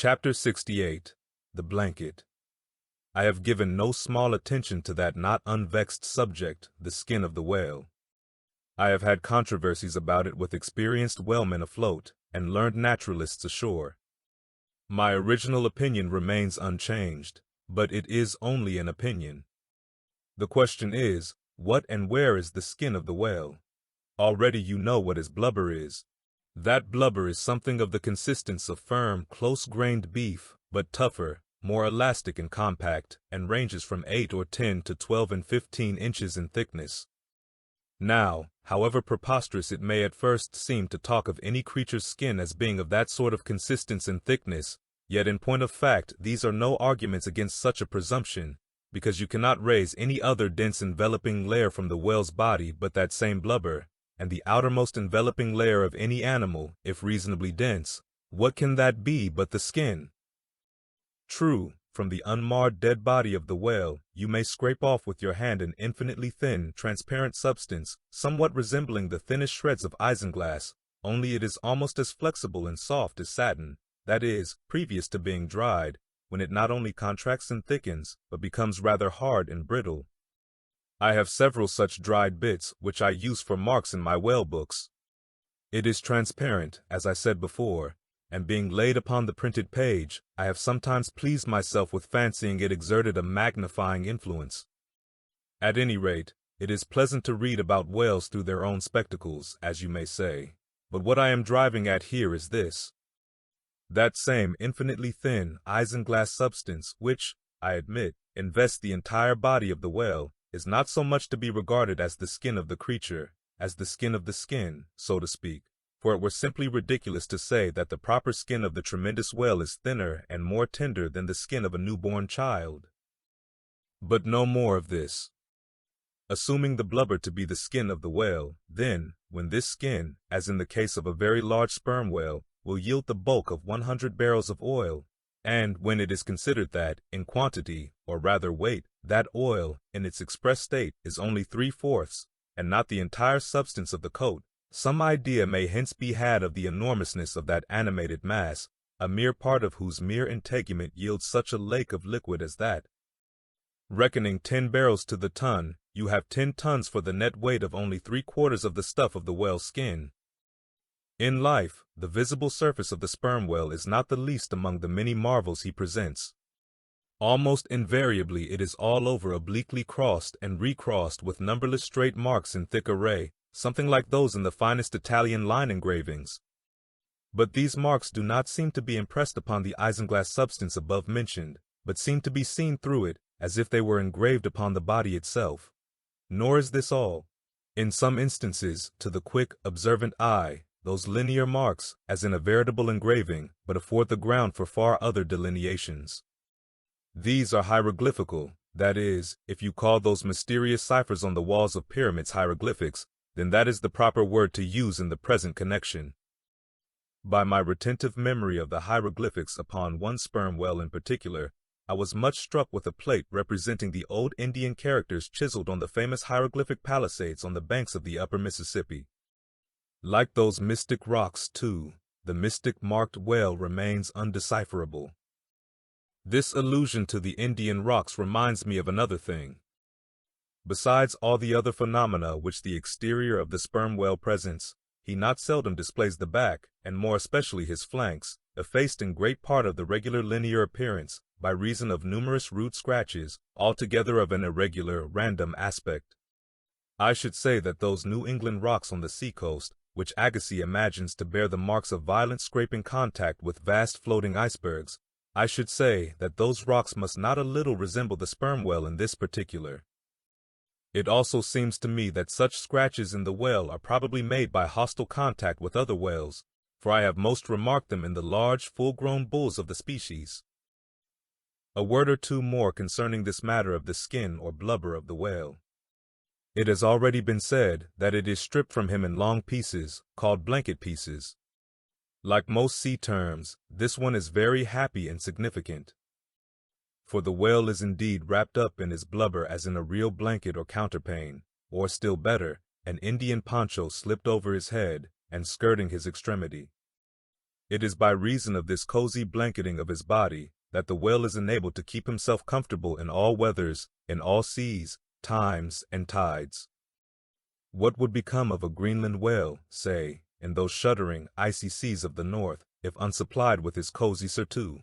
Chapter 68. The Blanket. I have given no small attention to that not unvexed subject, the skin of the whale. I have had controversies about it with experienced whalemen afloat and learned naturalists ashore. My original opinion remains unchanged, but it is only an opinion. The question is, what and where is the skin of the whale? Already you know what his blubber is. That blubber is something of the consistence of firm, close-grained beef, but tougher, more elastic and compact, and ranges from 8 or 10 to 12 and 15 inches in thickness. Now, however preposterous it may at first seem to talk of any creature's skin as being of that sort of consistence and thickness, yet in point of fact these are no arguments against such a presumption, because you cannot raise any other dense enveloping layer from the whale's body but that same blubber, and the outermost enveloping layer of any animal, if reasonably dense, what can that be but the skin? True, from the unmarred dead body of the whale, you may scrape off with your hand an infinitely thin, transparent substance, somewhat resembling the thinnest shreds of isinglass, only it is almost as flexible and soft as satin, that is, previous to being dried, when it not only contracts and thickens, but becomes rather hard and brittle. I have several such dried bits, which I use for marks in my whale books. It is transparent, as I said before, and being laid upon the printed page, I have sometimes pleased myself with fancying it exerted a magnifying influence. At any rate, it is pleasant to read about whales through their own spectacles, as you may say, but what I am driving at here is this. That same infinitely thin, isinglass substance which, I admit, invests the entire body of the whale, is not so much to be regarded as the skin of the creature, as the skin of the skin, so to speak, for it were simply ridiculous to say that the proper skin of the tremendous whale is thinner and more tender than the skin of a newborn child. But no more of this. Assuming the blubber to be the skin of the whale, then, when this skin, as in the case of a very large sperm whale, will yield the bulk of 100 barrels of oil, and when it is considered that, in quantity, or rather weight, that oil, in its express state, is only 3/4, and not the entire substance of the coat, some idea may hence be had of the enormousness of that animated mass, a mere part of whose mere integument yields such a lake of liquid as that. Reckoning 10 barrels to the ton, you have 10 tons for the net weight of only 3/4 of the stuff of the whale's skin. In life, the visible surface of the sperm whale is not the least among the many marvels he presents. Almost invariably it is all over obliquely crossed and recrossed with numberless straight marks in thick array, something like those in the finest Italian line engravings. But these marks do not seem to be impressed upon the isinglass substance above mentioned, but seem to be seen through it, as if they were engraved upon the body itself. Nor is this all. In some instances, to the quick, observant eye, those linear marks, as in a veritable engraving, but afford the ground for far other delineations. These are hieroglyphical, that is, if you call those mysterious ciphers on the walls of pyramids hieroglyphics, then that is the proper word to use in the present connection. By my retentive memory of the hieroglyphics upon one sperm whale in particular, I was much struck with a plate representing the old Indian characters chiseled on the famous hieroglyphic palisades on the banks of the upper Mississippi. Like those mystic rocks, too, the mystic marked whale remains undecipherable. This allusion to the Indian rocks reminds me of another thing. Besides all the other phenomena which the exterior of the sperm whale presents, he not seldom displays the back, and more especially his flanks, effaced in great part of the regular linear appearance, by reason of numerous rude scratches, altogether of an irregular, random aspect. I should say that those New England rocks on the sea-coast, which Agassiz imagines to bear the marks of violent scraping contact with vast floating icebergs, I should say that those rocks must not a little resemble the sperm whale in this particular. It also seems to me that such scratches in the whale are probably made by hostile contact with other whales, for I have most remarked them in the large, full-grown bulls of the species. A word or two more concerning this matter of the skin or blubber of the whale. It has already been said that it is stripped from him in long pieces, called blanket pieces. Like most sea terms, this one is very happy and significant. For the whale is indeed wrapped up in his blubber as in a real blanket or counterpane, or still better, an Indian poncho slipped over his head and skirting his extremity. It is by reason of this cozy blanketing of his body that the whale is enabled to keep himself comfortable in all weathers, in all seas, times, and tides. What would become of a Greenland whale, say, in those shuddering, icy seas of the north, if unsupplied with his cozy surtout?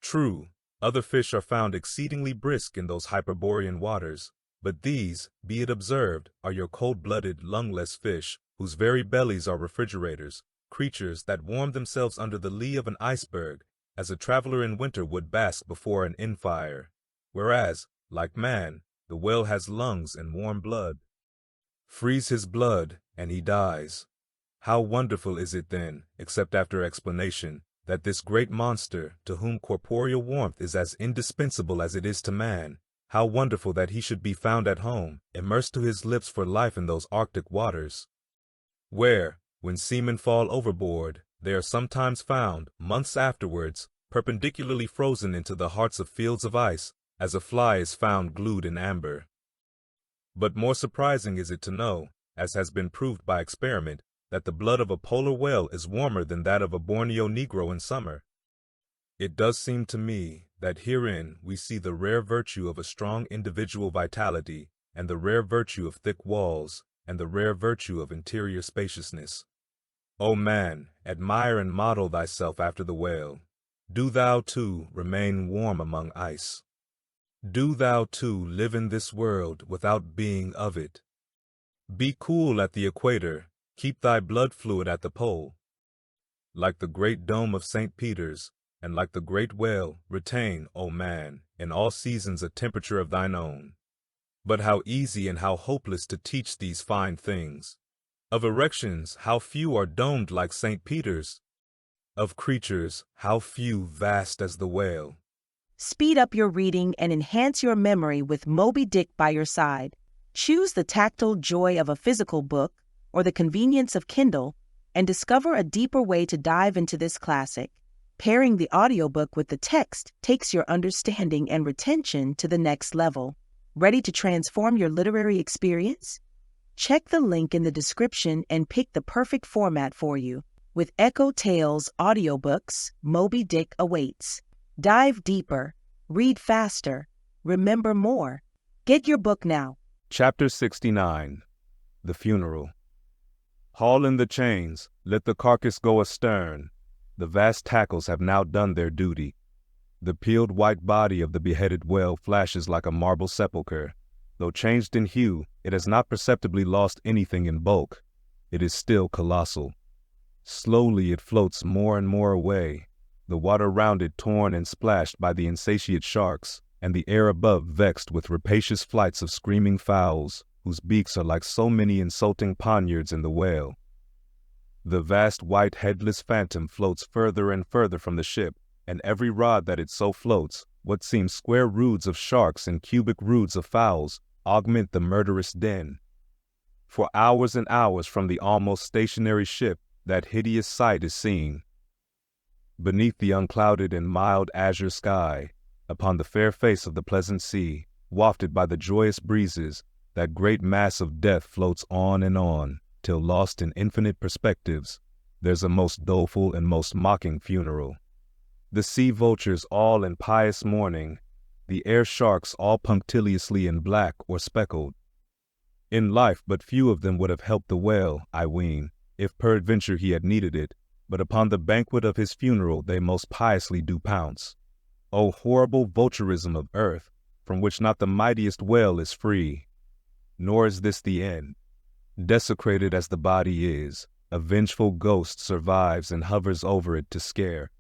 True, other fish are found exceedingly brisk in those Hyperborean waters, but these, be it observed, are your cold-blooded, lungless fish, whose very bellies are refrigerators, creatures that warm themselves under the lee of an iceberg, as a traveler in winter would bask before an inn fire, whereas, like man, the whale has lungs and warm blood. Freeze his blood, and he dies. How wonderful is it then, except after explanation, that this great monster, to whom corporeal warmth is as indispensable as it is to man, how wonderful that he should be found at home, immersed to his lips for life in those Arctic waters, where, when seamen fall overboard, they are sometimes found, months afterwards, perpendicularly frozen into the hearts of fields of ice, as a fly is found glued in amber. But more surprising is it to know, as has been proved by experiment, that the blood of a polar whale is warmer than that of a Borneo Negro in summer. It does seem to me that herein we see the rare virtue of a strong individual vitality, and the rare virtue of thick walls, and the rare virtue of interior spaciousness. O man, admire and model thyself after the whale. Do thou, too, remain warm among ice. Do thou, too, live in this world without being of it. Be cool at the equator, keep thy blood fluid at the pole. Like the great dome of St. Peter's, and like the great whale, retain, O man, in all seasons a temperature of thine own. But how easy and how hopeless to teach these fine things. Of erections, how few are domed like St. Peter's. Of creatures, how few vast as the whale. Speed up your reading and enhance your memory with Moby Dick by your side. Choose the tactile joy of a physical book or the convenience of Kindle and discover a deeper way to dive into this classic. Pairing the audiobook with the text takes your understanding and retention to the next level. Ready to transform your literary experience? Check the link in the description and pick the perfect format for you. With EchoTales Audiobooks, Moby Dick awaits. Dive deeper, read faster, remember more. Get your book now. Chapter 69. The Funeral. Haul in the chains, let the carcass go astern. The vast tackles have now done their duty. The peeled white body of the beheaded whale flashes like a marble sepulchre. Though changed in hue, it has not perceptibly lost anything in bulk. It is still colossal. Slowly it floats more and more away, the water round it torn and splashed by the insatiate sharks, and the air above vexed with rapacious flights of screaming fowls, whose beaks are like so many insulting poniards in the whale. The vast white headless phantom floats further and further from the ship, and every rod that it so floats, what seem square roods of sharks and cubic roods of fowls augment the murderous din. For hours and hours from the almost stationary ship, that hideous sight is seen. Beneath the unclouded and mild azure sky, upon the fair face of the pleasant sea, wafted by the joyous breezes, that great mass of death floats on, till lost in infinite perspectives, there's a most doleful and most mocking funeral. The sea vultures all in pious mourning, the air sharks all punctiliously in black or speckled. In life but few of them would have helped the whale, I ween, if peradventure he had needed it, but upon the banquet of his funeral they most piously do pounce. O horrible vulturism of earth, from which not the mightiest whale is free! Nor is this the end. Desecrated as the body is, a vengeful ghost survives and hovers over it to scare.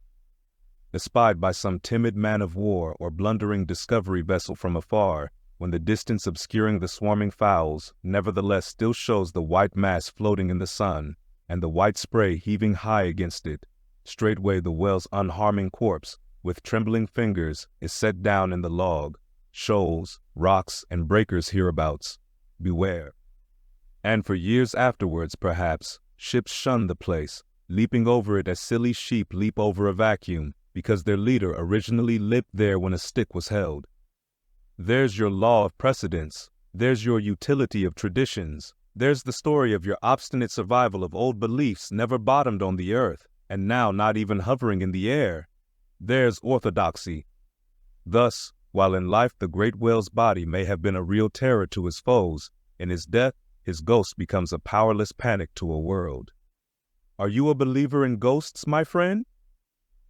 Espied by some timid man of war or blundering discovery vessel from afar, when the distance obscuring the swarming fowls, nevertheless still shows the white mass floating in the sun, and the white spray heaving high against it, straightway the whale's unharming corpse, with trembling fingers, is set down in the log, shoals, rocks, and breakers hereabouts. Beware. And for years afterwards, perhaps, ships shun the place, leaping over it as silly sheep leap over a vacuum, because their leader originally lived there when a stick was held. There's your law of precedence. There's your utility of traditions. There's the story of your obstinate survival of old beliefs never bottomed on the earth, and now not even hovering in the air. There's orthodoxy. Thus, while in life the great whale's body may have been a real terror to his foes, in his death, his ghost becomes a powerless panic to a world. Are you a believer in ghosts, my friend?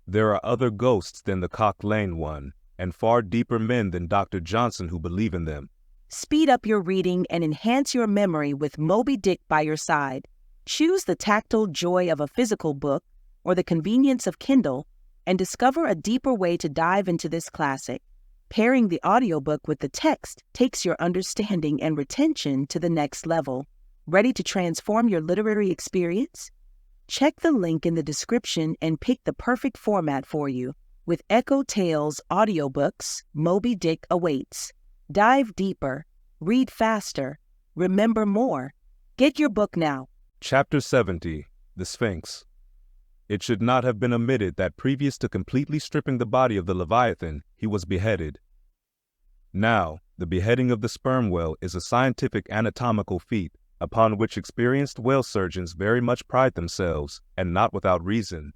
There are other ghosts than the Cock Lane one, and far deeper men than Dr. Johnson who believe in them. Speed up your reading and enhance your memory with Moby Dick by your side. Choose the tactile joy of a physical book or the convenience of Kindle and discover a deeper way to dive into this classic. Pairing the audiobook with the text takes your understanding and retention to the next level. Ready to transform your literary experience? Check the link in the description and pick the perfect format for you. With EchoTales Audiobooks, Moby Dick awaits. Dive deeper, read faster, remember more. Get your book now. Chapter 70, The Sphinx. It should not have been omitted that previous to completely stripping the body of the Leviathan, he was beheaded. Now, the beheading of the sperm whale is a scientific anatomical feat upon which experienced whale surgeons very much pride themselves, and not without reason.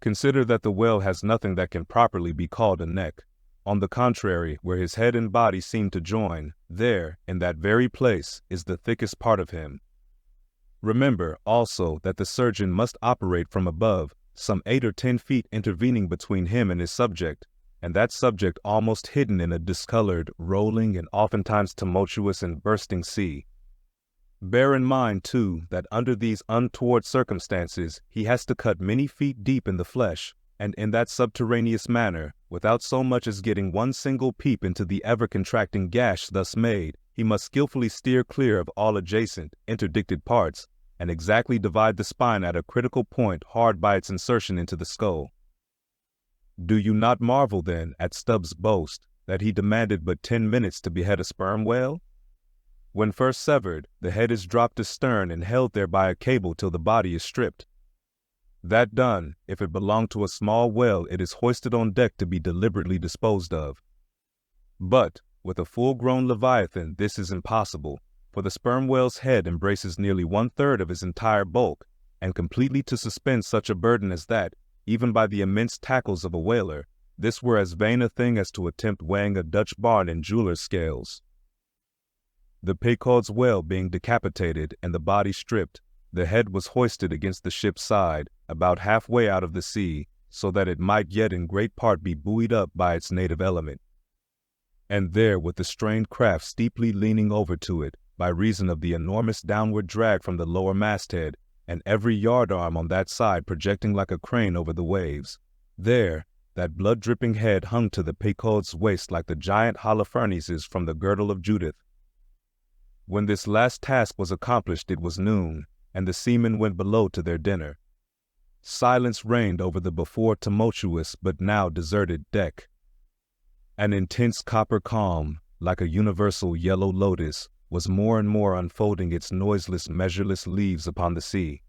Consider that the whale has nothing that can properly be called a neck. On the contrary, where his head and body seem to join, there, in that very place, is the thickest part of him. Remember, also, that the surgeon must operate from above, some 8 or 10 feet intervening between him and his subject, and that subject almost hidden in a discolored, rolling, and oftentimes tumultuous and bursting sea. Bear in mind, too, that under these untoward circumstances he has to cut many feet deep in the flesh, and in that subterraneous manner, without so much as getting one single peep into the ever-contracting gash thus made, he must skillfully steer clear of all adjacent, interdicted parts, and exactly divide the spine at a critical point hard by its insertion into the skull. Do you not marvel, then, at Stubbs' boast that he demanded but 10 minutes to behead a sperm whale? When first severed, the head is dropped astern and held there by a cable till the body is stripped. That done, if it belonged to a small whale, it is hoisted on deck to be deliberately disposed of. But, with a full-grown Leviathan, this is impossible, for the sperm whale's head embraces nearly 1/3 of his entire bulk, and completely to suspend such a burden as that, even by the immense tackles of a whaler, this were as vain a thing as to attempt weighing a Dutch barn in jeweler's scales. The Pequod's whale being decapitated and the body stripped, the head was hoisted against the ship's side, about halfway out of the sea, so that it might yet in great part be buoyed up by its native element. And there, with the strained craft steeply leaning over to it, by reason of the enormous downward drag from the lower masthead, and every yardarm on that side projecting like a crane over the waves, there, that blood-dripping head hung to the Pequod's waist like the giant Holofernes's from the girdle of Judith. When this last task was accomplished, it was noon, and the seamen went below to their dinner. Silence reigned over the before tumultuous but now deserted deck. An intense copper calm, like a universal yellow lotus, was more and more unfolding its noiseless, measureless leaves upon the sea.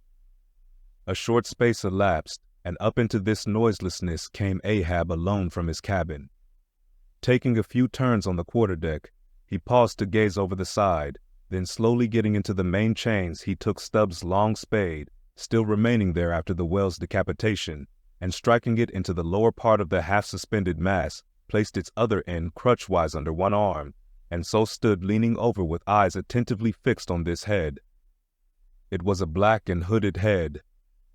A short space elapsed, and up into this noiselessness came Ahab alone from his cabin. Taking a few turns on the quarterdeck, he paused to gaze over the side, then slowly getting into the main chains he took Stubbs' long spade, still remaining there after the whale's decapitation, and striking it into the lower part of the half-suspended mass, placed its other end crutchwise under one arm, and so stood leaning over with eyes attentively fixed on this head. It was a black and hooded head,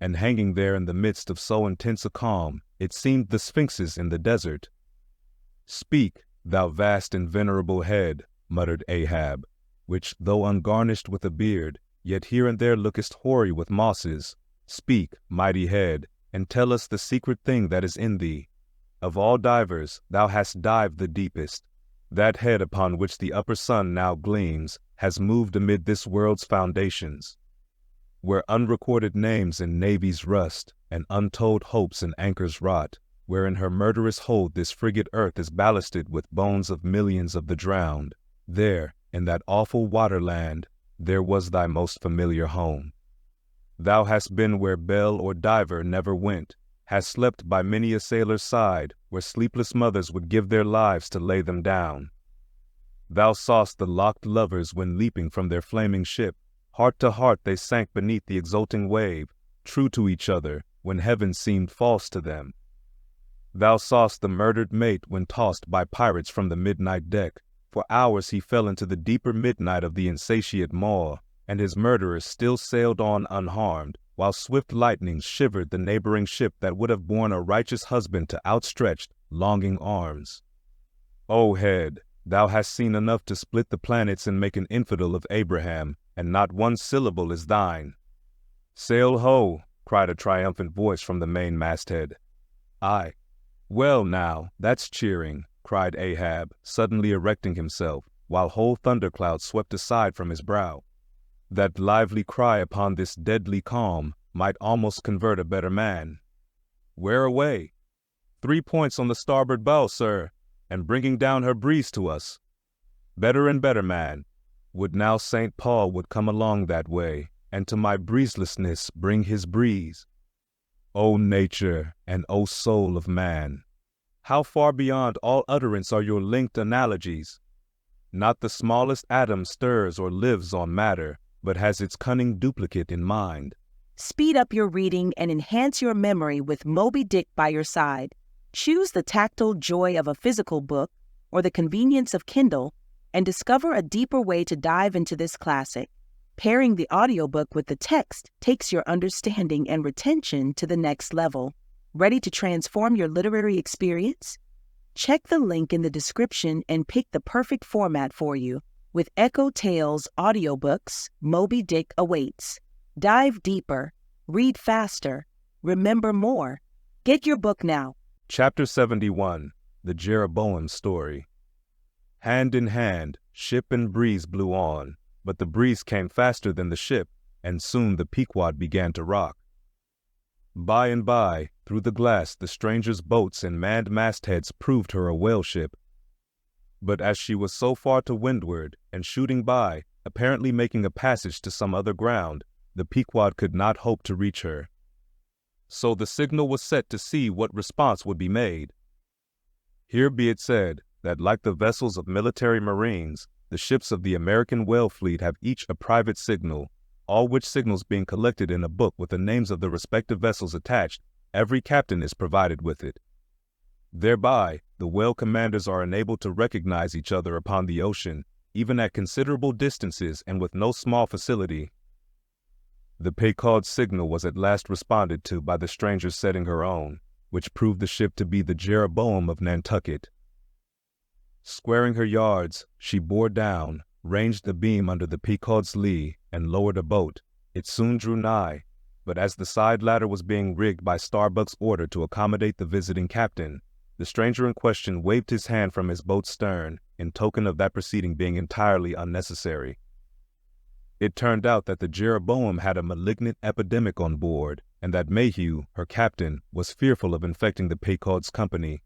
and hanging there in the midst of so intense a calm, it seemed the sphinxes in the desert. "Speak, thou vast and venerable head," muttered Ahab, "which, though ungarnished with a beard, yet here and there lookest hoary with mosses. Speak, mighty head, and tell us the secret thing that is in thee. Of all divers, thou hast dived the deepest. That head upon which the upper sun now gleams has moved amid this world's foundations, where unrecorded names in navies rust, and untold hopes in anchors rot, where in her murderous hold this frigate earth is ballasted with bones of millions of the drowned. There, in that awful waterland, there was thy most familiar home. Thou hast been where belle or diver never went, hast slept by many a sailor's side, where sleepless mothers would give their lives to lay them down. Thou saw'st the locked lovers when leaping from their flaming ship, heart to heart they sank beneath the exulting wave, true to each other, when heaven seemed false to them. Thou saw'st the murdered mate when tossed by pirates from the midnight deck. For hours he fell into the deeper midnight of the insatiate maw, and his murderers still sailed on unharmed, while swift lightnings shivered the neighboring ship that would have borne a righteous husband to outstretched, longing arms. O head, thou hast seen enough to split the planets and make an infidel of Abraham, and not one syllable is thine. Sail ho, cried a triumphant voice from the main masthead. Aye. Well now, that's cheering, cried Ahab, suddenly erecting himself, while whole thunderclouds swept aside from his brow. That lively cry upon this deadly calm might almost convert a better man. Where away? 3 points on the starboard bow, sir, and bringing down her breeze to us. Better and better, man. Would now St. Paul would come along that way, and to my breezelessness bring his breeze. O nature, and O soul of man, how far beyond all utterance are your linked analogies! Not the smallest atom stirs or lives on matter, but has its cunning duplicate in mind. Speed up your reading and enhance your memory with Moby Dick by your side. Choose the tactile joy of a physical book or the convenience of Kindle and discover a deeper way to dive into this classic. Pairing the audiobook with the text takes your understanding and retention to the next level. Ready to transform your literary experience? Check the link in the description and pick the perfect format for you. With EchoTales Audiobooks, Moby Dick awaits. Dive deeper, read faster, remember more. Get your book now. Chapter 71, The Jeroboam Story. Hand in hand, ship and breeze blew on, but the breeze came faster than the ship, and soon the Pequod began to rock. By and by, through the glass, the stranger's boats and manned mastheads proved her a whale ship. But as she was so far to windward, and shooting by, apparently making a passage to some other ground, the Pequod could not hope to reach her. So the signal was set to see what response would be made. Here be it said that, like the vessels of military marines, the ships of the American whale fleet have each a private signal, all which signals being collected in a book with the names of the respective vessels attached. Every captain is provided with it. Thereby, the whale commanders are enabled to recognize each other upon the ocean, even at considerable distances and with no small facility. The Pequod's signal was at last responded to by the stranger setting her own, which proved the ship to be the Jeroboam of Nantucket. Squaring her yards, she bore down, ranged the beam under the Pequod's lee, and lowered a boat. It soon drew nigh, but as the side ladder was being rigged by Starbuck's order to accommodate the visiting captain, the stranger in question waved his hand from his boat's stern, in token of that proceeding being entirely unnecessary. It turned out that the Jeroboam had a malignant epidemic on board, and that Mayhew, her captain, was fearful of infecting the Pequod's company.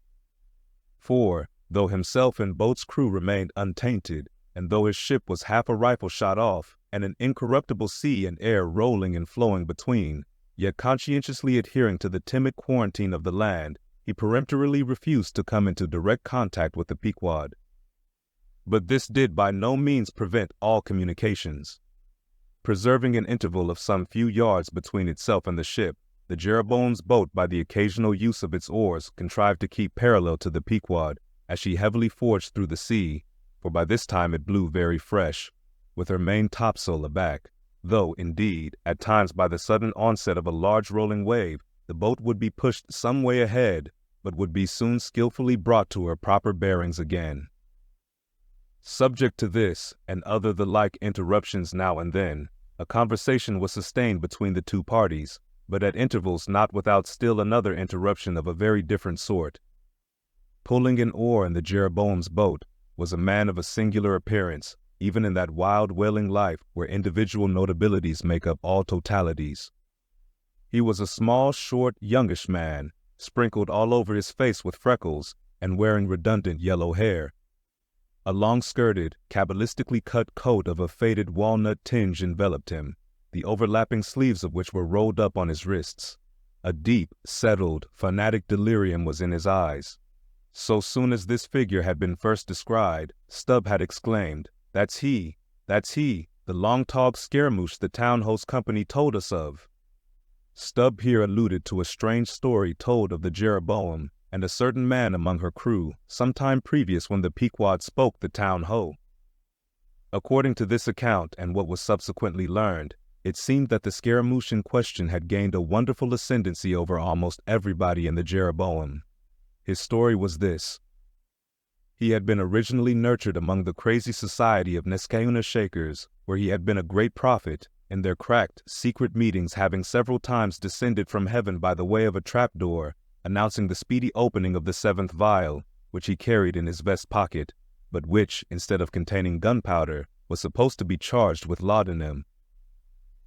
For, though himself and boat's crew remained untainted, and though his ship was half a rifle shot off, and an incorruptible sea and air rolling and flowing between, yet conscientiously adhering to the timid quarantine of the land, he peremptorily refused to come into direct contact with the Pequod. But this did by no means prevent all communications. Preserving an interval of some few yards between itself and the ship, the Jeroboam's boat, by the occasional use of its oars, contrived to keep parallel to the Pequod as she heavily forged through the sea, for by this time it blew very fresh, with her main topsail aback, though, indeed, at times by the sudden onset of a large rolling wave, the boat would be pushed some way ahead, but would be soon skillfully brought to her proper bearings again. Subject to this, and other the like interruptions now and then, a conversation was sustained between the two parties, but at intervals not without still another interruption of a very different sort. Pulling an oar in the Jeroboam's boat was a man of a singular appearance, even in that wild whaling life where individual notabilities make up all totalities. He was a small, short, youngish man, sprinkled all over his face with freckles, and wearing redundant yellow hair. A long-skirted, cabalistically cut coat of a faded walnut tinge enveloped him, the overlapping sleeves of which were rolled up on his wrists. A deep, settled, fanatic delirium was in his eyes. So soon as this figure had been first descried, Stubb had exclaimed, that's he, the long-togged scaramouche the town host company told us of." Stubb here alluded to a strange story told of the Jeroboam and a certain man among her crew some time previous when the Pequod spoke the town ho. According to this account and what was subsequently learned, it seemed that the Scaramouche in question had gained a wonderful ascendancy over almost everybody in the Jeroboam. His story was this. He had been originally nurtured among the crazy society of Nescauna Shakers, where he had been a great prophet, in their cracked, secret meetings having several times descended from heaven by the way of a trapdoor, announcing the speedy opening of the 7th vial, which he carried in his vest pocket, but which, instead of containing gunpowder, was supposed to be charged with laudanum.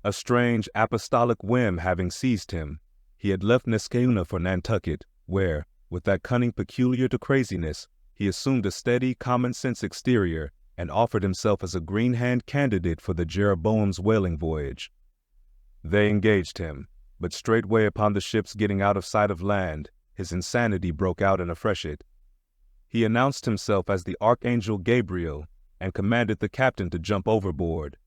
A strange apostolic whim having seized him, he had left Nescauna for Nantucket, where, with that cunning peculiar to craziness, he assumed a steady, common-sense exterior and offered himself as a green-hand candidate for the Jeroboam's whaling voyage. They engaged him, but straightway upon the ship's getting out of sight of land, his insanity broke out in a freshet. He announced himself as the Archangel Gabriel and commanded the captain to jump overboard.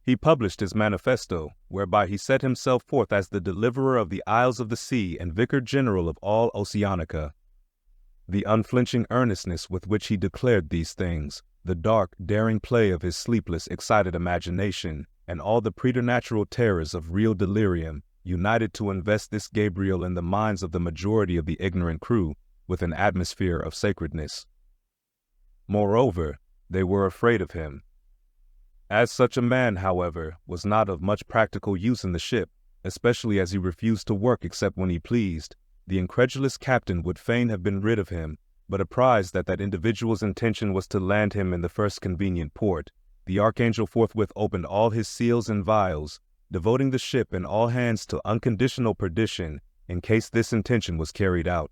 He published his manifesto, whereby he set himself forth as the deliverer of the Isles of the Sea and Vicar General of all Oceanica. The unflinching earnestness with which he declared these things, the dark, daring play of his sleepless, excited imagination, and all the preternatural terrors of real delirium, united to invest this Gabriel in the minds of the majority of the ignorant crew with an atmosphere of sacredness. Moreover, they were afraid of him. As such a man, however, was not of much practical use in the ship, especially as he refused to work except when he pleased, the incredulous captain would fain have been rid of him, but apprised that that individual's intention was to land him in the first convenient port, the Archangel forthwith opened all his seals and vials, devoting the ship and all hands to unconditional perdition in case this intention was carried out.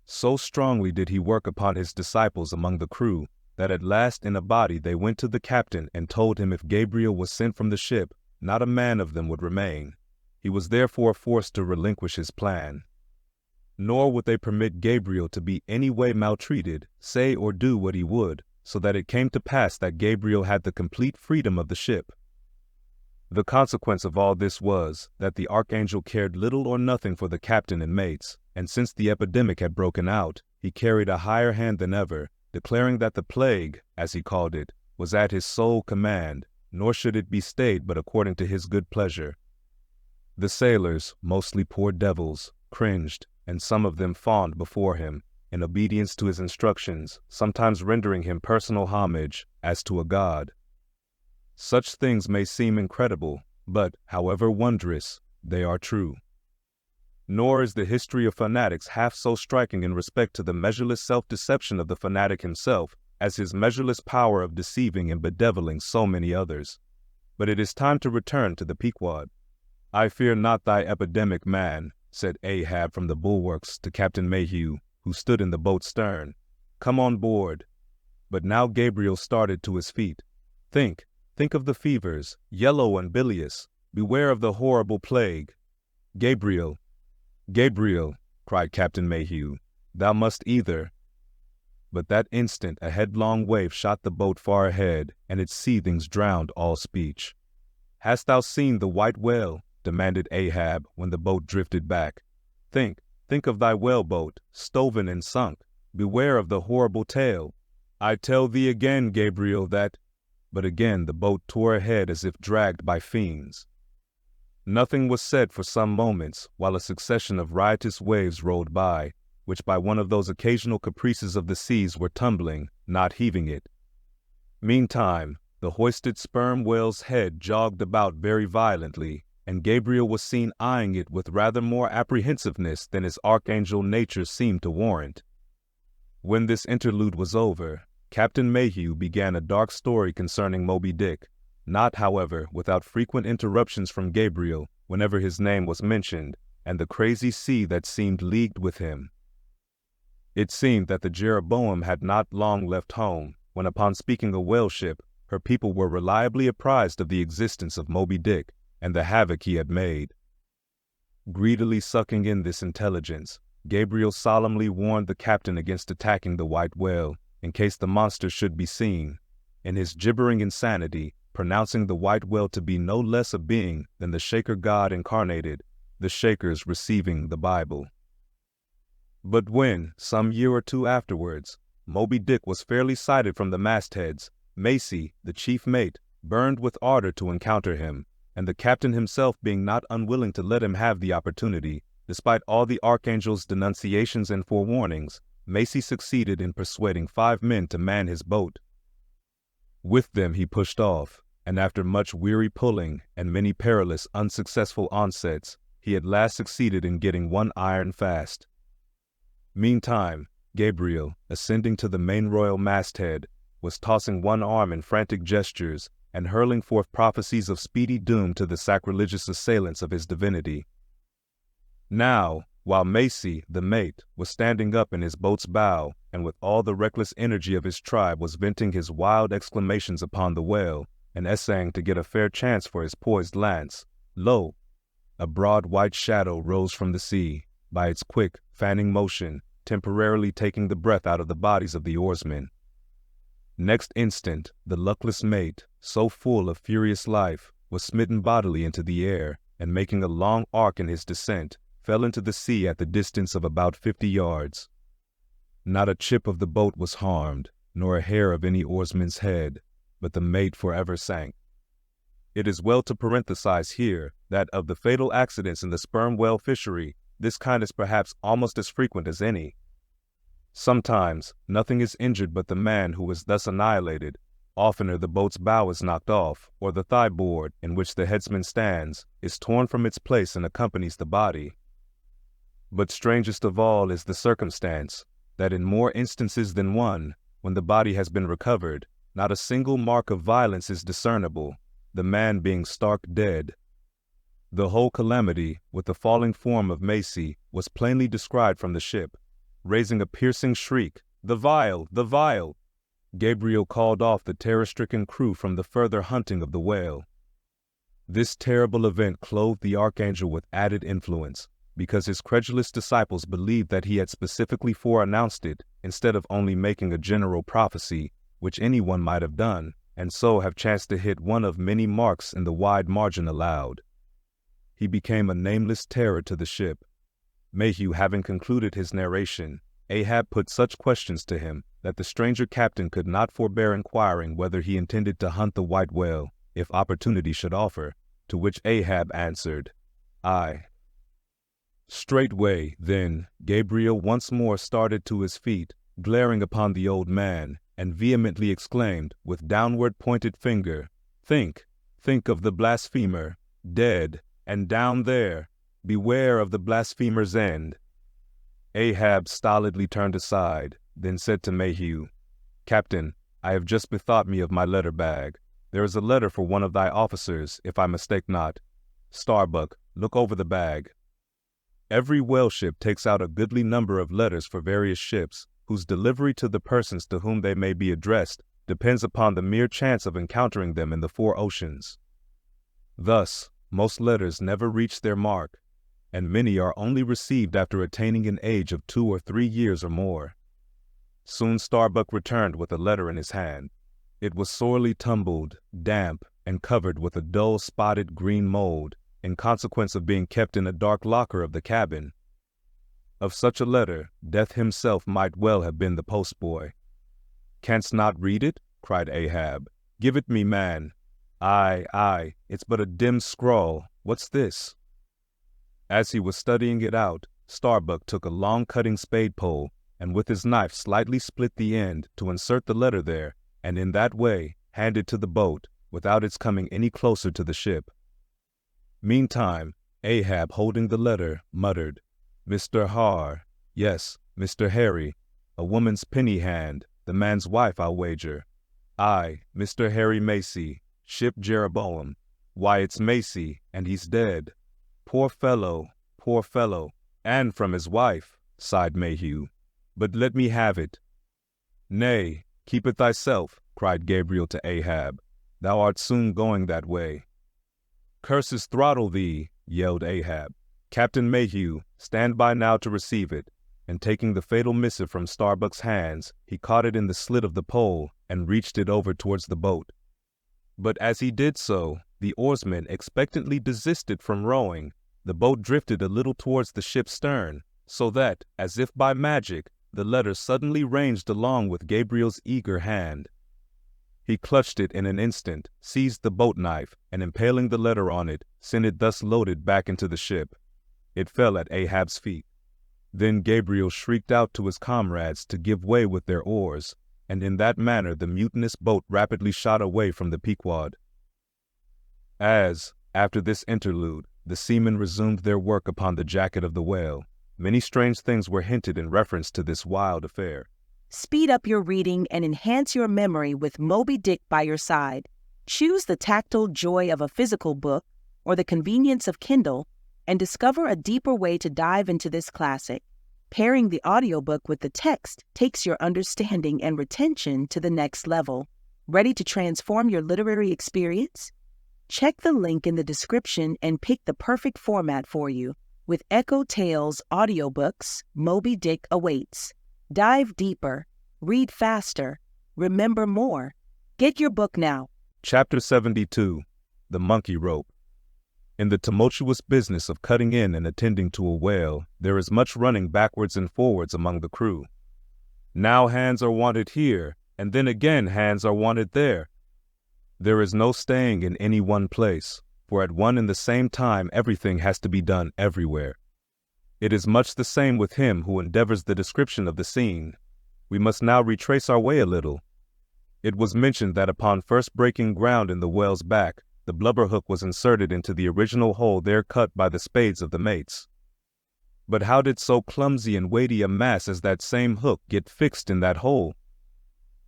So strongly did he work upon his disciples among the crew, that at last in a body they went to the captain and told him if Gabriel was sent from the ship, not a man of them would remain. He was therefore forced to relinquish his plan. Nor would they permit Gabriel to be any way maltreated, say or do what he would, so that it came to pass that Gabriel had the complete freedom of the ship. The consequence of all this was that the Archangel cared little or nothing for the captain and mates, and since the epidemic had broken out, he carried a higher hand than ever, declaring that the plague, as he called it, was at his sole command, nor should it be stayed but according to his good pleasure. The sailors, mostly poor devils, cringed, and some of them fawned before him, in obedience to his instructions, sometimes rendering him personal homage, as to a god. Such things may seem incredible, but, however wondrous, they are true. Nor is the history of fanatics half so striking in respect to the measureless self-deception of the fanatic himself, as his measureless power of deceiving and bedeviling so many others. But it is time to return to the Pequod. "I fear not thy epidemic, man," said Ahab from the bulwarks to Captain Mayhew, who stood in the boat's stern. "Come on board." But now Gabriel started to his feet. Think of the fevers, yellow and bilious. Beware of the horrible plague." "Gabriel, Gabriel," cried Captain Mayhew, "thou must either—" But that instant a headlong wave shot the boat far ahead, and its seethings drowned all speech. "Hast thou seen the white whale?" demanded Ahab when the boat drifted back. Think of thy whaleboat, stoven and sunk. Beware of the horrible tale." "I tell thee again, Gabriel, that—" But again the boat tore ahead as if dragged by fiends. Nothing was said for some moments, while a succession of riotous waves rolled by, which by one of those occasional caprices of the seas were tumbling, not heaving it. Meantime, the hoisted sperm whale's head jogged about very violently, and Gabriel was seen eyeing it with rather more apprehensiveness than his archangel nature seemed to warrant. When this interlude was over, Captain Mayhew began a dark story concerning Moby Dick, not, however, without frequent interruptions from Gabriel whenever his name was mentioned, and the crazy sea that seemed leagued with him. It seemed that the Jeroboam had not long left home, when upon speaking a whale ship, her people were reliably apprised of the existence of Moby Dick and the havoc he had made. Greedily sucking in this intelligence, Gabriel solemnly warned the captain against attacking the white whale, in case the monster should be seen. In his gibbering insanity, pronouncing the white whale to be no less a being than the Shaker God incarnated, the Shakers receiving the Bible. But when, some year or two afterwards, Moby Dick was fairly sighted from the mastheads, Macy, the chief mate, burned with ardor to encounter him, and the captain himself being not unwilling to let him have the opportunity, despite all the Archangel's denunciations and forewarnings, Macy succeeded in persuading 5 men to man his boat. With them he pushed off, and after much weary pulling and many perilous unsuccessful onsets, he at last succeeded in getting one iron fast. Meantime, Gabriel, ascending to the main royal masthead, was tossing one arm in frantic gestures and hurling forth prophecies of speedy doom to the sacrilegious assailants of his divinity. Now, while Macy, the mate, was standing up in his boat's bow, and with all the reckless energy of his tribe was venting his wild exclamations upon the whale, and essaying to get a fair chance for his poised lance, lo! A broad white shadow rose from the sea, by its quick, fanning motion, temporarily taking the breath out of the bodies of the oarsmen. Next instant, the luckless mate, so full of furious life, was smitten bodily into the air, and making a long arc in his descent, fell into the sea at the distance of about 50 yards. Not a chip of the boat was harmed, nor a hair of any oarsman's head, but the mate forever sank. It is well to parenthesize here that of the fatal accidents in the sperm whale fishery, this kind is perhaps almost as frequent as any. Sometimes nothing is injured but the man who is thus annihilated. Oftener the boat's bow is knocked off, or the thigh board, in which the headsman stands, is torn from its place and accompanies the body. But strangest of all is the circumstance that in more instances than one, when the body has been recovered, not a single mark of violence is discernible, the man being stark dead. The whole calamity, with the falling form of Macy, was plainly descried from the ship. Raising a piercing shriek, "The vial! The vial!" Gabriel called off the terror-stricken crew from the further hunting of the whale. This terrible event clothed the Archangel with added influence, because his credulous disciples believed that he had specifically foreannounced it, instead of only making a general prophecy, which anyone might have done, and so have chanced to hit one of many marks in the wide margin allowed. He became a nameless terror to the ship. Mayhew having concluded his narration, Ahab put such questions to him that the stranger captain could not forbear inquiring whether he intended to hunt the white whale, if opportunity should offer, to which Ahab answered, "Aye." Straightway, then, Gabriel once more started to his feet, glaring upon the old man, and vehemently exclaimed, with downward pointed finger, think of the blasphemer, dead, and down there, beware of the blasphemer's end." Ahab stolidly turned aside, then said to Mayhew, "Captain, I have just bethought me of my letter bag. There is a letter for one of thy officers, if I mistake not. Starbuck, look over the bag." Every whale ship takes out a goodly number of letters for various ships, whose delivery to the persons to whom they may be addressed depends upon the mere chance of encountering them in the 4 oceans. Thus, most letters never reach their mark, and many are only received after attaining an age of 2 or 3 years or more. Soon Starbuck returned with a letter in his hand. It was sorely tumbled, damp, and covered with a dull spotted green mold, in consequence of being kept in a dark locker of the cabin. Of such a letter, Death himself might well have been the postboy. "Canst not read it?" cried Ahab. "Give it me, man." Aye, it's but a dim scrawl. What's this?" As he was studying it out, Starbuck took a long cutting spade pole, and with his knife slightly split the end to insert the letter there, and in that way hand it to the boat, without its coming any closer to the ship. Meantime, Ahab, holding the letter, muttered, "Mr. Yes, Mr. Harry, a woman's penny hand, the man's wife, I'll wager. Aye, Mr. Harry Macy, ship Jeroboam. Why, it's Macy, and he's dead. Poor fellow, and from his wife," sighed Mayhew. "But let me have it." "Nay, keep it thyself," cried Gabriel to Ahab. "Thou art soon going that way." "Curses throttle thee," yelled Ahab. "Captain Mayhew, stand by now to receive it." And taking the fatal missive from Starbuck's hands, he caught it in the slit of the pole and reached it over towards the boat. But as he did so, the oarsmen expectantly desisted from rowing. The boat drifted a little towards the ship's stern, so that, as if by magic, the letter suddenly ranged along with Gabriel's eager hand. He clutched it in an instant, seized the boat knife, and impaling the letter on it, sent it thus loaded back into the ship. It fell at Ahab's feet. Then Gabriel shrieked out to his comrades to give way with their oars, and in that manner the mutinous boat rapidly shot away from the Pequod. As, after this interlude, the seamen resumed their work upon the jacket of the whale, many strange things were hinted in reference to this wild affair. Speed up your reading and enhance your memory with Moby Dick by your side. Choose the tactile joy of a physical book or the convenience of Kindle and discover a deeper way to dive into this classic. Pairing the audiobook with the text takes your understanding and retention to the next level. Ready to transform your literary experience? Check the link in the description and pick the perfect format for you. With EchoTales Audiobooks, Moby Dick awaits. Dive deeper, read faster, remember more. Get your book now. Chapter 72. The Monkey Rope. In the tumultuous business of cutting in and attending to a whale, there is much running backwards and forwards among the crew. Now hands are wanted here, and then again hands are wanted there. There is no staying in any one place, for at one and the same time everything has to be done everywhere. It is much the same with him who endeavors the description of the scene. We must now retrace our way a little. It was mentioned that upon first breaking ground in the whale's back, the blubber hook was inserted into the original hole there cut by the spades of the mates. But how did so clumsy and weighty a mass as that same hook get fixed in that hole?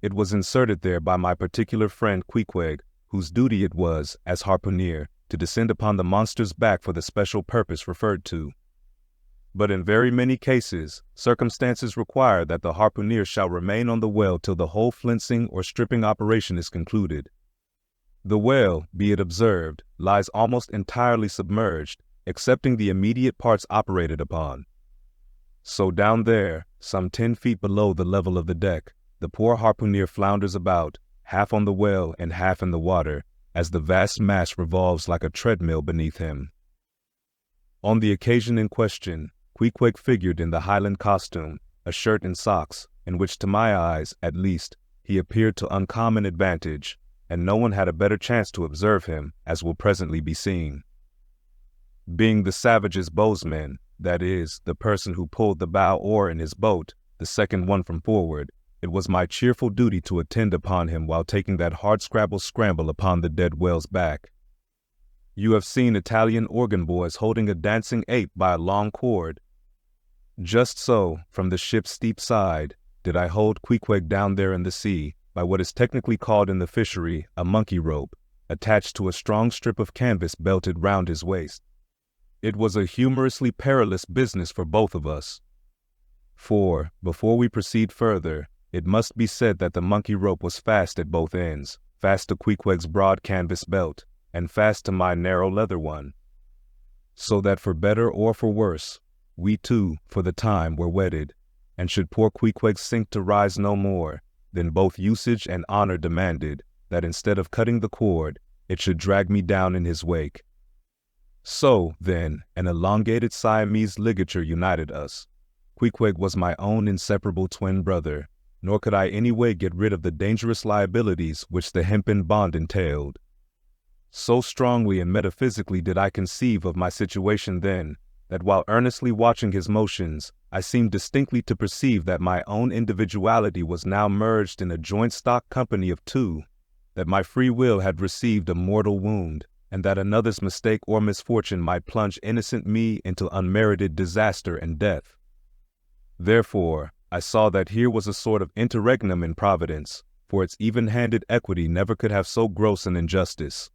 It was inserted there by my particular friend Pequod, whose duty it was, as harpooner, to descend upon the monster's back for the special purpose referred to. But in very many cases, circumstances require that the harpooner shall remain on the whale till the whole flensing or stripping operation is concluded. The whale, be it observed, lies almost entirely submerged, excepting the immediate parts operated upon. So down there, some 10 feet below the level of the deck, the poor harpooner flounders about, half on the whale and half in the water, as the vast mass revolves like a treadmill beneath him. On the occasion in question, Pequod figured in the Highland costume, a shirt and socks, in which to my eyes, at least, he appeared to uncommon advantage, and no one had a better chance to observe him, as will presently be seen. Being the savage's bowsman, that is, the person who pulled the bow oar in his boat, the second one from forward, it was my cheerful duty to attend upon him while taking that hard-scrabble scramble upon the dead whale's back. You have seen Italian organ boys holding a dancing ape by a long cord. Just so, from the ship's steep side, did I hold Pequod down there in the sea, by what is technically called in the fishery a monkey rope, attached to a strong strip of canvas belted round his waist. It was a humorously perilous business for both of us. For, before we proceed further, it must be said that the monkey rope was fast at both ends, fast to Pequod's broad canvas belt, and fast to my narrow leather one. So that for better or for worse, we two, for the time, were wedded, and should poor Pequod sink to rise no more, then both usage and honor demanded that instead of cutting the cord, it should drag me down in his wake. So, then, an elongated Siamese ligature united us. Pequod was my own inseparable twin brother, nor could I any way get rid of the dangerous liabilities which the hempen bond entailed. So strongly and metaphysically did I conceive of my situation then, that while earnestly watching his motions, I seemed distinctly to perceive that my own individuality was now merged in a joint stock company of two, that my free will had received a mortal wound, and that another's mistake or misfortune might plunge innocent me into unmerited disaster and death. Therefore, I saw that here was a sort of interregnum in Providence, for its even-handed equity never could have so gross an injustice.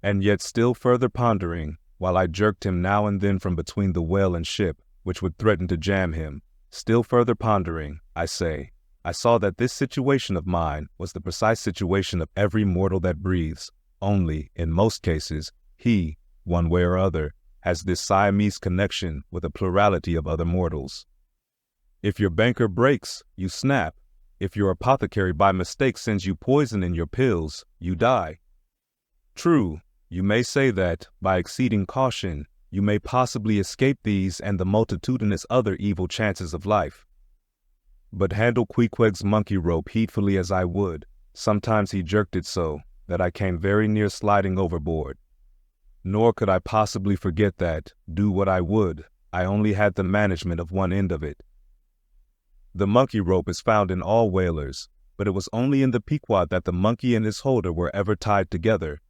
And yet still further pondering, while I jerked him now and then from between the whale and ship, which would threaten to jam him, still further pondering, I say, I saw that this situation of mine was the precise situation of every mortal that breathes, only, in most cases, he, one way or other, has this Siamese connection with a plurality of other mortals. If your banker breaks, you snap. If your apothecary by mistake sends you poison in your pills, you die. True, you may say that, by exceeding caution, you may possibly escape these and the multitudinous other evil chances of life. But handle Queequeg's monkey rope heedfully as I would, sometimes he jerked it so that I came very near sliding overboard. Nor could I possibly forget that, do what I would, I only had the management of one end of it. The monkey rope is found in all whalers, but it was only in the Pequod that the monkey and his holder were ever tied together.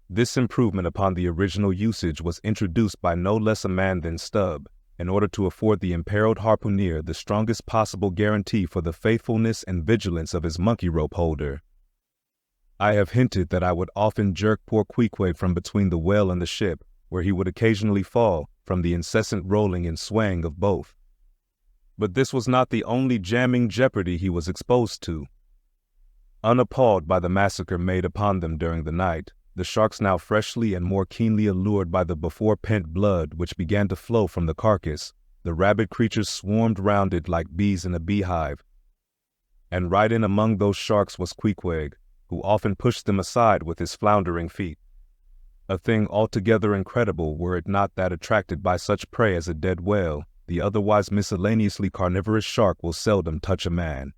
This improvement upon the original usage was introduced by no less a man than Stubb, in order to afford the imperiled harpooner the strongest possible guarantee for the faithfulness and vigilance of his monkey rope holder. I have hinted that I would often jerk poor Queequeg from between the whale and the ship, where he would occasionally fall from the incessant rolling and swaying of both. But this was not the only jamming jeopardy he was exposed to. Unappalled by the massacre made upon them during the night, the sharks now freshly and more keenly allured by the before-pent blood which began to flow from the carcass, the rabid creatures swarmed round it like bees in a beehive. And right in among those sharks was Queequeg, who often pushed them aside with his floundering feet. A thing altogether incredible were it not that attracted by such prey as a dead whale, the otherwise miscellaneously carnivorous shark will seldom touch a man.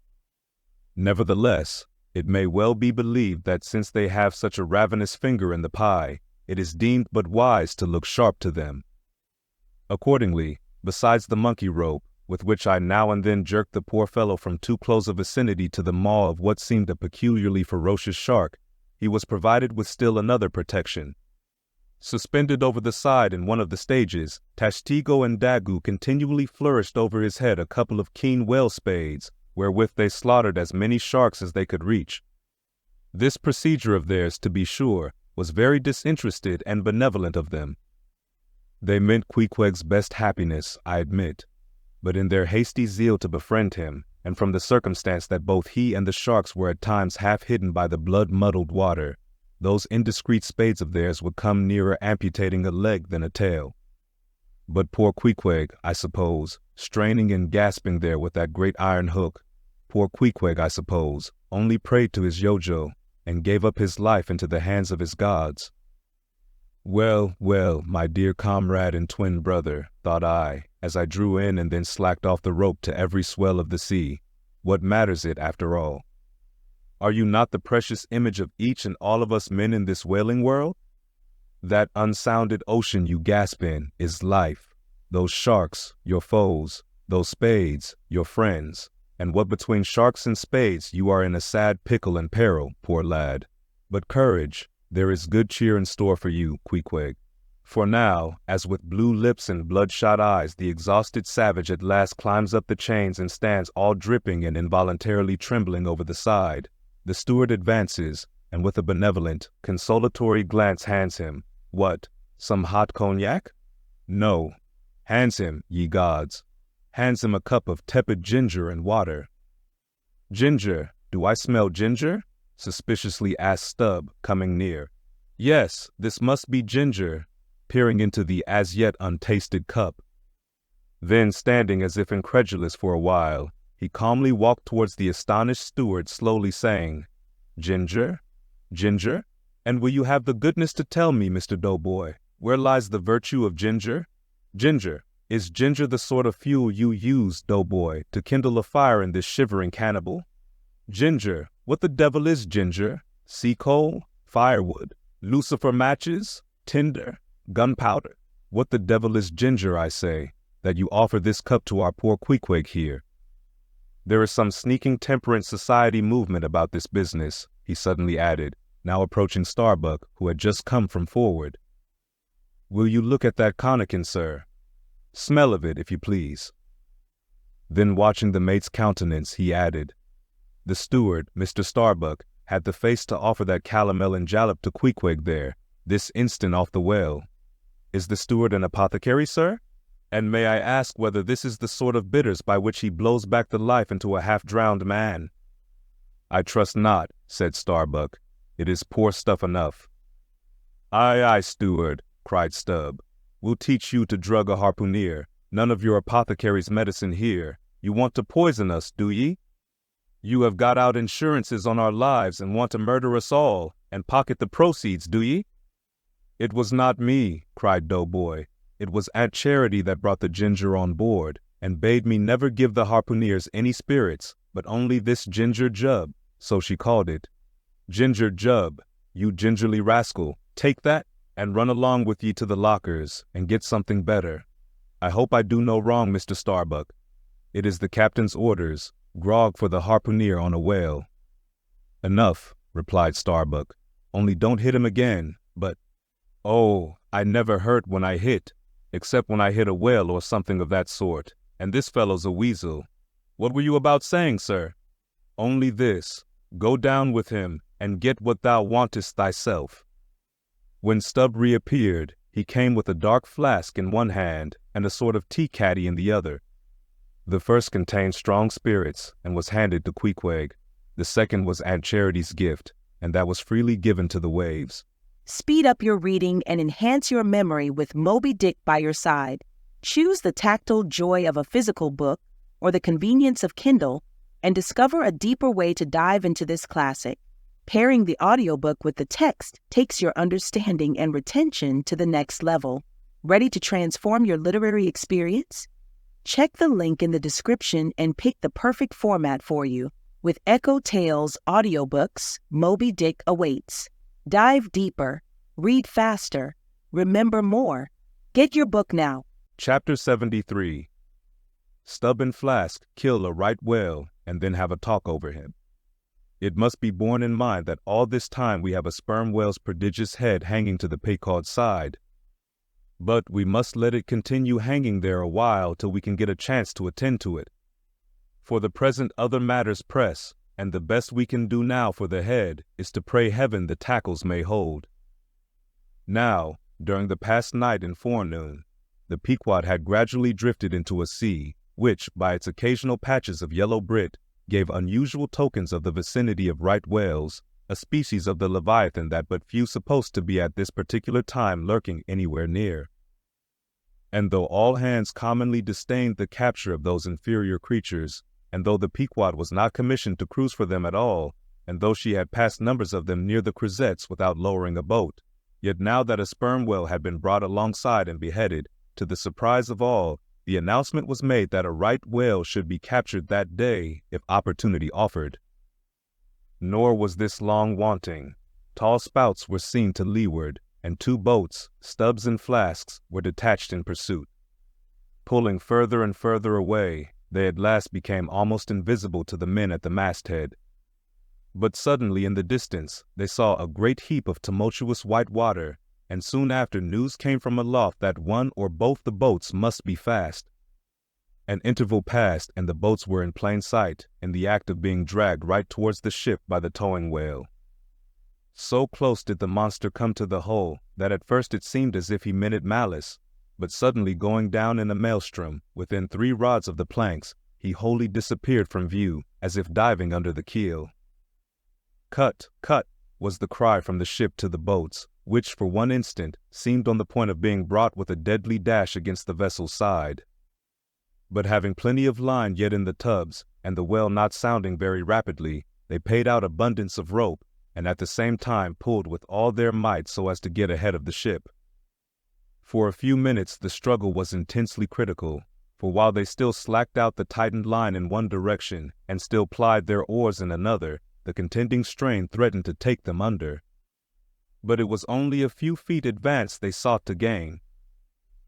Nevertheless, it may well be believed that since they have such a ravenous finger in the pie, it is deemed but wise to look sharp to them. Accordingly, besides the monkey rope, with which I now and then jerked the poor fellow from too close a vicinity to the maw of what seemed a peculiarly ferocious shark, he was provided with still another protection. Suspended over the side in one of the stages, Tashtego and Dagu continually flourished over his head a couple of keen whale spades, wherewith they slaughtered as many sharks as they could reach. This procedure of theirs, to be sure, was very disinterested and benevolent of them. They meant Queequeg's best happiness, I admit, but in their hasty zeal to befriend him, and from the circumstance that both he and the sharks were at times half hidden by the blood-muddled water, those indiscreet spades of theirs would come nearer amputating a leg than a tail. But poor Queequeg, I suppose, straining and gasping there with that great iron hook, poor Queequeg, I suppose, only prayed to his Yojo, and gave up his life into the hands of his gods. Well, well, my dear comrade and twin brother, thought I, as I drew in and then slacked off the rope to every swell of the sea, what matters it after all? Are you not the precious image of each and all of us men in this whaling world? That unsounded ocean you gasp in is life, those sharks, your foes, those spades, your friends, and what between sharks and spades you are in a sad pickle and peril, poor lad. But courage, there is good cheer in store for you, Queequeg. For now, as with blue lips and bloodshot eyes the exhausted savage at last climbs up the chains and stands all dripping and involuntarily trembling over the side, the steward advances, and with a benevolent, consolatory glance hands him, what, some hot cognac? No. Hands him, ye gods. Hands him a cup of tepid ginger and water. Ginger, do I smell ginger? Suspiciously asked Stubb, coming near. Yes, this must be ginger, peering into the as yet untasted cup. Then, standing as if incredulous for a while, he calmly walked towards the astonished steward, slowly saying, Ginger? Ginger? And will you have the goodness to tell me, Mr. Doughboy, where lies the virtue of ginger? Ginger, is ginger the sort of fuel you use, Doughboy, to kindle a fire in this shivering cannibal? Ginger, what the devil is ginger? Sea coal? Firewood? Lucifer matches? Tinder? Gunpowder? What the devil is ginger, I say, that you offer this cup to our poor Queequeg here? There is some sneaking temperance society movement about this business, he suddenly added, now approaching Starbuck, who had just come from forward. Will you look at that connikin, sir? Smell of it, if you please. Then, watching the mate's countenance, he added, The steward, Mr. Starbuck, had the face to offer that calomel and jalap to Queequeg there, this instant off the whale. Is the steward an apothecary, sir? And may I ask whether this is the sort of bitters by which he blows back the life into a half-drowned man? I trust not, said Starbuck. It is poor stuff enough. Aye, aye, steward, cried Stubb. We'll teach you to drug a harpooner. None of your apothecary's medicine here. You want to poison us, do ye? You have got out insurances on our lives and want to murder us all and pocket the proceeds, do ye? It was not me, cried Doughboy. It was Aunt Charity that brought the ginger on board and bade me never give the harpooneers any spirits, but only this ginger jub, so she called it. Ginger jub, you gingerly rascal, take that and run along with ye to the lockers and get something better. I hope I do no wrong, Mr. Starbuck. It is the captain's orders, grog for the harpooneer on a whale. Enough, replied Starbuck, only don't hit him again, but, oh, I never hurt when I hit, except when I hit a whale or something of that sort, and this fellow's a weasel. What were you about saying, sir? Only this, go down with him and get what thou wantest thyself. When Stubb reappeared, he came with a dark flask in one hand and a sort of tea caddy in the other. The first contained strong spirits and was handed to Queequeg. The second was Aunt Charity's gift, and that was freely given to the waves. Speed up your reading and enhance your memory with Moby Dick by your side. Choose the tactile joy of a physical book or the convenience of Kindle and discover a deeper way to dive into this classic. Pairing the audiobook with the text takes your understanding and retention to the next level. Ready to transform your literary experience? Check the link in the description and pick the perfect format for you. With EchoTales Audiobooks, Moby Dick awaits. Dive deeper, read faster, remember more. Get your book now. Chapter 73. Stubb and Flask kill a right whale and then have a talk over him. It must be borne in mind that all this time we have a sperm whale's prodigious head hanging to the Pequod's side. But we must let it continue hanging there a while till we can get a chance to attend to it. For the present other matters press, and the best we can do now for the head is to pray heaven the tackles may hold. Now, during the past night and forenoon, the Pequod had gradually drifted into a sea, which, by its occasional patches of yellow brit, gave unusual tokens of the vicinity of right whales, a species of the leviathan that but few supposed to be at this particular time lurking anywhere near. And though all hands commonly disdained the capture of those inferior creatures, and though the Pequod was not commissioned to cruise for them at all, and though she had passed numbers of them near the Crozettes without lowering a boat, yet now that a sperm whale had been brought alongside and beheaded, to the surprise of all, the announcement was made that a right whale should be captured that day if opportunity offered. Nor was this long wanting. Tall spouts were seen to leeward, and two boats, Stubbs and Flasks, were detached in pursuit. Pulling further and further away, they at last became almost invisible to the men at the masthead. But suddenly in the distance they saw a great heap of tumultuous white water, and soon after news came from aloft that one or both the boats must be fast. An interval passed, and the boats were in plain sight, in the act of being dragged right towards the ship by the towing whale. So close did the monster come to the hull that at first it seemed as if he meant it malice, but suddenly going down in a maelstrom, within 3 rods of the planks, he wholly disappeared from view, as if diving under the keel. "Cut! Cut!" was the cry from the ship to the boats, which for one instant seemed on the point of being brought with a deadly dash against the vessel's side. But having plenty of line yet in the tubs, and the whale not sounding very rapidly, they paid out abundance of rope, and at the same time pulled with all their might so as to get ahead of the ship. For a few minutes the struggle was intensely critical, for while they still slacked out the tightened line in one direction and still plied their oars in another, the contending strain threatened to take them under. But it was only a few feet advance they sought to gain,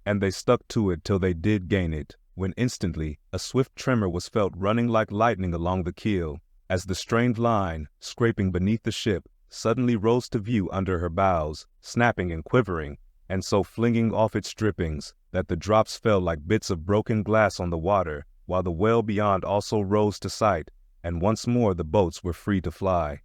and they stuck to it till they did gain it, when instantly a swift tremor was felt running like lightning along the keel, as the strained line, scraping beneath the ship, suddenly rose to view under her bows, snapping and quivering, and so flinging off its drippings, that the drops fell like bits of broken glass on the water, while the whale beyond also rose to sight, and once more the boats were free to fly.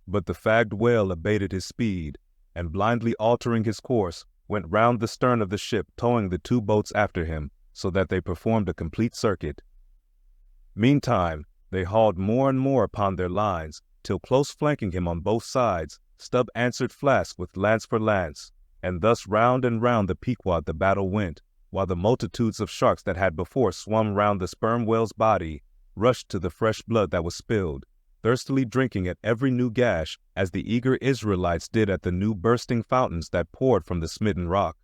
But the fagged whale abated his speed, and blindly altering his course, went round the stern of the ship, towing the 2 boats after him, so that they performed a complete circuit. Meantime, they hauled more and more upon their lines, till close flanking him on both sides, Stubb answered Flask with lance for lance, and thus round and round the Pequod the battle went, while the multitudes of sharks that had before swum round the sperm whale's body, rushed to the fresh blood that was spilled, thirstily drinking at every new gash as the eager Israelites did at the new bursting fountains that poured from the smitten rock.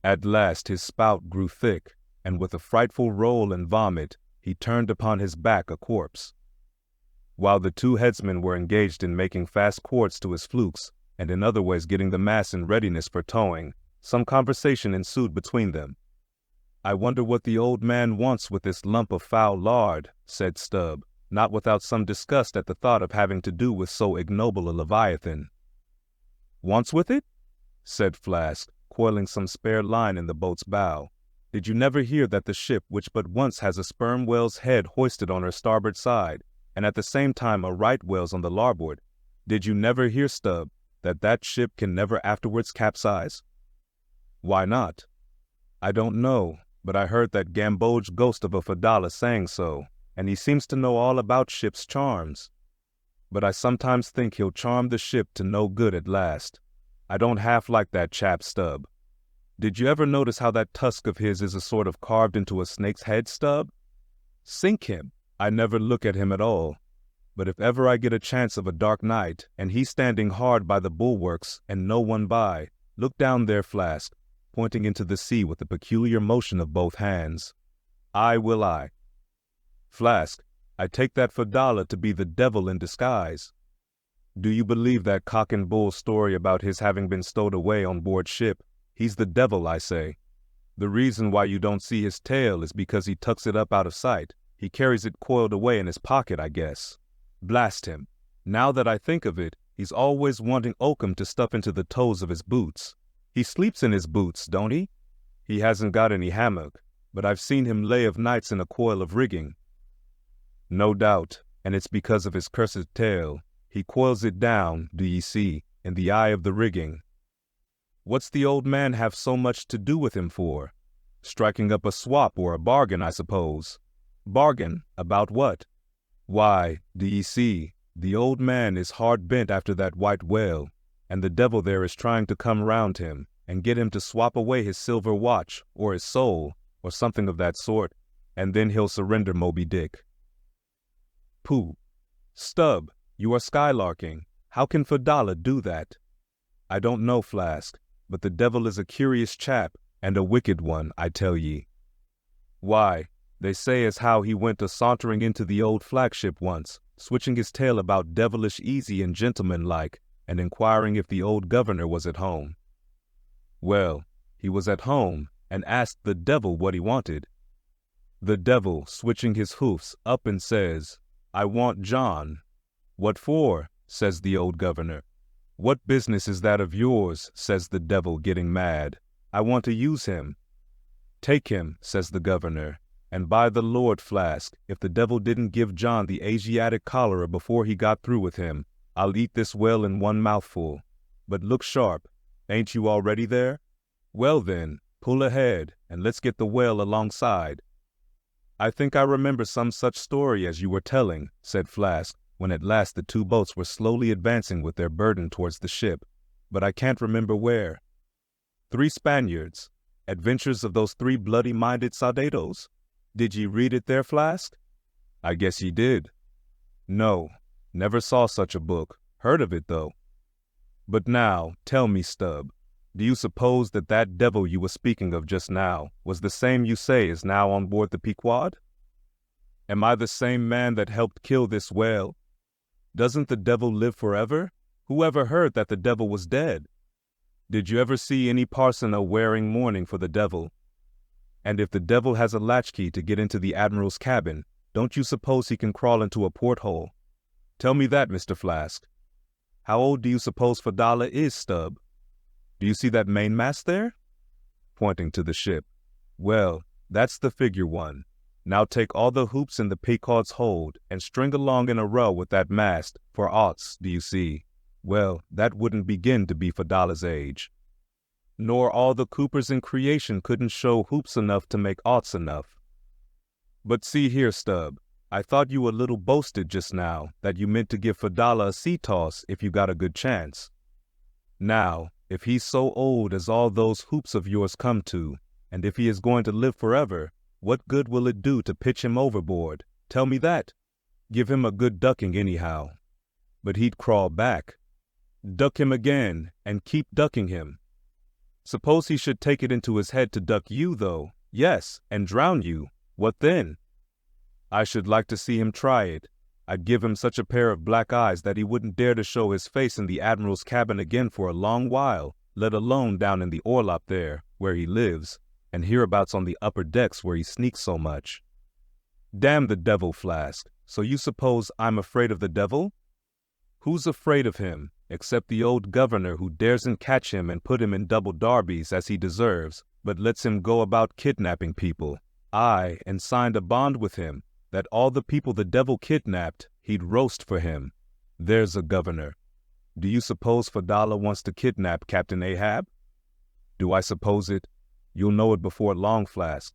At last his spout grew thick, and with a frightful roll and vomit, he turned upon his back a corpse. While the two headsmen were engaged in making fast cords to his flukes, and in other ways getting the mast in readiness for towing, some conversation ensued between them. "I wonder what the old man wants with this lump of foul lard," said Stubb, not without some disgust at the thought of having to do with so ignoble a leviathan. "Wants with it?" said Flask, coiling some spare line in the boat's bow. "Did you never hear that the ship which but once has a sperm whale's head hoisted on her starboard side, and at the same time a right whale's on the larboard, did you never hear, Stubb, that ship can never afterwards capsize?" "Why not?" "I don't know, but I heard that Gamboge ghost of a Fadala saying so, and he seems to know all about ship's charms. But I sometimes think he'll charm the ship to no good at last. I don't half like that chap, Stubb. Did you ever notice how that tusk of his is a sort of carved into a snake's head, Stubb? Sink him! I never look at him at all. But if ever I get a chance of a dark night, and he standing hard by the bulwarks, and no one by, look down there, Flask, pointing into the sea with a peculiar motion of both hands. I will I. Flask, I take that Fadala to be the devil in disguise. Do you believe that cock and bull story about his having been stowed away on board ship? He's the devil, I say. The reason why you don't see his tail is because he tucks it up out of sight. He carries it coiled away in his pocket, I guess. Blast him. Now that I think of it, he's always wanting oakum to stuff into the toes of his boots. He sleeps in his boots, don't he? He hasn't got any hammock, but I've seen him lay of nights in a coil of rigging. No doubt, and it's because of his cursed tail. He coils it down, do ye see, in the eye of the rigging. What's the old man have so much to do with him for? Striking up a swap or a bargain, I suppose. Bargain? About what? Why, do ye see, the old man is hard bent after that white whale, and the devil there is trying to come round him and get him to swap away his silver watch, or his soul, or something of that sort, and then he'll surrender Moby Dick. Pooh! Stubb, you are skylarking. How can Fadala do that? I don't know, Flask, but the devil is a curious chap, and a wicked one, I tell ye. Why, they say as how he went a-sauntering into the old flagship once, switching his tail about devilish easy and gentleman-like, and inquiring if the old governor was at home. Well, he was at home, and asked the devil what he wanted. The devil, switching his hoofs, up and says, I want John. What for? Says the old governor. What business is that of yours? Says the devil, getting mad. I want to use him. Take him, says the governor, and by the Lord, Flask, if the devil didn't give John the Asiatic cholera before he got through with him, I'll eat this whale in one mouthful. But look sharp, ain't you already there? Well then, pull ahead, and let's get the whale alongside. I think I remember some such story as you were telling, said Flask, when at last the two boats were slowly advancing with their burden towards the ship, but I can't remember where. 3 Spaniards, Adventures of those 3 bloody-minded soldados. Did ye read it there, Flask? I guess ye did. No, never saw such a book, heard of it though. But now, tell me, Stubb, do you suppose that that devil you were speaking of just now was the same you say is now on board the Pequod? Am I the same man that helped kill this whale? Doesn't the devil live forever? Who ever heard that the devil was dead? Did you ever see any parson a-wearing mourning for the devil? And if the devil has a latchkey to get into the admiral's cabin, don't you suppose he can crawl into a porthole? Tell me that, Mr. Flask. How old do you suppose Fadala is, Stubb? Do you see that mainmast there? Pointing to the ship. Well, that's the figure one. Now take all the hoops in the Pequod's hold and string along in a row with that mast for aughts, do you see? Well, that wouldn't begin to be Fadala's age. Nor all the coopers in creation couldn't show hoops enough to make aughts enough. But see here, Stubb, I thought you a little boasted just now that you meant to give Fadala a sea toss if you got a good chance. Now, if he's so old as all those hoops of yours come to, and if he is going to live forever, what good will it do to pitch him overboard, Tell me that. Give him a good ducking anyhow. But he'd crawl back. Duck him again, and keep ducking him. Suppose he should take it into his head to duck you, though, yes, and drown you. What then? I should like to see him try it. I'd give him such a pair of black eyes that he wouldn't dare to show his face in the Admiral's cabin again for a long while, let alone down in the orlop there, where he lives, and hereabouts on the upper decks where he sneaks so much. Damn the devil, Flask. So you suppose I'm afraid of the devil? Who's afraid of him, except the old governor who daresn't catch him and put him in double darbies as he deserves, but lets him go about kidnapping people? Aye, and signed a bond with him, that all the people the devil kidnapped, he'd roast for him. There's a governor. Do you suppose Fadala wants to kidnap Captain Ahab? Do I suppose it? You'll know it before long, Flask.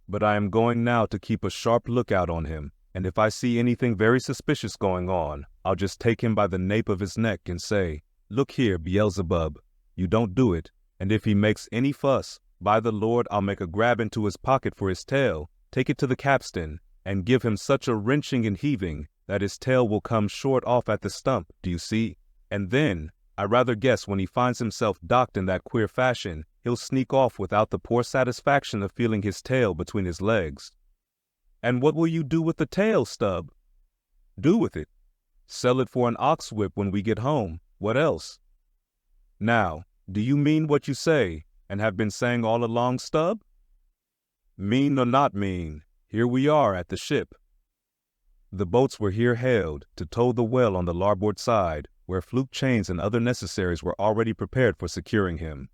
But I am going now to keep a sharp lookout on him, and if I see anything very suspicious going on, I'll just take him by the nape of his neck and say, "Look here, Beelzebub, you don't do it, and if he makes any fuss, by the Lord I'll make a grab into his pocket for his tail, take it to the capstan, and give him such a wrenching and heaving that his tail will come short off at the stump, do you see? And then, I rather guess when he finds himself docked in that queer fashion, he'll sneak off without the poor satisfaction of feeling his tail between his legs." "And what will you do with the tail, Stubb?" "Do with it? Sell it for an ox whip when we get home. What else?" "Now, do you mean what you say, and have been saying all along, Stubb?" "Mean or not mean, here we are at the ship." The boats were here hailed to tow the whale on the larboard side, where fluke chains and other necessaries were already prepared for securing him.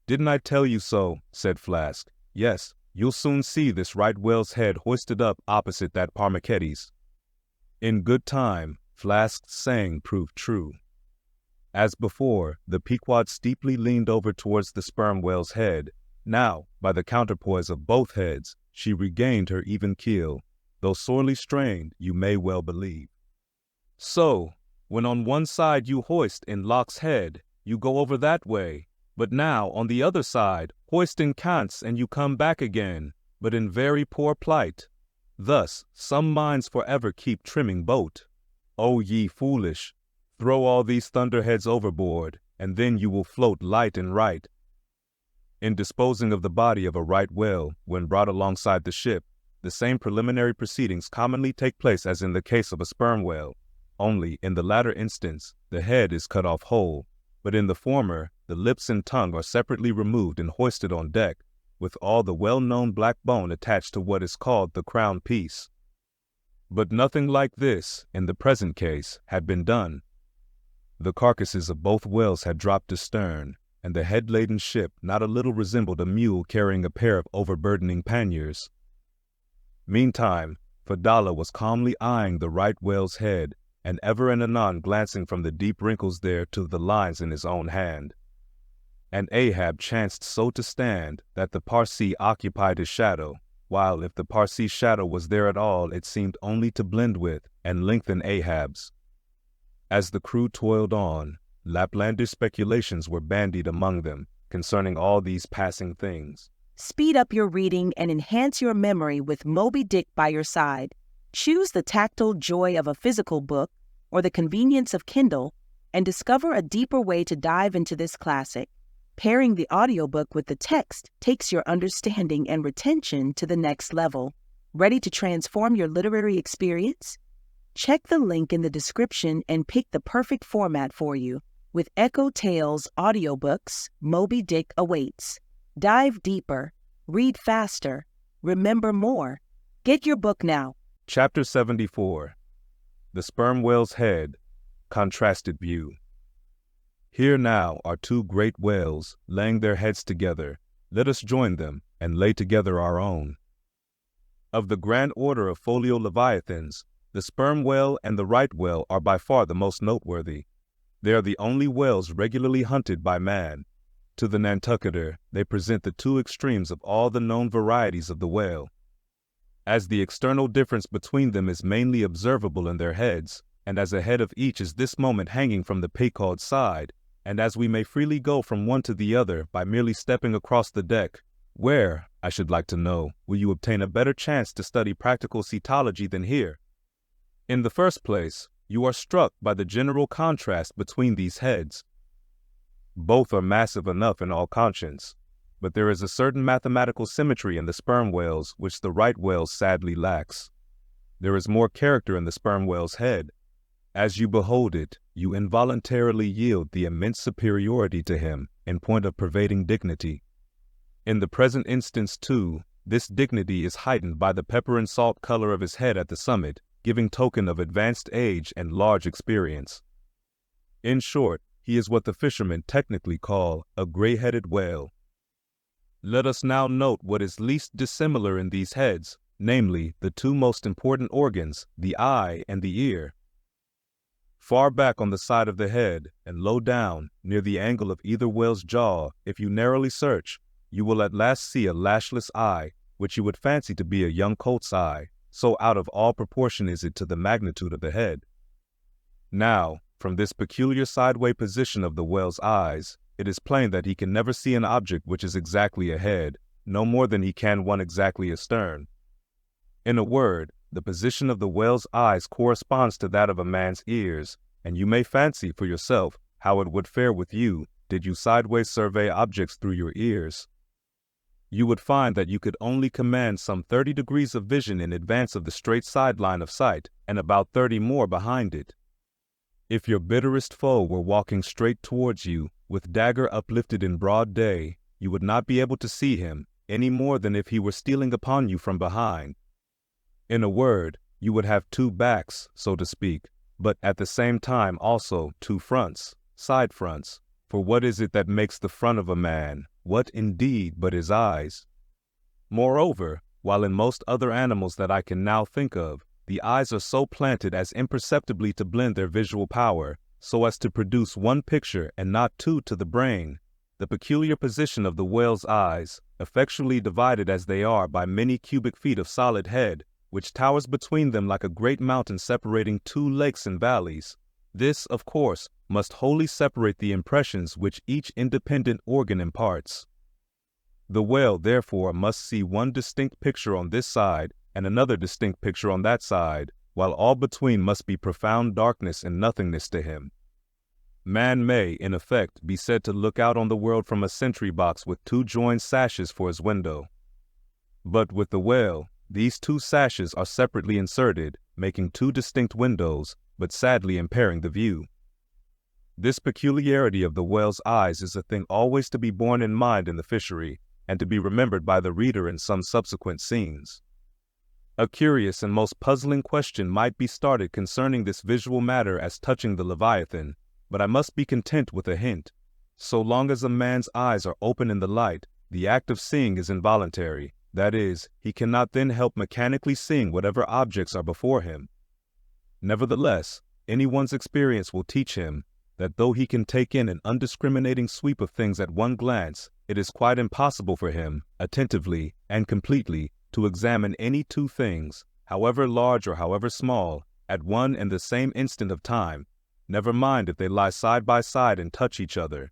"Didn't I tell you so?" said Flask. "Yes, you'll soon see this right whale's head hoisted up opposite that Parmacetti's." In good time, Flask's saying proved true. As before, the Pequod steeply leaned over towards the sperm whale's head. Now, by the counterpoise of both heads, she regained her even keel, though sorely strained, you may well believe. So, when on one side you hoist in Locke's head, you go over that way, but now on the other side, hoist in Kant's and you come back again, but in very poor plight. Thus, some minds forever keep trimming boat. O ye foolish, throw all these thunderheads overboard, and then you will float light and right. In disposing of the body of a right whale, when brought alongside the ship, the same preliminary proceedings commonly take place as in the case of a sperm whale, only in the latter instance, the head is cut off whole, but in the former, the lips and tongue are separately removed and hoisted on deck, with all the well-known black bone attached to what is called the crown piece. But nothing like this, in the present case, had been done. The carcasses of both whales had dropped astern, and the head-laden ship not a little resembled a mule carrying a pair of overburdening panniers. Meantime, Fadala was calmly eyeing the right whale's head, and ever and anon glancing from the deep wrinkles there to the lines in his own hand. And Ahab chanced so to stand that the Parsee occupied his shadow, while if the Parsee's shadow was there at all, it seemed only to blend with and lengthen Ahab's. As the crew toiled on, Laplandish speculations were bandied among them concerning all these passing things. Speed up your reading and enhance your memory with Moby Dick by your side. Choose the tactile joy of a physical book or the convenience of Kindle and discover a deeper way to dive into this classic. Pairing the audiobook with the text takes your understanding and retention to the next level. Ready to transform your literary experience? Check the link in the description and pick the perfect format for you. With EchoTales Audiobooks, Moby Dick awaits. Dive deeper, read faster, remember more. Get your book now. Chapter 74. The Sperm Whale's Head, Contrasted View. Here now are two great whales, laying their heads together. Let us join them, and lay together our own. Of the grand order of folio leviathans, the sperm whale and the right whale are by far the most noteworthy. They are the only whales regularly hunted by man. To the Nantucketer, they present the two extremes of all the known varieties of the whale. As the external difference between them is mainly observable in their heads, and as a head of each is this moment hanging from the Pequod side, and as we may freely go from one to the other by merely stepping across the deck, where, I should like to know, will you obtain a better chance to study practical cetology than here? In the first place, you are struck by the general contrast between these heads. Both are massive enough in all conscience, but there is a certain mathematical symmetry in the sperm whales which the right whale sadly lacks. There is more character in the sperm whale's head. As you behold it, you involuntarily yield the immense superiority to him in point of pervading dignity. In the present instance, too, this dignity is heightened by the pepper and salt color of his head at the summit, giving token of advanced age and large experience. In short, he is what the fishermen technically call a gray-headed whale. Let us now note what is least dissimilar in these heads, namely, the two most important organs, the eye and the ear. Far back on the side of the head, and low down, near the angle of either whale's jaw, if you narrowly search, you will at last see a lashless eye, which you would fancy to be a young colt's eye, so out of all proportion is it to the magnitude of the head. Now, from this peculiar sideway position of the whale's eyes, it is plain that he can never see an object which is exactly ahead, no more than he can one exactly astern. In a word, the position of the whale's eyes corresponds to that of a man's ears, and you may fancy for yourself how it would fare with you did you sideways survey objects through your ears. You would find that you could only command some 30 degrees of vision in advance of the straight sideline of sight, and about 30 more behind it. If your bitterest foe were walking straight towards you, with dagger uplifted in broad day, you would not be able to see him, any more than if he were stealing upon you from behind. In a word, you would have two backs, so to speak, but at the same time also two fronts, side fronts, for what is it that makes the front of a man? What, indeed, but his eyes? Moreover, while in most other animals that I can now think of, the eyes are so planted as imperceptibly to blend their visual power, so as to produce one picture and not two to the brain, the peculiar position of the whale's eyes, effectually divided as they are by many cubic feet of solid head, which towers between them like a great mountain separating two lakes and valleys. This, of course, must wholly separate the impressions which each independent organ imparts. The whale, therefore, must see one distinct picture on this side and another distinct picture on that side, while all between must be profound darkness and nothingness to him. Man may, in effect, be said to look out on the world from a sentry box with two joined sashes for his window. But with the whale, these two sashes are separately inserted, making two distinct windows, but sadly impairing the view. This peculiarity of the whale's eyes is a thing always to be borne in mind in the fishery, and to be remembered by the reader in some subsequent scenes. A curious and most puzzling question might be started concerning this visual matter as touching the Leviathan, but I must be content with a hint. So long as a man's eyes are open in the light, the act of seeing is involuntary. That is, he cannot then help mechanically seeing whatever objects are before him. Nevertheless, anyone's experience will teach him that though he can take in an undiscriminating sweep of things at one glance, it is quite impossible for him, attentively and completely, to examine any two things, however large or however small, at one and the same instant of time, never mind if they lie side by side and touch each other.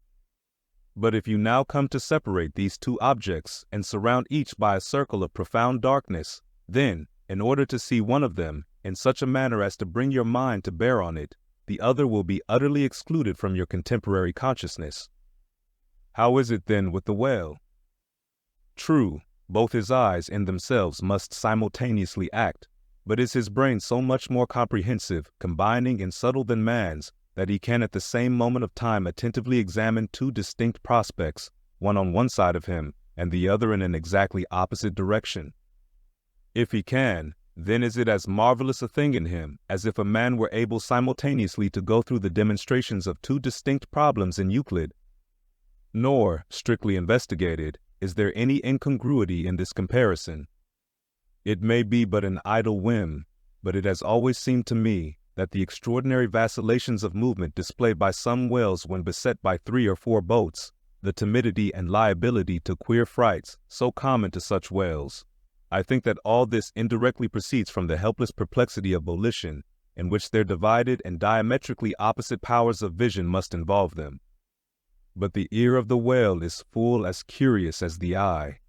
But if you now come to separate these two objects and surround each by a circle of profound darkness, then, in order to see one of them in such a manner as to bring your mind to bear on it, the other will be utterly excluded from your contemporary consciousness. How is it then with the whale? True, both his eyes in themselves must simultaneously act, but is his brain so much more comprehensive, combining and subtle than man's, that he can at the same moment of time attentively examine two distinct prospects, one on one side of him, and the other in an exactly opposite direction? If he can, then is it as marvelous a thing in him as if a man were able simultaneously to go through the demonstrations of two distinct problems in Euclid. Nor, strictly investigated, is there any incongruity in this comparison. It may be but an idle whim, but it has always seemed to me that the extraordinary vacillations of movement displayed by some whales when beset by 3 or 4 boats, the timidity and liability to queer frights so common to such whales, I think that all this indirectly proceeds from the helpless perplexity of volition, in which their divided and diametrically opposite powers of vision must involve them. But the ear of the whale is full as curious as the eye.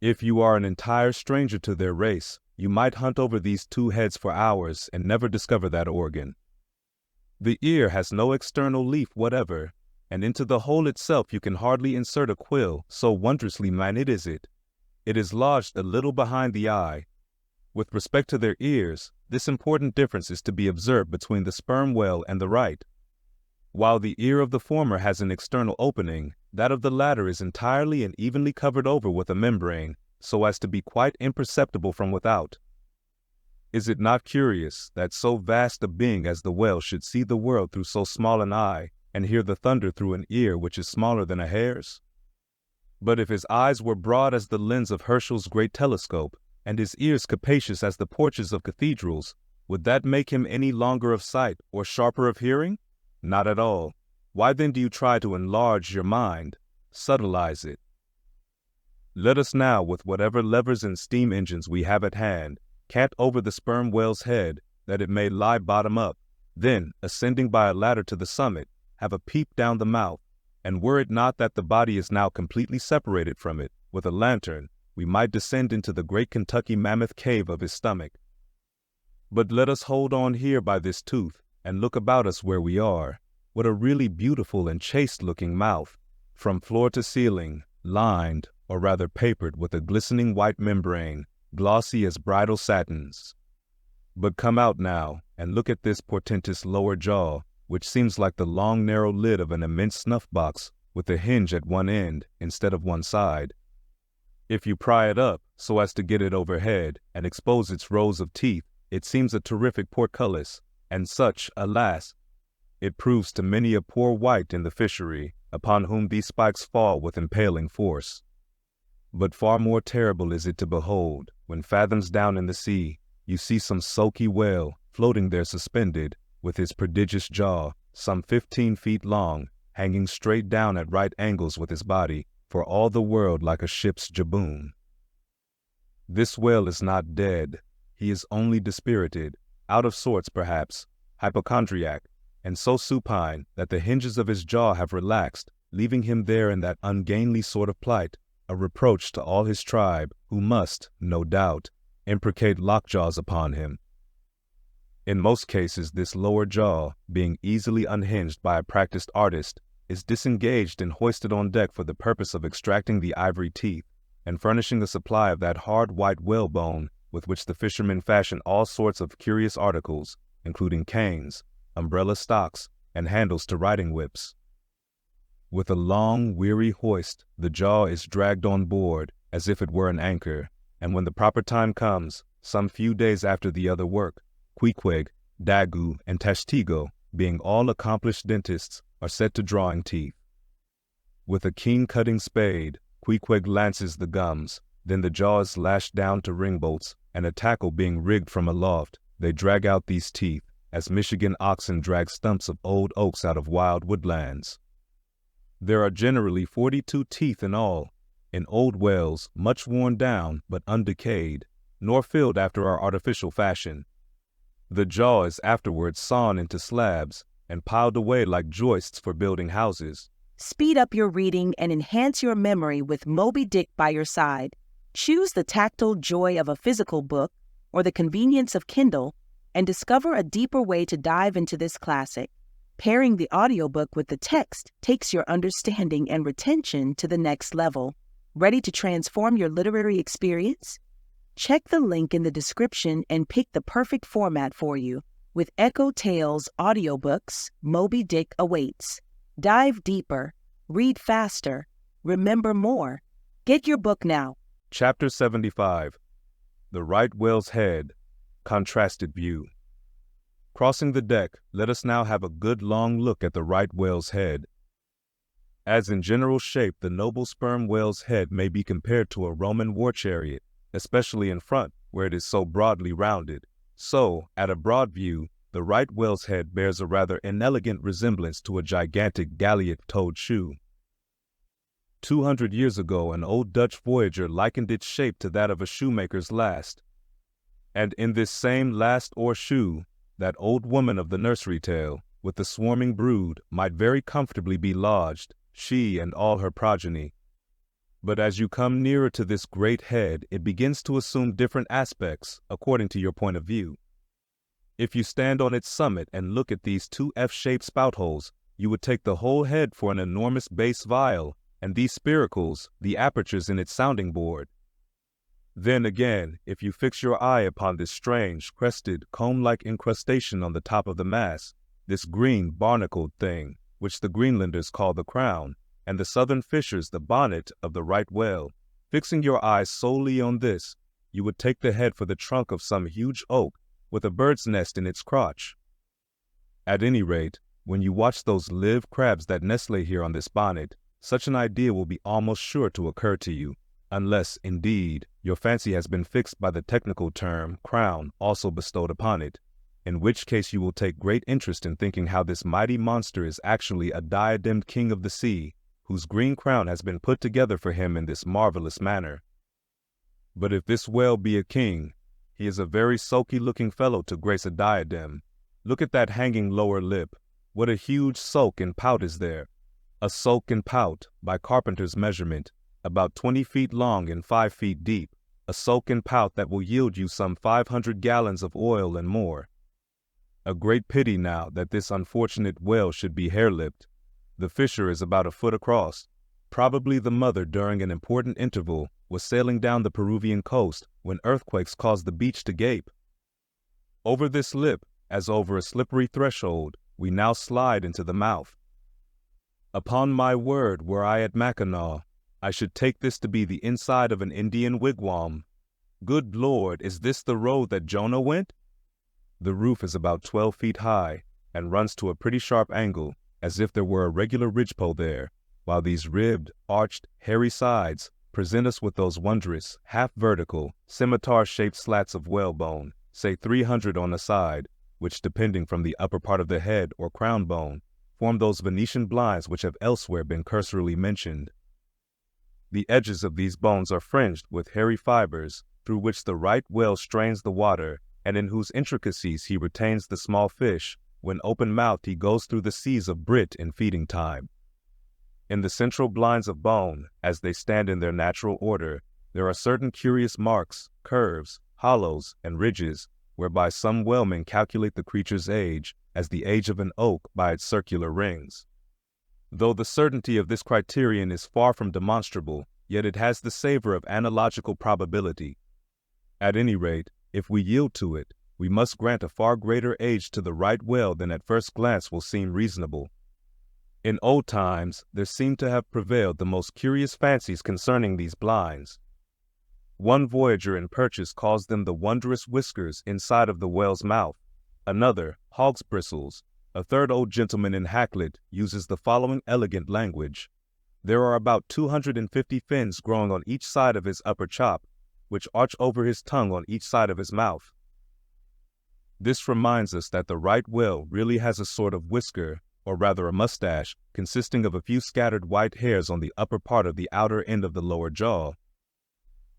If you are an entire stranger to their race, you might hunt over these two heads for hours and never discover that organ. The ear has no external leaf whatever, and into the hole itself you can hardly insert a quill, so wondrously minute is it. It is lodged a little behind the eye. With respect to their ears, this important difference is to be observed between the sperm whale and the right. While the ear of the former has an external opening, that of the latter is entirely and evenly covered over with a membrane, so as to be quite imperceptible from without. Is it not curious that so vast a being as the whale should see the world through so small an eye, and hear the thunder through an ear which is smaller than a hare's? But if his eyes were broad as the lens of Herschel's great telescope, and his ears capacious as the porches of cathedrals, would that make him any longer of sight or sharper of hearing? Not at all. Why then do you try to enlarge your mind, subtleize it? Let us now, with whatever levers and steam engines we have at hand, cant over the sperm whale's head, that it may lie bottom up, then, ascending by a ladder to the summit, have a peep down the mouth, and were it not that the body is now completely separated from it, with a lantern, we might descend into the great Kentucky mammoth cave of his stomach. But let us hold on here by this tooth, and look about us where we are. What a really beautiful and chaste-looking mouth, from floor to ceiling, lined, or rather papered with a glistening white membrane, glossy as bridal satins. But come out now, and look at this portentous lower jaw, which seems like the long narrow lid of an immense snuff-box, with a hinge at one end instead of one side. If you pry it up, so as to get it overhead, and expose its rows of teeth, it seems a terrific portcullis, and such, alas, it proves to many a poor wight in the fishery, upon whom these spikes fall with impaling force. But far more terrible is it to behold, when fathoms down in the sea, you see some sulky whale, floating there suspended, with his prodigious jaw, some 15 feet long, hanging straight down at right angles with his body, for all the world like a ship's jibboom. This whale is not dead. He is only dispirited, out of sorts perhaps, hypochondriac, and so supine that the hinges of his jaw have relaxed, leaving him there in that ungainly sort of plight, a reproach to all his tribe, who must, no doubt, imprecate lockjaws upon him. In most cases this lower jaw, being easily unhinged by a practiced artist, is disengaged and hoisted on deck for the purpose of extracting the ivory teeth, and furnishing a supply of that hard white whalebone with which the fishermen fashion all sorts of curious articles, including canes, umbrella stocks, and handles to riding whips. With a long, weary hoist, the jaw is dragged on board, as if it were an anchor, and when the proper time comes, some few days after the other work, Queequeg, Daggoo, and Tashtigo, being all accomplished dentists, are set to drawing teeth. With a keen-cutting spade, Queequeg lances the gums, then the jaw is lashed down to ring bolts, and a tackle being rigged from aloft, they drag out these teeth, as Michigan oxen drag stumps of old oaks out of wild woodlands. There are generally 42 teeth in all, in old whales, much worn down but undecayed, nor filled after our artificial fashion. The jaw is afterwards sawn into slabs, and piled away like joists for building houses. Speed up your reading and enhance your memory with Moby Dick by your side. Choose the tactile joy of a physical book or the convenience of Kindle, and discover a deeper way to dive into this classic. Pairing the audiobook with the text takes your understanding and retention to the next level. Ready to transform your literary experience? Check the link in the description and pick the perfect format for you. With EchoTales Audiobooks, Moby Dick awaits. Dive deeper, read faster, remember more. Get your book now. Chapter 75. The Right Whale's Head, Contrasted View. Crossing the deck, let us now have a good long look at the right whale's head. As in general shape, the noble sperm whale's head may be compared to a Roman war chariot, especially in front, where it is so broadly rounded. So, at a broad view, the right whale's head bears a rather inelegant resemblance to a gigantic galliot-toed shoe. 200 years ago, an old Dutch voyager likened its shape to that of a shoemaker's last. And in this same last or shoe, that old woman of the nursery tale, with the swarming brood, might very comfortably be lodged, she and all her progeny. But as you come nearer to this great head, it begins to assume different aspects according to your point of view. If you stand on its summit and look at these two F-shaped spout holes, you would take the whole head for an enormous bass viol, and these spiracles, the apertures in its sounding board. Then again, if you fix your eye upon this strange, crested, comb-like incrustation on the top of the mass, this green, barnacled thing, which the Greenlanders call the crown, and the southern fishers the bonnet of the right whale, fixing your eyes solely on this, you would take the head for the trunk of some huge oak with a bird's nest in its crotch. At any rate, when you watch those live crabs that nestle here on this bonnet, such an idea will be almost sure to occur to you, unless, indeed, your fancy has been fixed by the technical term crown also bestowed upon it, in which case you will take great interest in thinking how this mighty monster is actually a diademed king of the sea, whose green crown has been put together for him in this marvelous manner. But if this whale be a king, he is a very sulky-looking fellow to grace a diadem. Look at that hanging lower lip. What a huge sulk and pout is there! A sulk and pout, by carpenter's measurement, about 20 feet long and 5 feet deep, a sulk and pout that will yield you some 500 gallons of oil and more. A great pity now that this unfortunate whale should be hair-lipped. The fissure is about a foot across. Probably the mother, during an important interval, was sailing down the Peruvian coast when earthquakes caused the beach to gape. Over this lip, as over a slippery threshold, we now slide into the mouth. Upon my word, were I at Mackinac, I should take this to be the inside of an Indian wigwam. Good Lord, is this the road that Jonah went? The roof is about 12 feet high, and runs to a pretty sharp angle, as if there were a regular ridgepole there, while these ribbed, arched, hairy sides present us with those wondrous, half-vertical, scimitar-shaped slats of whalebone, say 300 on a side, which, depending from the upper part of the head or crown bone, form those Venetian blinds which have elsewhere been cursorily mentioned. The edges of these bones are fringed with hairy fibers, through which the right whale strains the water, and in whose intricacies he retains the small fish, when open-mouthed he goes through the seas of brit in feeding time. In the central blinds of bone, as they stand in their natural order, there are certain curious marks, curves, hollows, and ridges, whereby some whalemen calculate the creature's age as the age of an oak by its circular rings. Though the certainty of this criterion is far from demonstrable, yet it has the savor of analogical probability. At any rate, if we yield to it, we must grant a far greater age to the right whale than at first glance will seem reasonable. In old times, there seem to have prevailed the most curious fancies concerning these blinds. One voyager in Purchas calls them the wondrous whiskers inside of the whale's mouth, another, hog's bristles. A third old gentleman in Hacklet uses the following elegant language. There are about 250 fins growing on each side of his upper chop, which arch over his tongue on each side of his mouth. This reminds us that the right whale really has a sort of whisker, or rather a mustache, consisting of a few scattered white hairs on the upper part of the outer end of the lower jaw.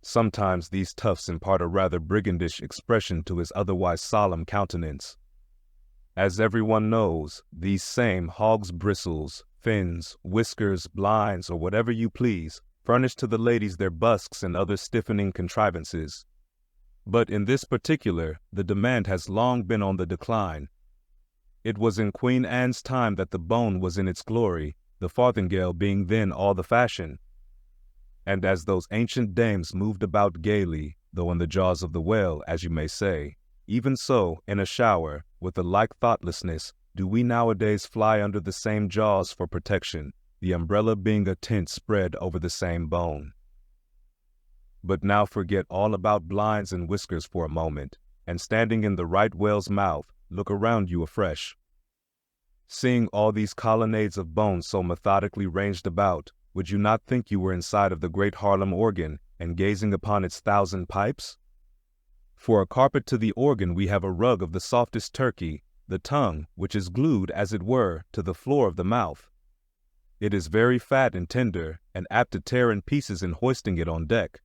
Sometimes these tufts impart a rather brigandish expression to his otherwise solemn countenance. As everyone knows, these same hog's bristles, fins, whiskers, blinds, or whatever you please, furnish to the ladies their busks and other stiffening contrivances. But in this particular, the demand has long been on the decline. It was in Queen Anne's time that the bone was in its glory, the farthingale being then all the fashion. And as those ancient dames moved about gaily, though in the jaws of the whale, as you may say, even so, in a shower, with the like thoughtlessness, do we nowadays fly under the same jaws for protection, the umbrella being a tent spread over the same bone. But now forget all about blinds and whiskers for a moment, and standing in the right whale's mouth, look around you afresh. Seeing all these colonnades of bones so methodically ranged about, would you not think you were inside of the great Harlem organ and gazing upon its 1,000 pipes? For a carpet to the organ we have a rug of the softest turkey, the tongue, which is glued, as it were, to the floor of the mouth. It is very fat and tender, and apt to tear in pieces in hoisting it on deck.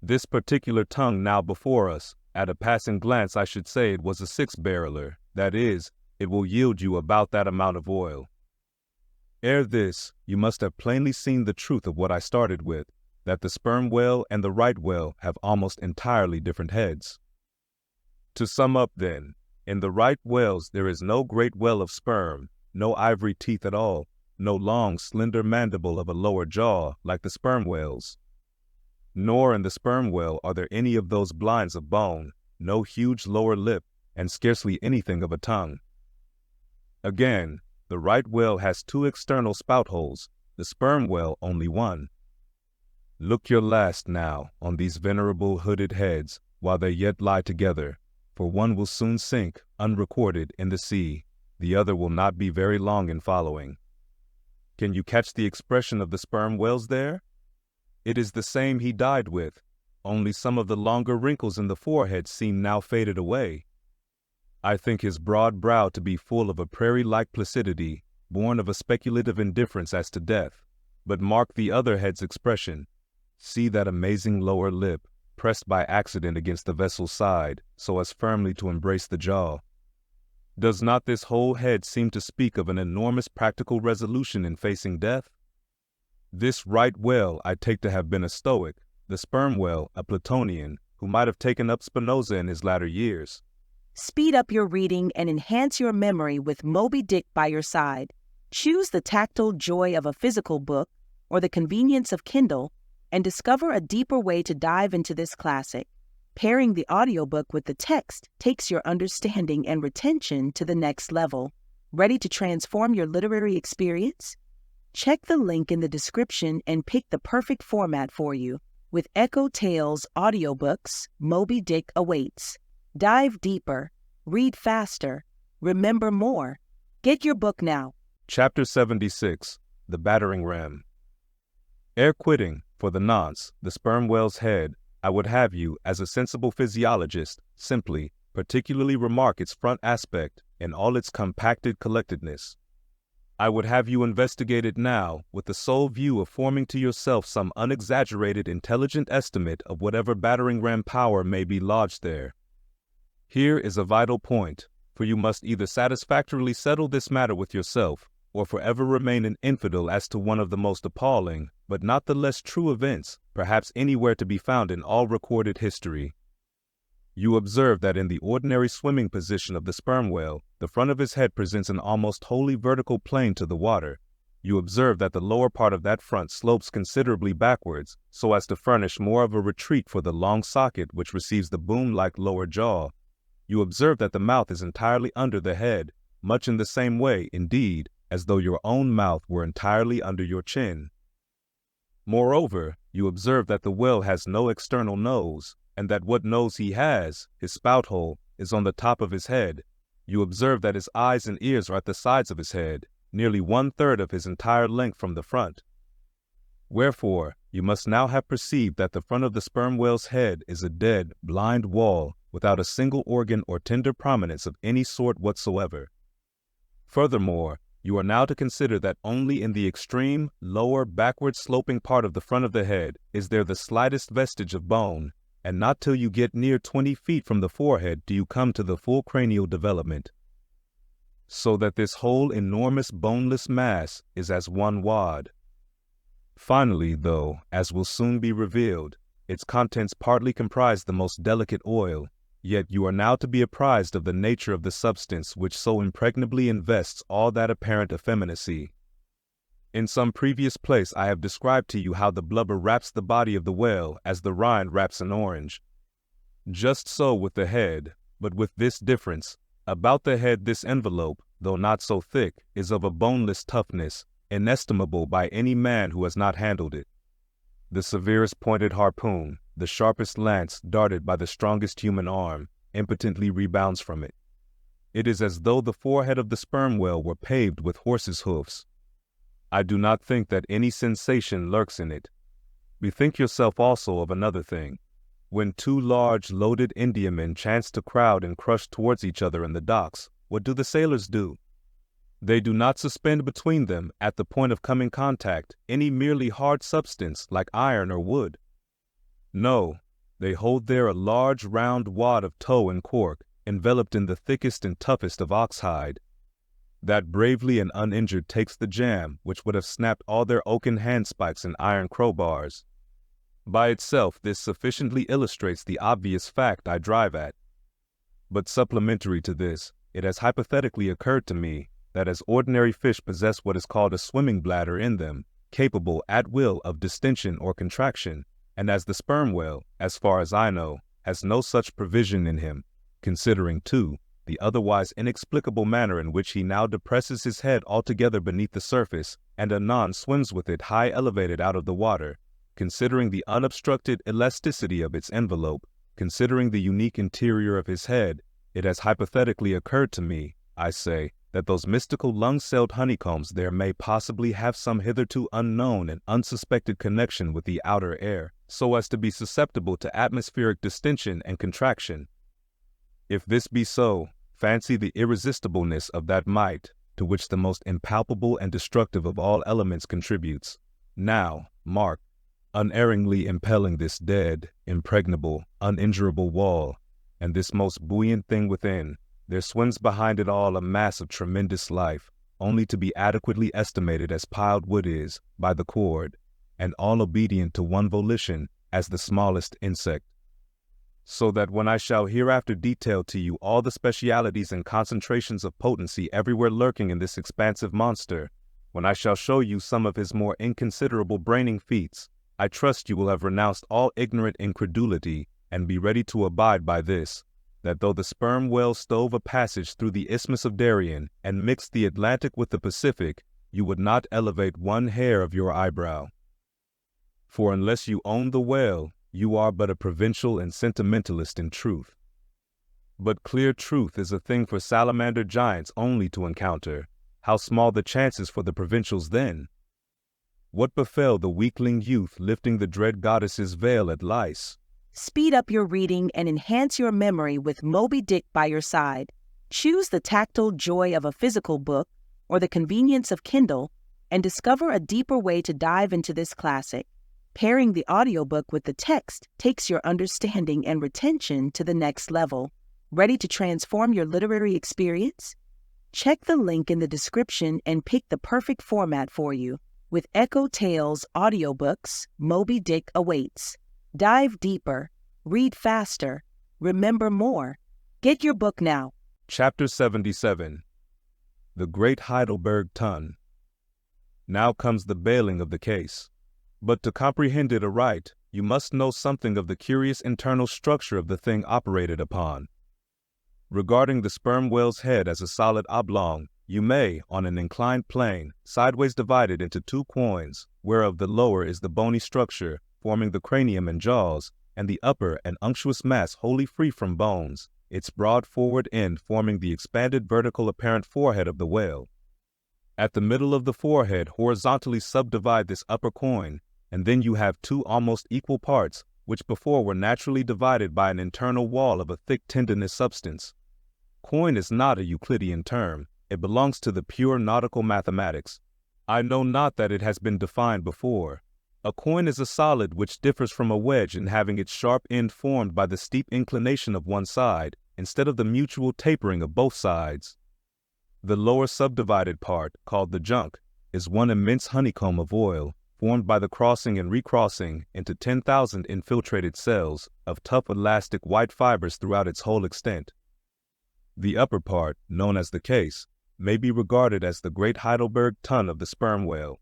This particular tongue now before us, at a passing glance I should say it was a 6-barreler, that is, it will yield you about that amount of oil. Ere this, you must have plainly seen the truth of what I started with, that the sperm whale and the right whale have almost entirely different heads. To sum up then, in the right whales there is no great well of sperm, no ivory teeth at all, no long, slender mandible of a lower jaw like the sperm whales. Nor in the sperm whale are there any of those blinds of bone, no huge lower lip, and scarcely anything of a tongue. Again, the right whale has 2 external spout holes, the sperm whale only 1. Look your last now on these venerable hooded heads while they yet lie together, for one will soon sink, unrecorded, in the sea, the other will not be very long in following. Can you catch the expression of the sperm whales there? It is the same he died with, only some of the longer wrinkles in the forehead seem now faded away. I think his broad brow to be full of a prairie-like placidity, born of a speculative indifference as to death. But mark the other head's expression. See that amazing lower lip, pressed by accident against the vessel's side, so as firmly to embrace the jaw. Does not this whole head seem to speak of an enormous practical resolution in facing death? This right whale I take to have been a Stoic, the sperm whale a Platonian, who might have taken up Spinoza in his latter years. Speed up your reading and enhance your memory with Moby Dick by your side. Choose the tactile joy of a physical book or the convenience of Kindle and discover a deeper way to dive into this classic. Pairing the audiobook with the text takes your understanding and retention to the next level. Ready to transform your literary experience? Check the link in the description and pick the perfect format for you. With EchoTales Audiobooks, Moby Dick awaits. Dive deeper, read faster, remember more. Get your book now. Chapter 76, The Battering Ram. Ere quitting, for the nonce, the sperm whale's head, I would have you, as a sensible physiologist, simply, particularly remark its front aspect in all its compacted collectedness. I would have you investigate it now with the sole view of forming to yourself some unexaggerated intelligent estimate of whatever battering ram power may be lodged there. Here is a vital point, for you must either satisfactorily settle this matter with yourself, or forever remain an infidel as to one of the most appalling, but not the less true events, perhaps anywhere to be found in all recorded history. You observe that in the ordinary swimming position of the sperm whale, the front of his head presents an almost wholly vertical plane to the water. You observe that the lower part of that front slopes considerably backwards, so as to furnish more of a retreat for the long socket which receives the boom-like lower jaw. You observe that the mouth is entirely under the head, much in the same way, indeed, as though your own mouth were entirely under your chin. Moreover, you observe that the whale has no external nose, and that what nose he has, his spout hole, is on the top of his head. You observe that his eyes and ears are at the sides of his head, nearly 1/3 of his entire length from the front. Wherefore, you must now have perceived that the front of the sperm whale's head is a dead, blind wall, without a single organ or tender prominence of any sort whatsoever. Furthermore, you are now to consider that only in the extreme, lower, backward-sloping part of the front of the head is there the slightest vestige of bone, and not till you get near 20 feet from the forehead do you come to the full cranial development. So that this whole enormous boneless mass is as one wad. Finally, though, as will soon be revealed, its contents partly comprise the most delicate oil, yet you are now to be apprised of the nature of the substance which so impregnably invests all that apparent effeminacy. In some previous place I have described to you how the blubber wraps the body of the whale as the rind wraps an orange. Just so with the head, but with this difference. About the head this envelope, though not so thick, is of a boneless toughness, inestimable by any man who has not handled it. The severest pointed harpoon, the sharpest lance darted by the strongest human arm, impotently rebounds from it. It is as though the forehead of the sperm whale were paved with horses' hoofs. I do not think that any sensation lurks in it. Bethink yourself also of another thing. When 2 large, loaded Indiamen chance to crowd and crush towards each other in the docks, what do the sailors do? They do not suspend between them, at the point of coming contact, any merely hard substance like iron or wood. No, they hold there a large round wad of tow and cork, enveloped in the thickest and toughest of oxhide. that bravely and uninjured takes the jam which would have snapped all their oaken handspikes and iron crowbars. By itself, this sufficiently illustrates the obvious fact I drive at. But supplementary to this, it has hypothetically occurred to me that as ordinary fish possess what is called a swimming bladder in them, capable at will of distension or contraction, and as the sperm whale, as far as I know, has no such provision in him, considering, too, the otherwise inexplicable manner in which he now depresses his head altogether beneath the surface, and anon swims with it high elevated out of the water, considering the unobstructed elasticity of its envelope, considering the unique interior of his head, it has hypothetically occurred to me, I say, that those mystical lung-celled honeycombs there may possibly have some hitherto unknown and unsuspected connection with the outer air, so as to be susceptible to atmospheric distension and contraction. If this be so, fancy the irresistibleness of that might, to which the most impalpable and destructive of all elements contributes. Now, mark, unerringly impelling this dead, impregnable, uninjurable wall, and this most buoyant thing within, there swims behind it all a mass of tremendous life, only to be adequately estimated as piled wood is, by the cord, and all obedient to one volition, as the smallest insect. So that when I shall hereafter detail to you all the specialities and concentrations of potency everywhere lurking in this expansive monster, when I shall show you some of his more inconsiderable braining feats, I trust you will have renounced all ignorant incredulity, and be ready to abide by this, that though the sperm whale stove a passage through the Isthmus of Darien and mixed the Atlantic with the Pacific, you would not elevate one hair of your eyebrow. For unless you own the whale, you are but a provincial and sentimentalist in truth. But clear truth is a thing for salamander giants only to encounter. How small the chances for the provincials then? What befell the weakling youth lifting the dread goddess's veil at Lice? Speed up your reading and enhance your memory with Moby Dick by your side. Choose the tactile joy of a physical book or the convenience of Kindle and discover a deeper way to dive into this classic. Pairing the audiobook with the text takes your understanding and retention to the next level. Ready to transform your literary experience? Check the link in the description and pick the perfect format for you. With EchoTales Audiobooks, Moby Dick awaits. Dive deeper, read faster, remember more. Get your book now. Chapter 77. The Great Heidelberg Tun. Now comes the bailing of the case. But to comprehend it aright, you must know something of the curious internal structure of the thing operated upon. Regarding the sperm whale's head as a solid oblong, you may, on an inclined plane, sideways divide it into two quoins, whereof the lower is the bony structure, forming the cranium and jaws, and the upper an unctuous mass wholly free from bones, its broad forward end forming the expanded vertical apparent forehead of the whale. At the middle of the forehead horizontally subdivide this upper quoin, and then you have two almost equal parts, which before were naturally divided by an internal wall of a thick tendinous substance. Quoin is not a Euclidean term, it belongs to the pure nautical mathematics. I know not that it has been defined before. A quoin is a solid which differs from a wedge in having its sharp end formed by the steep inclination of one side, instead of the mutual tapering of both sides. The lower subdivided part, called the junk, is one immense honeycomb of oil, formed by the crossing and recrossing into 10,000 infiltrated cells of tough elastic white fibers throughout its whole extent. The upper part, known as the case, may be regarded as the great Heidelberg tun of the sperm whale.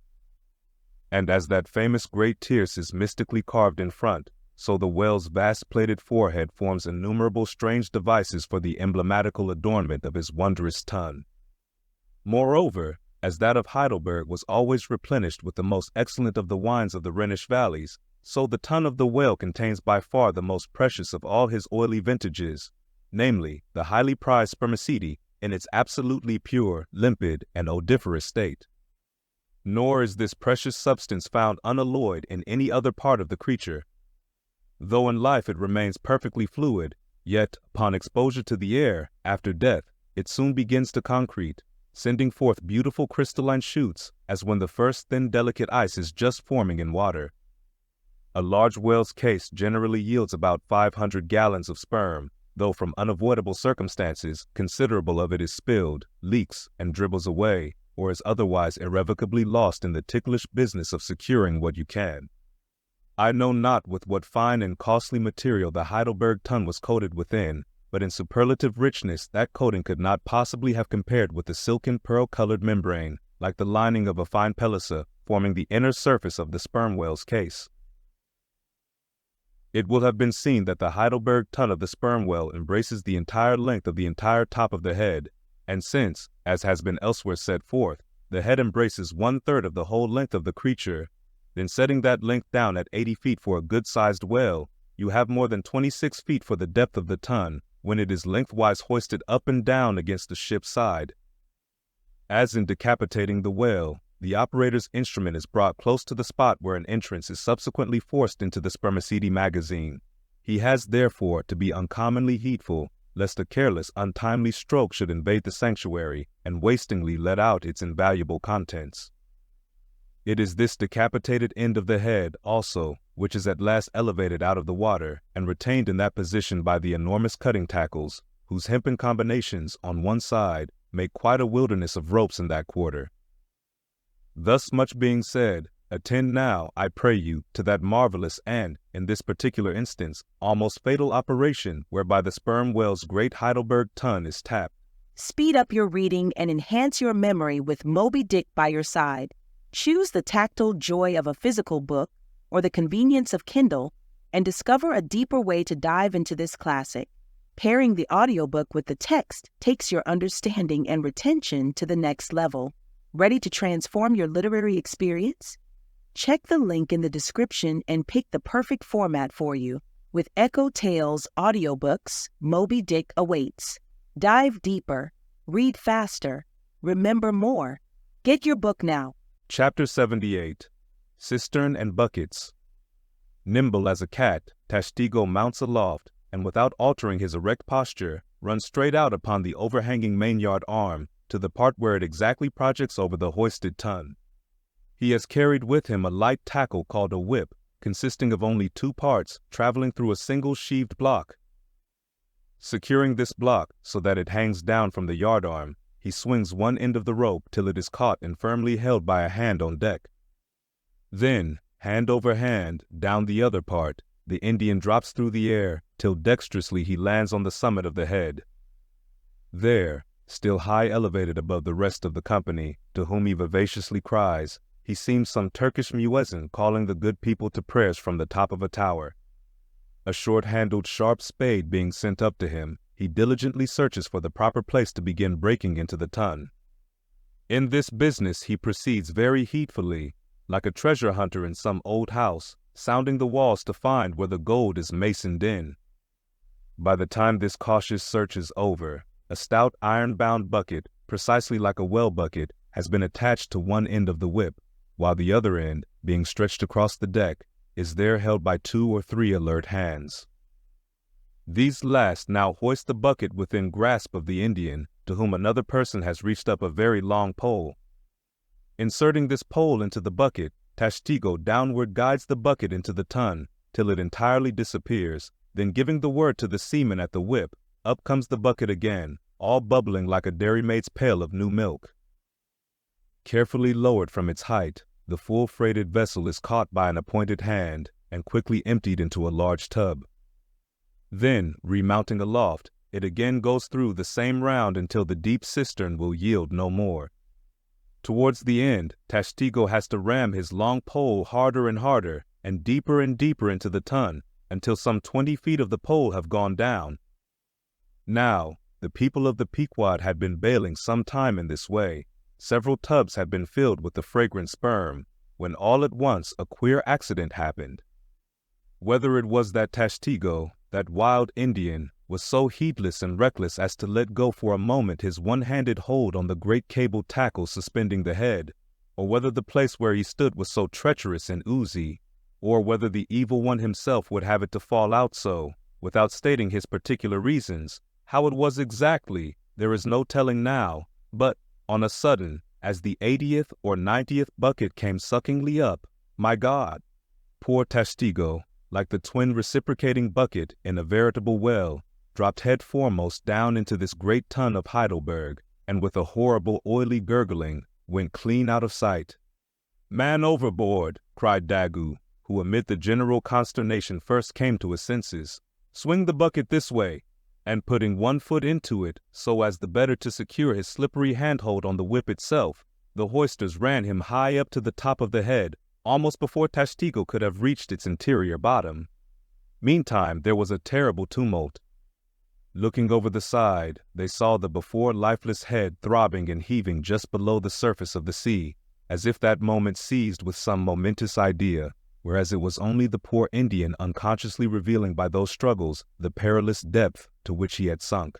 And as that famous great tierce is mystically carved in front, so the whale's vast plated forehead forms innumerable strange devices for the emblematical adornment of his wondrous tun. Moreover, as that of Heidelberg was always replenished with the most excellent of the wines of the Rhenish valleys, so the tun of the whale contains by far the most precious of all his oily vintages, namely, the highly prized spermaceti in its absolutely pure, limpid, and odoriferous state. Nor is this precious substance found unalloyed in any other part of the creature. Though in life it remains perfectly fluid, yet, upon exposure to the air, after death, it soon begins to concrete, sending forth beautiful crystalline shoots, as when the first thin delicate ice is just forming in water. A large whale's case generally yields about 500 gallons of sperm, though from unavoidable circumstances, considerable of it is spilled, leaks, and dribbles away, or is otherwise irrevocably lost in the ticklish business of securing what you can. I know not with what fine and costly material the Heidelberg tun was coated within, but in superlative richness that coating could not possibly have compared with the silken pearl-colored membrane, like the lining of a fine pelissa, forming the inner surface of the sperm whale's case. It will have been seen that the Heidelberg tun of the sperm whale embraces the entire length of the entire top of the head, and since, as has been elsewhere set forth, the head embraces 1/3 of the whole length of the creature, then setting that length down at 80 feet for a good-sized whale, you have more than 26 feet for the depth of the tun, when it is lengthwise hoisted up and down against the ship's side. As in decapitating the whale, the operator's instrument is brought close to the spot where an entrance is subsequently forced into the spermaceti magazine. He has therefore to be uncommonly heedful, lest a careless, untimely stroke should invade the sanctuary and wastingly let out its invaluable contents. It is this decapitated end of the head, also, which is at last elevated out of the water and retained in that position by the enormous cutting tackles, whose hempen combinations, on one side, make quite a wilderness of ropes in that quarter. Thus much being said, attend now, I pray you, to that marvelous and, in this particular instance, almost fatal operation whereby the sperm whale's great Heidelberg tun is tapped. Speed up your reading and enhance your memory with Moby Dick by your side. Choose the tactile joy of a physical book or the convenience of Kindle and discover a deeper way to dive into this classic. Pairing the audiobook with the text takes your understanding and retention to the next level. Ready to transform your literary experience? Check the link in the description and pick the perfect format for you. With EchoTales Audiobooks, Moby Dick awaits. Dive deeper, read faster, remember more. Get your book now. Chapter 78. Cistern and Buckets. Nimble as a cat, Tashtego mounts aloft, and without altering his erect posture, runs straight out upon the overhanging mainyard arm to the part where it exactly projects over the hoisted tun. He has carried with him a light tackle called a whip, consisting of only 2 parts, traveling through a single sheaved block. Securing this block so that it hangs down from the yardarm, he swings one end of the rope till it is caught and firmly held by a hand on deck. Then, hand over hand, down the other part, the Indian drops through the air till dexterously he lands on the summit of the head. There, still high elevated above the rest of the company, to whom he vivaciously cries, he seems some Turkish muezzin calling the good people to prayers from the top of a tower. A short-handled sharp spade being sent up to him, he diligently searches for the proper place to begin breaking into the tun. In this business he proceeds very heedfully, like a treasure hunter in some old house, sounding the walls to find where the gold is masoned in. By the time this cautious search is over, a stout iron-bound bucket, precisely like a well bucket, has been attached to one end of the whip, while the other end, being stretched across the deck, is there held by 2 or 3 alert hands. These last now hoist the bucket within grasp of the Indian, to whom another person has reached up a very long pole. Inserting this pole into the bucket, Tashtego downward guides the bucket into the tun, till it entirely disappears, then giving the word to the seaman at the whip, up comes the bucket again, all bubbling like a dairymaid's pail of new milk. Carefully lowered from its height, the full-freighted vessel is caught by an appointed hand, and quickly emptied into a large tub. Then, remounting aloft, it again goes through the same round until the deep cistern will yield no more. Towards the end, Tashtego has to ram his long pole harder and harder, and deeper into the tun, until some 20 feet of the pole have gone down. Now, the people of the Pequod had been bailing some time in this way. Several tubs had been filled with the fragrant sperm, when all at once a queer accident happened. Whether it was that Tashtego, that wild Indian, was so heedless and reckless as to let go for a moment his one-handed hold on the great cable tackle suspending the head, or whether the place where he stood was so treacherous and oozy, or whether the evil one himself would have it to fall out so, without stating his particular reasons, how it was exactly, there is no telling now, but, on a sudden, as the 80th or 90th bucket came suckingly up, my God! Poor Tashtego, like the twin reciprocating bucket in a veritable well, dropped head foremost down into this great ton of Heidelberg, and with a horrible oily gurgling, went clean out of sight. "Man overboard!" cried Daggoo, who amid the general consternation first came to his senses. "Swing the bucket this way," and putting one foot into it so as the better to secure his slippery handhold on the whip itself, the hoisters ran him high up to the top of the head, almost before Tashtego could have reached its interior bottom. Meantime, there was a terrible tumult. Looking over the side, they saw the before lifeless head throbbing and heaving just below the surface of the sea, as if that moment seized with some momentous idea, whereas it was only the poor Indian unconsciously revealing by those struggles the perilous depth to which he had sunk.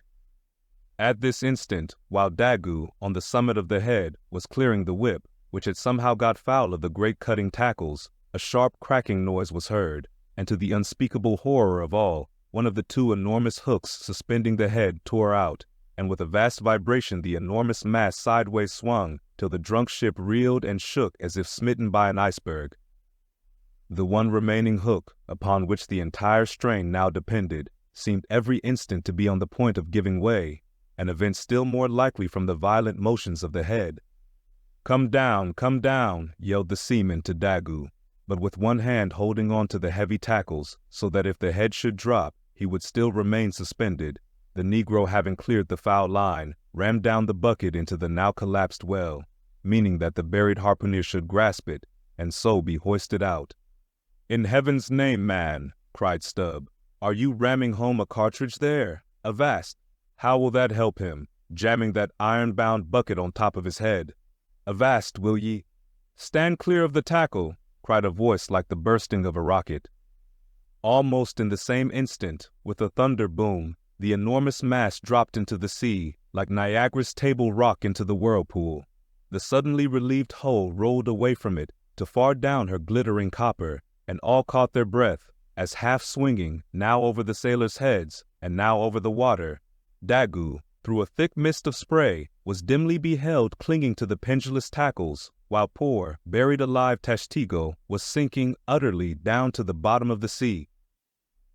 At this instant, while Daggoo, on the summit of the head, was clearing the whip, which had somehow got foul of the great cutting tackles, a sharp cracking noise was heard, and to the unspeakable horror of all, one of the two enormous hooks suspending the head tore out, and with a vast vibration the enormous mass sideways swung, till the drunk ship reeled and shook as if smitten by an iceberg. The one remaining hook, upon which the entire strain now depended, seemed every instant to be on the point of giving way, an event still more likely from the violent motions of the head. Come down, yelled the seaman to Daggoo, but with one hand holding on to the heavy tackles, so that if the head should drop, he would still remain suspended. The Negro, having cleared the foul line, rammed down the bucket into the now collapsed well, meaning that the buried harpooner should grasp it, and so be hoisted out. "In heaven's name, man," cried Stubb, "are you ramming home a cartridge there? Avast! How will that help him, jamming that iron-bound bucket on top of his head? Avast, will ye?" "Stand clear of the tackle," cried a voice like the bursting of a rocket. Almost in the same instant, with a thunder boom, the enormous mass dropped into the sea, like Niagara's table rock into the whirlpool. The suddenly relieved hull rolled away from it, to far down her glittering copper, and all caught their breath, as half swinging, now over the sailors' heads, and now over the water, Daggoo, through a thick mist of spray, was dimly beheld clinging to the pendulous tackles, while poor, buried alive Tashtego was sinking utterly down to the bottom of the sea.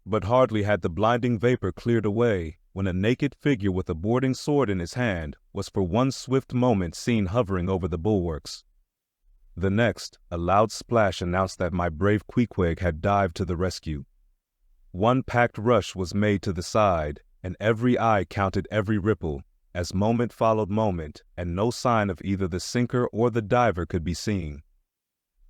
But hardly had the blinding vapor cleared away, when a naked figure with a boarding sword in his hand was for one swift moment seen hovering over the bulwarks. The next, a loud splash announced that my brave Queequeg had dived to the rescue. One packed rush was made to the side, and every eye counted every ripple, as moment followed moment, and no sign of either the sinker or the diver could be seen.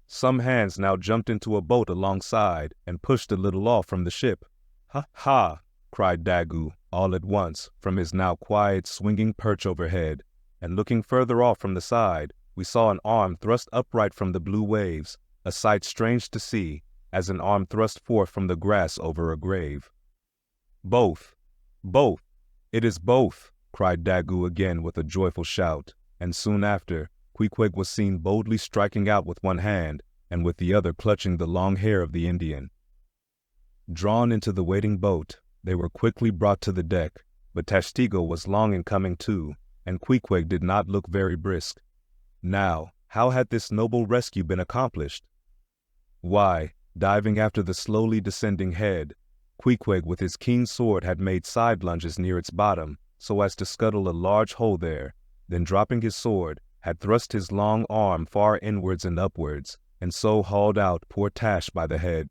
Some hands now jumped into a boat alongside, and pushed a little off from the ship. "Ha, ha!" cried Daggoo, all at once, from his now quiet, swinging perch overhead, and looking further off from the side, we saw an arm thrust upright from the blue waves, a sight strange to see, as an arm thrust forth from the grass over a grave. "Both! Both! It is both!" cried Daggoo again with a joyful shout, and soon after, Queequeg was seen boldly striking out with one hand, and with the other clutching the long hair of the Indian. Drawn into the waiting boat, they were quickly brought to the deck, but Tashtego was long in coming to, and Queequeg did not look very brisk. Now, how had this noble rescue been accomplished? Why, diving after the slowly descending head, Queequeg with his keen sword had made side lunges near its bottom, so as to scuttle a large hole there, then dropping his sword, had thrust his long arm far inwards and upwards, and so hauled out poor Tash by the head.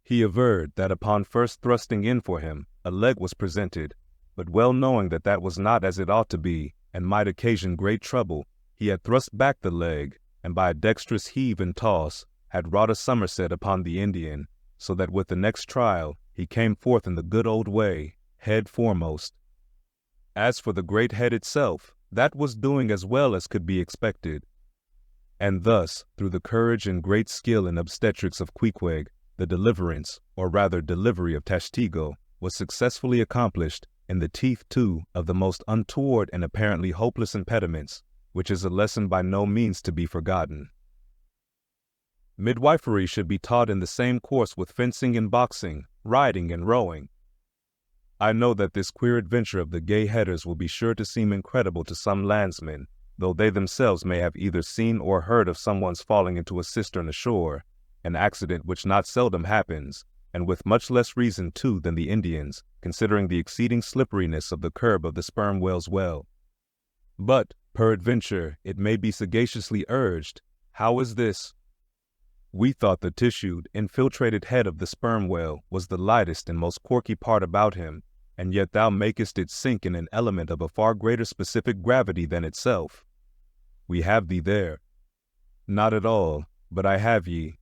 He averred that upon first thrusting in for him, a leg was presented, but well knowing that that was not as it ought to be, and might occasion great trouble, he had thrust back the leg, and by a dexterous heave and toss, had wrought a somerset upon the Indian, so that with the next trial, he came forth in the good old way, head foremost. As for the great head itself, that was doing as well as could be expected. And thus, through the courage and great skill in obstetrics of Queequeg, the deliverance, or rather delivery of Tashtego, was successfully accomplished, in the teeth, too, of the most untoward and apparently hopeless impediments, which is a lesson by no means to be forgotten. Midwifery should be taught in the same course with fencing and boxing, riding and rowing. I know that this queer adventure of the gay headers will be sure to seem incredible to some landsmen, though they themselves may have either seen or heard of someone's falling into a cistern ashore, an accident which not seldom happens, and with much less reason too than the Indians, considering the exceeding slipperiness of the curb of the sperm whale's well. But, peradventure, it may be sagaciously urged, how is this? We thought the tissued, infiltrated head of the sperm whale was the lightest and most corky part about him, and yet thou makest it sink in an element of a far greater specific gravity than itself. We have thee there. Not at all, but I have ye.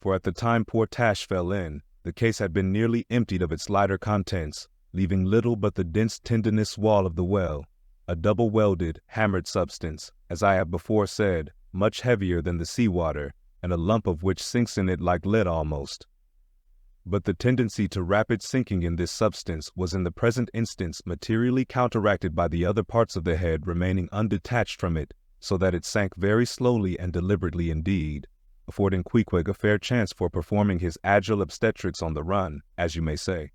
For at the time poor Tash fell in, the case had been nearly emptied of its lighter contents, leaving little but the dense tendinous wall of the well, a double-welded, hammered substance, as I have before said, much heavier than the sea-water, and a lump of which sinks in it like lead almost. But the tendency to rapid sinking in this substance was in the present instance materially counteracted by the other parts of the head remaining undetached from it, so that it sank very slowly and deliberately indeed, affording Queequeg a fair chance for performing his agile obstetrics on the run, as you may say.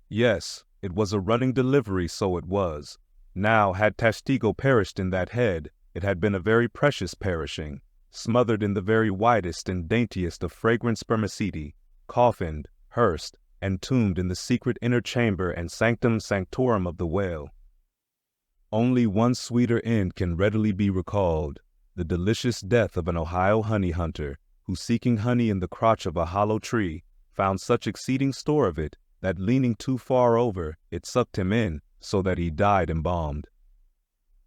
Yes, it was a running delivery, so it was. Now, had Tashtigo perished in that head, it had been a very precious perishing, smothered in the very whitest and daintiest of fragrant spermaceti, coffined, hearsed, and tombed in the secret inner chamber and sanctum sanctorum of the whale. Only one sweeter end can readily be recalled, the delicious death of an Ohio honey hunter, who, seeking honey in the crotch of a hollow tree, found such exceeding store of it, that leaning too far over, it sucked him in, so that he died embalmed.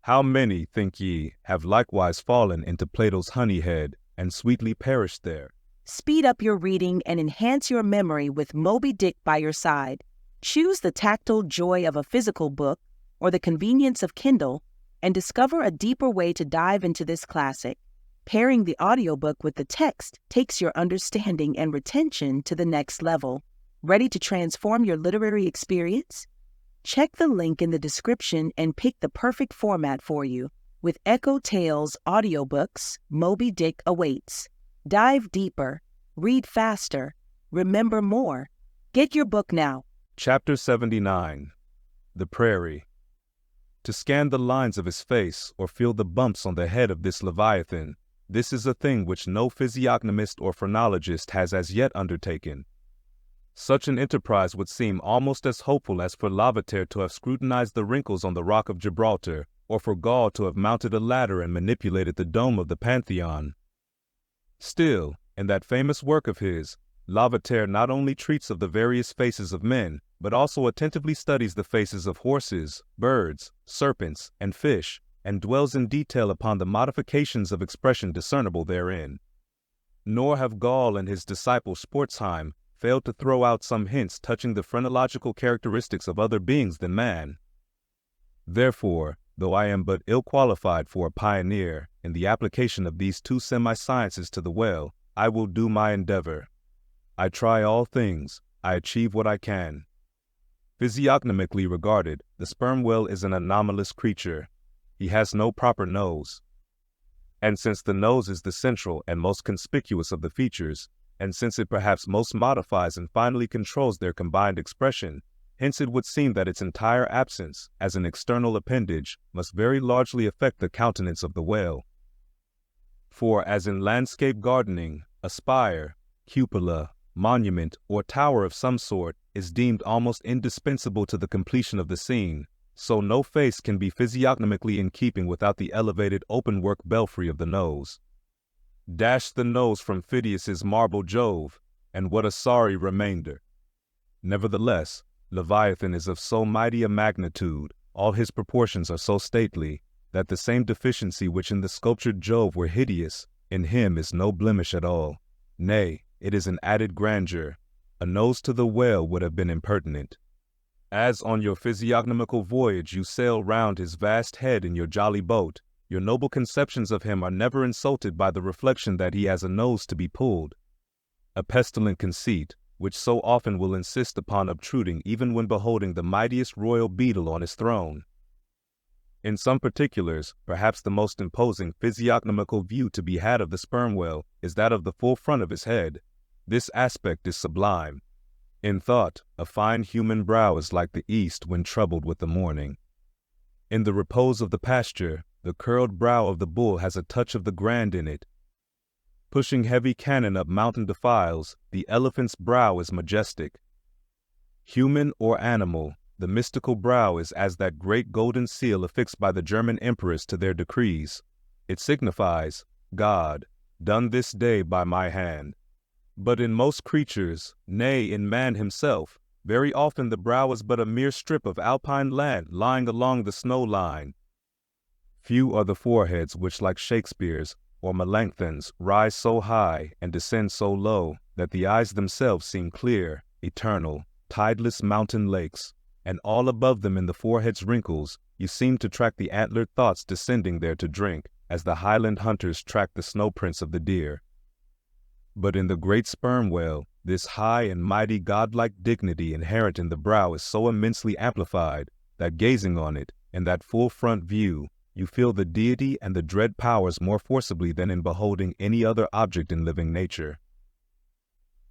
How many, think ye, have likewise fallen into Plato's honey head, and sweetly perished there? Speed up your reading and enhance your memory with Moby Dick by your side. Choose the tactile joy of a physical book or the convenience of Kindle, and discover a deeper way to dive into this classic. Pairing the audiobook with the text takes your understanding and retention to the next level. Ready to transform your literary experience? Check the link in the description and pick the perfect format for you. With EchoTales Audiobooks, Moby Dick awaits. Dive deeper, read faster, remember more. Get your book now. Chapter 79. The Prairie. To scan the lines of his face or feel the bumps on the head of this Leviathan, this is a thing which no physiognomist or phrenologist has as yet undertaken. Such an enterprise would seem almost as hopeful as for Lavater to have scrutinized the wrinkles on the rock of Gibraltar, or for Gaul to have mounted a ladder and manipulated the dome of the Pantheon. Still, in that famous work of his, Lavater not only treats of the various faces of men, but also attentively studies the faces of horses, birds, serpents, and fish, and dwells in detail upon the modifications of expression discernible therein. Nor have Gaul and his disciple Sportsheim failed to throw out some hints touching the phrenological characteristics of other beings than man. Therefore, though I am but ill qualified for a pioneer in the application of these two semi-sciences to the whale, I will do my endeavor. I try all things, I achieve what I can. Physiognomically regarded, the sperm whale is an anomalous creature. He has no proper nose. And since the nose is the central and most conspicuous of the features, and since it perhaps most modifies and finally controls their combined expression, hence it would seem that its entire absence, as an external appendage, must very largely affect the countenance of the whale. For as in landscape gardening, a spire, cupola, monument, or tower of some sort is deemed almost indispensable to the completion of the scene, so no face can be physiognomically in keeping without the elevated open-work belfry of the nose. Dash the nose from Phidias's marble Jove, and what a sorry remainder. Nevertheless, Leviathan is of so mighty a magnitude, all his proportions are so stately, that the same deficiency which in the sculptured Jove were hideous, in him is no blemish at all. Nay, it is an added grandeur. A nose to the whale would have been impertinent. As on your physiognomical voyage you sail round his vast head in your jolly boat, your noble conceptions of him are never insulted by the reflection that he has a nose to be pulled. A pestilent conceit, which so often will insist upon obtruding even when beholding the mightiest royal beetle on his throne. In some particulars, perhaps the most imposing physiognomical view to be had of the sperm whale is that of the full front of his head. This aspect is sublime. In thought, a fine human brow is like the east when troubled with the morning. In the repose of the pasture, the curled brow of the bull has a touch of the grand in it. Pushing heavy cannon up mountain defiles, the elephant's brow is majestic. Human or animal, the mystical brow is as that great golden seal affixed by the German emperors to their decrees. It signifies, God, done this day by my hand. But in most creatures, nay, in man himself, very often the brow is but a mere strip of alpine land lying along the snow line. Few are the foreheads which, like Shakespeare's or Melanchthon's, rise so high and descend so low that the eyes themselves seem clear, eternal, tideless mountain lakes, and all above them in the forehead's wrinkles you seem to track the antlered thoughts descending there to drink, as the highland hunters track the snow prints of the deer. But in the great sperm whale, this high and mighty godlike dignity inherent in the brow is so immensely amplified that gazing on it, in that full front view, you feel the deity and the dread powers more forcibly than in beholding any other object in living nature.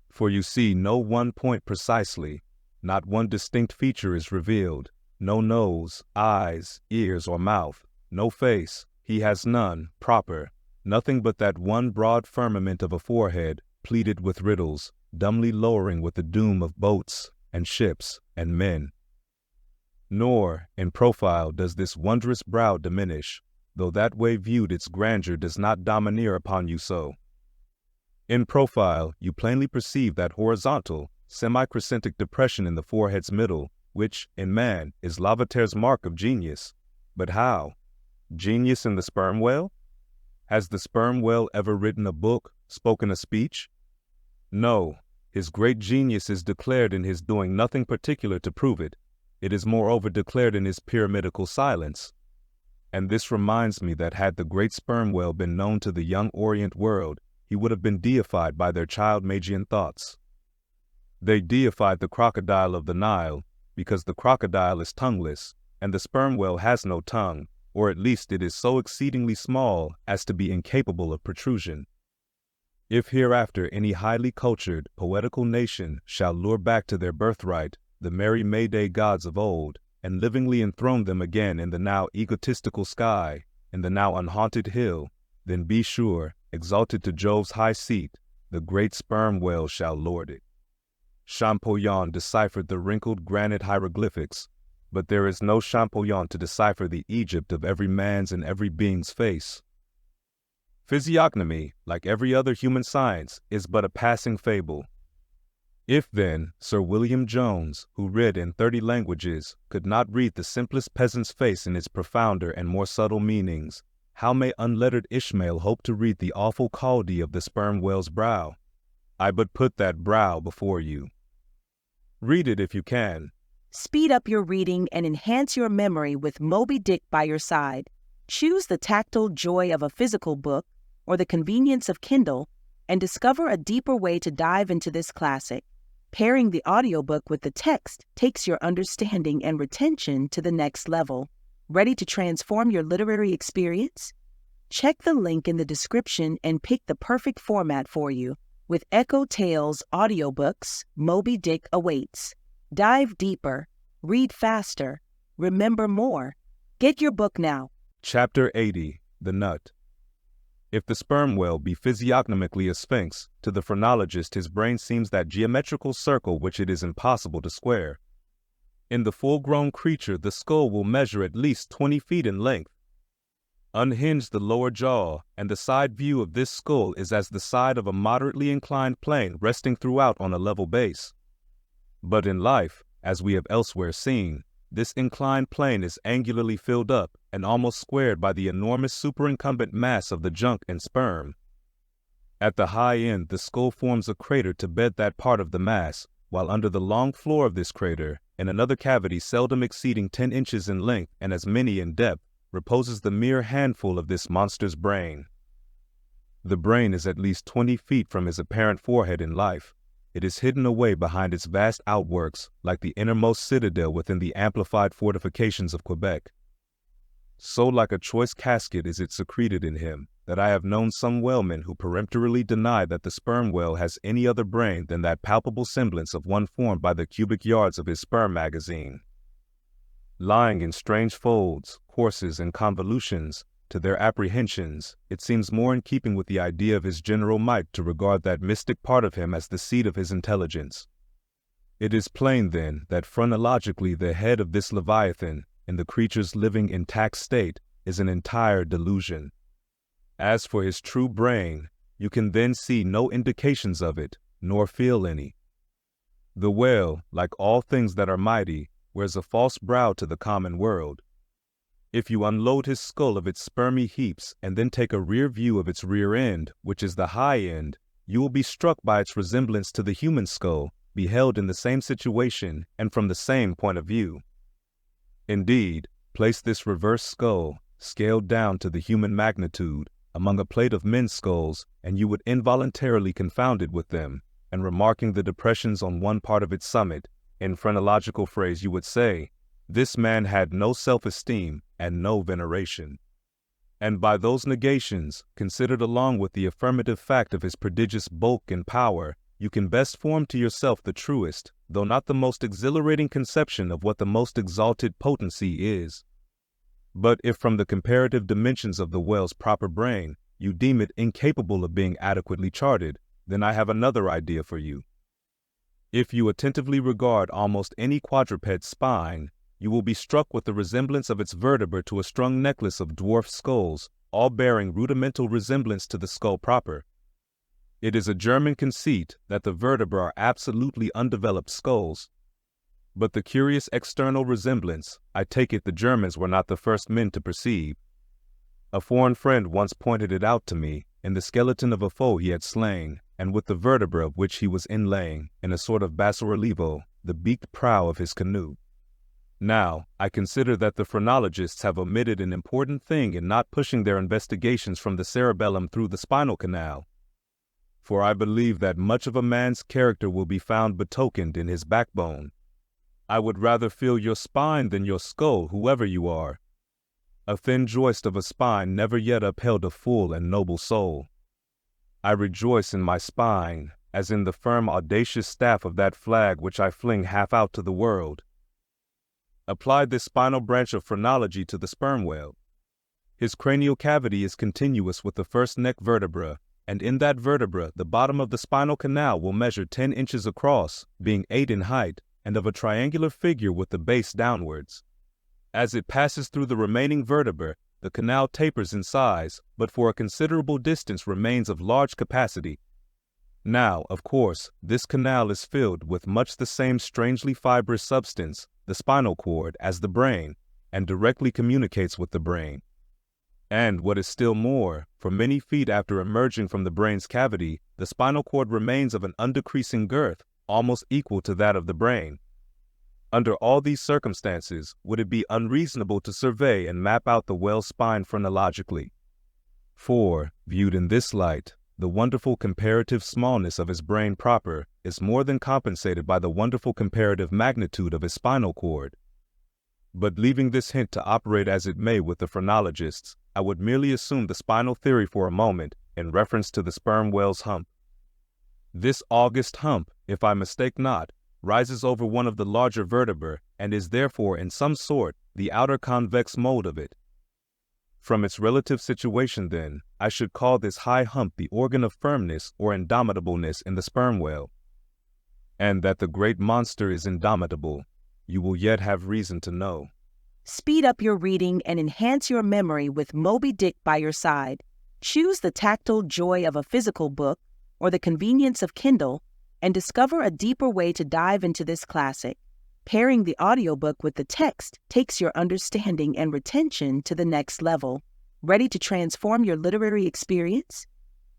For you see no one point precisely, not one distinct feature is revealed, no nose, eyes, ears, or mouth, no face, he has none, proper, nothing but that one broad firmament of a forehead, pleated with riddles, dumbly lowering with the doom of boats, and ships, and men. Nor, in profile, does this wondrous brow diminish, though that way viewed its grandeur does not domineer upon you so. In profile, you plainly perceive that horizontal, semi-crescentic depression in the forehead's middle, which, in man, is Lavater's mark of genius. But how? Genius in the sperm whale? Has the sperm whale ever written a book, spoken a speech? No, his great genius is declared in his doing nothing particular to prove it. It is moreover declared in his pyramidical silence. And this reminds me that had the great sperm whale been known to the young Orient world, he would have been deified by their child Magian thoughts. They deified the crocodile of the Nile because the crocodile is tongueless, and the sperm whale has no tongue, or at least it is so exceedingly small as to be incapable of protrusion. If hereafter any highly cultured, poetical nation shall lure back to their birthright the merry May-Day gods of old, and livingly enthrone them again in the now egotistical sky, in the now unhaunted hill, then be sure, exalted to Jove's high seat, the great sperm whale shall lord it. Champollion deciphered the wrinkled granite hieroglyphics, but there is no Champollion to decipher the Egypt of every man's and every being's face. Physiognomy, like every other human science, is but a passing fable. If, then, Sir William Jones, who read in 30 languages, could not read the simplest peasant's face in its profounder and more subtle meanings, how may unlettered Ishmael hope to read the awful Chaldee of the sperm whale's brow? I but put that brow before you. Read it if you can. Speed up your reading and enhance your memory with Moby Dick by your side. Choose the tactile joy of a physical book or the convenience of Kindle and discover a deeper way to dive into this classic. Pairing the audiobook with the text takes your understanding and retention to the next level. Ready to transform your literary experience? Check the link in the description and pick the perfect format for you. With EchoTales Audiobooks, Moby Dick awaits. Dive deeper, read faster, remember more. Get your book now. Chapter 80, The Nut. If the sperm whale be physiognomically a sphinx, to the phrenologist his brain seems that geometrical circle which it is impossible to square. In the full-grown creature the skull will measure at least 20 feet in length. Unhinge the lower jaw, and the side view of this skull is as the side of a moderately inclined plane resting throughout on a level base. But in life, as we have elsewhere seen, this inclined plane is angularly filled up and almost squared by the enormous superincumbent mass of the junk and sperm. At the high end, the skull forms a crater to bed that part of the mass, while under the long floor of this crater, in another cavity seldom exceeding 10 inches in length and as many in depth, reposes the mere handful of this monster's brain. The brain is at least 20 feet from his apparent forehead in life. It is hidden away behind its vast outworks, like the innermost citadel within the amplified fortifications of Quebec. So like a choice casket is it secreted in him, that I have known some whalemen who peremptorily deny that the sperm whale has any other brain than that palpable semblance of one formed by the cubic yards of his sperm magazine. Lying in strange folds, courses, and convolutions, to their apprehensions, it seems more in keeping with the idea of his general might to regard that mystic part of him as the seat of his intelligence. It is plain, then, that phrenologically the head of this Leviathan, in the creature's living intact state, is an entire delusion. As for his true brain, you can then see no indications of it, nor feel any. The whale, like all things that are mighty, wears a false brow to the common world. If you unload his skull of its spermy heaps and then take a rear view of its rear end, which is the high end, you will be struck by its resemblance to the human skull, beheld in the same situation and from the same point of view. Indeed, place this reverse skull, scaled down to the human magnitude, among a plate of men's skulls, and you would involuntarily confound it with them, and remarking the depressions on one part of its summit, in phrenological phrase you would say, "This man had no self-esteem and no veneration." And by those negations, considered along with the affirmative fact of his prodigious bulk and power, you can best form to yourself the truest, though not the most exhilarating conception of what the most exalted potency is. But if from the comparative dimensions of the whale's proper brain, you deem it incapable of being adequately charted, then I have another idea for you. If you attentively regard almost any quadruped's spine, you will be struck with the resemblance of its vertebra to a strung necklace of dwarf skulls, all bearing rudimental resemblance to the skull proper. It is a German conceit that the vertebrae are absolutely undeveloped skulls. But the curious external resemblance, I take it the Germans were not the first men to perceive. A foreign friend once pointed it out to me, in the skeleton of a foe he had slain, and with the vertebra of which he was inlaying, in a sort of basso-relievo, the beaked prow of his canoe. Now, I consider that the phrenologists have omitted an important thing in not pushing their investigations from the cerebellum through the spinal canal. For I believe that much of a man's character will be found betokened in his backbone. I would rather feel your spine than your skull, whoever you are. A thin joist of a spine never yet upheld a full and noble soul. I rejoice in my spine, as in the firm audacious staff of that flag which I fling half out to the world. Apply this spinal branch of phrenology to the sperm whale. His cranial cavity is continuous with the first neck vertebra, and in that vertebra the bottom of the spinal canal will measure 10 inches across, being 8 in height, and of a triangular figure with the base downwards. As it passes through the remaining vertebra, the canal tapers in size, but for a considerable distance remains of large capacity. Now, of course, this canal is filled with much the same strangely fibrous substance, the spinal cord, as the brain, and directly communicates with the brain. And what is still more, for many feet after emerging from the brain's cavity, the spinal cord remains of an undecreasing girth, almost equal to that of the brain. Under all these circumstances, would it be unreasonable to survey and map out the whale's spine phrenologically? For, viewed in this light, the wonderful comparative smallness of his brain proper is more than compensated by the wonderful comparative magnitude of his spinal cord. But leaving this hint to operate as it may with the phrenologists, I would merely assume the spinal theory for a moment in reference to the sperm whale's hump. This august hump, if I mistake not, rises over one of the larger vertebrae and is therefore in some sort the outer convex mold of it. From its relative situation, then, I should call this high hump the organ of firmness or indomitableness in the sperm whale. And that the great monster is indomitable, you will yet have reason to know. Speed up your reading and enhance your memory with Moby Dick by your side. Choose the tactile joy of a physical book or the convenience of Kindle and discover a deeper way to dive into this classic. Pairing the audiobook with the text takes your understanding and retention to the next level. Ready to transform your literary experience?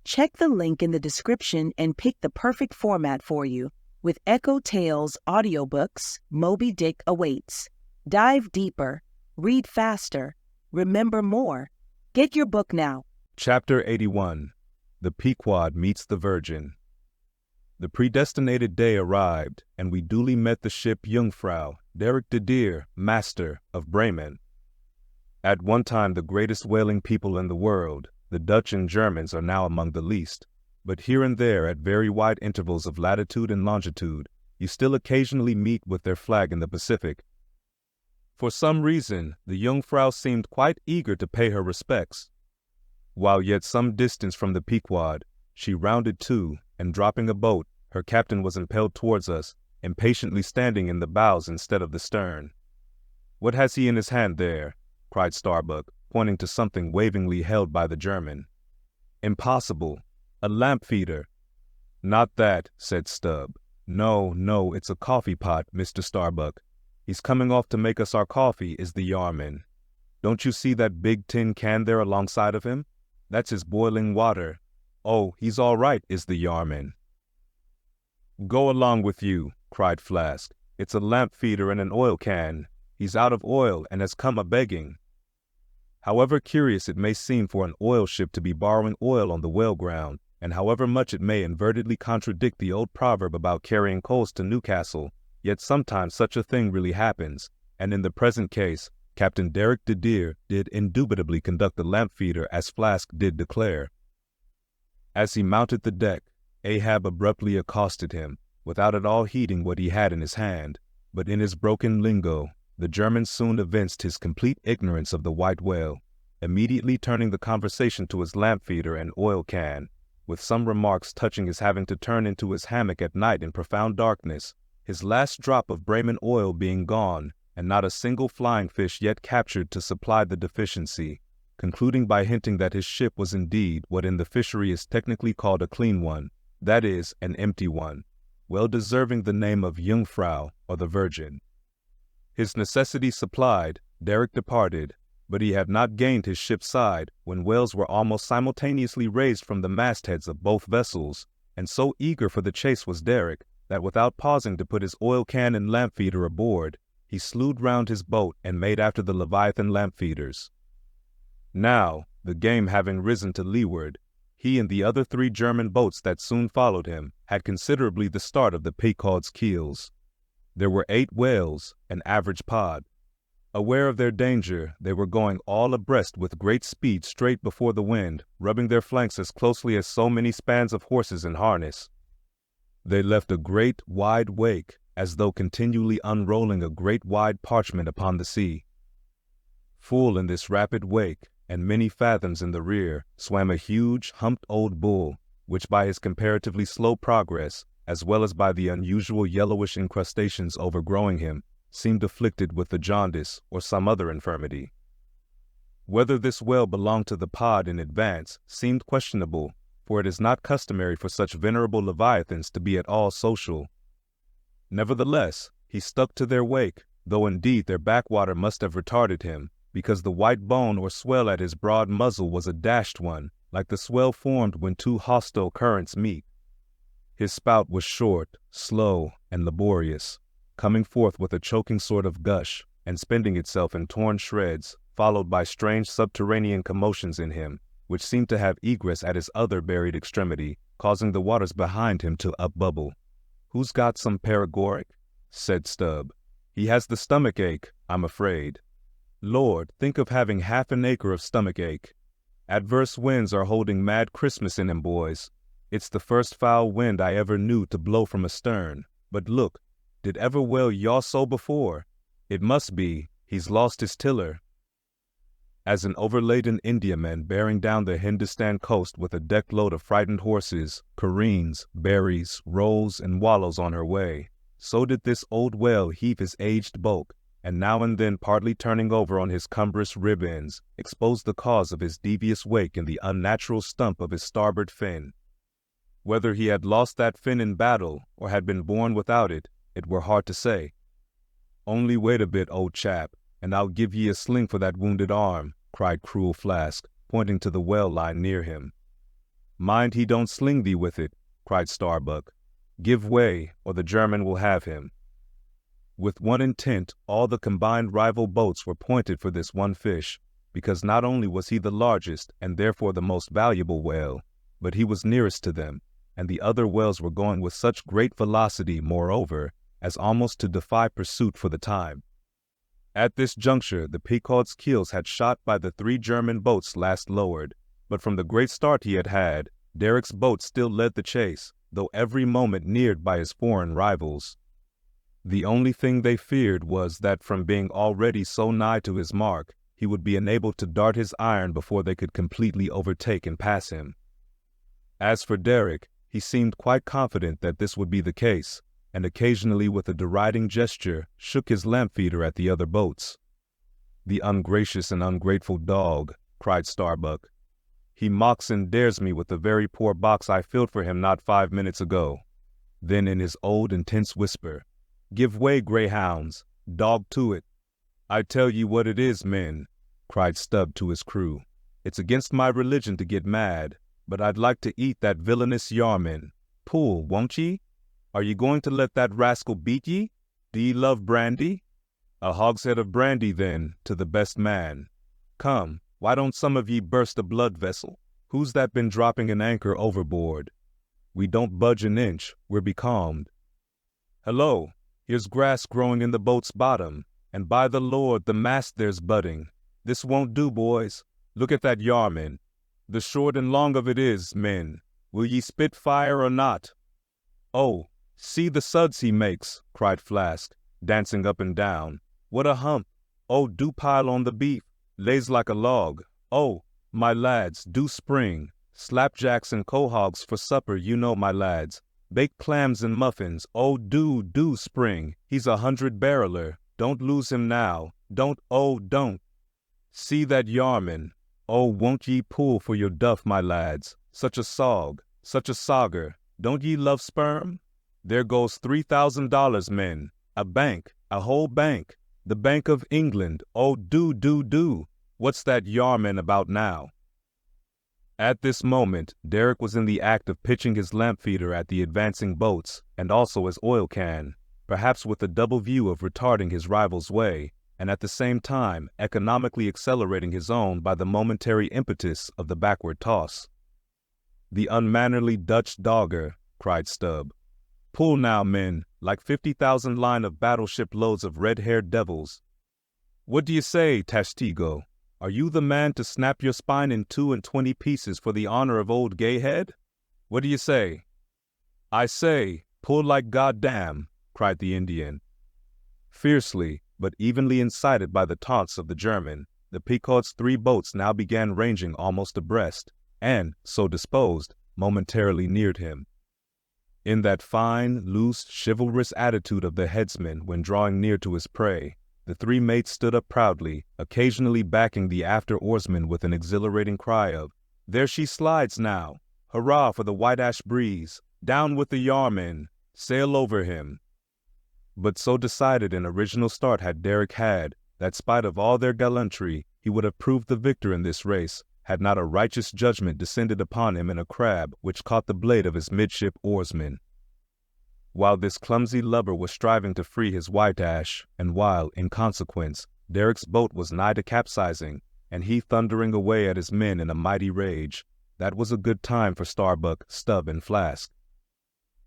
Check the link in the description and pick the perfect format for you. With EchoTales Audiobooks, Moby Dick awaits. Dive deeper, read faster, remember more. Get your book now. Chapter 81. The Pequod Meets the Virgin. The predestinated day arrived, and we duly met the ship Jungfrau, Derrick de Deer, master, of Bremen. At one time the greatest whaling people in the world, the Dutch and Germans are now among the least, but here and there at very wide intervals of latitude and longitude, you still occasionally meet with their flag in the Pacific. For some reason, the Jungfrau seemed quite eager to pay her respects. While yet some distance from the Pequod, she rounded to, and dropping a boat, her captain was impelled towards us, impatiently standing in the bows instead of the stern. "What has he in his hand there?" cried Starbuck, pointing to something wavingly held by the German. "Impossible. A lamp feeder." "Not that," said Stubb. No, it's a coffee pot, Mr. Starbuck. He's coming off to make us our coffee, is the yarman. Don't you see that big tin can there alongside of him? That's his boiling water. Oh, he's all right, is the yarman." "Go along with you," cried Flask. "It's a lamp feeder and an oil can. He's out of oil and has come a-begging." However curious it may seem for an oil ship to be borrowing oil on the whale ground, and however much it may invertedly contradict the old proverb about carrying coals to Newcastle, yet sometimes such a thing really happens, and in the present case, Captain Derrick de Deer did indubitably conduct the lamp feeder as Flask did declare. As he mounted the deck, Ahab abruptly accosted him, without at all heeding what he had in his hand, but in his broken lingo, the German soon evinced his complete ignorance of the white whale, immediately turning the conversation to his lamp feeder and oil can, with some remarks touching his having to turn into his hammock at night in profound darkness, his last drop of Bremen oil being gone, and not a single flying fish yet captured to supply the deficiency, concluding by hinting that his ship was indeed what in the fishery is technically called a clean one, that is, an empty one, well deserving the name of Jungfrau, or the Virgin. His necessities supplied, Derrick departed, but he had not gained his ship's side when whales were almost simultaneously raised from the mastheads of both vessels, and so eager for the chase was Derrick, that without pausing to put his oil can and lamp feeder aboard, he slewed round his boat and made after the Leviathan lamp feeders. Now, the game having risen to leeward, he and the other 3 German boats that soon followed him had considerably the start of the Pequod's keels. There were 8 whales, an average pod. Aware of their danger, they were going all abreast with great speed straight before the wind, rubbing their flanks as closely as so many spans of horses in harness. They left a great, wide wake, as though continually unrolling a great wide parchment upon the sea. Full in this rapid wake, and many fathoms in the rear, swam a huge, humped old bull, which by his comparatively slow progress, as well as by the unusual yellowish incrustations overgrowing him, seemed afflicted with the jaundice or some other infirmity. Whether this whale belonged to the pod in advance seemed questionable, for it is not customary for such venerable leviathans to be at all social. Nevertheless, he stuck to their wake, though indeed their backwater must have retarded him, because the white bone or swell at his broad muzzle was a dashed one, like the swell formed when 2 hostile currents meet. His spout was short, slow, and laborious, coming forth with a choking sort of gush, and spending itself in torn shreds, followed by strange subterranean commotions in him, which seemed to have egress at his other buried extremity, causing the waters behind him to upbubble. "Who's got some paregoric?" said Stubb. "He has the stomach ache, I'm afraid." Lord, think of having half an acre of stomach ache. Adverse winds are holding mad Christmas in him, boys. It's the first foul wind I ever knew to blow from astern. But look, did ever whale yaw so before? It must be, he's lost his tiller. As an overladen Indiaman bearing down the Hindustan coast with a deck-load of frightened horses, careens, berries, rolls, and wallows on her way, so did this old whale heave his aged bulk, and now and then partly turning over on his cumbrous rib ends, expose the cause of his devious wake in the unnatural stump of his starboard fin. Whether he had lost that fin in battle, or had been born without it, it were hard to say. "Only wait a bit, old chap, and I'll give ye a sling for that wounded arm," cried cruel Flask, pointing to the well line near him. "Mind he don't sling thee with it," cried Starbuck. "Give way, or the German will have him." With one intent, all the combined rival boats were pointed for this one fish, because not only was he the largest and therefore the most valuable whale, but he was nearest to them, and the other whales were going with such great velocity, moreover, as almost to defy pursuit for the time. At this juncture, the Pequod's keels had shot by the 3 German boats last lowered, but from the great start he had, Derrick's boat still led the chase, though every moment neared by his foreign rivals. The only thing they feared was that from being already so nigh to his mark, he would be enabled to dart his iron before they could completely overtake and pass him. As for Derek, he seemed quite confident that this would be the case, and occasionally with a deriding gesture shook his lamp feeder at the other boats. "The ungracious and ungrateful dog," cried Starbuck. "He mocks and dares me with the very poor box I filled for him not 5 minutes ago." Then in his old intense whisper, "Give way, greyhounds, dog to it." "I tell ye what it is, men," cried Stubb to his crew. "It's against my religion to get mad, but I'd like to eat that villainous Yarman. Pull, won't ye? Are ye going to let that rascal beat ye? Do ye love brandy? A hogshead of brandy, then, to the best man. Come, why don't some of ye burst a blood vessel? Who's that been dropping an anchor overboard? We don't budge an inch, we're becalmed. Hello, here's grass growing in the boat's bottom, and by the Lord, the mast there's budding. This won't do, boys. Look at that Yarman. The short and long of it is, men, will ye spit fire or not?" "Oh, see the suds he makes," cried Flask, dancing up and down. "What a hump! Oh, do pile on the beef, lays like a log. Oh, my lads, do spring. Slapjacks and quahogs for supper, you know, my lads. Baked clams and muffins, oh, do spring. He's 100-barreler, don't lose him now. Don't, oh, don't. See that Yarman. Oh, won't ye pull for your duff, my lads? Such a sog, such a sogger. Don't ye love sperm? There goes $3,000, men. A bank, a whole bank. The Bank of England. Oh, do. What's that Yarman about now?" At this moment, Derek was in the act of pitching his lamp feeder at the advancing boats, and also his oil can, perhaps with the double view of retarding his rival's way, and at the same time economically accelerating his own by the momentary impetus of the backward toss. "The unmannerly Dutch dogger," cried Stubb. "Pull now, men, like 50,000 line of battleship loads of red-haired devils. What do you say, Tashtigo? Are you the man to snap your spine in 22 pieces for the honor of old Gayhead? What do you say?" "I say, pull like goddamn," cried the Indian. Fiercely, but evenly incited by the taunts of the German, the Pequod's 3 boats now began ranging almost abreast, and, so disposed, momentarily neared him. In that fine, loose, chivalrous attitude of the headsman when drawing near to his prey, the 3 mates stood up proudly, occasionally backing the after oarsman with an exhilarating cry of, "There she slides now! Hurrah for the white ash breeze! Down with the Yarman! Sail over him!" But so decided an original start had Derek had, that spite of all their gallantry, he would have proved the victor in this race, had not a righteous judgment descended upon him in a crab which caught the blade of his midship oarsman. While this clumsy lubber was striving to free his white ash, and while, in consequence, Derek's boat was nigh to capsizing, and he thundering away at his men in a mighty rage, that was a good time for Starbuck, Stubb, and Flask.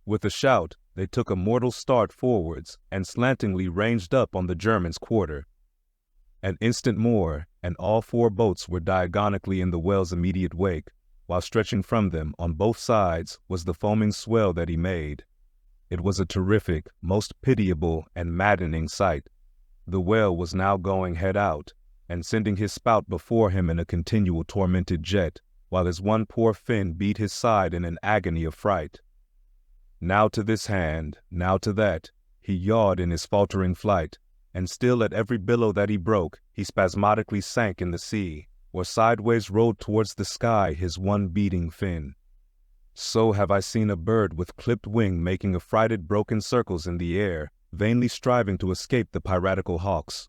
With a shout, they took a mortal start forwards, and slantingly ranged up on the German's quarter. An instant more, and all 4 boats were diagonically in the whale's immediate wake, while stretching from them, on both sides, was the foaming swell that he made. It was a terrific, most pitiable, and maddening sight. The whale was now going head out, and sending his spout before him in a continual tormented jet, while his one poor fin beat his side in an agony of fright. Now to this hand, now to that, he yawed in his faltering flight, and still at every billow that he broke, he spasmodically sank in the sea, or sideways rolled towards the sky his one beating fin. So have I seen a bird with clipped wing making affrighted broken circles in the air, vainly striving to escape the piratical hawks.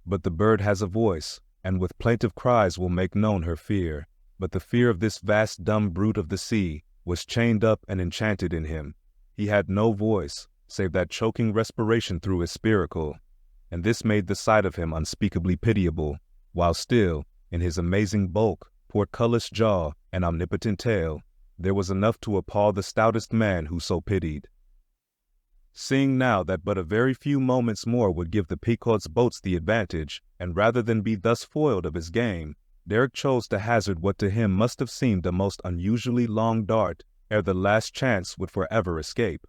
But the bird has a voice, and with plaintive cries will make known her fear, but the fear of this vast dumb brute of the sea was chained up and enchanted in him. He had no voice, save that choking respiration through his spiracle, and this made the sight of him unspeakably pitiable, while still, in his amazing bulk, portcullis jaw, and omnipotent tail, there was enough to appall the stoutest man who so pitied. Seeing now that but a very few moments more would give the Pequod's boats the advantage, and rather than be thus foiled of his game, Derek chose to hazard what to him must have seemed a most unusually long dart, ere the last chance would forever escape.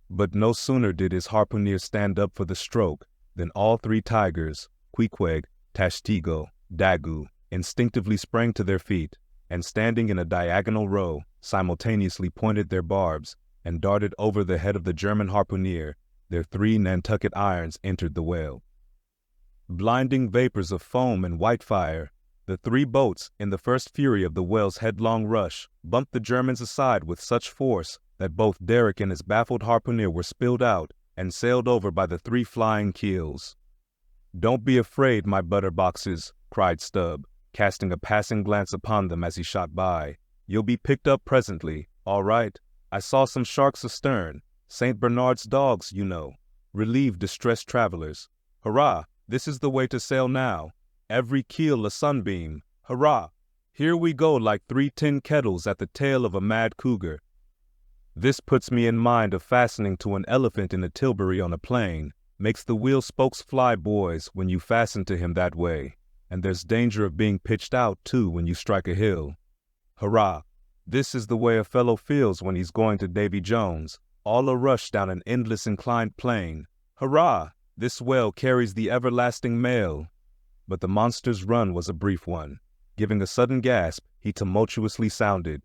But no sooner did his harpooner stand up for the stroke than all three tigers, Queequeg, Tashtigo, Dagu, instinctively sprang to their feet, and standing in a diagonal row, simultaneously pointed their barbs, and darted over the head of the German harpooner. Their 3 Nantucket irons entered the whale. Blinding vapors of foam and white fire, the 3 boats, in the first fury of the whale's headlong rush, bumped the Germans aside with such force that both Derrick and his baffled harpooner were spilled out and sailed over by the 3 flying keels. "Don't be afraid, my butterboxes," cried Stubb, casting a passing glance upon them as he shot by. "You'll be picked up presently, all right. I saw some sharks astern, St. Bernard's dogs, you know, relieve distressed travelers. Hurrah, this is the way to sail now. Every keel a sunbeam. Hurrah! Here we go like 3 tin kettles at the tail of a mad cougar. This puts me in mind of fastening to an elephant in a tilbury on a plain. Makes the wheel spokes fly, boys, when you fasten to him that way. And there's danger of being pitched out, too, when you strike a hill. Hurrah! This is the way a fellow feels when he's going to Davy Jones, all a rush down an endless inclined plane. Hurrah! This whale carries the everlasting mail." But the monster's run was a brief one. Giving a sudden gasp, he tumultuously sounded.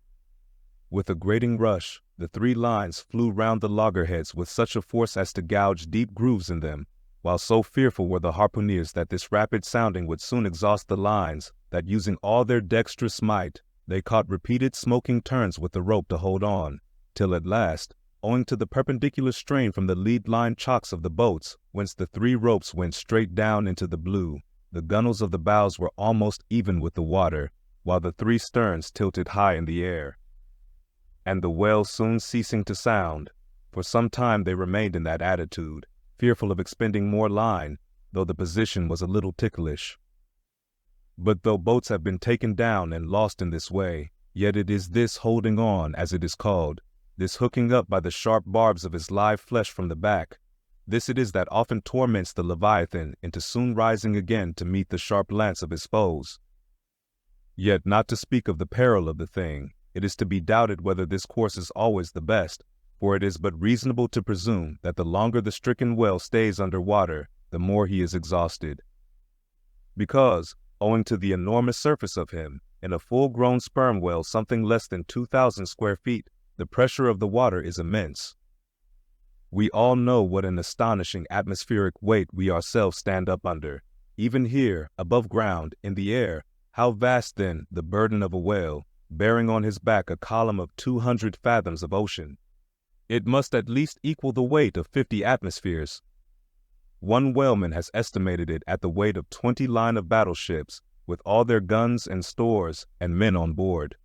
With a grating rush, the 3 lines flew round the loggerheads with such a force as to gouge deep grooves in them, while so fearful were the harpooneers that this rapid sounding would soon exhaust the lines, that using all their dexterous might, they caught repeated smoking turns with the rope to hold on, till at last, owing to the perpendicular strain from the lead-line chocks of the boats, whence the 3 ropes went straight down into the blue, the gunwales of the bows were almost even with the water, while the 3 sterns tilted high in the air. And the whale soon ceasing to sound, for some time they remained in that attitude, fearful of expending more line, though the position was a little ticklish. But though boats have been taken down and lost in this way, yet it is this holding on, as it is called, this hooking up by the sharp barbs of his live flesh from the back, this it is that often torments the Leviathan into soon rising again to meet the sharp lance of his foes. Yet not to speak of the peril of the thing, it is to be doubted whether this course is always the best, for it is but reasonable to presume that the longer the stricken whale stays under water, the more he is exhausted. Because, owing to the enormous surface of him, in a full-grown sperm whale something less than 2,000 square feet, the pressure of the water is immense. We all know what an astonishing atmospheric weight we ourselves stand up under. Even here, above ground, in the air, how vast then the burden of a whale, bearing on his back a column of 200 fathoms of ocean. It must at least equal the weight of 50 atmospheres. One whaleman has estimated it at the weight of 20 line of battleships, with all their guns and stores and men on board.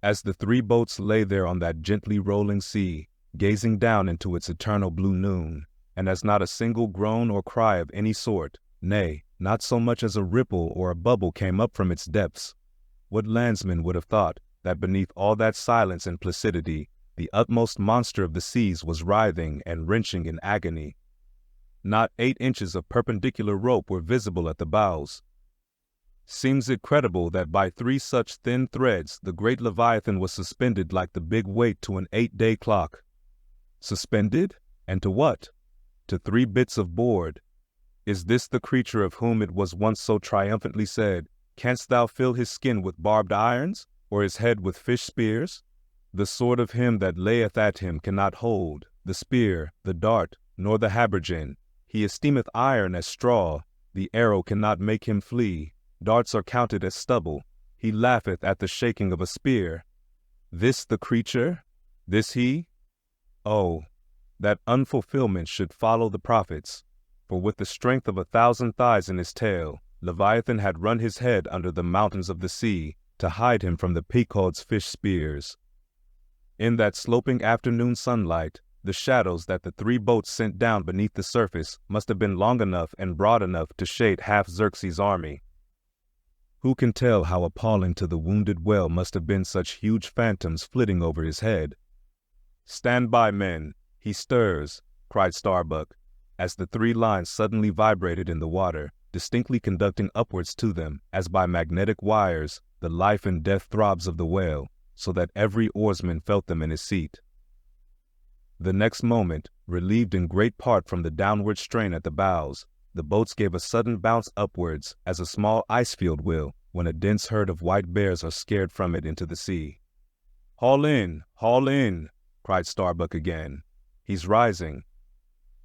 As the 3 boats lay there on that gently rolling sea, gazing down into its eternal blue noon, and as not a single groan or cry of any sort, nay, not so much as a ripple or a bubble came up from its depths, what landsman would have thought that beneath all that silence and placidity, the utmost monster of the seas was writhing and wrenching in agony? Not 8 inches of perpendicular rope were visible at the bows. Seems it credible that by 3 such thin threads the great Leviathan was suspended like the big weight to an 8-day clock? Suspended? And to what? To 3 bits of board. Is this the creature of whom it was once so triumphantly said, "Canst thou fill his skin with barbed irons, or his head with fish spears? The sword of him that layeth at him cannot hold, the spear, the dart, nor the habergeon. He esteemeth iron as straw, the arrow cannot make him flee. Darts are counted as stubble. He laugheth at the shaking of a spear." This the creature? This he? Oh, that unfulfillment should follow the prophets, for with the strength of 1,000 thighs in his tail, Leviathan had run his head under the mountains of the sea to hide him from the Pequod's fish spears. In that sloping afternoon sunlight, the shadows that the 3 boats sent down beneath the surface must have been long enough and broad enough to shade half Xerxes' army. Who can tell how appalling to the wounded whale must have been such huge phantoms flitting over his head? "Stand by, men! He stirs!" cried Starbuck, as the 3 lines suddenly vibrated in the water, distinctly conducting upwards to them, as by magnetic wires, the life and death throbs of the whale, so that every oarsman felt them in his seat. The next moment, relieved in great part from the downward strain at the bows, the boats gave a sudden bounce upwards as a small ice field will when a dense herd of white bears are scared from it into the sea. Haul in, cried Starbuck again. He's rising.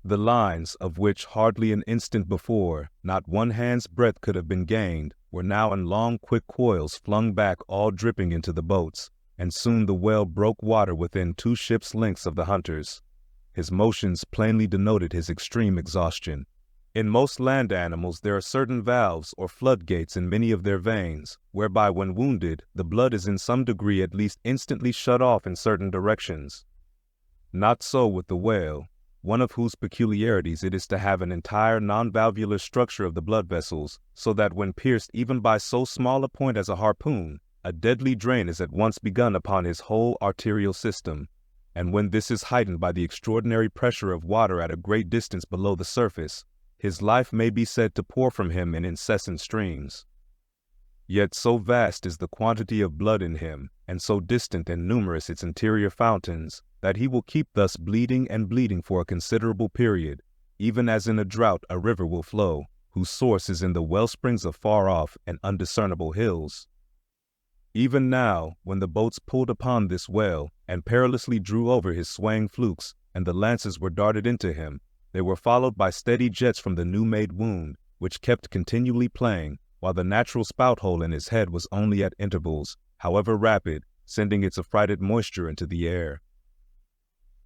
The lines, of which hardly an instant before not one hand's breadth could have been gained, were now in long quick coils flung back all dripping into the boats, and soon the whale broke water within 2 ships' lengths of the hunters. His motions plainly denoted his extreme exhaustion. In most land animals there are certain valves or floodgates in many of their veins, whereby when wounded, the blood is in some degree at least instantly shut off in certain directions. Not so with the whale, one of whose peculiarities it is to have an entire non-valvular structure of the blood vessels, so that when pierced even by so small a point as a harpoon, a deadly drain is at once begun upon his whole arterial system, and when this is heightened by the extraordinary pressure of water at a great distance below the surface, his life may be said to pour from him in incessant streams. Yet so vast is the quantity of blood in him, and so distant and numerous its interior fountains, that he will keep thus bleeding and bleeding for a considerable period, even as in a drought a river will flow, whose source is in the wellsprings of far-off and undiscernible hills. Even now, when the boats pulled upon this whale, and perilously drew over his swaying flukes, and the lances were darted into him, they were followed by steady jets from the new-made wound, which kept continually playing, while the natural spout-hole in his head was only at intervals, however rapid, sending its affrighted moisture into the air.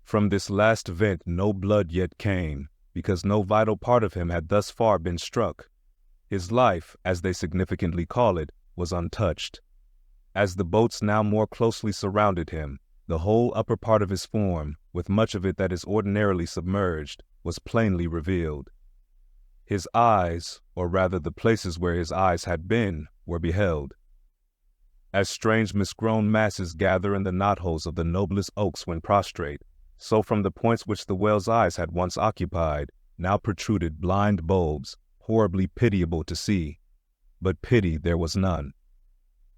From this last vent no blood yet came, because no vital part of him had thus far been struck. His life, as they significantly call it, was untouched. As the boats now more closely surrounded him, the whole upper part of his form, with much of it that is ordinarily submerged, was plainly revealed. His eyes, or rather the places where his eyes had been, were beheld. As strange misgrown masses gather in the knotholes of the noblest oaks when prostrate, so from the points which the whale's eyes had once occupied, now protruded blind bulbs, horribly pitiable to see. But pity there was none.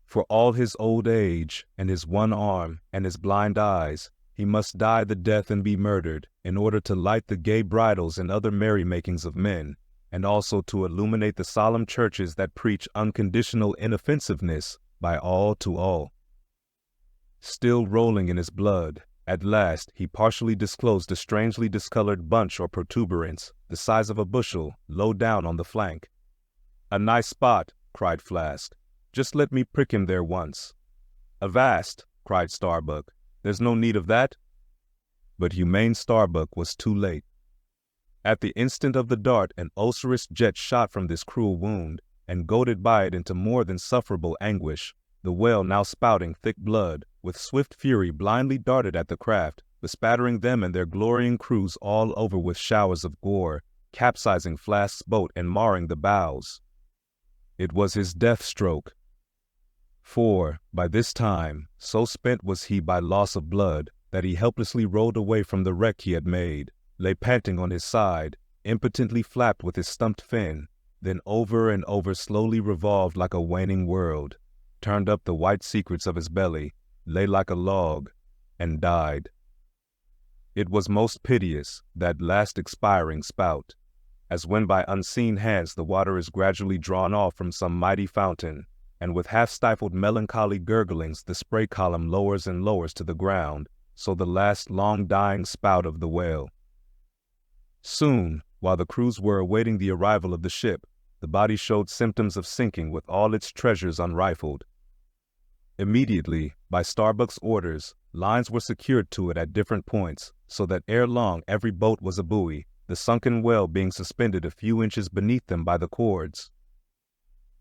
For all his old age, and his one arm, and his blind eyes, he must die the death and be murdered, in order to light the gay bridals and other merrymakings of men, and also to illuminate the solemn churches that preach unconditional inoffensiveness by all to all. Still rolling in his blood, at last he partially disclosed a strangely discolored bunch or protuberance, the size of a bushel, low down on the flank. "A nice spot," cried Flask. "Just let me prick him there once." "Avast," cried Starbuck. "There's no need of that." But humane Starbuck was too late. At the instant of the dart an ulcerous jet shot from this cruel wound, and goaded by it into more than sufferable anguish, the whale, now spouting thick blood, with swift fury blindly darted at the craft, bespattering them and their glorying crews all over with showers of gore, capsizing Flask's boat and marring the bows. It was his death stroke. For, by this time, so spent was he by loss of blood, that he helplessly rolled away from the wreck he had made, lay panting on his side, impotently flapped with his stumped fin, then over and over slowly revolved like a waning world, turned up the white secrets of his belly, lay like a log, and died. It was most piteous, that last expiring spout, as when by unseen hands the water is gradually drawn off from some mighty fountain, and with half-stifled melancholy gurglings the spray column lowers and lowers to the ground, so the last long-dying spout of the whale. Soon, while the crews were awaiting the arrival of the ship, the body showed symptoms of sinking with all its treasures unrifled. Immediately, by Starbuck's orders, lines were secured to it at different points, so that ere long every boat was a buoy, the sunken whale being suspended a few inches beneath them by the cords.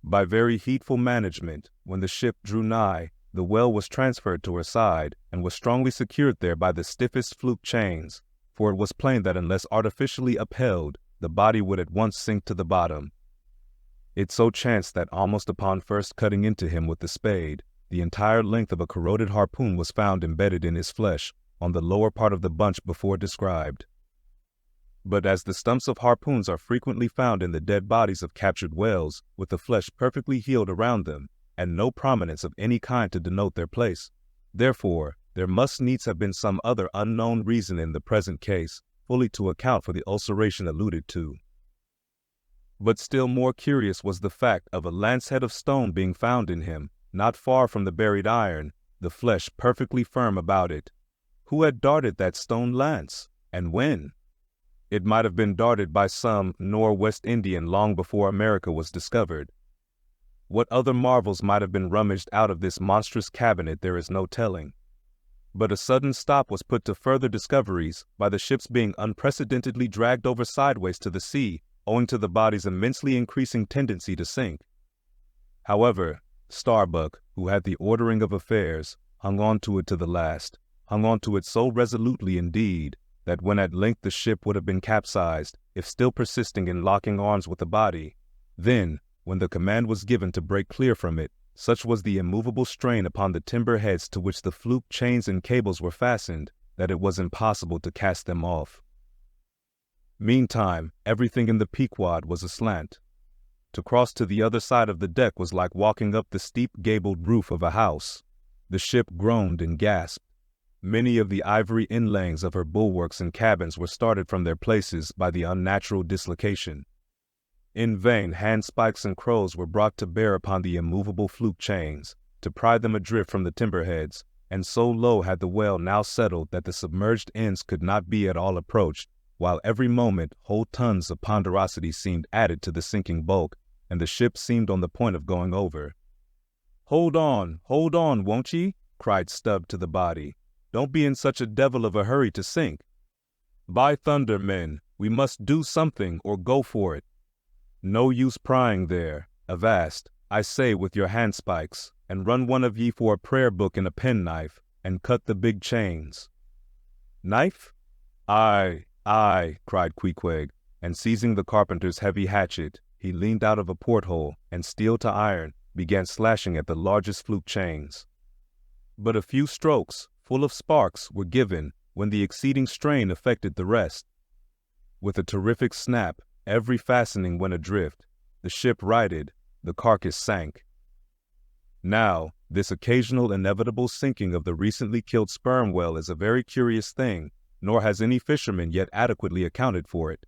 By very heedful management, when the ship drew nigh, the whale was transferred to her side, and was strongly secured there by the stiffest fluke chains, for it was plain that unless artificially upheld, the body would at once sink to the bottom. It so chanced that almost upon first cutting into him with the spade, the entire length of a corroded harpoon was found embedded in his flesh, on the lower part of the bunch before described. But as the stumps of harpoons are frequently found in the dead bodies of captured whales, with the flesh perfectly healed around them, and no prominence of any kind to denote their place, therefore, there must needs have been some other unknown reason in the present case, fully to account for the ulceration alluded to. But still more curious was the fact of a lance-head of stone being found in him, not far from the buried iron, the flesh perfectly firm about it. Who had darted that stone lance, and when? It might have been darted by some Northwest Indian long before America was discovered. What other marvels might have been rummaged out of this monstrous cabinet there is no telling. But a sudden stop was put to further discoveries by the ship's being unprecedentedly dragged over sideways to the sea, owing to the body's immensely increasing tendency to sink. However, Starbuck, who had the ordering of affairs, hung on to it to the last, hung on to it so resolutely indeed, that when at length the ship would have been capsized, if still persisting in locking arms with the body, then, when the command was given to break clear from it, such was the immovable strain upon the timber heads to which the fluke chains and cables were fastened, that it was impossible to cast them off. Meantime, everything in the Pequod was aslant. To cross to the other side of the deck was like walking up the steep gabled roof of a house. The ship groaned and gasped. Many of the ivory inlayings of her bulwarks and cabins were started from their places by the unnatural dislocation. In vain handspikes and crows were brought to bear upon the immovable fluke chains, to pry them adrift from the timber heads, and so low had the whale now settled that the submerged ends could not be at all approached, while every moment whole tons of ponderosity seemed added to the sinking bulk, and the ship seemed on the point of going over. hold on, won't ye?" cried Stubb to the body. "Don't be in such a devil of a hurry to sink. By thunder, men, we must do something or go for it. No use prying there. Avast, I say, with your handspikes, and run one of ye for a prayer book and a penknife, and cut the big chains." "Knife?" "Aye, cried Queequeg, and seizing the carpenter's heavy hatchet, he leaned out of a porthole, and steel to iron, began slashing at the largest fluke chains. But a few strokes, full of sparks, were given, when the exceeding strain affected the rest. With a terrific snap, every fastening went adrift, the ship righted, the carcass sank. Now, this occasional inevitable sinking of the recently killed sperm whale is a very curious thing, nor has any fisherman yet adequately accounted for it.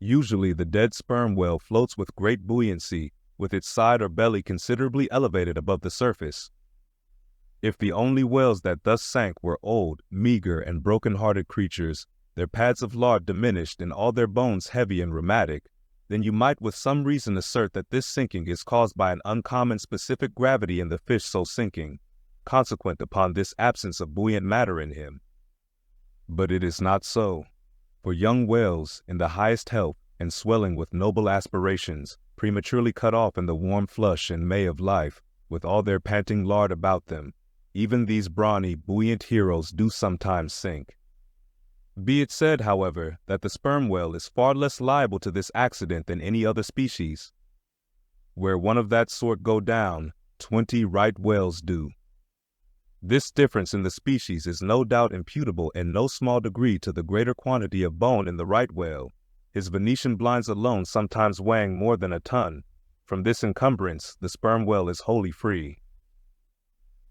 Usually the dead sperm whale floats with great buoyancy, with its side or belly considerably elevated above the surface. If the only whales that thus sank were old, meager, and broken-hearted creatures, their pads of lard diminished and all their bones heavy and rheumatic, then you might with some reason assert that this sinking is caused by an uncommon specific gravity in the fish so sinking, consequent upon this absence of buoyant matter in him. But it is not so, for young whales, in the highest health and swelling with noble aspirations, prematurely cut off in the warm flush and May of life, with all their panting lard about them, even these brawny, buoyant heroes do sometimes sink. Be it said, however, that the sperm whale is far less liable to this accident than any other species. Where one of that sort go down, 20 right whales do. This difference in the species is no doubt imputable in no small degree to the greater quantity of bone in the right whale, his Venetian blinds alone sometimes weighing more than a ton. From this encumbrance, the sperm whale is wholly free.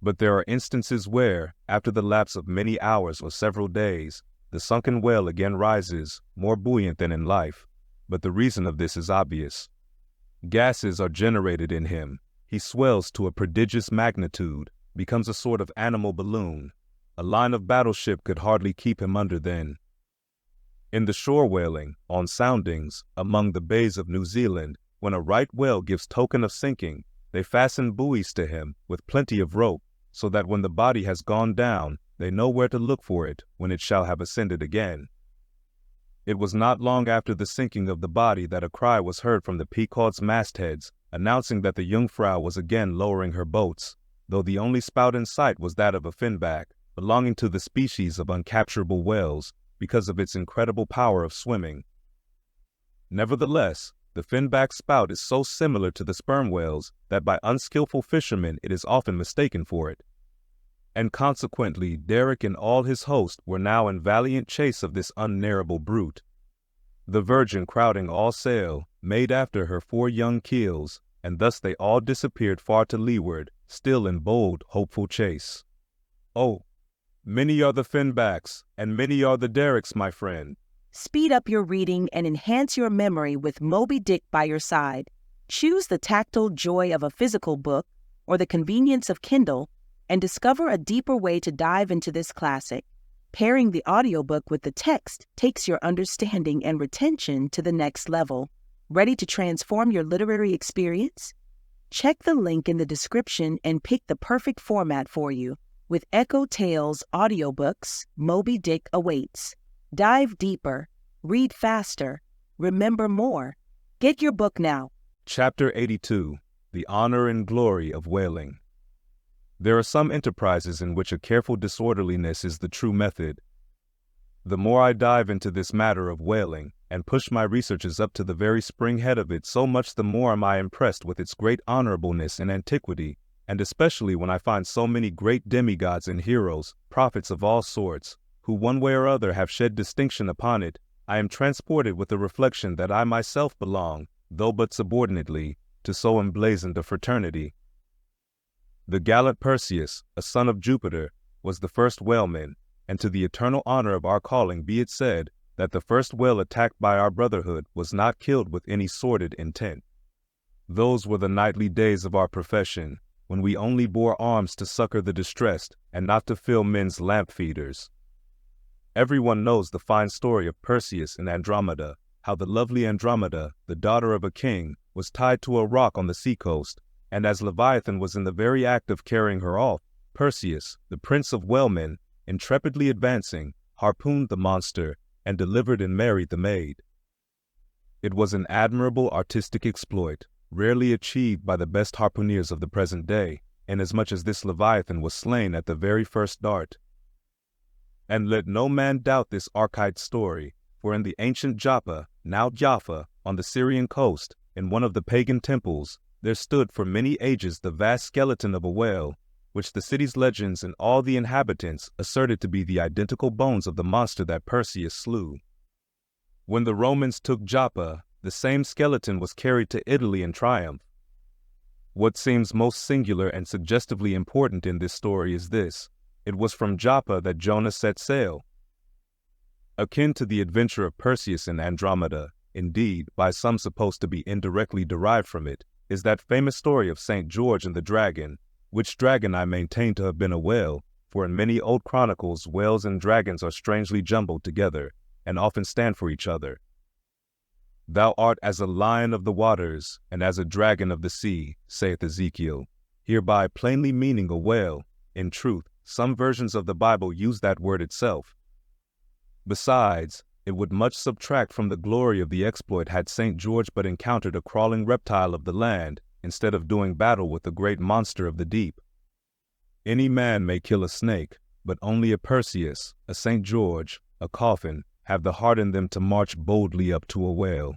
But there are instances where, after the lapse of many hours or several days, the sunken whale again rises, more buoyant than in life, but the reason of this is obvious. Gases are generated in him, he swells to a prodigious magnitude, becomes a sort of animal balloon. A line of battleship could hardly keep him under then. In the shore whaling, on soundings, among the bays of New Zealand, when a right whale gives token of sinking, they fasten buoys to him with plenty of rope, so that when the body has gone down, they know where to look for it when it shall have ascended again. It was not long after the sinking of the body that a cry was heard from the Pequod's mastheads, announcing that the Jungfrau was again lowering her boats, though the only spout in sight was that of a finback, belonging to the species of uncapturable whales, because of its incredible power of swimming. Nevertheless, the finback spout is so similar to the sperm whale's that by unskillful fishermen it is often mistaken for it. And consequently Derrick and all his host were now in valiant chase of this unnarrable brute. The Virgin, crowding all sail, made after her 4 young keels, and thus they all disappeared far to leeward, still in bold, hopeful chase. Oh, Many are the finbacks, and many are the derricks, my friend. Speed up your reading and enhance your memory with Moby Dick by your side. Choose the tactile joy of a physical book or the convenience of Kindle and discover a deeper way to dive into this classic. Pairing the audiobook with the text takes your understanding and retention to the next level. Ready to transform your literary experience? Check the link in the description and pick the perfect format for you. With EchoTales Audiobooks, Moby Dick awaits. Dive deeper, read faster, remember more. Get your book now. Chapter 82. The Honor and Glory of Whaling. There are some enterprises in which a careful disorderliness is the true method. The more I dive into this matter of whaling, and push my researches up to the very spring head of it, so much the more am I impressed with its great honorableness and antiquity, and especially when I find so many great demigods and heroes, prophets of all sorts, who one way or other have shed distinction upon it, I am transported with the reflection that I myself belong, though but subordinately, to so emblazoned a fraternity. The gallant Perseus, a son of Jupiter, was the first whaleman, and to the eternal honor of our calling be it said that the first whale attacked by our brotherhood was not killed with any sordid intent. Those were the nightly days of our profession, when we only bore arms to succor the distressed and not to fill men's lamp feeders. Everyone knows the fine story of Perseus and Andromeda, how the lovely Andromeda, the daughter of a king, was tied to a rock on the seacoast, and as Leviathan was in the very act of carrying her off, Perseus, the prince of whalemen, intrepidly advancing, harpooned the monster, and delivered and married the maid. It was an admirable artistic exploit, rarely achieved by the best harpooneers of the present day, inasmuch as this Leviathan was slain at the very first dart. And let no man doubt this archaic story, for in the ancient Joppa, now Jaffa, on the Syrian coast, in one of the pagan temples, there stood for many ages the vast skeleton of a whale, which the city's legends and all the inhabitants asserted to be the identical bones of the monster that Perseus slew. When the Romans took Joppa, the same skeleton was carried to Italy in triumph. What seems most singular and suggestively important in this story is this: it was from Joppa that Jonah set sail. Akin to the adventure of Perseus and Andromeda, indeed, by some supposed to be indirectly derived from it, is that famous story of St. George and the dragon, which dragon I maintain to have been a whale, for in many old chronicles whales and dragons are strangely jumbled together, and often stand for each other. Thou art as a lion of the waters, and as a dragon of the sea, saith Ezekiel, hereby plainly meaning a whale. In truth, some versions of the Bible use that word itself. Besides, it would much subtract from the glory of the exploit had St. George but encountered a crawling reptile of the land, instead of doing battle with the great monster of the deep. Any man may kill a snake, but only a Perseus, a St. George, a coffin, have the heart in them to march boldly up to a whale.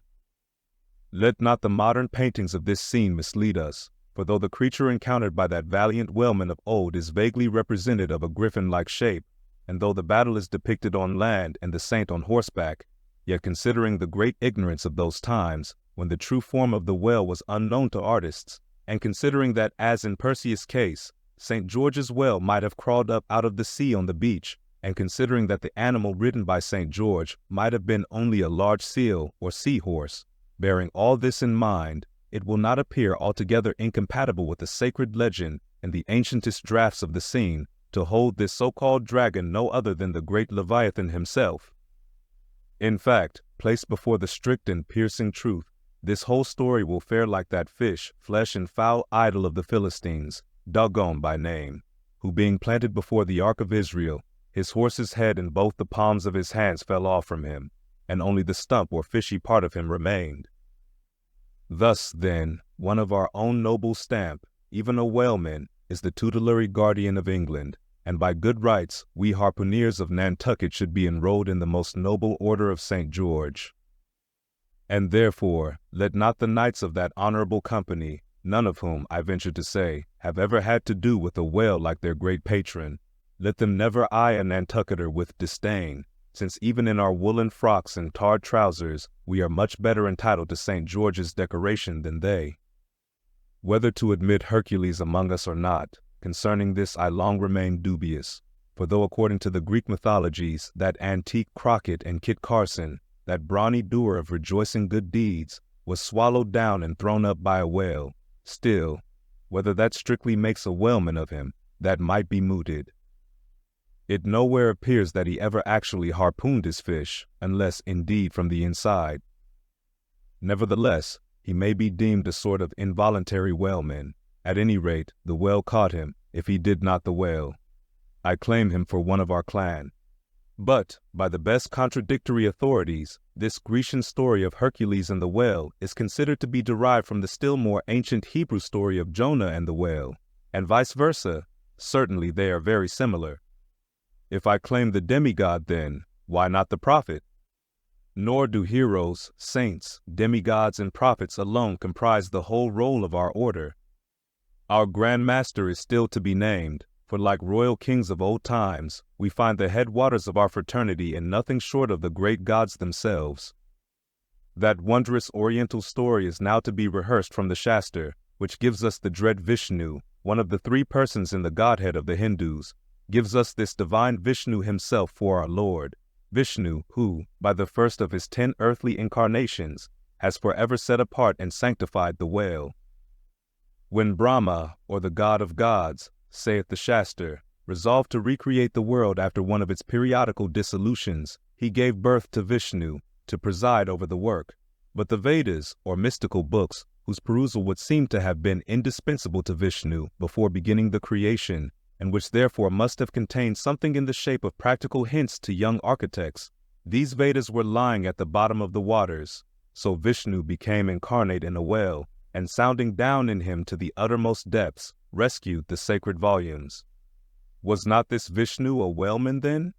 Let not the modern paintings of this scene mislead us, for though the creature encountered by that valiant whaleman of old is vaguely represented of a griffin-like shape, and though the battle is depicted on land and the saint on horseback, yet considering the great ignorance of those times, when the true form of the whale was unknown to artists, and considering that, as in Perseus' case, St. George's whale might have crawled up out of the sea on the beach, and considering that the animal ridden by St. George might have been only a large seal or sea-horse, bearing all this in mind, it will not appear altogether incompatible with the sacred legend and the ancientest drafts of the scene to hold this so-called dragon no other than the great Leviathan himself. In fact, placed before the strict and piercing truth, this whole story will fare like that fish, flesh and foul idol of the Philistines, Dagon by name, who being planted before the ark of Israel, his horse's head and both the palms of his hands fell off from him, and only the stump or fishy part of him remained. Thus, then, one of our own noble stamp, even a whaleman, is the tutelary guardian of England, and by good rights we harpooneers of Nantucket should be enrolled in the most noble order of St. George. And therefore, let not the knights of that honorable company, none of whom, I venture to say, have ever had to do with a whale like their great patron, let them never eye a Nantucketer with disdain, since even in our woolen frocks and tarred trousers, we are much better entitled to St. George's decoration than they. Whether to admit Hercules among us or not, concerning this I long remained dubious, For though according to the Greek mythologies, that antique Crockett and Kit Carson, that brawny doer of rejoicing good deeds, was swallowed down and thrown up by a whale, still, whether that strictly makes a whaleman of him, that might be mooted. It nowhere appears that he ever actually harpooned his fish, unless, indeed, from the inside. Nevertheless, he may be deemed a sort of involuntary whaleman. At any rate, the whale caught him, if he did not the whale. I claim him for one of our clan. But, by the best contradictory authorities, this Grecian story of Hercules and the whale is considered to be derived from the still more ancient Hebrew story of Jonah and the whale, and vice versa. Certainly they are very similar. If I claim the demigod, then, why not the prophet? Nor do heroes, saints, demigods, and prophets alone comprise the whole roll of our order. Our Grand Master is still to be named, for like royal kings of old times, we find the headwaters of our fraternity in nothing short of the great gods themselves. That wondrous oriental story is now to be rehearsed from the Shastra, which gives us the dread Vishnu, one of the three persons in the Godhead of the Hindus, gives us this divine Vishnu himself for our Lord, Vishnu, who, by the first of his 10 earthly incarnations, has forever set apart and sanctified the whale. When Brahma, or the god of gods, saith the Shastra, resolved to recreate the world after one of its periodical dissolutions, he gave birth to Vishnu, to preside over the work. But the Vedas, or mystical books, whose perusal would seem to have been indispensable to Vishnu before beginning the creation, and which therefore must have contained something in the shape of practical hints to young architects, these Vedas were lying at the bottom of the waters, so Vishnu became incarnate in a whale, and sounding down in him to the uttermost depths, rescued the sacred volumes. Was not this Vishnu a whaleman then?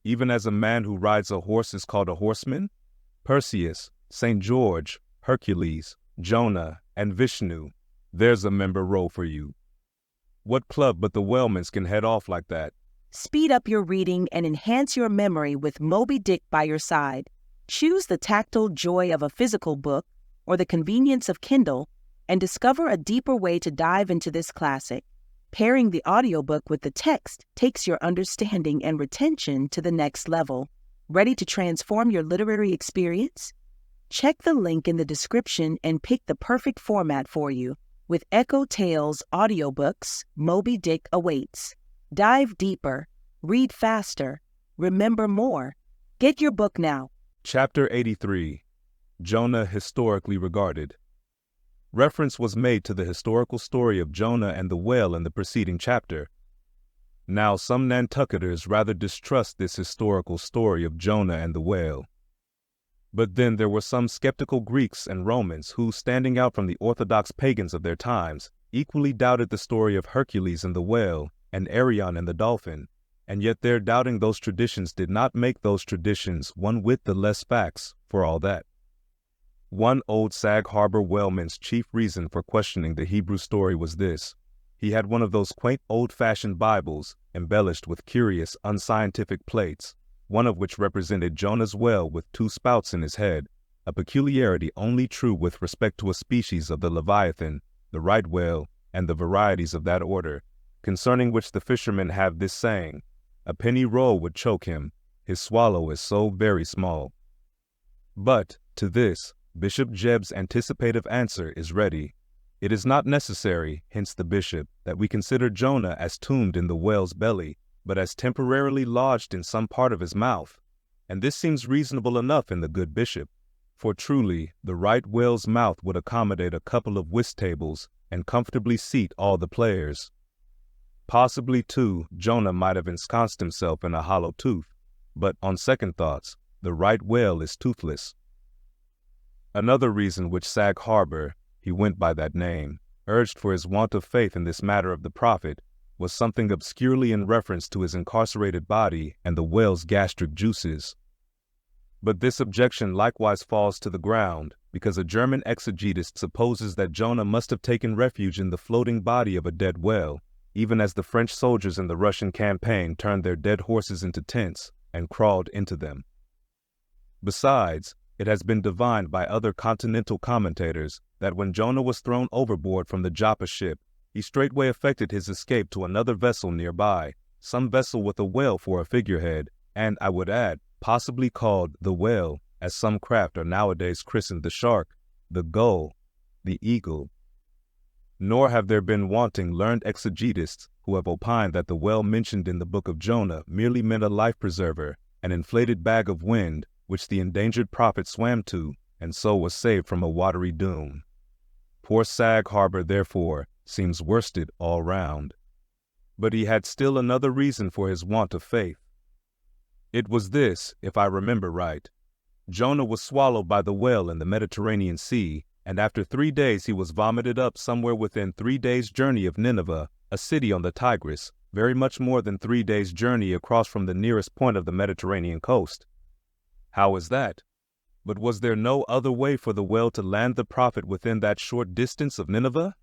Even as a man who rides a horse is called a horseman? Perseus, St. George, Hercules, Jonah, and Vishnu, there's a member roll for you. What club but the whaleman's can head off like that? Speed up your reading and enhance your memory with Moby Dick by your side. Choose the tactile joy of a physical book or the convenience of Kindle and discover a deeper way to dive into this classic. Pairing the audiobook with the text takes your understanding and retention to the next level. Ready to transform your literary experience? Check the link in the description and pick the perfect format for you. With EchoTales Audiobooks, Moby Dick awaits. Dive deeper, read faster, remember more. Get your book now. Chapter 83. Jonah Historically Regarded. Reference was made to the historical story of Jonah and the whale in the preceding chapter. Now some Nantucketers rather distrust this historical story of Jonah and the whale. But then there were some skeptical Greeks and Romans who, standing out from the orthodox pagans of their times, equally doubted the story of Hercules and the whale and Arion and the dolphin, and yet their doubting those traditions did not make those traditions one whit the less facts for all that. One old Sag Harbor whaleman's chief reason for questioning the Hebrew story was this: he had one of those quaint old-fashioned Bibles embellished with curious, unscientific plates, one of which represented Jonah's whale with 2 spouts in his head, a peculiarity only true with respect to a species of the Leviathan, the right whale, and the varieties of that order, concerning which the fishermen have this saying: a penny roll would choke him, his swallow is so very small. But, to this, Bishop Jebb's anticipative answer is ready. It is not necessary, hence the bishop, that we consider Jonah as tombed in the whale's belly, but as temporarily lodged in some part of his mouth. And this seems reasonable enough in the good bishop, for truly the right whale's mouth would accommodate a couple of whist tables and comfortably seat all the players. Possibly, too, Jonah might have ensconced himself in a hollow tooth, but on second thoughts, the right whale is toothless. Another reason which Sag Harbor, he went by that name, urged for his want of faith in this matter of the prophet was something obscurely in reference to his incarcerated body and the whale's gastric juices. But this objection likewise falls to the ground, because a German exegetist supposes that Jonah must have taken refuge in the floating body of a dead whale, even as the French soldiers in the Russian campaign turned their dead horses into tents and crawled into them. Besides, it has been divined by other continental commentators that when Jonah was thrown overboard from the Joppa ship, he straightway effected his escape to another vessel nearby, some vessel with a whale for a figurehead, and, I would add, possibly called the whale, as some craft are nowadays christened the shark, the gull, the eagle. Nor have there been wanting learned exegetists who have opined that the whale mentioned in the book of Jonah merely meant a life preserver, an inflated bag of wind which the endangered prophet swam to, and so was saved from a watery doom. Poor Sag Harbor, therefore, seems worsted all round. But he had still another reason for his want of faith. It was this, if I remember right. Jonah was swallowed by the whale in the Mediterranean Sea, and after 3 days he was vomited up somewhere within 3 days' journey of Nineveh, a city on the Tigris, very much more than 3 days' journey across from the nearest point of the Mediterranean coast. How is that? But was there no other way for the whale to land the prophet within that short distance of Nineveh?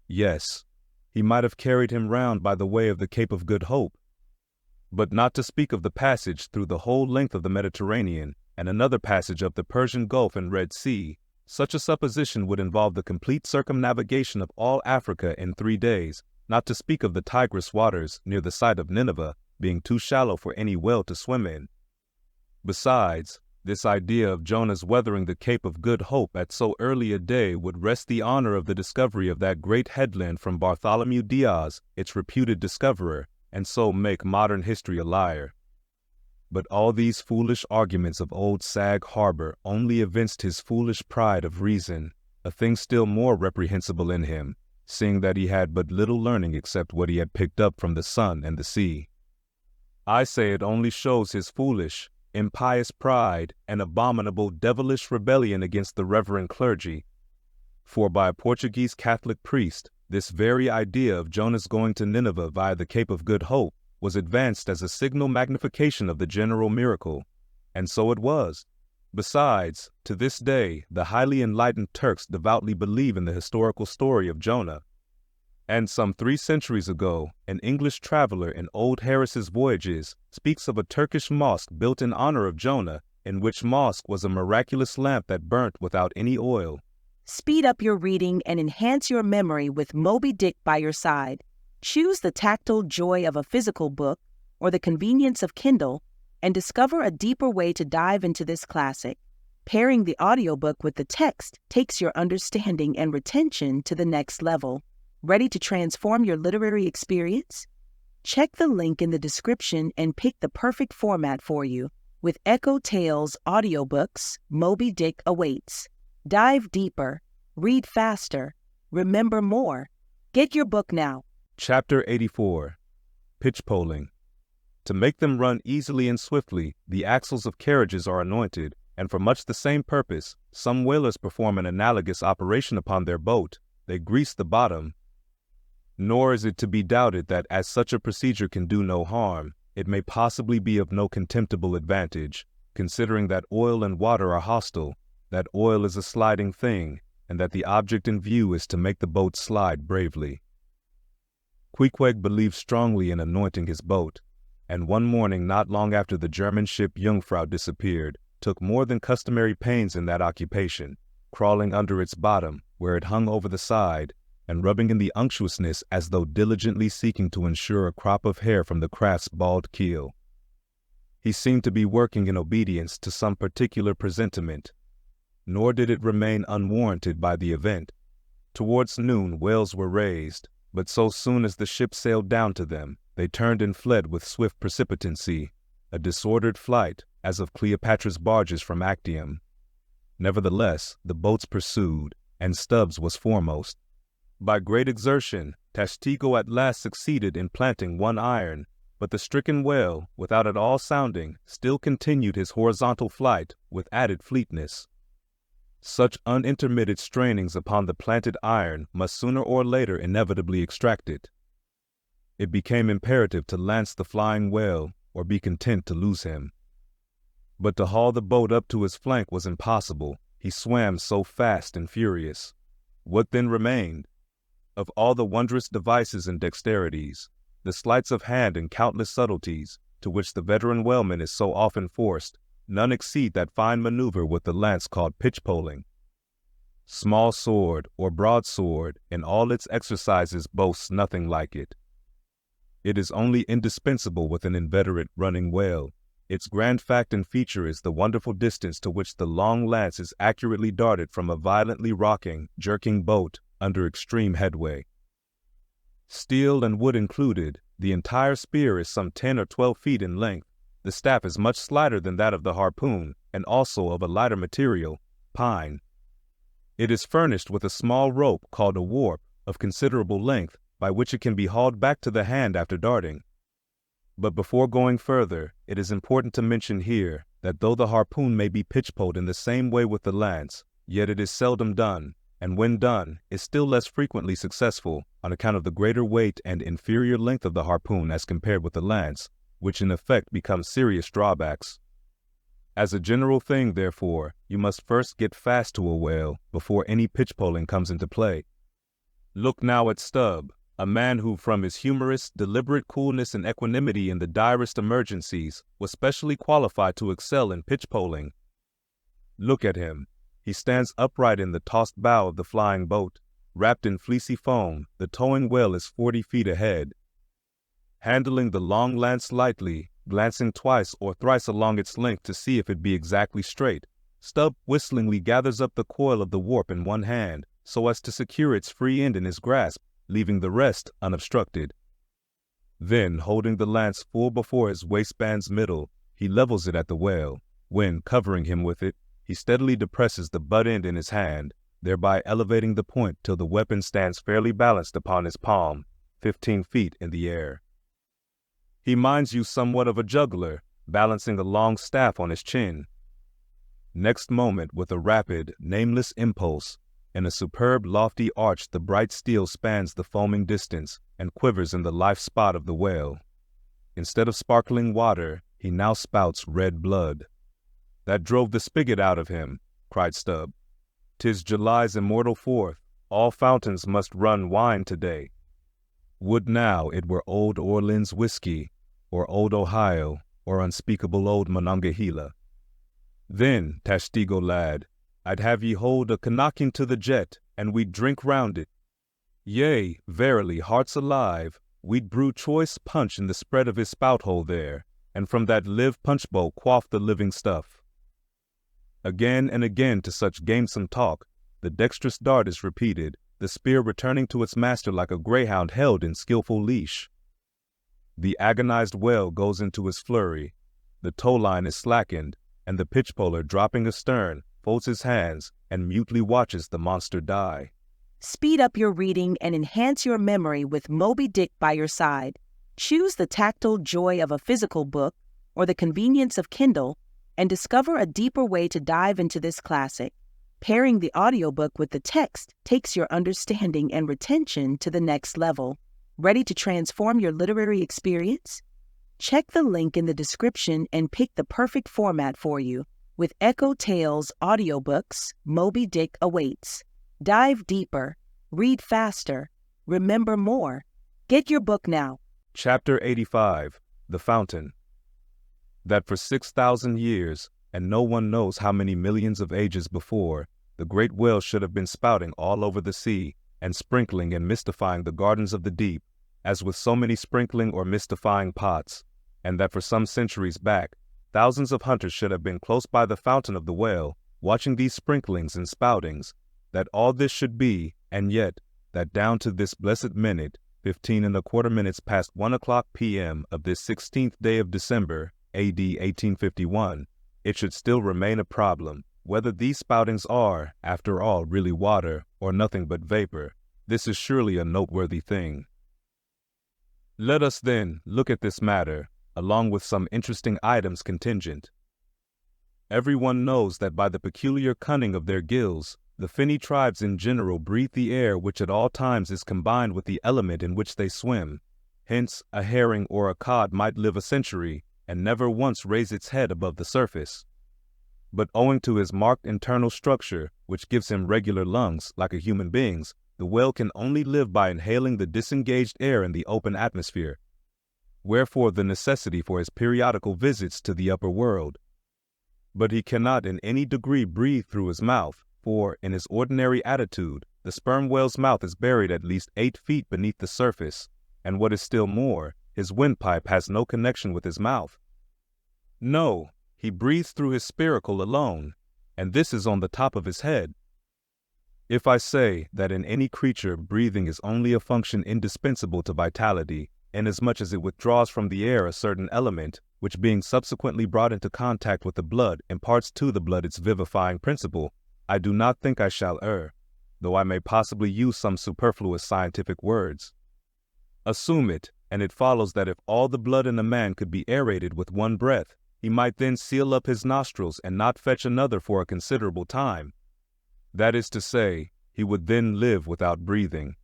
Yes, he might have carried him round by the way of the Cape of Good Hope. But not to speak of the passage through the whole length of the Mediterranean, and another passage up the Persian Gulf and Red Sea, such a supposition would involve the complete circumnavigation of all Africa in 3 days, not to speak of the Tigris waters near the site of Nineveh being too shallow for any whale to swim in. Besides, this idea of Jonah's weathering the Cape of Good Hope at so early a day would wrest the honor of the discovery of that great headland from Bartholomew Diaz, its reputed discoverer, and so make modern history a liar. But all these foolish arguments of old Sag Harbor only evinced his foolish pride of reason, a thing still more reprehensible in him, seeing that he had but little learning except what he had picked up from the sun and the sea. I say it only shows his foolish, impious pride and abominable devilish rebellion against the reverend clergy. For by a Portuguese Catholic priest, this very idea of Jonah's going to Nineveh via the Cape of Good Hope was advanced as a signal magnification of the general miracle, and so it was. Besides, to this day, the highly enlightened Turks devoutly believe in the historical story of Jonah. And some 3 centuries ago, an English traveler in Old Harris's Voyages speaks of a Turkish mosque built in honor of Jonah, in which mosque was a miraculous lamp that burnt without any oil. Speed up your reading and enhance your memory with Moby Dick by your side. Choose the tactile joy of a physical book or the convenience of Kindle and discover a deeper way to dive into this classic. Pairing the audiobook with the text takes your understanding and retention to the next level. Ready to transform your literary experience? Check the link in the description and pick the perfect format for you. With EchoTales Audiobooks, Moby Dick awaits. Dive deeper, read faster, remember more. Get your book now. Chapter 84. Pitch Poling. To make them run easily and swiftly, the axles of carriages are anointed, and for much the same purpose, some whalers perform an analogous operation upon their boat. They grease the bottom. Nor is it to be doubted that as such a procedure can do no harm, it may possibly be of no contemptible advantage, considering that oil and water are hostile, that oil is a sliding thing, and that the object in view is to make the boat slide bravely. Pequod believed strongly in anointing his boat, and one morning not long after the German ship Jungfrau disappeared, took more than customary pains in that occupation, crawling under its bottom, where it hung over the side, and rubbing in the unctuousness as though diligently seeking to ensure a crop of hair from the craft's bald keel. He seemed to be working in obedience to some particular presentiment, nor did it remain unwarranted by the event. Towards noon whales were raised, but so soon as the ship sailed down to them, they turned and fled with swift precipitancy, a disordered flight, as of Cleopatra's barges from Actium. Nevertheless, the boats pursued, and Stubbs was foremost. By great exertion, Tashtego at last succeeded in planting one iron, but the stricken whale, without at all sounding, still continued his horizontal flight with added fleetness. Such unintermitted strainings upon the planted iron must sooner or later inevitably extract it. It became imperative to lance the flying whale or be content to lose him. But to haul the boat up to his flank was impossible. He swam so fast and furious. What then remained? Of all the wondrous devices and dexterities, the sleights of hand and countless subtleties, to which the veteran whaleman is so often forced, none exceed that fine maneuver with the lance called pitch-poling. Small sword or broadsword in all its exercises boasts nothing like it. It is only indispensable with an inveterate running whale. Its grand fact and feature is the wonderful distance to which the long lance is accurately darted from a violently rocking, jerking boat under extreme headway. Steel and wood included, the entire spear is some 10 or 12 feet in length. The staff is much slighter than that of the harpoon, and also of a lighter material, pine. It is furnished with a small rope called a warp, of considerable length, by which it can be hauled back to the hand after darting. But before going further, it is important to mention here that though the harpoon may be pitchpoled in the same way with the lance, yet it is seldom done, and when done, is still less frequently successful on account of the greater weight and inferior length of the harpoon as compared with the lance, which in effect becomes serious drawbacks. As a general thing, therefore, you must first get fast to a whale before any pitchpoling comes into play. Look now at Stubb, a man who, from his humorous, deliberate coolness and equanimity in the direst emergencies, was specially qualified to excel in pitchpoling. Look at him. He stands upright in the tossed bow of the flying boat. Wrapped in fleecy foam, the towing whale is 40 feet ahead. Handling the long lance lightly, glancing twice or thrice along its length to see if it be exactly straight, Stubb whistlingly gathers up the coil of the warp in one hand, so as to secure its free end in his grasp, leaving the rest unobstructed. Then, holding the lance full before his waistband's middle, he levels it at the whale, when, covering him with it, he steadily depresses the butt end in his hand, thereby elevating the point till the weapon stands fairly balanced upon his palm, 15 feet in the air. He minds you somewhat of a juggler, balancing a long staff on his chin. Next moment, with a rapid, nameless impulse, in a superb lofty arch the bright steel spans the foaming distance and quivers in the life spot of the whale. Instead of sparkling water, he now spouts red blood. "That drove the spigot out of him," cried Stubb. "'Tis July's immortal 4th. All fountains must run wine today. Would now it were Old Orleans whiskey, or Old Ohio, or unspeakable Old Monongahela. Then, Tashtigo lad, I'd have ye hold a Kannakin to the jet, and we'd drink round it. Yea, verily, hearts alive, we'd brew choice punch in the spread of his spout-hole there, and from that live punch-bowl quaff the living stuff." Again and again to such gamesome talk, the dexterous dart is repeated, the spear returning to its master like a greyhound held in skillful leash. The agonized whale goes into his flurry, the tow-line is slackened, and the pitchpoler, dropping astern, folds his hands and mutely watches the monster die. Speed up your reading and enhance your memory with Moby Dick by your side. Choose the tactile joy of a physical book or the convenience of Kindle and discover a deeper way to dive into this classic. Pairing the audiobook with the text takes your understanding and retention to the next level. Ready to transform your literary experience? Check the link in the description and pick the perfect format for you. With EchoTales Audiobooks, Moby Dick awaits. Dive deeper, read faster, remember more. Get your book now. Chapter 85, The Fountain. That for 6,000 years, and no one knows how many millions of ages before, the great whale should have been spouting all over the sea, and sprinkling and mystifying the gardens of the deep, as with so many sprinkling or mystifying pots, and that for some centuries back, thousands of hunters should have been close by the fountain of the whale, watching these sprinklings and spoutings, that all this should be, and yet, that down to this blessed minute, 15 1/4 minutes past 1 o'clock p.m. of this 16th day of December, A.D. 1851, it should still remain a problem, whether these spoutings are, after all, really water, or nothing but vapor. This is surely a noteworthy thing. Let us, then, look at this matter, along with some interesting items contingent. Everyone knows that by the peculiar cunning of their gills, the finny tribes in general breathe the air which at all times is combined with the element in which they swim. Hence, a herring or a cod might live a century, and never once raise its head above the surface. But owing to his marked internal structure, which gives him regular lungs, like a human being's, the whale can only live by inhaling the disengaged air in the open atmosphere. Wherefore the necessity for his periodical visits to the upper world. But he cannot in any degree breathe through his mouth, for, in his ordinary attitude, the sperm whale's mouth is buried at least 8 feet beneath the surface, and what is still more, his windpipe has no connection with his mouth. No, he breathes through his spiracle alone, and this is on the top of his head. If I say that in any creature breathing is only a function indispensable to vitality, inasmuch as it withdraws from the air a certain element, which being subsequently brought into contact with the blood imparts to the blood its vivifying principle, I do not think I shall err, though I may possibly use some superfluous scientific words. Assume it, and it follows that if all the blood in a man could be aerated with one breath, he might then seal up his nostrils and not fetch another for a considerable time. That is to say, he would then live without breathing.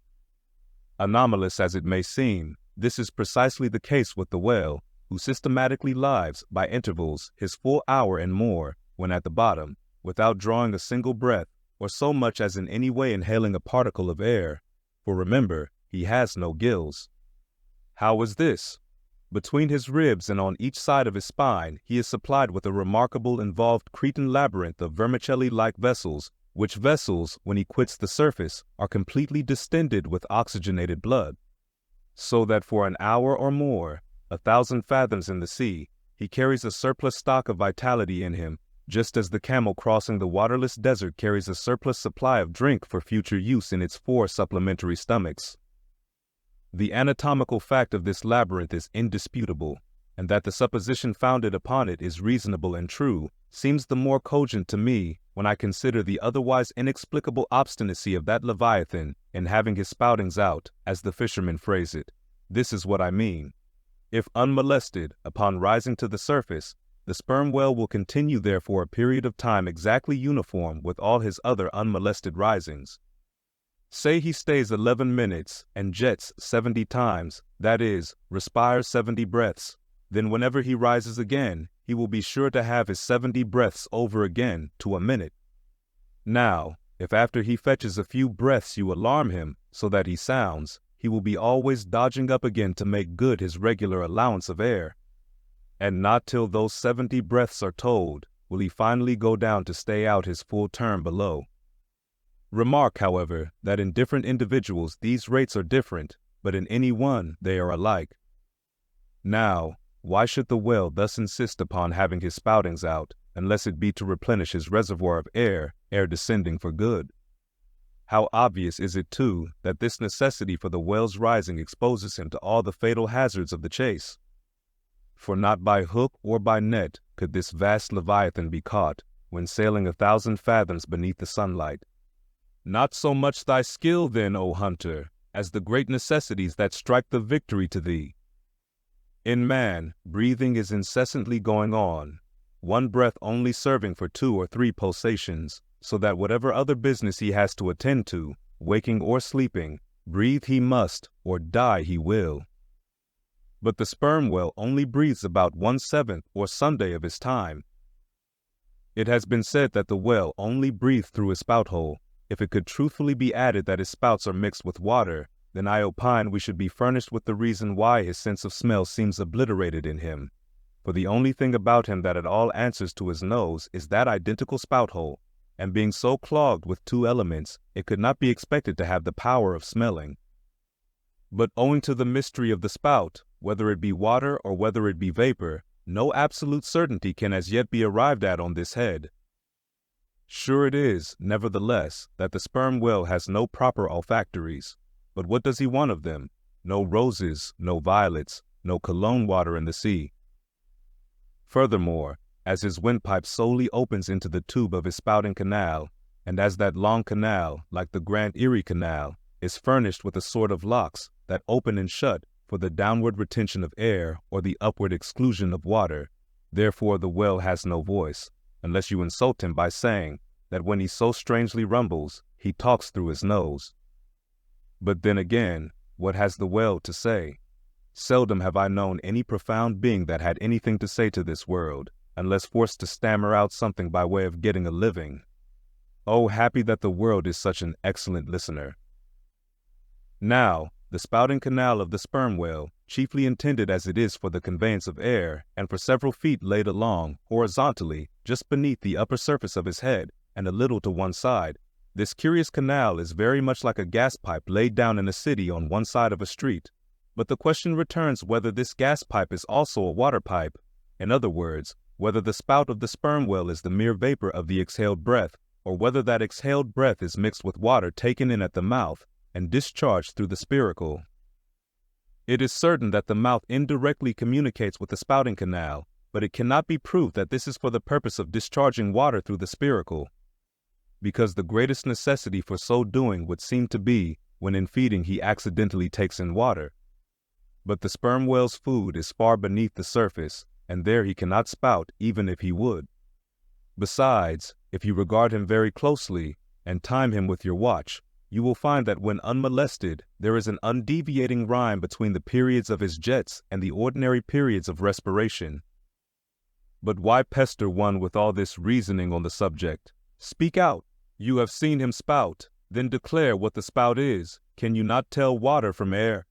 Anomalous as it may seem, this is precisely the case with the whale, who systematically lives, by intervals, his full hour and more, when at the bottom, without drawing a single breath, or so much as in any way inhaling a particle of air, for remember, he has no gills. How is this? Between his ribs and on each side of his spine, he is supplied with a remarkable involved Cretan labyrinth of vermicelli-like vessels, which vessels, when he quits the surface, are completely distended with oxygenated blood, so that for an hour or more, 1,000 fathoms in the sea, he carries a surplus stock of vitality in him, just as the camel crossing the waterless desert carries a surplus supply of drink for future use in its 4 supplementary stomachs. The anatomical fact of this labyrinth is indisputable, and that the supposition founded upon it is reasonable and true, seems the more cogent to me when I consider the otherwise inexplicable obstinacy of that Leviathan in having his spoutings out, as the fishermen phrase it. This is what I mean. If unmolested, upon rising to the surface, the sperm whale will continue there for a period of time exactly uniform with all his other unmolested risings. Say he stays 11 minutes and jets 70 times, that is, respires 70 breaths, then whenever he rises again, he will be sure to have his 70 breaths over again to a minute. Now, if after he fetches a few breaths you alarm him so that he sounds, he will be always dodging up again to make good his regular allowance of air. And not till those 70 breaths are told will he finally go down to stay out his full term below. Remark, however, that in different individuals these rates are different, but in any one they are alike. Now, why should the whale thus insist upon having his spoutings out, unless it be to replenish his reservoir of air ere descending for good? How obvious is it, too, that this necessity for the whale's rising exposes him to all the fatal hazards of the chase? For not by hook or by net could this vast Leviathan be caught, when sailing 1,000 fathoms beneath the sunlight. Not so much thy skill, then, O hunter, as the great necessities that strike the victory to thee. In man, breathing is incessantly going on, one breath only serving for 2 or 3 pulsations, so that whatever other business he has to attend to, waking or sleeping, breathe he must, or die he will. But the sperm whale only breathes about 1/7 or Sunday of his time. It has been said that the whale only breathes through his spout hole. If it could truthfully be added that his spouts are mixed with water, then I opine we should be furnished with the reason why his sense of smell seems obliterated in him. For the only thing about him that at all answers to his nose is that identical spout hole, and being so clogged with 2 elements, it could not be expected to have the power of smelling. But owing to the mystery of the spout, whether it be water or whether it be vapor, no absolute certainty can as yet be arrived at on this head. Sure it is, nevertheless, that the sperm whale has no proper olfactories. But what does he want of them? No roses, no violets, no cologne water in the sea. Furthermore, as his windpipe solely opens into the tube of his spouting canal, and as that long canal, like the Grand Erie Canal, is furnished with a sort of locks that open and shut for the downward retention of air or the upward exclusion of water, therefore the whale has no voice, unless you insult him by saying that when he so strangely rumbles, he talks through his nose. But then again, what has the whale to say? Seldom have I known any profound being that had anything to say to this world, unless forced to stammer out something by way of getting a living. Oh, happy that the world is such an excellent listener. Now, the spouting canal of the sperm whale, chiefly intended as it is for the conveyance of air, and for several feet laid along, horizontally, just beneath the upper surface of his head, and a little to one side, this curious canal is very much like a gas pipe laid down in a city on one side of a street, But the question returns whether this gas pipe is also a water pipe. In other words, whether the spout of the sperm whale is the mere vapor of the exhaled breath, or whether that exhaled breath is mixed with water taken in at the mouth and discharged through the spiracle. It is certain that the mouth indirectly communicates with the spouting canal, but it cannot be proved that this is for the purpose of discharging water through the spiracle, because the greatest necessity for so doing would seem to be when in feeding he accidentally takes in water. But the sperm whale's food is far beneath the surface, and there he cannot spout even if he would. Besides, if you regard him very closely and time him with your watch, you will find that when unmolested, there is an undeviating rhyme between the periods of his jets and the ordinary periods of respiration. But why pester one with all this reasoning on the subject? Speak out. You have seen him spout, then declare what the spout is. Can you not tell water from air?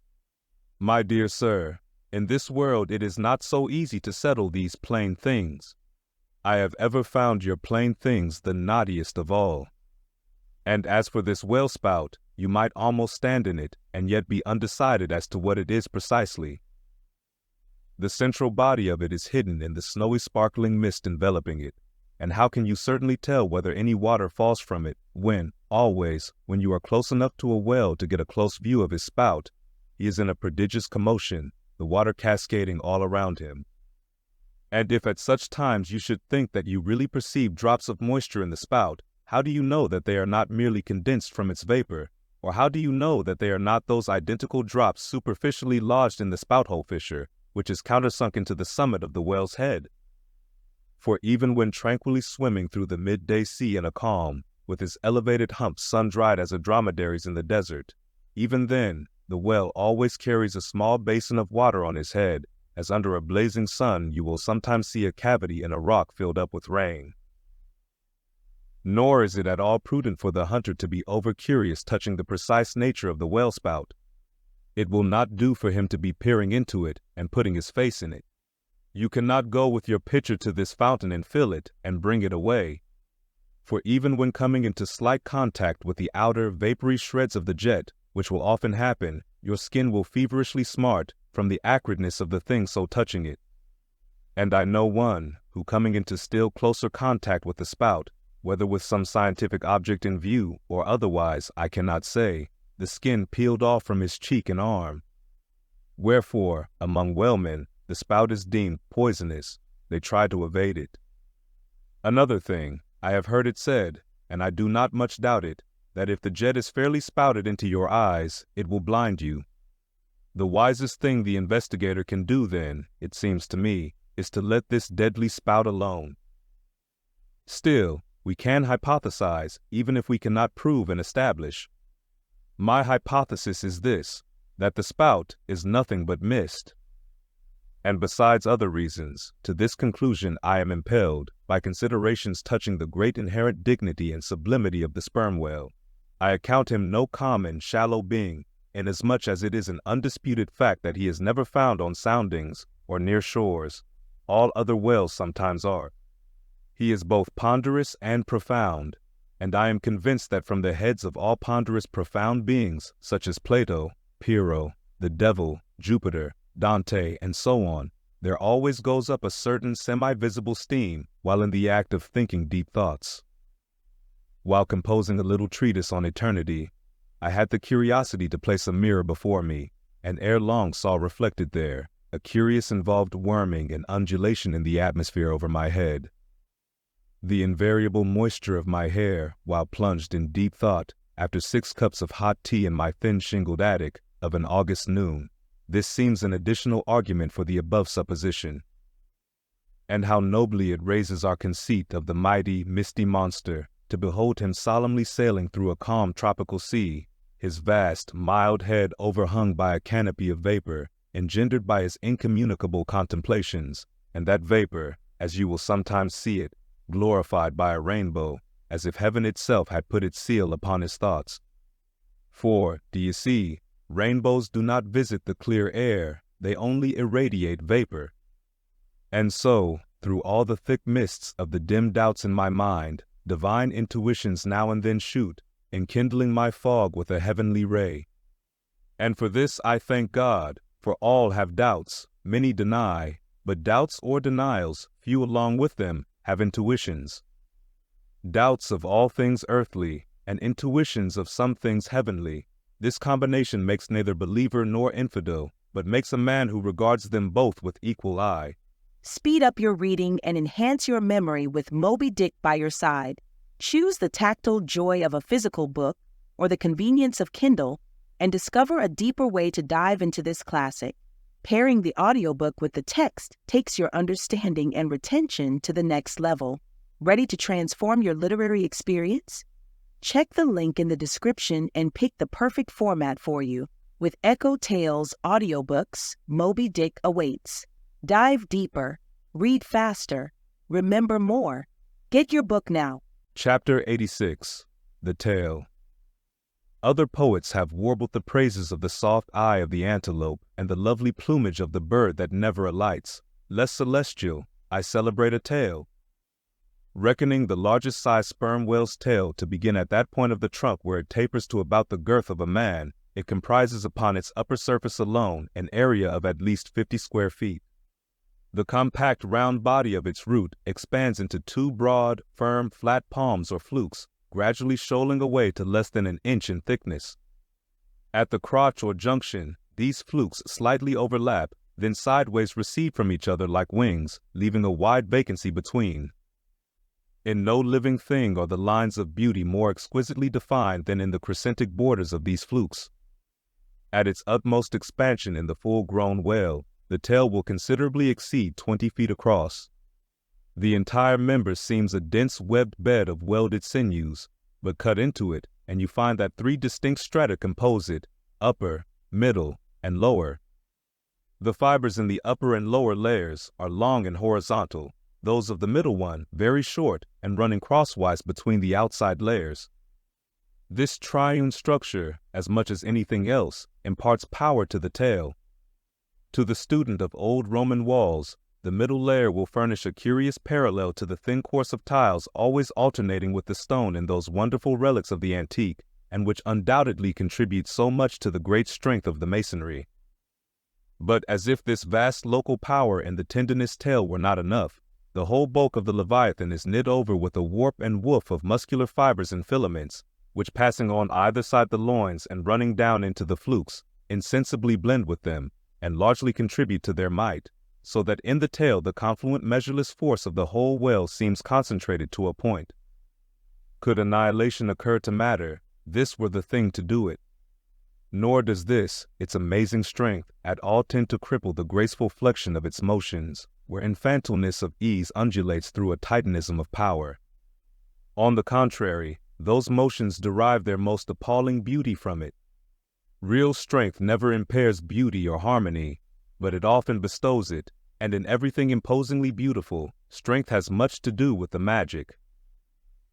My dear sir, in this world it is not so easy to settle these plain things. I have ever found your plain things the knottiest of all. And as for this whale spout, you might almost stand in it and yet be undecided as to what it is precisely. The central body of it is hidden in the snowy sparkling mist enveloping it, and how can you certainly tell whether any water falls from it when, always, when you are close enough to a whale to get a close view of his spout, he is in a prodigious commotion, the water cascading all around him. And if at such times you should think that you really perceive drops of moisture in the spout, how do you know that they are not merely condensed from its vapor, or how do you know that they are not those identical drops superficially lodged in the spout-hole fissure, which is countersunk into the summit of the whale's head? For even when tranquilly swimming through the midday sea in a calm, with his elevated hump sun-dried as a dromedary's in the desert, even then, the whale always carries a small basin of water on his head, as under a blazing sun you will sometimes see a cavity in a rock filled up with rain. Nor is it at all prudent for the hunter to be over-curious touching the precise nature of the whale spout. It will not do for him to be peering into it and putting his face in it. You cannot go with your pitcher to this fountain and fill it and bring it away. For even when coming into slight contact with the outer, vapory shreds of the jet, which will often happen, your skin will feverishly smart from the acridness of the thing so touching it. And I know one who, coming into still closer contact with the spout, whether with some scientific object in view or otherwise, I cannot say, the skin peeled off from his cheek and arm. Wherefore, among whalemen, the spout is deemed poisonous. They try to evade it. Another thing, I have heard it said, and I do not much doubt it, that if the jet is fairly spouted into your eyes, it will blind you. The wisest thing the investigator can do then, it seems to me, is to let this deadly spout alone. Still, we can hypothesize, even if we cannot prove and establish. My hypothesis is this, that the spout is nothing but mist. And besides other reasons, to this conclusion I am impelled by considerations touching the great inherent dignity and sublimity of the sperm whale. I account him no common, shallow being, inasmuch as it is an undisputed fact that he is never found on soundings or near shores. All other whales sometimes are. He is both ponderous and profound, and I am convinced that from the heads of all ponderous profound beings, such as Plato, Pyrrho, the devil, Jupiter, Dante, and so on, there always goes up a certain semi-visible steam while in the act of thinking deep thoughts. While composing a little treatise on eternity, I had the curiosity to place a mirror before me, and ere long saw reflected there a curious involved worming and undulation in the atmosphere over my head. The invariable moisture of my hair, while plunged in deep thought, after 6 cups of hot tea in my thin-shingled attic of an August noon, this seems an additional argument for the above supposition. And how nobly it raises our conceit of the mighty, misty monster, to behold him solemnly sailing through a calm tropical sea, his vast, mild head overhung by a canopy of vapor, engendered by his incommunicable contemplations, and that vapor, as you will sometimes see it, glorified by a rainbow, as if heaven itself had put its seal upon his thoughts. For, do you see, rainbows do not visit the clear air, they only irradiate vapor. And so, through all the thick mists of the dim doubts in my mind, divine intuitions now and then shoot, enkindling my fog with a heavenly ray. And for this I thank God, For all have doubts, many deny, but doubts or denials, few along with them, have intuitions. Doubts of all things earthly, and intuitions of some things heavenly. This combination makes neither believer nor infidel, but makes a man who regards them both with equal eye. Speed up your reading and enhance your memory with Moby Dick by your side. Choose the tactile joy of a physical book or the convenience of Kindle and discover a deeper way to dive into this classic. Pairing the audiobook with the text takes your understanding and retention to the next level. Ready to transform your literary experience? Check the link in the description and pick the perfect format for you. With EchoTales Audiobooks, Moby Dick awaits. Dive deeper, read faster, remember more. Get your book now. Chapter 86. The Tale. Other poets have warbled the praises of the soft eye of the antelope and the lovely plumage of the bird that never alights. Less celestial, I celebrate a tale. Reckoning the largest size sperm whale's tail to begin at that point of the trunk where it tapers to about the girth of a man, it comprises upon its upper surface alone an area of at least 50 square feet. The compact round body of its root expands into two broad, firm, flat palms or flukes, gradually shoaling away to less than an inch in thickness. At the crotch or junction, these flukes slightly overlap, then sideways recede from each other like wings, leaving a wide vacancy between. In no living thing are the lines of beauty more exquisitely defined than in the crescentic borders of these flukes. At its utmost expansion in the full-grown whale, the tail will considerably exceed 20 feet across. The entire member seems a dense webbed bed of welded sinews, but cut into it, and you find that three distinct strata compose it: upper, middle, and lower. The fibers in the upper and lower layers are long and horizontal, those of the middle one very short and running crosswise between the outside layers. This triune structure, as much as anything else, imparts power to the tail. To the student of old Roman walls, the middle layer will furnish a curious parallel to the thin course of tiles always alternating with the stone in those wonderful relics of the antique, and which undoubtedly contribute so much to the great strength of the masonry. But as if this vast local power in the tendinous tail were not enough, the whole bulk of the Leviathan is knit over with a warp and woof of muscular fibers and filaments, which passing on either side the loins and running down into the flukes, insensibly blend with them, and largely contribute to their might, so that in the tail the confluent measureless force of the whole whale seems concentrated to a point. Could annihilation occur to matter, this were the thing to do it. Nor does this, its amazing strength, at all tend to cripple the graceful flexion of its motions, where infantileness of ease undulates through a titanism of power. On the contrary, those motions derive their most appalling beauty from it. Real strength never impairs beauty or harmony, but it often bestows it, and in everything imposingly beautiful, strength has much to do with the magic.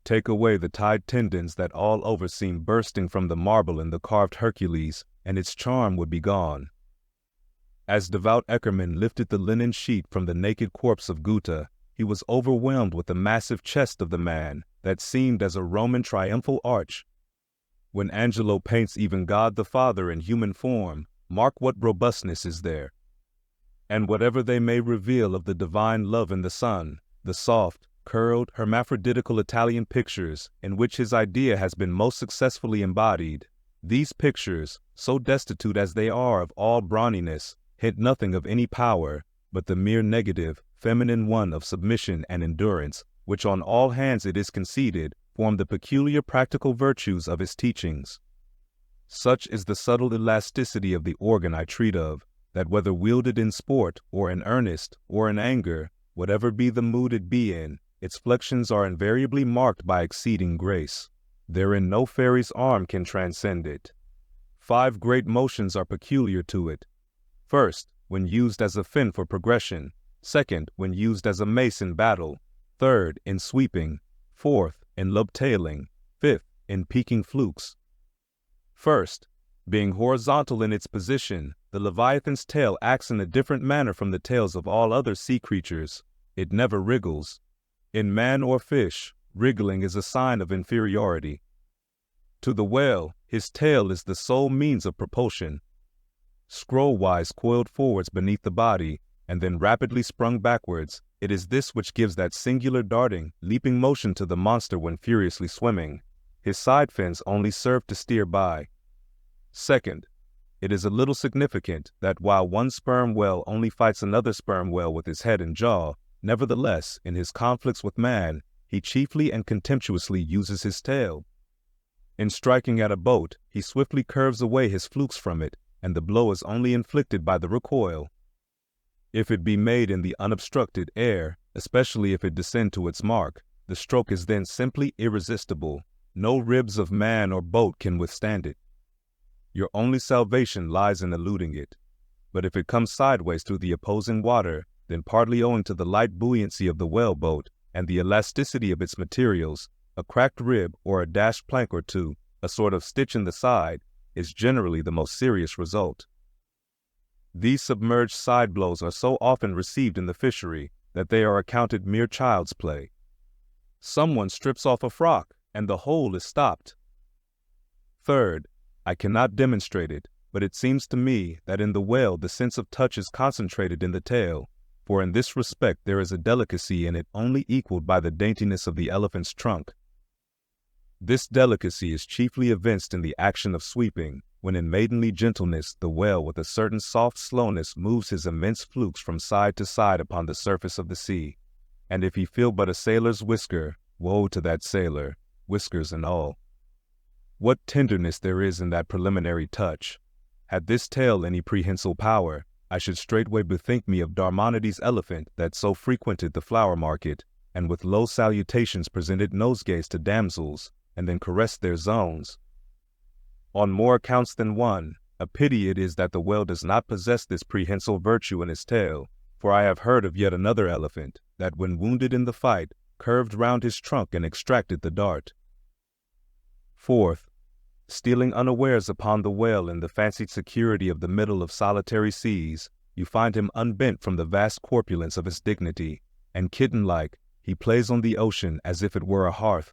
Take away the tied tendons that all over seem bursting from the marble in the carved Hercules, and its charm would be gone. As devout Eckermann lifted the linen sheet from the naked corpse of Guta, he was overwhelmed with the massive chest of the man that seemed as a Roman triumphal arch. When Angelo paints even God the Father in human form, mark what robustness is there. And whatever they may reveal of the divine love in the Son, the soft, curled, hermaphroditical Italian pictures in which his idea has been most successfully embodied, these pictures, so destitute as they are of all brawniness, hint nothing of any power, but the mere negative, feminine one of submission and endurance, which on all hands it is conceded, form the peculiar practical virtues of his teachings. Such is the subtle elasticity of the organ I treat of, that whether wielded in sport, or in earnest, or in anger, whatever be the mood it be in, its flexions are invariably marked by exceeding grace. Therein no fairy's arm can transcend it. 5 great motions are peculiar to it. First, when used as a fin for progression. Second, when used as a mace in battle. Third, in sweeping. Fourth, in lobetailing. Fifth, in peaking flukes. First, being horizontal in its position, the Leviathan's tail acts in a different manner from the tails of all other sea creatures. It never wriggles. In man or fish, wriggling is a sign of inferiority. To the whale, his tail is the sole means of propulsion. scroll-wise coiled forwards beneath the body, and then rapidly sprung backwards. It is this which gives that singular darting, leaping motion to the monster when furiously swimming. His side fins only serve to steer by. Second, it is a little significant that while one sperm whale only fights another sperm whale with his head and jaw, nevertheless, in his conflicts with man, he chiefly and contemptuously uses his tail. In striking at a boat, he swiftly curves away his flukes from it, and the blow is only inflicted by the recoil. If it be made in the unobstructed air, especially if it descend to its mark, the stroke is then simply irresistible. No ribs of man or boat can withstand it. Your only salvation lies in eluding it. But if it comes sideways through the opposing water, then partly owing to the light buoyancy of the whaleboat and the elasticity of its materials, a cracked rib or a dashed plank or two, a sort of stitch in the side, is generally the most serious result. These submerged side blows are so often received in the fishery that they are accounted mere child's play. Someone strips off a frock, and the hole is stopped. Third, I cannot demonstrate it, but it seems to me that in the whale the sense of touch is concentrated in the tail, for in this respect there is a delicacy in it only equaled by the daintiness of the elephant's trunk. This delicacy is chiefly evinced in the action of sweeping, when in maidenly gentleness the whale with a certain soft slowness moves his immense flukes from side to side upon the surface of the sea. And if he feel but a sailor's whisker, woe to that sailor, whiskers and all. What tenderness there is in that preliminary touch! Had this tale any prehensile power, I should straightway bethink me of Darmonides' elephant that so frequented the flower market, and with low salutations presented nosegays to damsels, and then caressed their zones. On more accounts than one, a pity it is that the whale does not possess this prehensile virtue in his tail, for I have heard of yet another elephant, that when wounded in the fight, curved round his trunk and extracted the dart. Fourth, stealing unawares upon the whale in the fancied security of the middle of solitary seas, you find him unbent from the vast corpulence of his dignity, and kitten-like, he plays on the ocean as if it were a hearth,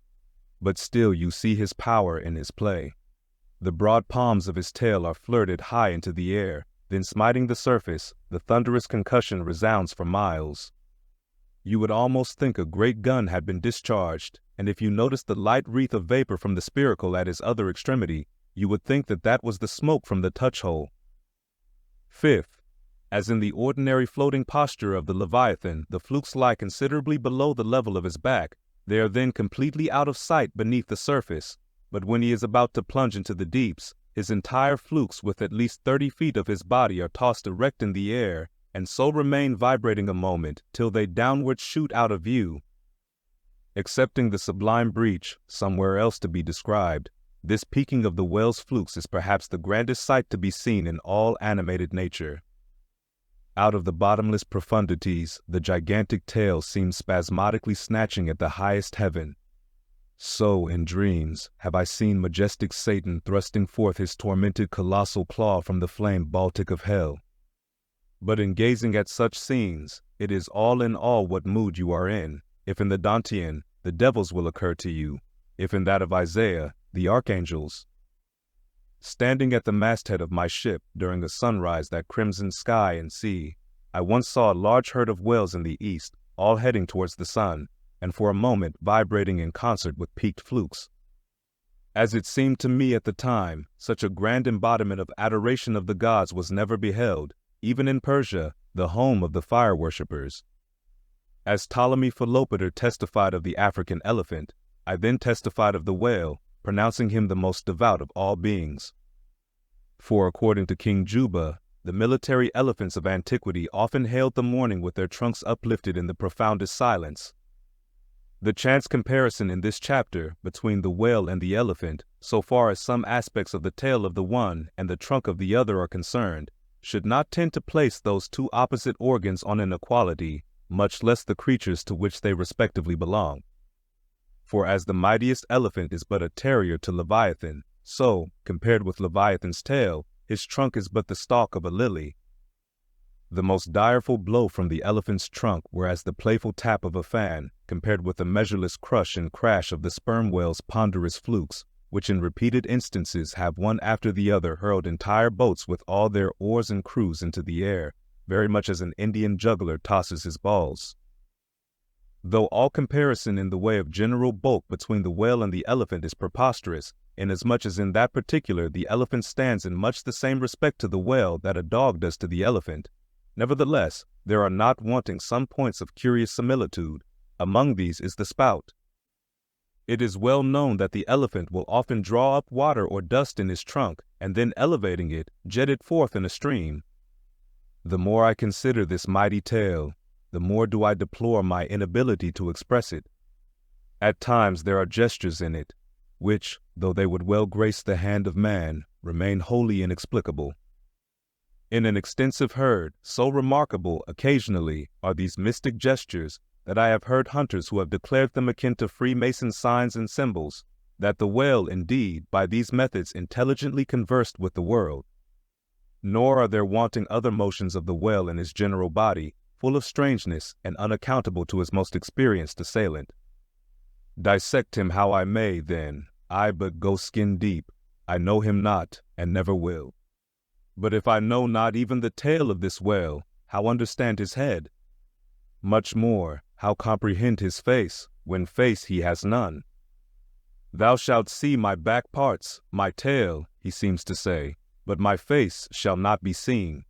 but still you see his power in his play. The broad palms of his tail are flirted high into the air, then smiting the surface, the thunderous concussion resounds for miles. You would almost think a great gun had been discharged, and if you noticed the light wreath of vapor from the spiracle at his other extremity, you would think that that was the smoke from the touch-hole. Fifth, as in the ordinary floating posture of the Leviathan, the flukes lie considerably below the level of his back. They are then completely out of sight beneath the surface, but when he is about to plunge into the deeps, his entire flukes with at least 30 feet of his body are tossed erect in the air, and so remain vibrating a moment till they downward shoot out of view. Excepting the sublime breach, somewhere else to be described, this peaking of the whale's flukes is perhaps the grandest sight to be seen in all animated nature. Out of the bottomless profundities, the gigantic tail seems spasmodically snatching at the highest heaven. So, in dreams, have I seen majestic Satan thrusting forth his tormented colossal claw from the flame Baltic of hell. But in gazing at such scenes, it is all in all what mood you are in. If in the Dantean, the devils will occur to you. If in that of Isaiah, the archangels. Standing at the masthead of my ship during the sunrise that crimsoned sky and sea, I once saw a large herd of whales in the east, all heading towards the sun, and for a moment vibrating in concert with peaked flukes. As it seemed to me at the time, such a grand embodiment of adoration of the gods was never beheld, even in Persia, the home of the fire worshippers. As Ptolemy Philopater testified of the African elephant, I then testified of the whale, pronouncing him the most devout of all beings. For according to King Juba, the military elephants of antiquity often hailed the morning with their trunks uplifted in the profoundest silence. The chance comparison in this chapter between the whale and the elephant, so far as some aspects of the tail of the one and the trunk of the other are concerned, should not tend to place those two opposite organs on an equality, much less the creatures to which they respectively belong. For as the mightiest elephant is but a terrier to Leviathan, so, compared with Leviathan's tail, his trunk is but the stalk of a lily. The most direful blow from the elephant's trunk were as the playful tap of a fan, compared with the measureless crush and crash of the sperm whale's ponderous flukes, which in repeated instances have one after the other hurled entire boats with all their oars and crews into the air, very much as an Indian juggler tosses his balls. Though all comparison in the way of general bulk between the whale and the elephant is preposterous, inasmuch as in that particular the elephant stands in much the same respect to the whale that a dog does to the elephant, nevertheless, there are not wanting some points of curious similitude. Among these is the spout. It is well known that the elephant will often draw up water or dust in his trunk, and then elevating it, jet it forth in a stream. The more I consider this mighty tale, the more do I deplore my inability to express it. At times there are gestures in it, which, though they would well grace the hand of man, remain wholly inexplicable. In an extensive herd, so remarkable occasionally are these mystic gestures, that I have heard hunters who have declared them akin to Freemason signs and symbols, that the whale, indeed, by these methods intelligently conversed with the world. Nor are there wanting other motions of the whale in his general body, full of strangeness and unaccountable to his most experienced assailant. Dissect him how I may, then, I but go skin deep, I know him not, and never will. But if I know not even the tail of this whale, how understand his head? Much more, how comprehend his face, when face he has none? Thou shalt see my back parts, my tail, he seems to say, but my face shall not be seen.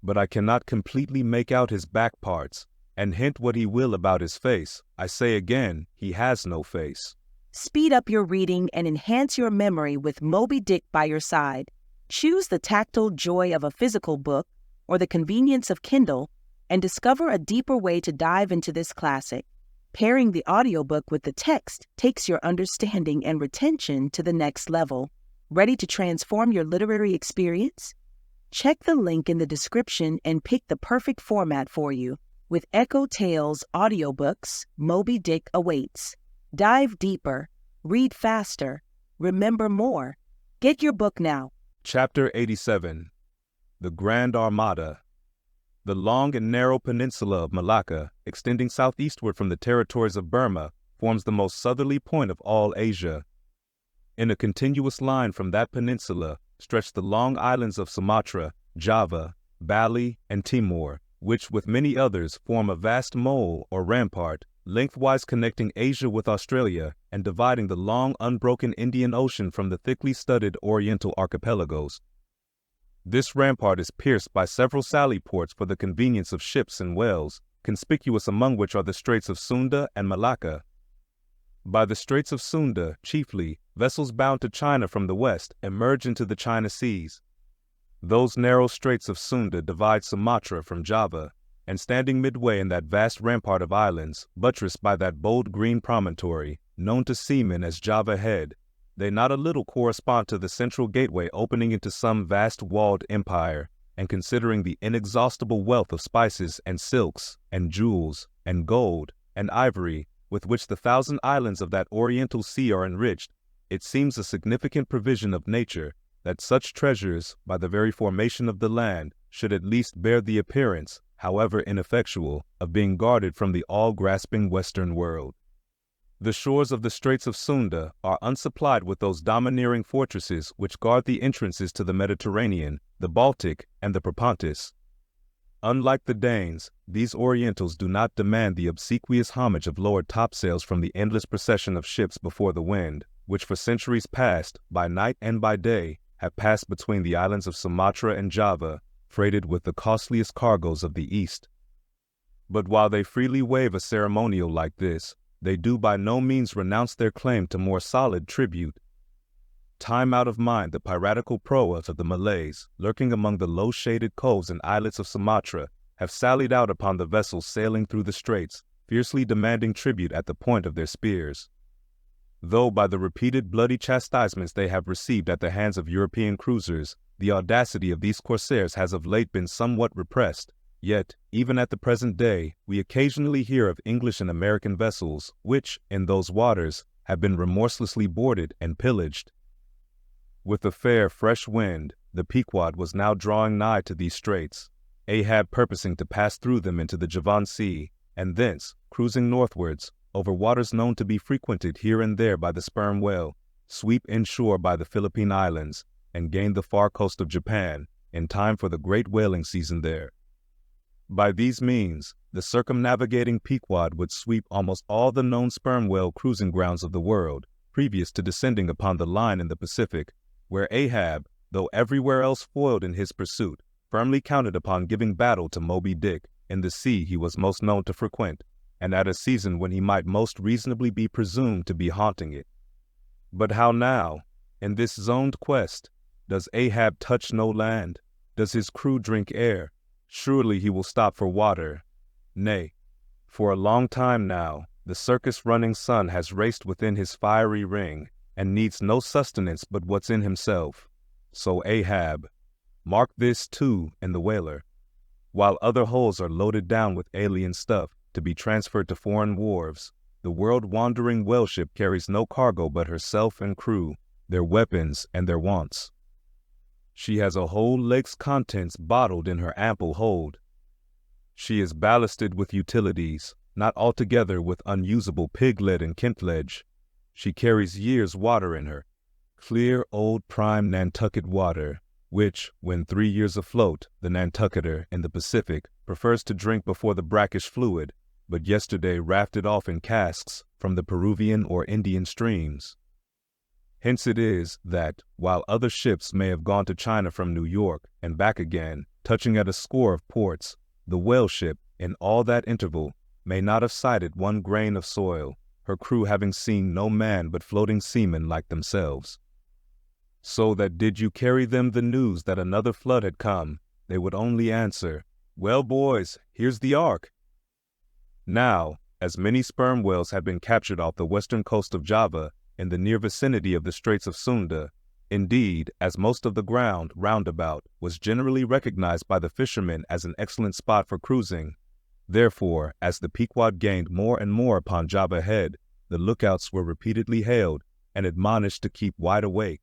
But I cannot completely make out his back parts, and hint what he will about his face. I say again, he has no face. Speed up your reading and enhance your memory with Moby Dick by your side. Choose the tactile joy of a physical book or the convenience of Kindle, and discover a deeper way to dive into this classic. Pairing the audiobook with the text takes your understanding and retention to the next level. Ready to transform your literary experience? Check the link in the description and pick the perfect format for you. With EchoTales Audiobooks, Moby Dick awaits. Dive deeper, read faster, remember more. Get your book now. Chapter 87. The Grand Armada. The long and narrow peninsula of Malacca, extending southeastward from the territories of Burma, forms the most southerly point of all Asia. In a continuous line from that peninsula stretch the long islands of Sumatra, Java, Bali, and Timor, which with many others form a vast mole or rampart, lengthwise connecting Asia with Australia and dividing the long unbroken Indian Ocean from the thickly studded Oriental archipelagos. This rampart is pierced by several sally ports for the convenience of ships and whales, conspicuous among which are the Straits of Sunda and Malacca. By the Straits of Sunda, chiefly, vessels bound to China from the west emerge into the China Seas. Those narrow Straits of Sunda divide Sumatra from Java, and standing midway in that vast rampart of islands, buttressed by that bold green promontory, known to seamen as Java Head, they not a little correspond to the central gateway opening into some vast walled empire, and considering the inexhaustible wealth of spices and silks and jewels and gold and ivory with which the 1,000 islands of that Oriental Sea are enriched, it seems a significant provision of nature that such treasures, by the very formation of the land, should at least bear the appearance, however ineffectual, of being guarded from the all-grasping Western world. The shores of the Straits of Sunda are unsupplied with those domineering fortresses which guard the entrances to the Mediterranean, the Baltic, and the Propontis. Unlike the Danes, these Orientals do not demand the obsequious homage of lowered topsails from the endless procession of ships before the wind, which for centuries past, by night and by day, have passed between the islands of Sumatra and Java, freighted with the costliest cargoes of the East. But while they freely waive a ceremonial like this, they do by no means renounce their claim to more solid tribute. Time out of mind, the piratical proas of the Malays, lurking among the low-shaded coves and islets of Sumatra, have sallied out upon the vessels sailing through the straits, fiercely demanding tribute at the point of their spears. Though by the repeated bloody chastisements they have received at the hands of European cruisers, the audacity of these corsairs has of late been somewhat repressed, yet, even at the present day, we occasionally hear of English and American vessels, which, in those waters, have been remorselessly boarded and pillaged. With a fair, fresh wind, the Pequod was now drawing nigh to these straits, Ahab purposing to pass through them into the Javan Sea, and thence, cruising northwards, over waters known to be frequented here and there by the sperm whale, sweep inshore by the Philippine Islands, and gain the far coast of Japan in time for the great whaling season there. By these means, the circumnavigating Pequod would sweep almost all the known sperm whale cruising grounds of the world, previous to descending upon the line in the Pacific, where Ahab, though everywhere else foiled in his pursuit, firmly counted upon giving battle to Moby Dick in the sea he was most known to frequent, and at a season when he might most reasonably be presumed to be haunting it. But how now, in this zoned quest, does Ahab touch no land? Does his crew drink air? Surely he will stop for water. Nay, for a long time now, the circus-running sun has raced within his fiery ring, and needs no sustenance but what's in himself. So Ahab, mark this too in the whaler, while other hulls are loaded down with alien stuff to be transferred to foreign wharves, the world-wandering whaleship carries no cargo but herself and crew, their weapons and their wants. She has a whole lake's contents bottled in her ample hold. She is ballasted with utilities, not altogether with unusable pig-lead and kentledge. She carries years' water in her, clear old prime Nantucket water, which, when 3 years afloat, the Nantucketer in the Pacific prefers to drink before the brackish fluid, but yesterday rafted off in casks from the Peruvian or Indian streams. Hence it is that, while other ships may have gone to China from New York and back again, touching at a score of ports, the whale ship, in all that interval, may not have sighted one grain of soil, her crew having seen no man but floating seamen like themselves. So that did you carry them the news that another flood had come, they would only answer, "Well, boys, here's the ark." Now, as many sperm whales have been captured off the western coast of Java, in the near vicinity of the Straits of Sunda, indeed, as most of the ground round about was generally recognized by the fishermen as an excellent spot for cruising. Therefore, as the Pequod gained more and more upon Java Head, the lookouts were repeatedly hailed and admonished to keep wide awake.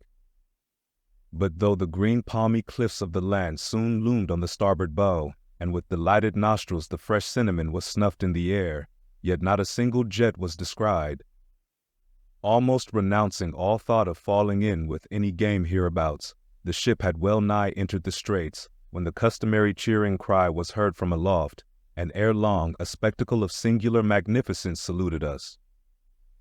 But though the green palmy cliffs of the land soon loomed on the starboard bow, and with delighted nostrils the fresh cinnamon was snuffed in the air, yet not a single jet was descried. Almost renouncing all thought of falling in with any game hereabouts, the ship had well nigh entered the straits, when the customary cheering cry was heard from aloft, and ere long a spectacle of singular magnificence saluted us.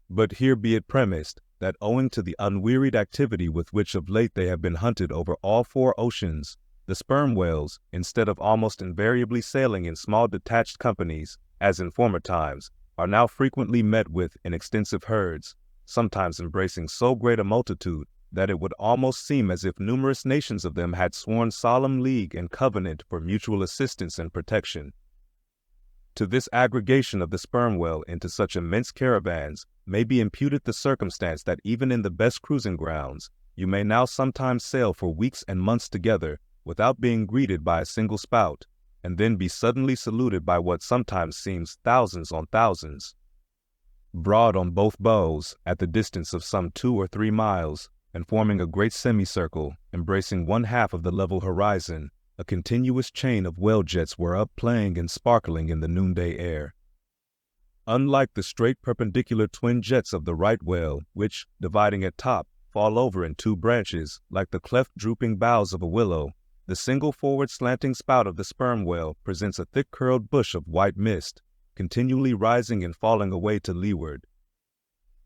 But here be it premised, that owing to the unwearied activity with which of late they have been hunted over all 4 oceans, the sperm whales, instead of almost invariably sailing in small detached companies, as in former times, are now frequently met with in extensive herds, sometimes embracing so great a multitude that it would almost seem as if numerous nations of them had sworn solemn league and covenant for mutual assistance and protection. To this aggregation of the sperm whale into such immense caravans may be imputed the circumstance that even in the best cruising grounds, you may now sometimes sail for weeks and months together without being greeted by a single spout, and then be suddenly saluted by what sometimes seems thousands on thousands. Broad on both bows, at the distance of some 2 or 3 miles, and forming a great semicircle, embracing one half of the level horizon, a continuous chain of whale jets were up playing and sparkling in the noonday air. Unlike the straight perpendicular twin jets of the right whale, which, dividing at top, fall over in 2 branches, like the cleft drooping boughs of a willow, the single forward slanting spout of the sperm whale presents a thick-curled bush of white mist, continually rising and falling away to leeward.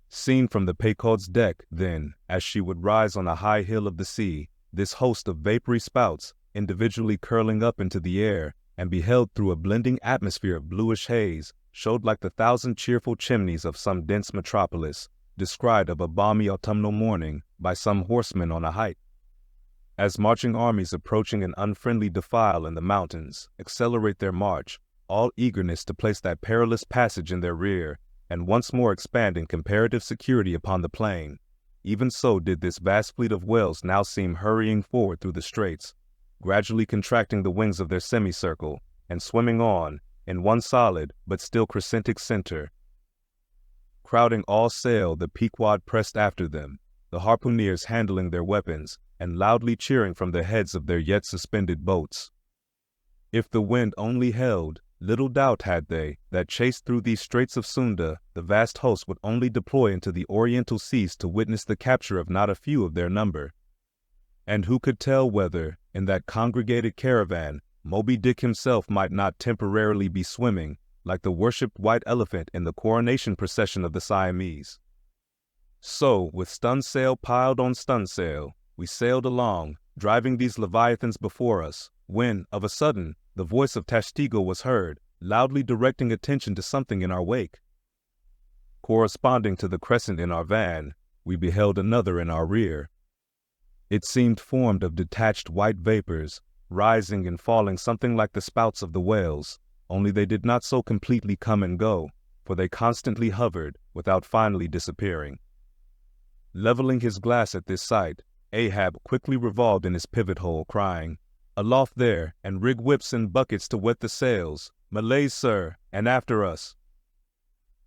Seen from the Pequod's deck, then, as she would rise on a high hill of the sea, this host of vapory spouts, individually curling up into the air, and beheld through a blending atmosphere of bluish haze, showed like the 1,000 cheerful chimneys of some dense metropolis, descried of a balmy autumnal morning by some horseman on a height. As marching armies approaching an unfriendly defile in the mountains accelerate their march, all eagerness to place that perilous passage in their rear, and once more expand in comparative security upon the plain, even so did this vast fleet of whales now seem hurrying forward through the straits, gradually contracting the wings of their semicircle, and swimming on, in one solid but still crescentic center. Crowding all sail, the Pequod pressed after them, the harpooneers handling their weapons, and loudly cheering from the heads of their yet suspended boats. If the wind only held, Little doubt had they that chased through these straits of Sunda, the vast host would only deploy into the oriental seas to witness the capture of not a few of their number. And who could tell whether, in that congregated caravan, Moby Dick himself might not temporarily be swimming, like the worshipped white elephant in the coronation procession of the Siamese. So, with stunsail piled on stunsail, we sailed along, driving these leviathans before us, when, of a sudden, the voice of Tashtigo was heard, loudly directing attention to something in our wake. Corresponding to the crescent in our van, we beheld another in our rear. It seemed formed of detached white vapors, rising and falling something like the spouts of the whales, only they did not so completely come and go, for they constantly hovered, without finally disappearing. Leveling his glass at this sight, Ahab quickly revolved in his pivot hole, crying, "Aloft there, and rig whips and buckets to wet the sails! Malays, sir, and after us!"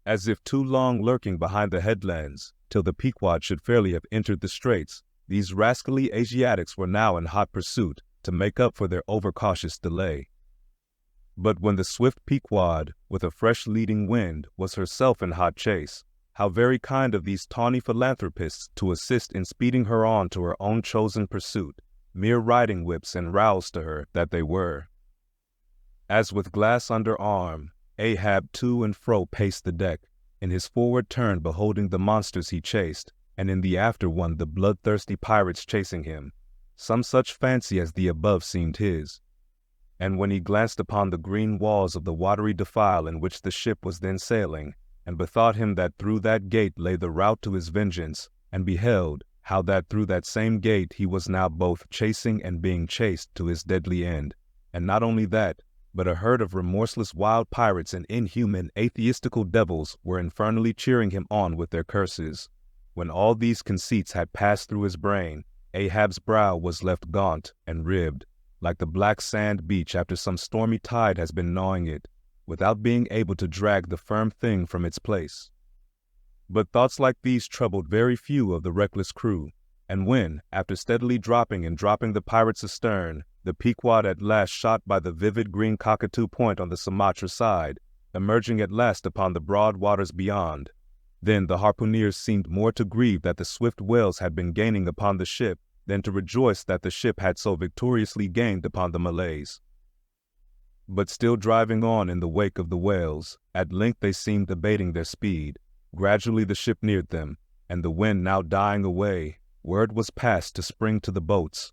As if too long lurking behind the headlands, till the Pequod should fairly have entered the straits, these rascally Asiatics were now in hot pursuit, to make up for their overcautious delay. But when the swift Pequod, with a fresh leading wind, was herself in hot chase, how very kind of these tawny philanthropists to assist in speeding her on to her own chosen pursuit, mere riding whips and rowels to her that they were. As with glass under arm, Ahab to and fro paced the deck, in his forward turn beholding the monsters he chased, and in the after one the bloodthirsty pirates chasing him. Some such fancy as the above seemed his. And when he glanced upon the green walls of the watery defile in which the ship was then sailing, and bethought him that through that gate lay the route to his vengeance, and beheld how that through that same gate he was now both chasing and being chased to his deadly end, and not only that, but a herd of remorseless wild pirates and inhuman atheistical devils were infernally cheering him on with their curses. When all these conceits had passed through his brain, Ahab's brow was left gaunt and ribbed, like the black sand beach after some stormy tide has been gnawing it, without being able to drag the firm thing from its place. But thoughts like these troubled very few of the reckless crew, and when, after steadily dropping the pirates astern, the Pequod at last shot by the vivid green cockatoo point on the Sumatra side, emerging at last upon the broad waters beyond, then the harpooneers seemed more to grieve that the swift whales had been gaining upon the ship than to rejoice that the ship had so victoriously gained upon the Malays. But still driving on in the wake of the whales, at length they seemed abating their speed. Gradually the ship neared them, and the wind now dying away, word was passed to spring to the boats.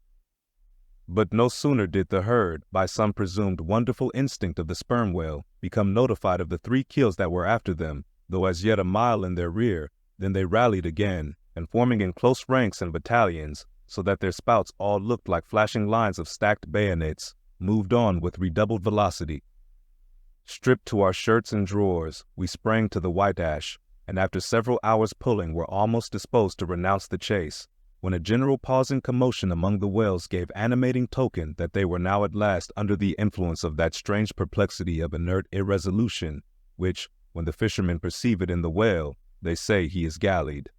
But no sooner did the herd, by some presumed wonderful instinct of the sperm whale, become notified of the 3 keels that were after them, though as yet a mile in their rear, than they rallied again, and forming in close ranks and battalions, so that their spouts all looked like flashing lines of stacked bayonets, moved on with redoubled velocity. Stripped to our shirts and drawers, we sprang to the white ash, and after several hours pulling were almost disposed to renounce the chase, when a general pausing commotion among the whales gave animating token that they were now at last under the influence of that strange perplexity of inert irresolution, which, when the fishermen perceive it in the whale, they say he is gallied.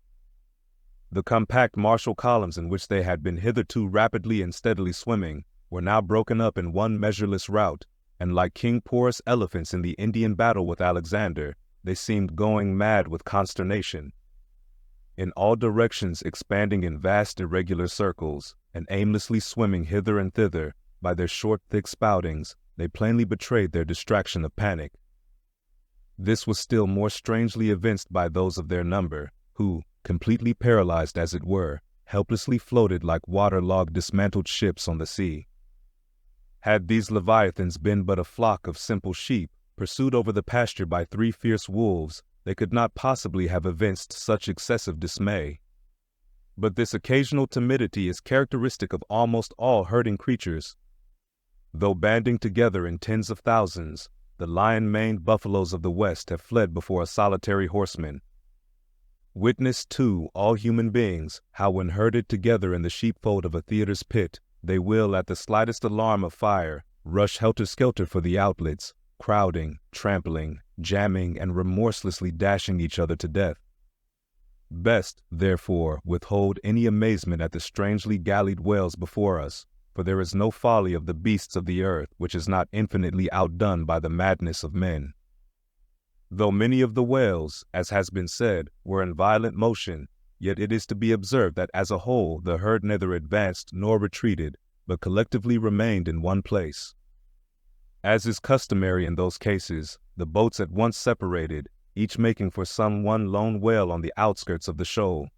The compact martial columns in which they had been hitherto rapidly and steadily swimming were now broken up in one measureless rout, and like King Porus elephants in the Indian battle with Alexander, they seemed going mad with consternation. In all directions expanding in vast irregular circles, and aimlessly swimming hither and thither, by their short thick spoutings, they plainly betrayed their distraction of panic. This was still more strangely evinced by those of their number, who, completely paralyzed as it were, helplessly floated like water-logged dismantled ships on the sea. Had these leviathans been but a flock of simple sheep, pursued over the pasture by 3 fierce wolves, they could not possibly have evinced such excessive dismay. But this occasional timidity is characteristic of almost all herding creatures. Though banding together in tens of thousands, the lion-maned buffaloes of the West have fled before a solitary horseman. Witness, too, all human beings, how when herded together in the sheepfold of a theater's pit, they will, at the slightest alarm of fire, rush helter-skelter for the outlets, crowding, trampling, jamming, and remorselessly dashing each other to death. Best, therefore, withhold any amazement at the strangely gallied whales before us, for there is no folly of the beasts of the earth which is not infinitely outdone by the madness of men. Though many of the whales, as has been said, were in violent motion, yet it is to be observed that as a whole the herd neither advanced nor retreated, but collectively remained in one place. As is customary in those cases, the boats at once separated, each making for some one lone whale on the outskirts of the shoal.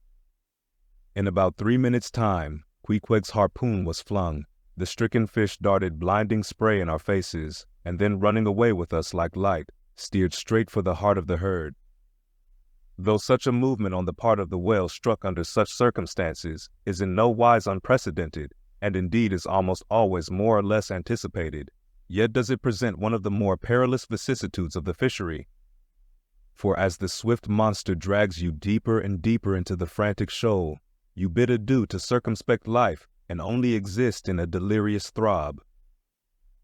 In about 3 minutes' time, Queequeg's harpoon was flung, the stricken fish darted blinding spray in our faces, and then running away with us like light, steered straight for the heart of the herd. Though such a movement on the part of the whale struck under such circumstances is in no wise unprecedented, and indeed is almost always more or less anticipated, yet does it present one of the more perilous vicissitudes of the fishery. For as the swift monster drags you deeper and deeper into the frantic shoal, you bid adieu to circumspect life and only exist in a delirious throb.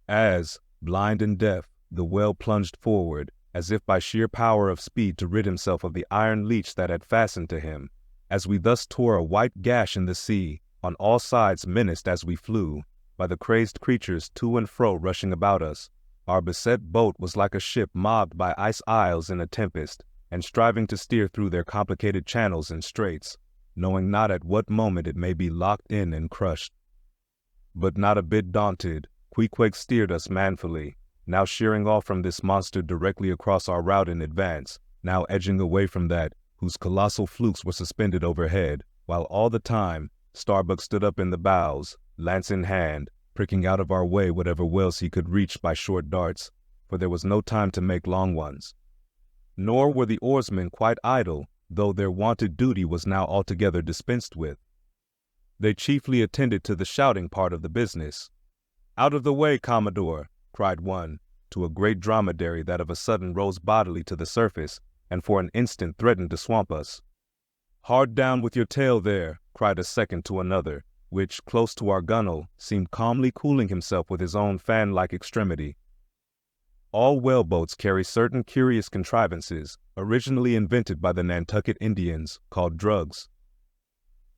As, blind and deaf, the whale plunged forward, as if by sheer power of speed to rid himself of the iron leech that had fastened to him, as we thus tore a white gash in the sea, on all sides menaced as we flew, by the crazed creatures to and fro rushing about us, our beset boat was like a ship mobbed by ice isles in a tempest, and striving to steer through their complicated channels and straits, knowing not at what moment it may be locked in and crushed. But not a bit daunted, Queequeg steered us manfully, now sheering off from this monster directly across our route in advance, now edging away from that whose colossal flukes were suspended overhead, while all the time Starbuck stood up in the bows, lance in hand, pricking out of our way whatever whales he could reach by short darts, for there was no time to make long ones. Nor were the oarsmen quite idle, though their wonted duty was now altogether dispensed with. They chiefly attended to the shouting part of the business. "Out of the way, Commodore!" cried one, to a great dromedary that of a sudden rose bodily to the surface, and for an instant threatened to swamp us. "Hard down with your tail there!" cried a second to another, which, close to our gunwale, seemed calmly cooling himself with his own fan-like extremity. All whaleboats carry certain curious contrivances, originally invented by the Nantucket Indians, called drugs.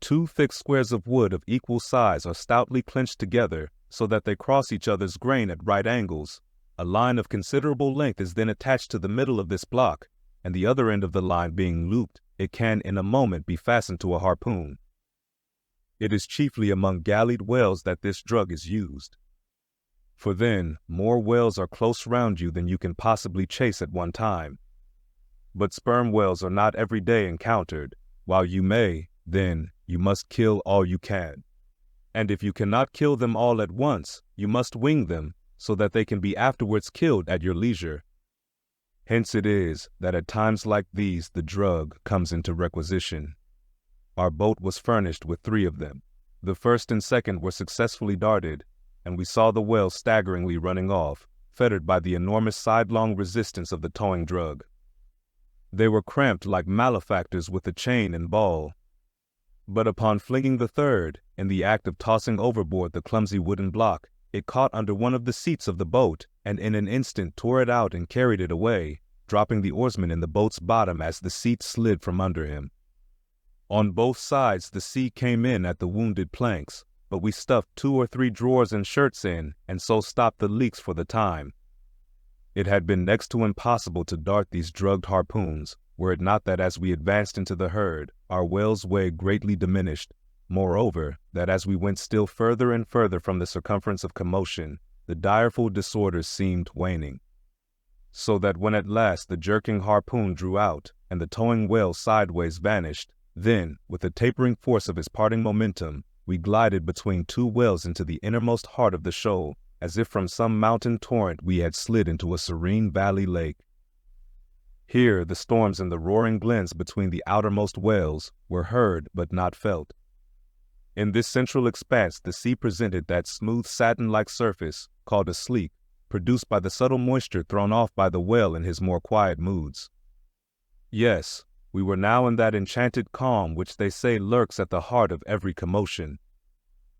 2 thick squares of wood of equal size are stoutly clenched together so that they cross each other's grain at right angles. A line of considerable length is then attached to the middle of this block, and the other end of the line being looped, it can in a moment be fastened to a harpoon. It is chiefly among gallied whales that this drug is used. For then, more whales are close round you than you can possibly chase at one time. But sperm whales are not every day encountered. While you may, then, you must kill all you can. And if you cannot kill them all at once, you must wing them, so that they can be afterwards killed at your leisure. Hence it is that at times like these the drug comes into requisition. Our boat was furnished with 3 of them. The first and second were successfully darted, and we saw the whale staggeringly running off, fettered by the enormous sidelong resistance of the towing drug. They were cramped like malefactors with a chain and ball. But upon flinging the third, in the act of tossing overboard the clumsy wooden block, it caught under one of the seats of the boat, and in an instant tore it out and carried it away, dropping the oarsman in the boat's bottom as the seat slid from under him. On both sides the sea came in at the wounded planks, but we stuffed 2 or 3 drawers and shirts in, and so stopped the leaks for the time. It had been next to impossible to dart these drugged harpoons, were it not that as we advanced into the herd, our whale's way greatly diminished. Moreover, that as we went still further and further from the circumference of commotion, the direful disorders seemed waning. So that when at last the jerking harpoon drew out, and the towing whale sideways vanished, then, with the tapering force of his parting momentum, we glided between 2 whales into the innermost heart of the shoal, as if from some mountain torrent we had slid into a serene valley lake. Here the storms and the roaring glens between the outermost whales were heard but not felt. In this central expanse the sea presented that smooth satin-like surface, called a sleek, produced by the subtle moisture thrown off by the whale in his more quiet moods. Yes, we were now in that enchanted calm which they say lurks at the heart of every commotion.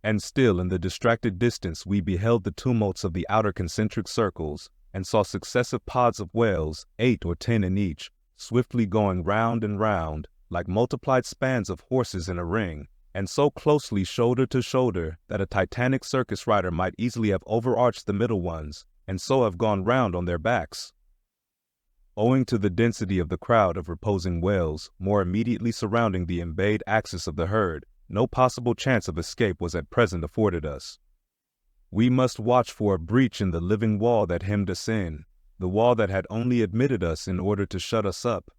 And still in the distracted distance we beheld the tumults of the outer concentric circles, and saw successive pods of whales, 8 or 10 in each, swiftly going round and round, like multiplied spans of horses in a ring, and so closely shoulder to shoulder that a titanic circus rider might easily have overarched the middle ones, and so have gone round on their backs. Owing to the density of the crowd of reposing whales more immediately surrounding the embayed axis of the herd, no possible chance of escape was at present afforded us. We must watch for a breach in the living wall that hemmed us in, the wall that had only admitted us in order to shut us up.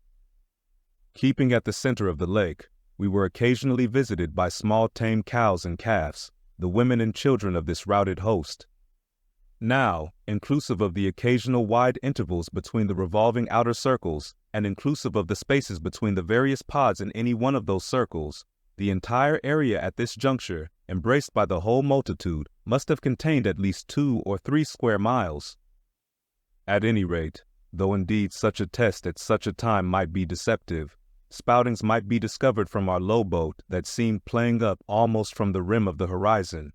Keeping at the center of the lake, we were occasionally visited by small tame cows and calves, the women and children of this routed host. Now, inclusive of the occasional wide intervals between the revolving outer circles, and inclusive of the spaces between the various pods in any one of those circles, the entire area at this juncture, embraced by the whole multitude, must have contained at least 2 or 3 square miles. At any rate, though indeed such a test at such a time might be deceptive, spoutings might be discovered from our low boat that seemed playing up almost from the rim of the horizon.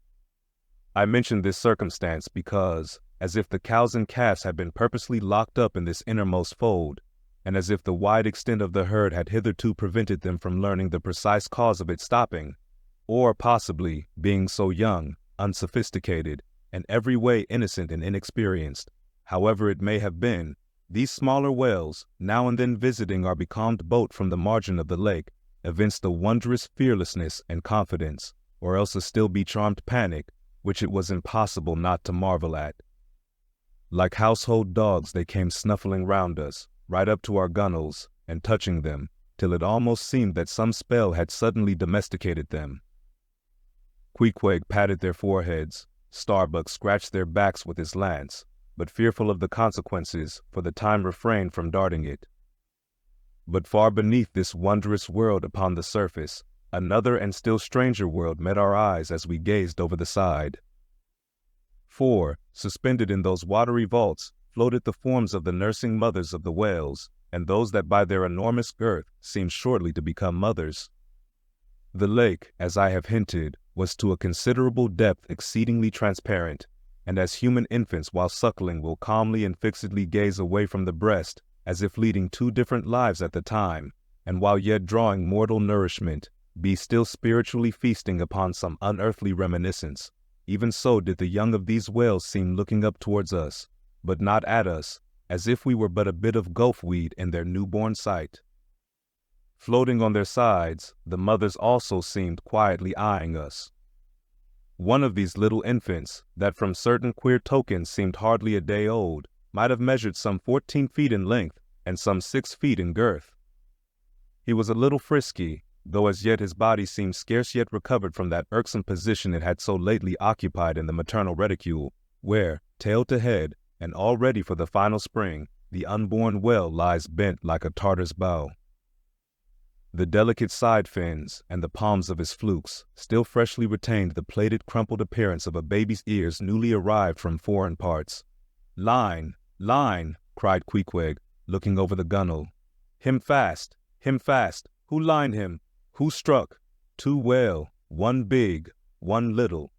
I mention this circumstance because, as if the cows and calves had been purposely locked up in this innermost fold, and as if the wide extent of the herd had hitherto prevented them from learning the precise cause of its stopping, or possibly, being so young, unsophisticated, and every way innocent and inexperienced, however it may have been, these smaller whales, now and then visiting our becalmed boat from the margin of the lake, evinced a wondrous fearlessness and confidence, or else a still becharmed panic, which it was impossible not to marvel at. Like household dogs they came snuffling round us, right up to our gunwales, and touching them, till it almost seemed that some spell had suddenly domesticated them. Queequeg patted their foreheads, Starbuck scratched their backs with his lance, but fearful of the consequences, for the time refrained from darting it. But far beneath this wondrous world upon the surface, another and still stranger world met our eyes as we gazed over the side. For, suspended in those watery vaults, floated the forms of the nursing mothers of the whales, and those that by their enormous girth seemed shortly to become mothers. The lake, as I have hinted, was to a considerable depth exceedingly transparent, and as human infants while suckling will calmly and fixedly gaze away from the breast, as if leading 2 different lives at the time, and while yet drawing mortal nourishment, be still spiritually feasting upon some unearthly reminiscence, even so did the young of these whales seem looking up towards us, but not at us, as if we were but a bit of gulf-weed in their newborn sight. Floating on their sides, the mothers also seemed quietly eyeing us. One of these little infants, that from certain queer tokens seemed hardly a day old, might have measured some 14 feet in length and some 6 feet in girth. He was a little frisky, though as yet his body seemed scarce yet recovered from that irksome position it had so lately occupied in the maternal reticule, where, tail to head, and all ready for the final spring, the unborn whale lies bent like a Tartar's bow. The delicate side fins and the palms of his flukes still freshly retained the plaited, crumpled appearance of a baby's ears newly arrived from foreign parts. "Line! Line!" cried Queequeg, looking over the gunwale. "Him fast! Him fast! Who lined him? Who struck? 2 whale, 1 big, 1 little."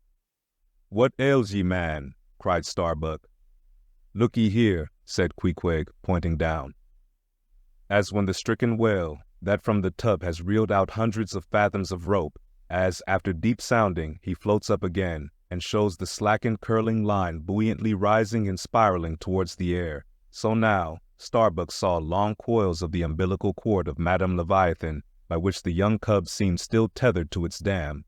"What ails ye, man?" cried Starbuck. "Look ye here," said Queequeg, pointing down. As when the stricken whale, that from the tub has reeled out hundreds of fathoms of rope, as, after deep sounding, he floats up again, and shows the slackened curling line buoyantly rising and spiraling towards the air, so now, Starbuck saw long coils of the umbilical cord of Madame Leviathan, by which the young cub seemed still tethered to its dam.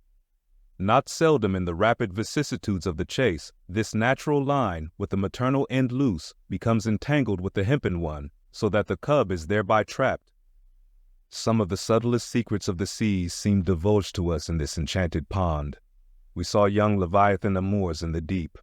Not seldom in the rapid vicissitudes of the chase, this natural line, with the maternal end loose, becomes entangled with the hempen one, so that the cub is thereby trapped. Some of the subtlest secrets of the seas seemed divulged to us in this enchanted pond. We saw young Leviathan amours in the deep.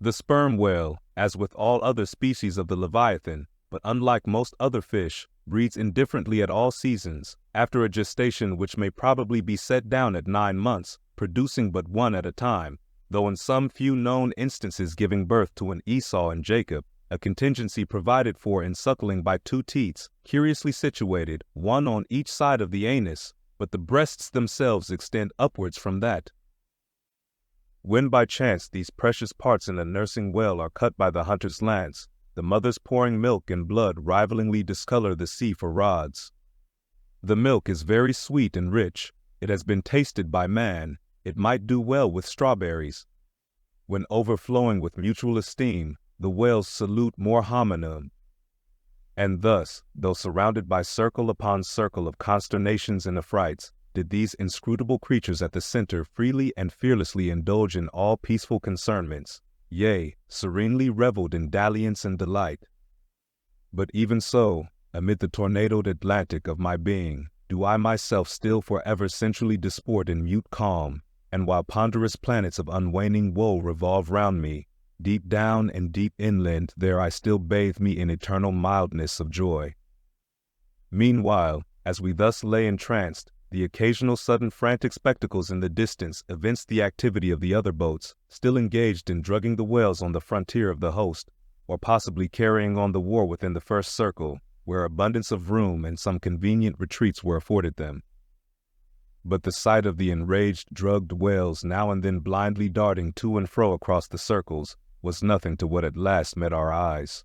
The sperm whale, as with all other species of the Leviathan, but unlike most other fish, breeds indifferently at all seasons, after a gestation which may probably be set down at 9 months, producing but 1 at a time, though in some few known instances giving birth to an Esau and Jacob, a contingency provided for in suckling by 2 teats, curiously situated, 1 on each side of the anus, but the breasts themselves extend upwards from that. When by chance these precious parts in a nursing whale are cut by the hunter's lance, the mothers pouring milk and blood rivalingly discolor the sea for rods. The milk is very sweet and rich, It has been tasted by man. It might do well with strawberries. When overflowing with mutual esteem, the whales salute more hominum. And thus, though surrounded by circle upon circle of consternations and affrights, did these inscrutable creatures at the center freely and fearlessly indulge in all peaceful concernments, yea, serenely reveled in dalliance and delight. But even so, amid the tornadoed Atlantic of my being, do I myself still forever centrally disport in mute calm, and while ponderous planets of unwaning woe revolve round me, deep down and deep inland there I still bathe me in eternal mildness of joy. Meanwhile, as we thus lay entranced, the occasional sudden frantic spectacles in the distance evinced the activity of the other boats, still engaged in drugging the whales on the frontier of the host, or possibly carrying on the war within the first circle, where abundance of room and some convenient retreats were afforded them. But the sight of the enraged, drugged whales now and then blindly darting to and fro across the circles was nothing to what at last met our eyes.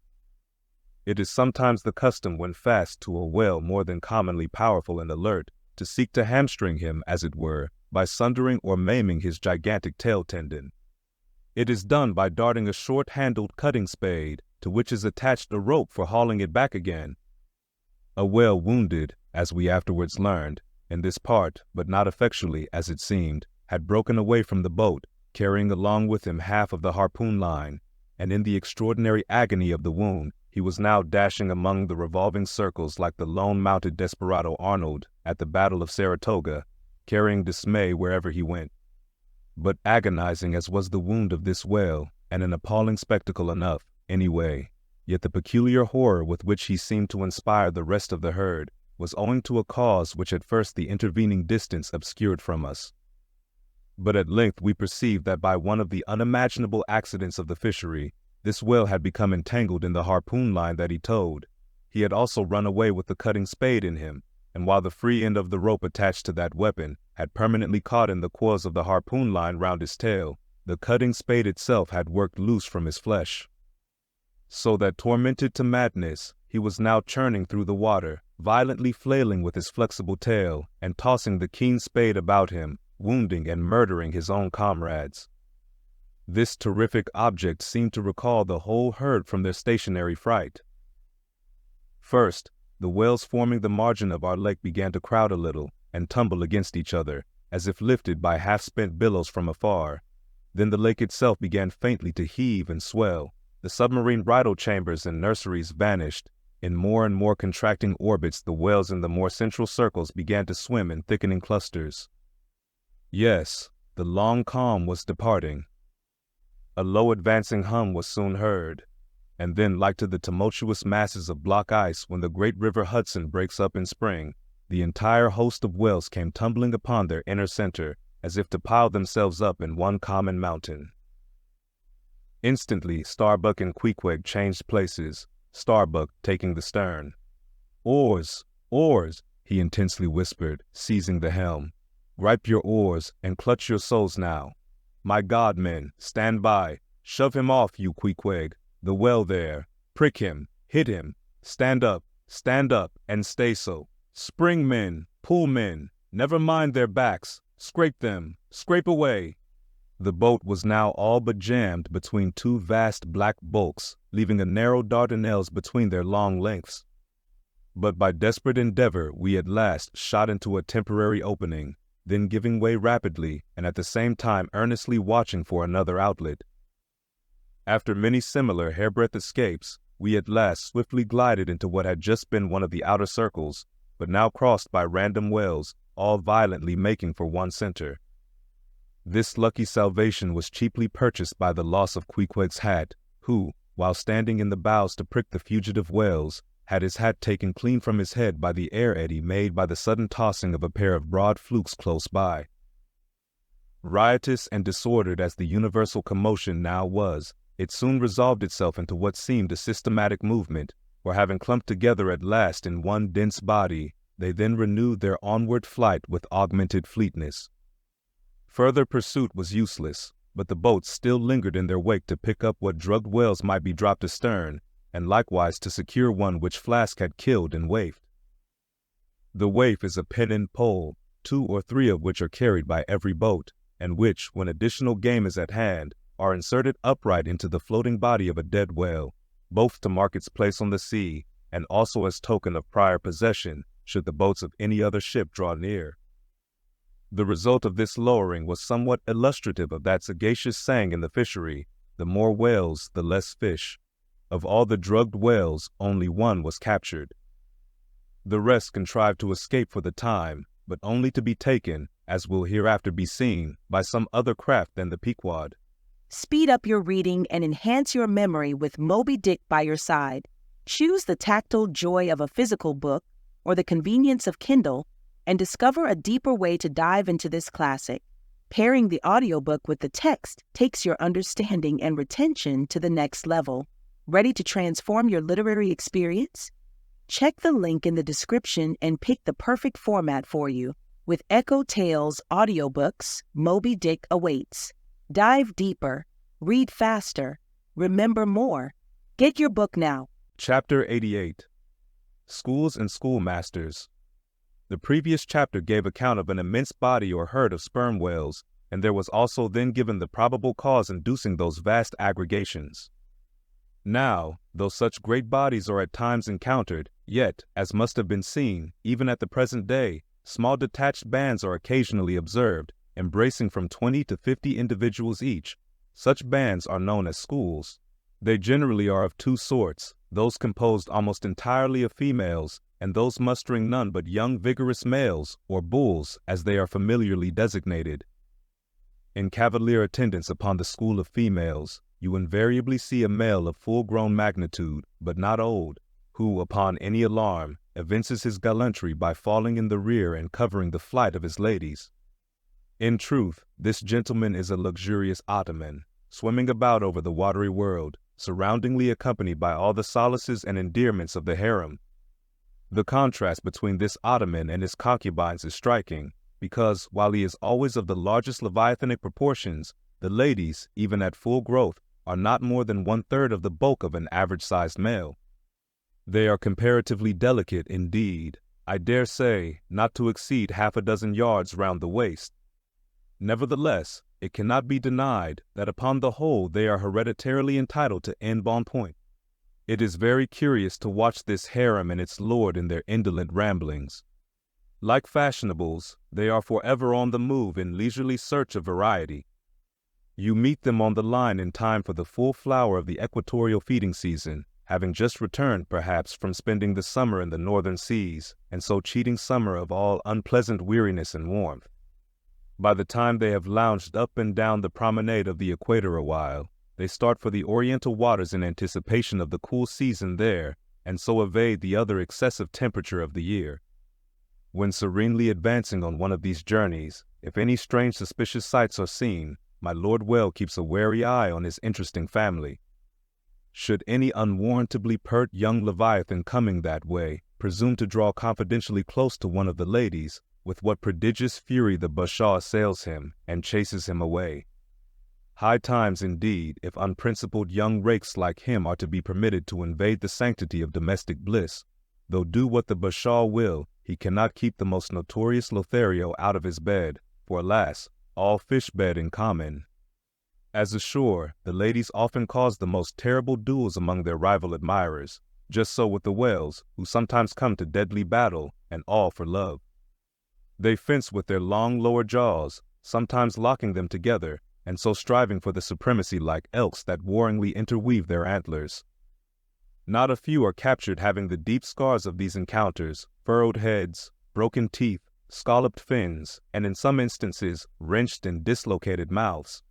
It is sometimes the custom when fast to a whale more than commonly powerful and alert, to seek to hamstring him, as it were, by sundering or maiming his gigantic tail tendon. It is done by darting a short-handled cutting spade, to which is attached a rope for hauling it back again. A whale wounded, as we afterwards learned, in this part, but not effectually, as it seemed, had broken away from the boat, carrying along with him half of the harpoon line, and in the extraordinary agony of the wound, he was now dashing among the revolving circles like the lone-mounted desperado Arnold at the Battle of Saratoga, carrying dismay wherever he went. But agonizing as was the wound of this whale, and an appalling spectacle enough, anyway, yet the peculiar horror with which he seemed to inspire the rest of the herd was owing to a cause which at first the intervening distance obscured from us. But at length we perceived that by one of the unimaginable accidents of the fishery, this whale had become entangled in the harpoon line that he towed. He had also run away with the cutting spade in him, and while the free end of the rope attached to that weapon had permanently caught in the coils of the harpoon line round his tail, the cutting spade itself had worked loose from his flesh. So that, tormented to madness, he was now churning through the water, violently flailing with his flexible tail, and tossing the keen spade about him, wounding and murdering his own comrades. This terrific object seemed to recall the whole herd from their stationary fright. First, the whales forming the margin of our lake began to crowd a little, and tumble against each other, as if lifted by half-spent billows from afar. Then the lake itself began faintly to heave and swell. The submarine bridal chambers and nurseries vanished. In more and more contracting orbits, the whales in the more central circles began to swim in thickening clusters. Yes, the long calm was departing. A low advancing hum was soon heard, and then, like to the tumultuous masses of block ice when the great river Hudson breaks up in spring, the entire host of whales came tumbling upon their inner center, as if to pile themselves up in one common mountain. Instantly, Starbuck and Queequeg changed places, Starbuck taking the stern. "Oars! Oars!" he intensely whispered, seizing the helm. "Gripe your oars, and clutch your souls now. My God, men, stand by. Shove him off, you Queequeg. The whale there. Prick him. Hit him. Stand up, and stay so. Spring, men. Pull, men. Never mind their backs. Scrape them. Scrape away." The boat was now all but jammed between two vast black bulks, leaving a narrow Dardanelles between their long lengths. But by desperate endeavor we at last shot into a temporary opening, then giving way rapidly, and at the same time earnestly watching for another outlet. After many similar hairbreadth escapes, we at last swiftly glided into what had just been one of the outer circles, but now crossed by random whales, all violently making for one center. This lucky salvation was cheaply purchased by the loss of Queequeg's hat, who, while standing in the bows to prick the fugitive whales, had his hat taken clean from his head by the air eddy made by the sudden tossing of a pair of broad flukes close by. Riotous and disordered as the universal commotion now was, it soon resolved itself into what seemed a systematic movement, where having clumped together at last in one dense body, they then renewed their onward flight with augmented fleetness. Further pursuit was useless, but the boats still lingered in their wake to pick up what drugged whales might be dropped astern, and likewise to secure one which Flask had killed and waifed. The waif is a pennant pole, 2 or 3 of which are carried by every boat, and which, when additional game is at hand, are inserted upright into the floating body of a dead whale, both to mark its place on the sea, and also as token of prior possession, should the boats of any other ship draw near. The result of this lowering was somewhat illustrative of that sagacious saying in the fishery, "The more whales, the less fish." Of all the drugged whales, only one was captured. The rest contrived to escape for the time, but only to be taken, as will hereafter be seen, by some other craft than the Pequod. Speed up your reading and enhance your memory with Moby Dick by your side. Choose the tactile joy of a physical book or the convenience of Kindle and discover a deeper way to dive into this classic. Pairing the audiobook with the text takes your understanding and retention to the next level. Ready to transform your literary experience? Check the link in the description and pick the perfect format for you. With EchoTales Audiobooks, Moby Dick awaits. Dive deeper, read faster, remember more. Get your book now. Chapter 88. Schools and Schoolmasters. The previous chapter gave account of an immense body or herd of sperm whales, and there was also then given the probable cause inducing those vast aggregations. Now, though such great bodies are at times encountered, yet, as must have been seen, even at the present day, small detached bands are occasionally observed, embracing from 20 to 50 individuals each. Such bands are known as schools. They generally are of 2 sorts, those composed almost entirely of females, and those mustering none but young vigorous males, or bulls, as they are familiarly designated. In cavalier attendance upon the school of females, you invariably see a male of full-grown magnitude, but not old, who, upon any alarm, evinces his gallantry by falling in the rear and covering the flight of his ladies. In truth, this gentleman is a luxurious ottoman, swimming about over the watery world, surroundingly accompanied by all the solaces and endearments of the harem. The contrast between this ottoman and his concubines is striking, because, while he is always of the largest leviathanic proportions, the ladies, even at full growth, are not more than 1/3 of the bulk of an average-sized male. They are comparatively delicate indeed, I dare say, not to exceed 6 yards round the waist. Nevertheless, it cannot be denied that upon the whole they are hereditarily entitled to embonpoint. It is very curious to watch this harem and its lord in their indolent ramblings. Like fashionables, they are forever on the move in leisurely search of variety. You meet them on the line in time for the full flower of the equatorial feeding season, having just returned, perhaps, from spending the summer in the northern seas, and so cheating summer of all unpleasant weariness and warmth. By the time they have lounged up and down the promenade of the equator a while, they start for the oriental waters in anticipation of the cool season there, and so evade the other excessive temperature of the year. When serenely advancing on one of these journeys, if any strange suspicious sights are seen, my Lord Whale keeps a wary eye on his interesting family. Should any unwarrantably pert young leviathan coming that way presume to draw confidentially close to one of the ladies, with what prodigious fury the bashaw assails him and chases him away. High times indeed, if unprincipled young rakes like him are to be permitted to invade the sanctity of domestic bliss. Though do what the bashaw will, he cannot keep the most notorious Lothario out of his bed, for alas, all fish bed in common. As ashore, the ladies often cause the most terrible duels among their rival admirers, just so with the whales, who sometimes come to deadly battle, and all for love. They fence with their long lower jaws, sometimes locking them together, and so striving for the supremacy like elks that warringly interweave their antlers. Not a few are captured having the deep scars of these encounters, furrowed heads, broken teeth, scalloped fins, and in some instances, wrenched and dislocated mouths.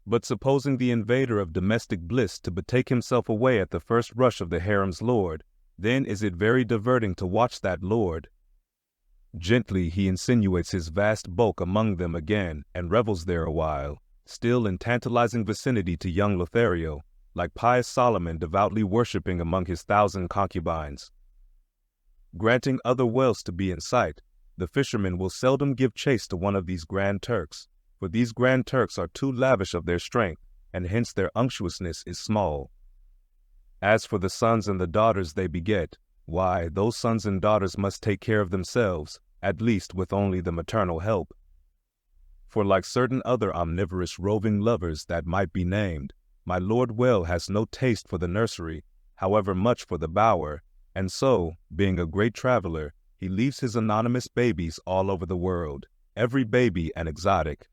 But supposing the invader of domestic bliss to betake himself away at the first rush of the harem's lord, then is it very diverting to watch that lord. Gently he insinuates his vast bulk among them again and revels there a while, still in tantalizing vicinity to young Lothario, like pious Solomon devoutly worshipping among his 1,000 concubines. Granting other whales to be in sight, the fisherman will seldom give chase to one of these Grand Turks, for these Grand Turks are too lavish of their strength, and hence their unctuousness is small. As for the sons and the daughters they beget, why, those sons and daughters must take care of themselves, at least with only the maternal help. For like certain other omnivorous roving lovers that might be named, my Lord Whale has no taste for the nursery, however much for the bower, and so, being a great traveler, he leaves his anonymous babies all over the world, every baby an exotic.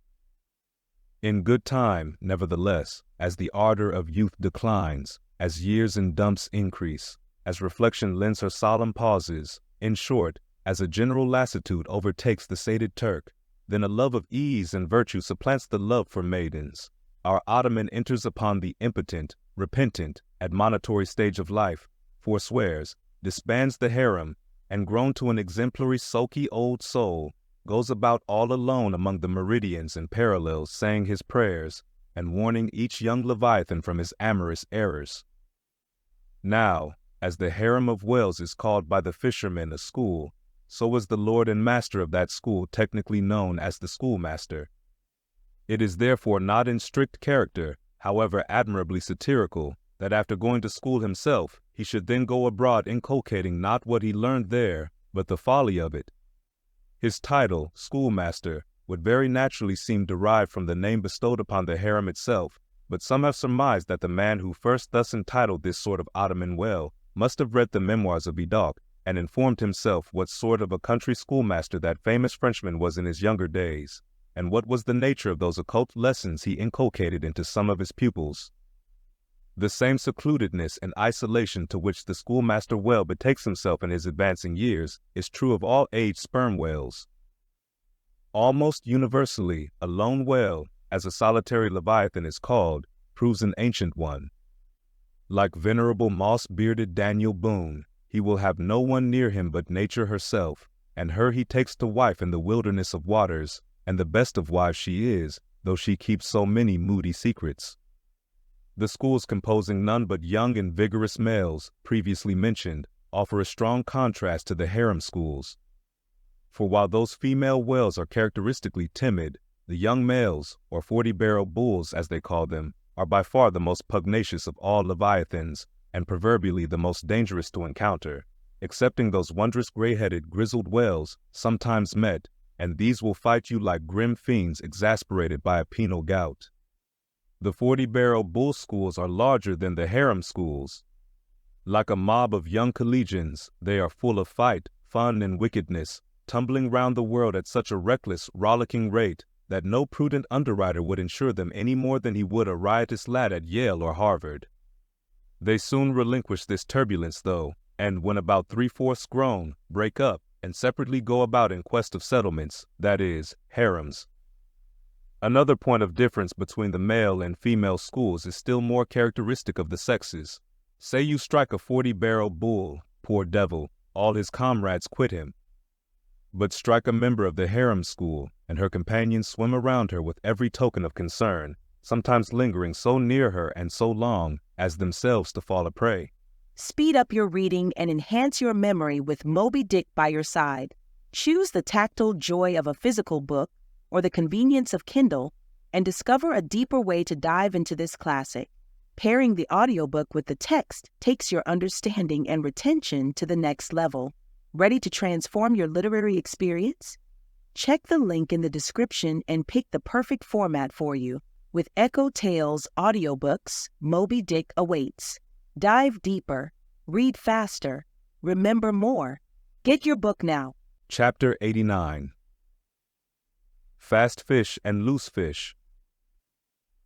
In good time, nevertheless, as the ardor of youth declines, as years and dumps increase, as reflection lends her solemn pauses, in short, as a general lassitude overtakes the sated Turk, then a love of ease and virtue supplants the love for maidens. Our Ottoman enters upon the impotent, repentant, admonitory stage of life, forswears, disbands the harem, and grown to an exemplary sulky old soul, goes about all alone among the meridians and parallels saying his prayers, and warning each young Leviathan from his amorous errors. Now, as the harem of Wales is called by the fishermen a school, so is the lord and master of that school technically known as the schoolmaster. It is therefore not in strict character, however admirably satirical, that after going to school himself, he should then go abroad inculcating not what he learned there, but the folly of it. His title, schoolmaster, would very naturally seem derived from the name bestowed upon the harem itself, but some have surmised that the man who first thus entitled this sort of Ottoman whale must have read the memoirs of Vidocq, and informed himself what sort of a country schoolmaster that famous Frenchman was in his younger days, and what was the nature of those occult lessons he inculcated into some of his pupils. The same secludedness and isolation to which the schoolmaster whale betakes himself in his advancing years is true of all aged sperm whales. Almost universally, a lone whale, as a solitary Leviathan is called, proves an ancient one. Like venerable moss-bearded Daniel Boone, he will have no one near him but nature herself, and her he takes to wife in the wilderness of waters, and the best of wives she is, though she keeps so many moody secrets. The schools composing none but young and vigorous males, previously mentioned, offer a strong contrast to the harem schools. For while those female whales are characteristically timid, the young males, or 40-barrel bulls as they call them, are by far the most pugnacious of all leviathans, and proverbially the most dangerous to encounter, excepting those wondrous gray-headed, grizzled whales sometimes met, and these will fight you like grim fiends exasperated by a penal gout. The 40-barrel bull schools are larger than the harem schools. Like a mob of young collegians, they are full of fight, fun, and wickedness, tumbling round the world at such a reckless, rollicking rate that no prudent underwriter would insure them any more than he would a riotous lad at Yale or Harvard. They soon relinquish this turbulence, though, and when about 3/4 grown, break up, and separately go about in quest of settlements, that is, harems. Another point of difference between the male and female schools is still more characteristic of the sexes. Say you strike a 40-barrel bull, poor devil, all his comrades quit him. But strike a member of the harem school, and her companions swim around her with every token of concern, sometimes lingering so near her and so long as themselves to fall a prey. Speed up your reading and enhance your memory with Moby Dick by your side. Choose the tactile joy of a physical book or the convenience of Kindle, and discover a deeper way to dive into this classic. Pairing the audiobook with the text takes your understanding and retention to the next level. Ready to transform your literary experience? Check the link in the description and pick the perfect format for you. With EchoTales Audiobooks, Moby Dick awaits. Dive deeper, read faster, remember more. Get your book now. Chapter 89. Fast Fish and Loose Fish.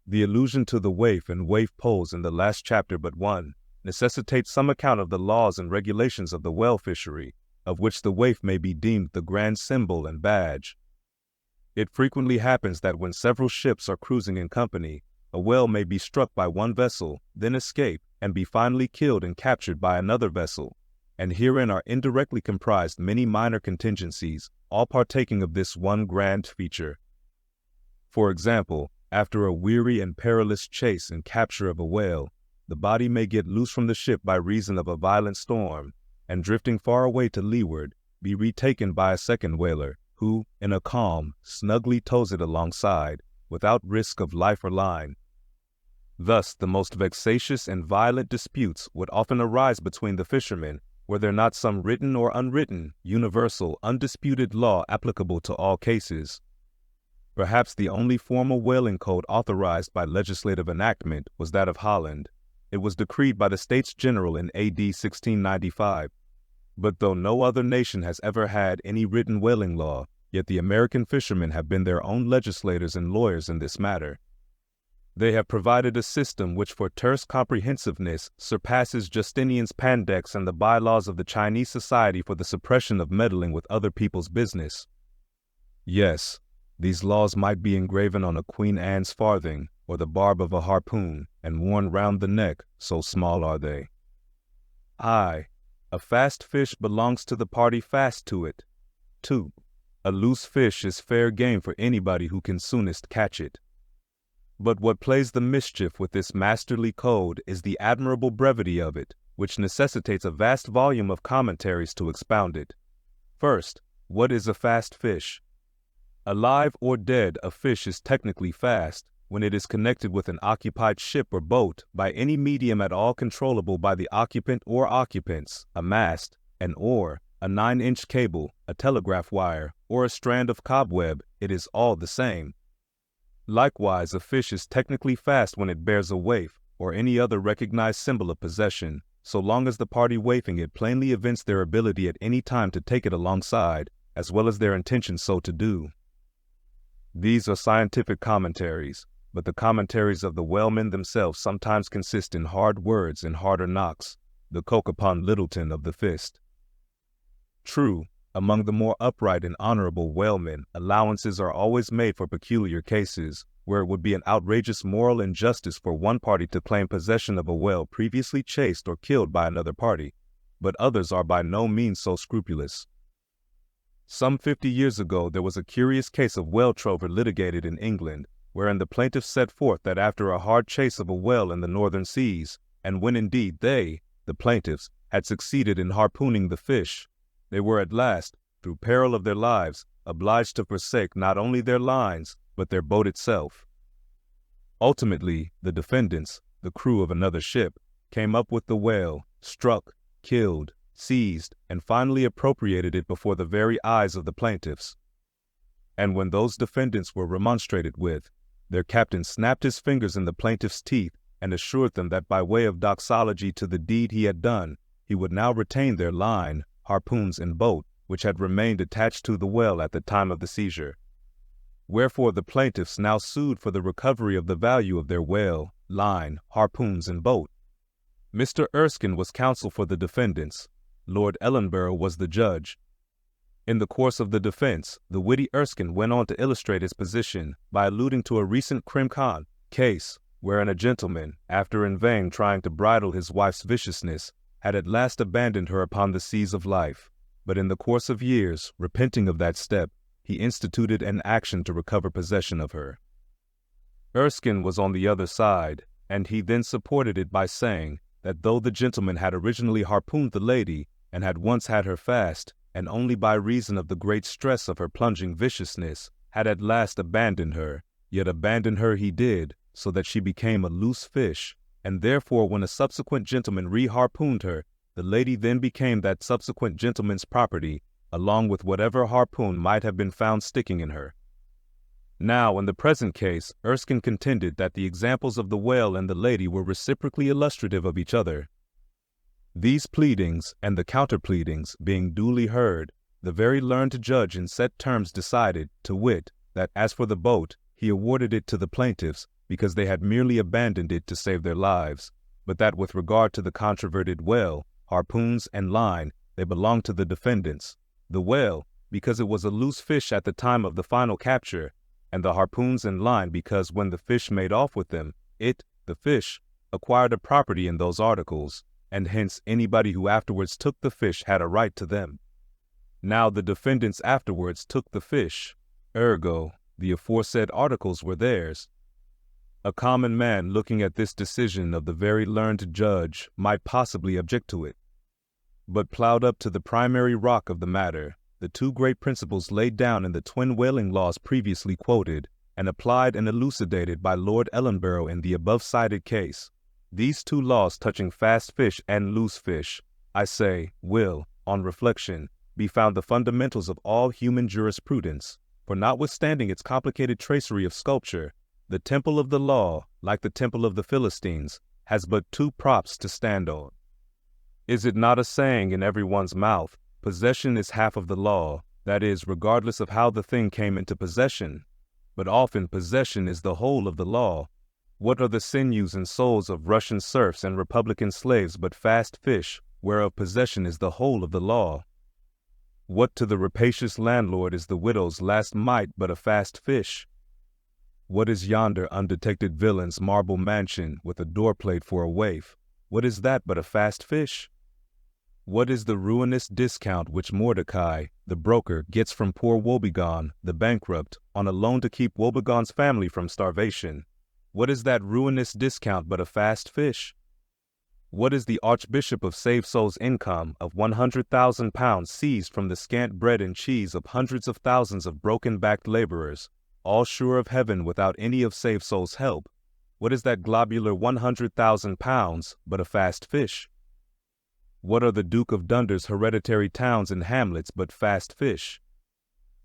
The allusion to the waif and waif poles in the last chapter but one necessitates some account of the laws and regulations of the whale fishery, of which the waif may be deemed the grand symbol and badge. It frequently happens that when several ships are cruising in company, a whale may be struck by one vessel, then escape, and be finally killed and captured by another vessel, and herein are indirectly comprised many minor contingencies, all partaking of this one grand feature. For example, after a weary and perilous chase and capture of a whale, the body may get loose from the ship by reason of a violent storm, and drifting far away to leeward, be retaken by a second whaler, who, in a calm, snugly tows it alongside, without risk of life or line. Thus the most vexatious and violent disputes would often arise between the fishermen, Were there not some written or unwritten, universal, undisputed law applicable to all cases? Perhaps the only formal whaling code authorized by legislative enactment was that of Holland. It was decreed by the States General in A.D. 1695. But though no other nation has ever had any written whaling law, yet the American fishermen have been their own legislators and lawyers in this matter. They have provided a system which for terse comprehensiveness surpasses Justinian's Pandex and the bylaws of the Chinese Society for the suppression of meddling with other people's business. Yes, these laws might be engraven on a Queen Anne's farthing or the barb of a harpoon and worn round the neck, so small are they. Aye, a fast fish belongs to the party fast to it. 2. A loose fish is fair game for anybody who can soonest catch it. But what plays the mischief with this masterly code is the admirable brevity of it, which necessitates a vast volume of commentaries to expound it. First, what is a fast fish? Alive or dead, a fish is technically fast when it is connected with an occupied ship or boat by any medium at all controllable by the occupant or occupants, a mast, an oar, a 9-inch cable, a telegraph wire, or a strand of cobweb. It is all the same. Likewise, a fish is technically fast when it bears a waif or any other recognized symbol of possession, so long as the party waifing it plainly evince their ability at any time to take it alongside, as well as their intention so to do. These are scientific commentaries, but the commentaries of the whalemen themselves sometimes consist in hard words and harder knocks, the coke upon Littleton of the fist. True, among the more upright and honorable whalemen, allowances are always made for peculiar cases, where it would be an outrageous moral injustice for one party to claim possession of a whale previously chased or killed by another party, but others are by no means so scrupulous. Some 50 years ago there was a curious case of whale trover litigated in England, wherein the plaintiffs set forth that after a hard chase of a whale in the northern seas, and when indeed they, the plaintiffs, had succeeded in harpooning the fish, they were at last, through peril of their lives, obliged to forsake not only their lines, but their boat itself. Ultimately, the defendants, the crew of another ship, came up with the whale, struck, killed, seized, and finally appropriated it before the very eyes of the plaintiffs. And when those defendants were remonstrated with, their captain snapped his fingers in the plaintiffs' teeth and assured them that by way of doxology to the deed he had done, he would now retain their line, harpoons, and boat, which had remained attached to the whale at the time of the seizure. Wherefore the plaintiffs now sued for the recovery of the value of their whale, line, harpoons, and boat. Mr. Erskine was counsel for the defendants. Lord Ellenborough was the judge. In the course of the defense, the witty Erskine went on to illustrate his position by alluding to a recent crime case, wherein a gentleman, after in vain trying to bridle his wife's viciousness, had at last abandoned her upon the seas of life, but in the course of years, repenting of that step, he instituted an action to recover possession of her. Erskine was on the other side, and he then supported it by saying that though the gentleman had originally harpooned the lady, and had once had her fast, and only by reason of the great stress of her plunging viciousness, had at last abandoned her, yet abandon her he did, so that she became a loose fish, and therefore when a subsequent gentleman re-harpooned her, the lady then became that subsequent gentleman's property, along with whatever harpoon might have been found sticking in her. Now, in the present case, Erskine contended that the examples of the whale and the lady were reciprocally illustrative of each other. These pleadings, and the counter-pleadings, being duly heard, the very learned judge in set terms decided, to wit, that as for the boat, he awarded it to the plaintiffs, because they had merely abandoned it to save their lives, but that with regard to the controverted whale, harpoons, and line, they belonged to the defendants. The whale, because it was a loose fish at the time of the final capture, and the harpoons and line because when the fish made off with them, it, the fish, acquired a property in those articles, and hence anybody who afterwards took the fish had a right to them. Now the defendants afterwards took the fish, ergo, the aforesaid articles were theirs. A common man looking at this decision of the very learned judge might possibly object to it, but plowed up to the primary rock of the matter, the two great principles laid down in the twin whaling laws previously quoted, and applied and elucidated by Lord Ellenborough in the above-cited case. These two laws touching fast fish and loose fish, I say, will, on reflection, be found the fundamentals of all human jurisprudence, for notwithstanding its complicated tracery of sculpture, the temple of the law, like the temple of the Philistines, has but two props to stand on. Is it not a saying in everyone's mouth, possession is half of the law, that is, regardless of how the thing came into possession? But often possession is the whole of the law. What are the sinews and souls of Russian serfs and Republican slaves but fast fish, whereof possession is the whole of the law? What to the rapacious landlord is the widow's last mite but a fast fish? What is yonder undetected villain's marble mansion with a doorplate for a waif? What is that but a fast fish? What is the ruinous discount which Mordecai, the broker, gets from poor Woebegone, the bankrupt, on a loan to keep Woebegone's family from starvation? What is that ruinous discount but a fast fish? What is the Archbishop of Save Souls' income of £100,000 seized from the scant bread and cheese of hundreds of thousands of broken-backed laborers, all sure of heaven without any of Save Souls' help? What is that globular £100,000 but a fast fish? What are the Duke of Dunder's hereditary towns and hamlets but fast fish?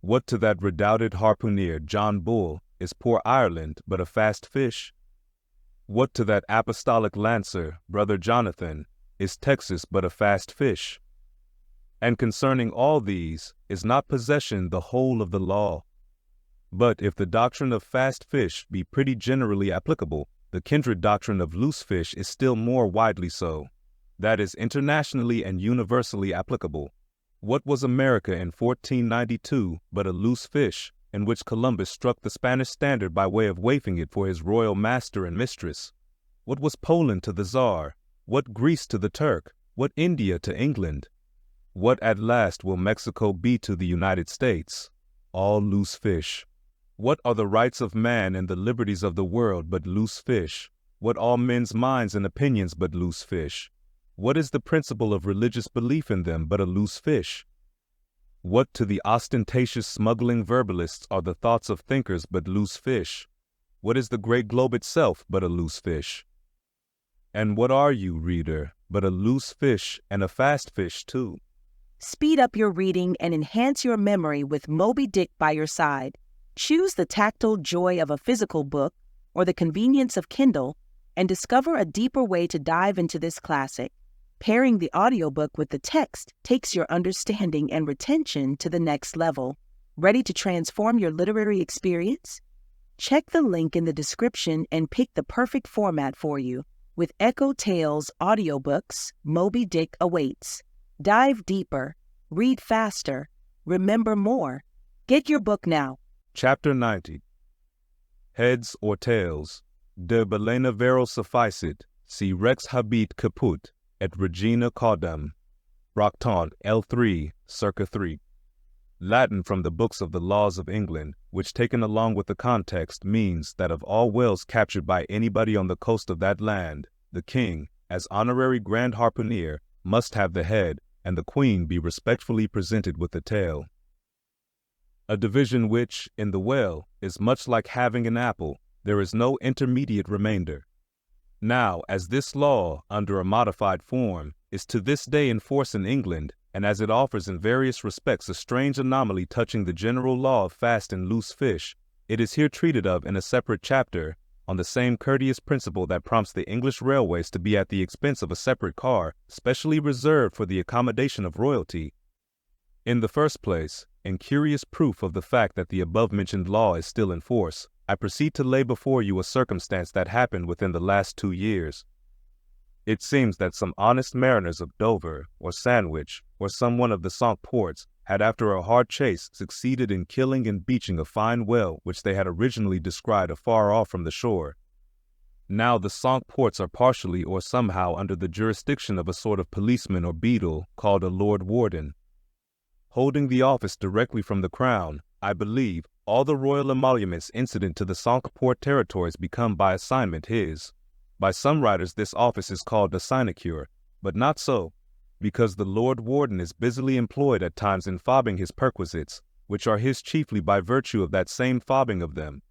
What to that redoubted harpooner John Bull is poor Ireland but a fast fish? What to that apostolic lancer, Brother Jonathan, is Texas but a fast fish? And concerning all these, is not possession the whole of the law? But if the doctrine of fast fish be pretty generally applicable, the kindred doctrine of loose fish is still more widely so. That is internationally and universally applicable. What was America in 1492 but a loose fish, in which Columbus struck the Spanish standard by way of waifing it for his royal master and mistress? What was Poland to the Tsar? What Greece to the Turk? What India to England? What at last will Mexico be to the United States? All loose fish. What are the rights of man and the liberties of the world but loose fish? What all men's minds and opinions but loose fish? What is the principle of religious belief in them but a loose fish? What to the ostentatious smuggling verbalists are the thoughts of thinkers but loose fish? What is the great globe itself but a loose fish? And what are you, reader, but a loose fish and a fast fish too? Speed up your reading and enhance your memory with Moby Dick by your side. Choose the tactile joy of a physical book or the convenience of Kindle and discover a deeper way to dive into this classic. Pairing the audiobook with the text takes your understanding and retention to the next level. Ready to transform your literary experience? Check the link in the description and pick the perfect format for you. With EchoTales Audiobooks, Moby Dick awaits. Dive deeper, read faster, remember more. Get your book now. Chapter 90. Heads or tails. De balena vero sufficit, si rex habit caput, et regina caudam. Brocton, L3, circa 3. Latin from the books of the laws of England, which taken along with the context means that of all whales captured by anybody on the coast of that land, the king, as honorary grand harpooner, must have the head, and the queen be respectfully presented with the tail. A division which, in the whale, is much like having an apple, there is no intermediate remainder. Now, as this law, under a modified form, is to this day in force in England, and as it offers in various respects a strange anomaly touching the general law of fast and loose fish, it is here treated of in a separate chapter, on the same courteous principle that prompts the English railways to be at the expense of a separate car, specially reserved for the accommodation of royalty. In the first place, in curious proof of the fact that the above-mentioned law is still in force, I proceed to lay before you a circumstance that happened within the last 2 years. It seems that some honest mariners of Dover, or Sandwich, or some one of the Cinque Ports, had after a hard chase succeeded in killing and beaching a fine whale which they had originally descried afar off from the shore. Now the Cinque Ports are partially or somehow under the jurisdiction of a sort of policeman or beadle called a Lord Warden. Holding the office directly from the Crown, I believe, all the royal emoluments incident to the Cinque Port territories become by assignment his. By some writers this office is called a sinecure, but not so, because the Lord Warden is busily employed at times in fobbing his perquisites, which are his chiefly by virtue of that same fobbing of them.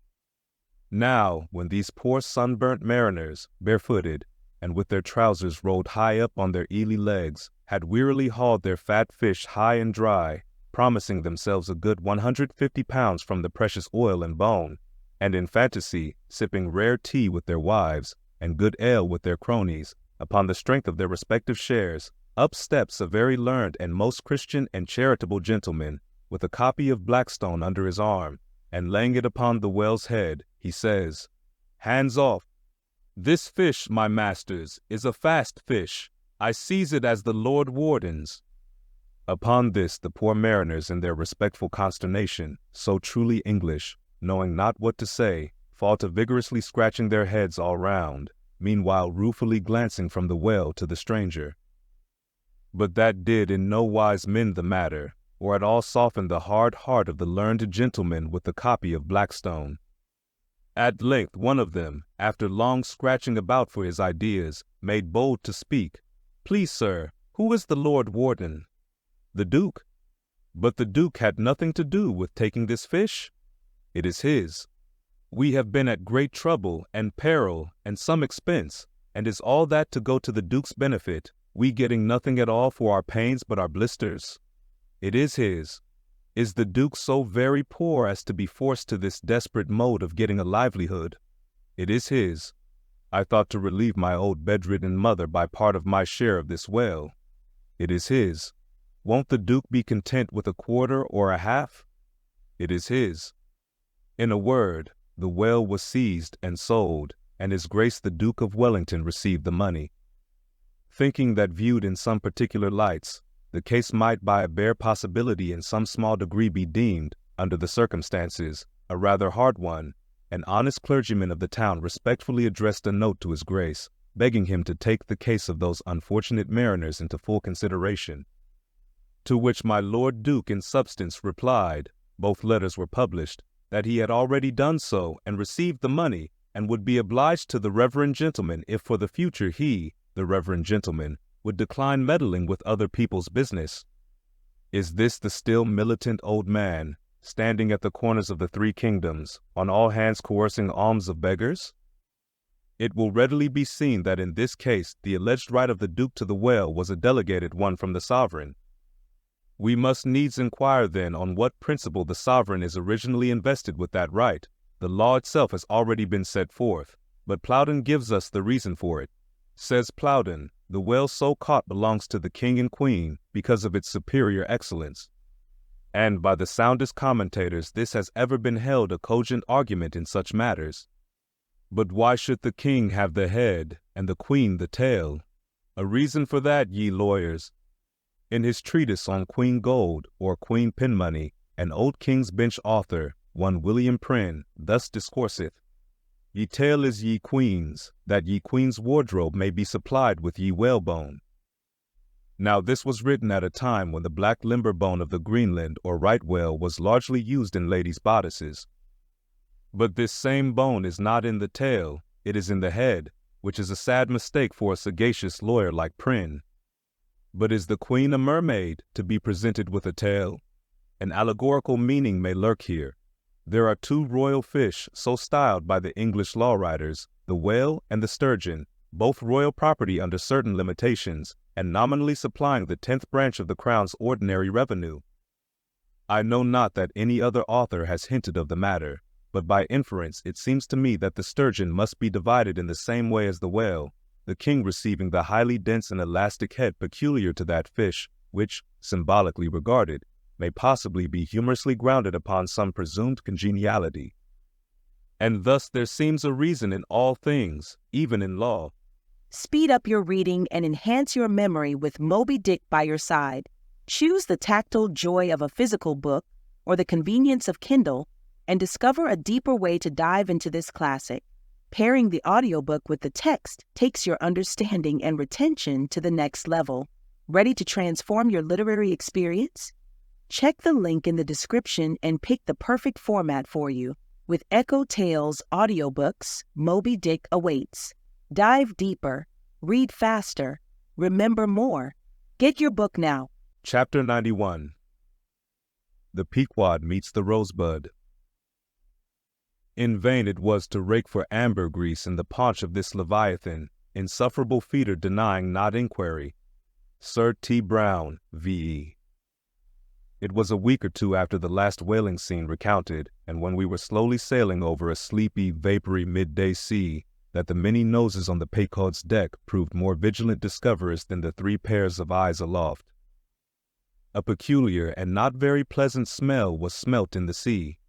Now, when these poor sunburnt mariners, barefooted, and with their trousers rolled high up on their eely legs, had wearily hauled their fat fish high and dry, promising themselves a good 150 pounds from the precious oil and bone, and in fantasy, sipping rare tea with their wives, and good ale with their cronies, upon the strength of their respective shares, up steps a very learned and most Christian and charitable gentleman, with a copy of Blackstone under his arm, and laying it upon the whale's head, he says, "Hands off. This fish, my masters, is a fast fish. I seize it as the Lord Warden's." Upon this the poor mariners in their respectful consternation, so truly English, knowing not what to say, fall to vigorously scratching their heads all round, meanwhile ruefully glancing from the whale to the stranger. But that did in no wise mend the matter, or at all soften the hard heart of the learned gentleman with the copy of Blackstone. At length one of them, after long scratching about for his ideas, made bold to speak. "Please, sir, who is the Lord Warden?" "The Duke." "But the Duke had nothing to do with taking this fish?" "It is his. We have been at great trouble and peril and some expense, and is all that to go to the Duke's benefit, we getting nothing at all for our pains but our blisters?" "It is his." "Is the Duke so very poor as to be forced to this desperate mode of getting a livelihood?" "It is his. I thought to relieve my old bedridden mother by part of my share of this whale." "It is his. Won't the Duke be content with a quarter or a half?" "It is his." In a word, the whale was seized and sold, and His Grace the Duke of Wellington received the money. Thinking that viewed in some particular lights, the case might by a bare possibility in some small degree be deemed, under the circumstances, a rather hard one, an honest clergyman of the town respectfully addressed a note to His Grace, begging him to take the case of those unfortunate mariners into full consideration. To which my Lord Duke in substance replied, both letters were published, that he had already done so and received the money, and would be obliged to the reverend gentleman if for the future he, the reverend gentleman, would decline meddling with other people's business. Is this the still militant old man, standing at the corners of the three kingdoms, on all hands coercing alms of beggars? It will readily be seen that in this case the alleged right of the Duke to the whale was a delegated one from the sovereign. We must needs inquire then on what principle the sovereign is originally invested with that right. The law itself has already been set forth, but Plowden gives us the reason for it. Says Plowden, the whale so caught belongs to the king and queen because of its superior excellence. And by the soundest commentators this has ever been held a cogent argument in such matters. But why should the king have the head and the queen the tail? A reason for that, ye lawyers. In his treatise on Queen Gold, or Queen Pinmoney, an old King's Bench author, one William Prynne, thus discourseth: "Ye tail is ye queen's, that ye queen's wardrobe may be supplied with ye whalebone." Now this was written at a time when the black limber bone of the Greenland or right whale was largely used in ladies' bodices. But this same bone is not in the tail, it is in the head, which is a sad mistake for a sagacious lawyer like Prynne. But is the queen a mermaid, to be presented with a tail? An allegorical meaning may lurk here. There are two royal fish, so styled by the English law writers, the whale and the sturgeon, both royal property under certain limitations, and nominally supplying the 10th branch of the crown's ordinary revenue. I know not that any other author has hinted of the matter, but by inference it seems to me that the sturgeon must be divided in the same way as the whale, the king receiving the highly dense and elastic head peculiar to that fish, which, symbolically regarded, may possibly be humorously grounded upon some presumed congeniality. And thus there seems a reason in all things, even in law. Speed up your reading and enhance your memory with Moby Dick by your side. Choose the tactile joy of a physical book or the convenience of Kindle and discover a deeper way to dive into this classic. Pairing the audiobook with the text takes your understanding and retention to the next level. Ready to transform your literary experience? Check the link in the description and pick the perfect format for you. With EchoTales Audiobooks, Moby Dick awaits. Dive deeper, read faster, remember more. Get your book now. Chapter 91. The Pequod Meets the Rosebud. In vain it was to rake for ambergris in the paunch of this leviathan, insufferable feeder denying not inquiry. Sir T. Brown, V.E. It was a week or two after the last whaling scene recounted, and when we were slowly sailing over a sleepy, vapory midday sea, that the many noses on the Pequod's deck proved more vigilant discoverers than the 3 pairs of eyes aloft. A peculiar and not very pleasant smell was smelt in the sea.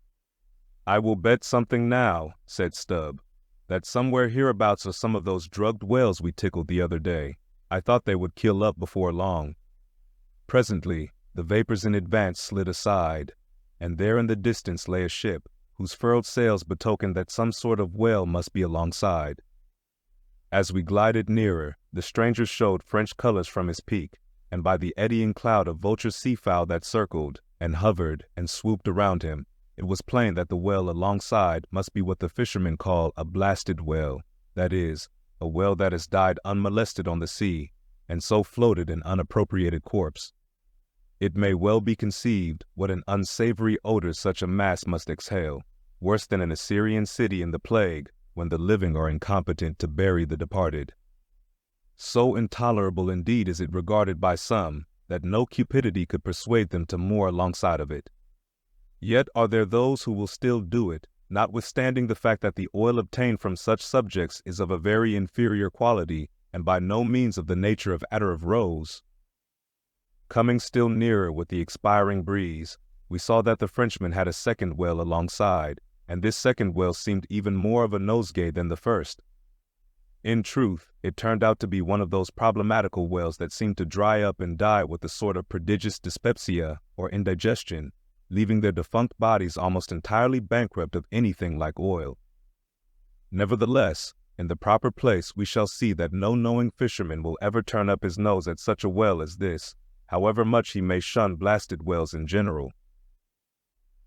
"I will bet something now," said Stubb, "that somewhere hereabouts are some of those drugged whales we tickled the other day. I thought they would kill up before long." Presently, the vapors in advance slid aside, and there in the distance lay a ship, whose furled sails betokened that some sort of whale must be alongside. As we glided nearer, the stranger showed French colors from his peak, and by the eddying cloud of vulture seafowl that circled, and hovered, and swooped around him, it was plain that the whale alongside must be what the fishermen call a blasted whale, that is, a whale that has died unmolested on the sea, and so floated an unappropriated corpse. It may well be conceived what an unsavory odor such a mass must exhale, worse than an Assyrian city in the plague, when the living are incompetent to bury the departed. So intolerable indeed is it regarded by some, that no cupidity could persuade them to moor alongside of it. Yet are there those who will still do it, notwithstanding the fact that the oil obtained from such subjects is of a very inferior quality, and by no means of the nature of attar of rose. Coming still nearer with the expiring breeze, we saw that the Frenchman had a second whale alongside, and this second whale seemed even more of a nosegay than the first. In truth, it turned out to be one of those problematical whales that seem to dry up and die with a sort of prodigious dyspepsia or indigestion, leaving their defunct bodies almost entirely bankrupt of anything like oil. Nevertheless, in the proper place we shall see that no knowing fisherman will ever turn up his nose at such a whale as this, however much he may shun blasted whales in general.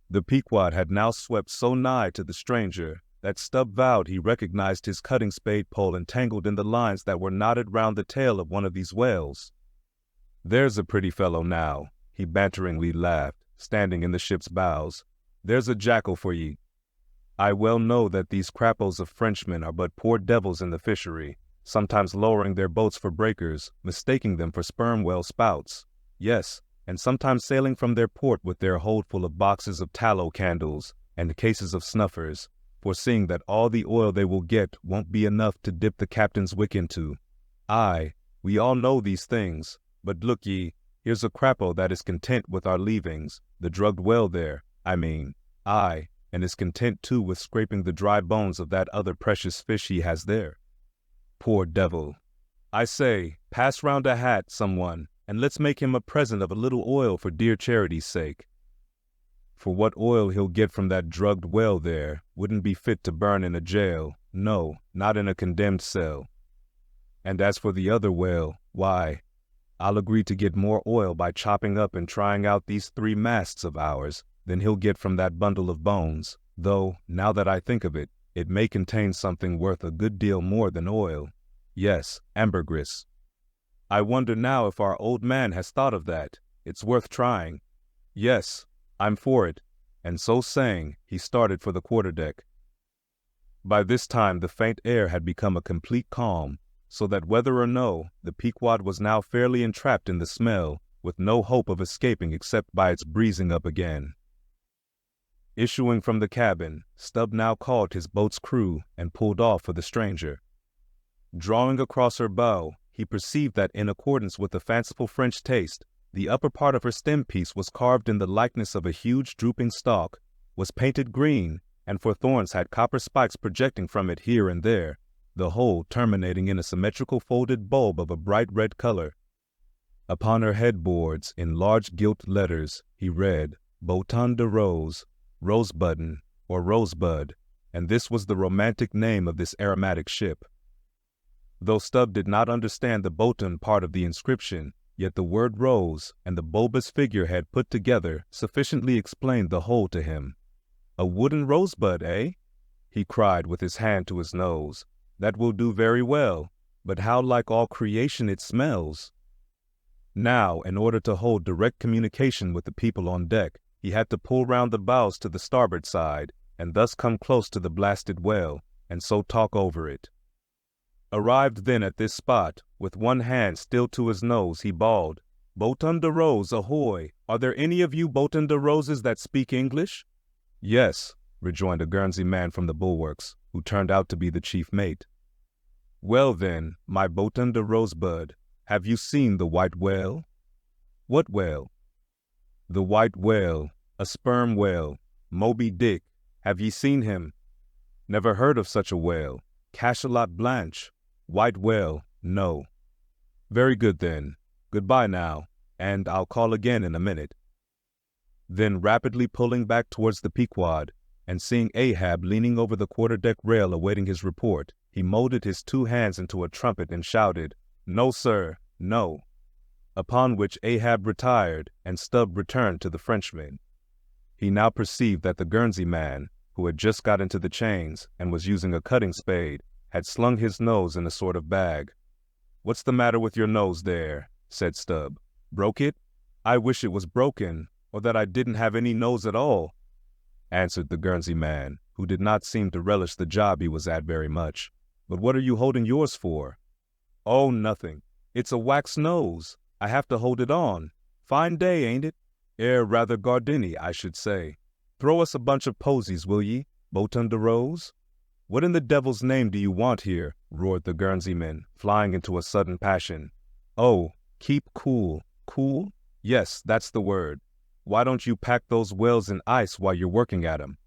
The Pequod had now swept so nigh to the stranger that Stubb vowed he recognized his cutting spade pole entangled in the lines that were knotted round the tail of one of these whales. "There's a pretty fellow now," he banteringly laughed, standing in the ship's bows. "There's a jackal for ye. I well know that these crappos of Frenchmen are but poor devils in the fishery, sometimes lowering their boats for breakers, mistaking them for sperm whale spouts. Yes, and sometimes sailing from their port with their hold full of boxes of tallow candles and cases of snuffers, foreseeing that all the oil they will get won't be enough to dip the captain's wick into. Aye, we all know these things, but look ye, here's a crapo that is content with our leavings, the drugged whale there, I mean, aye, and is content too with scraping the dry bones of that other precious fish he has there. Poor devil. I say, pass round a hat, someone, and let's make him a present of a little oil for dear charity's sake. For what oil he'll get from that drugged whale there wouldn't be fit to burn in a jail, no, not in a condemned cell. And as for the other whale, why, I'll agree to get more oil by chopping up and trying out these 3 masts of ours than he'll get from that bundle of bones, though, now that I think of it, it may contain something worth a good deal more than oil. Yes, ambergris. I wonder now if our old man has thought of that. It's worth trying. Yes, I'm for it." And so saying, he started for the quarterdeck. By this time the faint air had become a complete calm, so that whether or no, the Pequod was now fairly entrapped in the smell, with no hope of escaping except by its breezing up again. Issuing from the cabin, Stubb now called his boat's crew and pulled off for the stranger. Drawing across her bow, he perceived that in accordance with the fanciful French taste, the upper part of her stem piece was carved in the likeness of a huge drooping stalk, was painted green, and for thorns had copper spikes projecting from it here and there, the whole terminating in a symmetrical folded bulb of a bright red color. Upon her headboards, in large gilt letters, he read, "Bouton de Rose," Rosebutton, or Rosebud, and this was the romantic name of this aromatic ship. Though Stubb did not understand the Bouton part of the inscription, yet the word rose and the bulbous figurehead put together sufficiently explained the whole to him. "A wooden rosebud, eh?" he cried with his hand to his nose. "That will do very well, but how like all creation it smells!" Now, in order to hold direct communication with the people on deck, he had to pull round the bows to the starboard side, and thus come close to the blasted whale, and so talk over it. Arrived then at this spot, with one hand still to his nose, he bawled, "Boaton de Rose, ahoy! Are there any of you Boaton de Roses that speak English?" "Yes," rejoined a Guernsey man from the bulwarks, who turned out to be the chief mate. "Well then, my Boaton de Rosebud, have you seen the white whale?" "What whale?" "The white whale, a sperm whale, Moby Dick. Have ye seen him?" "Never heard of such a whale. Cachalot Blanche. White whale, no." "Very good then. Goodbye now, and I'll call again in a minute." Then rapidly pulling back towards the Pequod, and seeing Ahab leaning over the quarter-deck rail awaiting his report, he molded his two hands into a trumpet and shouted, "No, sir, no." Upon which Ahab retired, and Stubb returned to the Frenchman. He now perceived that the Guernsey man, who had just got into the chains and was using a cutting spade, had slung his nose in a sort of bag. "What's the matter with your nose there?" said Stubb. "Broke it? I wish it was broken, or that I didn't have any nose at all," answered the Guernsey man, who did not seem to relish the job he was at very much. "But what are you holding yours for?" "Oh, nothing. It's a wax nose. I have to hold it on. Fine day, ain't it? Rather gardeny, I should say. Throw us a bunch of posies, will ye, Boaton de Rose?" "What in the devil's name do you want here?" roared the Guernseyman, flying into a sudden passion. "Oh, keep cool. Cool? Yes, that's the word. Why don't you pack those whales in ice while you're working at 'em?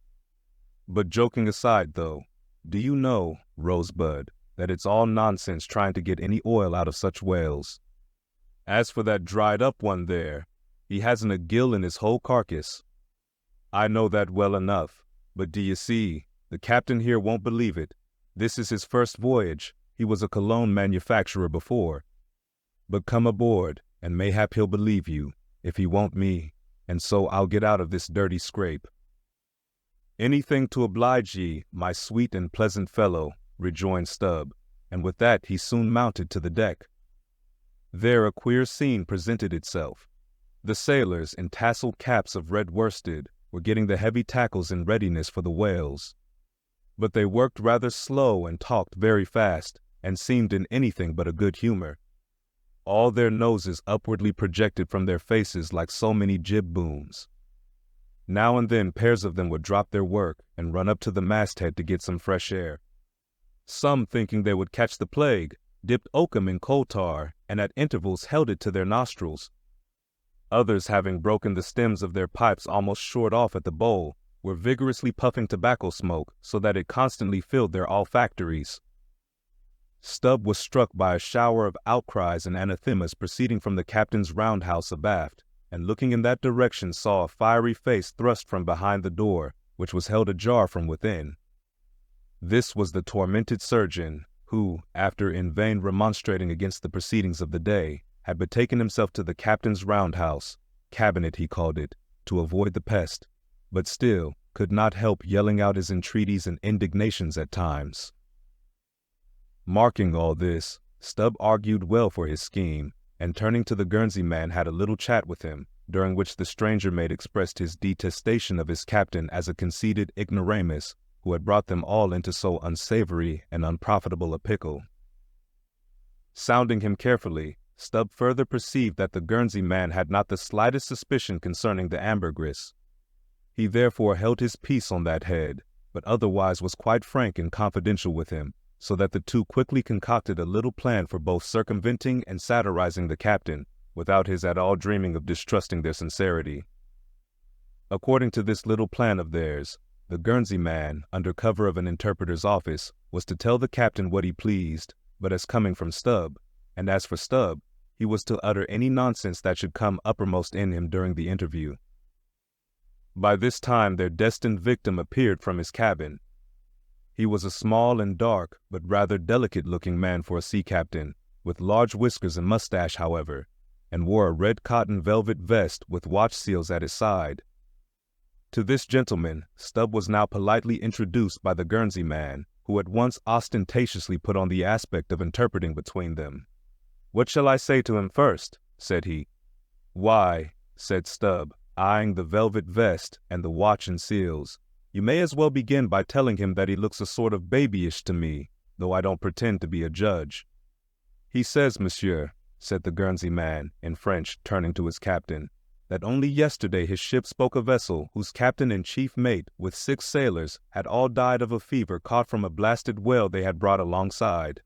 But joking aside, though, do you know, Rosebud, that it's all nonsense trying to get any oil out of such whales? As for that dried-up one there, he hasn't a gill in his whole carcass." "I know that well enough, but do you see, the captain here won't believe it. This is his first voyage. He was a cologne manufacturer before. But come aboard, and mayhap he'll believe you, if he won't me, and so I'll get out of this dirty scrape." "Anything to oblige ye, my sweet and pleasant fellow," rejoined Stubb, and with that he soon mounted to the deck. There a queer scene presented itself. The sailors, in tasseled caps of red worsted, were getting the heavy tackles in readiness for the whales. But they worked rather slow and talked very fast, and seemed in anything but a good humor. All their noses upwardly projected from their faces like so many jib booms. Now and then pairs of them would drop their work and run up to the masthead to get some fresh air. Some, thinking they would catch the plague, dipped oakum in coal tar and at intervals held it to their nostrils. Others, having broken the stems of their pipes almost short off at the bowl, were vigorously puffing tobacco smoke so that it constantly filled their olfactories. Stubb was struck by a shower of outcries and anathemas proceeding from the captain's roundhouse abaft, and looking in that direction saw a fiery face thrust from behind the door, which was held ajar from within. This was the tormented surgeon, who, after in vain remonstrating against the proceedings of the day, had betaken himself to the captain's roundhouse, cabinet he called it, to avoid the pest, but still could not help yelling out his entreaties and indignations at times. Marking all this, Stubb argued well for his scheme, and turning to the Guernsey man had a little chat with him, during which the stranger mate expressed his detestation of his captain as a conceited ignoramus, who had brought them all into so unsavory and unprofitable a pickle. Sounding him carefully, Stubb further perceived that the Guernsey man had not the slightest suspicion concerning the ambergris. He therefore held his peace on that head, but otherwise was quite frank and confidential with him, so that the two quickly concocted a little plan for both circumventing and satirizing the captain, without his at all dreaming of distrusting their sincerity. According to this little plan of theirs, the Guernsey man, under cover of an interpreter's office, was to tell the captain what he pleased, but as coming from Stubb, and as for Stubb, he was to utter any nonsense that should come uppermost in him during the interview. By this time their destined victim appeared from his cabin. He was a small and dark, but rather delicate-looking man for a sea captain, with large whiskers and mustache, however, and wore a red cotton velvet vest with watch seals at his side. To this gentleman, Stubb was now politely introduced by the Guernsey man, who at once ostentatiously put on the aspect of interpreting between them. "What shall I say to him first?" said he. "Why," said Stubb, eyeing the velvet vest and the watch and seals, "you may as well begin by telling him that he looks a sort of babyish to me, though I don't pretend to be a judge. He says, monsieur, said the Guernsey man, in French, turning to his captain, that only yesterday his ship spoke a vessel whose captain and chief mate, with 6 sailors, had all died of a fever caught from a blasted whale they had brought alongside.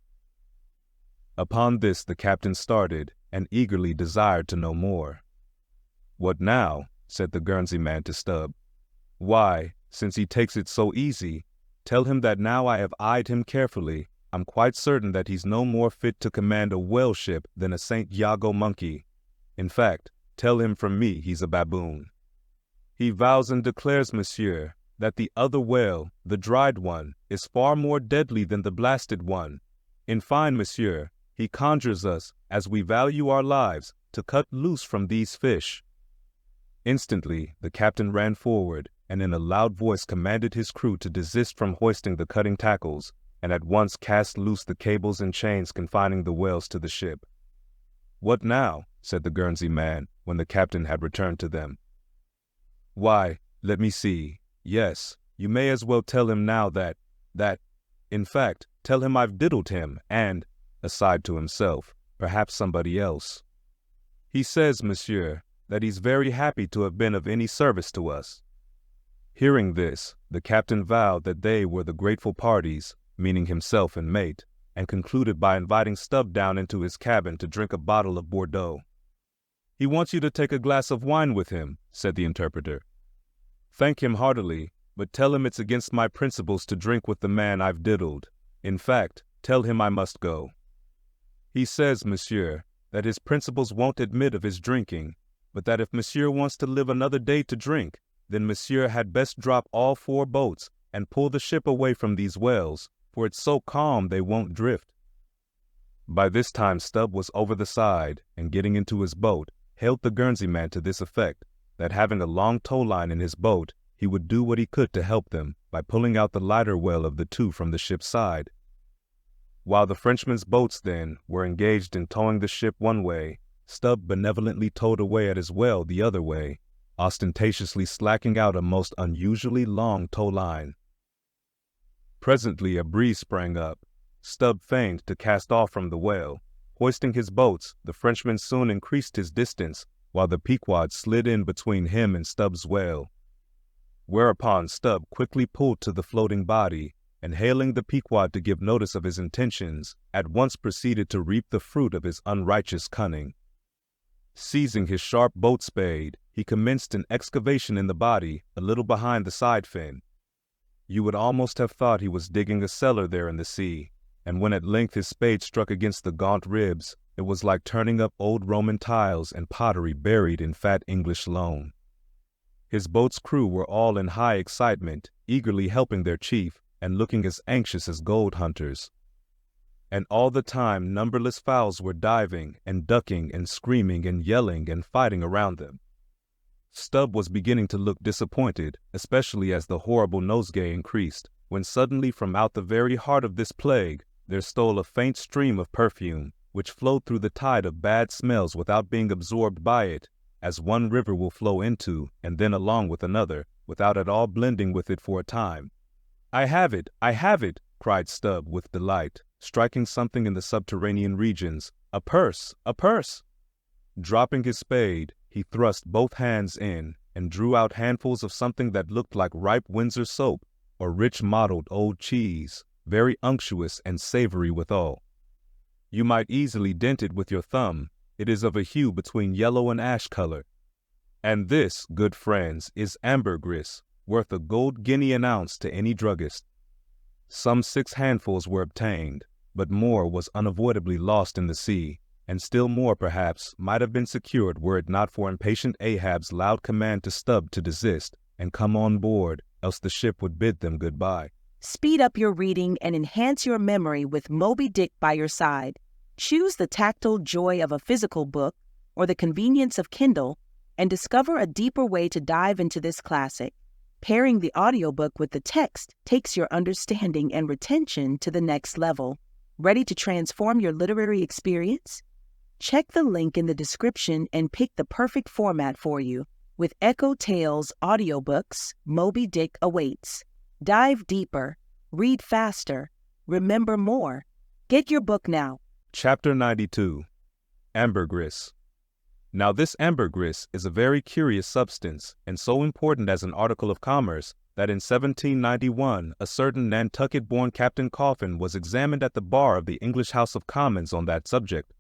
Upon this the captain started, and eagerly desired to know more. What now? Said the Guernsey man to Stubb. Why, since he takes it so easy, tell him that now I have eyed him carefully, I'm quite certain that he's no more fit to command a whale ship than a St. Iago monkey. In fact, tell him from me he's a baboon. He vows and declares, monsieur, that the other whale, the dried one, is far more deadly than the blasted one. In fine, monsieur, he conjures us, as we value our lives, to cut loose from these fish. Instantly, the captain ran forward, and in a loud voice commanded his crew to desist from hoisting the cutting tackles, and at once cast loose the cables and chains confining the whales to the ship. What now? Said the Guernsey man, when the captain had returned to them. Why, let me see. Yes, you may as well tell him now that, in fact, tell him I've diddled him, and, aside to himself, perhaps somebody else. He says, monsieur, that he's very happy to have been of any service to us. Hearing this, the captain vowed that they were the grateful parties, meaning himself and mate, and concluded by inviting Stubb down into his cabin to drink a bottle of Bordeaux. He wants you to take a glass of wine with him, said the interpreter. Thank him heartily, but tell him it's against my principles to drink with the man I've diddled. In fact, tell him I must go. He says, monsieur, that his principles won't admit of his drinking, but that if monsieur wants to live another day to drink, then monsieur had best drop all 4 boats and pull the ship away from these whales, for it's so calm they won't drift. By this time Stubb was over the side, and getting into his boat, hailed the Guernsey man to this effect, that having a long tow-line in his boat, he would do what he could to help them by pulling out the lighter whale of the 2 from the ship's side. While the Frenchman's boats, then, were engaged in towing the ship one way, Stubb benevolently towed away at his whale the other way, ostentatiously slacking out a most unusually long tow-line. Presently a breeze sprang up. Stubb feigned to cast off from the whale. Hoisting his boats, the Frenchman soon increased his distance, while the Pequod slid in between him and Stubb's whale. Whereupon Stubb quickly pulled to the floating body, and hailing the Pequod to give notice of his intentions, at once proceeded to reap the fruit of his unrighteous cunning. Seizing his sharp boat spade, he commenced an excavation in the body, a little behind the side fin. You would almost have thought he was digging a cellar there in the sea, and when at length his spade struck against the gaunt ribs, it was like turning up old Roman tiles and pottery buried in fat English loam. His boat's crew were all in high excitement, eagerly helping their chief, and looking as anxious as gold hunters. And all the time numberless fowls were diving and ducking and screaming and yelling and fighting around them. Stubb was beginning to look disappointed, especially as the horrible nosegay increased, when suddenly from out the very heart of this plague there stole a faint stream of perfume, which flowed through the tide of bad smells without being absorbed by it, as one river will flow into and then along with another, without at all blending with it for a time. I have it! I have it! Cried Stubb with delight, striking something in the subterranean regions. A purse! A purse! Dropping his spade, he thrust both hands in and drew out handfuls of something that looked like ripe Windsor soap or rich mottled old cheese, very unctuous and savory withal. You might easily dent it with your thumb. It is of a hue between yellow and ash color. And this, good friends, is ambergris, worth a gold guinea an ounce to any druggist. Some 6 handfuls were obtained, but more was unavoidably lost in the sea, and still more, perhaps, might have been secured were it not for impatient Ahab's loud command to Stubb to desist and come on board, else the ship would bid them goodbye. Speed up your reading and enhance your memory with Moby Dick by your side. Choose the tactile joy of a physical book or the convenience of Kindle and discover a deeper way to dive into this classic. Pairing the audiobook with the text takes your understanding and retention to the next level. Ready to transform your literary experience? Check the link in the description and pick the perfect format for you. With EchoTales Audiobooks, Moby Dick awaits. Dive deeper, read faster, remember more. Get your book now. Chapter 92. Ambergris. Now this ambergris is a very curious substance, and so important as an article of commerce, that in 1791 a certain Nantucket-born Captain Coffin was examined at the bar of the English House of Commons on that subject.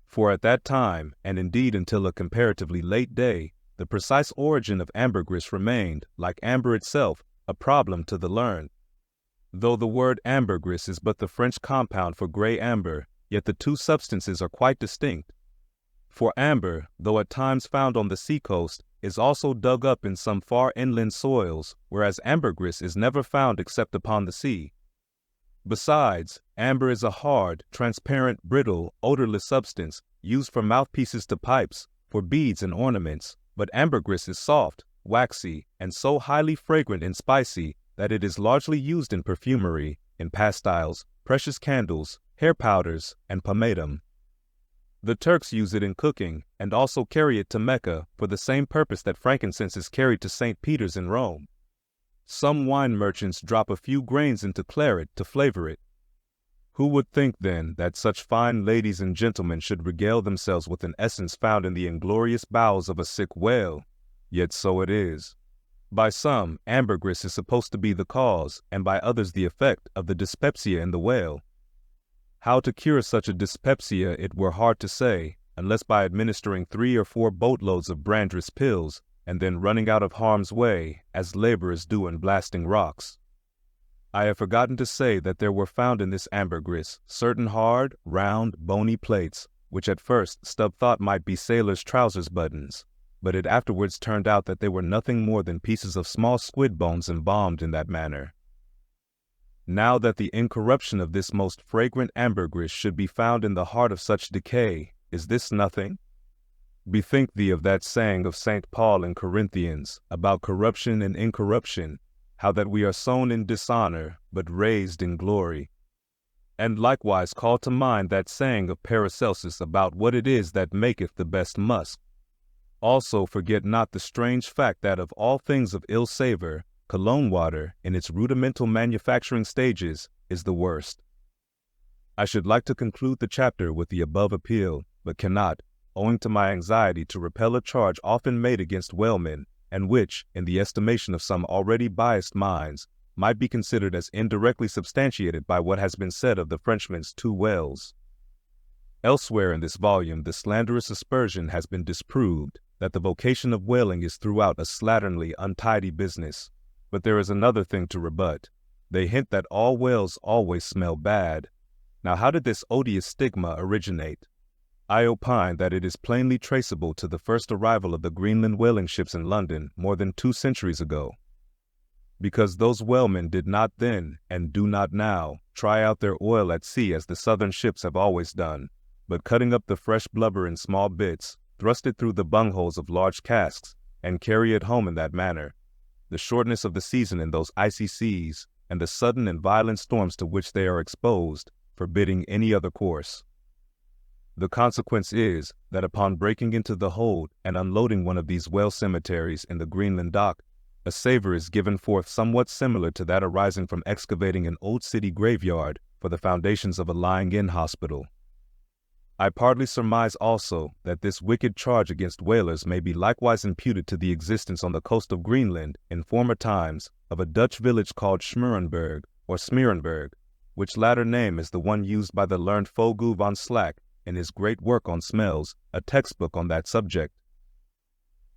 For at that time, and indeed until a comparatively late day, the precise origin of ambergris remained, like amber itself, a problem to the learned. Though the word ambergris is but the French compound for gray amber, yet the two substances are quite distinct. For amber, though at times found on the seacoast, is also dug up in some far inland soils, whereas ambergris is never found except upon the sea. Besides, amber is a hard, transparent, brittle, odorless substance used for mouthpieces to pipes, for beads and ornaments, but ambergris is soft, waxy, and so highly fragrant and spicy that it is largely used in perfumery, in pastiles, precious candles, hair powders, and pomatum. The Turks use it in cooking, and also carry it to Mecca for the same purpose that frankincense is carried to St. Peter's in Rome. Some wine merchants drop a few grains into claret to flavor it. Who would think, then, that such fine ladies and gentlemen should regale themselves with an essence found in the inglorious bowels of a sick whale? Yet so it is. By some, ambergris is supposed to be the cause, and by others the effect, of the dyspepsia in the whale. How to cure such a dyspepsia it were hard to say, unless by administering 3 or 4 boatloads of Brandreth's pills, and then running out of harm's way, as laborers do in blasting rocks. I have forgotten to say that there were found in this ambergris certain hard, round, bony plates, which at first Stubb thought might be sailors' trousers buttons, but it afterwards turned out that they were nothing more than pieces of small squid bones embalmed in that manner. Now that the incorruption of this most fragrant ambergris should be found in the heart of such decay, is this nothing? Bethink thee of that saying of St. Paul in Corinthians, about corruption and incorruption, how that we are sown in dishonor, but raised in glory. And likewise call to mind that saying of Paracelsus about what it is that maketh the best musk. Also forget not the strange fact that of all things of ill savor, cologne water, in its rudimental manufacturing stages, is the worst. I should like to conclude the chapter with the above appeal, but cannot, owing to my anxiety to repel a charge often made against whalemen, and which, in the estimation of some already biased minds, might be considered as indirectly substantiated by what has been said of the Frenchman's 2 whales. Elsewhere in this volume the slanderous aspersion has been disproved, that the vocation of whaling is throughout a slatternly, untidy business. But there is another thing to rebut. They hint that all whales always smell bad. Now how did this odious stigma originate? I opine that it is plainly traceable to the first arrival of the Greenland whaling ships in London more than 2 centuries ago. Because those whalemen did not then, and do not now, try out their oil at sea as the southern ships have always done, but cutting up the fresh blubber in small bits, thrust it through the bungholes of large casks, and carry it home in that manner. The shortness of the season in those icy seas, and the sudden and violent storms to which they are exposed, forbidding any other course. The consequence is, that upon breaking into the hold and unloading one of these whale cemeteries in the Greenland dock, a savor is given forth somewhat similar to that arising from excavating an old city graveyard for the foundations of a lying-in hospital. I partly surmise also that this wicked charge against whalers may be likewise imputed to the existence on the coast of Greenland, in former times, of a Dutch village called Schmerenberg, or Smeerenberg, which latter name is the one used by the learned Vogel von Slack in his great work on smells, a textbook on that subject.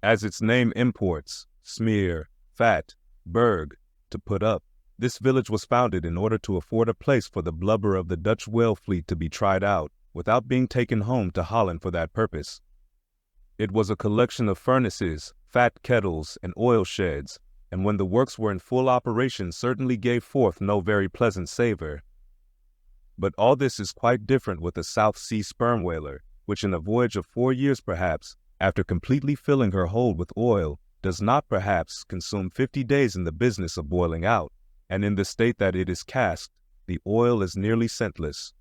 As its name imports, smear, fat, berg, to put up, this village was founded in order to afford a place for the blubber of the Dutch whale fleet to be tried out, without being taken home to Holland for that purpose. It was a collection of furnaces, fat kettles, and oil sheds, and when the works were in full operation certainly gave forth no very pleasant savor. But all this is quite different with a South Sea sperm whaler, which in a voyage of 4 years perhaps, after completely filling her hold with oil, does not perhaps consume 50 days in the business of boiling out, and in the state that it is casked, the oil is nearly scentless.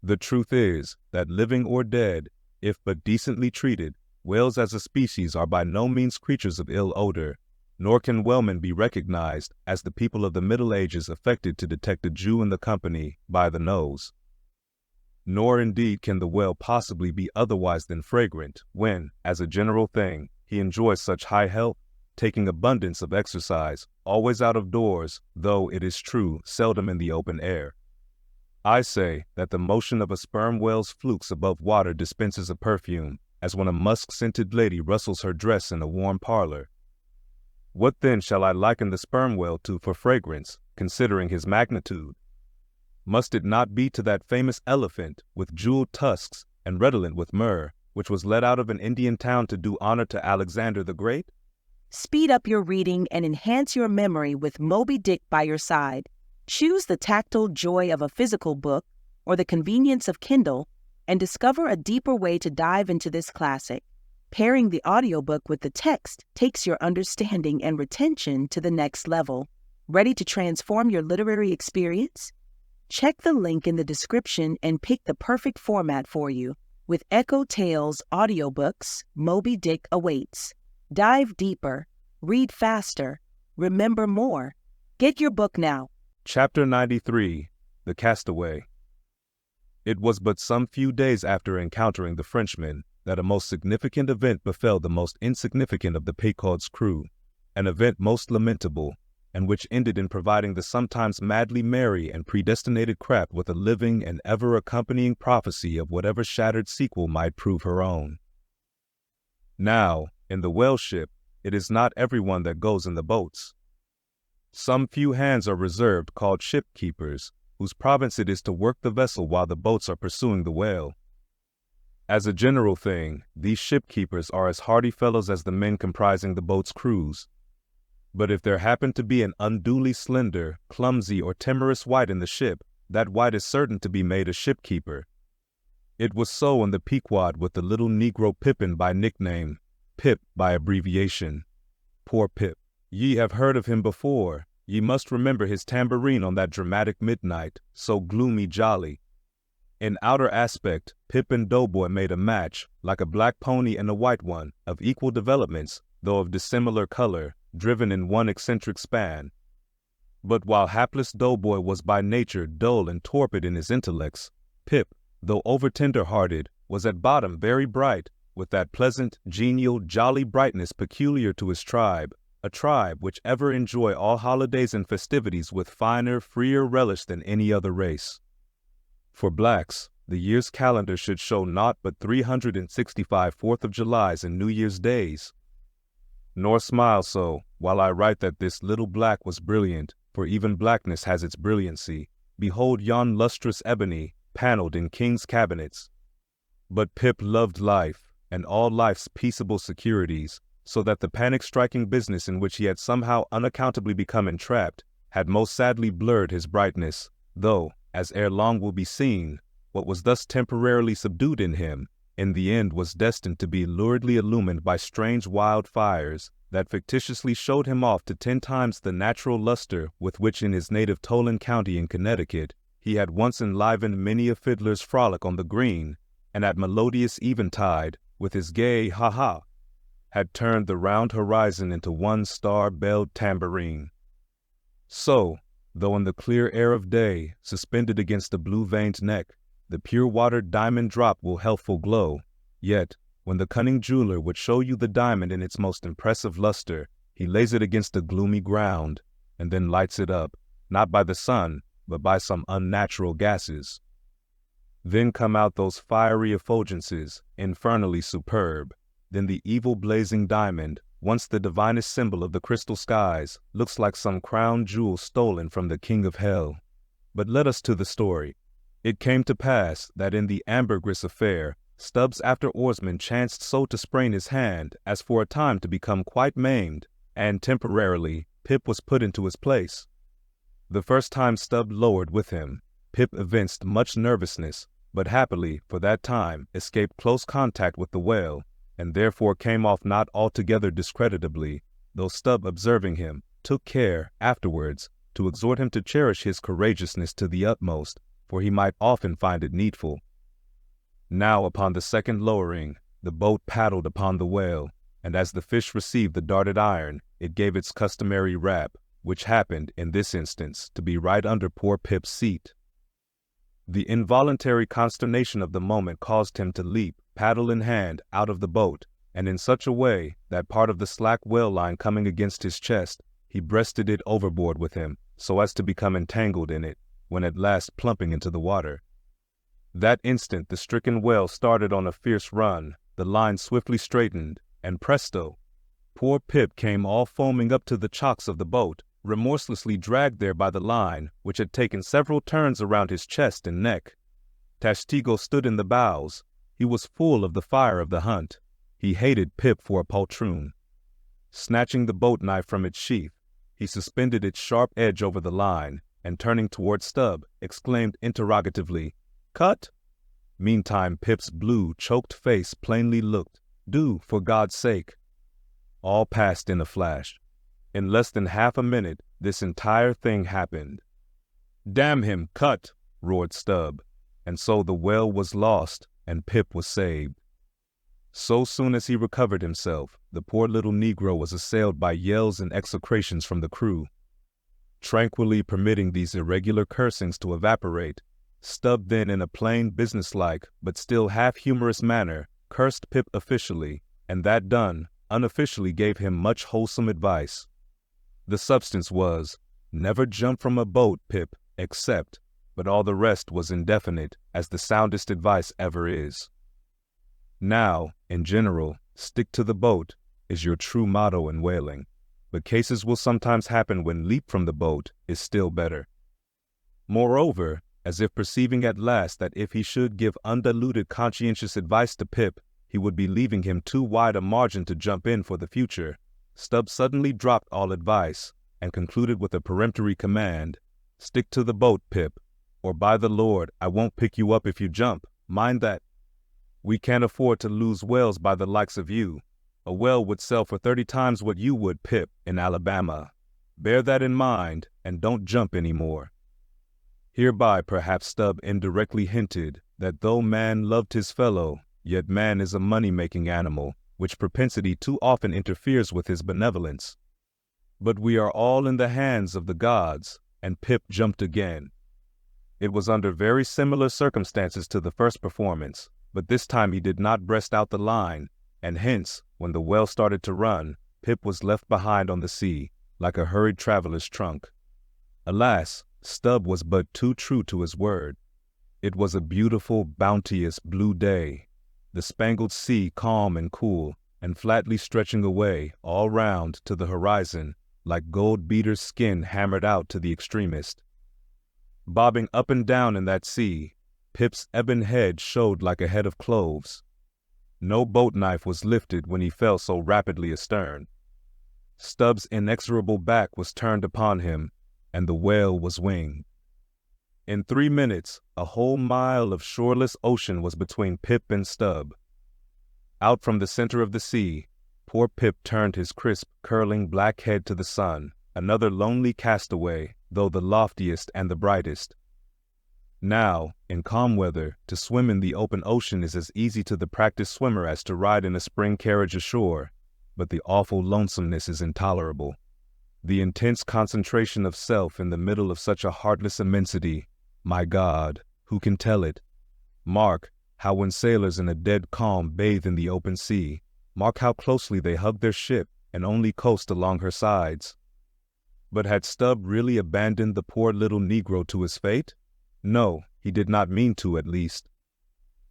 The truth is, that living or dead, if but decently treated, whales as a species are by no means creatures of ill odor. nor can whalemen be recognized as the people of the Middle Ages affected to detect a Jew in the company by the nose. Nor indeed can the whale possibly be otherwise than fragrant when, as a general thing, he enjoys such high health, taking abundance of exercise, always out of doors, though, it is true, seldom in the open air. I say that the motion of a sperm whale's flukes above water dispenses a perfume, as when a musk-scented lady rustles her dress in a warm parlor. What then shall I liken the sperm whale to for fragrance, considering his magnitude? Must it not be to that famous elephant with jeweled tusks and redolent with myrrh, which was led out of an Indian town to do honor to Alexander the Great? Speed up your reading and enhance your memory with Moby Dick by your side. Choose the tactile joy of a physical book or the convenience of Kindle and discover a deeper way to dive into this classic. Pairing the audiobook with the text takes your understanding and retention to the next level. Ready to transform your literary experience? Check the link in the description and pick the perfect format for you. With EchoTales Audiobooks, Moby Dick awaits. Dive deeper, read faster, remember more. Get your book now. Chapter 93, The Castaway. It was but some few days after encountering the Frenchman that a most significant event befell the most insignificant of the Pequod's crew, an event most lamentable, and which ended in providing the sometimes madly merry and predestinated craft with a living and ever-accompanying prophecy of whatever shattered sequel might prove her own. Now, in the whale ship, it is not everyone that goes in the boats. Some few hands are reserved, called ship-keepers, whose province it is to work the vessel while the boats are pursuing the whale. As a general thing, these ship-keepers are as hardy fellows as the men comprising the boat's crews. But if there happen to be an unduly slender, clumsy, or timorous wight in the ship, that wight is certain to be made a ship-keeper. It was so in the Pequod with the little Negro Pippin by nickname, Pip by abbreviation. Poor Pip. Ye have heard of him before. Ye must remember his tambourine on that dramatic midnight, so gloomy jolly. In outer aspect, Pip and Doughboy made a match, like a black pony and a white one, of equal developments, though of dissimilar color, driven in one eccentric span. But while hapless Doughboy was by nature dull and torpid in his intellects, Pip, though over-tender-hearted, was at bottom very bright, with that pleasant, genial, jolly brightness peculiar to his tribe, a tribe which ever enjoy all holidays and festivities with finer, freer relish than any other race. For blacks, the year's calendar should show naught but 365 Fourth of Julys and New Year's days. Nor smile so, while I write that this little black was brilliant, for even blackness has its brilliancy. Behold yon lustrous ebony, paneled in king's cabinets. But Pip loved life, and all life's peaceable securities, so that the panic-striking business in which he had somehow unaccountably become entrapped had most sadly blurred his brightness, though, as ere long will be seen, what was thus temporarily subdued in him, in the end was destined to be luridly illumined by strange wild fires that fictitiously showed him off to 10 times the natural luster with which in his native Tolan County in Connecticut he had once enlivened many a fiddler's frolic on the green, and at melodious eventide, with his gay ha-ha, had turned the round horizon into one star-belled tambourine. So, though in the clear air of day, suspended against the blue-veined neck, the pure-watered diamond drop will healthful glow, yet, when the cunning jeweler would show you the diamond in its most impressive luster, he lays it against the gloomy ground, and then lights it up, not by the sun, but by some unnatural gases. Then come out those fiery effulgences, infernally superb. Then the evil blazing diamond, once the divinest symbol of the crystal skies, looks like some crown jewel stolen from the king of hell. But let us to the story. It came to pass that in the ambergris affair, Stubbs after oarsman chanced so to sprain his hand as for a time to become quite maimed, and temporarily Pip was put into his place. The first time Stubbs lowered with him, Pip evinced much nervousness, but happily, for that time, escaped close contact with the whale, and therefore came off not altogether discreditably, though Stubb, observing him, took care, afterwards, to exhort him to cherish his courageousness to the utmost, for he might often find it needful. Now upon the second lowering, the boat paddled upon the whale, and as the fish received the darted iron, it gave its customary rap, which happened, in this instance, to be right under poor Pip's seat. The involuntary consternation of the moment caused him to leap, paddle in hand, out of the boat, and in such a way that part of the slack whale line coming against his chest, he breasted it overboard with him, so as to become entangled in it, when at last plumping into the water. That instant the stricken whale started on a fierce run, the line swiftly straightened, and presto! Poor Pip came all foaming up to the chocks of the boat, remorselessly dragged there by the line, which had taken several turns around his chest and neck. Tashtigo stood in the bows. He was full of the fire of the hunt. He hated Pip for a poltroon. Snatching the boat knife from its sheath, he suspended its sharp edge over the line, and turning toward Stubb, exclaimed interrogatively, "Cut?" Meantime Pip's blue, choked face plainly looked, "Do, for God's sake." All passed in a flash. In less than half a minute, this entire thing happened. "Damn him, cut!" roared Stubb, and so the whale was lost, and Pip was saved. So soon as he recovered himself, the poor little Negro was assailed by yells and execrations from the crew. Tranquilly permitting these irregular cursings to evaporate, Stubb then, in a plain, businesslike, but still half-humorous manner, cursed Pip officially, and that done, unofficially gave him much wholesome advice. The substance was, "Never jump from a boat, Pip, except," but all the rest was indefinite, as the soundest advice ever is. Now, in general, "Stick to the boat" is your true motto in whaling, but cases will sometimes happen when "leap from the boat" is still better. Moreover, as if perceiving at last that if he should give undiluted conscientious advice to Pip, he would be leaving him too wide a margin to jump in for the future, Stubb suddenly dropped all advice, and concluded with a peremptory command, "Stick to the boat, Pip, or by the Lord, I won't pick you up if you jump. Mind that. We can't afford to lose whales by the likes of you. A whale would sell for 30 times what you would, Pip, in Alabama. Bear that in mind, and don't jump any more." Hereby perhaps Stubb indirectly hinted that though man loved his fellow, yet man is a money-making animal, which propensity too often interferes with his benevolence. But we are all in the hands of the gods, and Pip jumped again. It was under very similar circumstances to the first performance, but this time he did not breast out the line, and hence, when the whale started to run, Pip was left behind on the sea, like a hurried traveler's trunk. Alas, Stubb was but too true to his word. It was a beautiful, bounteous, blue day, the spangled sea calm and cool, and flatly stretching away, all round, to the horizon, like gold beater's skin hammered out to the extremist. Bobbing up and down in that sea, Pip's ebon head showed like a head of cloves. No boat knife was lifted when he fell so rapidly astern. Stubb's inexorable back was turned upon him, and the whale was winged. In 3 minutes, a whole mile of shoreless ocean was between Pip and Stubb. Out from the center of the sea, poor Pip turned his crisp, curling black head to the sun, another lonely castaway, though the loftiest and the brightest. Now, in calm weather, to swim in the open ocean is as easy to the practiced swimmer as to ride in a spring carriage ashore, but the awful lonesomeness is intolerable. The intense concentration of self in the middle of such a heartless immensity, my God, who can tell it? Mark how when sailors in a dead calm bathe in the open sea, mark how closely they hug their ship and only coast along her sides. But had Stubb really abandoned the poor little Negro to his fate? No, he did not mean to, at least.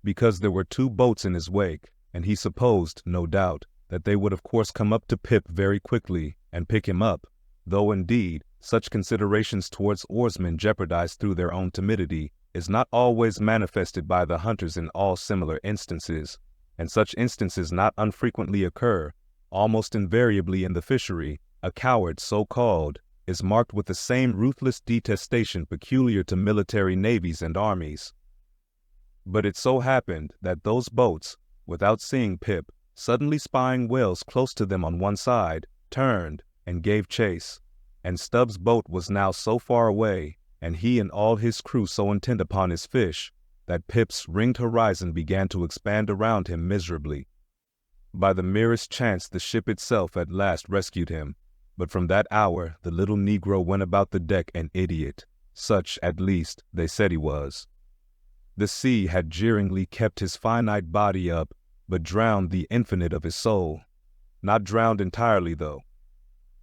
Because there were 2 boats in his wake, and he supposed, no doubt, that they would of course come up to Pip very quickly and pick him up, though indeed such considerations towards oarsmen jeopardized through their own timidity is not always manifested by the hunters in all similar instances, and such instances not unfrequently occur. Almost invariably in the fishery, a coward so called is marked with the same ruthless detestation peculiar to military navies and armies. But it so happened that those boats, without seeing Pip, suddenly spying whales close to them on one side, turned and gave chase, and Stubb's boat was now so far away, and he and all his crew so intent upon his fish, that Pip's ringed horizon began to expand around him miserably. By the merest chance the ship itself at last rescued him, But from that hour the little Negro went about the deck an idiot. Such, at least, they said he was. The sea had jeeringly kept his finite body up, but drowned the infinite of his soul. Not drowned entirely, though.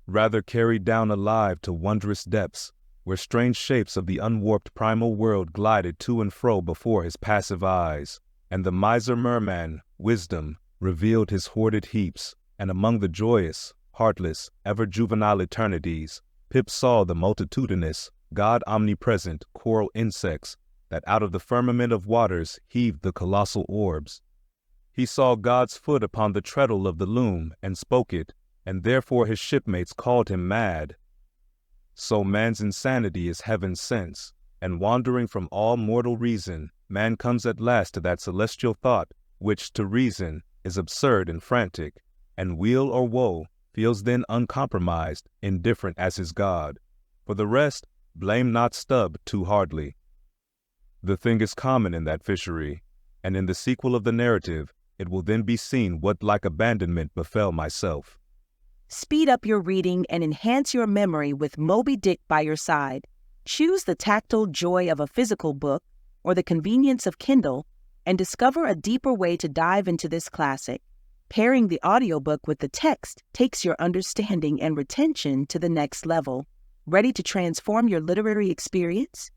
Rather carried down alive to wondrous depths, where strange shapes of the unwarped primal world glided to and fro before his passive eyes, and the miser merman, wisdom, revealed his hoarded heaps, and among the joyous, heartless, ever-juvenile eternities, Pip saw the multitudinous, God omnipresent coral insects that out of the firmament of waters heaved the colossal orbs. He saw God's foot upon the treadle of the loom and spoke it, and therefore his shipmates called him mad. So man's insanity is heaven's sense, and wandering from all mortal reason, man comes at last to that celestial thought which, to reason, is absurd and frantic, and weal or woe feels then uncompromised, indifferent as his God. For the rest, blame not Stubb too hardly. The thing is common in that fishery, and in the sequel of the narrative, it will then be seen what like abandonment befell myself. Speed up your reading and enhance your memory with Moby Dick by your side. Choose the tactile joy of a physical book or the convenience of Kindle and discover a deeper way to dive into this classic. Pairing the audiobook with the text takes your understanding and retention to the next level. Ready to transform your literary experience?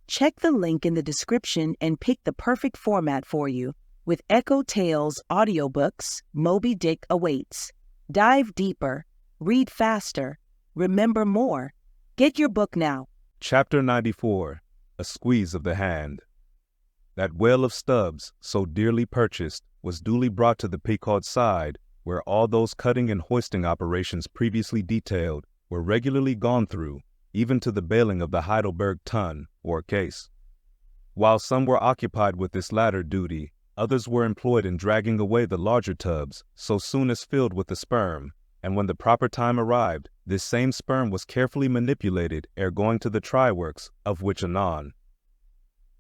Check the link in the description and pick the perfect format for you. With EchoTales Audiobooks, Moby Dick awaits. Dive deeper, read faster, remember more. Get your book now. Chapter 94, A Squeeze of the Hand. That whale of Stubbs, so dearly purchased, was duly brought to the Pequod side, where all those cutting and hoisting operations previously detailed were regularly gone through, even to the bailing of the Heidelberg tun, or case. While some were occupied with this latter duty, others were employed in dragging away the larger tubs so soon as filled with the sperm, and when the proper time arrived, this same sperm was carefully manipulated ere going to the try-works, of which anon.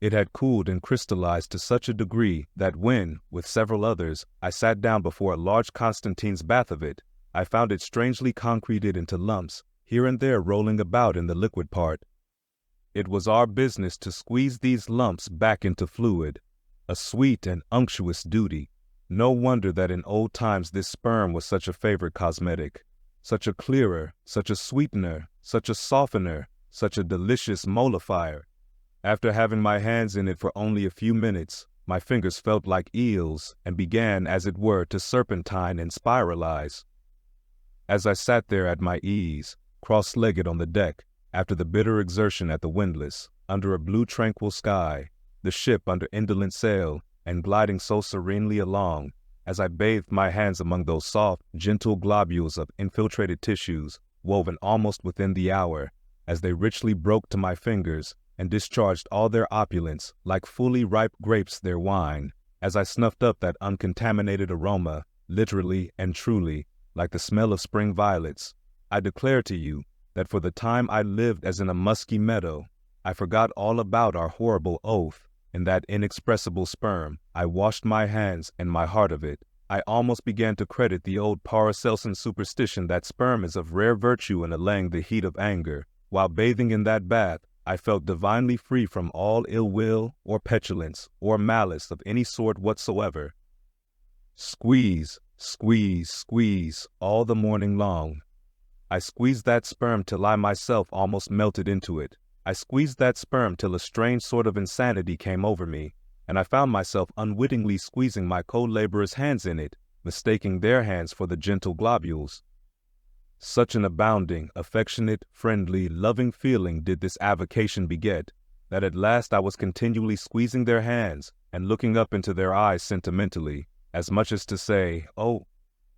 It had cooled and crystallized to such a degree that when, with several others, I sat down before a large Constantine's bath of it, I found it strangely concreted into lumps, here and there rolling about in the liquid part. It was our business to squeeze these lumps back into fluid, a sweet and unctuous duty. No wonder that in old times this sperm was such a favorite cosmetic, such a clearer, such a sweetener, such a softener, such a delicious mollifier. After having my hands in it for only a few minutes, my fingers felt like eels and began, as it were, to serpentine and spiralize. As I sat there at my ease, cross-legged on the deck, after the bitter exertion at the windlass, under a blue tranquil sky, the ship under indolent sail, and gliding so serenely along, as I bathed my hands among those soft, gentle globules of infiltrated tissues, woven almost within the hour, as they richly broke to my fingers, and discharged all their opulence, like fully ripe grapes their wine, as I snuffed up that uncontaminated aroma, literally and truly, like the smell of spring violets, I declare to you that for the time I lived as in a musky meadow. I forgot all about our horrible oath. In that inexpressible sperm, I washed my hands and my heart of it. I almost began to credit the old Paracelsan superstition that sperm is of rare virtue in allaying the heat of anger. While bathing in that bath, I felt divinely free from all ill will or petulance or malice of any sort whatsoever. Squeeze, squeeze, squeeze, all the morning long. I squeezed that sperm till I myself almost melted into it. I squeezed that sperm till a strange sort of insanity came over me, and I found myself unwittingly squeezing my co-laborers' hands in it, mistaking their hands for the gentle globules. Such an abounding, affectionate, friendly, loving feeling did this avocation beget, that at last I was continually squeezing their hands and looking up into their eyes sentimentally, as much as to say, "Oh,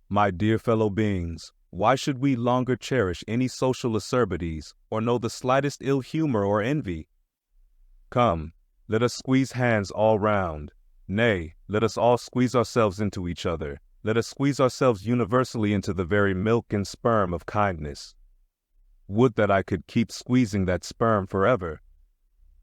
my dear fellow beings, why should we longer cherish any social acerbities, or know the slightest ill humor or envy? Come, let us squeeze hands all round. Nay, let us all squeeze ourselves into each other. Let us squeeze ourselves universally into the very milk and sperm of kindness. Would that I could keep squeezing that sperm forever.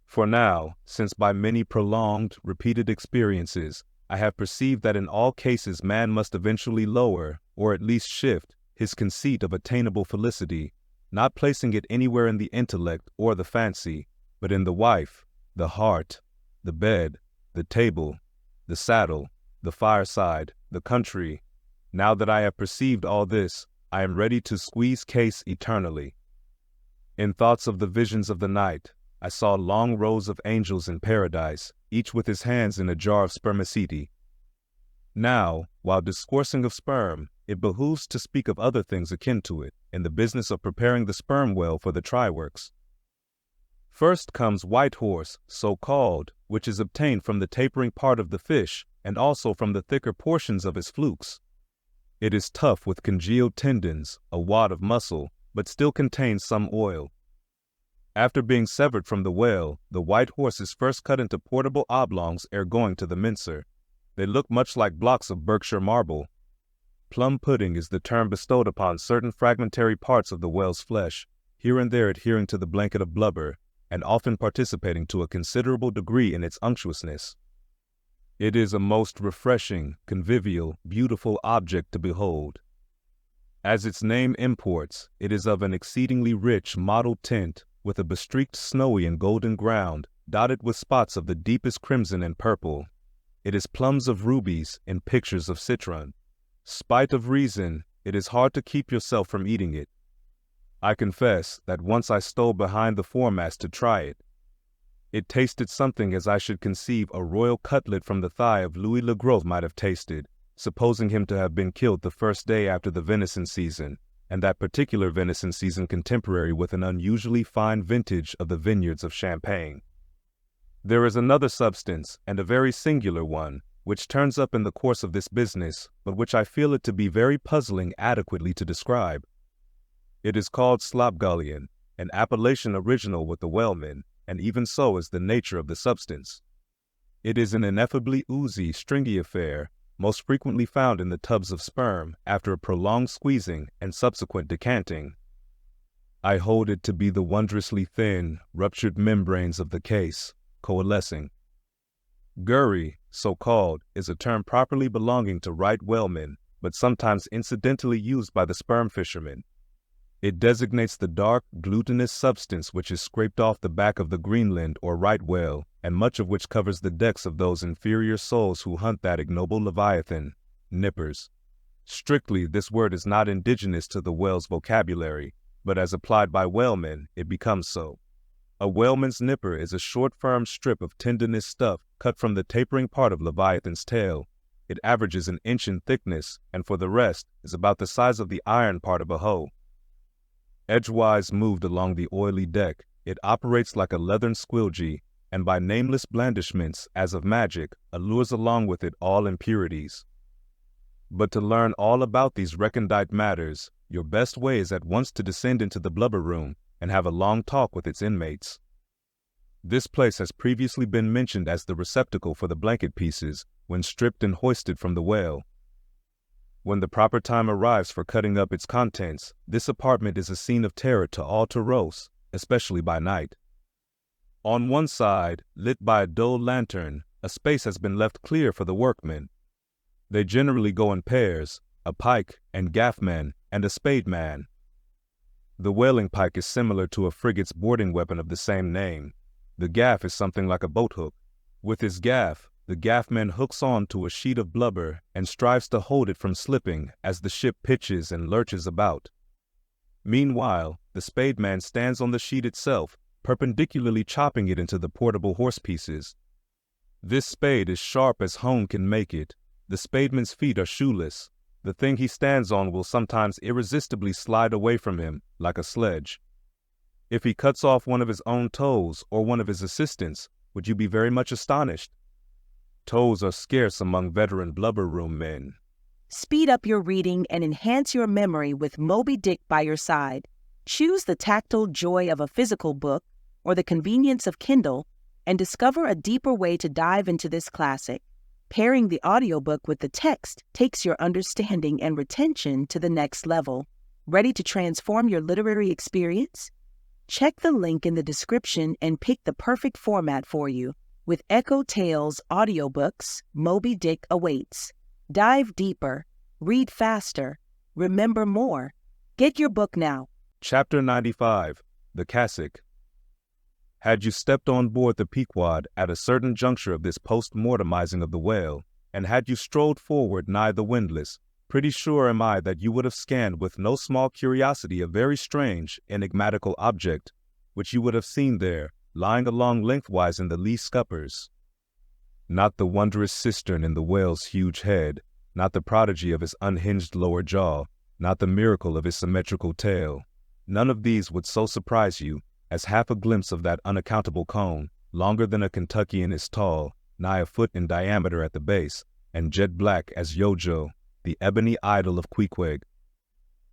For now, since by many prolonged, repeated experiences, I have perceived that in all cases man must eventually lower, or at least shift, his conceit of attainable felicity, not placing it anywhere in the intellect or the fancy, but in the wife, the heart, the bed, the table, the saddle, the fireside, the country. Now that I have perceived all this, I am ready to squeeze case eternally. In thoughts of the visions of the night, I saw long rows of angels in paradise, each with his hands in a jar of spermaceti. Now, while discoursing of sperm, it behooves to speak of other things akin to it, in the business of preparing the sperm whale for the try-works. First comes white horse, so called, which is obtained from the tapering part of the fish, and also from the thicker portions of his flukes. It is tough with congealed tendons, a wad of muscle, but still contains some oil. After being severed from the whale, the white horse is first cut into portable oblongs ere going to the mincer. They look much like blocks of Berkshire marble. Plum pudding is the term bestowed upon certain fragmentary parts of the whale's flesh, here and there adhering to the blanket of blubber, and often participating to a considerable degree in its unctuousness. It is a most refreshing, convivial, beautiful object to behold. As its name imports, it is of an exceedingly rich mottled tint, with a bestreaked snowy and golden ground, dotted with spots of the deepest crimson and purple. It is plums of rubies in pictures of citron. Spite of reason, it is hard to keep yourself from eating it. I confess that once I stole behind the foremast to try it. It tasted something as I should conceive a royal cutlet from the thigh of Louis le Gros might have tasted, supposing him to have been killed the first day after the venison season, and that particular venison season contemporary with an unusually fine vintage of the vineyards of Champagne. There is another substance, and a very singular one, which turns up in the course of this business, but which I feel it to be very puzzling adequately to describe. It is called slopgullion, an appellation original with the whalemen, and even so is the nature of the substance. It is an ineffably oozy, stringy affair, most frequently found in the tubs of sperm after a prolonged squeezing and subsequent decanting. I hold it to be the wondrously thin, ruptured membranes of the case, coalescing. Gurry, so called, is a term properly belonging to right whalemen, but sometimes incidentally used by the sperm fishermen. It designates the dark, glutinous substance which is scraped off the back of the Greenland or right whale, and much of which covers the decks of those inferior souls who hunt that ignoble leviathan, nippers. Strictly, this word is not indigenous to the whale's vocabulary, but as applied by whalemen, it becomes so. A whaleman's nipper is a short, firm strip of tendinous stuff cut from the tapering part of leviathan's tail. It averages an inch in thickness, and for the rest, is about the size of the iron part of a hoe. Edgewise moved along the oily deck, it operates like a leathern squilgee, and by nameless blandishments, as of magic, allures along with it all impurities. But to learn all about these recondite matters, your best way is at once to descend into the blubber room and have a long talk with its inmates. This place has previously been mentioned as the receptacle for the blanket pieces when stripped and hoisted from the whale. When the proper time arrives for cutting up its contents, this apartment is a scene of terror to all Taros, especially by night. On one side, lit by a dull lantern, a space has been left clear for the workmen. They generally go in pairs, a pike and gaffman and a spademan. The whaling pike is similar to a frigate's boarding weapon of the same name. The gaff is something like a boathook. With his gaff, the gaffman hooks on to a sheet of blubber and strives to hold it from slipping as the ship pitches and lurches about. Meanwhile, the spademan stands on the sheet itself, perpendicularly chopping it into the portable horse pieces. This spade is sharp as hone can make it. The spademan's feet are shoeless. The thing he stands on will sometimes irresistibly slide away from him, like a sledge. If he cuts off one of his own toes or one of his assistants, would you be very much astonished? Toes are scarce among veteran blubber room men. Speed up your reading and enhance your memory with Moby Dick by your side. Choose the tactile joy of a physical book or the convenience of Kindle and discover a deeper way to dive into this classic. Pairing the audiobook with the text takes your understanding and retention to the next level. Ready to transform your literary experience? Check the link in the description and pick the perfect format for you. With EchoTales Audiobooks, Moby Dick awaits. Dive deeper, read faster, remember more. Get your book now. Chapter 95, The Cassock. Had you stepped on board the Pequod at a certain juncture of this post-mortemizing of the whale, and had you strolled forward nigh the windlass, pretty sure am I that you would have scanned with no small curiosity a very strange, enigmatical object, which you would have seen there, lying along lengthwise in the lee scuppers. Not the wondrous cistern in the whale's huge head, not the prodigy of his unhinged lower jaw, not the miracle of his symmetrical tail. None of these would so surprise you as half a glimpse of that unaccountable cone, longer than a Kentuckian is tall, nigh a foot in diameter at the base, and jet black as Yojo, the ebony idol of Queequeg.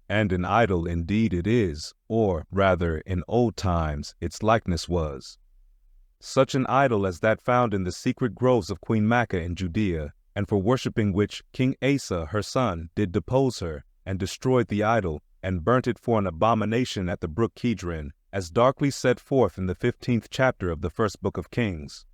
And an idol indeed it is, or, rather, in old times, its likeness was. Such an idol as that found in the secret groves of Queen Maachah in Judea, and for worshipping which King Asa, her son, did depose her, and destroyed the idol, and burnt it for an abomination at the brook Kidron, as darkly set forth in the 15th chapter of the first book of Kings.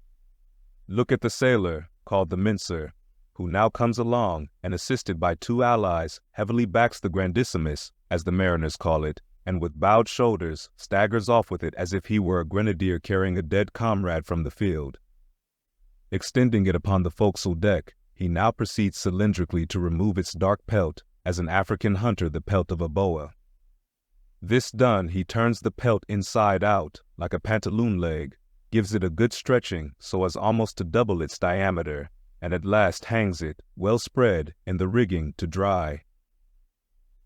Look at the sailor, called the mincer, who now comes along, and assisted by two allies, heavily backs the grandissimus, as the mariners call it, and with bowed shoulders staggers off with it as if he were a grenadier carrying a dead comrade from the field. Extending it upon the forecastle deck, he now proceeds cylindrically to remove its dark pelt, as an African hunter the pelt of a boa. This done, he turns the pelt inside out, like a pantaloon leg, gives it a good stretching so as almost to double its diameter, and at last hangs it, well spread, in the rigging to dry.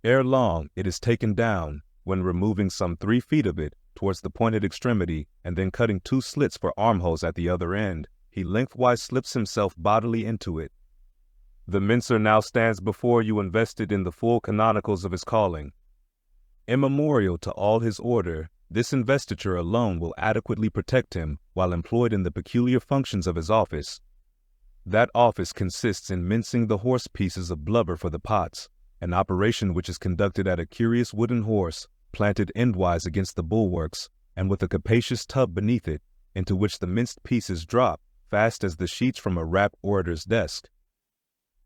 Ere long it is taken down, when removing some 3 feet of it towards the pointed extremity, and then cutting 2 slits for armholes at the other end, he lengthwise slips himself bodily into it. The mincer now stands before you invested in the full canonicals of his calling. Immemorial to all his order, this investiture alone will adequately protect him while employed in the peculiar functions of his office. That office consists in mincing the horse pieces of blubber for the pots, an operation which is conducted at a curious wooden horse, planted endwise against the bulwarks, and with a capacious tub beneath it, into which the minced pieces drop, fast as the sheets from a rapt orator's desk.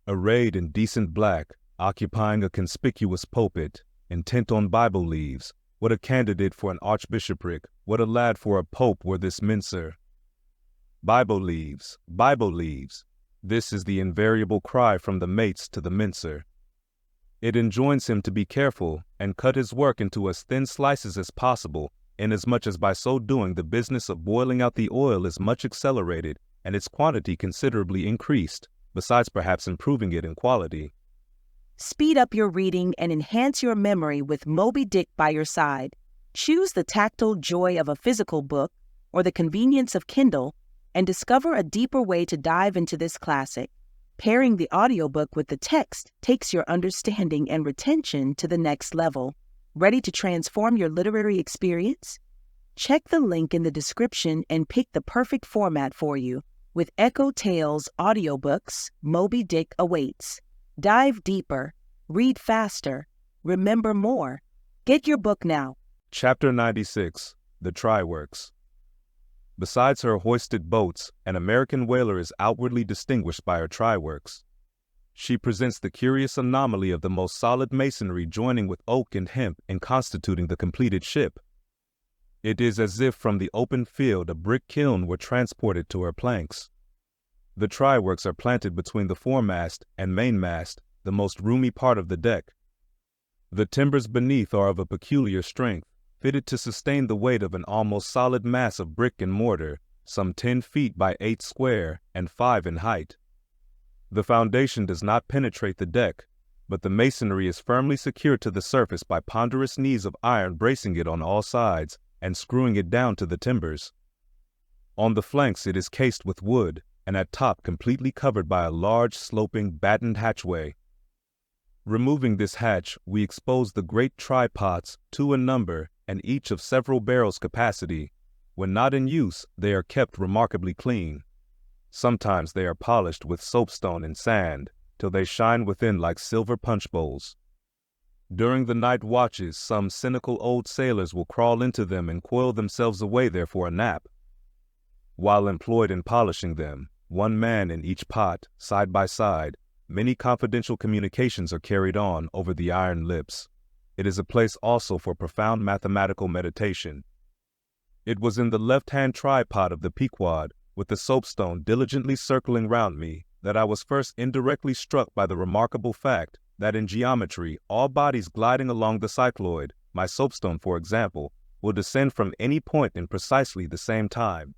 Arrayed in decent black, occupying a conspicuous pulpit, intent on Bible leaves, what a candidate for an archbishopric, what a lad for a pope were this mincer. Bible leaves, Bible leaves. This is the invariable cry from the mates to the mincer. It enjoins him to be careful and cut his work into as thin slices as possible, inasmuch as by so doing the business of boiling out the oil is much accelerated and its quantity considerably increased, besides perhaps improving it in quality. Speed up your reading and enhance your memory with Moby Dick by your side. Choose the tactile joy of a physical book or the convenience of Kindle and discover a deeper way to dive into this classic. Pairing the audiobook with the text takes your understanding and retention to the next level. Ready to transform your literary experience? Check the link in the description and pick the perfect format for you. With EchoTales Audiobooks, Moby Dick awaits. Dive deeper, read faster, remember more. Get your book now. Chapter 96, The Tryworks. Besides her hoisted boats, an American whaler is outwardly distinguished by her tryworks. She presents the curious anomaly of the most solid masonry joining with oak and hemp in constituting the completed ship. It is as if from the open field a brick kiln were transported to her planks. The tryworks are planted between the foremast and mainmast, the most roomy part of the deck. The timbers beneath are of a peculiar strength, fitted to sustain the weight of an almost solid mass of brick and mortar, some 10 feet by 8 square and 5 in height. The foundation does not penetrate the deck, but the masonry is firmly secured to the surface by ponderous knees of iron bracing it on all sides and screwing it down to the timbers. On the flanks it is cased with wood, and at top completely covered by a large, sloping, battened hatchway. Removing this hatch, we expose the great trypots, 2 in number, and each of several barrels' capacity. When not in use, they are kept remarkably clean. Sometimes they are polished with soapstone and sand, till they shine within like silver punch bowls. During the night watches, some cynical old sailors will crawl into them and coil themselves away there for a nap. While employed in polishing them, 1 man in each pot, side by side, many confidential communications are carried on over the iron lips. It is a place also for profound mathematical meditation. It was in the left-hand tripod of the Pequod, with the soapstone diligently circling round me, that I was first indirectly struck by the remarkable fact that in geometry, all bodies gliding along the cycloid, my soapstone for example, will descend from any point in precisely the same time.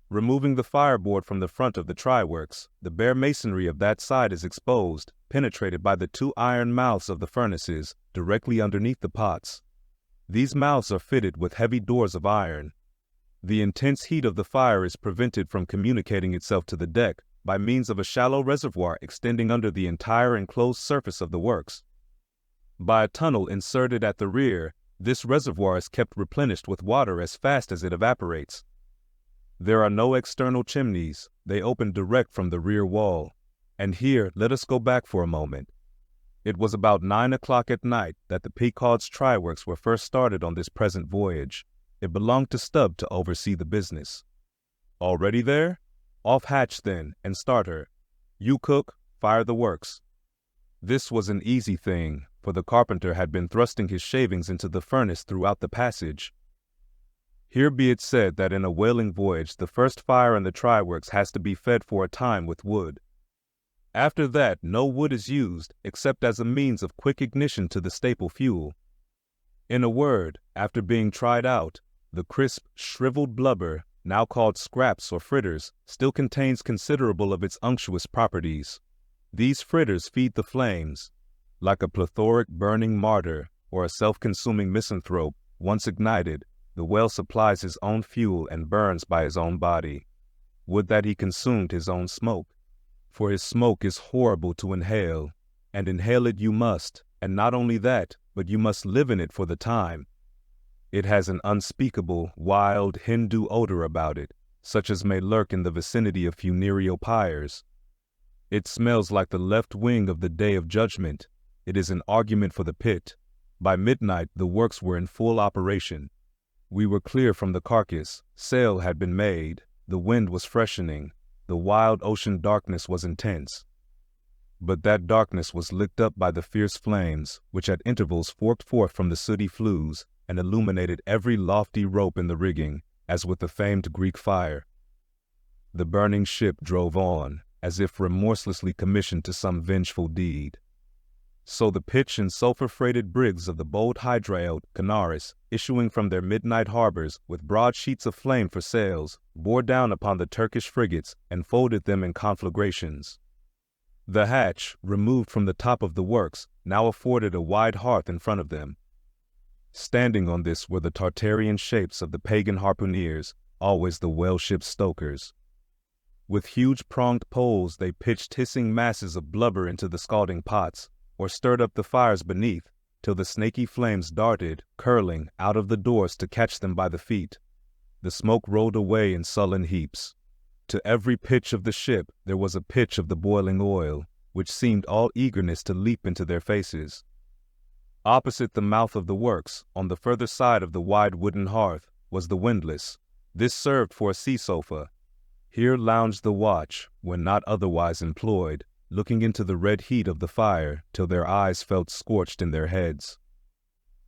Removing the fireboard from the front of the try-works, the bare masonry of that side is exposed, penetrated by the two iron mouths of the furnaces, directly underneath the pots. These mouths are fitted with heavy doors of iron. The intense heat of the fire is prevented from communicating itself to the deck by means of a shallow reservoir extending under the entire enclosed surface of the works. By a tunnel inserted at the rear, this reservoir is kept replenished with water as fast as it evaporates. There are no external chimneys, they open direct from the rear wall. And here let us go back for a moment. It was about 9 o'clock at night that the Pequod's try-works were first started on this present voyage. It belonged to Stubb to oversee the business. Already there? Off hatch then, and start her. You cook, fire the works. This was an easy thing, for the carpenter had been thrusting his shavings into the furnace throughout the passage. Here be it said that in a whaling voyage the first fire in the try-works has to be fed for a time with wood. After that no wood is used except as a means of quick ignition to the staple fuel. In a word, after being tried out, the crisp, shriveled blubber, now called scraps or fritters, still contains considerable of its unctuous properties. These fritters feed the flames. Like a plethoric burning martyr or a self-consuming misanthrope, once ignited, the whale supplies his own fuel and burns by his own body. Would that he consumed his own smoke. For his smoke is horrible to inhale, and inhale it you must, and not only that, but you must live in it for the time. It has an unspeakable, wild, Hindu odor about it, such as may lurk in the vicinity of funereal pyres. It smells like the left wing of the Day of Judgment. It is an argument for the pit. By midnight the works were in full operation. We were clear from the carcass, sail had been made, the wind was freshening, the wild ocean darkness was intense. But that darkness was licked up by the fierce flames, which at intervals forked forth from the sooty flues, and illuminated every lofty rope in the rigging, as with the famed Greek fire. The burning ship drove on, as if remorselessly commissioned to some vengeful deed. So the pitch and sulphur-freighted brigs of the bold Hydraeot, Canaris, issuing from their midnight harbors with broad sheets of flame for sails, bore down upon the Turkish frigates and folded them in conflagrations. The hatch, removed from the top of the works, now afforded a wide hearth in front of them. Standing on this were the Tartarian shapes of the pagan harpooneers, always the whale-ship's stokers. With huge pronged poles they pitched hissing masses of blubber into the scalding pots, or stirred up the fires beneath, till the snaky flames darted, curling, out of the doors to catch them by the feet. The smoke rolled away in sullen heaps. To every pitch of the ship there was a pitch of the boiling oil, which seemed all eagerness to leap into their faces. Opposite the mouth of the works, on the further side of the wide wooden hearth, was the windlass. This served for a sea sofa. Here lounged the watch, when not otherwise employed, looking into the red heat of the fire till their eyes felt scorched in their heads.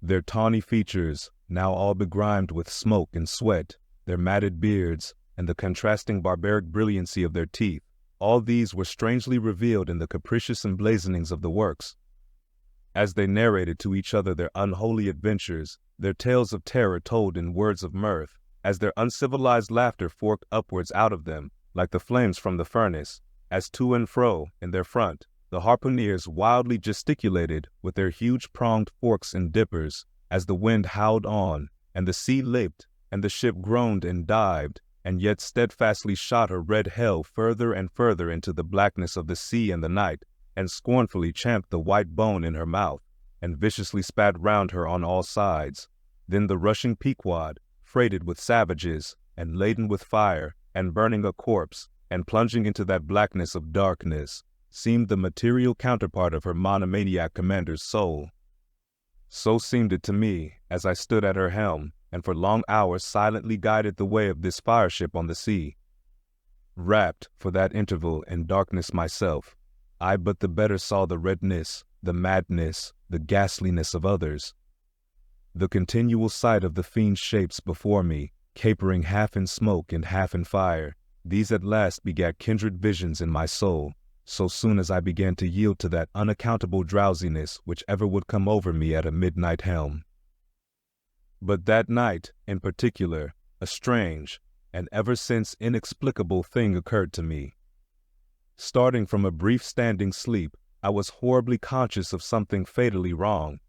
Their tawny features, now all begrimed with smoke and sweat, their matted beards, and the contrasting barbaric brilliancy of their teeth, all these were strangely revealed in the capricious emblazonings of the works. As they narrated to each other their unholy adventures, their tales of terror told in words of mirth, as their uncivilized laughter forked upwards out of them, like the flames from the furnace, as to and fro, in their front, the harpooneers wildly gesticulated with their huge pronged forks and dippers, as the wind howled on, and the sea leaped, and the ship groaned and dived, and yet steadfastly shot her red hell further and further into the blackness of the sea and the night, and scornfully champed the white bone in her mouth, and viciously spat round her on all sides. Then the rushing Pequod, freighted with savages, and laden with fire, and burning a corpse, and plunging into that blackness of darkness, seemed the material counterpart of her monomaniac commander's soul. So seemed it to me, as I stood at her helm, and for long hours silently guided the way of this fire-ship on the sea. Wrapped, for that interval, in darkness myself, I but the better saw the redness, the madness, the ghastliness of others. The continual sight of the fiend shapes before me, capering half in smoke and half in fire, these at last begat kindred visions in my soul, so soon as I began to yield to that unaccountable drowsiness which ever would come over me at a midnight helm. But that night, in particular, a strange, and ever since inexplicable thing occurred to me. Starting from a brief standing sleep, I was horribly conscious of something fatally wrong.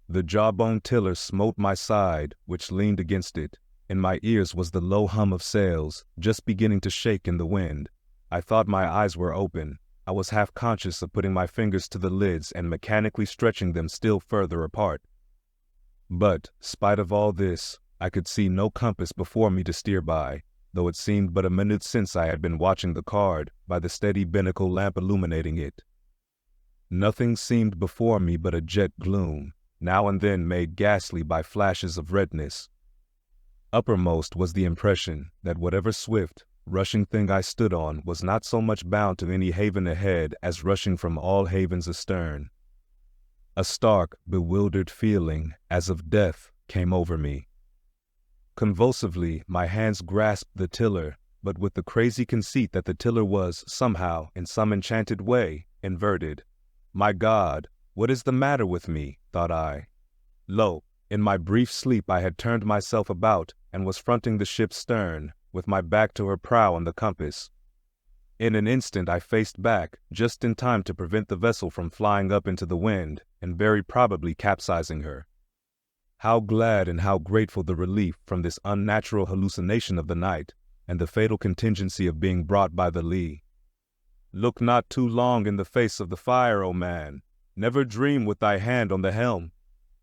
The jawbone tiller smote my side, which leaned against it. In my ears was the low hum of sails, just beginning to shake in the wind. I thought my eyes were open. I was half conscious of putting my fingers to the lids and mechanically stretching them still further apart. But, spite of all this, I could see no compass before me to steer by, though it seemed but a minute since I had been watching the card, by the steady binnacle lamp illuminating it. Nothing seemed before me but a jet gloom, now and then made ghastly by flashes of redness. Uppermost was the impression that whatever swift, rushing thing I stood on was not so much bound to any haven ahead as rushing from all havens astern. A stark, bewildered feeling, as of death, came over me. Convulsively, my hands grasped the tiller, but with the crazy conceit that the tiller was, somehow, in some enchanted way, inverted. My God, what is the matter with me? Thought I. Lo, in my brief sleep I had turned myself about and was fronting the ship's stern, with my back to her prow and the compass. In an instant I faced back, just in time to prevent the vessel from flying up into the wind, and very probably capsizing her. How glad and how grateful the relief from this unnatural hallucination of the night, and the fatal contingency of being brought by the lee. Look not too long in the face of the fire, O man. Never dream with thy hand on the helm.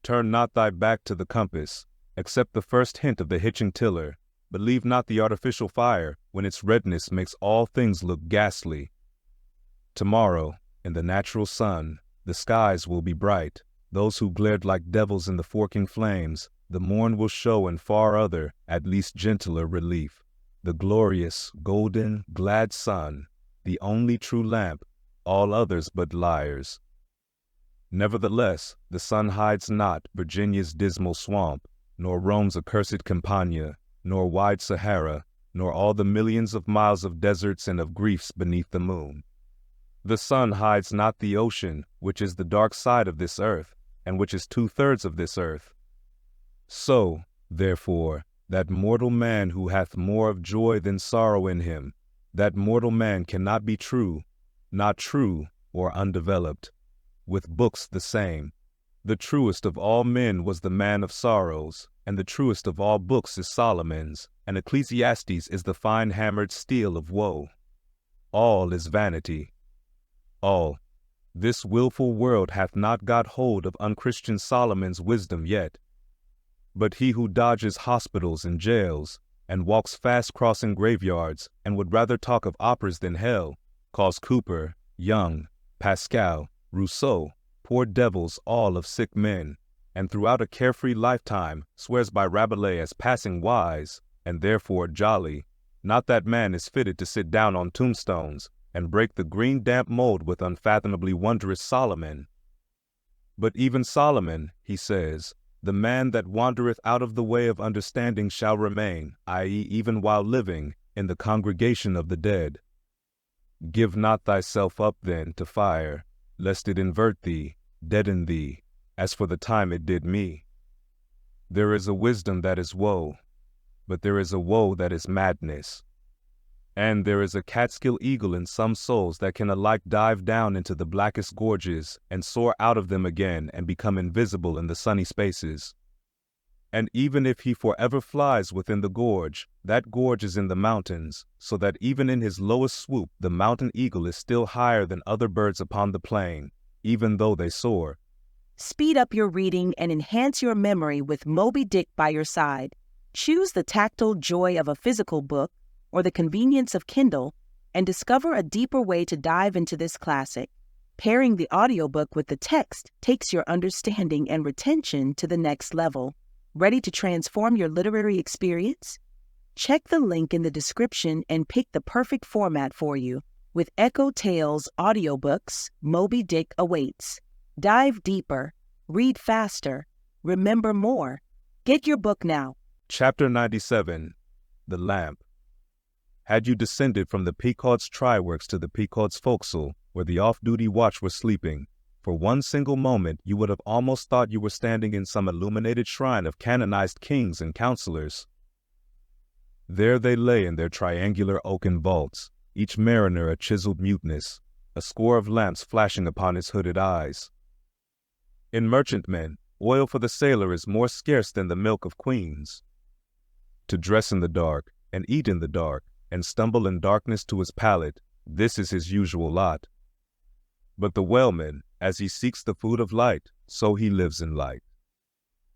Turn not thy back to the compass. Accept the first hint of the hitching tiller. Believe not the artificial fire, when its redness makes all things look ghastly. Tomorrow, in the natural sun, the skies will be bright. Those who glared like devils in the forking flames, the morn will show in far other, at least gentler relief. The glorious, golden, glad sun, the only true lamp, all others but liars. Nevertheless, the sun hides not Virginia's dismal swamp, nor Rome's accursed Campagna, nor wide Sahara, nor all the millions of miles of deserts and of griefs beneath the moon. The sun hides not the ocean, which is the dark side of this earth, and which is 2/3 of this earth. So, therefore, that mortal man who hath more of joy than sorrow in him, that mortal man cannot be true, not true or undeveloped. With books the same. The truest of all men was the man of sorrows, and the truest of all books is Solomon's, and Ecclesiastes is the fine hammered steel of woe. All is vanity. All. This willful world hath not got hold of unchristian Solomon's wisdom yet. But he who dodges hospitals and jails, and walks fast crossing graveyards, and would rather talk of operas than hell, calls Cooper, Young, Pascal, Rousseau, poor devils all of sick men, and throughout a carefree lifetime swears by Rabelais as passing wise, and therefore jolly. Not that man is fitted to sit down on tombstones, and break the green damp mold with unfathomably wondrous Solomon. But even Solomon, he says, the man that wandereth out of the way of understanding shall remain, i.e., even while living, in the congregation of the dead. Give not thyself up, then, to fire, lest it invert thee, deaden thee, as for the time it did me. There is a wisdom that is woe, but there is a woe that is madness. And there is a Catskill eagle in some souls that can alike dive down into the blackest gorges and soar out of them again and become invisible in the sunny spaces. And even if he forever flies within the gorge, that gorge is in the mountains, so that even in his lowest swoop the mountain eagle is still higher than other birds upon the plain, even though they soar. Speed up your reading and enhance your memory with Moby Dick by your side. Choose the tactile joy of a physical book or the convenience of Kindle, and discover a deeper way to dive into this classic. Pairing the audiobook with the text takes your understanding and retention to the next level. Ready to transform your literary experience? Check the link in the description and pick the perfect format for you. With EchoTales Audiobooks, Moby Dick awaits. Dive deeper, read faster, remember more. Get your book now. Chapter 97. The Lamp. Had you descended from the Pequod's try-works to the Pequod's forecastle, where the off-duty watch was sleeping, for one single moment you would have almost thought you were standing in some illuminated shrine of canonized kings and counselors. There they lay in their triangular oaken vaults, each mariner a chiseled muteness, a score of lamps flashing upon his hooded eyes. In merchantmen, oil for the sailor is more scarce than the milk of queens. To dress in the dark, and eat in the dark, and stumble in darkness to his palate, this is his usual lot. But the whaleman, as he seeks the food of light, so he lives in light.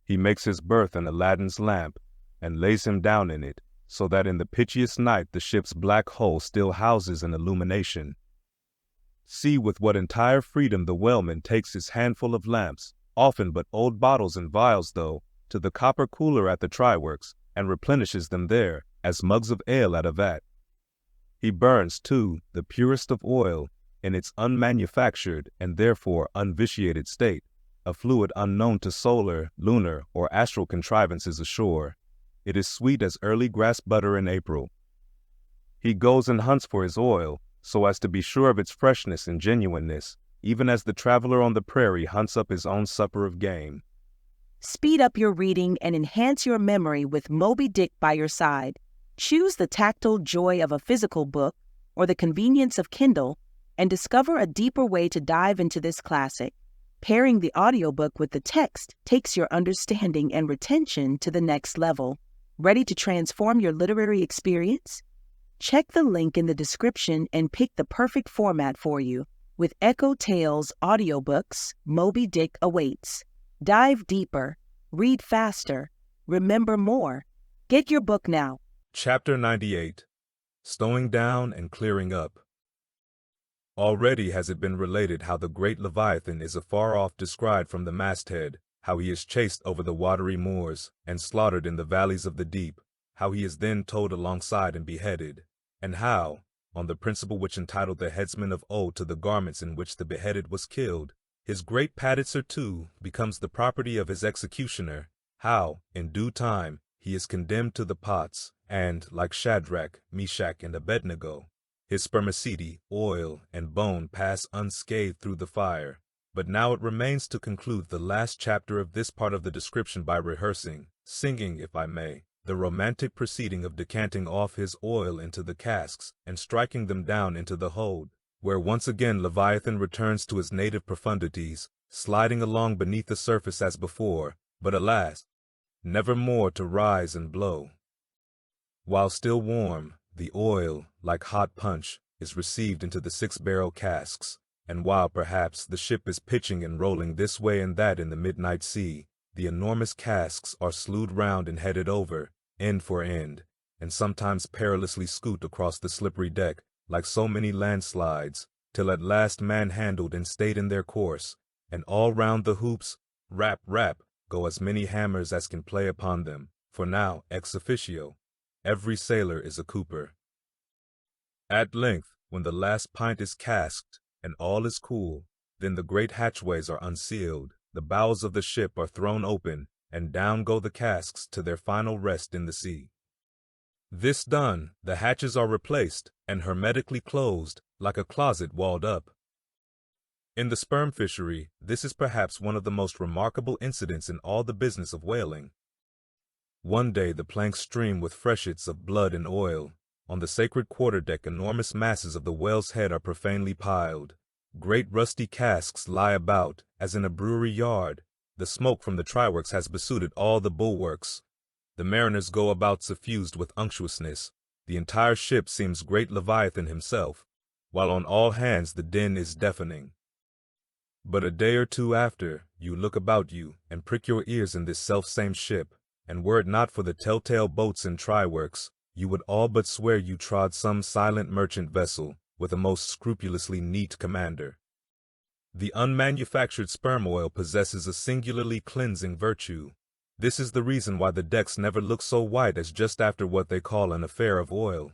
He makes his berth in Aladdin's lamp, and lays him down in it, so that in the pitchiest night the ship's black hull still houses an illumination. See with what entire freedom the whaleman takes his handful of lamps, often but old bottles and vials though, to the copper cooler at the try-works, and replenishes them there, as mugs of ale at a vat. He burns, too, the purest of oil, in its unmanufactured and therefore unvitiated state, a fluid unknown to solar, lunar, or astral contrivances ashore. It is sweet as early grass butter in April. He goes and hunts for his oil, so as to be sure of its freshness and genuineness, even as the traveler on the prairie hunts up his own supper of game. Speed up your reading and enhance your memory with Moby Dick by your side. Choose the tactile joy of a physical book or the convenience of Kindle and discover a deeper way to dive into this classic. Pairing the audiobook with the text takes your understanding and retention to the next level. Ready to transform your literary experience? Check the link in the description and pick the perfect format for you. With EchoTales Audiobooks, Moby Dick awaits. Dive deeper, read faster, remember more. Get your book now. Chapter 98. Stowing Down and Clearing Up. Already has it been related how the great Leviathan is afar off descried from the masthead, how he is chased over the watery moors, and slaughtered in the valleys of the deep, how he is then towed alongside and beheaded, and how, on the principle which entitled the headsman of old to the garments in which the beheaded was killed, his great padded surtout becomes the property of his executioner, how, in due time, he is condemned to the pots, and, like Shadrach, Meshach, and Abednego, his spermaceti, oil, and bone pass unscathed through the fire. But now it remains to conclude the last chapter of this part of the description by rehearsing, singing, if I may, the romantic proceeding of decanting off his oil into the casks and striking them down into the hold, where once again Leviathan returns to his native profundities, sliding along beneath the surface as before, but alas, never more to rise and blow. While still warm, the oil, like hot punch, is received into the 6-barrel casks, and while perhaps the ship is pitching and rolling this way and that in the midnight sea, the enormous casks are slewed round and headed over, end for end, and sometimes perilously scoot across the slippery deck, like so many landslides, till at last man-handled and stayed in their course, and all round the hoops, rap, rap, go as many hammers as can play upon them, for now, ex officio, every sailor is a cooper. At length, when the last pint is casked, and all is cool, then the great hatchways are unsealed, the bowels of the ship are thrown open, and down go the casks to their final rest in the sea. This done, the hatches are replaced, and hermetically closed, like a closet walled up. In the sperm fishery, this is perhaps one of the most remarkable incidents in all the business of whaling. One day the planks stream with freshets of blood and oil. On the sacred quarterdeck enormous masses of the whale's head are profanely piled. Great rusty casks lie about, as in a brewery yard. The smoke from the try-works has besooted all the bulwarks. The mariners go about suffused with unctuousness. The entire ship seems great Leviathan himself, while on all hands the din is deafening. But a day or two after, you look about you, and prick your ears in this self-same ship, and were it not for the telltale boats and try-works, you would all but swear you trod some silent merchant vessel, with a most scrupulously neat commander. The unmanufactured sperm oil possesses a singularly cleansing virtue. This is the reason why the decks never look so white as just after what they call an affair of oil.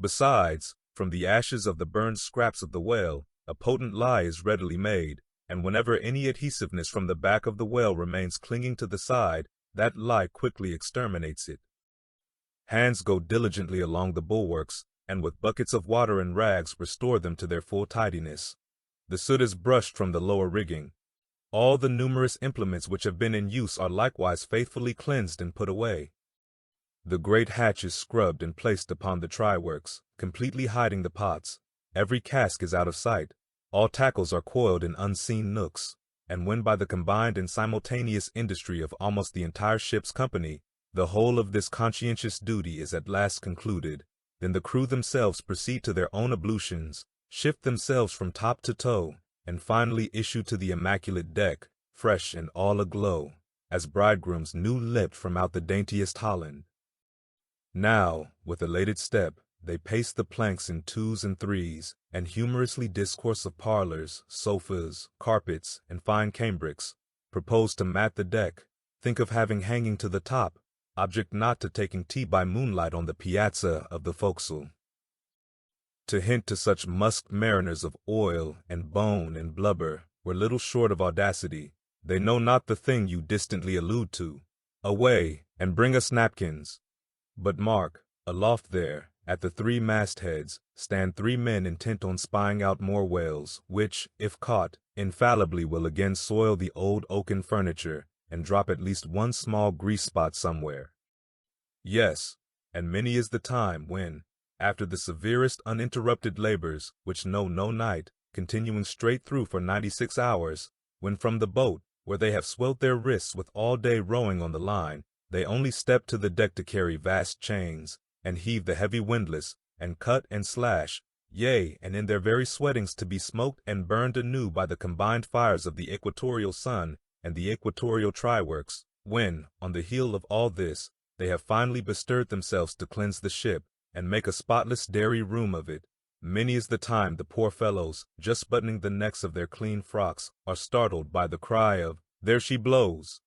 Besides, From the ashes of the burned scraps of the whale, a potent lye is readily made, and whenever any adhesiveness from the back of the whale remains clinging to the side, that lye quickly exterminates it. Hands go diligently along the bulwarks, and with buckets of water and rags restore them to their full tidiness. The soot is brushed from the lower rigging. All the numerous implements which have been in use are likewise faithfully cleansed and put away. The great hatch is scrubbed and placed upon the try-works, completely hiding the pots. Every cask is out of sight. All tackles are coiled in unseen nooks, and when by the combined and simultaneous industry of almost the entire ship's company, the whole of this conscientious duty is at last concluded, then the crew themselves proceed to their own ablutions, shift themselves from top to toe, and finally issue to the immaculate deck, fresh and all aglow, as bridegrooms new-lipped from out the daintiest holland. Now, with elated step, they pace the planks in twos and threes, and humorously discourse of parlors, sofas, carpets, and fine cambrics, propose to mat the deck, think of having hanging to the top, object not to taking tea by moonlight on the piazza of the forecastle. To hint to such musked mariners of oil and bone and blubber were little short of audacity. They know not the thing you distantly allude to. Away, and bring us napkins. But mark, aloft there, at the three mastheads, stand three men intent on spying out more whales, which, if caught, infallibly will again soil the old oaken furniture, and drop at least one small grease spot somewhere. Yes, and many is the time when, after the severest uninterrupted labors, which know no night, continuing straight through for 96 hours, when from the boat, where they have swelled their wrists with all day rowing on the line, they only step to the deck to carry vast chains, and heave the heavy windlass, and cut and slash, yea, and in their very sweatings to be smoked and burned anew by the combined fires of the equatorial sun and the equatorial try-works, when, on the heel of all this, they have finally bestirred themselves to cleanse the ship, and make a spotless dairy room of it, many is the time the poor fellows, just buttoning the necks of their clean frocks, are startled by the cry of, "There she blows!"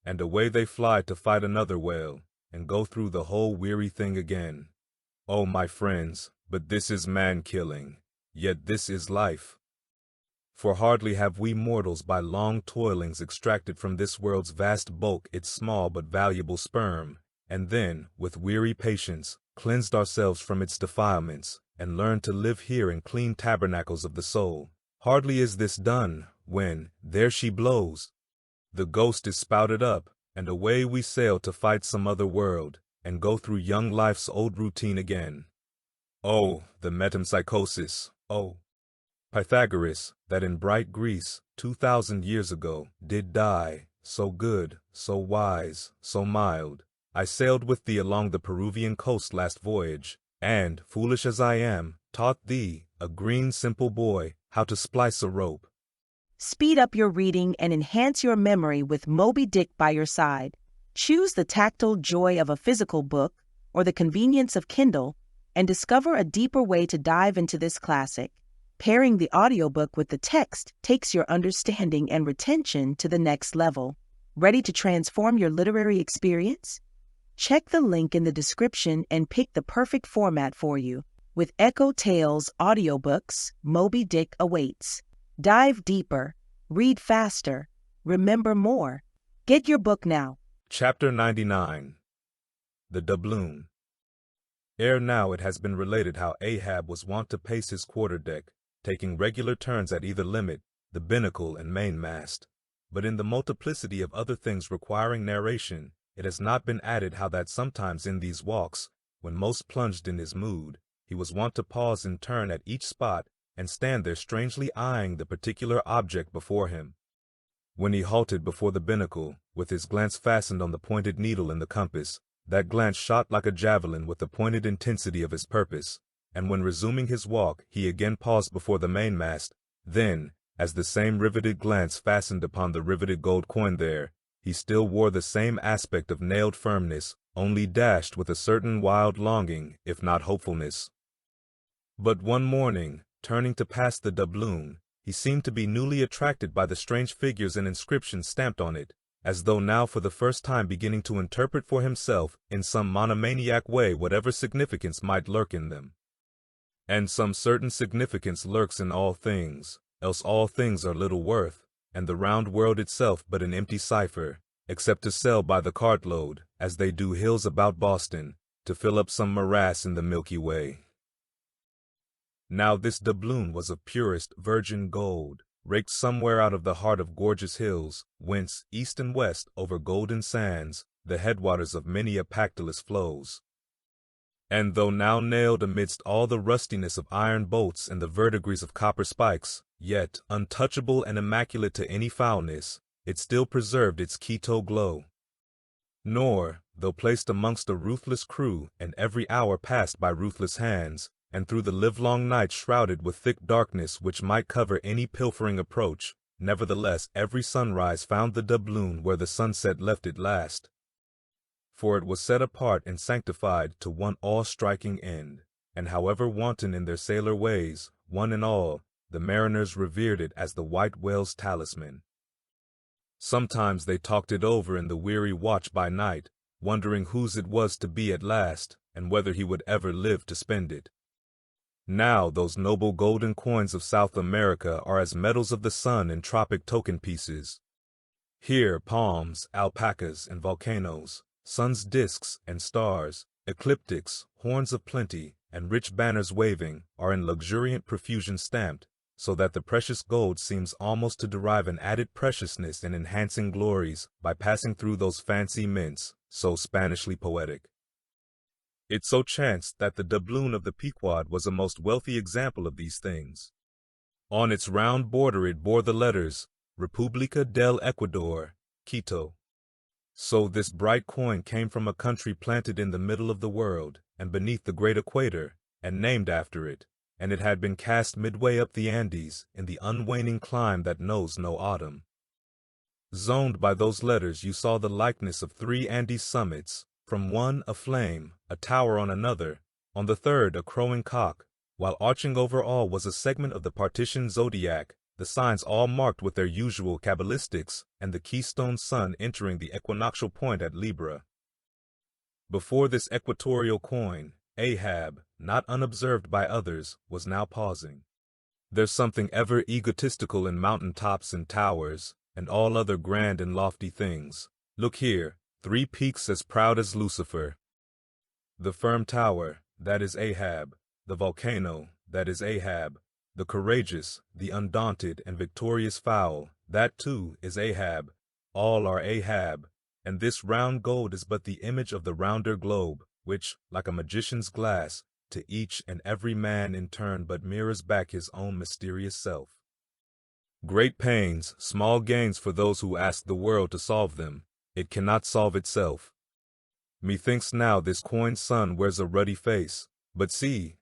And away they fly to fight another whale, and go through the whole weary thing again. Oh, my friends, but this is man-killing, yet this is life. For hardly have we mortals by long toilings extracted from this world's vast bulk its small but valuable sperm, and then, with weary patience, cleansed ourselves from its defilements, and learned to live here in clean tabernacles of the soul. Hardly is this done, when, there she blows. The ghost is spouted up, and away we sail to fight some other world, and go through young life's old routine again. Oh, the metempsychosis, oh! Pythagoras, that in bright Greece, 2,000 years ago, did die, so good, so wise, so mild. I sailed with thee along the Peruvian coast last voyage, and, foolish as I am, taught thee, a green simple boy, how to splice a rope. Speed up your reading and enhance your memory with Moby Dick by your side. Choose the tactile joy of a physical book or the convenience of Kindle, and discover a deeper way to dive into this classic. Pairing the audiobook with the text takes your understanding and retention to the next level. Ready to transform your literary experience? Check the link in the description and pick the perfect format for you. With EchoTales Audiobooks, Moby Dick awaits. Dive deeper, read faster, remember more. Get your book now. Chapter 99. The Doubloon. Ere now it has been related how Ahab was wont to pace his quarter-deck, taking regular turns at either limit, the binnacle and mainmast. But in the multiplicity of other things requiring narration, it has not been added how that sometimes in these walks, when most plunged in his mood, he was wont to pause in turn at each spot and stand there strangely eyeing the particular object before him. When he halted before the binnacle, with his glance fastened on the pointed needle in the compass, that glance shot like a javelin with the pointed intensity of his purpose, and when resuming his walk he again paused before the mainmast, then, as the same riveted glance fastened upon the riveted gold coin there, he still wore the same aspect of nailed firmness, only dashed with a certain wild longing, if not hopefulness. But one morning, turning to pass the doubloon, he seemed to be newly attracted by the strange figures and inscriptions stamped on it, as though now for the first time beginning to interpret for himself in some monomaniac way whatever significance might lurk in them. And some certain significance lurks in all things, else all things are little worth, and the round world itself but an empty cipher, except to sell by the cartload, as they do hills about Boston, to fill up some morass in the Milky Way. Now this doubloon was of purest virgin gold, raked somewhere out of the heart of gorgeous hills, whence, east and west, over golden sands, the headwaters of many a Pactolus flows. And though now nailed amidst all the rustiness of iron bolts and the verdigris of copper spikes, yet, untouchable and immaculate to any foulness, it still preserved its Quito glow. Nor, though placed amongst a ruthless crew, and every hour passed by ruthless hands, and through the livelong night shrouded with thick darkness which might cover any pilfering approach, nevertheless every sunrise found the doubloon where the sunset left it last. For it was set apart and sanctified to one awe-striking end, and however wanton in their sailor ways, one and all, the mariners revered it as the white whale's talisman. Sometimes they talked it over in the weary watch by night, wondering whose it was to be at last, and whether he would ever live to spend it. Now those noble golden coins of South America are as medals of the sun and tropic token pieces. Here palms, alpacas, and volcanoes, sun's disks and stars, ecliptics, horns of plenty, and rich banners waving, are in luxuriant profusion stamped, so that the precious gold seems almost to derive an added preciousness and enhancing glories by passing through those fancy mints, so Spanishly poetic. It so chanced that the doubloon of the Pequod was a most wealthy example of these things. On its round border it bore the letters, República del Ecuador, Quito. So this bright coin came from a country planted in the middle of the world, and beneath the great equator, and named after it, and it had been cast midway up the Andes, in the unwaning clime that knows no autumn. Zoned by those letters you saw the likeness of 3 Andes summits, from one a flame, a tower on another, on the third a crowing cock, while arching over all was a segment of the partition zodiac, the signs all marked with their usual cabalistics, and the keystone sun entering the equinoctial point at Libra. Before this equatorial coin, Ahab, not unobserved by others, was now pausing. There's something ever egotistical in mountain tops and towers, and all other grand and lofty things. Look here, 3 peaks as proud as Lucifer. The firm tower, that is Ahab, the volcano, that is Ahab, the courageous, the undaunted and victorious fowl, that too is Ahab, all are Ahab, and this round gold is but the image of the rounder globe, which, like a magician's glass, to each and every man in turn but mirrors back his own mysterious self. Great pains, small gains for those who ask the world to solve them. It cannot solve itself. Methinks now this coined sun wears a ruddy face, but see,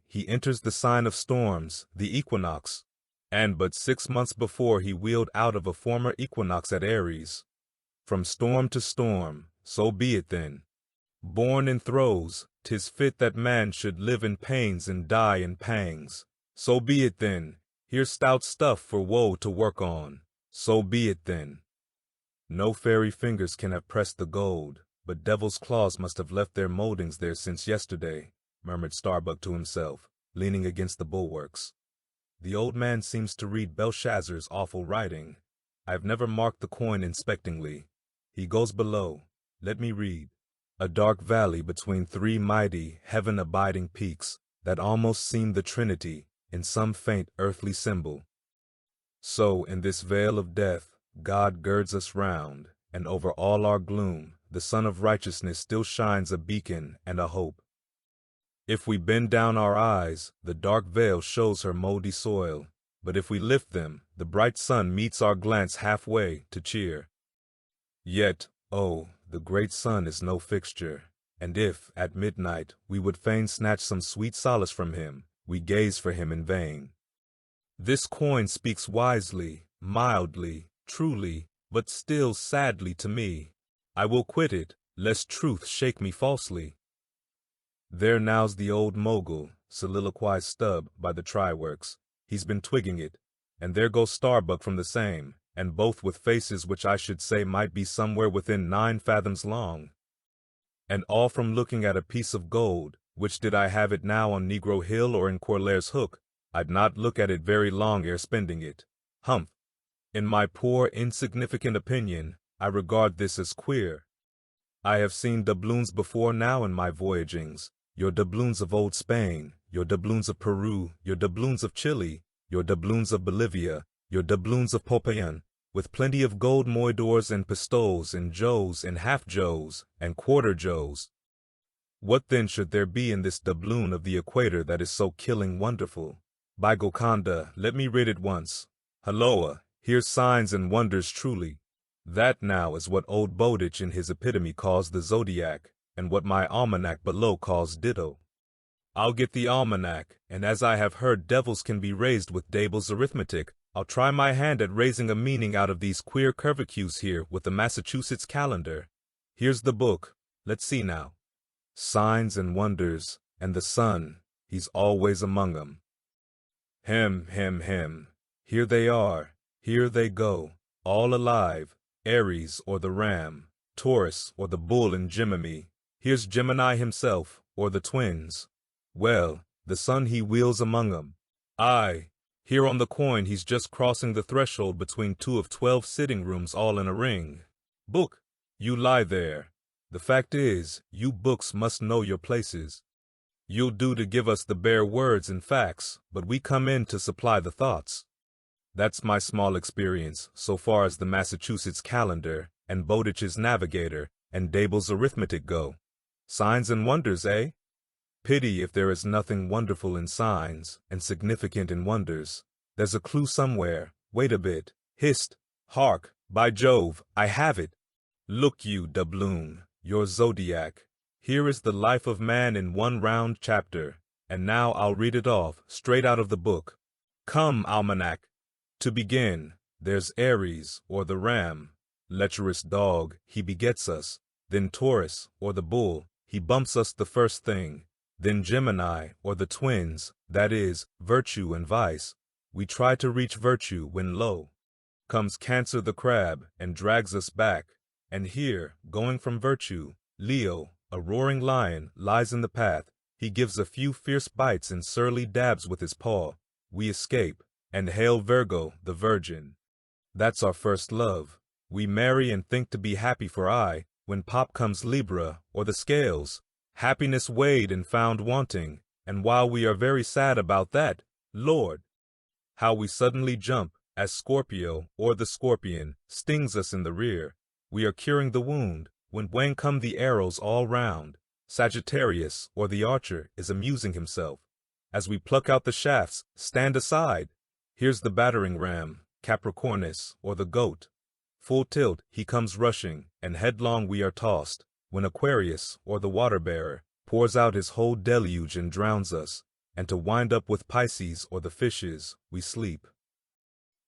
he enters the sign of storms, the equinox, and but 6 months before he wheeled out of a former equinox at Aries. From storm to storm, so be it then. Born in throes, 'tis fit that man should live in pains and die in pangs. So be it then, here's stout stuff for woe to work on, so be it then. No fairy fingers can have pressed the gold, but devil's claws must have left their moldings there since yesterday, murmured Starbuck to himself, leaning against the bulwarks. The old man seems to read Belshazzar's awful writing. I have never marked the coin inspectingly. He goes below. Let me read. A dark valley between 3 mighty, heaven-abiding peaks that almost seem the Trinity in some faint earthly symbol. So, in this vale of death, God girds us round, and over all our gloom, the sun of righteousness still shines a beacon and a hope. If we bend down our eyes, the dark veil shows her moldy soil, but if we lift them, the bright sun meets our glance halfway to cheer. Yet, oh, the great sun is no fixture, and if, at midnight, we would fain snatch some sweet solace from him, we gaze for him in vain. This coin speaks wisely, mildly, truly, but still sadly to me. I will quit it, lest truth shake me falsely. There now's the old mogul, soliloquized Stubb by the try-works. He's been twigging it. And there goes Starbuck from the same, and both with faces which I should say might be somewhere within 9 fathoms long. And all from looking at a piece of gold, which did I have it now on Negro Hill or in Corlair's Hook, I'd not look at it very long ere spending it. Humph! In my poor, insignificant opinion, I regard this as queer. I have seen doubloons before now in my voyagings, your doubloons of old Spain, your doubloons of Peru, your doubloons of Chile, your doubloons of Bolivia, your doubloons of Popayan, with plenty of gold moidores and pistoles and joes and half-joes and quarter-joes. What then should there be in this doubloon of the equator that is so killing wonderful? By Golconda, let me read it once. Halloa, here's signs and wonders truly. That now is what old Bowditch in his epitome calls the zodiac, and what my almanac below calls ditto. I'll get the almanac, and as I have heard devils can be raised with Dable's arithmetic, I'll try my hand at raising a meaning out of these queer curvicues here with the Massachusetts calendar. Here's the book. Let's see now. Signs and wonders, and the sun, he's always among 'em. Hem. Here they are, here they go, all alive, Aries or the ram, Taurus or the bull in Gemini. Here's Gemini himself, or the twins. Well, the sun he wheels among 'em. Aye, here on the coin he's just crossing the threshold between 2 of 12 sitting rooms all in a ring. Book, you lie there. The fact is, you books must know your places. You'll do to give us the bare words and facts, but we come in to supply the thoughts. That's my small experience, so far as the Massachusetts calendar, and Bowditch's navigator, and Dable's arithmetic go. Signs and wonders, eh? Pity if there is nothing wonderful in signs, and significant in wonders. There's a clue somewhere. Wait a bit. Hist! Hark! By Jove, I have it! Look you, doubloon, your zodiac. Here is the life of man in one round chapter, and now I'll read it off, straight out of the book. Come, almanac. To begin, there's Aries, or the ram, lecherous dog, he begets us. Then Taurus, or the bull, he bumps us the first thing. Then Gemini, or the twins, that is, virtue and vice. We try to reach virtue when lo, comes Cancer the crab, and drags us back. And here, going from virtue, Leo, a roaring lion, lies in the path. He gives a few fierce bites and surly dabs with his paw. We escape, and hail Virgo, the virgin. That's our first love. We marry and think to be happy for aye, when pop comes Libra, or the scales. Happiness weighed and found wanting, and while we are very sad about that, Lord, how we suddenly jump, as Scorpio, or the scorpion, stings us in the rear. We are curing the wound, when come the arrows all round. Sagittarius, or the archer, is amusing himself. As we pluck out the shafts, stand aside. Here's the battering ram, Capricornus, or the goat. Full tilt, he comes rushing, and headlong we are tossed, when Aquarius, or the water-bearer, pours out his whole deluge and drowns us, and to wind up with Pisces, or the fishes, we sleep.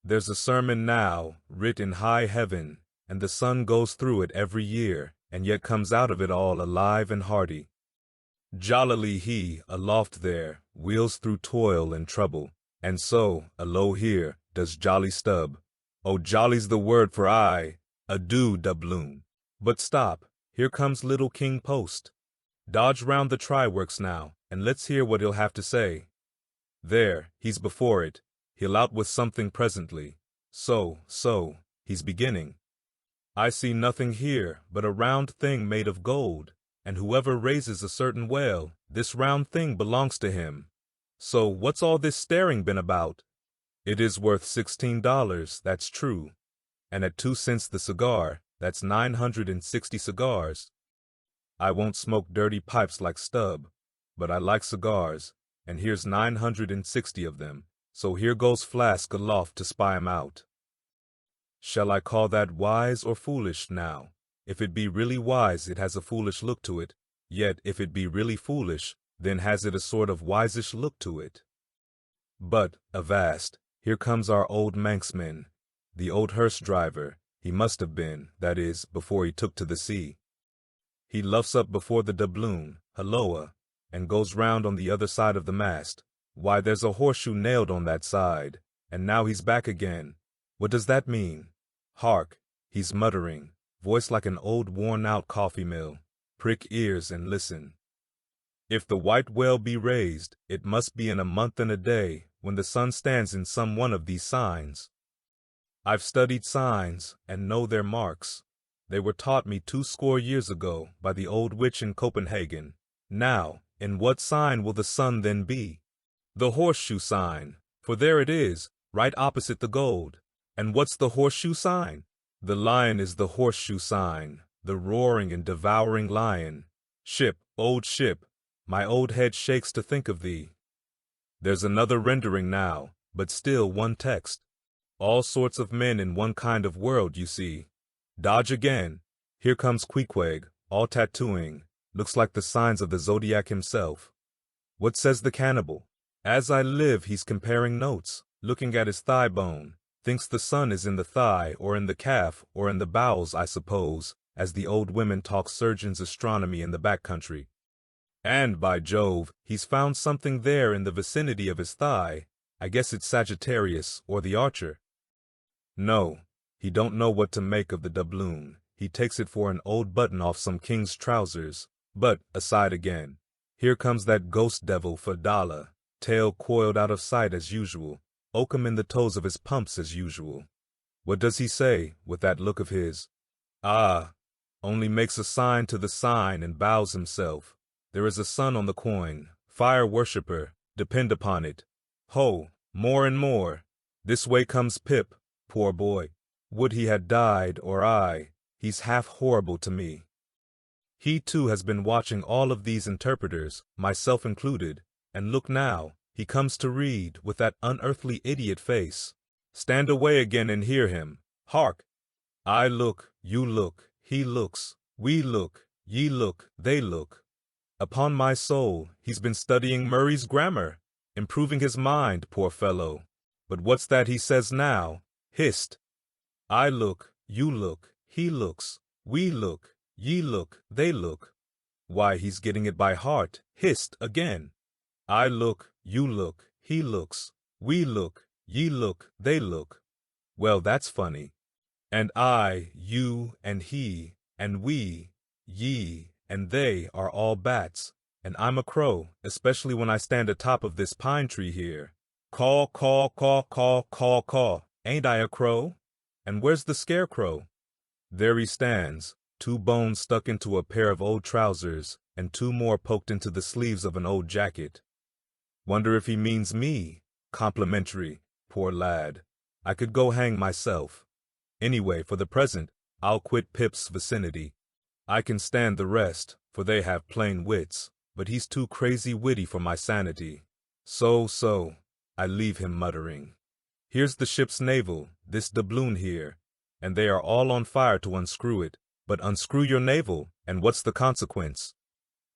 There's a sermon now, writ in high heaven, and the sun goes through it every year, and yet comes out of it all alive and hearty. Jollily he, aloft there, wheels through toil and trouble, and so, alow here, does jolly Stub. Oh, jolly's the word for aye. Adieu, doubloon. But stop, here comes little King Post. Dodge round the try-works now, and let's hear what he'll have to say. There, he's before it. He'll out with something presently. So, he's beginning. I see nothing here but a round thing made of gold, and whoever raises a certain whale, this round thing belongs to him. So what's all this staring been about? It is worth $16, that's true, and at 2 cents the cigar, that's 960 cigars. I won't smoke dirty pipes like Stub, but I like cigars, and here's 960 of them, so here goes Flask aloft to spy 'em out. Shall I call that wise or foolish now? If it be really wise, it has a foolish look to it, yet if it be really foolish, then has it a sort of wisish look to it. But, avast, here comes our old Manxman, the old hearse driver, he must have been, that is, before he took to the sea. He luffs up before the doubloon, halloa, and goes round on the other side of the mast. Why, there's a horseshoe nailed on that side, and now he's back again. What does that mean? Hark, he's muttering, voice like an old worn-out coffee mill. Prick ears and listen. If the white whale be raised, it must be in a month and a day, when the sun stands in some one of these signs. I've studied signs, and know their marks. They were taught me 20 years ago by the old witch in Copenhagen. Now, in what sign will the sun then be? The horseshoe sign, for there it is, right opposite the gold. And what's the horseshoe sign? The lion is the horseshoe sign, the roaring and devouring lion. Ship, old ship, my old head shakes to think of thee. There's another rendering now, but still one text. All sorts of men in one kind of world, you see. Dodge again. Here comes Pequod, all tattooing. Looks like the signs of the zodiac himself. What says the cannibal? As I live, he's comparing notes, looking at his thigh bone. Thinks the sun is in the thigh, or in the calf, or in the bowels, I suppose, as the old women talk surgeon's astronomy in the back country. And, by Jove, he's found something there in the vicinity of his thigh. I guess it's Sagittarius, or the Archer. No, he don't know what to make of the doubloon. He takes it for an old button off some king's trousers. But, aside again, here comes that ghost devil Fadala, tail coiled out of sight as usual, oakum in the toes of his pumps as usual. What does he say, with that look of his? Ah, only makes a sign to the sign and bows himself. There is a sun on the coin, fire worshipper, depend upon it. Ho, more and more. This way comes Pip, poor boy. Would he had died, or I. He's half horrible to me. He too has been watching all of these interpreters, myself included, and look now, he comes to read with that unearthly idiot face. Stand away again and hear him. Hark! I look, you look, he looks, we look, ye look, they look. Upon my soul, he's been studying Murray's grammar, improving his mind, poor fellow. But what's that he says now? Hist! I look, you look, he looks, we look, ye look, they look. Why, he's getting it by heart. Hist again. I look, you look, he looks, we look, ye look, they look. Well, that's funny. And I, you, and he, and we, ye, and they are all bats, and I'm a crow, especially when I stand atop of this pine tree here. Caw, caw, caw, caw, caw, caw. Ain't I a crow? And where's the scarecrow? There he stands, 2 bones stuck into a pair of old trousers, and 2 more poked into the sleeves of an old jacket. Wonder if he means me. Complimentary, poor lad. I could go hang myself. Anyway, for the present, I'll quit Pip's vicinity. I can stand the rest, for they have plain wits, but he's too crazy witty for my sanity. So, I leave him muttering. Here's the ship's navel, this doubloon here, and they are all on fire to unscrew it. But unscrew your navel, and what's the consequence?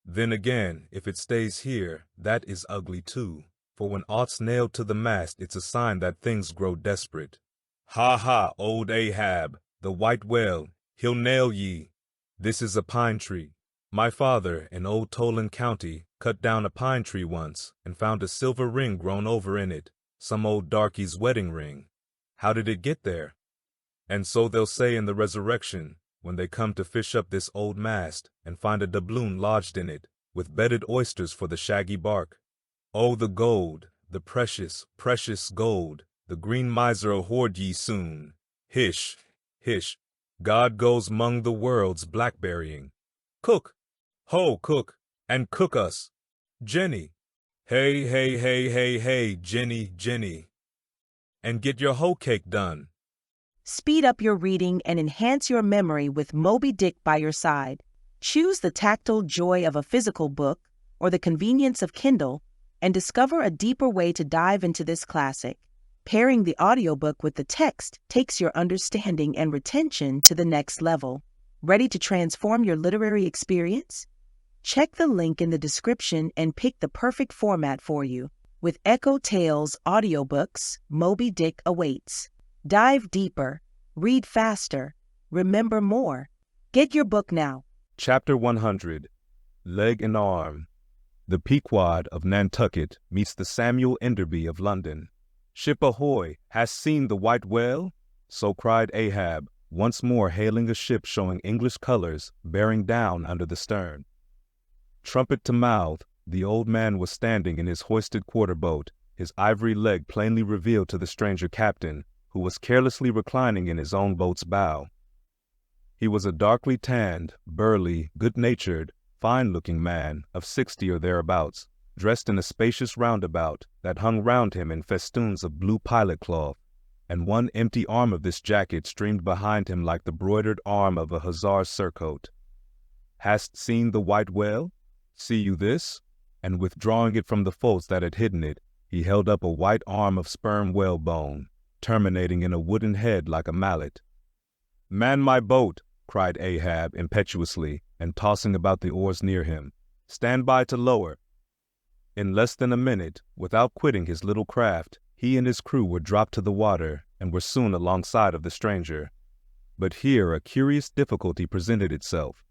Then again, if it stays here, that is ugly too, for when aught's nailed to the mast, it's a sign that things grow desperate. Ha ha, old Ahab, the white whale, he'll nail ye. This is a pine tree. My father, in old Tolan County, cut down a pine tree once, and found a silver ring grown over in it, some old darky's wedding ring. How did it get there? And so they'll say in the resurrection, when they come to fish up this old mast, and find a doubloon lodged in it, with bedded oysters for the shaggy bark. Oh, the gold, the precious, precious gold, the green miser'll hoard ye soon. Hish, hish, God goes 'mong the worlds blackberrying. Cook, ho, cook, and cook us. Jenny, hey, hey, hey, hey, hey, Jenny, Jenny. And get your hoe cake done. Speed up your reading and enhance your memory with Moby Dick by your side. Choose the tactile joy of a physical book or the convenience of Kindle and discover a deeper way to dive into this classic. Pairing the audiobook with the text takes your understanding and retention to the next level. Ready to transform your literary experience? Check the link in the description and pick the perfect format for you. With EchoTales Audiobooks, Moby Dick awaits. Dive deeper, read faster, remember more. Get your book now. Chapter 100, Leg and Arm. The Pequod of Nantucket meets the Samuel Enderby of London. Ship ahoy, hast seen the white whale? So cried Ahab, once more hailing a ship showing English colors bearing down under the stern. Trumpet to mouth, The old man was standing in his hoisted quarter-boat, his ivory leg plainly revealed to the stranger captain, who was carelessly reclining in his own boat's bow. He was a darkly tanned, burly, good-natured, fine-looking man of 60 or thereabouts, dressed in a spacious roundabout that hung round him in festoons of blue pilot cloth, and one empty arm of this jacket streamed behind him like the broidered arm of a hussar's surcoat. "Hast seen the white whale? See you this?" And withdrawing it from the folds that had hidden it, he held up a white arm of sperm whale bone, terminating in a wooden head like a mallet. "Man my boat!" cried Ahab impetuously, and tossing about the oars near him. "Stand by to lower." In less than a minute, without quitting his little craft, he and his crew were dropped to the water and were soon alongside of the stranger. But here a curious difficulty presented itself.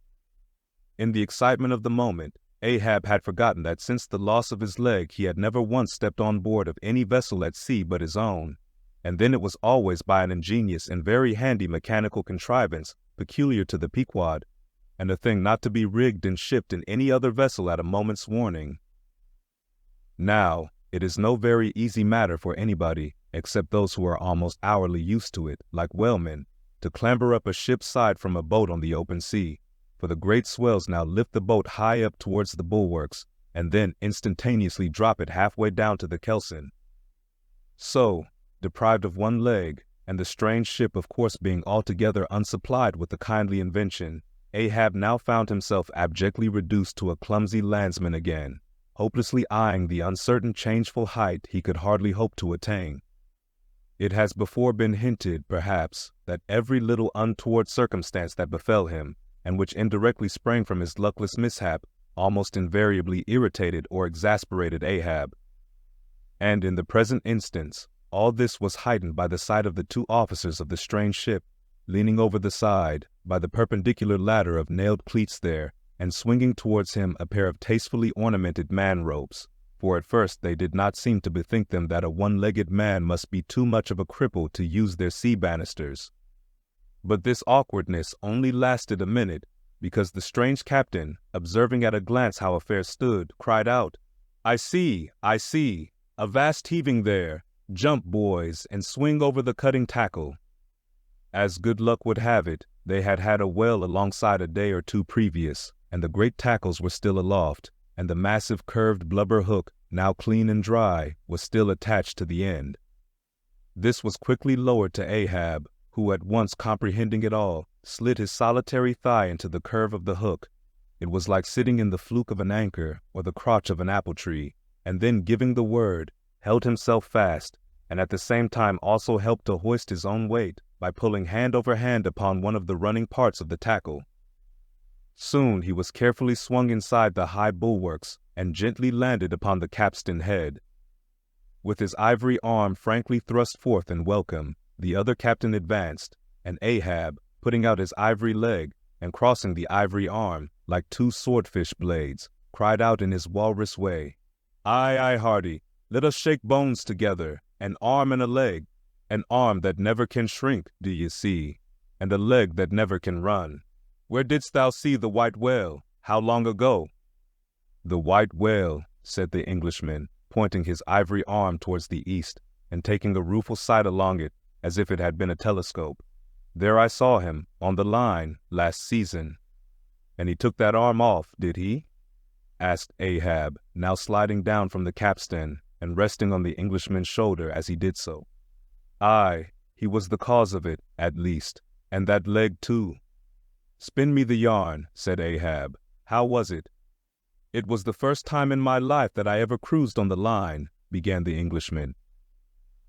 In the excitement of the moment, Ahab had forgotten that since the loss of his leg he had never once stepped on board of any vessel at sea but his own, and then it was always by an ingenious and very handy mechanical contrivance peculiar to the Pequod, and a thing not to be rigged and shipped in any other vessel at a moment's warning. Now, it is no very easy matter for anybody, except those who are almost hourly used to it, like whalemen, to clamber up a ship's side from a boat on the open sea, for the great swells now lift the boat high up towards the bulwarks, and then instantaneously drop it halfway down to the kelson. So, deprived of one leg, and the strange ship of course being altogether unsupplied with the kindly invention, Ahab now found himself abjectly reduced to a clumsy landsman again, hopelessly eyeing the uncertain changeful height he could hardly hope to attain. It has before been hinted, perhaps, that every little untoward circumstance that befell him, and which indirectly sprang from his luckless mishap, almost invariably irritated or exasperated Ahab. And in the present instance, all this was heightened by the sight of the two officers of the strange ship, leaning over the side, by the perpendicular ladder of nailed cleats there, and swinging towards him a pair of tastefully ornamented man-ropes, for at first they did not seem to bethink them that a one-legged man must be too much of a cripple to use their sea banisters. But this awkwardness only lasted a minute, because the strange captain, observing at a glance how affairs stood, cried out, I see, a vast heaving there. Jump, boys, and swing over the cutting tackle." As good luck would have it, they had had a whale alongside a day or two previous, and the great tackles were still aloft, and the massive curved blubber hook, now clean and dry, was still attached to the end. This was quickly lowered to Ahab, who at once comprehending it all, slid his solitary thigh into the curve of the hook. It was like sitting in the fluke of an anchor or the crotch of an apple tree, and then giving the word, held himself fast, and at the same time also helped to hoist his own weight by pulling hand over hand upon one of the running parts of the tackle. Soon he was carefully swung inside the high bulwarks and gently landed upon the capstan head. With his ivory arm frankly thrust forth in welcome, the other captain advanced, and Ahab, putting out his ivory leg and crossing the ivory arm like two swordfish blades, cried out in his walrus way, Aye, hearty, let us shake bones together, an arm and a leg, an arm that never can shrink, do ye see, and a leg that never can run. Where didst thou see the white whale? How long ago?" "The white whale," said the Englishman, pointing his ivory arm towards the east, and taking a rueful sight along it, as if it had been a telescope. "There I saw him, on the line, last season." "And he took that arm off, did he?" asked Ahab, now sliding down from the capstan, and resting on the Englishman's shoulder as he did so. "Aye, he was the cause of it, at least, and that leg too." "Spin me the yarn," said Ahab. "How was it?" "It was the first time in my life that I ever cruised on the line," began the Englishman.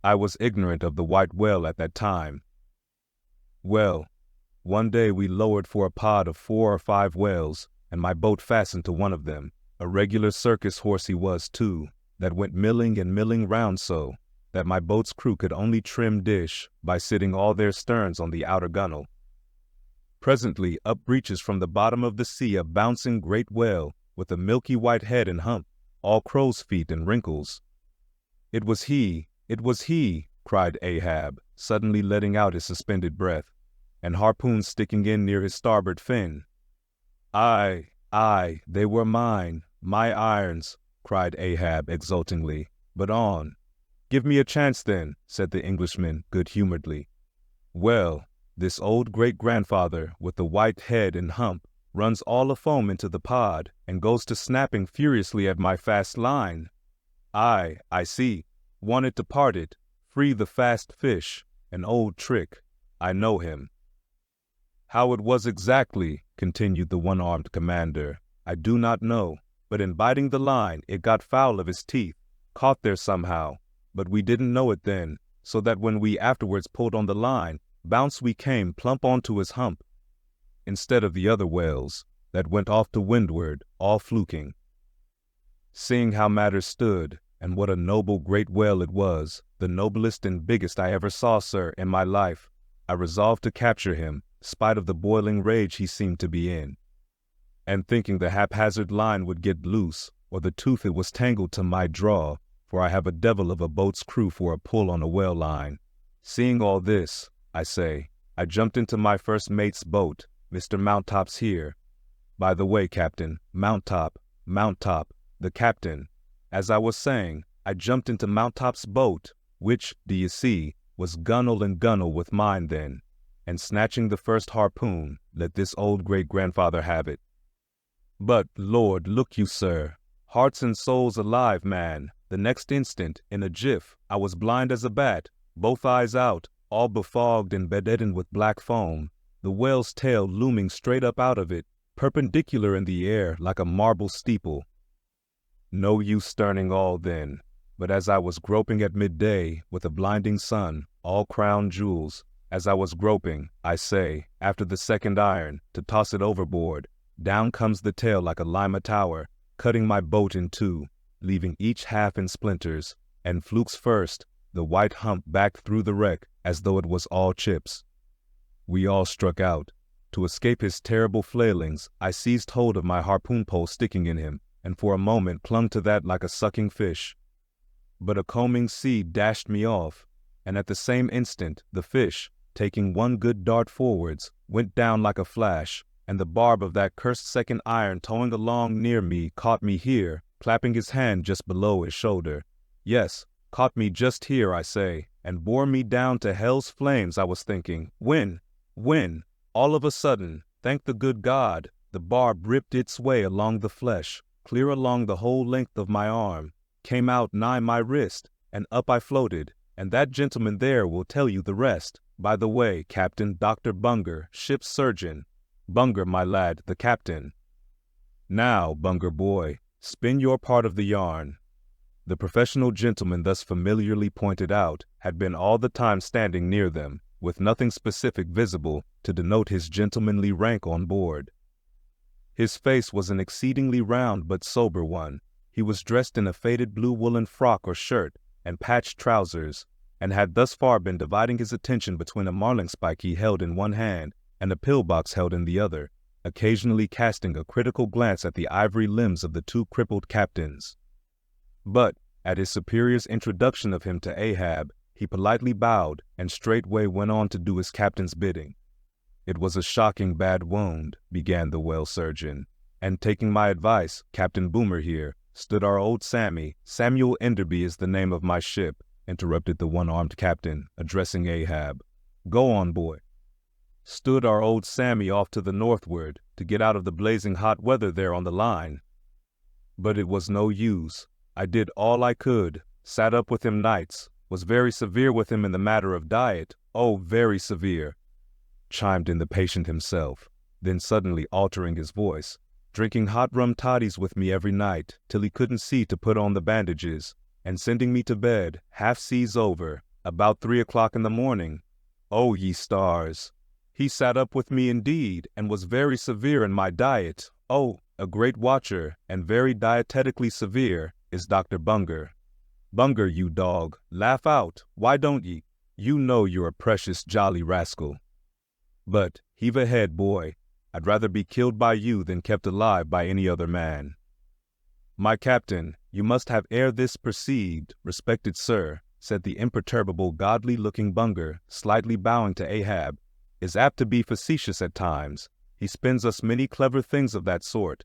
"I was ignorant of the white whale at that time. Well, one day we lowered for a pod of 4 or 5 whales, and my boat fastened to one of them. A regular circus horse he was, too, that went milling and milling round so, that my boat's crew could only trim dish by sitting all their sterns on the outer gunwale. Presently up breaches from the bottom of the sea a bouncing great whale, with a milky white head and hump, all crow's feet and wrinkles. It was he, cried Ahab, suddenly letting out his suspended breath, and harpoons sticking in near his starboard fin. Aye, they were mine, My irons, cried Ahab exultingly, but on. Give me a chance then, said the Englishman good-humoredly. Well, this old great-grandfather with the white head and hump runs all afoam into the pod and goes to snapping furiously at my fast line. I see, wanted to part it, free the fast fish, an old trick. I know him. How it was exactly, continued the one-armed commander, I do not know, but in biting the line it got foul of his teeth, caught there somehow, but we didn't know it then, so that when we afterwards pulled on the line, bounce we came plump onto his hump, instead of the other whales, that went off to windward, all fluking. Seeing how matters stood, and what a noble great whale it was, the noblest and biggest I ever saw, sir, in my life, I resolved to capture him, spite of the boiling rage he seemed to be in. And thinking the haphazard line would get loose, or the tooth it was tangled to my draw, for I have a devil of a boat's crew for a pull on a whale line. Seeing all this, I say, I jumped into my first mate's boat, Mr. Mounttop's here. By the way, Captain, Mounttop, the captain. As I was saying, I jumped into Mounttop's boat, which, do you see, was gunwale and gunwale with mine then, and snatching the first harpoon, let this old great-grandfather have it. But, Lord, look you, sir, hearts and souls alive, man, the next instant, in a jiff, I was blind as a bat, both eyes out, all befogged and bedridden with black foam, the whale's tail looming straight up out of it, perpendicular in the air like a marble steeple. No use sterning all then, but as I was groping at midday, with a blinding sun, all crown jewels, as I was groping, I say, after the second iron, to toss it overboard, down comes the tail like a lima tower, cutting my boat in two, leaving each half in splinters, and flukes first, the white hump back through the wreck as though it was all chips. We all struck out. To escape his terrible flailings, I seized hold of my harpoon pole sticking in him, and for a moment clung to that like a sucking fish. But a combing sea dashed me off, and at the same instant the fish, taking one good dart forwards, went down like a flash, and the barb of that cursed second iron towing along near me caught me here, clapping his hand just below his shoulder. Yes, caught me just here, I say, and bore me down to hell's flames. I was thinking, when, all of a sudden, thank the good God, the barb ripped its way along the flesh, clear along the whole length of my arm, came out nigh my wrist, and up I floated, and that gentleman there will tell you the rest. By the way, Captain Dr. Bunger, ship's surgeon. Bunger, my lad, the captain. Now, Bunger boy, spin your part of the yarn. The professional gentleman thus familiarly pointed out had been all the time standing near them, with nothing specific visible to denote his gentlemanly rank on board. His face was an exceedingly round but sober one. He was dressed in a faded blue woolen frock or shirt and patched trousers, and had thus far been dividing his attention between a marlingspike he held in one hand and a pillbox held in the other, occasionally casting a critical glance at the ivory limbs of the two crippled captains. But, at his superior's introduction of him to Ahab, he politely bowed and straightway went on to do his captain's bidding. It was a shocking bad wound, began the whale surgeon, and taking my advice, Captain Boomer here, stood our old Sammy. Samuel Enderby is the name of my ship, interrupted the one-armed captain, addressing Ahab. Go on, boy. Stood our old Sammy off to the northward, to get out of the blazing hot weather there on the line. But it was no use. I did all I could, sat up with him nights, was very severe with him in the matter of diet, oh, very severe, chimed in the patient himself, then suddenly altering his voice, drinking hot rum toddies with me every night, till he couldn't see to put on the bandages, and sending me to bed, half seas over, about 3 o'clock in the morning. Oh, ye stars! He sat up with me indeed, and was very severe in my diet. Oh, a great watcher, and very dietetically severe, is Dr. Bunger. Bunger, you dog, laugh out, why don't ye? You know you're a precious jolly rascal. But, heave ahead, boy. I'd rather be killed by you than kept alive by any other man. My captain, you must have ere this perceived, respected sir, said the imperturbable godly-looking Bunger, slightly bowing to Ahab, is apt to be facetious at times. He spins us many clever things of that sort.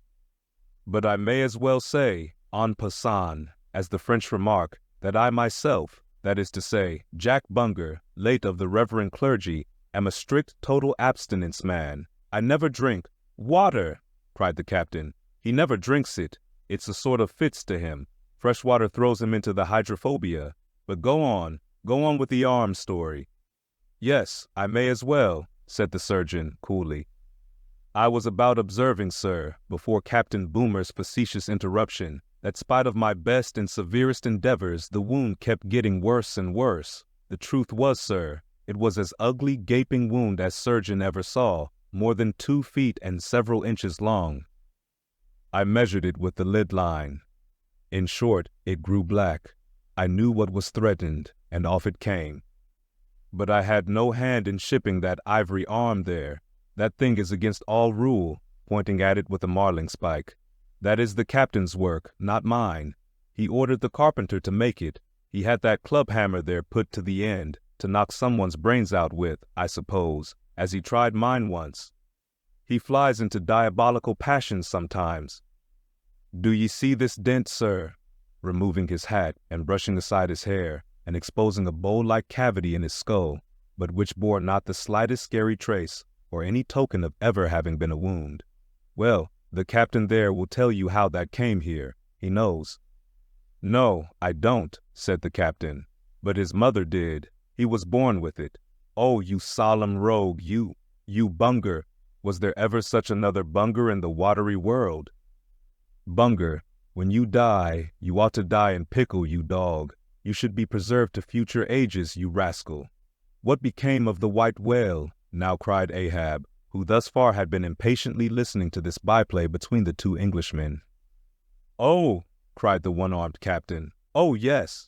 But I may as well say, en passant, as the French remark, that I myself, that is to say, Jack Bunger, late of the reverend clergy, am a strict total abstinence man. I never drink water, cried the captain. He never drinks it. It's a sort of fits to him. Fresh water throws him into the hydrophobia. But go on with the arms story. Yes, I may as well, said the surgeon, coolly. I was about observing, sir, before Captain Boomer's facetious interruption, that spite of my best and severest endeavors, the wound kept getting worse and worse. The truth was, sir, it was as ugly gaping wound as surgeon ever saw, more than 2 feet and several inches long. I measured it with the lid line. In short, it grew black. I knew what was threatened, and off it came. But I had no hand in shipping that ivory arm there. That thing is against all rule, pointing at it with a marling spike. That is the captain's work, not mine. He ordered the carpenter to make it. He had that club hammer there put to the end, to knock someone's brains out with, I suppose, as he tried mine once. He flies into diabolical passions sometimes. Do ye see this dent, sir? Removing his hat and brushing aside his hair, and exposing a bowl-like cavity in his skull, but which bore not the slightest scary trace, or any token of ever having been a wound. Well, the captain there will tell you how that came here. He knows. No, I don't, said the captain. But his mother did. He was born with it. Oh, you solemn rogue, you Bunger. Was there ever such another Bunger in the watery world? Bunger, when you die, you ought to die in pickle, you dog. You should be preserved to future ages, you rascal. What became of the white whale? Now cried Ahab, who thus far had been impatiently listening to this byplay between the 2 Englishmen. Oh, cried the one-armed captain. Oh, yes.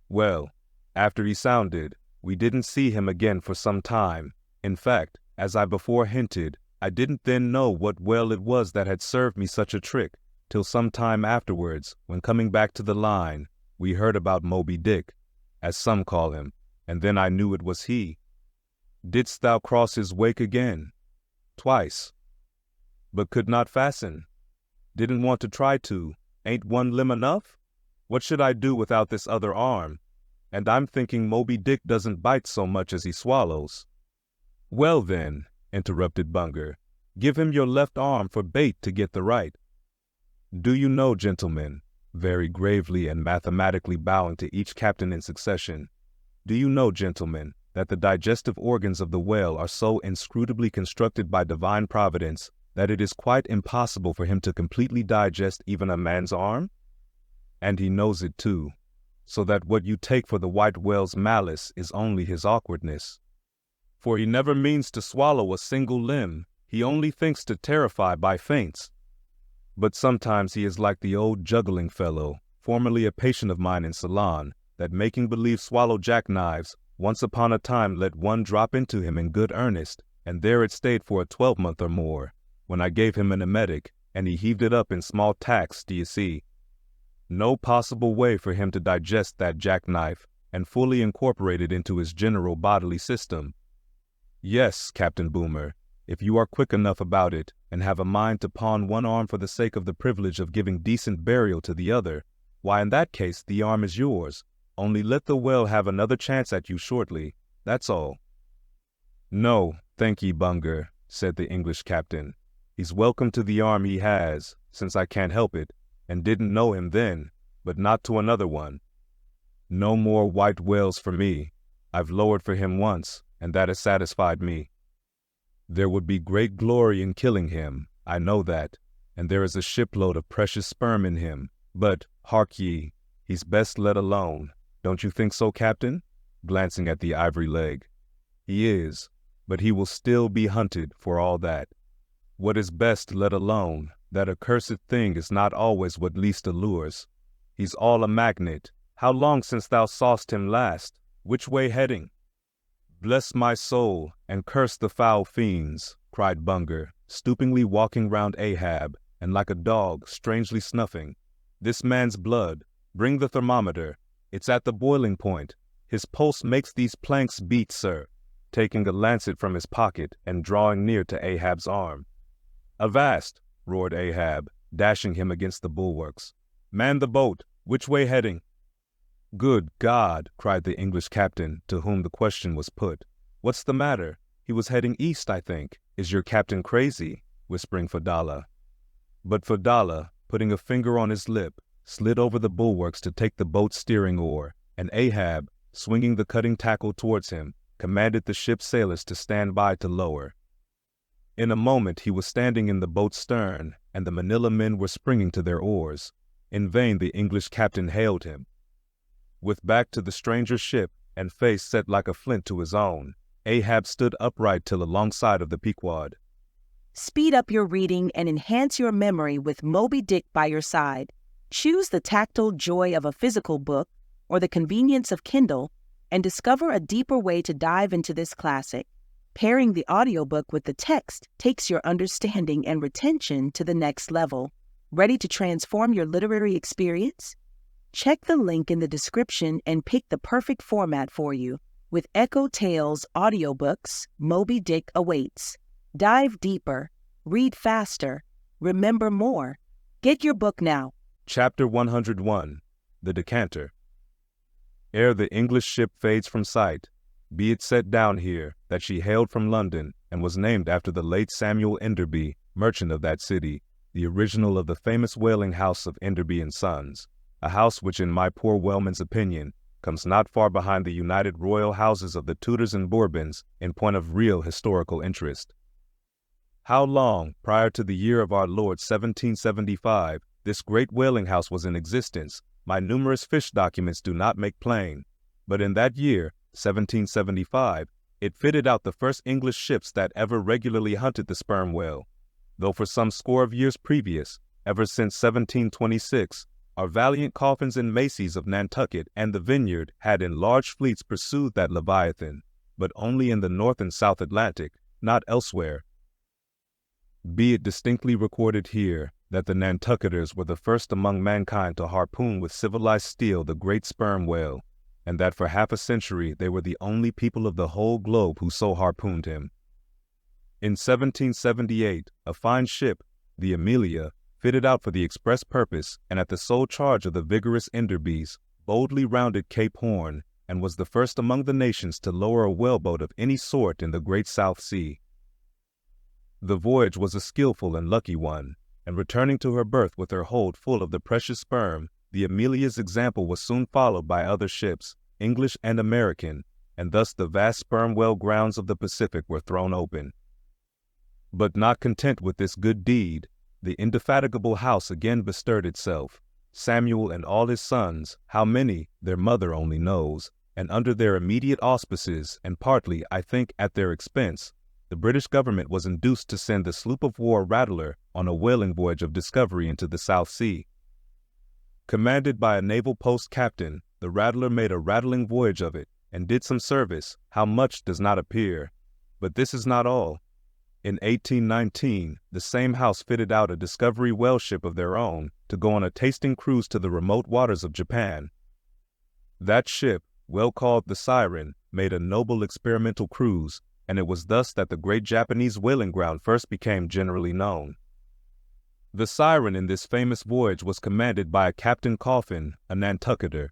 Well, after he sounded, we didn't see him again for some time. In fact, as I before hinted, I didn't then know what whale it was that had served me such a trick, till some time afterwards, when coming back to the line, we heard about Moby Dick, as some call him, and then I knew it was he. Didst thou cross his wake again? Twice. But could not fasten. Didn't want to try to. Ain't one limb enough? What should I do without this other arm? And I'm thinking Moby Dick doesn't bite so much as he swallows. Well then, interrupted Bunger, give him your left arm for bait to get the right. Do you know, gentlemen, very gravely and mathematically bowing to each captain in succession, do you know, gentlemen, that the digestive organs of the whale are so inscrutably constructed by divine providence that it is quite impossible for him to completely digest even a man's arm? And he knows it too, so that what you take for the white whale's malice is only his awkwardness. For he never means to swallow a single limb, he only thinks to terrify by feints. But sometimes he is like the old juggling fellow, formerly a patient of mine in Ceylon, that making believe swallow jackknives, once upon a time let one drop into him in good earnest, and there it stayed for a 12-month or more, when I gave him an emetic, and he heaved it up in small tacks, d'ye see. No possible way for him to digest that jackknife, and fully incorporate it into his general bodily system. Yes, Captain Boomer, if you are quick enough about it, and have a mind to pawn one arm for the sake of the privilege of giving decent burial to the other, why in that case the arm is yours. Only let the whale have another chance at you shortly, that's all. No, thank ye, Bunger, said the English captain. He's welcome to the arm he has, since I can't help it, and didn't know him then, but not to another one. No more white whales for me. I've lowered for him once, and that has satisfied me. There would be great glory in killing him, I know that, and there is a shipload of precious sperm in him, but, hark ye, he's best let alone. Don't you think so, Captain? Glancing at the ivory leg. He is, but he will still be hunted for all that. What is best let alone, that accursed thing is not always what least allures. He's all a magnet. How long since thou saw'st him last? Which way heading? Bless my soul, and curse the foul fiends, cried Bunger, stoopingly walking round Ahab, and like a dog, strangely snuffing. This man's blood, bring the thermometer. It's at the boiling point. His pulse makes these planks beat, sir, taking a lancet from his pocket and drawing near to Ahab's arm. Avast, roared Ahab, dashing him against the bulwarks. "Man the boat! Which way heading?" "Good God!" cried the English captain, to whom the question was put. "What's the matter? He was heading east, I think. Is your captain crazy?" whispering Fadala. But Fadala, putting a finger on his lip, slid over the bulwarks to take the boat's steering oar, and Ahab, swinging the cutting tackle towards him, commanded the ship's sailors to stand by to lower. In a moment he was standing in the boat's stern, and the Manila men were springing to their oars. In vain the English captain hailed him. With back to the stranger's ship, and face set like a flint to his own, Ahab stood upright till alongside of the Pequod. Speed up your reading and enhance your memory with Moby Dick by your side. Choose the tactile joy of a physical book or the convenience of Kindle, and discover a deeper way to dive into this classic. Pairing the audiobook with the text takes your understanding and retention to the next level. Ready to transform your literary experience? Check the link in the description and pick the perfect format for you. With EchoTales Audiobooks, Moby Dick awaits. Dive deeper, read faster, remember more. Get your book now. Chapter 101. The Decanter. Ere the English ship fades from sight, be it set down here that she hailed from London and was named after the late Samuel Enderby, merchant of that city, the original of the famous whaling house of Enderby and Sons, a house which in my poor whaleman's opinion comes not far behind the united royal houses of the Tudors and Bourbons in point of real historical interest. How long prior to the year of our Lord 1775 this great whaling house was in existence, my numerous fish documents do not make plain, but in that year, 1775, it fitted out the first English ships that ever regularly hunted the sperm whale, though for some score of years previous, ever since 1726, our valiant coffins and macies of Nantucket and the Vineyard had in large fleets pursued that leviathan, but only in the North and South Atlantic, not elsewhere. Be it distinctly recorded here that the Nantucketers were the first among mankind to harpoon with civilized steel the great sperm whale, and that for half a century they were the only people of the whole globe who so harpooned him. In 1778, a fine ship, the Amelia, fitted out for the express purpose and at the sole charge of the vigorous Enderbys, boldly rounded Cape Horn, and was the first among the nations to lower a whaleboat of any sort in the great South Sea. The voyage was a skillful and lucky one, and returning to her berth with her hold full of the precious sperm, the Amelia's example was soon followed by other ships, English and American, and thus the vast sperm whale grounds of the Pacific were thrown open. But not content with this good deed, the indefatigable house again bestirred itself. Samuel and all his sons, how many, their mother only knows, and under their immediate auspices, and partly, I think, at their expense, the British government was induced to send the sloop of war Rattler on a whaling voyage of discovery into the South Sea. Commanded by a naval post captain, the Rattler made a rattling voyage of it, and did some service, how much does not appear. But this is not all. In 1819, the same house fitted out a discovery whale ship of their own to go on a tasting cruise to the remote waters of Japan. That ship, well called the Siren, made a noble experimental cruise, and it was thus that the great Japanese whaling ground first became generally known. The Siren in this famous voyage was commanded by a Captain Coffin, a Nantucketer.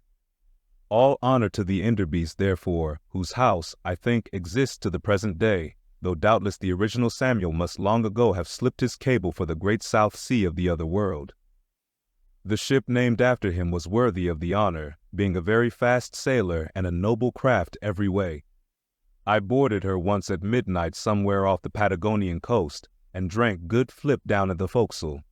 All honor to the Enderbys, therefore, whose house, I think, exists to the present day, though doubtless the original Samuel must long ago have slipped his cable for the great South Sea of the other world. The ship named after him was worthy of the honor, being a very fast sailer and a noble craft every way. I boarded her once at midnight somewhere off the Patagonian coast, and drank good flip down at the forecastle.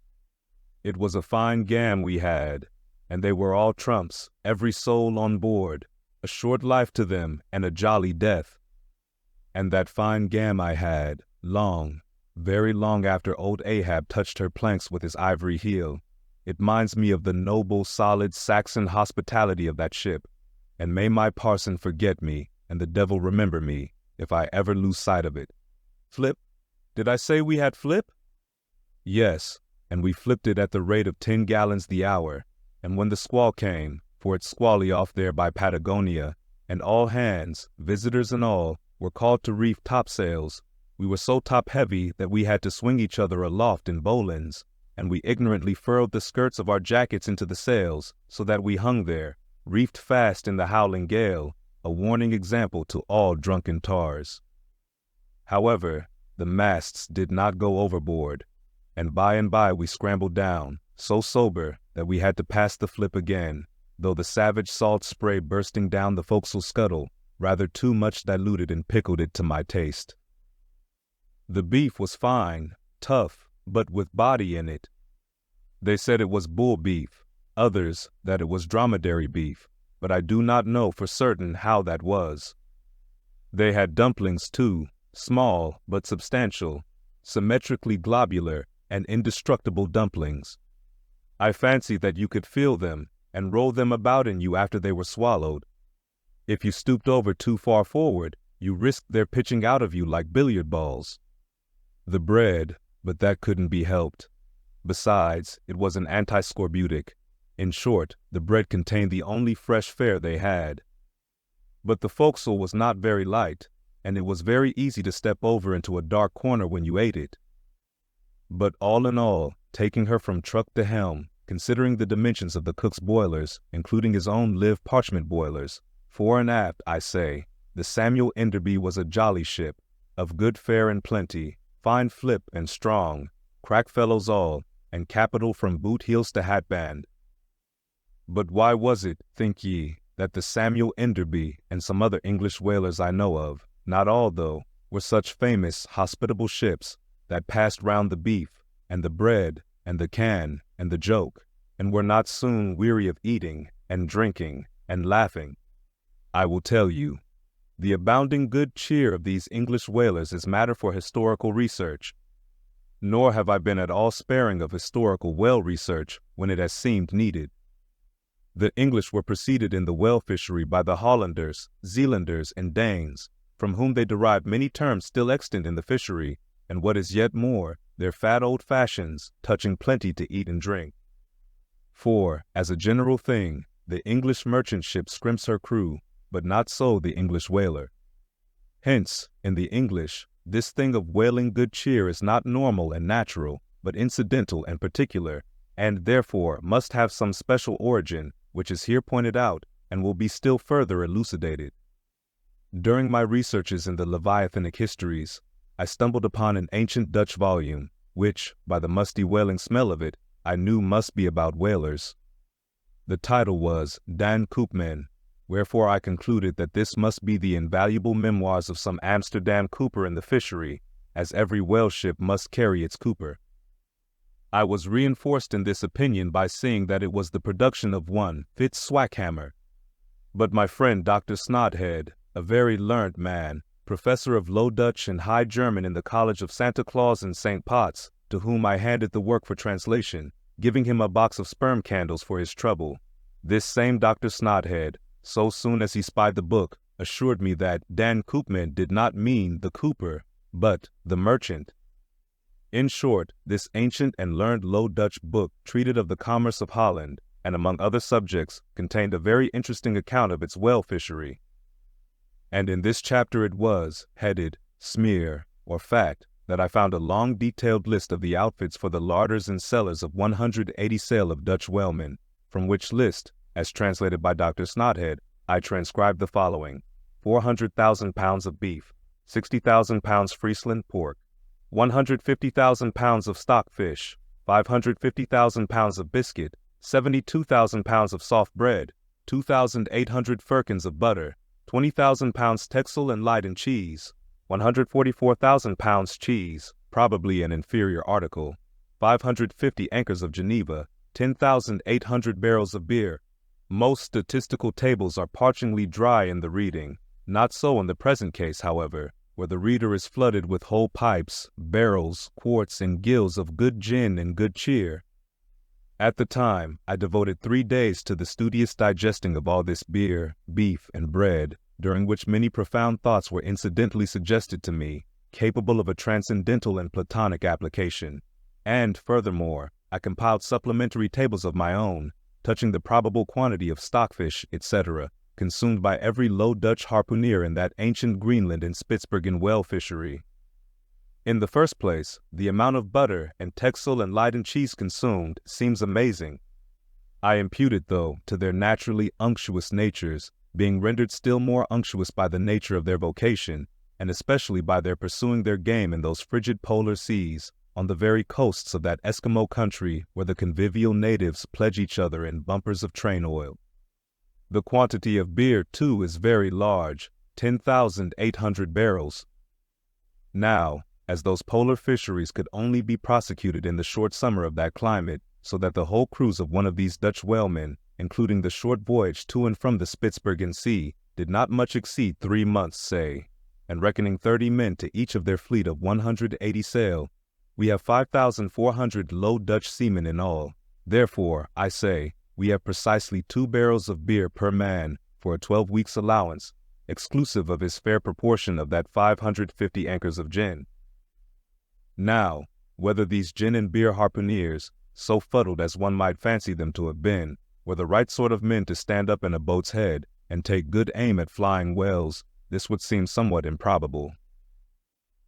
It was a fine gam we had, and they were all trumps, every soul on board, a short life to them and a jolly death. And that fine gam I had, long, very long after old Ahab touched her planks with his ivory heel. It minds me of the noble, solid Saxon hospitality of that ship, and may my parson forget me, and the devil remember me, if I ever lose sight of it. Flip? Did I say we had flip? Yes, and we flipped it at the rate of 10 gallons the hour, and when the squall came, for it's squally off there by Patagonia, and all hands, visitors and all, were called to reef topsails, we were so top-heavy that we had to swing each other aloft in bowlines, and we ignorantly furrowed the skirts of our jackets into the sails, so that we hung there, reefed fast in the howling gale, a warning example to all drunken tars. However, the masts did not go overboard, and by we scrambled down, so sober that we had to pass the flip again, though the savage salt spray bursting down the forecastle scuttle rather too much diluted and pickled it to my taste. The beef was fine, tough, but with body in it. They said it was bull beef, others that it was dromedary beef, but I do not know for certain how that was. They had dumplings too, small but substantial, symmetrically globular and indestructible dumplings. I fancy that you could feel them and roll them about in you after they were swallowed. If you stooped over too far forward, you risked their pitching out of you like billiard balls. The bread, but that couldn't be helped. Besides, it was an anti-scorbutic. In short, the bread contained the only fresh fare they had. But the forecastle was not very light, and it was very easy to step over into a dark corner when you ate it. But all in all, taking her from truck to helm, considering the dimensions of the cook's boilers, including his own live parchment boilers, fore and aft, I say, the Samuel Enderby was a jolly ship, of good fare and plenty, fine flip and strong, crack fellows all, and capital from boot heels to hatband. But why was it, think ye, that the Samuel Enderby and some other English whalers I know of, not all though, were such famous, hospitable ships, that passed round the beef, and the bread, and the can, and the joke, and were not soon weary of eating, and drinking, and laughing? I will tell you. The abounding good cheer of these English whalers is matter for historical research. Nor have I been at all sparing of historical whale research when it has seemed needed. The English were preceded in the whale fishery by the Hollanders, Zealanders, and Danes, from whom they derived many terms still extant in the fishery, and what is yet more, their fat old fashions, touching plenty to eat and drink. For, as a general thing, the English merchant ship scrimps her crew, but not so the English whaler. Hence, in the English, this thing of whaling good cheer is not normal and natural, but incidental and particular, and therefore must have some special origin, which is here pointed out, and will be still further elucidated. During my researches in the Leviathanic histories, I stumbled upon an ancient Dutch volume, which, by the musty whaling smell of it, I knew must be about whalers. The title was Dan Koopman, wherefore I concluded that this must be the invaluable memoirs of some Amsterdam cooper in the fishery, as every whale ship must carry its cooper. I was reinforced in this opinion by seeing that it was the production of one Fitz Swackhammer. But my friend Dr. Snodhead, a very learned man, professor of Low Dutch and High German in the College of Santa Claus in St. Potts, to whom I handed the work for translation, giving him a box of sperm candles for his trouble, this same Dr. Snodhead, so soon as he spied the book, assured me that Dan Koopman did not mean the cooper, but the merchant. In short, this ancient and learned Low Dutch book treated of the commerce of Holland, and among other subjects, contained a very interesting account of its whale fishery. And in this chapter it was, headed, Smear, or Fact, that I found a long detailed list of the outfits for the larders and cellars of 180 sail of Dutch whalemen, from which list, as translated by Dr. Snodhead, I transcribed the following: 400,000 pounds of beef, 60,000 pounds Friesland pork, 150,000 pounds of stockfish, 550,000 pounds of biscuit, 72,000 pounds of soft bread, 2,800 firkins of butter, 20,000 pounds Texel and Leyden cheese, 144,000 pounds cheese, probably an inferior article, 550 anchors of Geneva, 10,800 barrels of beer. Most statistical tables are parchingly dry in the reading. Not so in the present case, however, where the reader is flooded with whole pipes, barrels, quarts, and gills of good gin and good cheer. At the time, I devoted 3 days to the studious digesting of all this beer, beef, and bread, during which many profound thoughts were incidentally suggested to me, capable of a transcendental and platonic application. And, furthermore, I compiled supplementary tables of my own, touching the probable quantity of stockfish, etc., consumed by every Low Dutch harpooner in that ancient Greenland and Spitzbergen whale fishery. In the first place, the amount of butter and Texel and Leyden cheese consumed seems amazing. I impute it, though, to their naturally unctuous natures, being rendered still more unctuous by the nature of their vocation, and especially by their pursuing their game in those frigid polar seas, on the very coasts of that Eskimo country where the convivial natives pledge each other in bumpers of train oil. The quantity of beer, too, is very large, 10,800 barrels. Now, as those polar fisheries could only be prosecuted in the short summer of that climate, so that the whole cruise of one of these Dutch whalemen, including the short voyage to and from the Spitzbergen Sea, did not much exceed 3 months, say, and reckoning 30 men to each of their fleet of 180 sail, we have 5,400 Low Dutch seamen in all. Therefore, I say, we have precisely 2 barrels of beer per man for a 12 weeks' allowance, exclusive of his fair proportion of that 550 anchors of gin. Now, whether these gin and beer harpooneers, so fuddled as one might fancy them to have been, were the right sort of men to stand up in a boat's head and take good aim at flying whales, this would seem somewhat improbable.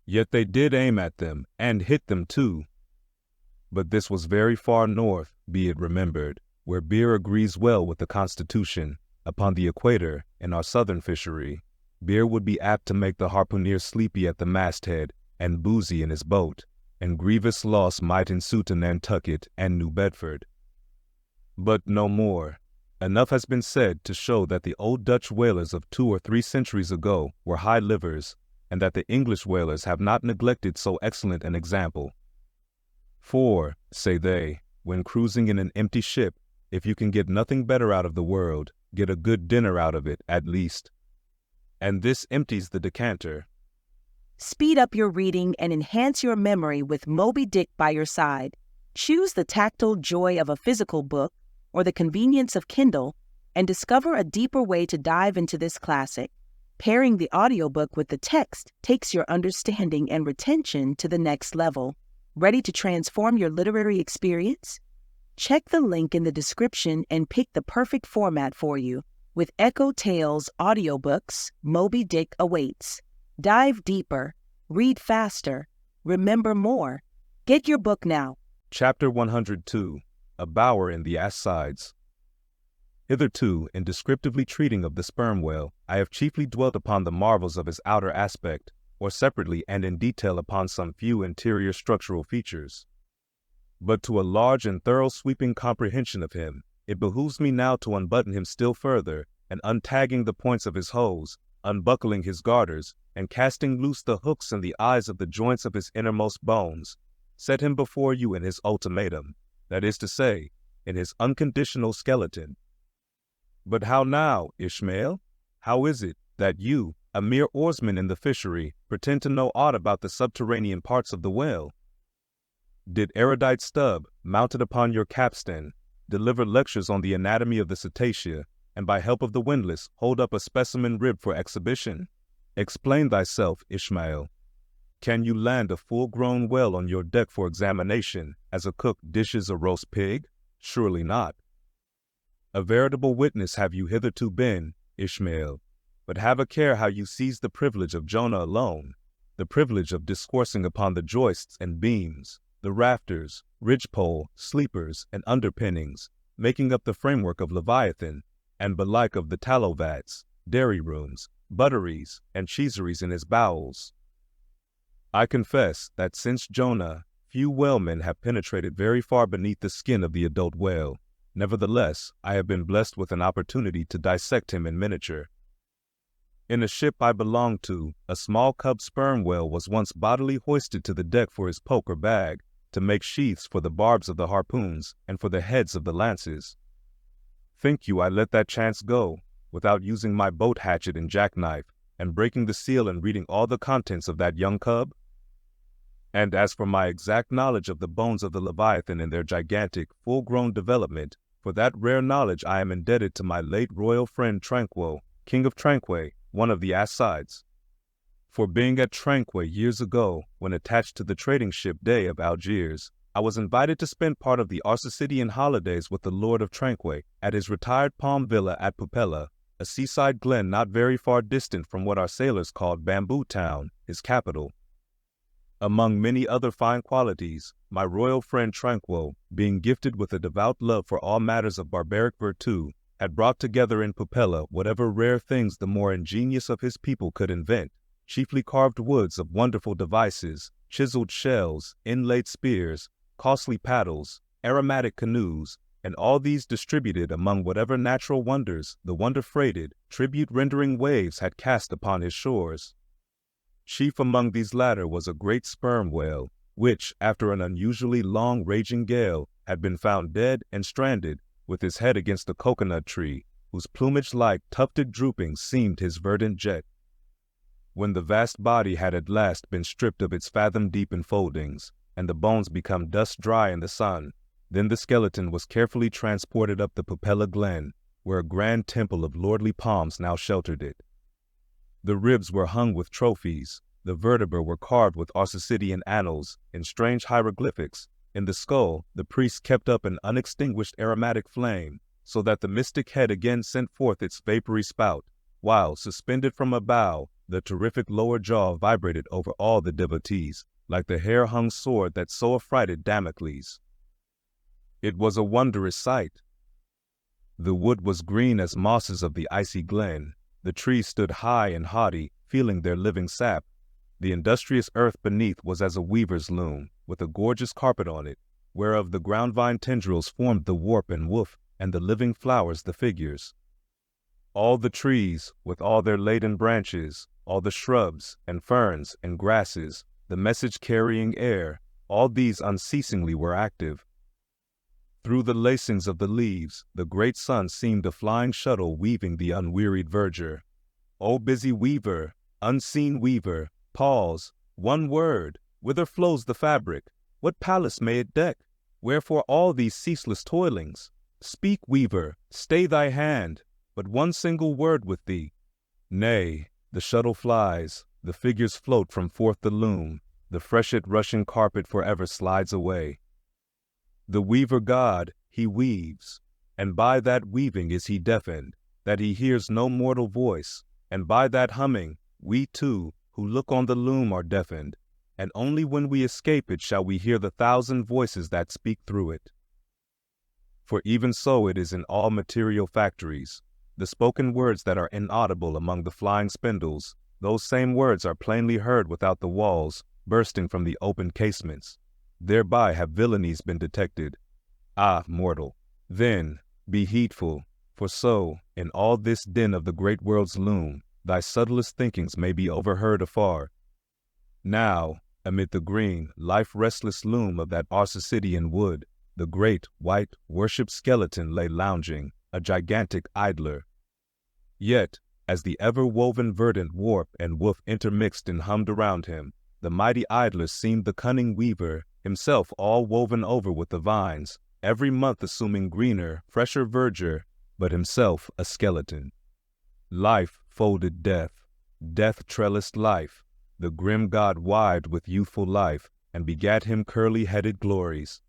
Yet they did aim at them, and hit them too. But this was very far north, be it remembered, where beer agrees well with the constitution. Upon the equator, in our southern fishery, beer would be apt to make the harpooneer sleepy at the masthead and boozy in his boat, and grievous loss might ensue to Nantucket and New Bedford. But no more. Enough has been said to show that the old Dutch whalers of 2 or 3 centuries ago were high livers, and that the English whalers have not neglected so excellent an example. For, say they, when cruising in an empty ship, if you can get nothing better out of the world, get a good dinner out of it, at least. And this empties the decanter. Speed up your reading and enhance your memory with Moby Dick by your side. Choose the tactile joy of a physical book or the convenience of Kindle and discover a deeper way to dive into this classic. Pairing the audiobook with the text takes your understanding and retention to the next level. Ready to transform your literary experience? Check the link in the description and pick the perfect format for you. With EchoTales Audiobooks, Moby Dick awaits. Dive deeper, read faster, remember more. Get your book now. Chapter 102, A Bower in the Ass Sides. Hitherto, in descriptively treating of the sperm whale, I have chiefly dwelt upon the marvels of his outer aspect, or separately and in detail upon some few interior structural features. But to a large and thorough sweeping comprehension of him, it behooves me now to unbutton him still further, and untagging the points of his hose, unbuckling his garters, and casting loose the hooks in the eyes of the joints of his innermost bones, set him before you in his ultimatum, that is to say, in his unconditional skeleton. But how now, Ishmael? How is it that you, a mere oarsman in the fishery, pretend to know aught about the subterranean parts of the whale? Did erudite Stubb, mounted upon your capstan, deliver lectures on the anatomy of the cetacea, and by help of the windlass hold up a specimen rib for exhibition? Explain thyself, Ishmael. Can you land a full-grown whale on your deck for examination, as a cook dishes a roast pig? Surely not. A veritable witness have you hitherto been, Ishmael, but have a care how you seize the privilege of Jonah alone, the privilege of discoursing upon the joists and beams, the rafters, ridgepole, sleepers, and underpinnings, making up the framework of Leviathan, and belike of the tallow vats, dairy rooms, butteries, and cheeseries in his bowels. I confess that since Jonah, few whalemen have penetrated very far beneath the skin of the adult whale. Nevertheless, I have been blessed with an opportunity to dissect him in miniature. In a ship I belonged to, a small cub sperm whale was once bodily hoisted to the deck for his poke or bag, to make sheaths for the barbs of the harpoons and for the heads of the lances. Think you I let that chance go, without using my boat hatchet and jackknife, and breaking the seal and reading all the contents of that young cub? And as for my exact knowledge of the bones of the Leviathan in their gigantic, full-grown development, for that rare knowledge I am indebted to my late royal friend Tranquo, King of Tranquo, one of the ass sides. For being at Tranquo years ago, when attached to the trading ship Dey of Algiers, I was invited to spend part of the Arsacidian holidays with the Lord of Tranquo at his retired palm villa at Pupella, a seaside glen not very far distant from what our sailors called Bamboo Town, his capital. Among many other fine qualities, my royal friend Tranquil, being gifted with a devout love for all matters of barbaric virtue, had brought together in Pupella whatever rare things the more ingenious of his people could invent, chiefly carved woods of wonderful devices, chiseled shells, inlaid spears, costly paddles, aromatic canoes, and all these distributed among whatever natural wonders the wonder-freighted, tribute-rendering waves had cast upon his shores. Chief among these latter was a great sperm whale, which, after an unusually long raging gale, had been found dead and stranded, with his head against a coconut tree, whose plumage-like tufted droopings seemed his verdant jet. When the vast body had at last been stripped of its fathom-deep enfoldings, and the bones become dust-dry in the sun, then the skeleton was carefully transported up the Pupella glen, where a grand temple of lordly palms now sheltered it. The ribs were hung with trophies, the vertebrae were carved with Arsacidean annals in strange hieroglyphics. In the skull, the priests kept up an unextinguished aromatic flame, so that the mystic head again sent forth its vapory spout, while, suspended from a bough, the terrific lower jaw vibrated over all the devotees, like the hair-hung sword that so affrighted Damocles. It was a wondrous sight. The wood was green as mosses of the icy glen. The trees stood high and haughty, feeling their living sap. The industrious earth beneath was as a weaver's loom, with a gorgeous carpet on it, whereof the ground-vine tendrils formed the warp and woof, and the living flowers the figures. All the trees, with all their laden branches, all the shrubs and ferns and grasses, the message-carrying air, all these unceasingly were active. Through the lacings of the leaves, the great sun seemed a flying shuttle weaving the unwearied verdure. O busy weaver, unseen weaver, pause, one word, whither flows the fabric? What palace may it deck? Wherefore all these ceaseless toilings? Speak, weaver, stay thy hand, but one single word with thee. Nay, the shuttle flies, the figures float from forth the loom, the freshet rushing carpet forever slides away. The weaver god, he weaves, and by that weaving is he deafened, that he hears no mortal voice, and by that humming, we too, who look on the loom are deafened, and only when we escape it shall we hear the thousand voices that speak through it. For even so it is in all material factories. The spoken words that are inaudible among the flying spindles, those same words are plainly heard without the walls, bursting from the open casements. Thereby have villainies been detected. Ah, mortal, then, be heedful, for so, in all this din of the great world's loom, thy subtlest thinkings may be overheard afar. Now, amid the green, life-restless loom of that Arsacidean wood, the great, white, worshipped skeleton lay lounging, a gigantic idler. Yet, as the ever-woven verdant warp and woof intermixed and hummed around him, the mighty idler seemed the cunning weaver, himself all woven over with the vines, every month assuming greener, fresher verdure, but himself a skeleton. Life folded death, death trellised life, the grim god wived with youthful life, and begat him curly-headed glories.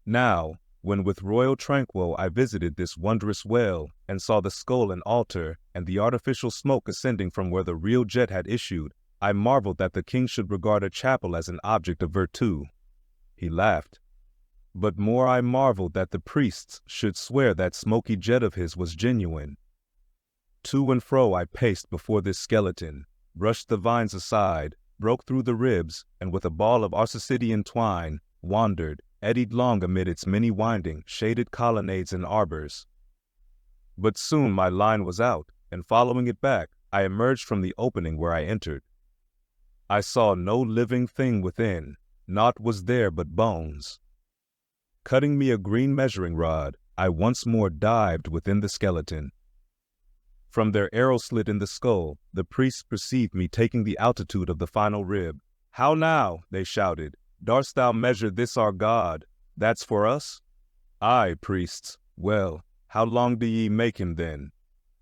Now, when with royal Tranquil I visited this wondrous well, and saw the skull and altar, and the artificial smoke ascending from where the real jet had issued, I marveled that the king should regard a chapel as an object of virtu. He laughed. But more I marveled that the priests should swear that smoky jet of his was genuine. To and fro I paced before this skeleton, brushed the vines aside, broke through the ribs, and with a ball of Arsacidean twine, wandered, eddied long amid its many winding, shaded colonnades and arbors. But soon my line was out, and following it back, I emerged from the opening where I entered. I saw no living thing within, naught was there but bones. Cutting me a green measuring rod, I once more dived within the skeleton. From their arrow slit in the skull, the priests perceived me taking the altitude of the final rib. "How now?" they shouted. "Darst thou measure this our god? That's for us?" "Aye, priests. Well, how long do ye make him then?"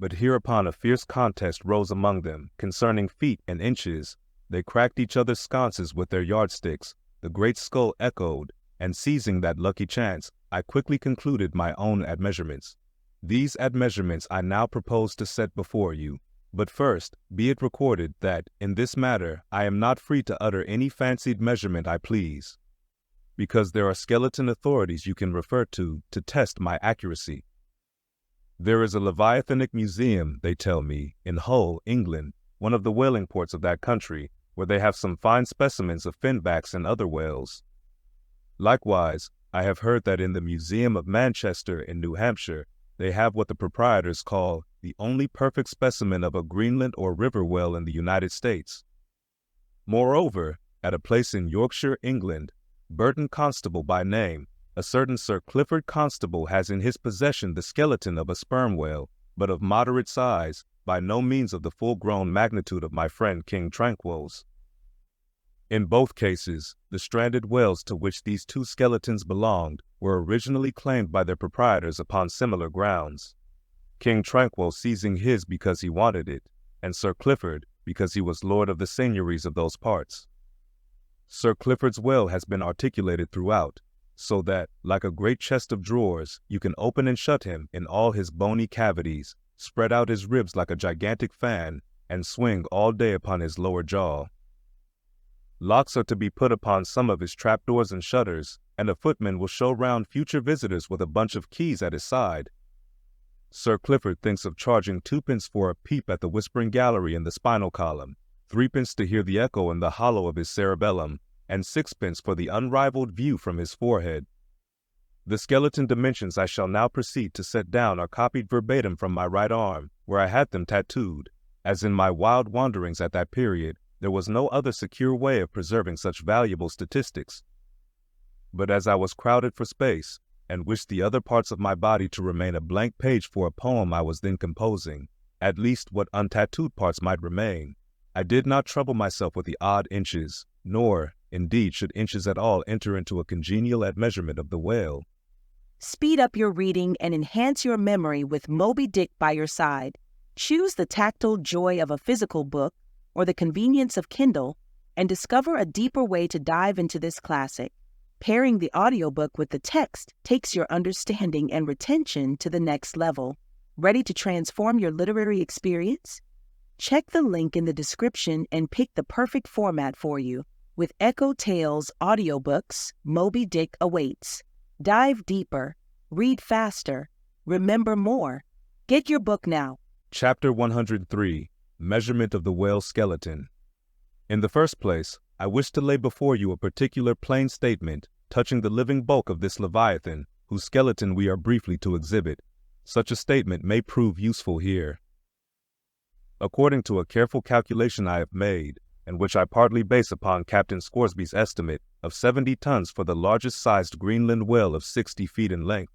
But hereupon a fierce contest rose among them, concerning feet and inches. They cracked each other's sconces with their yardsticks. The great skull echoed, and seizing that lucky chance, I quickly concluded my own admeasurements. These admeasurements I now propose to set before you. But first, be it recorded that, in this matter, I am not free to utter any fancied measurement I please, because there are skeleton authorities you can refer to test my accuracy. There is a Leviathanic museum, they tell me, in Hull, England, one of the whaling ports of that country, where they have some fine specimens of finbacks and other whales. Likewise, I have heard that in the Museum of Manchester in New Hampshire, they have what the proprietors call the only perfect specimen of a Greenland or river whale in the United States. Moreover, at a place in Yorkshire, England, Burton Constable by name, a certain Sir Clifford Constable has in his possession the skeleton of a sperm whale, but of moderate size, by no means of the full-grown magnitude of my friend King Tranquil's. In both cases, the stranded whales to which these two skeletons belonged were originally claimed by their proprietors upon similar grounds, King Tranquil seizing his because he wanted it, and Sir Clifford because he was lord of the seigneuries of those parts. Sir Clifford's whale has been articulated throughout, so that, like a great chest of drawers, you can open and shut him in all his bony cavities, spread out his ribs like a gigantic fan, and swing all day upon his lower jaw. Locks are to be put upon some of his trapdoors and shutters, and a footman will show round future visitors with a bunch of keys at his side. Sir Clifford thinks of charging 2d for a peep at the whispering gallery in the spinal column, 3d to hear the echo in the hollow of his cerebellum, and 6d for the unrivaled view from his forehead. The skeleton dimensions I shall now proceed to set down are copied verbatim from my right arm, where I had them tattooed, as in my wild wanderings at that period, there was no other secure way of preserving such valuable statistics. But as I was crowded for space, and wished the other parts of my body to remain a blank page for a poem I was then composing, at least what untattooed parts might remain, I did not trouble myself with the odd inches, nor, indeed, should inches at all enter into a congenial measurement of the whale. Speed up your reading and enhance your memory with Moby Dick by your side. Choose the tactile joy of a physical book or the convenience of Kindle, and discover a deeper way to dive into this classic. Pairing the audiobook with the text takes your understanding and retention to the next level. Ready to transform your literary experience? Check the link in the description and pick the perfect format for you. With EchoTales Audiobooks, Moby Dick awaits. Dive deeper, read faster, remember more. Get your book now. Chapter 103, Measurement of the Whale Skeleton. In the first place, I wish to lay before you a particular plain statement touching the living bulk of this Leviathan, whose skeleton we are briefly to exhibit. Such a statement may prove useful here. According to a careful calculation I have made, and which I partly base upon Captain Scoresby's estimate of 70 tons for the largest sized Greenland whale of 60 feet in length,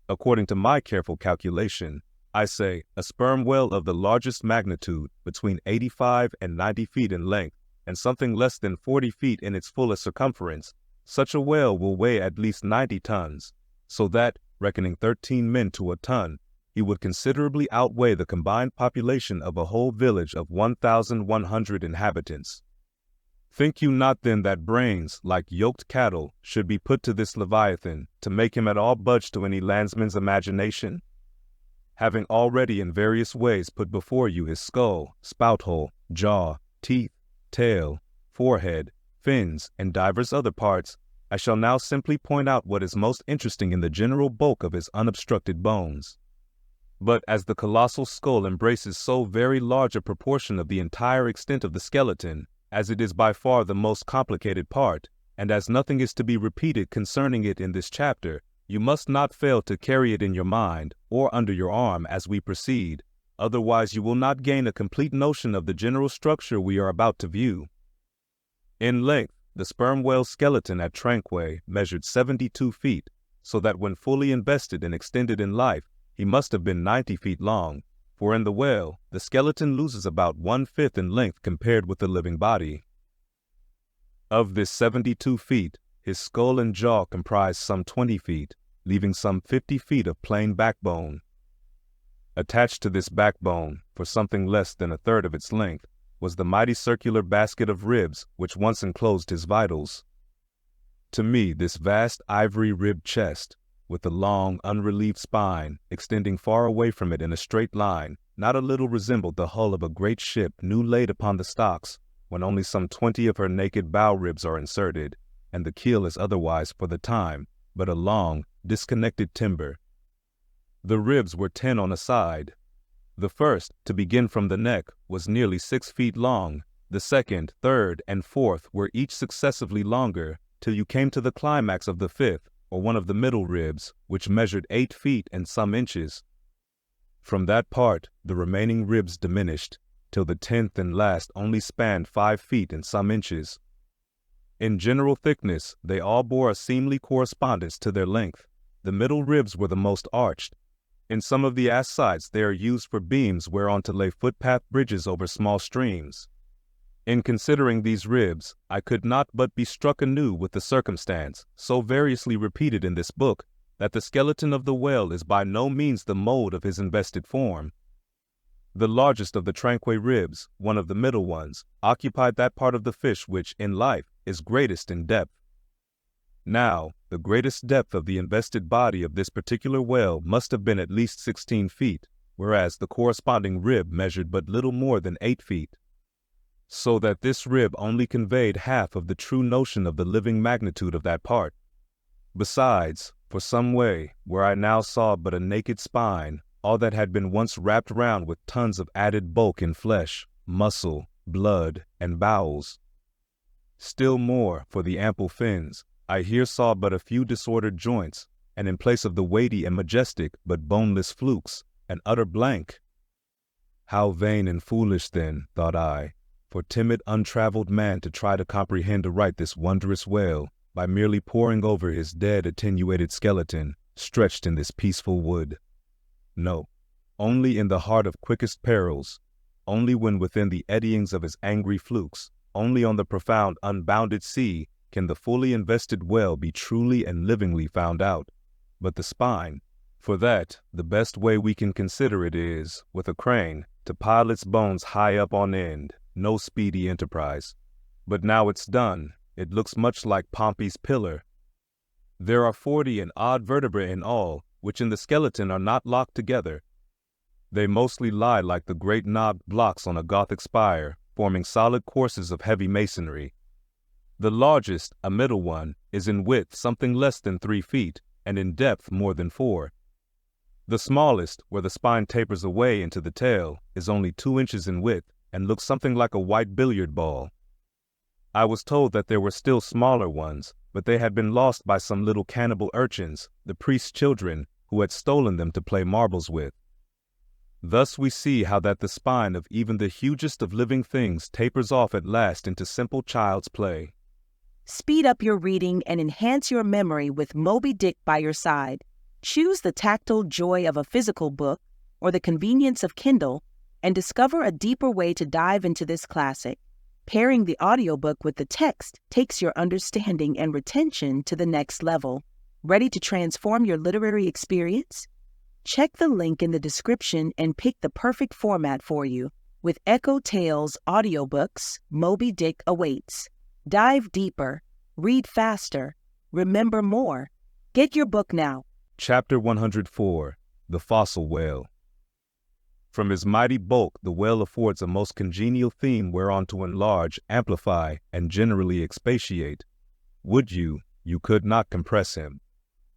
according to my careful calculation, I say a sperm whale of the largest magnitude, between 85 and 90 feet in length, and something less than 40 feet in its fullest circumference, such a whale will weigh at least 90 tons, so that, reckoning 13 men to a ton, he would considerably outweigh the combined population of a whole village of 1,100 inhabitants. Think you not then that brains, like yoked cattle, should be put to this Leviathan, to make him at all budge to any landsman's imagination? Having already in various ways put before you his skull, spout-hole, jaw, teeth, tail, forehead, fins, and divers other parts, I shall now simply point out what is most interesting in the general bulk of his unobstructed bones. But as the colossal skull embraces so very large a proportion of the entire extent of the skeleton, as it is by far the most complicated part, and as nothing is to be repeated concerning it in this chapter, you must not fail to carry it in your mind, or under your arm as we proceed, otherwise you will not gain a complete notion of the general structure we are about to view. In length, the sperm whale's skeleton at Tranquil measured 72 feet, so that when fully invested and extended in life, he must have been 90 feet long, for in the whale, the skeleton loses about 1/5 in length compared with the living body. Of this 72 feet, his skull and jaw comprise some 20 feet, leaving some 50 feet of plain backbone. Attached to this backbone, for something less than a third of its length, was the mighty circular basket of ribs which once enclosed his vitals. To me, this vast ivory-ribbed chest, with the long, unrelieved spine extending far away from it in a straight line, not a little resembled the hull of a great ship new laid upon the stocks, when only some 20 of her naked bow ribs are inserted, and the keel is otherwise, for the time, but a long, disconnected timber. The ribs were 10 on a side. The first, to begin from the neck, was nearly 6 feet long. The second, third, and fourth were each successively longer, till you came to the climax of the fifth, or one of the middle ribs, which measured 8 feet and some inches. From that part, the remaining ribs diminished, till the 10th and last only spanned 5 feet and some inches. In general thickness, they all bore a seemly correspondence to their length. The middle ribs were the most arched. In some of the ass sides they are used for beams whereon to lay footpath bridges over small streams. In considering these ribs, I could not but be struck anew with the circumstance, so variously repeated in this book, that the skeleton of the whale is by no means the mold of his invested form. The largest of the tranquil ribs, one of the middle ones, occupied that part of the fish which, in life, is greatest in depth. Now, the greatest depth of the invested body of this particular whale must have been at least 16 feet, whereas the corresponding rib measured but little more than 8 feet. So that this rib only conveyed half of the true notion of the living magnitude of that part. Besides, for some way, where I now saw but a naked spine, all that had been once wrapped round with tons of added bulk in flesh, muscle, blood, and bowels. Still more, for the ample fins, I here saw but a few disordered joints, and in place of the weighty and majestic but boneless flukes, an utter blank. How vain and foolish then, thought I, for timid, untraveled man to try to comprehend aright this wondrous whale by merely poring over his dead, attenuated skeleton, stretched in this peaceful wood. No, only in the heart of quickest perils, only when within the eddyings of his angry flukes, only on the profound, unbounded sea, can the fully invested whale be truly and livingly found out. But the spine, for that, the best way we can consider it is, with a crane, to pile its bones high up on end, no speedy enterprise. But now it's done, it looks much like Pompey's pillar. There are 40 and odd vertebrae in all, which in the skeleton are not locked together. They mostly lie like the great knobbed blocks on a Gothic spire, forming solid courses of heavy masonry. The largest, a middle one, is in width something less than 3 feet, and in depth more than 4. The smallest, where the spine tapers away into the tail, is only 2 inches in width, and looks something like a white billiard ball. I was told that there were still smaller ones, but they had been lost by some little cannibal urchins, the priest's children, who had stolen them to play marbles with. Thus we see how that the spine of even the hugest of living things tapers off at last into simple child's play. Speed up your reading and enhance your memory with Moby Dick by your side. Choose the tactile joy of a physical book or the convenience of Kindle and discover a deeper way to dive into this classic. Pairing the audiobook with the text takes your understanding and retention to the next level. Ready to transform your literary experience? Check the link in the description and pick the perfect format for you. With EchoTales Audiobooks, Moby Dick awaits. Dive deeper, read faster, remember more. Get your book now. Chapter 104, The Fossil Whale. From his mighty bulk, the whale affords a most congenial theme whereon to enlarge, amplify, and generally expatiate. Would you could not compress him.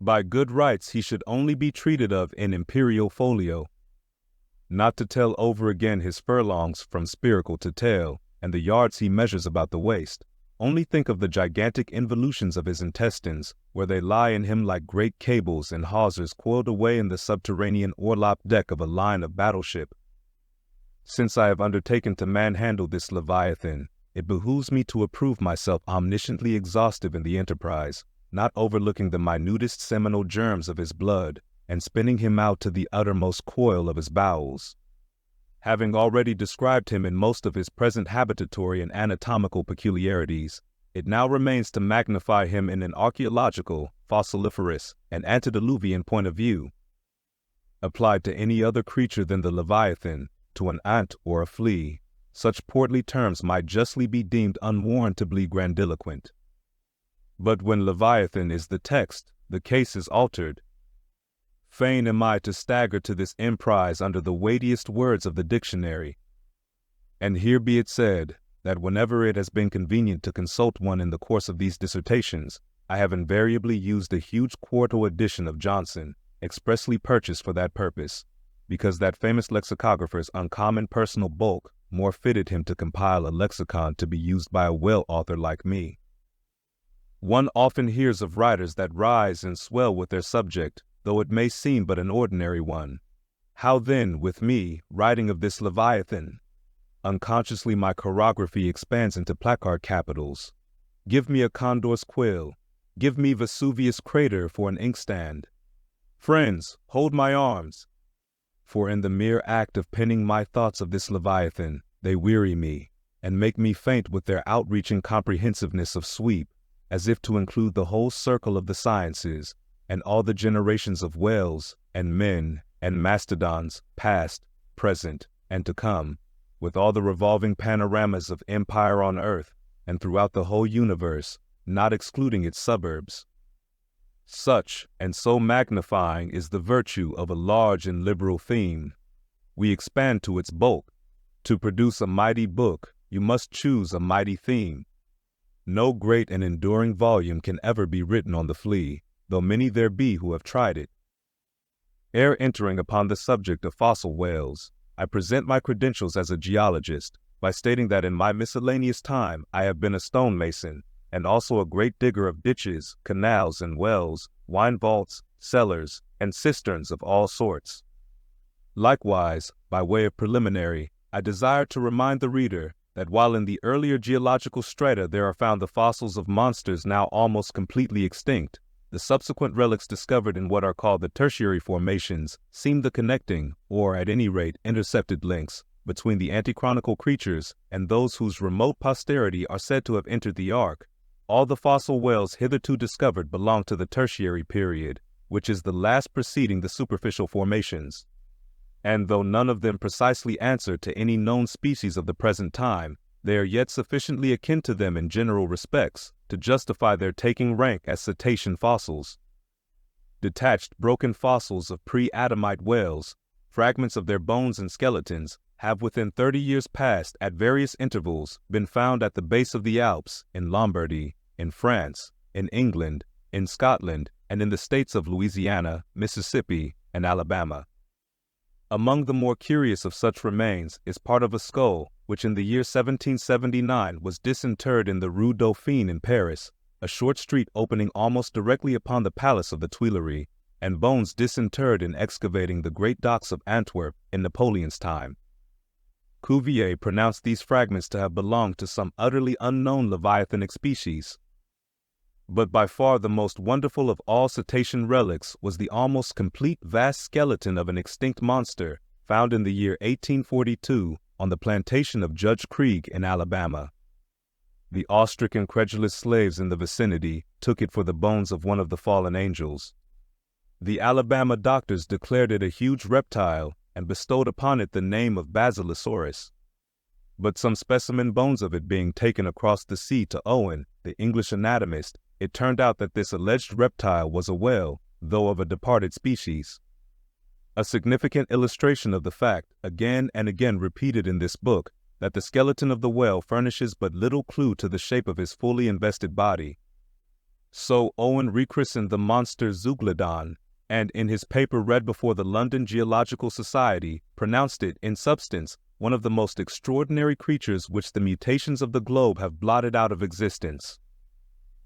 By good rights he should only be treated of in imperial folio. Not to tell over again his furlongs from spiracle to tail, and the yards he measures about the waist. Only think of the gigantic involutions of his intestines, where they lie in him like great cables and hawsers coiled away in the subterranean orlop deck of a line of battleship. Since I have undertaken to manhandle this leviathan, it behooves me to approve myself omnisciently exhaustive in the enterprise, not overlooking the minutest seminal germs of his blood, and spinning him out to the uttermost coil of his bowels. Having already described him in most of his present habitatory and anatomical peculiarities, it now remains to magnify him in an archaeological, fossiliferous, and antediluvian point of view. Applied to any other creature than the Leviathan, to an ant or a flea, such portly terms might justly be deemed unwarrantably grandiloquent. But when Leviathan is the text, the case is altered. Fain am I to stagger to this emprise under the weightiest words of the dictionary. And here be it said, that whenever it has been convenient to consult one in the course of these dissertations, I have invariably used a huge quarto edition of Johnson, expressly purchased for that purpose, because that famous lexicographer's uncommon personal bulk more fitted him to compile a lexicon to be used by a well author like me. One often hears of writers that rise and swell with their subject, though it may seem but an ordinary one. How then, with me, writing of this Leviathan? Unconsciously my chorography expands into placard capitals. Give me a condor's quill. Give me Vesuvius' crater for an inkstand. Friends, hold my arms. For in the mere act of penning my thoughts of this Leviathan, they weary me, and make me faint with their outreaching comprehensiveness of sweep, as if to include the whole circle of the sciences, and all the generations of whales, and men, and mastodons, past, present, and to come, with all the revolving panoramas of empire on earth, and throughout the whole universe, not excluding its suburbs. Such, and so magnifying is the virtue of a large and liberal theme. We expand to its bulk. To produce a mighty book, you must choose a mighty theme. No great and enduring volume can ever be written on the flea, though many there be who have tried it. Ere entering upon the subject of fossil whales, I present my credentials as a geologist by stating that in my miscellaneous time I have been a stonemason, and also a great digger of ditches, canals, and wells, wine vaults, cellars, and cisterns of all sorts. Likewise, by way of preliminary, I desire to remind the reader that while in the earlier geological strata there are found the fossils of monsters now almost completely extinct, the subsequent relics discovered in what are called the tertiary formations seem the connecting, or at any rate intercepted links, between the antichronical creatures and those whose remote posterity are said to have entered the ark. All the fossil whales hitherto discovered belong to the tertiary period, which is the last preceding the superficial formations. And though none of them precisely answer to any known species of the present time, they are yet sufficiently akin to them in general respects to justify their taking rank as cetacean fossils. Detached, broken fossils of pre-Adamite whales, fragments of their bones and skeletons, have within 30 years past, at various intervals, been found at the base of the Alps, in Lombardy, in France, in England, in Scotland, and in the states of Louisiana, Mississippi, and Alabama. Among the more curious of such remains is part of a skull, which in the year 1779 was disinterred in the Rue Dauphine in Paris, a short street opening almost directly upon the palace of the Tuileries, and bones disinterred in excavating the great docks of Antwerp in Napoleon's time. Cuvier pronounced these fragments to have belonged to some utterly unknown leviathanic species. But by far the most wonderful of all cetacean relics was the almost complete vast skeleton of an extinct monster found in the year 1842 on the plantation of Judge Krieg in Alabama. The awe-stricken credulous slaves in the vicinity took it for the bones of one of the fallen angels. The Alabama doctors declared it a huge reptile and bestowed upon it the name of Basilosaurus. But some specimen bones of it being taken across the sea to Owen, the English anatomist, it turned out that this alleged reptile was a whale, though of a departed species. A significant illustration of the fact, again and again repeated in this book, that the skeleton of the whale furnishes but little clue to the shape of his fully invested body. So Owen rechristened the monster Zeuglodon, and in his paper read before the London Geological Society, pronounced it, in substance, one of the most extraordinary creatures which the mutations of the globe have blotted out of existence.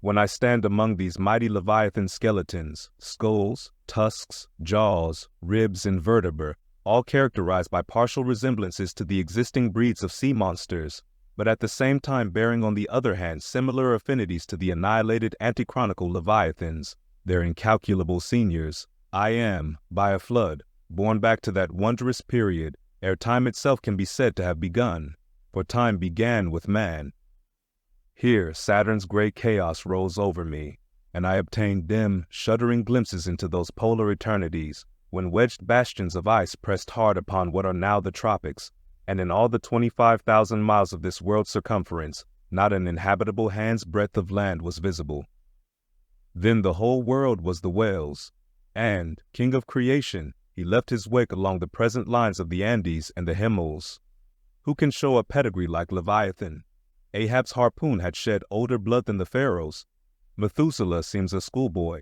When I stand among these mighty leviathan skeletons, skulls, tusks, jaws, ribs, and vertebrae, all characterized by partial resemblances to the existing breeds of sea monsters, but at the same time bearing on the other hand similar affinities to the annihilated antichronical leviathans, their incalculable seniors, I am, by a flood, borne back to that wondrous period, ere time itself can be said to have begun, for time began with man. Here Saturn's great chaos rolls over me, and I obtain dim, shuddering glimpses into those polar eternities, when wedged bastions of ice pressed hard upon what are now the tropics, and in all the 25,000 miles of this world's circumference, not an inhabitable hand's breadth of land was visible. Then the whole world was the whales. and, king of creation, he left his wake along the present lines of the Andes and the Himmels. Who can show a pedigree like Leviathan? Ahab's harpoon had shed older blood than the pharaohs. Methuselah seems a schoolboy.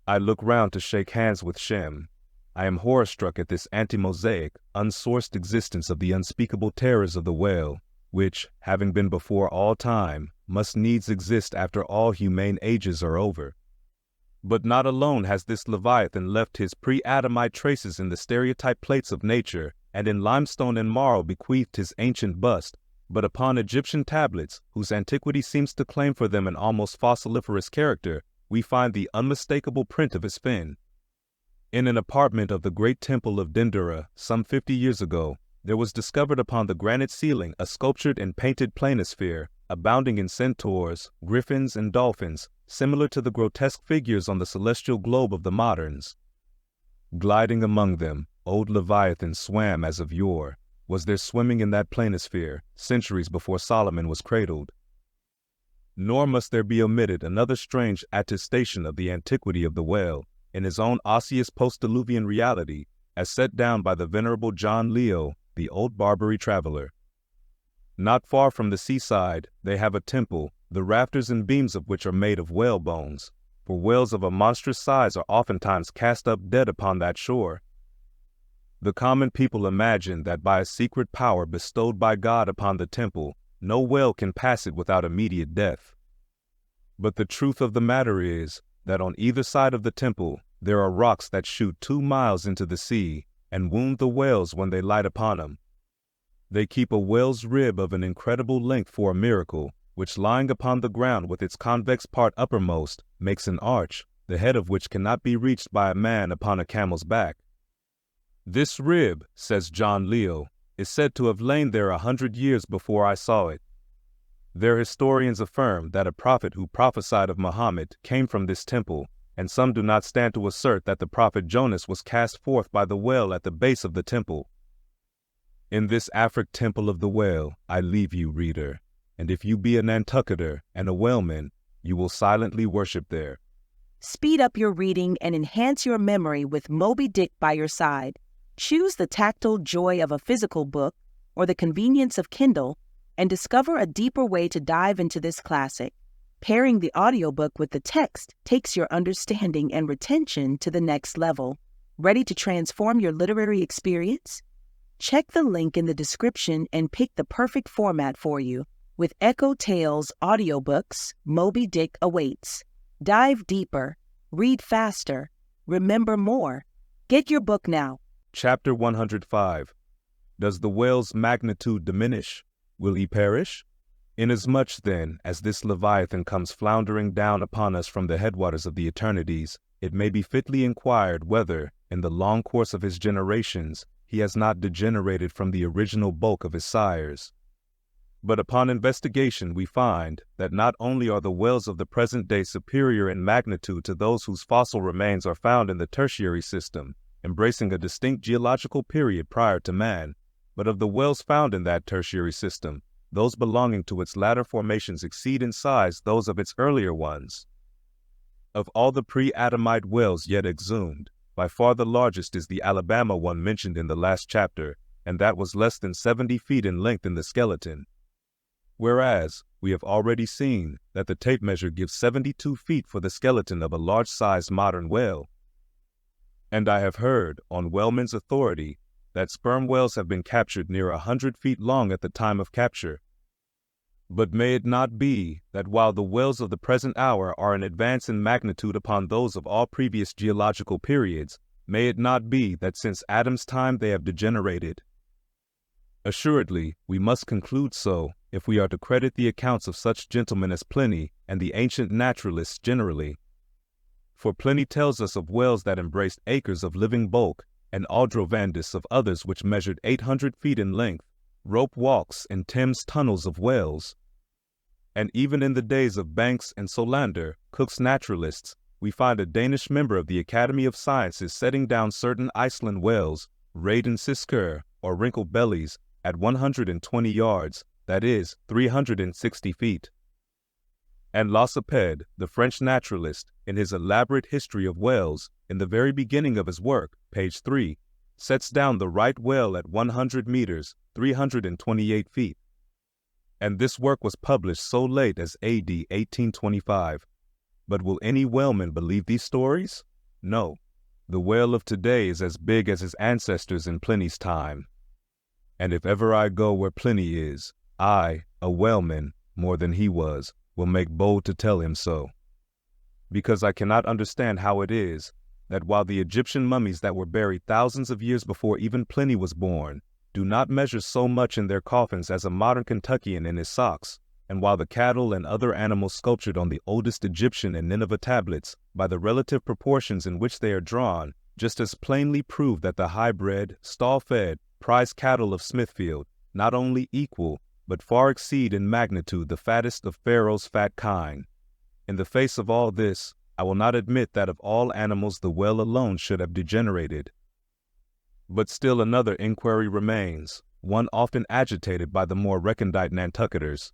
I look round to shake hands with Shem. I am horror-struck at this anti-Mosaic, unsourced existence of the unspeakable terrors of the whale, which, having been before all time, must needs exist after all humane ages are over. But not alone has this Leviathan left his pre-Adamite traces in the stereotype plates of nature, and in limestone and marl bequeathed his ancient bust, but upon Egyptian tablets, whose antiquity seems to claim for them an almost fossiliferous character, we find the unmistakable print of his fin. In an apartment of the great temple of Dendera, some 50 years ago, there was discovered upon the granite ceiling a sculptured and painted planisphere, abounding in centaurs, griffins, and dolphins, similar to the grotesque figures on the celestial globe of the moderns. Gliding among them, old Leviathan swam as of yore. Was there swimming in that planisphere, centuries before Solomon was cradled? Nor must there be omitted another strange attestation of the antiquity of the whale, in his own osseous post-diluvian reality, as set down by the venerable John Leo, the old Barbary traveler. Not far from the seaside, they have a temple, the rafters and beams of which are made of whale bones, for whales of a monstrous size are oftentimes cast up dead upon that shore. The common people imagine that by a secret power bestowed by God upon the temple, no whale can pass it without immediate death. But the truth of the matter is that on either side of the temple there are rocks that shoot 2 miles into the sea and wound the whales when they light upon them. They keep a whale's rib of an incredible length for a miracle, which lying upon the ground with its convex part uppermost makes an arch, the head of which cannot be reached by a man upon a camel's back. This rib, says John Leo, is said to have lain there 100 years before I saw it. Their historians affirm that a prophet who prophesied of Muhammad came from this temple, and some do not stand to assert that the prophet Jonas was cast forth by the whale at the base of the temple. In this Afric temple of the whale I leave you, reader, and if you be a Nantucketer and a whaleman, you will silently worship there. Speed up your reading and enhance your memory with Moby Dick by your side. Choose the tactile joy of a physical book or the convenience of Kindle and discover a deeper way to dive into this classic. Pairing the audiobook with the text takes your understanding and retention to the next level. Ready to transform your literary experience? Check the link in the description and pick the perfect format for you. With EchoTales Audiobooks, Moby Dick awaits. Dive deeper, read faster, remember more. Get your book now. Chapter 105. Does the whale's magnitude diminish? Will he perish? Inasmuch, then, as this Leviathan comes floundering down upon us from the headwaters of the eternities, it may be fitly inquired whether, in the long course of his generations, he has not degenerated from the original bulk of his sires. But upon investigation we find that not only are the whales of the present day superior in magnitude to those whose fossil remains are found in the tertiary system, embracing a distinct geological period prior to man, but of the whales found in that tertiary system, those belonging to its latter formations exceed in size those of its earlier ones. Of all the pre-Adamite whales yet exhumed, by far the largest is the Alabama one mentioned in the last chapter, and that was less than 70 feet in length in the skeleton. Whereas, we have already seen that the tape measure gives 72 feet for the skeleton of a large-sized modern whale. And I have heard, on whalemen's authority, that sperm whales have been captured near 100 feet long at the time of capture. But may it not be that while the whales of the present hour are an advance in magnitude upon those of all previous geological periods, may it not be that since Adam's time they have degenerated? Assuredly, we must conclude so, if we are to credit the accounts of such gentlemen as Pliny and the ancient naturalists generally. For Pliny tells us of whales that embraced acres of living bulk, and Aldrovandus of others which measured 800 feet in length, rope walks in Thames tunnels of whales. And even in the days of Banks and Solander, Cook's naturalists, we find a Danish member of the Academy of Sciences setting down certain Iceland whales, Radensisker or wrinkled bellies, at 120 yards, that is, 360 feet. And Lacepede, the French naturalist, in his elaborate history of whales, in the very beginning of his work, page 3, sets down the right whale at 100 meters, 328 feet. And this work was published so late as AD 1825. But will any whaleman believe these stories? No. The whale of today is as big as his ancestors in Pliny's time. And if ever I go where Pliny is, I, a whaleman, more than he was, will make bold to tell him so. Because I cannot understand how it is that while the Egyptian mummies that were buried thousands of years before even Pliny was born do not measure so much in their coffins as a modern Kentuckian in his socks, and while the cattle and other animals sculptured on the oldest Egyptian and Nineveh tablets, by the relative proportions in which they are drawn, just as plainly prove that the high-bred, stall-fed, prize cattle of Smithfield not only equal, but far exceed in magnitude the fattest of Pharaoh's fat kine. In the face of all this, I will not admit that of all animals the whale alone should have degenerated. But still another inquiry remains, one often agitated by the more recondite Nantucketers.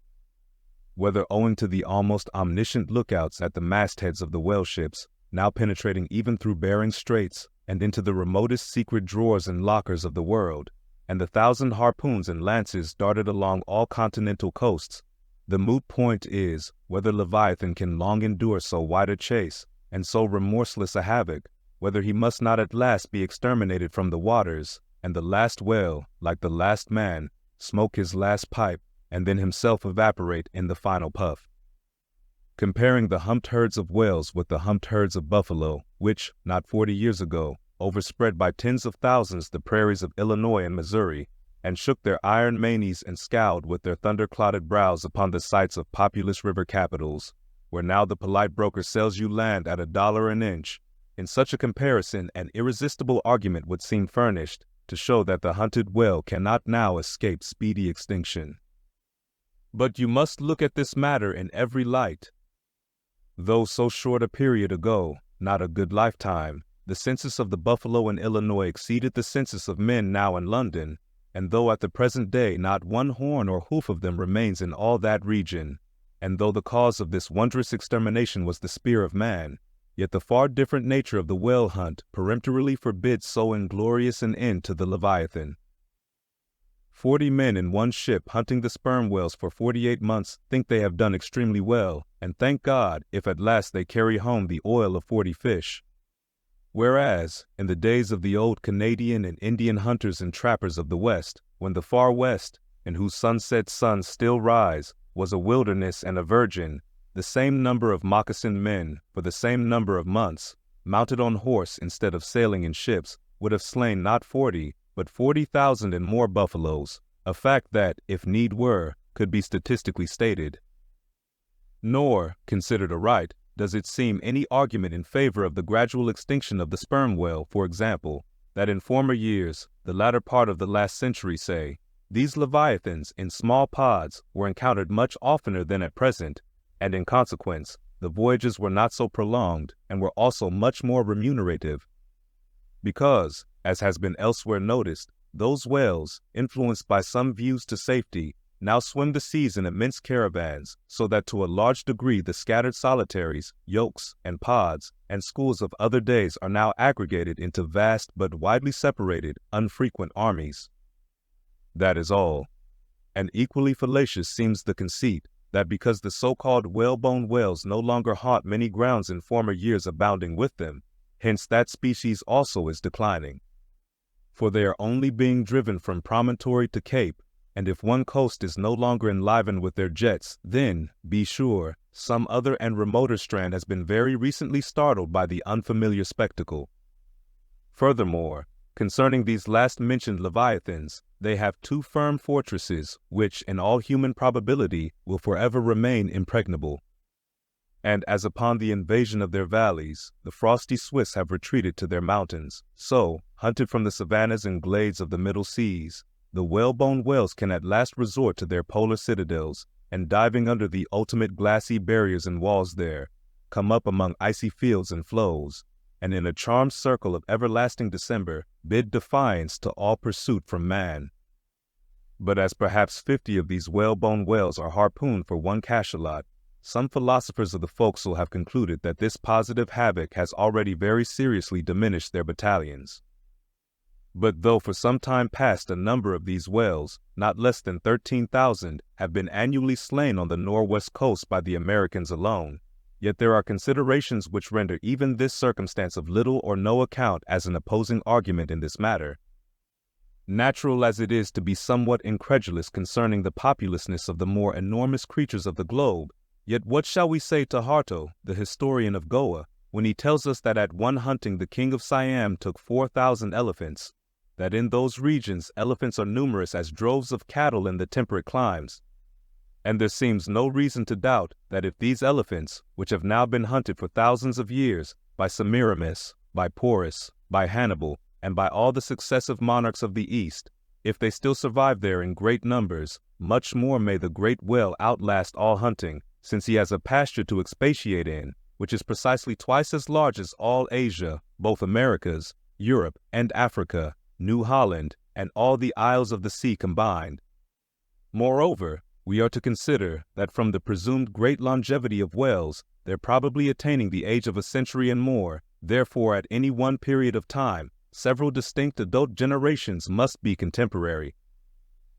Whether owing to the almost omniscient lookouts at the mastheads of the whale ships, now penetrating even through Bering Straits and into the remotest secret drawers and lockers of the world, and the 1,000 harpoons and lances darted along all continental coasts, the moot point is whether Leviathan can long endure so wide a chase and so remorseless a havoc, whether he must not at last be exterminated from the waters, and the last whale, like the last man, smoke his last pipe, and then himself evaporate in the final puff. Comparing the humped herds of whales with the humped herds of buffalo, which, not 40 years ago, overspread by tens of thousands the prairies of Illinois and Missouri, and shook their iron manes and scowled with their thunder-clouded brows upon the sites of populous river capitals, where now the polite broker sells you land at $1 an inch. In such a comparison, an irresistible argument would seem furnished to show that the hunted whale cannot now escape speedy extinction. But you must look at this matter in every light. Though so short a period ago, not a good lifetime, the census of the buffalo in Illinois exceeded the census of men now in London, and though at the present day not one horn or hoof of them remains in all that region, and though the cause of this wondrous extermination was the spear of man, yet the far different nature of the whale hunt peremptorily forbids so inglorious an end to the Leviathan. 40 men in one ship hunting the sperm whales for 48 months think they have done extremely well, and thank God if at last they carry home the oil of 40 fish. Whereas, in the days of the old Canadian and Indian hunters and trappers of the West, when the far West, in whose sunset suns still rise, was a wilderness and a virgin, the same number of moccasined men, for the same number of months, mounted on horse instead of sailing in ships, would have slain not 40, but 40,000 and more buffaloes, a fact that, if need were, could be statistically stated. Nor, considered aright, does it seem any argument in favor of the gradual extinction of the sperm whale, for example, that in former years, the latter part of the last century say, these leviathans in small pods were encountered much oftener than at present, and in consequence, the voyages were not so prolonged and were also much more remunerative. Because, as has been elsewhere noticed, those whales, influenced by some views to safety, now swim the seas in immense caravans, so that to a large degree the scattered solitaries, yolks, and pods, and schools of other days are now aggregated into vast but widely separated, unfrequent armies. That is all. And equally fallacious seems the conceit that because the so-called whalebone whales no longer haunt many grounds in former years abounding with them, hence that species also is declining. For they are only being driven from promontory to cape, and if one coast is no longer enlivened with their jets, then, be sure, some other and remoter strand has been very recently startled by the unfamiliar spectacle. Furthermore, concerning these last-mentioned leviathans, they have 2 firm fortresses, which, in all human probability, will forever remain impregnable. And as upon the invasion of their valleys, the frosty Swiss have retreated to their mountains, so, hunted from the savannas and glades of the middle seas, the whalebone whales can at last resort to their polar citadels, and diving under the ultimate glassy barriers and walls there, come up among icy fields and floes, and in a charmed circle of everlasting December, bid defiance to all pursuit from man. But as perhaps 50 of these whalebone whales are harpooned for one cachalot, some philosophers of the forecastle have concluded that this positive havoc has already very seriously diminished their battalions. But though for some time past a number of these whales, not less than 13,000, have been annually slain on the northwest coast by the Americans alone, yet there are considerations which render even this circumstance of little or no account as an opposing argument in this matter. Natural as it is to be somewhat incredulous concerning the populousness of the more enormous creatures of the globe, yet what shall we say to Harto, the historian of Goa, when he tells us that at one hunting the king of Siam took 4,000 elephants, that in those regions elephants are numerous as droves of cattle in the temperate climes, and there seems no reason to doubt that if these elephants, which have now been hunted for thousands of years by Semiramis, by Porus, by Hannibal, and by all the successive monarchs of the East, if they still survive there in great numbers, much more may the great whale outlast all hunting, since he has a pasture to expatiate in, which is precisely twice as large as all Asia, both Americas, Europe, and Africa, New Holland, and all the isles of the sea combined. Moreover, we are to consider that from the presumed great longevity of whales, their probably attaining the age of a century and more, therefore at any one period of time, several distinct adult generations must be contemporary.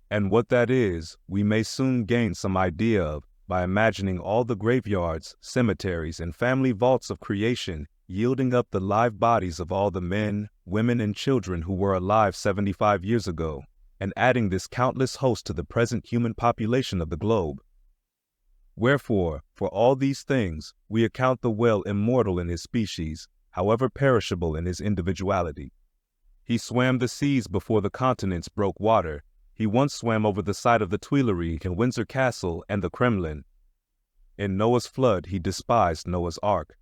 And what that is, we may soon gain some idea of by imagining all the graveyards, cemeteries, and family vaults of creation yielding up the live bodies of all the men, women, and children who were alive 75 years ago, and adding this countless host to the present human population of the globe. Wherefore, for all these things, we account the whale immortal in his species, however perishable in his individuality. He swam the seas before the continents broke water. He once swam over the site of the Tuileries and Windsor Castle and the Kremlin. In Noah's flood he despised Noah's Ark,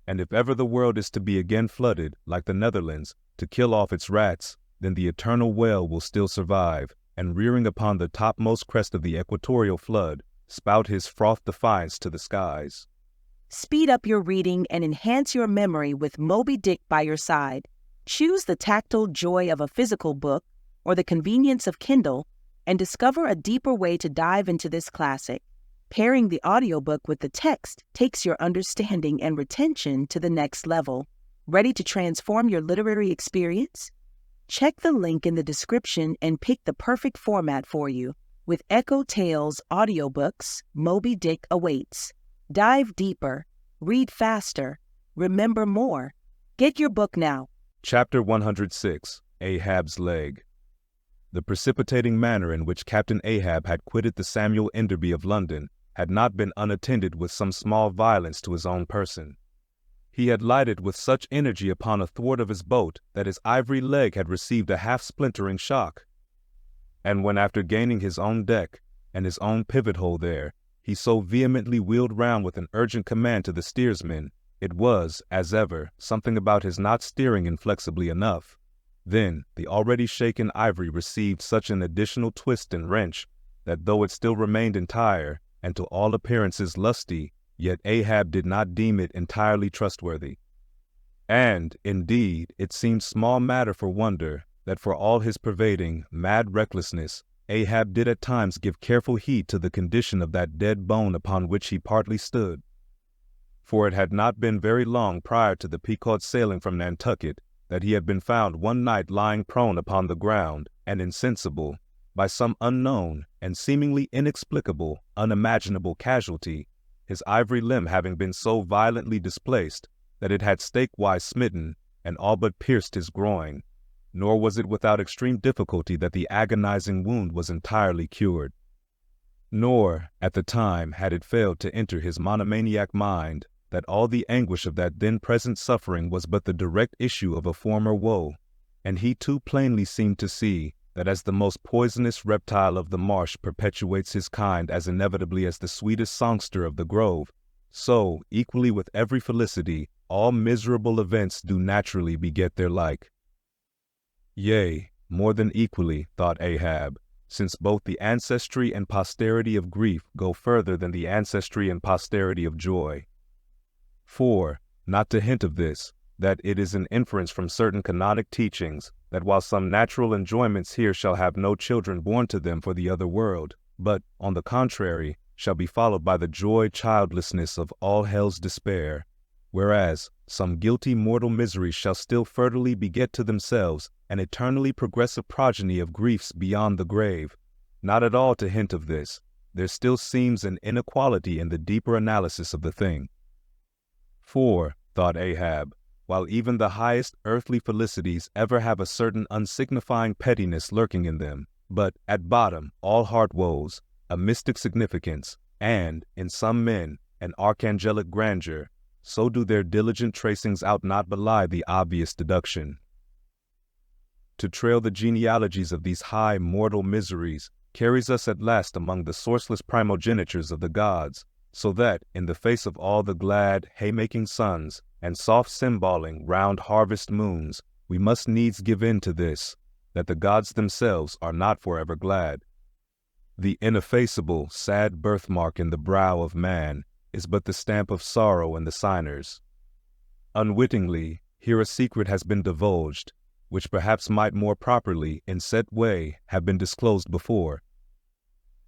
and if ever the world is to be again flooded, like the Netherlands, to kill off its rats, then the eternal whale will still survive, and rearing upon the topmost crest of the equatorial flood, spout his froth defiance to the skies. Speed up your reading and enhance your memory with Moby Dick by your side. Choose the tactile joy of a physical book or the convenience of Kindle, and discover a deeper way to dive into this classic. Pairing the audiobook with the text takes your understanding and retention to the next level. Ready to transform your literary experience? Check the link in the description and pick the perfect format for you. With EchoTales Audiobooks, Moby Dick awaits. Dive deeper, read faster, remember more. Get your book now. Chapter 106, Ahab's Leg. The precipitating manner in which Captain Ahab had quitted the Samuel Enderby of London had not been unattended with some small violence to his own person. He had lighted with such energy upon a thwart of his boat that his ivory leg had received a half-splintering shock. And when after gaining his own deck and his own pivot-hole there, he so vehemently wheeled round with an urgent command to the steersman, it was, as ever, something about his not steering inflexibly enough. Then the already shaken ivory received such an additional twist and wrench that though it still remained entire, and to all appearances lusty, yet Ahab did not deem it entirely trustworthy. And, indeed, it seemed small matter for wonder that for all his pervading, mad recklessness, Ahab did at times give careful heed to the condition of that dead bone upon which he partly stood. For it had not been very long prior to the Pequod sailing from Nantucket that he had been found one night lying prone upon the ground and insensible, by some unknown and seemingly inexplicable, unimaginable casualty, his ivory limb having been so violently displaced that it had stake-wise smitten and all but pierced his groin, nor was it without extreme difficulty that the agonizing wound was entirely cured. Nor, at the time, had it failed to enter his monomaniac mind that all the anguish of that then-present suffering was but the direct issue of a former woe, and he too plainly seemed to see that as the most poisonous reptile of the marsh perpetuates his kind as inevitably as the sweetest songster of the grove, so, equally with every felicity, all miserable events do naturally beget their like. Yea, more than equally, thought Ahab, since both the ancestry and posterity of grief go further than the ancestry and posterity of joy. For, not to hint of this, that it is an inference from certain canonic teachings, that while some natural enjoyments here shall have no children born to them for the other world, but, on the contrary, shall be followed by the joy childlessness of all hell's despair, whereas some guilty mortal miseries shall still fertilely beget to themselves an eternally progressive progeny of griefs beyond the grave. Not at all to hint of this, there still seems an inequality in the deeper analysis of the thing. For, thought Ahab, while even the highest earthly felicities ever have a certain unsignifying pettiness lurking in them, but, at bottom, all heart woes, a mystic significance, and, in some men, an archangelic grandeur, so do their diligent tracings out not belie the obvious deduction. To trail the genealogies of these high mortal miseries carries us at last among the sourceless primogenitures of the gods, so that, in the face of all the glad, haymaking suns, and soft symboling round harvest moons, we must needs give in to this, that the gods themselves are not forever glad. The ineffaceable, sad birthmark in the brow of man is but the stamp of sorrow in the signers. Unwittingly, here a secret has been divulged, which perhaps might more properly, in set way, have been disclosed before.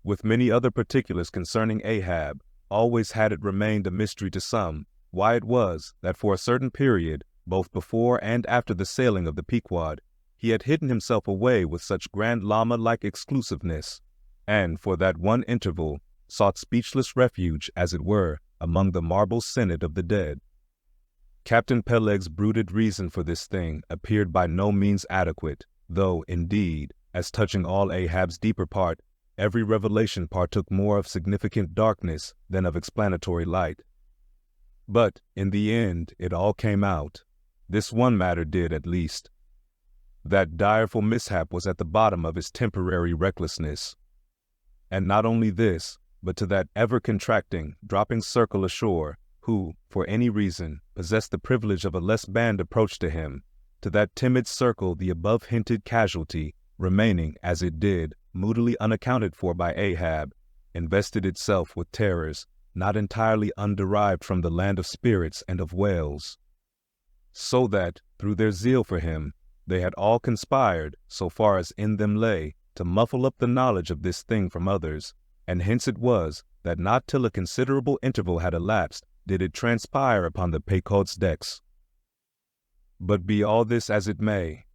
With many other particulars concerning Ahab, always had it remained a mystery to some, why it was that for a certain period, both before and after the sailing of the Pequod, he had hidden himself away with such grand llama-like exclusiveness, and for that one interval sought speechless refuge, as it were, among the marble senate of the dead. Captain Peleg's brooded reason for this thing appeared by no means adequate, though, indeed, as touching all Ahab's deeper part, every revelation partook more of significant darkness than of explanatory light. But, in the end, it all came out. This one matter did, at least. That direful mishap was at the bottom of his temporary recklessness. And not only this, but to that ever-contracting, dropping circle ashore, who, for any reason, possessed the privilege of a less band approach to him, to that timid circle the above-hinted casualty, remaining, as it did, moodily unaccounted for by Ahab, invested itself with terrors, not entirely underived from the land of spirits and of whales. So that, through their zeal for him, they had all conspired, so far as in them lay, to muffle up the knowledge of this thing from others, and hence it was that not till a considerable interval had elapsed did it transpire upon the Pequod's decks. But be all this as it may,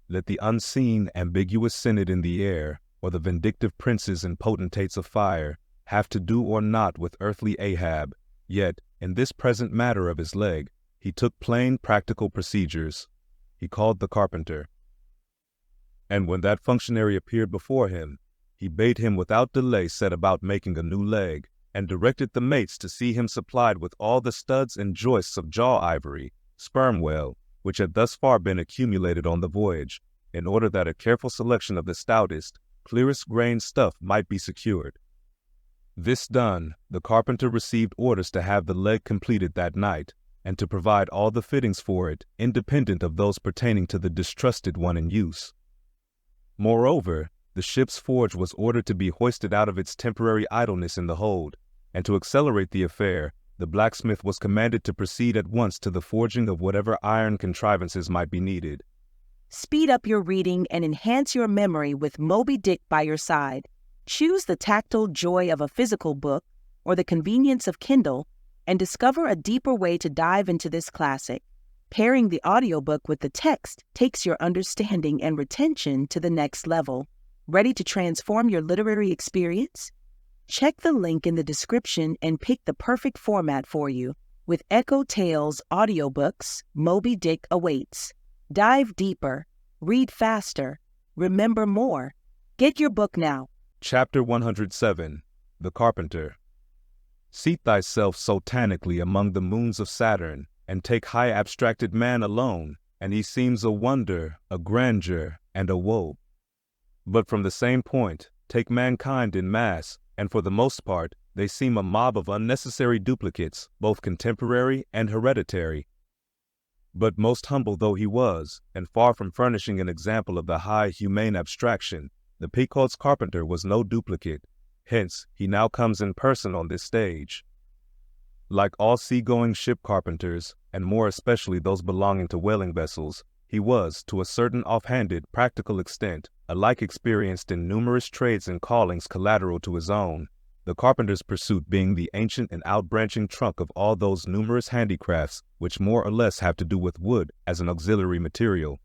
let the unseen, ambiguous synod in the air, or the vindictive princes and potentates of fire, have to do or not with earthly Ahab, yet, in this present matter of his leg, he took plain practical procedures. He called the carpenter. And when that functionary appeared before him, he bade him without delay set about making a new leg, and directed the mates to see him supplied with all the studs and joists of jaw ivory, sperm whale, which had thus far been accumulated on the voyage, in order that a careful selection of the stoutest, clearest grained stuff might be secured. This done, the carpenter received orders to have the leg completed that night, and to provide all the fittings for it, independent of those pertaining to the distrusted one in use. Moreover, the ship's forge was ordered to be hoisted out of its temporary idleness in the hold, and to accelerate the affair, the blacksmith was commanded to proceed at once to the forging of whatever iron contrivances might be needed. Speed up your reading and enhance your memory with Moby Dick by your side. Choose the tactile joy of a physical book or the convenience of Kindle, and discover a deeper way to dive into this classic. Pairing the audiobook with the text takes your understanding and retention to the next level. Ready to transform your literary experience? Check the link in the description and pick the perfect format for you. With EchoTales Audiobooks, Moby Dick awaits. Dive deeper, read faster, remember more. Get your book now. Chapter 107. The Carpenter. Seat thyself sotanically among the moons of Saturn, and take high abstracted man alone, and he seems a wonder, a grandeur, and a woe. But from the same point, take mankind in mass, and for the most part, they seem a mob of unnecessary duplicates, both contemporary and hereditary. But most humble though he was, and far from furnishing an example of the high humane abstraction, the Pequod's carpenter was no duplicate. Hence, he now comes in person on this stage. Like all sea-going ship carpenters, and more especially those belonging to whaling vessels, he was, to a certain off-handed, practical extent, alike experienced in numerous trades and callings collateral to his own, the carpenter's pursuit being the ancient and outbranching trunk of all those numerous handicrafts which more or less have to do with wood as an auxiliary material.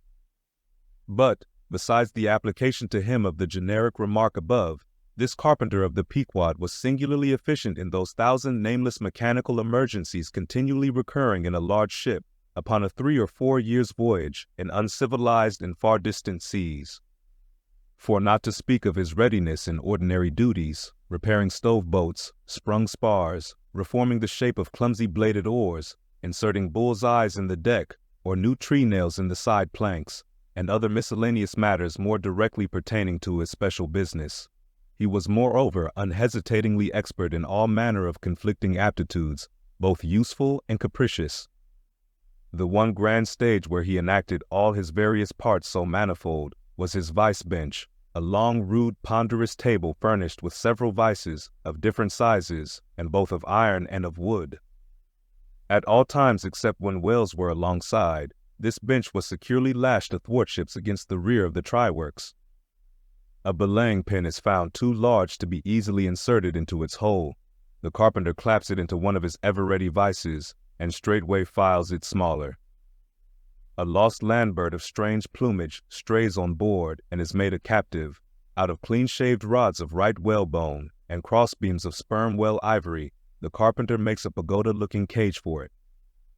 But, besides the application to him of the generic remark above, this carpenter of the Pequod was singularly efficient in those thousand nameless mechanical emergencies continually recurring in a large ship upon a 3 or 4 years' voyage in uncivilized and far distant seas. For not to speak of his readiness in ordinary duties, repairing stove boats, sprung spars, reforming the shape of clumsy bladed oars, inserting bull's eyes in the deck, or new tree nails in the side planks, and other miscellaneous matters more directly pertaining to his special business. He was moreover unhesitatingly expert in all manner of conflicting aptitudes, both useful and capricious. The one grand stage where he enacted all his various parts so manifold was his vice bench, a long, rude, ponderous table furnished with several vices of different sizes, and both of iron and of wood. At all times except when whales were alongside, this bench was securely lashed athwartships against the rear of the try-works. A belaying pin is found too large to be easily inserted into its hole. The carpenter claps it into one of his ever-ready vices, and straightway files it smaller. A lost land bird of strange plumage strays on board and is made a captive. Out of clean-shaved rods of right whalebone and crossbeams of sperm whale ivory, the carpenter makes a pagoda-looking cage for it.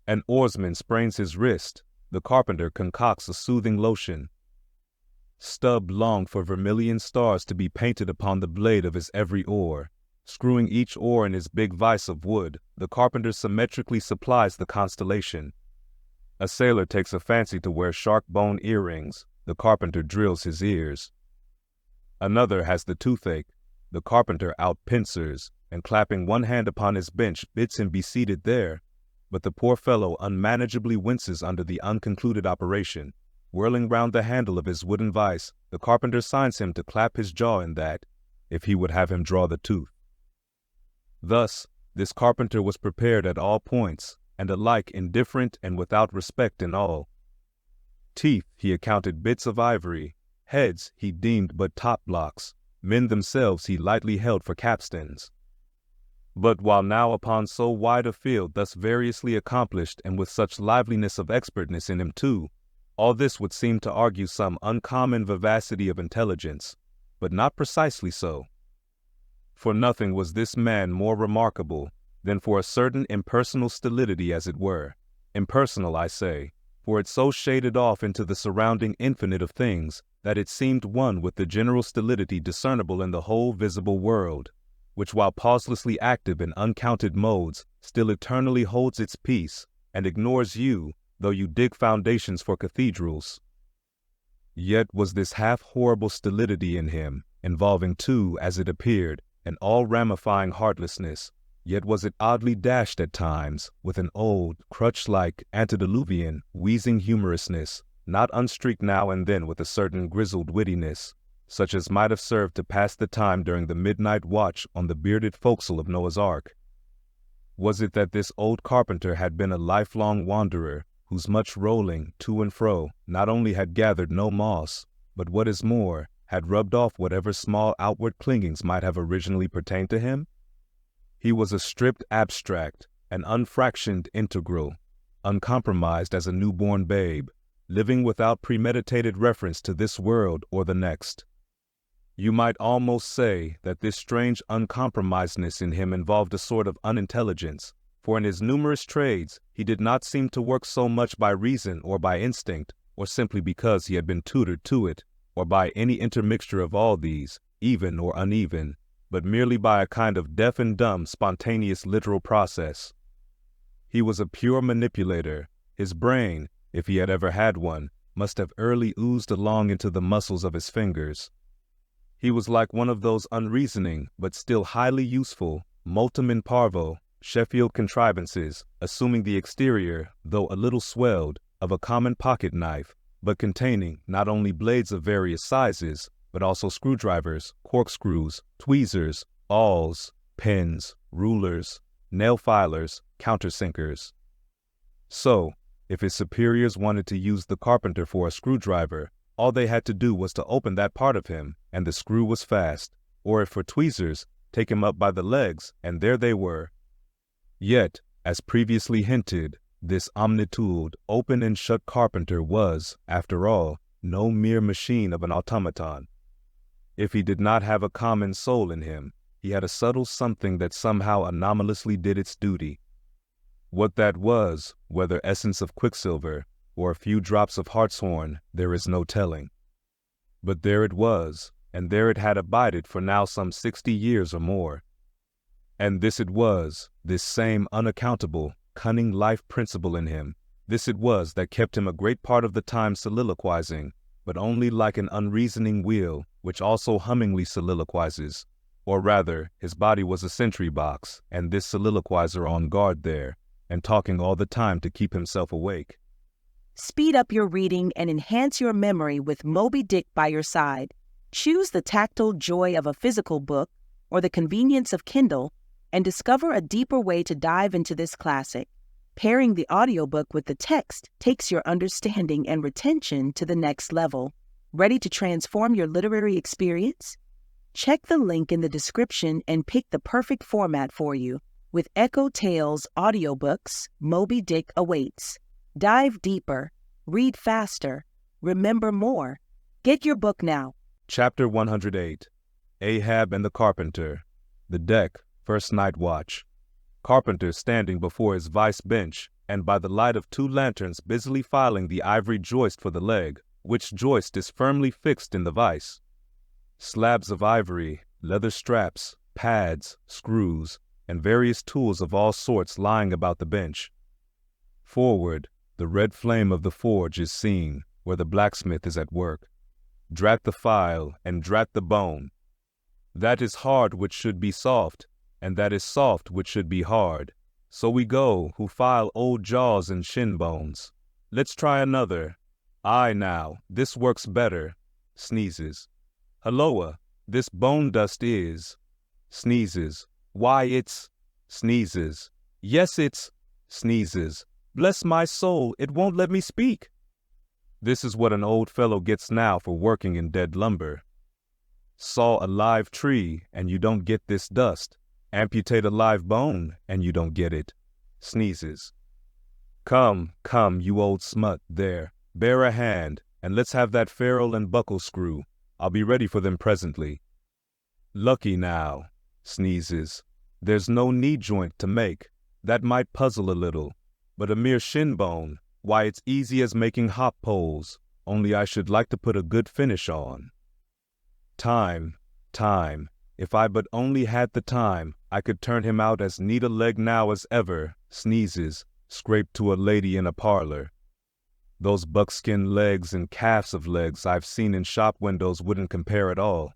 An oarsman sprains his wrist. The carpenter concocts a soothing lotion. Stubb longed for vermilion stars to be painted upon the blade of his every oar. Screwing each oar in his big vise of wood, the carpenter symmetrically supplies the constellation. A sailor takes a fancy to wear shark bone earrings. The carpenter drills his ears. Another has the toothache. The carpenter out-pincers, and clapping one hand upon his bench bids him be seated there. But the poor fellow unmanageably winces under the unconcluded operation. Whirling round the handle of his wooden vise, the carpenter signs him to clap his jaw in that, if he would have him draw the tooth. Thus, this carpenter was prepared at all points, and alike indifferent and without respect in all. Teeth he accounted bits of ivory, heads he deemed but top blocks, men themselves he lightly held for capstans. But while now upon so wide a field thus variously accomplished and with such liveliness of expertness in him too, all this would seem to argue some uncommon vivacity of intelligence, but not precisely so. For nothing was this man more remarkable than for a certain impersonal stolidity, as it were. Impersonal, I say, for it so shaded off into the surrounding infinite of things that it seemed one with the general stolidity discernible in the whole visible world, which while pauselessly active in uncounted modes, still eternally holds its peace, and ignores you, though you dig foundations for cathedrals. Yet was this half-horrible stolidity in him, involving too, as it appeared, an all-ramifying heartlessness, yet was it oddly dashed at times with an old, crutch-like, antediluvian, wheezing humorousness, not unstreaked now and then with a certain grizzled wittiness, such as might have served to pass the time during the midnight watch on the bearded forecastle of Noah's Ark. Was it that this old carpenter had been a lifelong wanderer, whose much rolling to and fro not only had gathered no moss, but what is more, had rubbed off whatever small outward clingings might have originally pertained to him? He was a stripped abstract, an unfractioned integral, uncompromised as a newborn babe, living without premeditated reference to this world or the next. You might almost say that this strange uncompromisedness in him involved a sort of unintelligence, for in his numerous trades he did not seem to work so much by reason or by instinct, or simply because he had been tutored to it, or by any intermixture of all these, even or uneven, but merely by a kind of deaf and dumb spontaneous literal process. He was a pure manipulator. His brain, if he had ever had one, must have early oozed along into the muscles of his fingers. He was like one of those unreasoning, but still highly useful, multum in parvo, Sheffield contrivances, assuming the exterior, though a little swelled, of a common pocket knife, but containing not only blades of various sizes, but also screwdrivers, corkscrews, tweezers, awls, pens, rulers, nail filers, countersinkers. So, if his superiors wanted to use the carpenter for a screwdriver, all they had to do was to open that part of him, and the screw was fast, or if for tweezers, take him up by the legs, and there they were. Yet, as previously hinted, this omnitude, open and shut carpenter was, after all, no mere machine of an automaton. If he did not have a common soul in him, he had a subtle something that somehow anomalously did its duty. What that was, whether essence of quicksilver or a few drops of hartshorn, there is no telling. But there it was, and there it had abided for now some 60 years or more. And this it was, this same unaccountable, cunning life principle in him, this it was that kept him a great part of the time soliloquizing, but only like an unreasoning wheel, which also hummingly soliloquizes. Or rather, his body was a sentry box, and this soliloquizer on guard there, and talking all the time to keep himself awake. Speed up your reading and enhance your memory with Moby Dick by your side. Choose the tactile joy of a physical book or the convenience of Kindle, and discover a deeper way to dive into this classic. Pairing the audiobook with the text takes your understanding and retention to the next level. Ready to transform your literary experience? Check the link in the description and pick the perfect format for you. With EchoTales Audiobooks, Moby Dick awaits. Dive deeper, read faster, remember more. Get your book now. Chapter 108. Ahab and the Carpenter. The deck, first night watch. Carpenter standing before his vice bench, and by the light of 2 lanterns busily filing the ivory joist for the leg, which joist is firmly fixed in the vice. Slabs of ivory, leather straps, pads, screws, and various tools of all sorts lying about the bench. Forward, the red flame of the forge is seen, where the blacksmith is at work. Drat the file, and drat the bone. That is hard which should be soft, and that is soft which should be hard. So we go, who file old jaws and shin bones. Let's try another. Aye now, this works better. Sneezes. Halloa, this bone dust is. Sneezes. Why it's. Sneezes. Yes it's. Sneezes. Bless my soul, it won't let me speak. This is what an old fellow gets now for working in dead lumber. Saw a live tree, and you don't get this dust. Amputate a live bone, and you don't get it. Sneezes. Come, come, you old smut, there, bear a hand, and let's have that ferrule and buckle screw. I'll be ready for them presently. Lucky now. Sneezes. There's no knee joint to make. That might puzzle a little. But a mere shin bone, why it's easy as making hop poles, only I should like to put a good finish on. Time. If I but only had the time, I could turn him out as neat a leg now as ever. Sneezes. Scraped to a lady in a parlor. Those buckskin legs and calves of legs I've seen in shop windows wouldn't compare at all.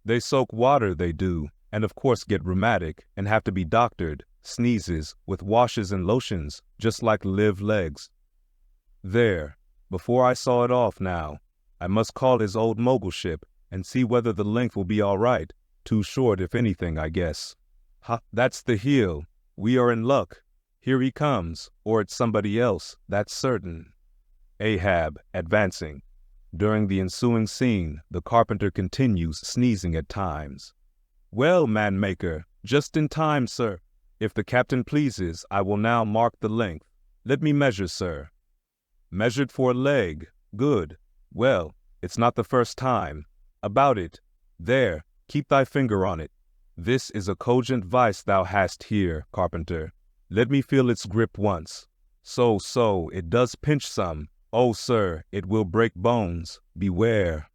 They soak water, they do, and of course get rheumatic and have to be doctored. Sneezes, with washes and lotions, just like live legs. There, before I saw it off now, I must call his old mogulship and see whether the length will be all right. Too short, if anything, I guess. Ha, that's the heel. We are in luck. Here he comes, or it's somebody else, that's certain. Ahab, advancing. During the ensuing scene, the carpenter continues sneezing at times. Well, man-maker, just in time, sir. If the captain pleases, I will now mark the length. Let me measure, sir. Measured for a leg. Good. Well, it's not the first time. About it. There, keep thy finger on it. This is a cogent vice thou hast here, carpenter. Let me feel its grip once. So, it does pinch some. Oh, sir, it will break bones. Beware.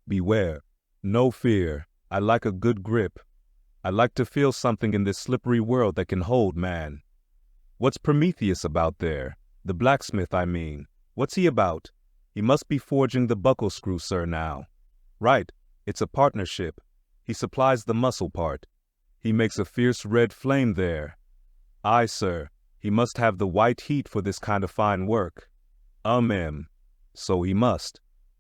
No fear. I like a good grip. I like to feel something in this slippery world that can hold man. What's Prometheus about there? The blacksmith, I mean. What's he about? He must be forging the buckle screw, sir, now. Right, it's a partnership. He supplies the muscle part. He makes a fierce red flame there. Aye, sir, he must have the white heat for this kind of fine work. So he must.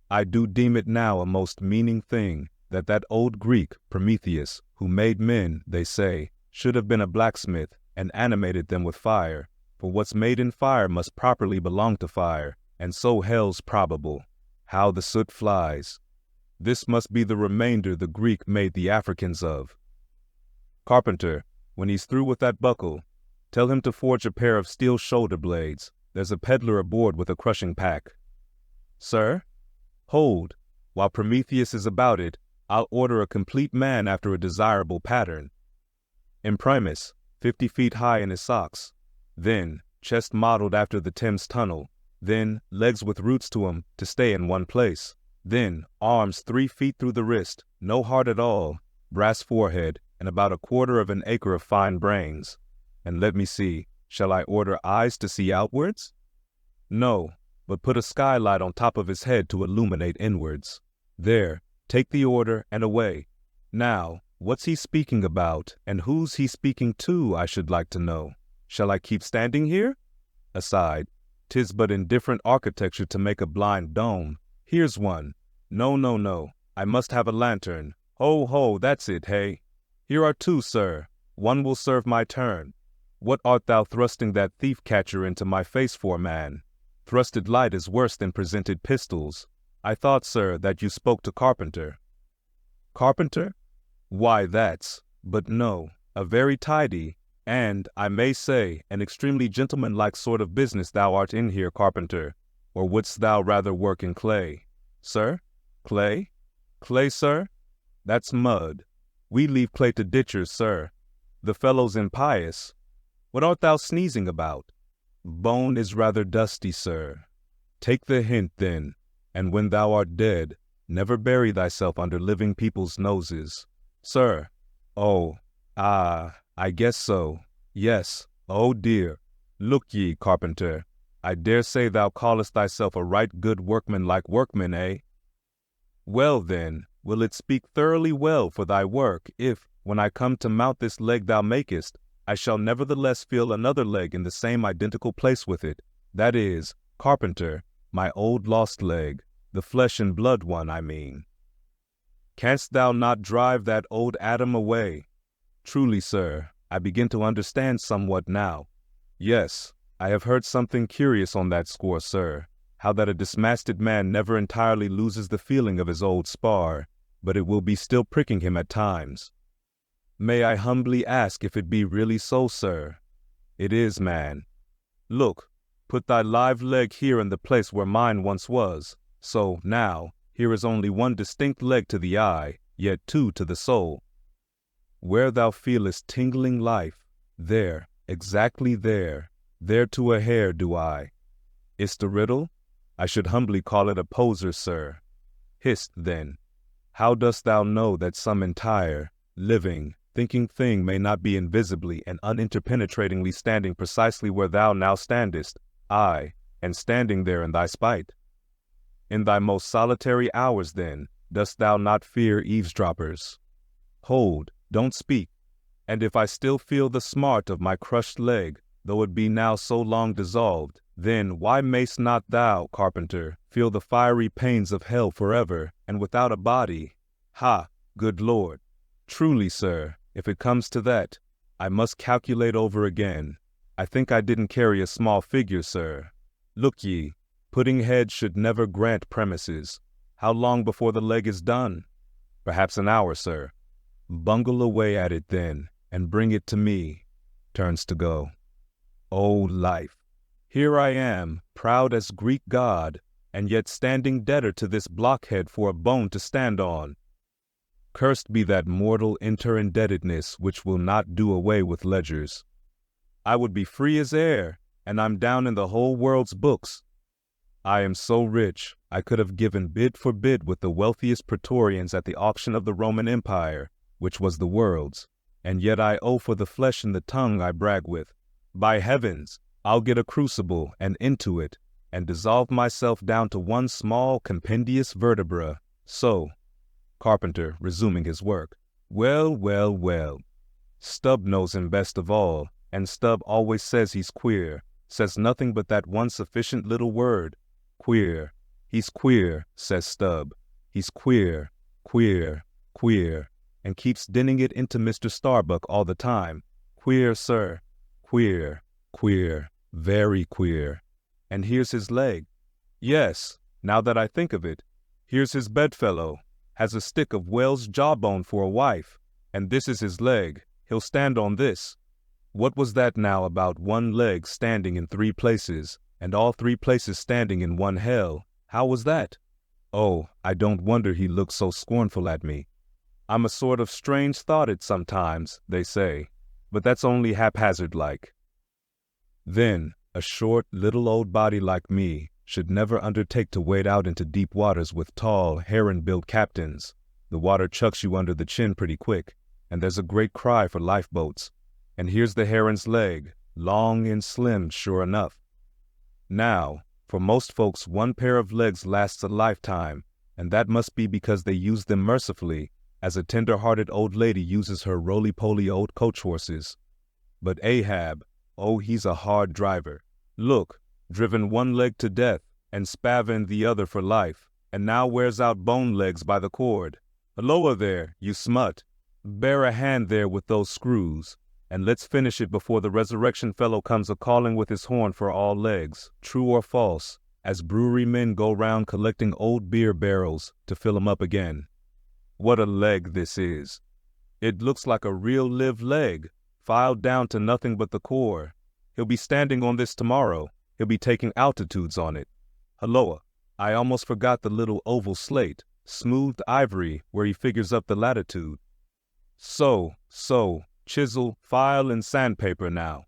I do deem it now a most meaning thing that old Greek, Prometheus, who made men, they say, should have been a blacksmith and animated them with fire, for what's made in fire must properly belong to fire, and so hell's probable. How the soot flies. This must be the remainder the Greek made the Africans of. Carpenter, when he's through with that buckle, tell him to forge a pair of steel shoulder blades. There's a peddler aboard with a crushing pack. Sir? Hold. While Prometheus is about it, I'll order a complete man after a desirable pattern. Imprimis, 50 feet high in his socks. Then, chest modeled after the Thames Tunnel. Then, legs with roots to 'em to stay in one place. Then, arms 3 feet through the wrist, no heart at all, brass forehead, and about 1/4 of an acre of fine brains. And let me see, shall I order eyes to see outwards? No, but put a skylight on top of his head to illuminate inwards. There, take the order and away. Now, what's he speaking about, and who's he speaking to, I should like to know. Shall I keep standing here? Aside, 'tis but indifferent architecture to make a blind dome. Here's one. No, no, no, I must have a lantern. Ho, ho, that's it, hey. Here are 2, sir. One will serve my turn. What art thou thrusting that thief-catcher into my face for, man? Thrusted light is worse than presented pistols. I thought, sir, that you spoke to Carpenter. Carpenter? Why, but no, a very tidy, and, I may say, an extremely gentlemanlike sort of business thou art in here, Carpenter. Or wouldst thou rather work in clay? Sir? Clay? Clay, sir? That's mud. We leave clay to ditchers, sir. The fellow's impious. What art thou sneezing about? Bone is rather dusty, sir. Take the hint, then, and when thou art dead, never bury thyself under living people's noses. Sir. Oh, I guess so. Yes. Oh dear. Look ye, Carpenter, I dare say thou callest thyself a right good workman-like workman, eh? Well then, will it speak thoroughly well for thy work, if, when I come to mount this leg thou makest, I shall nevertheless feel another leg in the same identical place with it, that is, Carpenter, my old lost leg, the flesh and blood one, I mean. Canst thou not drive that old Adam away? Truly, sir, I begin to understand somewhat now. Yes, I have heard something curious on that score, sir, how that a dismasted man never entirely loses the feeling of his old spar, but it will be still pricking him at times. May I humbly ask if it be really so, sir? It is, man. Look, put thy live leg here in the place where mine once was. So, now, here is only one distinct leg to the eye, yet 2 to the soul. Where thou feelest tingling life, there, exactly there to a hair do I. Is't a riddle? I should humbly call it a poser, sir. Hist, then, how dost thou know that some entire, living, thinking thing may not be invisibly and uninterpenetratingly standing precisely where thou now standest, aye, and standing there in thy spite? In thy most solitary hours, then, dost thou not fear eavesdroppers? Hold, don't speak, and if I still feel the smart of my crushed leg, though it be now so long dissolved, then why mayst not thou, Carpenter, feel the fiery pains of hell forever, and without a body? Ha, good Lord! Truly, sir, if it comes to that, I must calculate over again. I think I didn't carry a small figure, sir. Look ye, pudding head should never grant premises. How long before the leg is done? Perhaps an hour, sir. Bungle away at it then, and bring it to me. Turns to go. O life! Here I am, proud as Greek god, and yet standing debtor to this blockhead for a bone to stand on. Cursed be that mortal interindebtedness which will not do away with ledgers. I would be free as air, and I'm down in the whole world's books. I am so rich, I could have given bid for bid with the wealthiest praetorians at the auction of the Roman Empire, which was the world's, and yet I owe for the flesh and the tongue I brag with. By heavens, I'll get a crucible and into it, and dissolve myself down to one small compendious vertebra. So, Carpenter, resuming his work. Well, well, well. Stubb knows him best of all, and Stubb always says he's queer, says nothing but that one sufficient little word. Queer. He's queer, says Stubb. He's queer, queer, queer, and keeps dinning it into Mr. Starbuck all the time. Queer, sir. Queer, queer, very queer. And here's his leg. Yes, now that I think of it, here's his bedfellow. Has a stick of whale's jawbone for a wife, and this is his leg. He'll stand on this. What was that now about one leg standing in 3 places, and all 3 places standing in one hell? How was that? Oh, I don't wonder he looked so scornful at me. I'm a sort of strange-thoughted sometimes, they say, but that's only haphazard-like. Then, a short, little old body like me should never undertake to wade out into deep waters with tall, heron-built captains. The water chucks you under the chin pretty quick, and there's a great cry for lifeboats. And here's the heron's leg, long and slim, sure enough. Now, for most folks, one pair of legs lasts a lifetime, and that must be because they use them mercifully, as a tender-hearted old lady uses her roly-poly old coach horses. But Ahab, oh, he's a hard driver. Look, driven one leg to death, and spavined the other for life, and now wears out bone legs by the cord. Halloa there, you smut. Bear a hand there with those screws, and let's finish it before the resurrection fellow comes a-calling with his horn for all legs, true or false, as brewery men go round collecting old beer barrels to fill 'em up again. What a leg this is. It looks like a real live leg, filed down to nothing but the core. He'll be standing on this tomorrow. He'll be taking altitudes on it. Halloa, I almost forgot the little oval slate, smoothed ivory, where he figures up the latitude. So, chisel, file, and sandpaper now.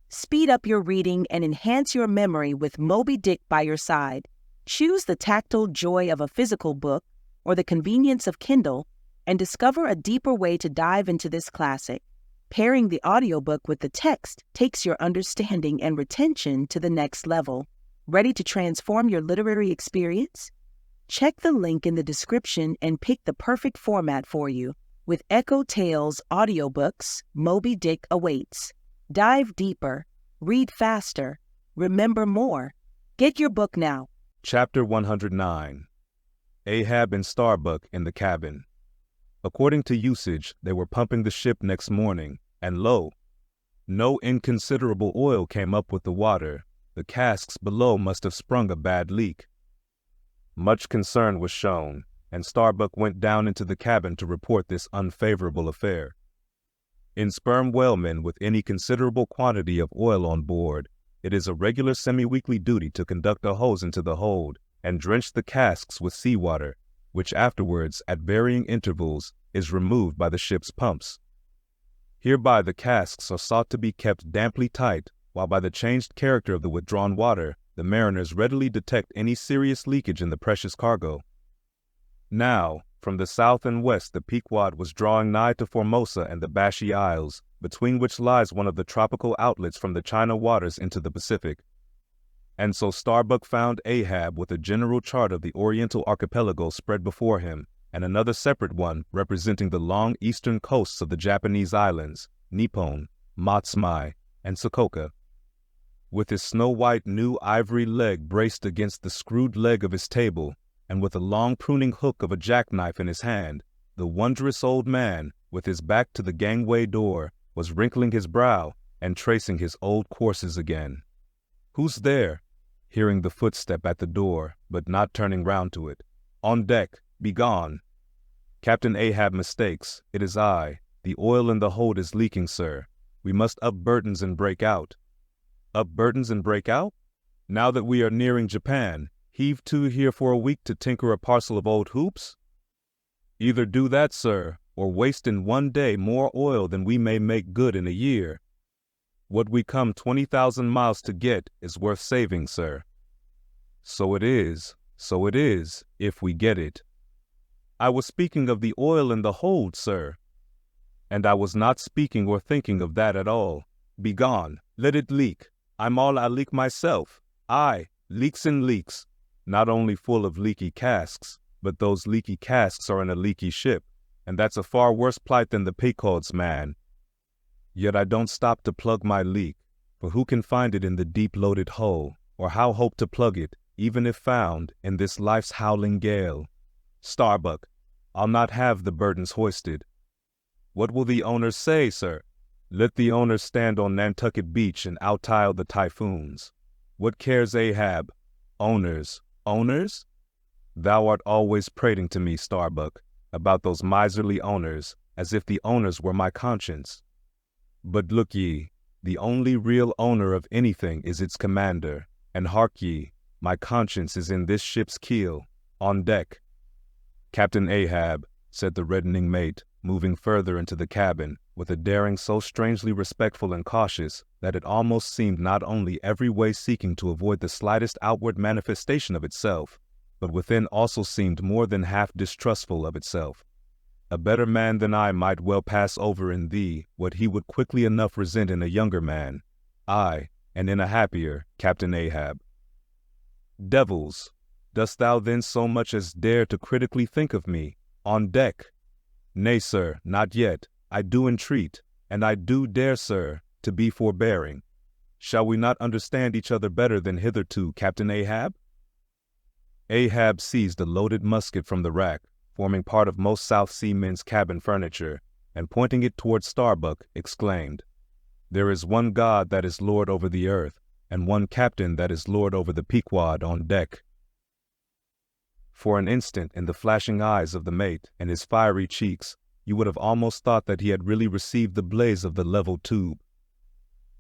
Speed up your reading and enhance your memory with Moby Dick by your side. Choose the tactile joy of a physical book or the convenience of Kindle and discover a deeper way to dive into this classic. Pairing the audiobook with the text takes your understanding and retention to the next level. Ready to transform your literary experience? Check the link in the description and pick the perfect format for you. With EchoTales Audiobooks, Moby Dick awaits. Dive deeper, read faster, remember more. Get your book now. Chapter 109. Ahab and Starbuck in the cabin. According to usage, they were pumping the ship next morning, and lo, no inconsiderable oil came up with the water. The casks below must have sprung a bad leak. Much concern was shown, and Starbuck went down into the cabin to report this unfavorable affair. In sperm whalemen with any considerable quantity of oil on board, it is a regular semi-weekly duty to conduct a hose into the hold and drench the casks with seawater, which afterwards, at varying intervals, is removed by the ship's pumps. Hereby the casks are sought to be kept damply tight, while by the changed character of the withdrawn water, the mariners readily detect any serious leakage in the precious cargo. Now, from the south and west, the Pequod was drawing nigh to Formosa and the Bashy Isles, between which lies one of the tropical outlets from the China waters into the Pacific. And so Starbuck found Ahab with a general chart of the Oriental archipelago spread before him, and another separate one representing the long eastern coasts of the Japanese islands, Nippon, Matsumae, and Sokoka. With his snow-white new ivory leg braced against the screwed leg of his table, and with a long pruning hook of a jackknife in his hand, the wondrous old man, with his back to the gangway door, was wrinkling his brow and tracing his old courses again. "Who's there?" hearing the footstep at the door, but not turning round to it. "On deck, begone." "Captain Ahab mistakes. It is I. The oil in the hold is leaking, sir. We must up burdens and break out." "Up burdens and break out? Now that we are nearing Japan, heave to here for a week to tinker a parcel of old hoops? Either do that, sir, or waste in one day more oil than we may make good in a year. What we come 20,000 miles to get is worth saving, sir." So it is, if we get it." "I was speaking of the oil in the hold, sir." "And I was not speaking or thinking of that at all. Begone, let it leak. I'm all a leak myself. Aye, leaks and leaks. Not only full of leaky casks, but those leaky casks are in a leaky ship, and that's a far worse plight than the Pequod's, man. Yet I don't stop to plug my leak, for who can find it in the deep-loaded hull, or how hope to plug it, even if found, in this life's howling gale? Starbuck, I'll not have the burdens hoisted." "What will the owners say, sir?" "Let the owners stand on Nantucket Beach and out-tile the typhoons. What cares Ahab? Owners, owners? Thou art always prating to me, Starbuck, about those miserly owners, as if the owners were my conscience. But look ye, the only real owner of anything is its commander, and hark ye, my conscience is in this ship's keel, on deck." "Captain Ahab," said the reddening mate, moving further into the cabin, with a daring so strangely respectful and cautious that it almost seemed not only every way seeking to avoid the slightest outward manifestation of itself, but within also seemed more than half distrustful of itself. "A better man than I might well pass over in thee what he would quickly enough resent in a younger man, aye, and in a happier, Captain Ahab." "Devils! Dost thou then so much as dare to critically think of me, on deck?" "Nay, sir, not yet. I do entreat, and I do dare, sir, to be forbearing. Shall we not understand each other better than hitherto, Captain Ahab?" Ahab seized a loaded musket from the rack, forming part of most South Sea men's cabin furniture, and pointing it toward Starbuck, exclaimed, "There is one God that is Lord over the earth, and one captain that is Lord over the Pequod on deck." For an instant, in the flashing eyes of the mate and his fiery cheeks, you would have almost thought that he had really received the blaze of the leveled tube.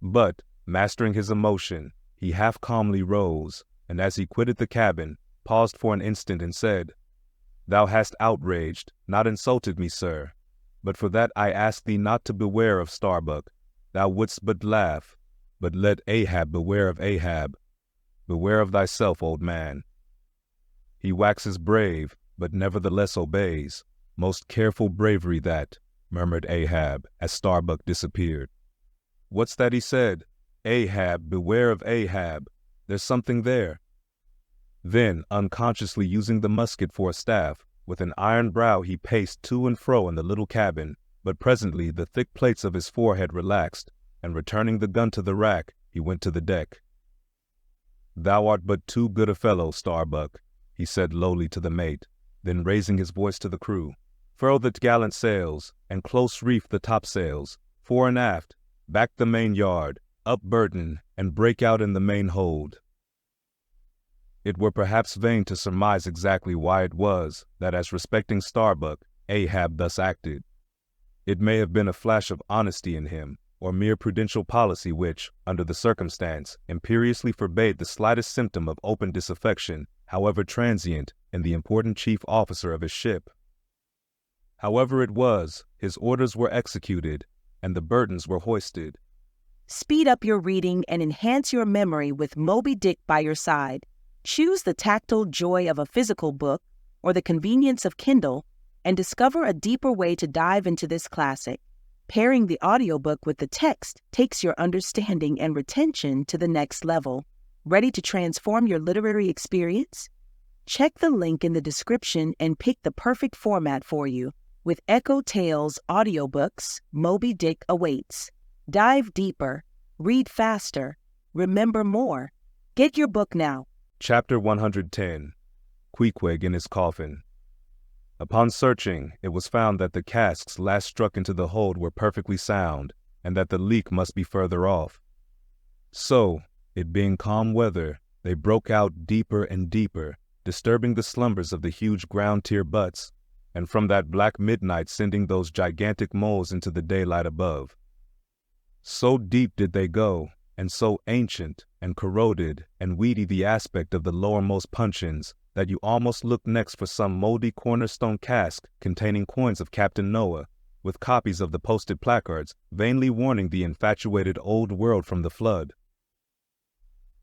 But, mastering his emotion, he half calmly rose, and as he quitted the cabin, paused for an instant and said, "Thou hast outraged, not insulted me, sir. But for that I ask thee not to beware of Starbuck. Thou wouldst but laugh. But let Ahab beware of Ahab. Beware of thyself, old man. He waxes brave, but nevertheless obeys. Most careful bravery that," murmured Ahab, as Starbuck disappeared. "What's that he said? Ahab, beware of Ahab. There's something there." Then, unconsciously using the musket for a staff, with an iron brow he paced to and fro in the little cabin, but presently the thick plates of his forehead relaxed, and returning the gun to the rack, he went to the deck. "Thou art but too good a fellow, Starbuck," he said lowly to the mate, then raising his voice to the crew, "Furl the gallant sails, and close reef the topsails, fore and aft, back the main yard, up burden, and break out in the main hold." It were perhaps vain to surmise exactly why it was that as respecting Starbuck, Ahab thus acted. It may have been a flash of honesty in him, or mere prudential policy which, under the circumstance, imperiously forbade the slightest symptom of open disaffection, however transient, in the important chief officer of his ship. However it was, his orders were executed, and the burdens were hoisted. Speed up your reading and enhance your memory with Moby Dick by your side. Choose the tactile joy of a physical book or the convenience of Kindle and discover a deeper way to dive into this classic. Pairing the audiobook with the text takes your understanding and retention to the next level. Ready to transform your literary experience? Check the link in the description and pick the perfect format for you. With EchoTales Audiobooks, Moby Dick awaits. Dive deeper, read faster, remember more. Get your book now. Chapter 110. Queequeg in his coffin. Upon searching, it was found that the casks last struck into the hold were perfectly sound, and that the leak must be further off. So, it being calm weather, they broke out deeper and deeper, disturbing the slumbers of the huge ground-tier butts, and from that black midnight sending those gigantic moles into the daylight above. So deep did they go, and so ancient and corroded and weedy the aspect of the lowermost puncheons, that you almost looked next for some moldy cornerstone cask containing coins of Captain Noah, with copies of the posted placards, vainly warning the infatuated old world from the flood.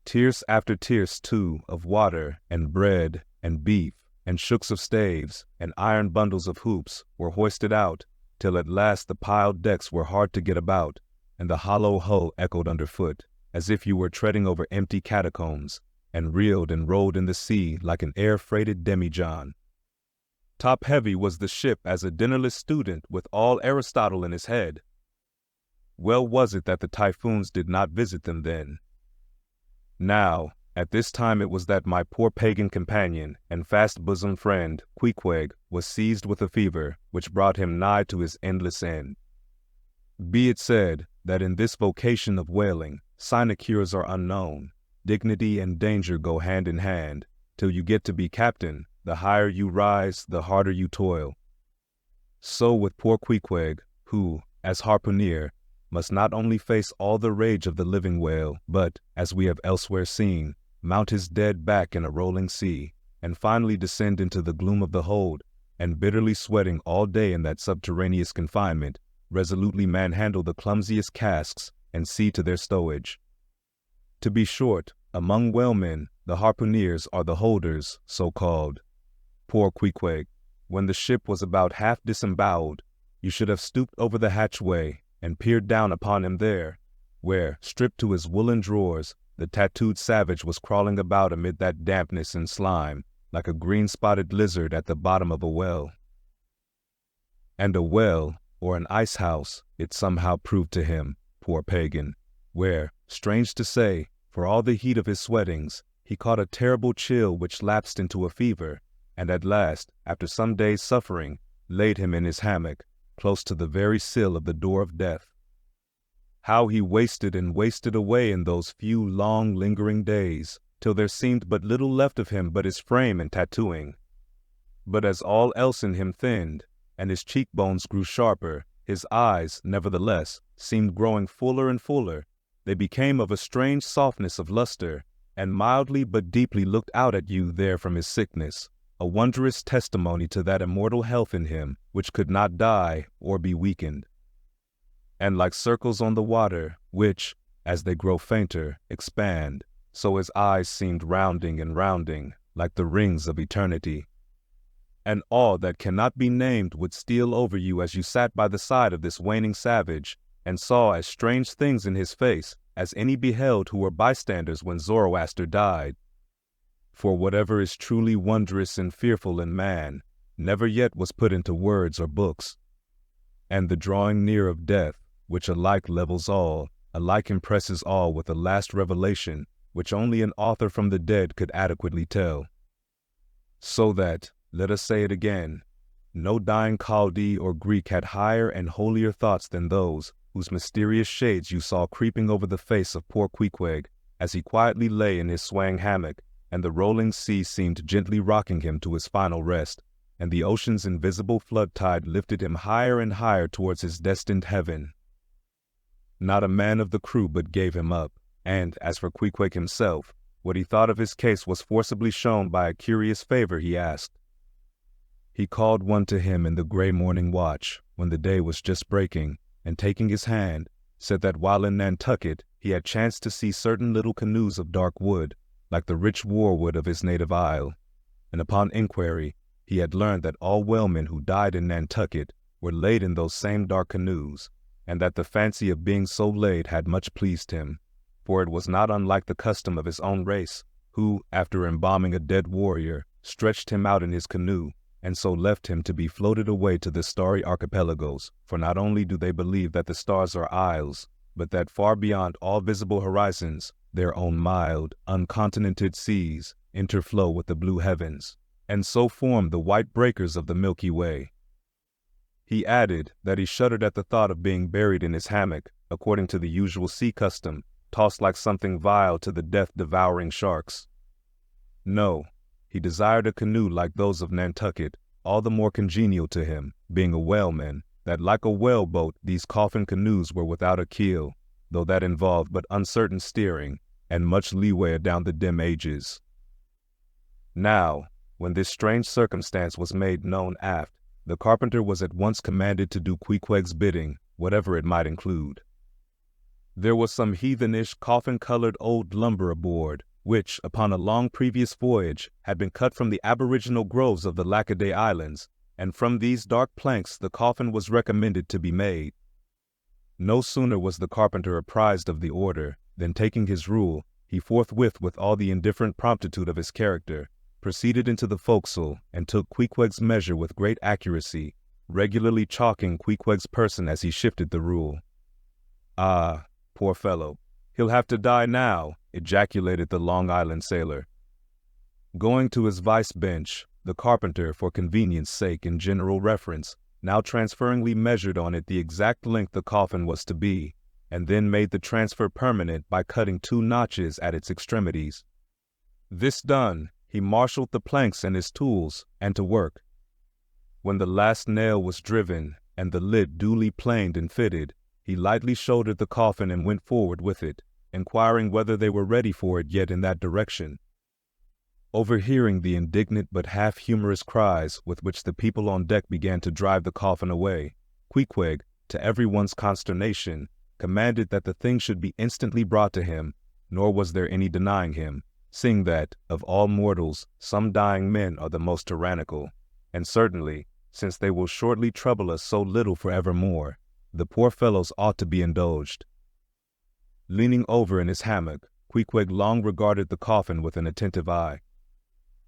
Tierce after tierce, too, of water and bread and beef and shooks of staves and iron bundles of hoops were hoisted out, till at last the piled decks were hard to get about, and the hollow hull echoed underfoot, as if you were treading over empty catacombs, and reeled and rolled in the sea like an air-freighted demijohn. Top-heavy was the ship as a dinnerless student with all Aristotle in his head. Well was it that the typhoons did not visit them then. Now, at this time it was that my poor pagan companion and fast-bosomed friend, Queequeg, was seized with a fever, which brought him nigh to his endless end. Be it said that in this vocation of whaling, sinecures are unknown. Dignity and danger go hand in hand. Till you get to be captain, the higher you rise, the harder you toil. So with poor Queequeg, who, as harpooner, must not only face all the rage of the living whale, but, as we have elsewhere seen, mount his dead back in a rolling sea, and finally descend into the gloom of the hold, and bitterly sweating all day in that subterraneous confinement, resolutely manhandle the clumsiest casks and see to their stowage. To be short, among whalemen, the harpooneers are the holders, so-called. Poor Queequeg, when the ship was about half disemboweled, you should have stooped over the hatchway and peered down upon him there, where, stripped to his woolen drawers, the tattooed savage was crawling about amid that dampness and slime, like a green-spotted lizard at the bottom of a well. And a well, or an ice-house, it somehow proved to him, poor pagan, where, strange to say, for all the heat of his sweatings, he caught a terrible chill which lapsed into a fever, and at last, after some days' suffering, laid him in his hammock, close to the very sill of the door of death. How he wasted and wasted away in those few long, lingering days, till there seemed but little left of him but his frame and tattooing. But as all else in him thinned, and his cheekbones grew sharper, his eyes, nevertheless, seemed growing fuller and fuller. They became of a strange softness of luster, and mildly but deeply looked out at you there from his sickness, a wondrous testimony to that immortal health in him which could not die or be weakened. And like circles on the water, which, as they grow fainter, expand, so his eyes seemed rounding and rounding, like the rings of eternity. And awe that cannot be named would steal over you as you sat by the side of this waning savage, and saw as strange things in his face as any beheld who were bystanders when Zoroaster died. For whatever is truly wondrous and fearful in man, never yet was put into words or books. And the drawing near of death, which alike levels all, alike impresses all with a last revelation, which only an author from the dead could adequately tell. So that, let us say it again, no dying Chaldee or Greek had higher and holier thoughts than those whose mysterious shades you saw creeping over the face of poor Queequeg as he quietly lay in his swaying hammock, and the rolling sea seemed gently rocking him to his final rest, and the ocean's invisible flood tide lifted him higher and higher towards his destined heaven. Not a man of the crew but gave him up, and, as for Queequeg himself, what he thought of his case was forcibly shown by a curious favor he asked. He called one to him in the gray morning watch, when the day was just breaking, and taking his hand, said that while in Nantucket he had chanced to see certain little canoes of dark wood, like the rich warwood of his native isle, and upon inquiry he had learned that all whalemen who died in Nantucket were laid in those same dark canoes, and that the fancy of being so laid had much pleased him, for it was not unlike the custom of his own race, who, after embalming a dead warrior, stretched him out in his canoe, and so left him to be floated away to the starry archipelagos, for not only do they believe that the stars are isles, but that far beyond all visible horizons, their own mild, uncontinented seas interflow with the blue heavens, and so form the white breakers of the Milky Way. He added that he shuddered at the thought of being buried in his hammock, according to the usual sea custom, tossed like something vile to the death-devouring sharks. No, he desired a canoe like those of Nantucket, all the more congenial to him, being a whaleman, that like a whaleboat these coffin canoes were without a keel, though that involved but uncertain steering, and much leeway adown the dim ages. Now, when this strange circumstance was made known aft, the carpenter was at once commanded to do Queequeg's bidding, whatever it might include. There was some heathenish, coffin-colored old lumber aboard, which, upon a long previous voyage, had been cut from the aboriginal groves of the Lackaday Islands, and from these dark planks the coffin was recommended to be made. No sooner was the carpenter apprised of the order, than taking his rule, he forthwith, with all the indifferent promptitude of his character, proceeded into the forecastle, and took Queequeg's measure with great accuracy, regularly chalking Queequeg's person as he shifted the rule. "Ah, poor fellow, he'll have to die now," ejaculated the Long Island sailor. Going to his vice bench, the carpenter, for convenience sake in general reference, now transferringly measured on it the exact length the coffin was to be, and then made the transfer permanent by cutting 2 notches at its extremities. This done, he marshaled the planks and his tools, and to work. When the last nail was driven, and the lid duly planed and fitted, he He lightly shouldered the coffin and went forward with it, inquiring whether they were ready for it yet in that direction. Overhearing the indignant but half-humorous cries with which the people on deck began to drive the coffin away, Queequeg, to everyone's consternation, commanded that the thing should be instantly brought to him, nor was there any denying him, seeing that, of all mortals, some dying men are the most tyrannical, and certainly, since they will shortly trouble us so little for evermore, the poor fellows ought to be indulged. Leaning over in his hammock, Queequeg long regarded the coffin with an attentive eye.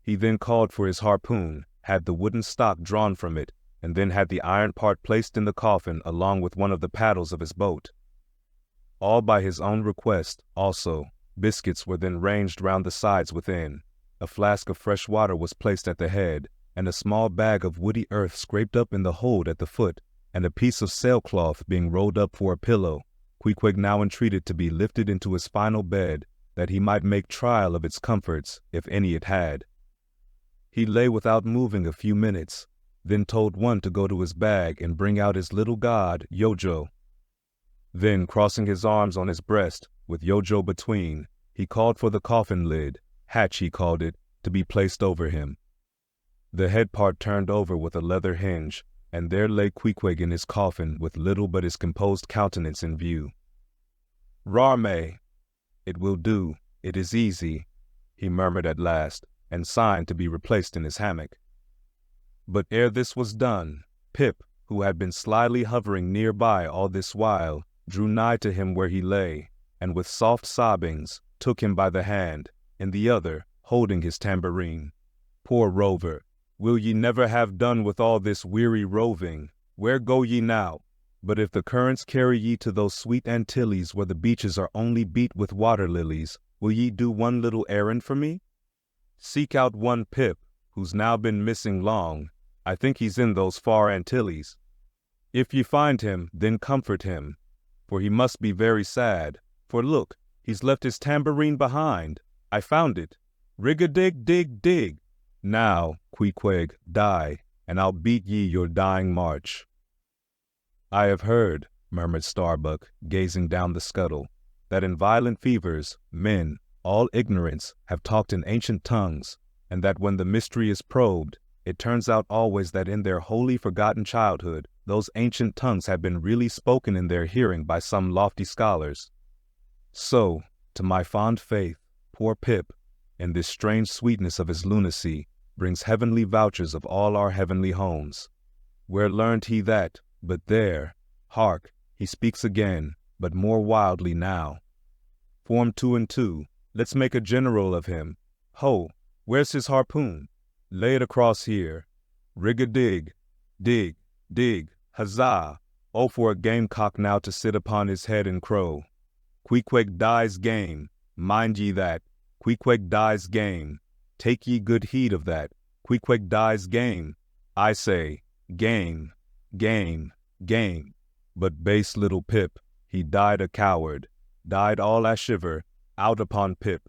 He then called for his harpoon, had the wooden stock drawn from it, and then had the iron part placed in the coffin along with one of the paddles of his boat. All by his own request, also, biscuits were then ranged round the sides within, a flask of fresh water was placed at the head, and a small bag of woody earth scraped up in the hold at the foot, and a piece of sailcloth being rolled up for a pillow. Queequeg now entreated to be lifted into his final bed, that he might make trial of its comforts, if any it had. He lay without moving a few minutes, then told one to go to his bag and bring out his little god, Yojo. Then, crossing his arms on his breast, with Yojo between, he called for the coffin lid, hatch he called it, to be placed over him. The head part turned over with a leather hinge, and there lay Queequeg in his coffin with little but his composed countenance in view. "Rarme! It will do, it is easy," he murmured at last, and signed to be replaced in his hammock. But ere this was done, Pip, who had been slyly hovering near by all this while, drew nigh to him where he lay, and with soft sobbings took him by the hand, in the other holding his tambourine. "Poor rover, will ye never have done with all this weary roving? Where go ye now? But if the currents carry ye to those sweet Antilles where the beaches are only beat with water lilies, will ye do one little errand for me? Seek out one Pip, who's now been missing long. I think he's in those far Antilles. If ye find him, then comfort him, for he must be very sad. For look, he's left his tambourine behind. I found it. Rig-a-dig, dig, dig. Now, Queequeg, die, and I'll beat ye your dying march." "I have heard," murmured Starbuck, gazing down the scuttle, "that in violent fevers, men, all ignorance, have talked in ancient tongues, and that when the mystery is probed, it turns out always that in their wholly forgotten childhood, those ancient tongues have been really spoken in their hearing by some lofty scholars. So, to my fond faith, poor Pip, in this strange sweetness of his lunacy, brings heavenly vouchers of all our heavenly homes. Where learned he that, but there, hark, he speaks again, but more wildly now. Form 2 and 2, let's make a general of him. Ho, where's his harpoon? Lay it across here. Rig-a-dig, dig, dig, huzzah! Oh, for a gamecock now to sit upon his head and crow. Queequeg dies game, mind ye that. Queequeg dies game. Take ye good heed of that. Queequeg dies game. I say, game, game, game. But base little Pip, he died a coward, died all a shiver, out upon Pip.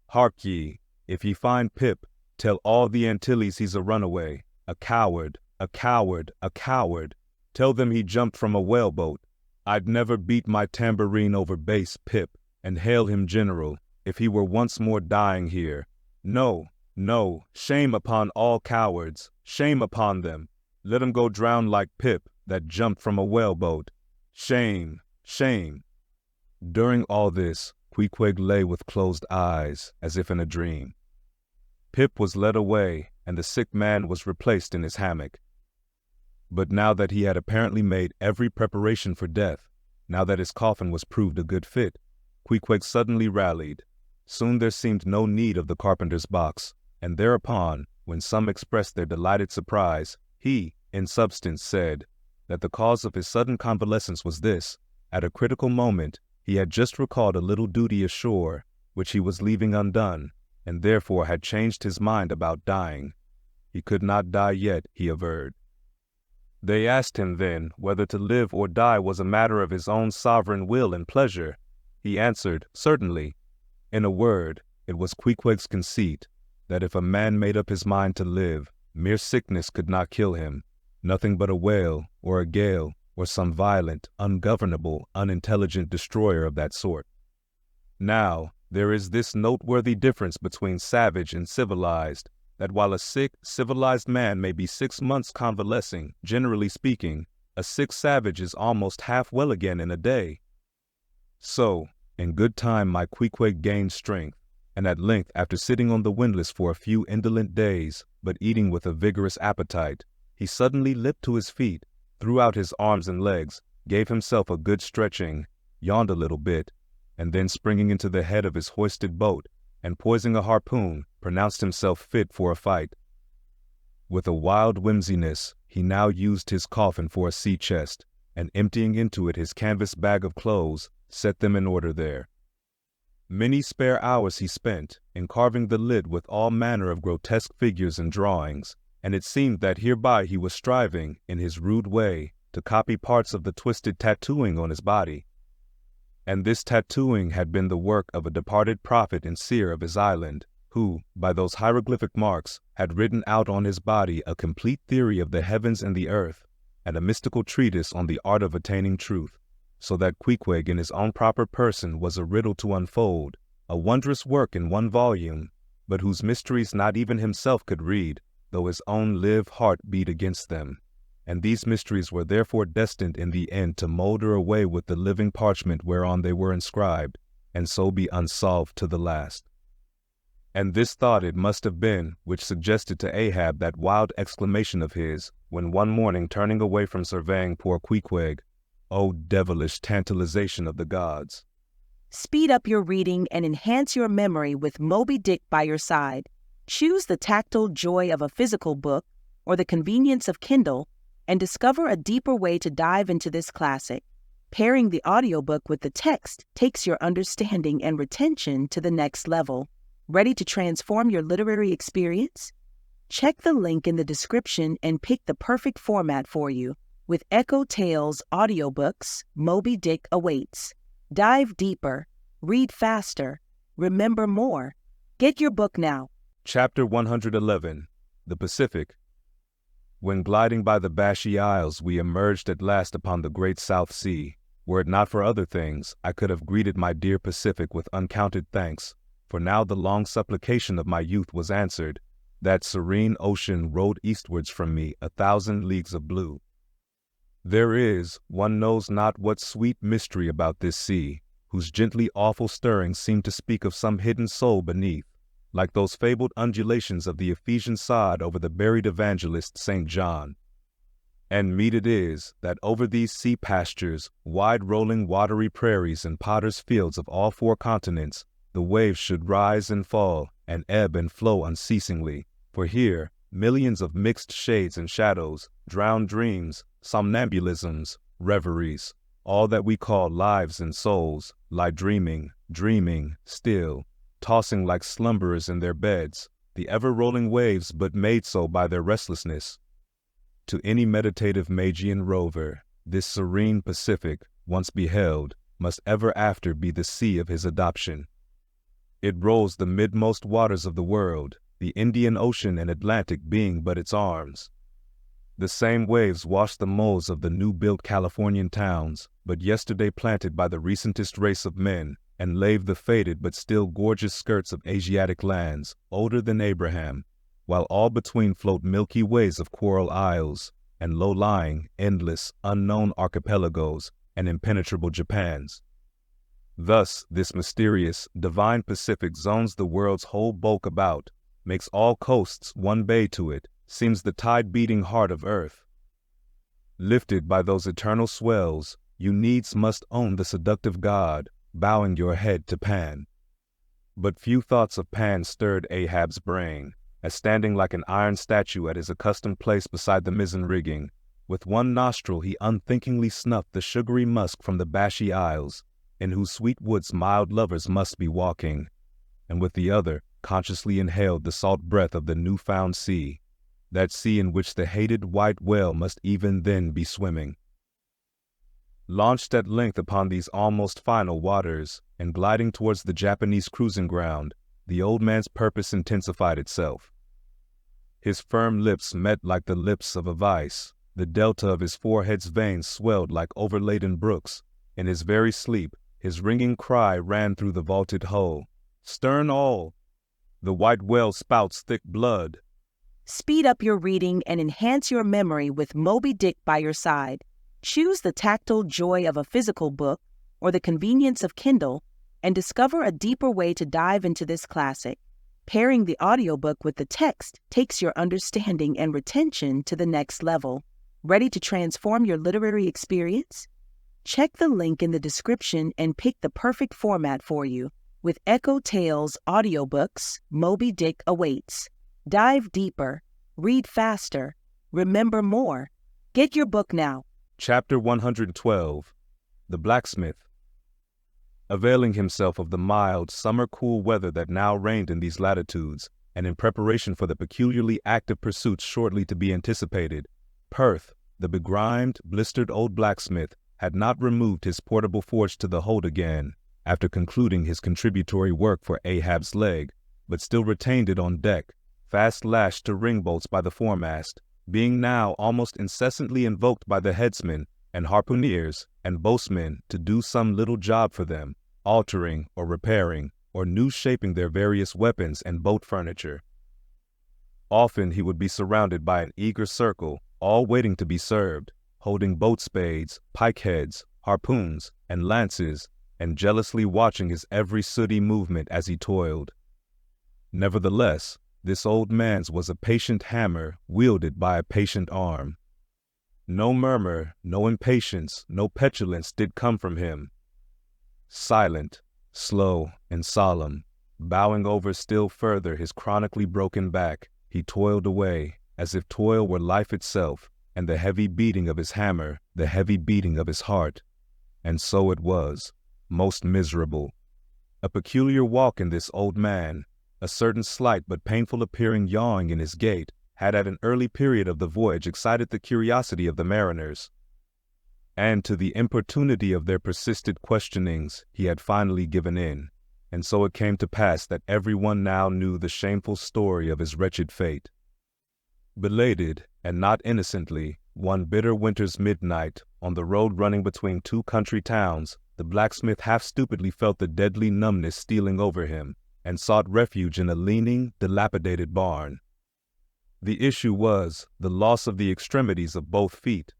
Hark ye, if ye find Pip, tell all the Antilles he's a runaway, a coward, a coward, a coward. Tell them he jumped from a whaleboat. I'd never beat my tambourine over base Pip, and hail him general, if he were once more dying here. No, no, shame upon all cowards, shame upon them. Let 'em go drown like Pip, that jumped from a whaleboat. Shame, shame." During all this, Queequeg lay with closed eyes, as if in a dream. Pip was led away, and the sick man was replaced in his hammock. But now that he had apparently made every preparation for death, now that his coffin was proved a good fit, Queequeg suddenly rallied. Soon there seemed no need of the carpenter's box, and thereupon, when some expressed their delighted surprise, he, in substance, said that the cause of his sudden convalescence was this: at a critical moment, he had just recalled a little duty ashore, which he was leaving undone, and therefore had changed his mind about dying. He could not die yet, he averred. They asked him then whether to live or die was a matter of his own sovereign will and pleasure. He answered, certainly. In a word, it was Queequeg's conceit that if a man made up his mind to live, mere sickness could not kill him. Nothing but a whale or a gale or some violent, ungovernable, unintelligent destroyer of that sort. Now, there is this noteworthy difference between savage and civilized, that while a sick, civilized man may be 6 months convalescing, generally speaking, a sick savage is almost half well again in a day. So, in good time my Pequod gained strength, and at length, after sitting on the windlass for a few indolent days, but eating with a vigorous appetite, he suddenly leaped to his feet, threw out his arms and legs, gave himself a good stretching, yawned a little bit, and then springing into the head of his hoisted boat, and poising a harpoon, pronounced himself fit for a fight. With a wild whimsiness, he now used his coffin for a sea chest, and emptying into it his canvas bag of clothes, set them in order there. Many spare hours he spent in carving the lid with all manner of grotesque figures and drawings, and it seemed that hereby he was striving, in his rude way, to copy parts of the twisted tattooing on his body. And this tattooing had been the work of a departed prophet and seer of his island, who, by those hieroglyphic marks, had written out on his body a complete theory of the heavens and the earth, and a mystical treatise on the art of attaining truth, so that Pequod in his own proper person was a riddle to unfold, a wondrous work in one volume, but whose mysteries not even himself could read, though his own live heart beat against them. And these mysteries were therefore destined in the end to moulder away with the living parchment whereon they were inscribed, and so be unsolved to the last. And this thought it must have been which suggested to Ahab that wild exclamation of his, when one morning turning away from surveying poor Pequod, "O devilish tantalization of the gods!" Speed up your reading and enhance your memory with Moby Dick by your side. Choose the tactile joy of a physical book or the convenience of Kindle, and discover a deeper way to dive into this classic. Pairing the audiobook with the text takes your understanding and retention to the next level. Ready to transform your literary experience? Check the link in the description and pick the perfect format for you. With EchoTales Audiobooks, Moby Dick awaits. Dive deeper, read faster, remember more. Get your book now. Chapter 111, The Pacific. When gliding by the Bashy Isles, we emerged at last upon the great South Sea. Were it not for other things, I could have greeted my dear Pacific with uncounted thanks, for now the long supplication of my youth was answered. That serene ocean rode eastwards from me 1,000 leagues of blue. There is, one knows not what sweet mystery about this sea, whose gently awful stirrings seem to speak of some hidden soul beneath, like those fabled undulations of the Ephesian sod over the buried evangelist St. John. And meet it is that over these sea pastures, wide-rolling watery prairies and potters' fields of all 4 continents, the waves should rise and fall, and ebb and flow unceasingly, for here millions of mixed shades and shadows, drowned dreams, somnambulisms, reveries, all that we call lives and souls, lie dreaming, still, tossing like slumberers in their beds, the ever-rolling waves but made so by their restlessness. To any meditative Magian rover, this serene Pacific, once beheld, must ever after be the sea of his adoption. It rolls the midmost waters of the world, the Indian Ocean and Atlantic being but its arms. The same waves wash the moles of the new-built Californian towns, but yesterday planted by the recentest race of men, and lave the faded but still gorgeous skirts of Asiatic lands, older than Abraham, while all between float milky ways of coral isles, and low-lying, endless, unknown archipelagos, and impenetrable Japans. Thus, this mysterious, divine Pacific zones the world's whole bulk about, makes all coasts one bay to it, seems the tide-beating heart of earth. Lifted by those eternal swells, you needs must own the seductive god, bowing your head to Pan. But few thoughts of Pan stirred Ahab's brain, as standing like an iron statue at his accustomed place beside the mizzen rigging, with one nostril he unthinkingly snuffed the sugary musk from the Bashy Isles, in whose sweet woods mild lovers must be walking, and with the other consciously inhaled the salt breath of the new-found sea, that sea in which the hated white whale must even then be swimming. Launched at length upon these almost final waters, and gliding towards the Japanese cruising ground, the old man's purpose intensified itself. His firm lips met like the lips of a vice, The delta of his forehead's veins swelled like overladen brooks. In his very sleep, his ringing cry ran through the vaulted hull. "Stern all! The white whale spouts thick blood." Speed up your reading and enhance your memory with Moby Dick by your side. Choose the tactile joy of a physical book or the convenience of Kindle and discover a deeper way to dive into this classic. Pairing the audiobook with the text takes your understanding and retention to the next level. Ready to transform your literary experience? Check the link in the description and pick the perfect format for you. With EchoTales Audiobooks, Moby Dick awaits. Dive deeper, read faster, remember more. Get your book now. Chapter 112. The Blacksmith. Availing himself of the mild, summer-cool weather that now reigned in these latitudes, and in preparation for the peculiarly active pursuits shortly to be anticipated, Perth, the begrimed, blistered old blacksmith, had not removed his portable forge to the hold again, after concluding his contributory work for Ahab's leg, but still retained it on deck, fast lashed to ring-bolts by the foremast, being now almost incessantly invoked by the headsmen and harpooneers and boatsmen to do some little job for them, altering or repairing or new-shaping their various weapons and boat furniture. Often he would be surrounded by an eager circle, all waiting to be served, holding boat spades, pike heads, harpoons, and lances, and jealously watching his every sooty movement as he toiled. Nevertheless, this old man's was a patient hammer wielded by a patient arm. No murmur, no impatience, no petulance did come from him. Silent, slow, and solemn, bowing over still further his chronically broken back, he toiled away, as if toil were life itself, and the heavy beating of his hammer, the heavy beating of his heart. And so it was, most miserable. A peculiar walk in this old man, a certain slight but painful-appearing yawing in his gait, had at an early period of the voyage excited the curiosity of the mariners, and to the importunity of their persistent questionings he had finally given in, and so it came to pass that everyone now knew the shameful story of his wretched fate. Belated, and not innocently, one bitter winter's midnight, on the road running between two country towns, the blacksmith half-stupidly felt the deadly numbness stealing over him, and sought refuge in a leaning, dilapidated barn. The issue was the loss of the extremities of both feet.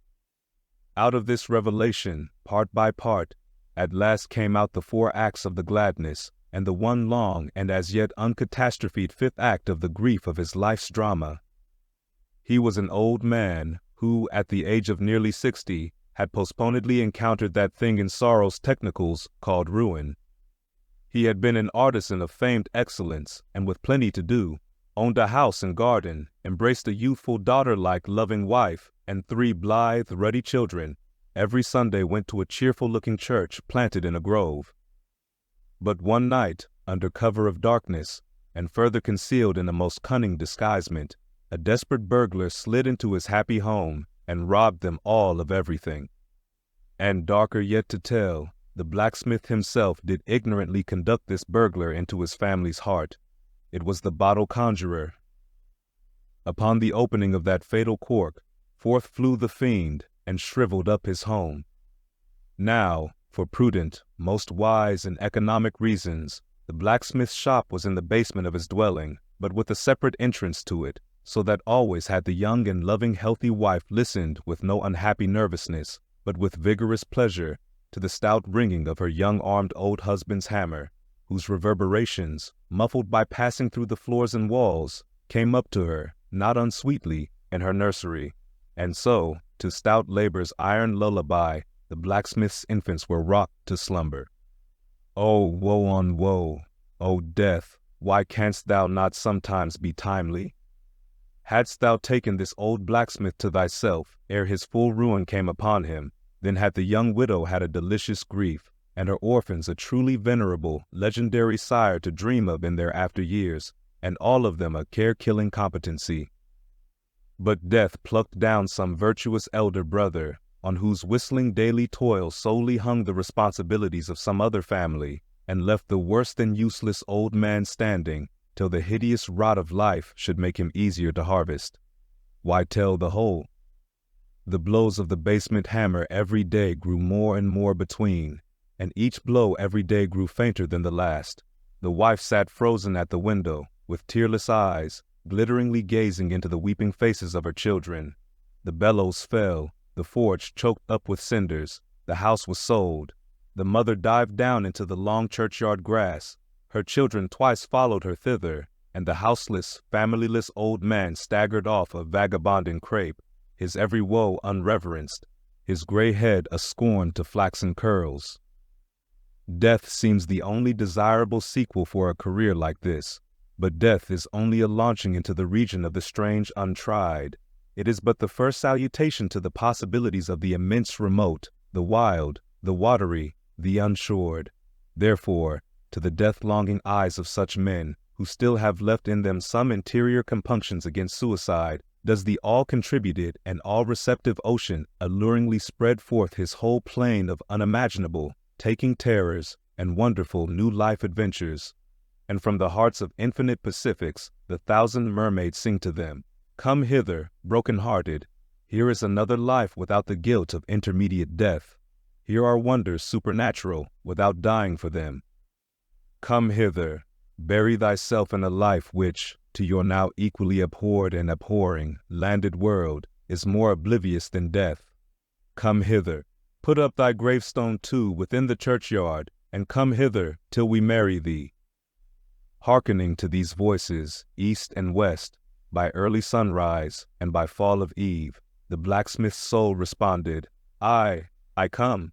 Out of this revelation, part by part, at last came out the 4 acts of the gladness, and the one long and as yet uncatastrophed 5th act of the grief of his life's drama. He was an old man who, at the age of nearly 60, had postponedly encountered that thing in sorrow's technicals called ruin. He had been an artisan of famed excellence, and with plenty to do, owned a house and garden, embraced a youthful daughter-like loving wife, and 3 blithe, ruddy children, every Sunday went to a cheerful-looking church planted in a grove. But one night, under cover of darkness, and further concealed in a most cunning disguisement, a desperate burglar slid into his happy home and robbed them all of everything. And darker yet to tell, the blacksmith himself did ignorantly conduct this burglar into his family's heart. It was the bottle conjurer. Upon the opening of that fatal cork, forth flew the fiend and shriveled up his home. Now, for prudent, most wise and economic reasons, the blacksmith's shop was in the basement of his dwelling, but with a separate entrance to it, so that always had the young and loving healthy wife listened with no unhappy nervousness, but with vigorous pleasure, to the stout ringing of her young armed old husband's hammer, whose reverberations, muffled by passing through the floors and walls, came up to her, not unsweetly, in her nursery. And so, to stout labor's iron lullaby, the blacksmith's infants were rocked to slumber. Oh, woe on woe! O death, why canst thou not sometimes be timely? Hadst thou taken this old blacksmith to thyself ere his full ruin came upon him, then had the young widow had a delicious grief, and her orphans a truly venerable, legendary sire to dream of in their after years, and all of them a care-killing competency. But death plucked down some virtuous elder brother, on whose whistling daily toil solely hung the responsibilities of some other family, and left the worse than useless old man standing, till the hideous rot of life should make him easier to harvest. Why tell the whole? The blows of the basement hammer every day grew more and more between, and each blow every day grew fainter than the last. The wife sat frozen at the window, with tearless eyes, glitteringly gazing into the weeping faces of her children. The bellows fell, the forge choked up with cinders, the house was sold. The mother dived down into the long churchyard grass. Her children twice followed her thither, and the houseless, familyless old man staggered off a vagabonding crepe, his every woe unreverenced, his gray head a scorn to flaxen curls. Death seems the only desirable sequel for a career like this, but death is only a launching into the region of the strange untried. It is but the first salutation to the possibilities of the immense remote, the wild, the watery, the unshored. Therefore, to the death-longing eyes of such men, who still have left in them some interior compunctions against suicide, does the all-contributed and all-receptive ocean alluringly spread forth his whole plain of unimaginable, taking terrors, and wonderful new life adventures. And from the hearts of infinite Pacifics, the thousand mermaids sing to them, "Come hither, broken-hearted. Here is another life without the guilt of intermediate death. Here are wonders supernatural without dying for them. Come hither, bury thyself in a life which, to your now equally abhorred and abhorring, landed world, is more oblivious than death. Come hither, put up thy gravestone too within the churchyard, and come hither till we marry thee." Hearkening to these voices, east and west, by early sunrise and by fall of eve, the blacksmith's soul responded, "I come."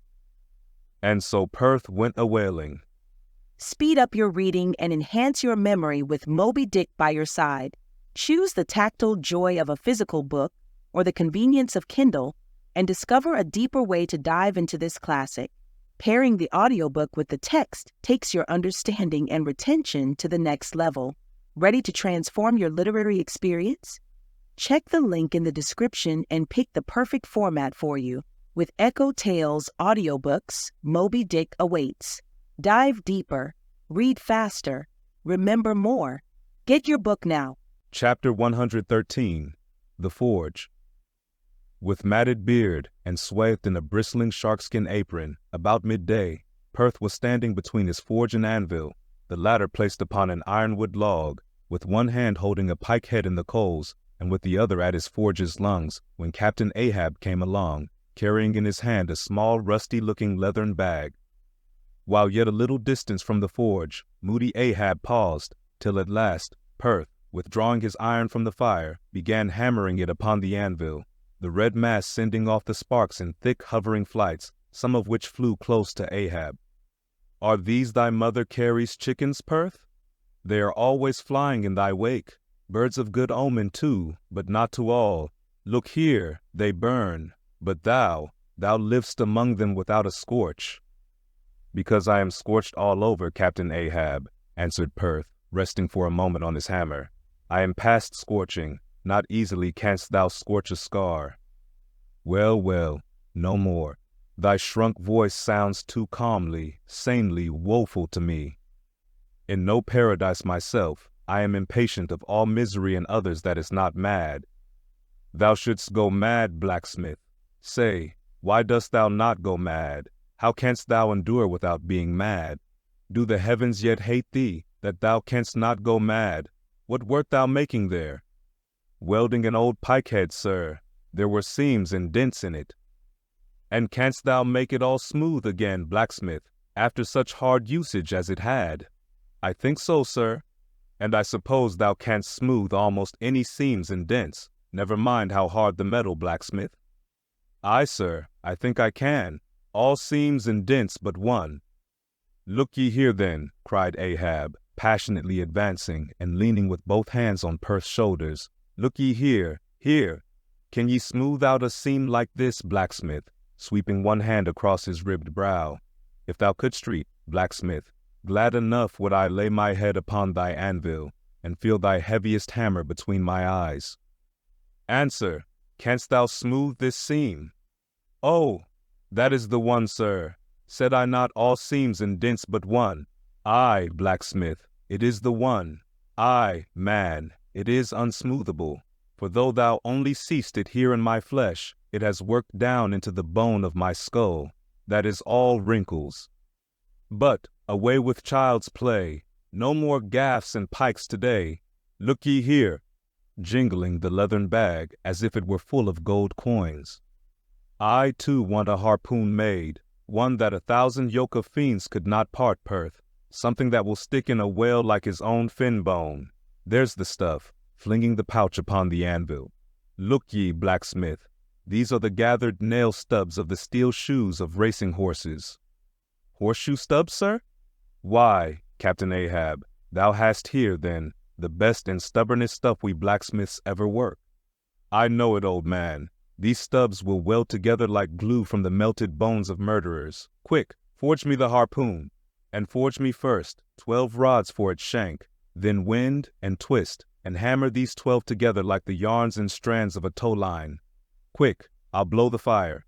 And so Perth went a-wailing. Speed up your reading and enhance your memory with Moby Dick by your side. Choose the tactile joy of a physical book or the convenience of Kindle and discover a deeper way to dive into this classic. Pairing the audiobook with the text takes your understanding and retention to the next level. Ready to transform your literary experience? Check the link in the description and pick the perfect format for you. With EchoTales Audiobooks, Moby Dick awaits. Dive deeper, read faster, remember more. Get your book now. Chapter 113, The Forge. With matted beard and swathed in a bristling sharkskin apron, about midday, Perth was standing between his forge and anvil, the latter placed upon an ironwood log, with one hand holding a pike head in the coals, and with the other at his forge's lungs, when Captain Ahab came along, carrying in his hand a small rusty-looking leathern bag. While yet a little distance from the forge, moody Ahab paused, till at last Perth, withdrawing his iron from the fire, began hammering it upon the anvil, the red mass sending off the sparks in thick hovering flights, some of which flew close to Ahab. "Are these thy mother Carey's chickens, Perth? They are always flying in thy wake, birds of good omen too, but not to all. Look here, they burn, but thou livest among them without a scorch." "Because I am scorched all over, Captain Ahab," answered Perth, resting for a moment on his hammer. "I am past scorching, not easily canst thou scorch a scar." "Well, well, no more. Thy shrunk voice sounds too calmly, sanely woeful to me. In no paradise myself, I am impatient of all misery in others that is not mad. Thou shouldst go mad, blacksmith. Say, why dost thou not go mad? How canst thou endure without being mad? Do the heavens yet hate thee, that thou canst not go mad? What wert thou making there?" "Welding an old pike-head, sir. There were seams and dents in it." "And canst thou make it all smooth again, blacksmith, after such hard usage as it had?" "I think so, sir." "And I suppose thou canst smooth almost any seams and dents, never mind how hard the metal, blacksmith?" "Aye, sir, I think I can. All seams and dents but one." "Look ye here, then," cried Ahab, passionately advancing and leaning with both hands on Perth's shoulders. "Look ye here, here. Can ye smooth out a seam like this, blacksmith?" sweeping one hand across his ribbed brow. "If thou couldst read, blacksmith, glad enough would I lay my head upon thy anvil, and feel thy heaviest hammer between my eyes. Answer, canst thou smooth this seam?" "Oh, that is the one, sir. Said I not all seams and dents but one? Aye, blacksmith, it is the one. Aye, man, it is unsmoothable. For though thou only seest it here in my flesh, It has worked down into the bone of my skull, that is all wrinkles. But away with child's play, no more gaffs and pikes today. Look ye here, jingling the leathern bag as if it were full of gold coins. I too want a harpoon made, one that 1,000 yoke of fiends could not part, Perth, something that will stick in a whale like his own fin bone. There's the stuff, flinging the pouch upon the anvil. Look ye, blacksmith, these are the gathered nail stubs of the steel shoes of racing horses. Horseshoe stubs, sir? Why, Captain Ahab, thou hast here, then, the best and stubbornest stuff we blacksmiths ever work. I know it, old man. These stubs will weld together like glue from the melted bones of murderers. Quick, forge me the harpoon, and forge me first 12 rods for its shank, then wind and twist, and hammer these 12 together like the yarns and strands of a tow line. Quick, I'll blow the fire.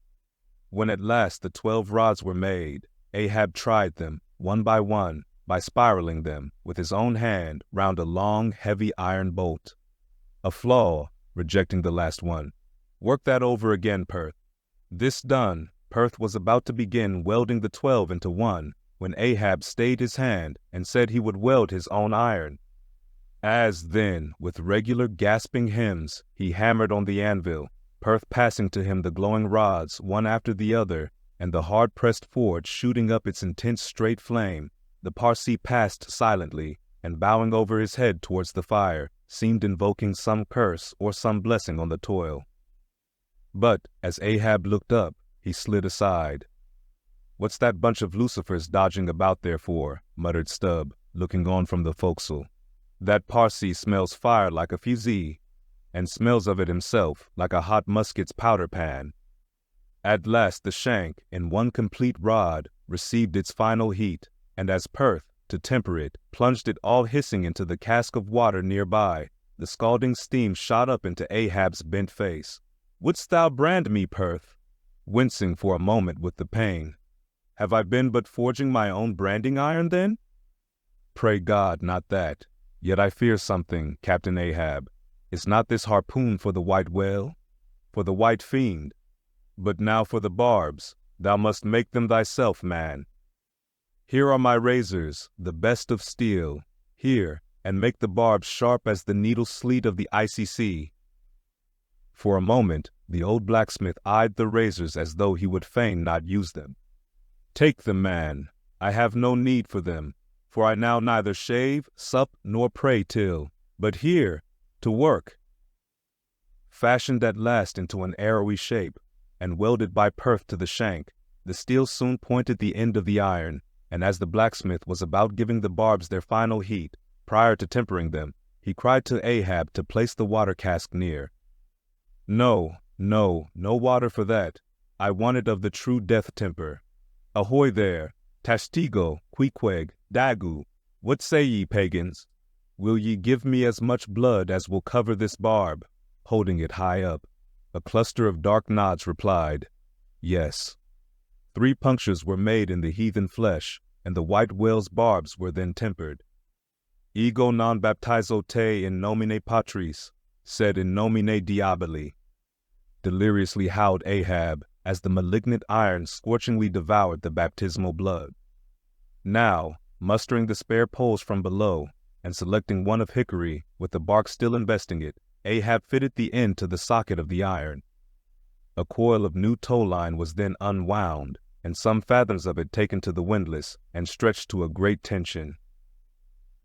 When at last the 12 rods were made, Ahab tried them, one, by spiraling them, with his own hand, round a long, heavy iron bolt. A flaw, rejecting the last one. Work that over again, Perth. This done, Perth was about to begin welding the 12 into one, when Ahab stayed his hand and said he would weld his own iron. As then, with regular gasping hymns, he hammered on the anvil, Perth passing to him the glowing rods one after the other, and the hard-pressed forge shooting up its intense straight flame, the Parsee passed silently, and bowing over his head towards the fire, seemed invoking some curse or some blessing on the toil. But as Ahab looked up, he slid aside. "What's that bunch of lucifers dodging about there for?" muttered Stubb, looking on from the forecastle. "That Parsee smells fire like a fusee, and smells of it himself like a hot musket's powder pan." At last the shank, in one complete rod, received its final heat, and as Perth, to temper it, plunged it all hissing into the cask of water near by, the scalding steam shot up into Ahab's bent face. "Wouldst thou brand me, Perth?" Wincing for a moment with the pain. "Have I been but forging my own branding iron, then?" "Pray God, not that. Yet I fear something, Captain Ahab. Is not this harpoon for the white whale? For the white fiend? But now for the barbs, thou must make them thyself, man. Here are my razors, the best of steel. Here, and make the barbs sharp as the needle sleet of the icy sea." For a moment, the old blacksmith eyed the razors as though he would fain not use them. "Take them, man. I have no need for them, for I now neither shave, sup, nor pray till, but here, to work." Fashioned at last into an arrowy shape, and welded by Perth to the shank, the steel soon pointed the end of the iron, and as the blacksmith was about giving the barbs their final heat, prior to tempering them, he cried to Ahab to place the water cask near. No water for that. I want it of the true death temper. Ahoy there, Tashtigo, Queequeg, Dagu, what say ye, pagans? Will ye give me as much blood as will cover this barb? Holding it high up, a cluster of dark nods replied, "Yes." 3 punctures were made in the heathen flesh, and the white whale's barbs were then tempered. "Ego non baptizo te in nomine Patris, sed in nomine Diaboli," deliriously howled Ahab, as the malignant iron scorchingly devoured the baptismal blood. Now, mustering the spare poles from below, and selecting one of hickory, with the bark still investing it, Ahab fitted the end to the socket of the iron. A coil of new tow line was then unwound, and some fathoms of it taken to the windlass, and stretched to a great tension.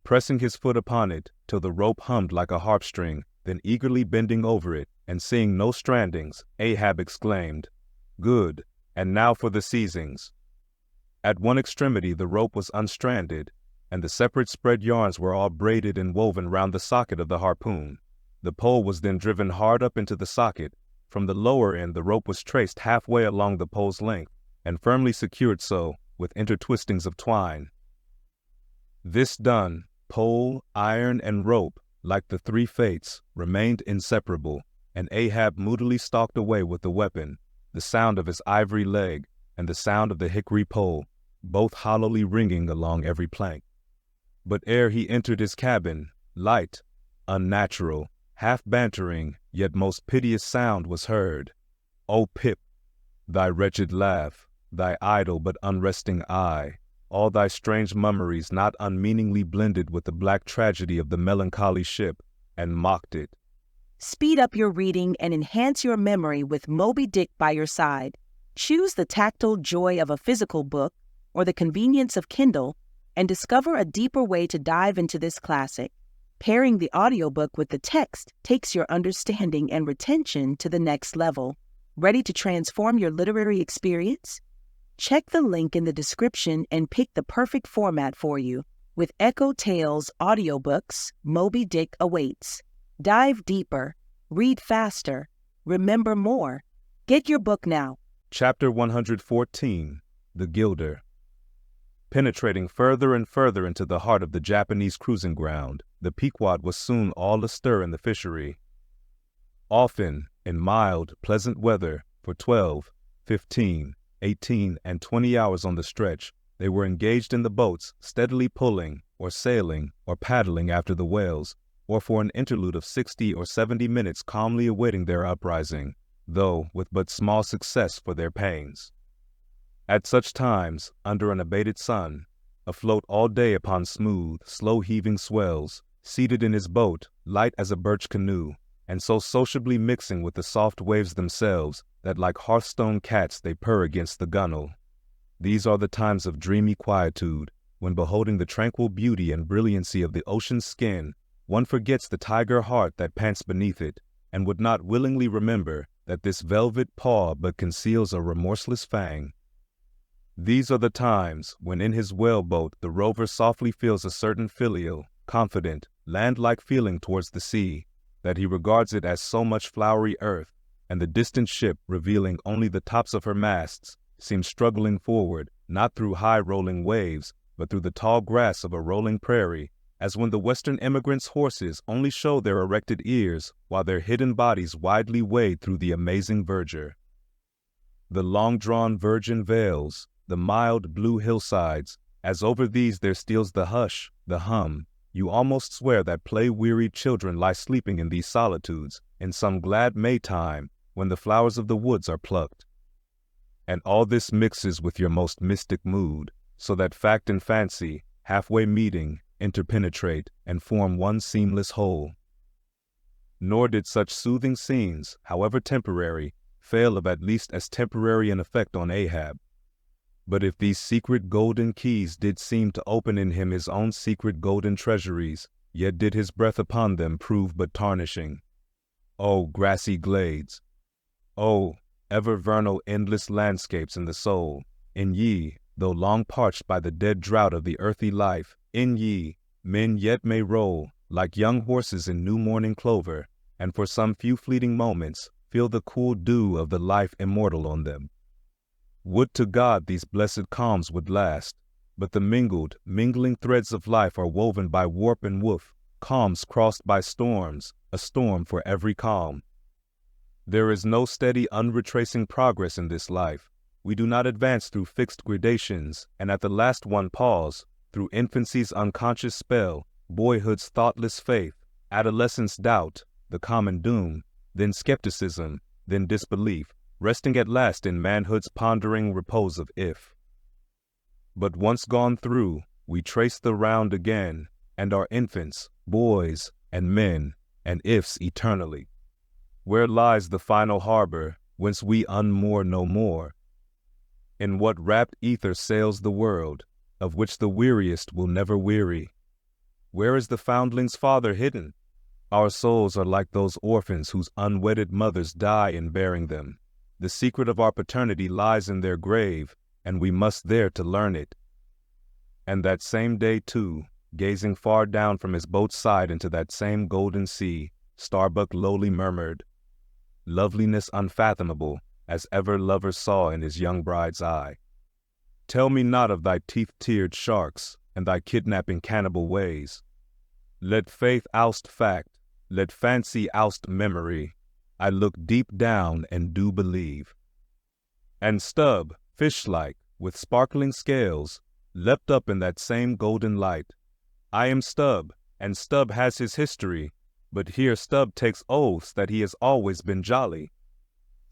Pressing his foot upon it, till the rope hummed like a harp string, then eagerly bending over it, and seeing no strandings, Ahab exclaimed, "Good, and now for the seizings." At one extremity the rope was unstranded, and the separate spread yarns were all braided and woven round the socket of the harpoon. The pole was then driven hard up into the socket. From the lower end the rope was traced halfway along the pole's length, and firmly secured so, with intertwistings of twine. This done, pole, iron, and rope, like the 3 fates, remained inseparable, and Ahab moodily stalked away with the weapon, the sound of his ivory leg, and the sound of the hickory pole, both hollowly ringing along every plank. But ere he entered his cabin, light, unnatural, half bantering, yet most piteous sound was heard. O Pip, thy wretched laugh, thy idle but unresting eye, all thy strange mummeries not unmeaningly blended with the black tragedy of the melancholy ship, and mocked it. Speed up your reading and enhance your memory with Moby Dick by your side. Choose the tactile joy of a physical book or the convenience of Kindle and discover a deeper way to dive into this classic. Pairing the audiobook with the text takes your understanding and retention to the next level. Ready to transform your literary experience? Check the link in the description and pick the perfect format for you. With EchoTales Audiobooks, Moby Dick awaits. Dive deeper, read faster, remember more. Get your book now. Chapter 114, The Gilder. Penetrating further and further into the heart of the Japanese cruising ground, the Pequod was soon all astir in the fishery. Often, in mild, pleasant weather, for 12, 15, 18, and 20 hours on the stretch, they were engaged in the boats, steadily pulling, or sailing, or paddling after the whales, or for an interlude of 60 or 70 minutes calmly awaiting their uprising, though with but small success for their pains. At such times, under an abated sun, afloat all day upon smooth, slow-heaving swells, seated in his boat, light as a birch canoe, and so sociably mixing with the soft waves themselves that like hearthstone cats they purr against the gunwale. These are the times of dreamy quietude, when beholding the tranquil beauty and brilliancy of the ocean's skin, one forgets the tiger heart that pants beneath it, and would not willingly remember that this velvet paw but conceals a remorseless fang. These are the times when in his whaleboat the rover softly feels a certain filial, confident, land-like feeling towards the sea, that he regards it as so much flowery earth, and the distant ship, revealing only the tops of her masts, seems struggling forward, not through high-rolling waves, but through the tall grass of a rolling prairie, as when the Western emigrants' horses only show their erected ears, while their hidden bodies widely wade through the amazing verdure. The long-drawn virgin vales, the mild blue hillsides, as over these there steals the hush, the hum, you almost swear that play-wearied children lie sleeping in these solitudes, in some glad Maytime, when the flowers of the woods are plucked. And all this mixes with your most mystic mood, so that fact and fancy, halfway meeting, interpenetrate, and form one seamless whole. Nor did such soothing scenes, however temporary, fail of at least as temporary an effect on Ahab. But if these secret golden keys did seem to open in him his own secret golden treasuries, yet did his breath upon them prove but tarnishing. O grassy glades! O ever vernal endless landscapes in the soul! In ye, though long parched by the dead drought of the earthy life, in ye, men yet may roll, like young horses in new morning clover, and for some few fleeting moments feel the cool dew of the life immortal on them. Would to God these blessed calms would last, but the mingling threads of life are woven by warp and woof, calms crossed by storms, a storm for every calm. There is no steady unretracing progress in this life. We do not advance through fixed gradations, and at the last one pause, through infancy's unconscious spell, boyhood's thoughtless faith, adolescence doubt, the common doom, then skepticism, then disbelief, resting at last in manhood's pondering repose of if. But once gone through, we trace the round again, and are infants, boys, and men, and ifs eternally. Where lies the final harbor, whence we unmoor no more? In what rapt ether sails the world, of which the weariest will never weary? Where is the foundling's father hidden? Our souls are like those orphans whose unwedded mothers die in bearing them. The secret of our paternity lies in their grave, and we must there to learn it. And that same day, too, gazing far down from his boat's side into that same golden sea, Starbuck lowly murmured, "Loveliness unfathomable, as ever lover saw in his young bride's eye. Tell me not of thy teeth-tiered sharks, and thy kidnapping cannibal ways. Let faith oust fact, let fancy oust memory. I look deep down and do believe." And Stubb, fish-like, with sparkling scales, leapt up in that same golden light. I am Stubb, and Stubb has his history, but here Stubb takes oaths that he has always been jolly.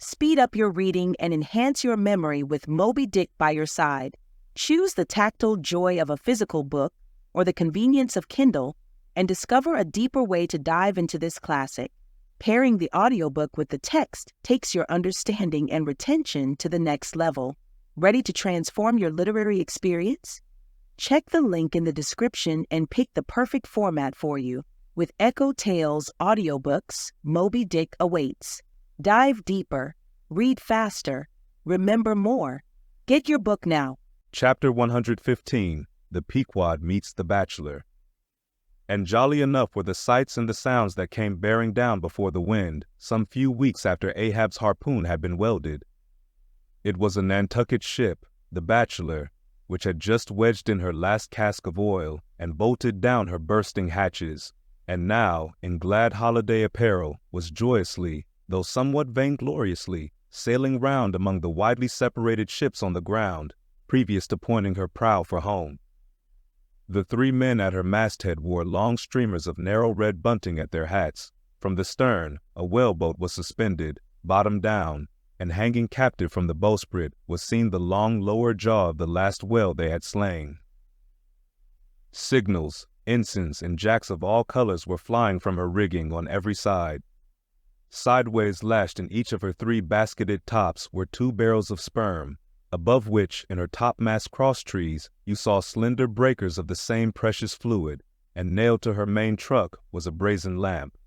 Speed up your reading and enhance your memory with Moby Dick by your side. Choose the tactile joy of a physical book or the convenience of Kindle and discover a deeper way to dive into this classic. Pairing the audiobook with the text takes your understanding and retention to the next level. Ready to transform your literary experience? Check the link in the description and pick the perfect format for you. With EchoTales Audiobooks, Moby Dick awaits. Dive deeper, read faster, remember more. Get your book now. Chapter 115, The Pequod Meets the Bachelor. And jolly enough were the sights and the sounds that came bearing down before the wind, some few weeks after Ahab's harpoon had been welded. It was a Nantucket ship, the Bachelor, which had just wedged in her last cask of oil and bolted down her bursting hatches, and now, in glad holiday apparel, was joyously, though somewhat vaingloriously, sailing round among the widely separated ships on the ground, previous to pointing her prow for home. The 3 men at her masthead wore long streamers of narrow red bunting at their hats. From the stern, a whaleboat was suspended, bottom down, and hanging captive from the bowsprit was seen the long lower jaw of the last whale they had slain. Signals, ensigns, and jacks of all colors were flying from her rigging on every side. Sideways lashed in each of her 3 basketed tops were 2 barrels of sperm, above which, in her topmast crosstrees, you saw slender breakers of the same precious fluid, and nailed to her main truck was a brazen lamp.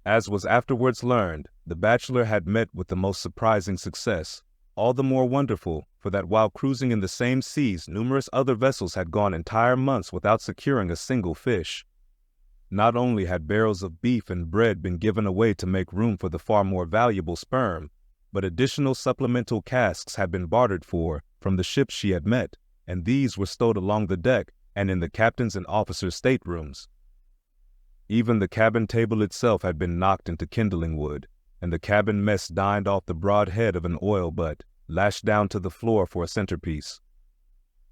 As was afterwards learned, the Bachelor had met with the most surprising success, all the more wonderful for that while cruising in the same seas numerous other vessels had gone entire months without securing a single fish. Not only had barrels of beef and bread been given away to make room for the far more valuable sperm, but additional supplemental casks had been bartered for from the ships she had met, and these were stowed along the deck and in the captain's and officers' staterooms. Even the cabin table itself had been knocked into kindling wood, and the cabin mess dined off the broad head of an oil butt, lashed down to the floor for a centerpiece.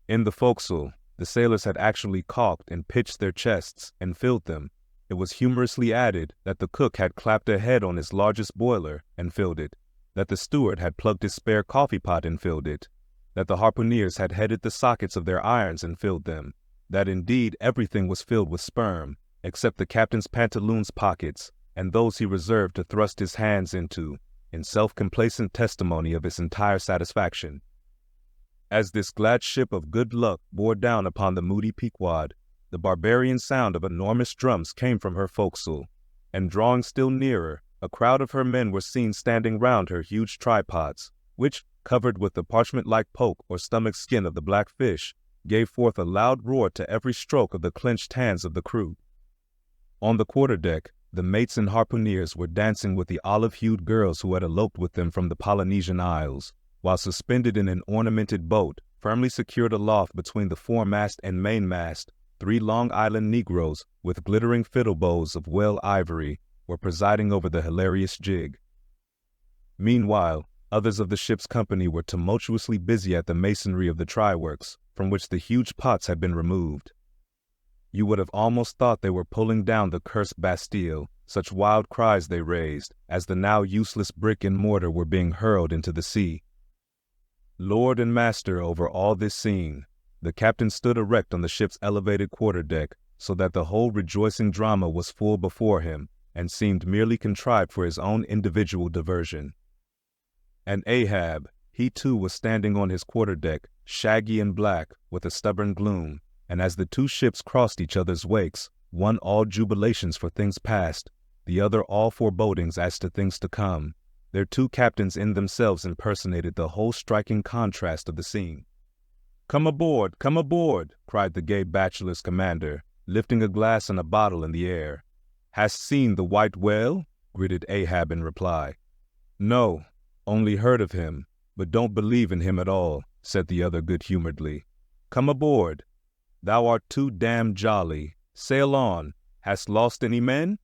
In the forecastle, the sailors had actually caulked and pitched their chests and filled them. It was humorously added that the cook had clapped a head on his largest boiler and filled it, that the steward had plugged his spare coffee pot and filled it, that the harpooneers had headed the sockets of their irons and filled them, that indeed everything was filled with sperm, except the captain's pantaloons pockets, and those he reserved to thrust his hands into, in self-complacent testimony of his entire satisfaction. As this glad ship of good luck bore down upon the moody Pequod, the barbarian sound of enormous drums came from her forecastle, and drawing still nearer, a crowd of her men were seen standing round her huge tripods, which, covered with the parchment-like poke or stomach skin of the black fish, gave forth a loud roar to every stroke of the clenched hands of the crew. On the quarterdeck, the mates and harpooneers were dancing with the olive-hued girls who had eloped with them from the Polynesian Isles, while suspended in an ornamented boat, firmly secured aloft between the foremast and mainmast, 3 Long Island Negroes with glittering fiddle bows of whale ivory were presiding over the hilarious jig. Meanwhile, others of the ship's company were tumultuously busy at the masonry of the try-works, from which the huge pots had been removed. You would have almost thought they were pulling down the cursed Bastille, such wild cries they raised, as the now useless brick and mortar were being hurled into the sea. Lord and master over all this scene, the captain stood erect on the ship's elevated quarterdeck, so that the whole rejoicing drama was full before him, and seemed merely contrived for his own individual diversion. And Ahab, he too was standing on his quarterdeck, shaggy and black, with a stubborn gloom, and as the 2 ships crossed each other's wakes, one all jubilations for things past, the other all forebodings as to things to come, their 2 captains in themselves impersonated the whole striking contrast of the scene. Come aboard, cried the gay bachelor's commander, lifting a glass and a bottle in the air. Hast seen the white whale? Gritted Ahab in reply. No, only heard of him, but don't believe in him at all, said the other good-humoredly. Come aboard. Thou art too damned jolly. Sail on. Hast lost any men?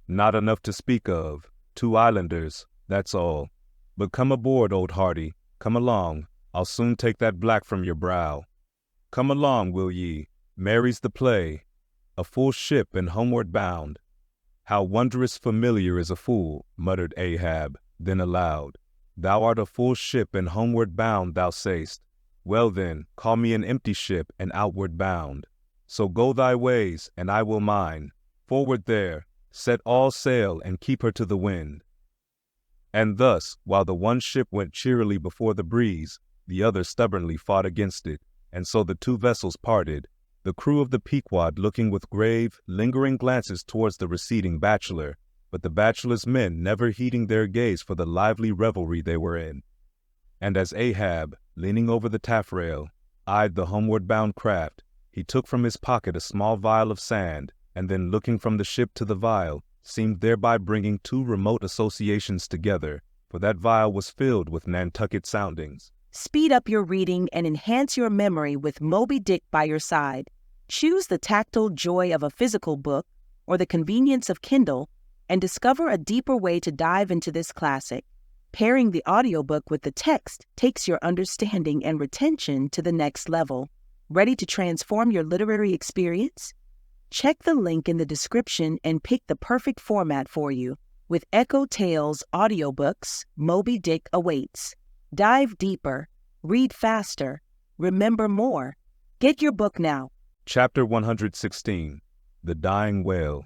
Not enough to speak of. 2 islanders, that's all. But come aboard, old hearty. Come along. I'll soon take that black from your brow. Come along, will ye? Merry's the play. A full ship and homeward bound. How wondrous familiar is a fool, muttered Ahab, Then aloud, "Thou art a full ship and homeward bound, thou say'st. Well then, call me an empty ship and outward bound. So go thy ways, and I will mine. Forward there, set all sail and keep her to the wind." And thus, while the one ship went cheerily before the breeze, the other stubbornly fought against it, and so the two vessels parted, the crew of the Pequod looking with grave, lingering glances towards the receding bachelor, but the bachelor's men never heeding their gaze for the lively revelry they were in. And as Ahab, leaning over the taffrail, eyed the homeward-bound craft, he took from his pocket a small vial of sand, and then looking from the ship to the vial, seemed thereby bringing two remote associations together, for that vial was filled with Nantucket soundings. Speed up your reading and enhance your memory with Moby Dick by your side. Choose the tactile joy of a physical book or the convenience of Kindle, and discover a deeper way to dive into this classic. Pairing the audiobook with the text takes your understanding and retention to the next level. Ready to transform your literary experience? Check the link in the description and pick the perfect format for you. With EchoTales Audiobooks, Moby Dick awaits. Dive deeper, read faster, remember more. Get your book now. Chapter 116. The Dying Whale.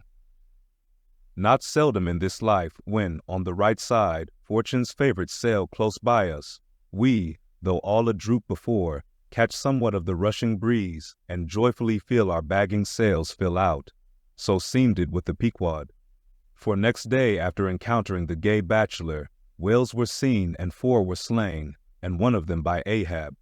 Not seldom in this life, when, on the right side, fortune's favorites sail close by us, we, though all adroop before, catch somewhat of the rushing breeze, and joyfully feel our bagging sails fill out. So seemed it with the Pequod. For next day after encountering the gay bachelor, whales were seen and 4 were slain, and one of them by Ahab.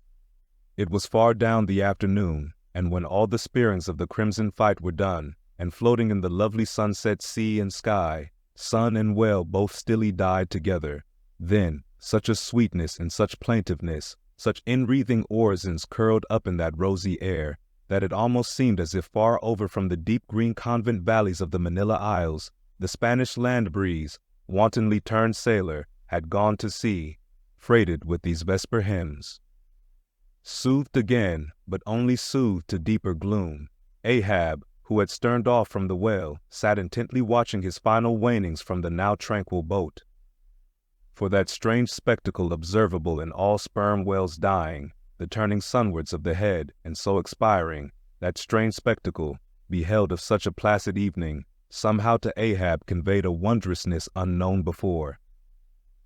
It was far down the afternoon, and when all the spearings of the crimson fight were done, and floating in the lovely sunset sea and sky, sun and whale both stilly died together, then such a sweetness and such plaintiveness, such enwreathing orisons curled up in that rosy air, that it almost seemed as if far over from the deep green convent valleys of the Manila Isles, the Spanish land breeze, wantonly turned sailor, had gone to sea, freighted with these vesper hymns. Soothed again, but only soothed to deeper gloom, Ahab, who had sterned off from the whale, sat intently watching his final wanings from the now tranquil boat. For that strange spectacle observable in all sperm whales dying, the turning sunwards of the head, and so expiring, that strange spectacle, beheld of such a placid evening, somehow to Ahab conveyed a wondrousness unknown before.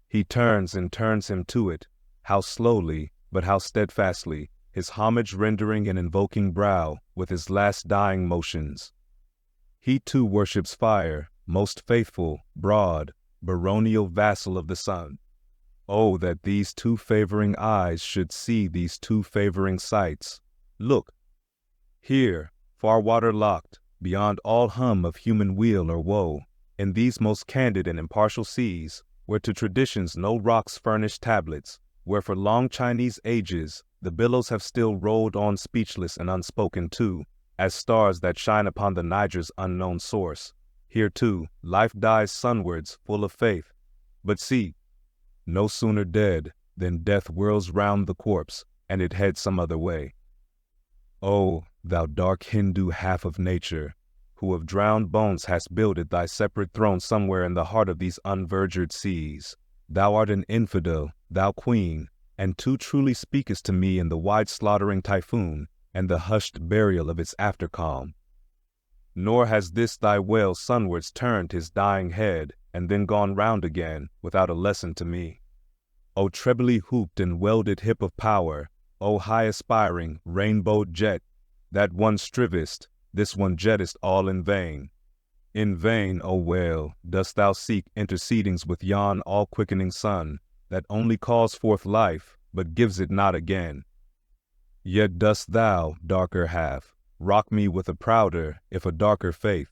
He turns and turns him to it, how slowly, but how steadfastly, his homage rendering and invoking brow with his last dying motions. He too worships fire, most faithful, broad, baronial vassal of the sun. Oh, that these two favoring eyes should see these two favoring sights. Look, here, far water-locked, beyond all hum of human weal or woe, in these most candid and impartial seas, where to traditions no rocks furnish tablets, where for long Chinese ages the billows have still rolled on speechless and unspoken too, as stars that shine upon the Niger's unknown source. Here too, life dies sunwards, full of faith. But see, no sooner dead than death whirls round the corpse, and it heads some other way. Oh, thou dark Hindu half of nature, who of drowned bones hast builded thy separate throne somewhere in the heart of these unverdured seas, thou art an infidel, thou queen, and too truly speakest to me in the wide slaughtering typhoon, and the hushed burial of its after-calm. Nor has this thy whale sunwards turned his dying head, and then gone round again, without a lesson to me. O trebly hooped and welded hip of power, O high aspiring, rainbowed jet, that one strivest, this one jettest all in vain. In vain, O whale, dost thou seek intercedings with yon all-quickening sun, that only calls forth life, but gives it not again. Yet dost thou, darker half, rock me with a prouder, if a darker faith.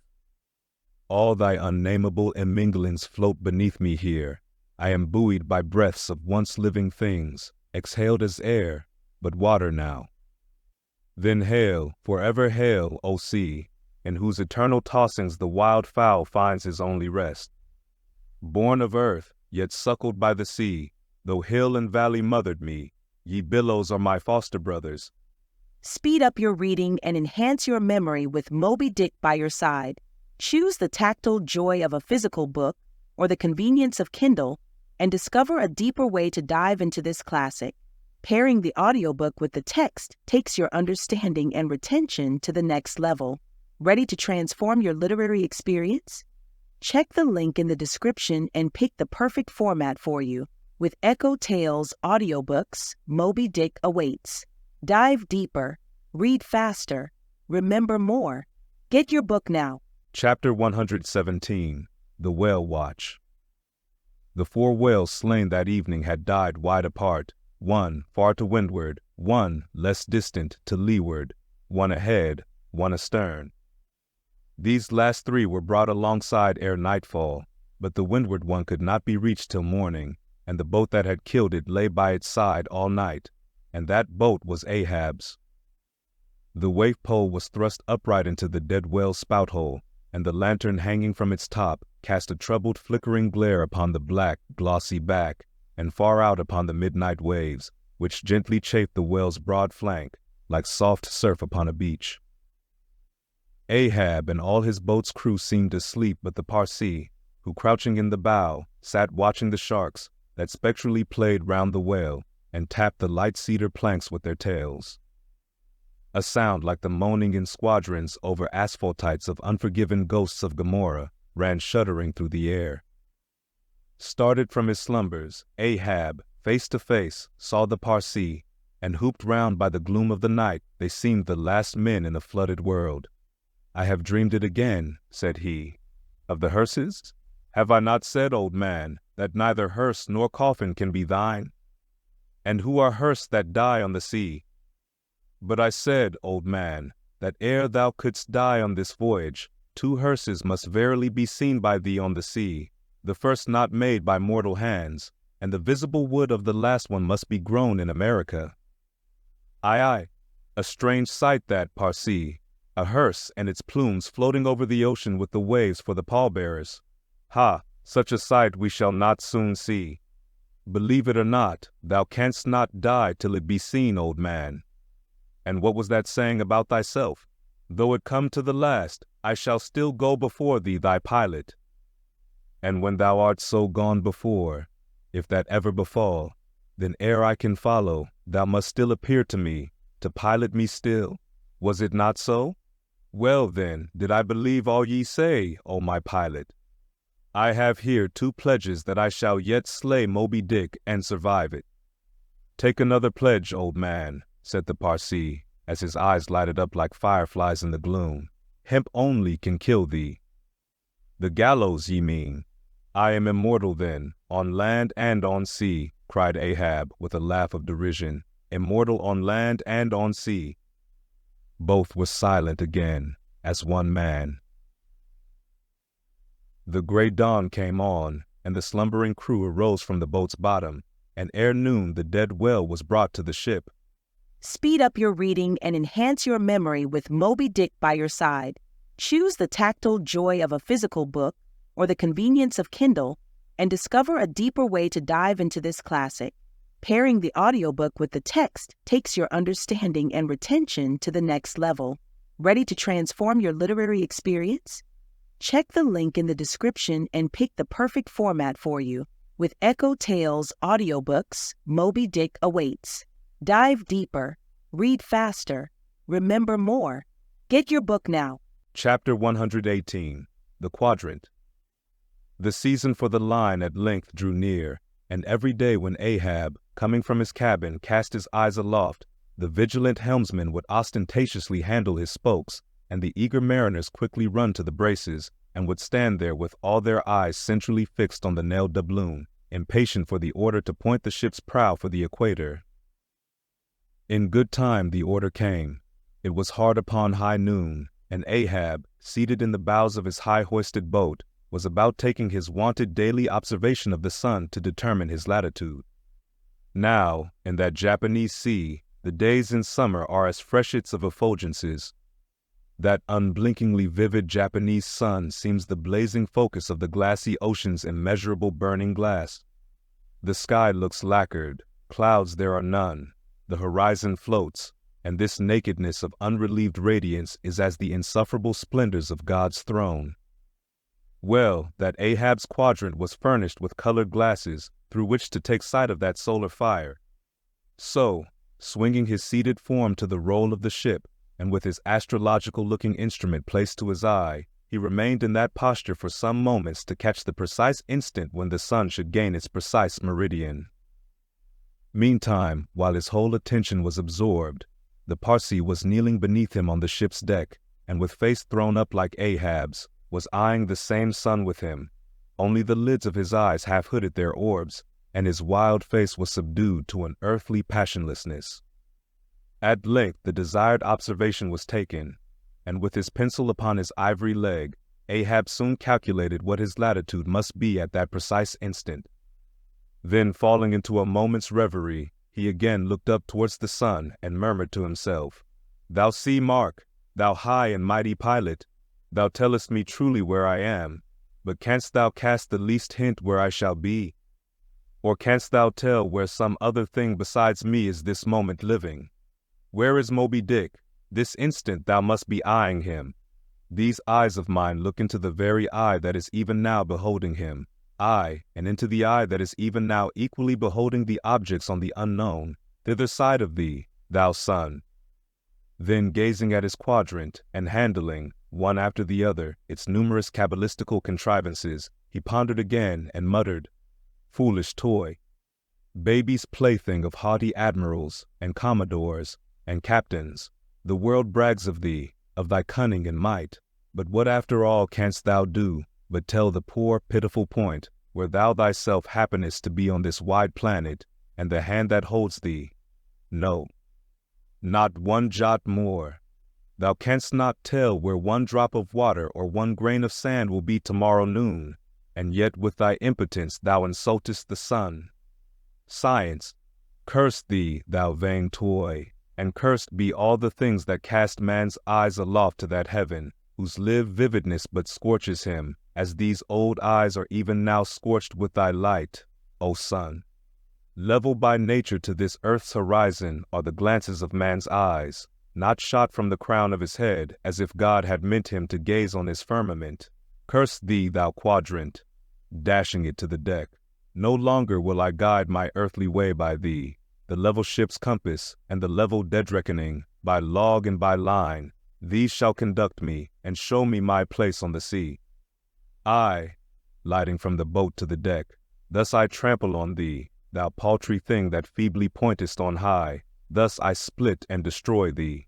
All thy unnameable imminglings float beneath me here. I am buoyed by breaths of once living things, exhaled as air, but water now. Then hail, forever hail, O sea, in whose eternal tossings the wild fowl finds his only rest. Born of earth, yet suckled by the sea, though hill and valley mothered me, ye billows are my foster brothers. Speed up your reading and enhance your memory with Moby Dick by your side. Choose the tactile joy of a physical book or the convenience of Kindle, and discover a deeper way to dive into this classic. Pairing the audiobook with the text takes your understanding and retention to the next level. Ready to transform your literary experience? Check the link in the description and pick the perfect format for you. With EchoTales Audiobooks, Moby Dick awaits. Dive deeper, read faster, remember more. Get your book now. Chapter 117, The Whale Watch. The 4 whales slain that evening had died wide apart, one far to windward, one less distant to leeward, one ahead, one astern. These last 3 were brought alongside ere nightfall, but the windward one could not be reached till morning, and the boat that had killed it lay by its side all night, and that boat was Ahab's. The wave pole was thrust upright into the dead whale's spout hole, and the lantern hanging from its top cast a troubled flickering glare upon the black, glossy back, and far out upon the midnight waves, which gently chafed the whale's broad flank, like soft surf upon a beach. Ahab and all his boat's crew seemed asleep but the Parsee, who crouching in the bow, sat watching the sharks that spectrally played round the whale, and tapped the light cedar planks with their tails. A sound like the moaning in squadrons over asphaltites of unforgiven ghosts of Gomorrah ran shuddering through the air. Started from his slumbers, Ahab, face to face, saw the Parsee, and hooped round by the gloom of the night they seemed the last men in a flooded world. "I have dreamed it again," said he. "Of the hearses? Have I not said, old man, that neither hearse nor coffin can be thine? And who are hearse that die on the sea? But I said, old man, that ere thou couldst die on this voyage, 2 hearses must verily be seen by thee on the sea, the first not made by mortal hands, and the visible wood of the last one must be grown in America." Aye, a strange sight that, Parsee, a hearse and its plumes floating over the ocean with the waves for the pallbearers. Ha, such a sight we shall not soon see. Believe it or not, thou canst not die till it be seen, old man. And what was that saying about thyself? Though it come to the last, I shall still go before thee thy pilot. And when thou art so gone before, if that ever befall, then ere I can follow, thou must still appear to me, to pilot me still. Was it not so? Well then, did I believe all ye say, O my pilot? I have here 2 pledges that I shall yet slay Moby Dick and survive it. Take another pledge, old man, said the Parsee, as his eyes lighted up like fireflies in the gloom. Hemp only can kill thee. The gallows, ye mean? I am immortal then, on land and on sea, cried Ahab with a laugh of derision. Immortal on land and on sea. Both were silent again, as one man. The gray dawn came on, and the slumbering crew arose from the boat's bottom, and ere noon the dead whale was brought to the ship. Speed up your reading and enhance your memory with Moby Dick by your side. Choose the tactile joy of a physical book or the convenience of Kindle, and discover a deeper way to dive into this classic. Pairing the audiobook with the text takes your understanding and retention to the next level. Ready to transform your literary experience? Check the link in the description and pick the perfect format for you. With EchoTales Audiobooks, Moby Dick awaits. Dive deeper, read faster, remember more. Get your book now. Chapter 118, The Quadrant. The season for the line at length drew near, and every day when Ahab, coming from his cabin, cast his eyes aloft, the vigilant helmsman would ostentatiously handle his spokes, and the eager mariners quickly run to the braces, and would stand there with all their eyes centrally fixed on the nailed doubloon, impatient for the order to point the ship's prow for the equator. In good time the order came. It was hard upon high noon, and Ahab, seated in the bows of his high-hoisted boat, was about taking his wonted daily observation of the sun to determine his latitude. Now, in that Japanese sea, the days in summer are as freshets of effulgences. That unblinkingly vivid Japanese sun seems the blazing focus of the glassy ocean's immeasurable burning glass. The sky looks lacquered, clouds there are none, the horizon floats, and this nakedness of unrelieved radiance is as the insufferable splendors of God's throne. Well, that Ahab's quadrant was furnished with colored glasses, through which to take sight of that solar fire. So, swinging his seated form to the roll of the ship, and with his astrological-looking instrument placed to his eye, he remained in that posture for some moments to catch the precise instant when the sun should gain its precise meridian. Meantime, while his whole attention was absorbed, the Parsee was kneeling beneath him on the ship's deck, and with face thrown up like Ahab's, was eyeing the same sun with him. Only the lids of his eyes half hooded their orbs, and his wild face was subdued to an earthly passionlessness. At length the desired observation was taken, and with his pencil upon his ivory leg, Ahab soon calculated what his latitude must be at that precise instant. Then, falling into a moment's reverie, he again looked up towards the sun and murmured to himself, "Thou sea mark, thou high and mighty pilot, thou tellest me truly where I am, but canst thou cast the least hint where I shall be? Or canst thou tell where some other thing besides me is this moment living? Where is Moby Dick? This instant thou must be eyeing him. These eyes of mine look into the very eye that is even now beholding him. Aye, and into the eye that is even now equally beholding the objects on the unknown, thither side of thee, thou sun." Then, gazing at his quadrant, and handling, one after the other, its numerous cabalistical contrivances, he pondered again and muttered, "Foolish toy! Baby's plaything of haughty admirals, and commodores, and captains, the world brags of thee, of thy cunning and might, but what after all canst thou do, but tell the poor pitiful point, where thou thyself happenest to be on this wide planet, and the hand that holds thee? No, not one jot more. Thou canst not tell where one drop of water or one grain of sand will be tomorrow noon, and yet with thy impotence thou insultest the sun. Science, curse thee, thou vain toy, and cursed be all the things that cast man's eyes aloft to that heaven, whose live vividness but scorches him, as these old eyes are even now scorched with thy light, O sun. Level by nature to this earth's horizon are the glances of man's eyes, not shot from the crown of his head, as if God had meant him to gaze on his firmament. Curse thee, thou quadrant, dashing it to the deck. No longer will I guide my earthly way by thee, the level ship's compass, and the level dead reckoning, by log and by line. These shall conduct me, and show me my place on the sea. I, lighting from the boat to the deck, thus I trample on thee, thou paltry thing that feebly pointest on high, thus I split and destroy thee."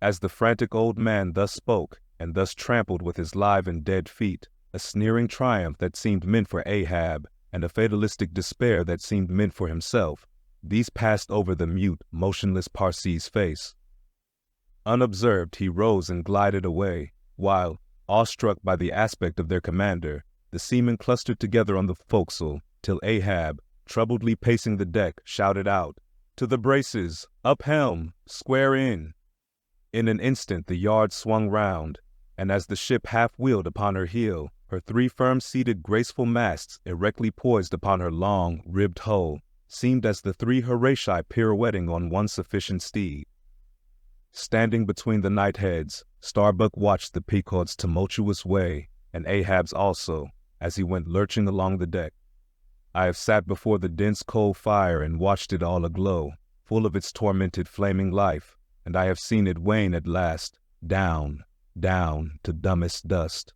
As the frantic old man thus spoke, and thus trampled with his live and dead feet, a sneering triumph that seemed meant for Ahab, and a fatalistic despair that seemed meant for himself, these passed over the mute, motionless Parsee's face. Unobserved, he rose and glided away, while, awestruck by the aspect of their commander, the seamen clustered together on the forecastle, till Ahab, troubledly pacing the deck, shouted out, "To the braces! Up helm! Square in!" In an instant the yard swung round, and as the ship half-wheeled upon her heel, her three firm-seated graceful masts, erectly poised upon her long, ribbed hull, seemed as the three Horatii pirouetting on one sufficient steed. Standing between the knight-heads, Starbuck watched the Pequod's tumultuous way, and Ahab's also, as he went lurching along the deck. I have sat before the dense coal fire and watched it all aglow, full of its tormented flaming life, and I have seen it wane at last, down, down to dumbest dust.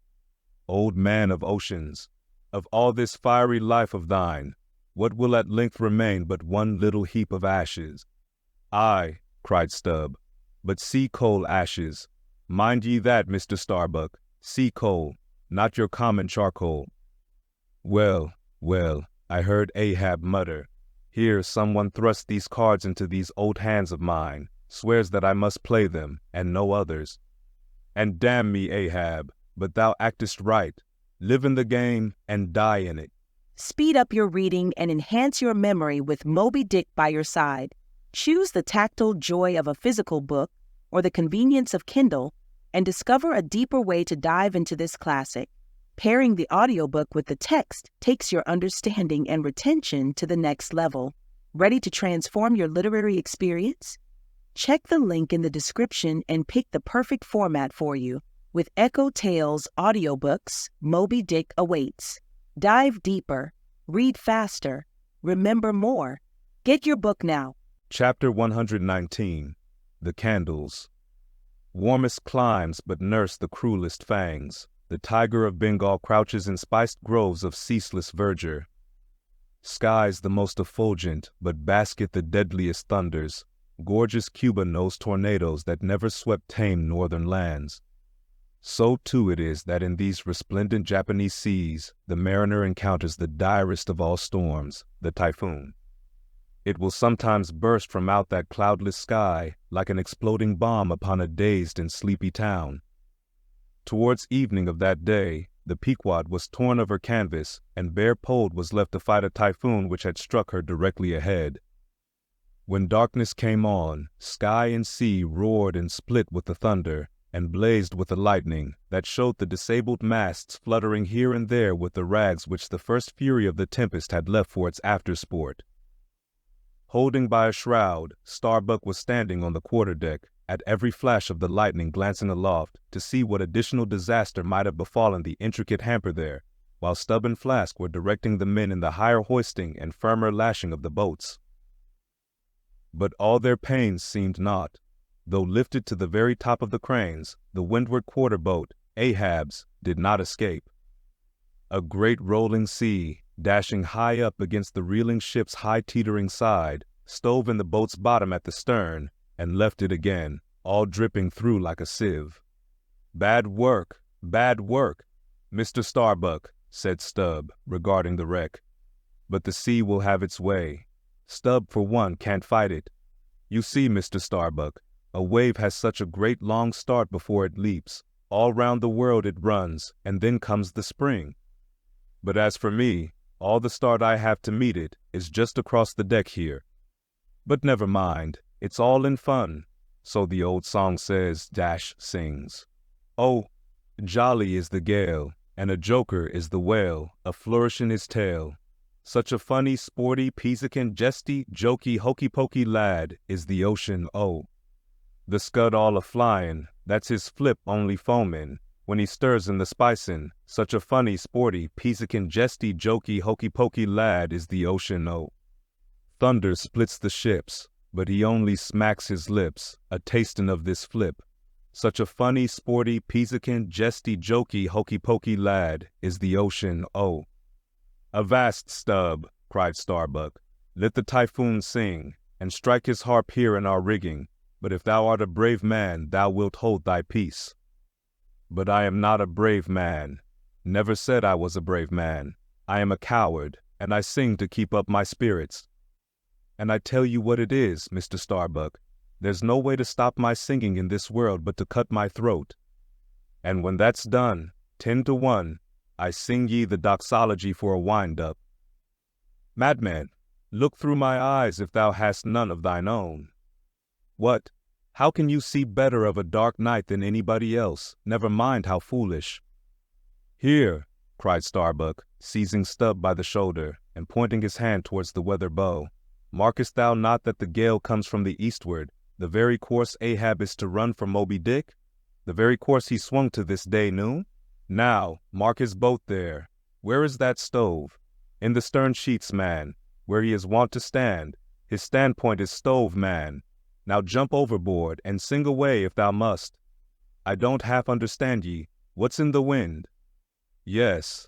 Old man of oceans, of all this fiery life of thine, what will at length remain but one little heap of ashes? "Aye," cried Stubb, "but sea coal ashes. Mind ye that, Mr. Starbuck, sea coal, not your common charcoal." Well, well, I heard Ahab mutter, "Here someone thrust these cards into these old hands of mine, swears that I must play them, and no others. And damn me, Ahab, but thou actest right. Live in the game and die in it." Speed up your reading and enhance your memory with Moby Dick by your side. Choose the tactile joy of a physical book or the convenience of Kindle, and discover a deeper way to dive into this classic. Pairing the audiobook with the text takes your understanding and retention to the next level. Ready to transform your literary experience? Check the link in the description and pick the perfect format for you. With EchoTales Audiobooks, Moby Dick awaits. Dive deeper, Read faster. Remember more. Get your book now. Chapter 119. The Candles. Warmest climes but nurse the cruelest fangs. The tiger of Bengal crouches in spiced groves of ceaseless verdure. Skies the most effulgent, but basket the deadliest thunders. Gorgeous Cuba knows tornadoes that never swept tame northern lands. So too it is that in these resplendent Japanese seas, the mariner encounters the direst of all storms, the typhoon. It will sometimes burst from out that cloudless sky like an exploding bomb upon a dazed and sleepy town. Towards evening of that day, the Pequod was torn of her canvas, and bare-poled was left to fight a typhoon which had struck her directly ahead. When darkness came on, sky and sea roared and split with the thunder, and blazed with the lightning that showed the disabled masts fluttering here and there with the rags which the first fury of the tempest had left for its aftersport. Holding by a shroud, Starbuck was standing on the quarterdeck, at every flash of the lightning glancing aloft to see what additional disaster might have befallen the intricate hamper there, while Stubb and Flask were directing the men in the higher hoisting and firmer lashing of the boats. But all their pains seemed naught. Though lifted to the very top of the cranes, the windward quarter boat, Ahab's, did not escape. A great rolling sea, dashing high up against the reeling ship's high teetering side, stove in the boat's bottom at the stern, and left it again, all dripping through like a sieve. Bad work, Mr. Starbuck, said Stubb, regarding the wreck. But the sea will have its way. Stubb, for one, can't fight it. You see, Mr. Starbuck, a wave has such a great long start before it leaps. All round the world it runs, and then comes the spring. But as for me, all the start I have to meet it is just across the deck here. But never mind, it's all in fun, so the old song says, sings. Oh, jolly is the gale, and a joker is the whale, a flourish in his tail. Such a funny, sporty, peaceant, jesty, jokey, hokey-pokey lad is the ocean, oh. The scud all a-flyin', that's his flip only foamin', when he stirs in the spicin', such a funny, sporty, peaceant, jesty, jokey, hokey-pokey lad is the ocean, oh. Thunder splits the ships, but he only smacks his lips, a-tastin' of this flip. Such a funny, sporty, peaceant, jesty, jokey, hokey-pokey lad is the ocean, oh. Avast, Stubb, cried Starbuck, let the typhoon sing, and strike his harp here in our rigging, but if thou art a brave man, thou wilt hold thy peace. But I am not a brave man. Never said I was a brave man. I am a coward, and I sing to keep up my spirits. And I tell you what it is, Mr. Starbuck, there's no way to stop my singing in this world but to cut my throat. And when that's done, 10 to 1, I sing ye the doxology for a wind-up. Madman, look through my eyes if thou hast none of thine own. What? How can you see better of a dark night than anybody else, never mind how foolish? Here, cried Starbuck, seizing Stubb by the shoulder, and pointing his hand towards the weather bow. Markest thou not that the gale comes from the eastward, the very course Ahab is to run for Moby Dick? The very course he swung to this day noon? Now, mark his boat there. Where is that stove? In the stern sheets, man, where he is wont to stand. His standpoint is stove, man. Now jump overboard, and sing away if thou must. I don't half understand ye. What's in the wind? Yes,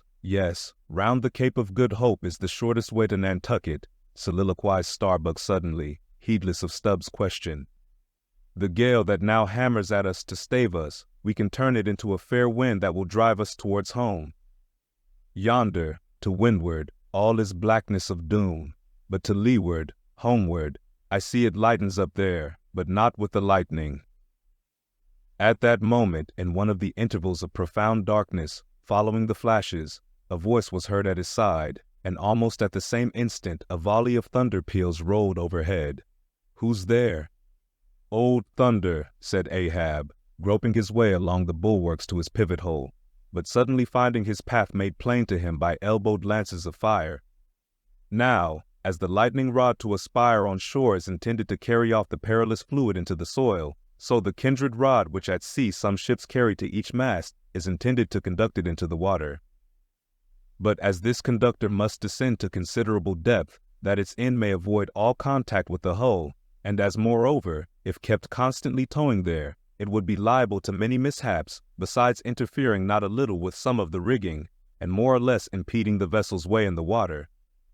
round the Cape of Good Hope is the shortest way to Nantucket, soliloquized Starbuck suddenly, heedless of Stubb's question. The gale that now hammers at us to stave us, we can turn it into a fair wind that will drive us towards home. Yonder, to windward, all is blackness of doom, but to leeward, homeward, I see it lightens up there, but not with the lightning. At that moment, in one of the intervals of profound darkness, following the flashes, a voice was heard at his side, and almost at the same instant a volley of thunder peals rolled overhead. Who's there? Old Thunder, said Ahab, groping his way along the bulwarks to his pivot hole, but suddenly finding his path made plain to him by elbowed lances of fire. Now, as the lightning rod to a spire on shore is intended to carry off the perilous fluid into the soil, so the kindred rod which at sea some ships carry to each mast is intended to conduct it into the water. But as this conductor must descend to considerable depth, that its end may avoid all contact with the hull, and as moreover, if kept constantly towing there, it would be liable to many mishaps, besides interfering not a little with some of the rigging, and more or less impeding the vessel's way in the water.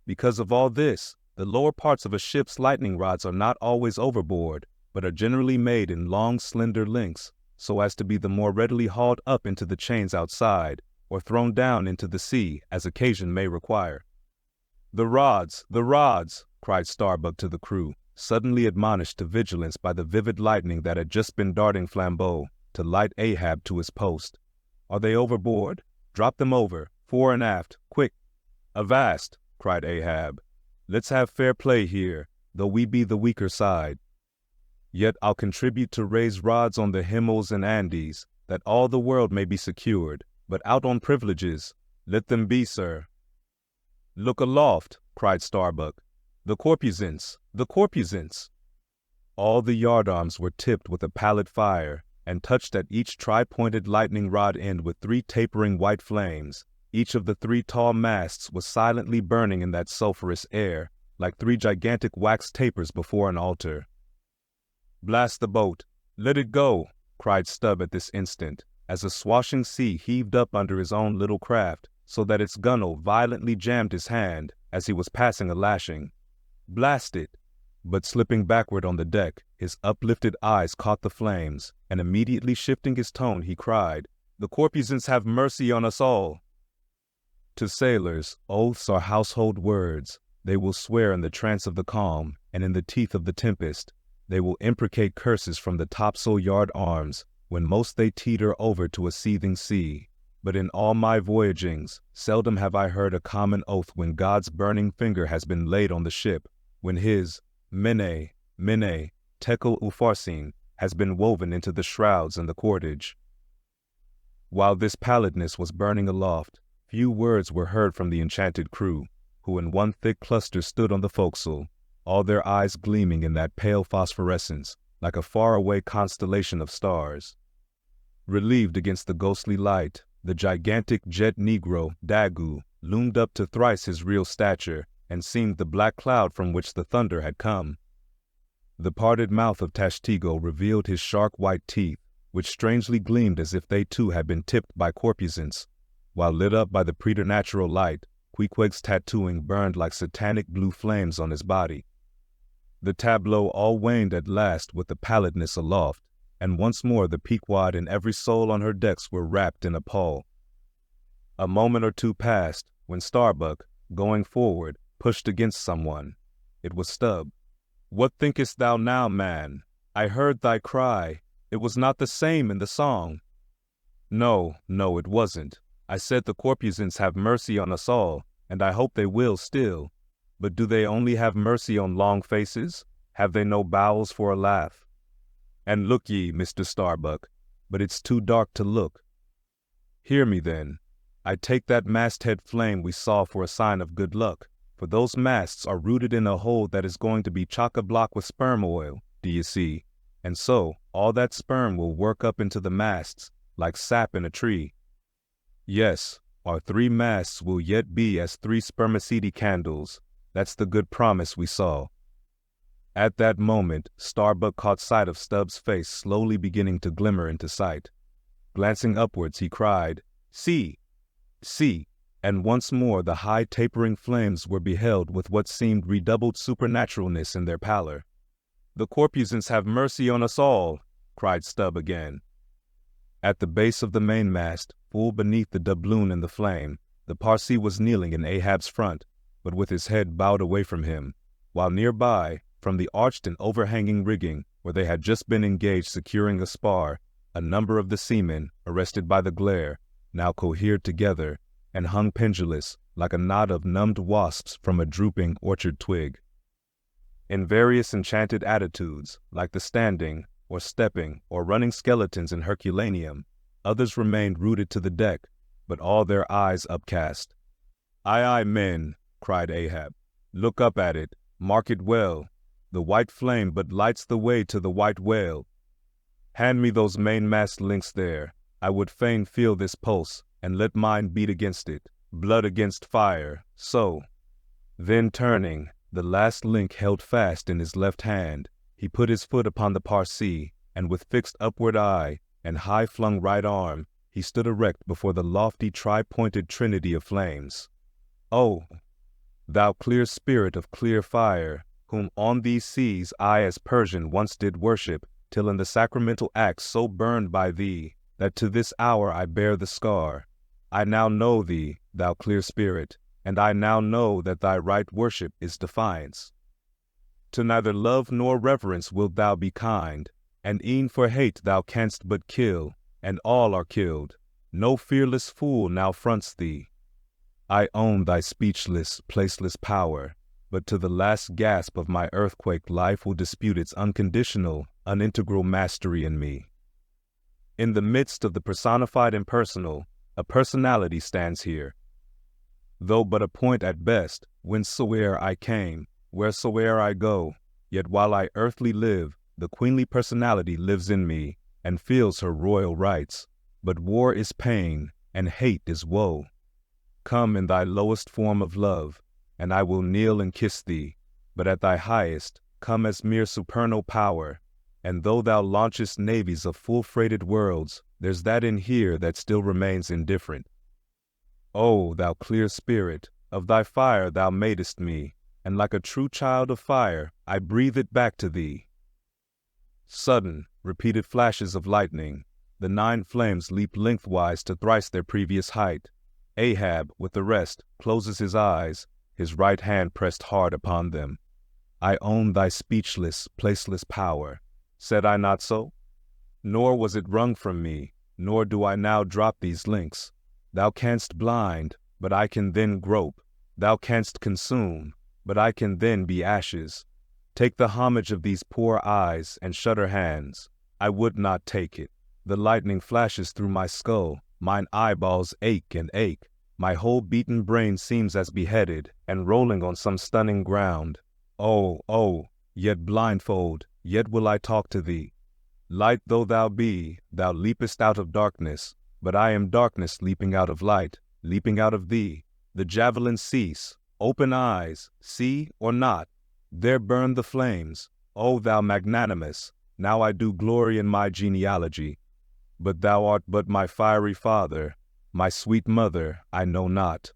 Because of all this, the lower parts of a ship's lightning rods are not always overboard, but are generally made in long, slender links, so as to be the more readily hauled up into the chains outside, or thrown down into the sea as occasion may require. The rods! Cried Starbuck to the crew, suddenly admonished to vigilance by the vivid lightning that had just been darting flambeaux to light Ahab to his post. Are they overboard? Drop them over, fore and aft, quick! Avast! Cried Ahab. Let's have fair play here, though we be the weaker side. Yet I'll contribute to raise rods on the Himmels and Andes, that all the world may be secured, but out on privileges, let them be, sir. Look aloft, cried Starbuck. The corpusants! The corpusants! All the yardarms were tipped with a pallid fire, and touched at each tri-pointed lightning rod end with 3 tapering white flames. Each of the 3 tall masts was silently burning in that sulphurous air, like 3 gigantic wax tapers before an altar. Blast the boat! Let it go! Cried Stubb at this instant, as a swashing sea heaved up under his own little craft, so that its gunwale violently jammed his hand as he was passing a lashing. Blast it! But slipping backward on the deck, his uplifted eyes caught the flames, and immediately shifting his tone, he cried, "The corpusants have mercy on us all!" To sailors, oaths are household words. They will swear in the trance of the calm, and in the teeth of the tempest. They will imprecate curses from the topsail yard arms, when most they teeter over to a seething sea. But in all my voyagings, seldom have I heard a common oath when God's burning finger has been laid on the ship, when his Mene, Mene, Tekel Upharsin has been woven into the shrouds and the cordage. While this pallidness was burning aloft, few words were heard from the enchanted crew, who in one thick cluster stood on the forecastle, all their eyes gleaming in that pale phosphorescence, like a far-away constellation of stars. Relieved against the ghostly light, the gigantic jet negro, Dagu, loomed up to thrice his real stature, and seemed the black cloud from which the thunder had come. The parted mouth of Tashtigo revealed his shark white teeth, which strangely gleamed as if they too had been tipped by corpusants, while lit up by the preternatural light, Queequeg's tattooing burned like satanic blue flames on his body. The tableau all waned at last with the pallidness aloft, and once more the Pequod and every soul on her decks were wrapped in a pall. A moment or two passed, when Starbuck, going forward, pushed against someone. It was Stubb. "What thinkest thou now, man? I heard thy cry. It was not the same in the song." No, it wasn't. I said the corpusants have mercy on us all, and I hope they will still. But do they only have mercy on long faces? Have they no bowels for a laugh? And look ye, Mr. Starbuck, but it's too dark to look. Hear me then. I take that masthead flame we saw for a sign of good luck, for those masts are rooted in a hole that is going to be chock-a-block with sperm oil, do you see? And so, all that sperm will work up into the masts, like sap in a tree. Yes, our 3 masts will yet be as 3 spermaceti candles. That's the good promise we saw. At that moment, Starbuck caught sight of Stubb's face slowly beginning to glimmer into sight. Glancing upwards, he cried, "See! See!" And once more the high tapering flames were beheld with what seemed redoubled supernaturalness in their pallor. "The corpusants have mercy on us all!" cried Stubb again. At the base of the mainmast, full beneath the doubloon in the flame, the Parsee was kneeling in Ahab's front, but with his head bowed away from him, while nearby, from the arched and overhanging rigging, where they had just been engaged securing a spar, a number of the seamen, arrested by the glare, now cohered together, and hung pendulous, like a knot of numbed wasps from a drooping orchard twig. In various enchanted attitudes, like the standing, or stepping, or running skeletons in Herculaneum, others remained rooted to the deck, but all their eyes upcast. "Aye, aye, men," cried Ahab. "Look up at it, mark it well. The white flame but lights the way to the white whale. Hand me those mainmast links there. I would fain feel this pulse, and let mine beat against it. blood against fire, so. Then turning, the last link held fast in his left hand, he put his foot upon the Parsi, and with fixed upward eye and high-flung right arm, he stood erect before the lofty tri-pointed trinity of flames. O, thou clear spirit of clear fire, whom on these seas I as Persian once did worship, till in the sacramental acts so burned by thee, that to this hour I bear the scar. I now know thee, thou clear spirit, and I now know that thy right worship is defiance. To neither love nor reverence wilt thou be kind, and e'en for hate thou canst but kill, and all are killed. No fearless fool now fronts thee. I own thy speechless, placeless power, but to the last gasp of my earthquake life will dispute its unconditional, unintegral mastery in me. In the midst of the personified impersonal, a personality stands here. Though but a point at best, whensoe'er I came, wheresoe'er I go, yet while I earthly live, the queenly personality lives in me, and feels her royal rights. But war is pain, and hate is woe. Come in thy lowest form of love, and I will kneel and kiss thee, but at thy highest, come as mere supernal power, and though thou launchest navies of full-freighted worlds, there's that in here that still remains indifferent. O, thou clear spirit, of thy fire thou madest me, and like a true child of fire, I breathe it back to thee. Sudden, repeated flashes of lightning, the 9 flames leap lengthwise to thrice their previous height. Ahab, with the rest, closes his eyes, his right hand pressed hard upon them. I own thy speechless, placeless power. Said I not so? Nor was it wrung from me, nor do I now drop these links. Thou canst blind, but I can then grope. Thou canst consume, but I can then be ashes. Take the homage of these poor eyes and shudder hands. I would not take it. The lightning flashes through my skull, mine eyeballs ache and ache. My whole beaten brain seems as beheaded, and rolling on some stunning ground. Oh, yet blindfold, yet will I talk to thee. Light though thou be, thou leapest out of darkness, but I am darkness leaping out of light, leaping out of thee. The javelins cease. Open eyes, see or not. There burn the flames. O thou magnanimous, now I do glory in my genealogy. But thou art but my fiery father, my sweet mother, I know not.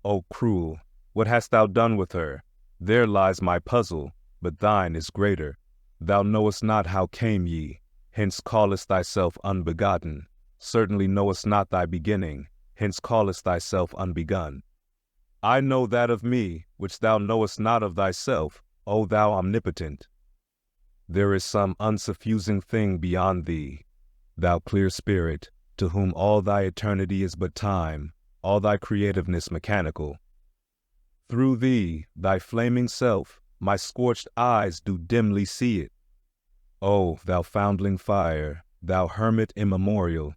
O cruel, what hast thou done with her? There lies my puzzle, but thine is greater. Thou knowest not how came ye, hence callest thyself unbegotten. Certainly knowest not thy beginning, hence callest thyself unbegun. I know that of me, which thou knowest not of thyself, O thou omnipotent. There is some unsuffusing thing beyond thee, thou clear spirit, to whom all thy eternity is but time, all thy creativeness mechanical. Through thee, thy flaming self, my scorched eyes do dimly see it. O thou foundling fire, thou hermit immemorial,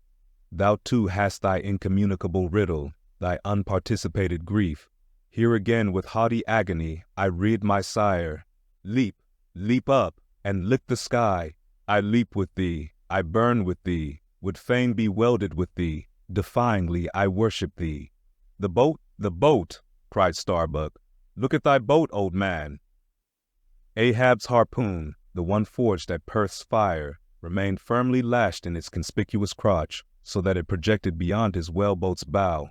thou too hast thy incommunicable riddle, thy unparticipated grief. Here again with haughty agony I read my sire. Leap, leap up, and lick the sky. I leap with thee, I burn with thee, would fain be welded with thee, defyingly I worship thee. The boat, cried Starbuck. Look at thy boat, old man. Ahab's harpoon, the one forged at Perth's fire, remained firmly lashed in its conspicuous crotch, so that it projected beyond his whaleboat's bow.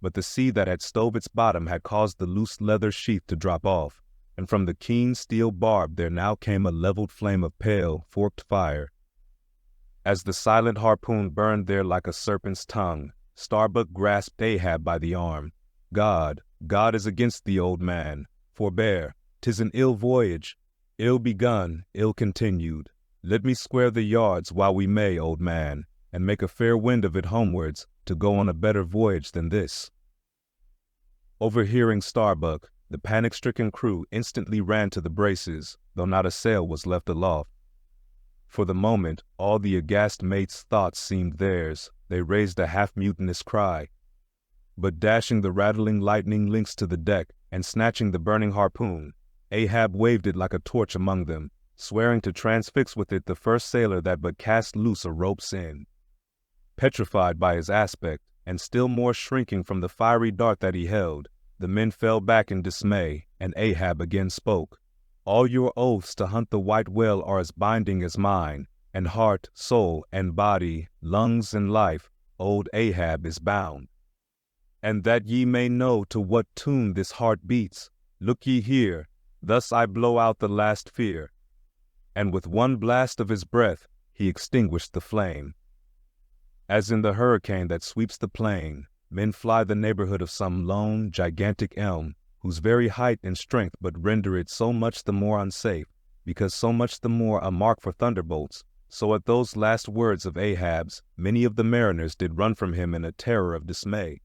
But the sea that had stove its bottom had caused the loose leather sheath to drop off, and from the keen steel barb there now came a leveled flame of pale, forked fire. As the silent harpoon burned there like a serpent's tongue, Starbuck grasped Ahab by the arm. God is against thee, old man. Forbear, 'tis an ill voyage, ill begun, ill continued. Let me square the yards while we may, old man, and make a fair wind of it homewards, to go on a better voyage than this. Overhearing Starbuck, the panic-stricken crew instantly ran to the braces, though not a sail was left aloft. For the moment, all the aghast mate's thoughts seemed theirs. They raised a half-mutinous cry. But dashing the rattling lightning links to the deck, and snatching the burning harpoon, Ahab waved it like a torch among them, swearing to transfix with it the first sailor that but cast loose a rope's end. Petrified by his aspect, and still more shrinking from the fiery dart that he held. The men fell back in dismay, and Ahab again spoke. All your oaths to hunt the white whale are as binding as mine, and heart, soul, and body, lungs, and life, old Ahab is bound. And that ye may know to what tune this heart beats, look ye here, thus I blow out the last fear. And with one blast of his breath, he extinguished the flame. As in the hurricane that sweeps the plain, men fly the neighborhood of some lone, gigantic elm, whose very height and strength but render it so much the more unsafe, because so much the more a mark for thunderbolts, so at those last words of Ahab's, many of the mariners did run from him in a terror of dismay.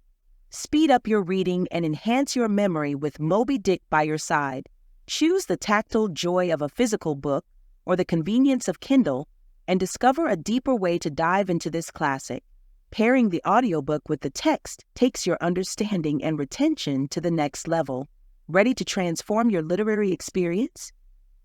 Speed up your reading and enhance your memory with Moby Dick by your side. Choose the tactile joy of a physical book or the convenience of Kindle, and discover a deeper way to dive into this classic. Pairing the audiobook with the text takes your understanding and retention to the next level. Ready to transform your literary experience?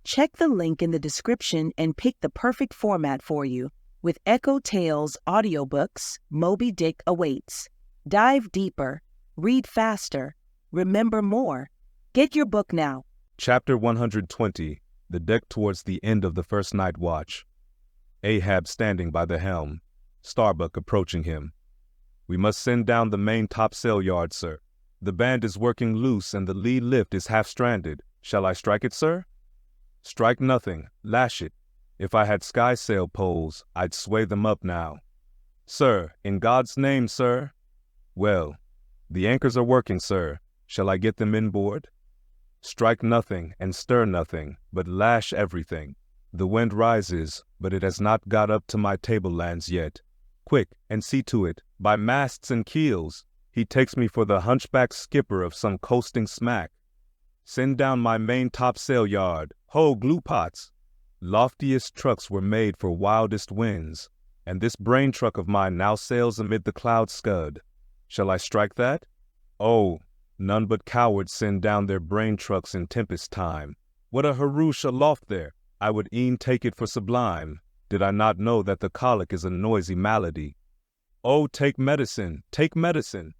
Check the link in the description and pick the perfect format for you. With EchoTales Audiobooks, Moby Dick awaits. Dive deeper, read faster, remember more. Get your book now. Chapter 120. The deck towards the end of the first night watch. Ahab standing by the helm, Starbuck approaching him. We must send down the main topsail yard, sir. The band is working loose and the lee lift is half stranded. Shall I strike it, sir? Strike nothing, lash it. If I had skysail poles, I'd sway them up now. Sir, in God's name, sir. Well, the anchors are working, sir. Shall I get them inboard? Strike nothing and stir nothing, but lash everything. The wind rises, but it has not got up to my tablelands yet. Quick, and see to it, by masts and keels. He takes me for the hunchback skipper of some coasting smack. Send down my main topsail yard. Ho, glue-pots! Loftiest trucks were made for wildest winds, and this brain truck of mine now sails amid the cloud scud. Shall I strike that? Oh, none but cowards send down their brain trucks in tempest time. What a harouche aloft there! I would e'en take it for sublime, did I not know that the colic is a noisy malady. Oh, take medicine, take medicine.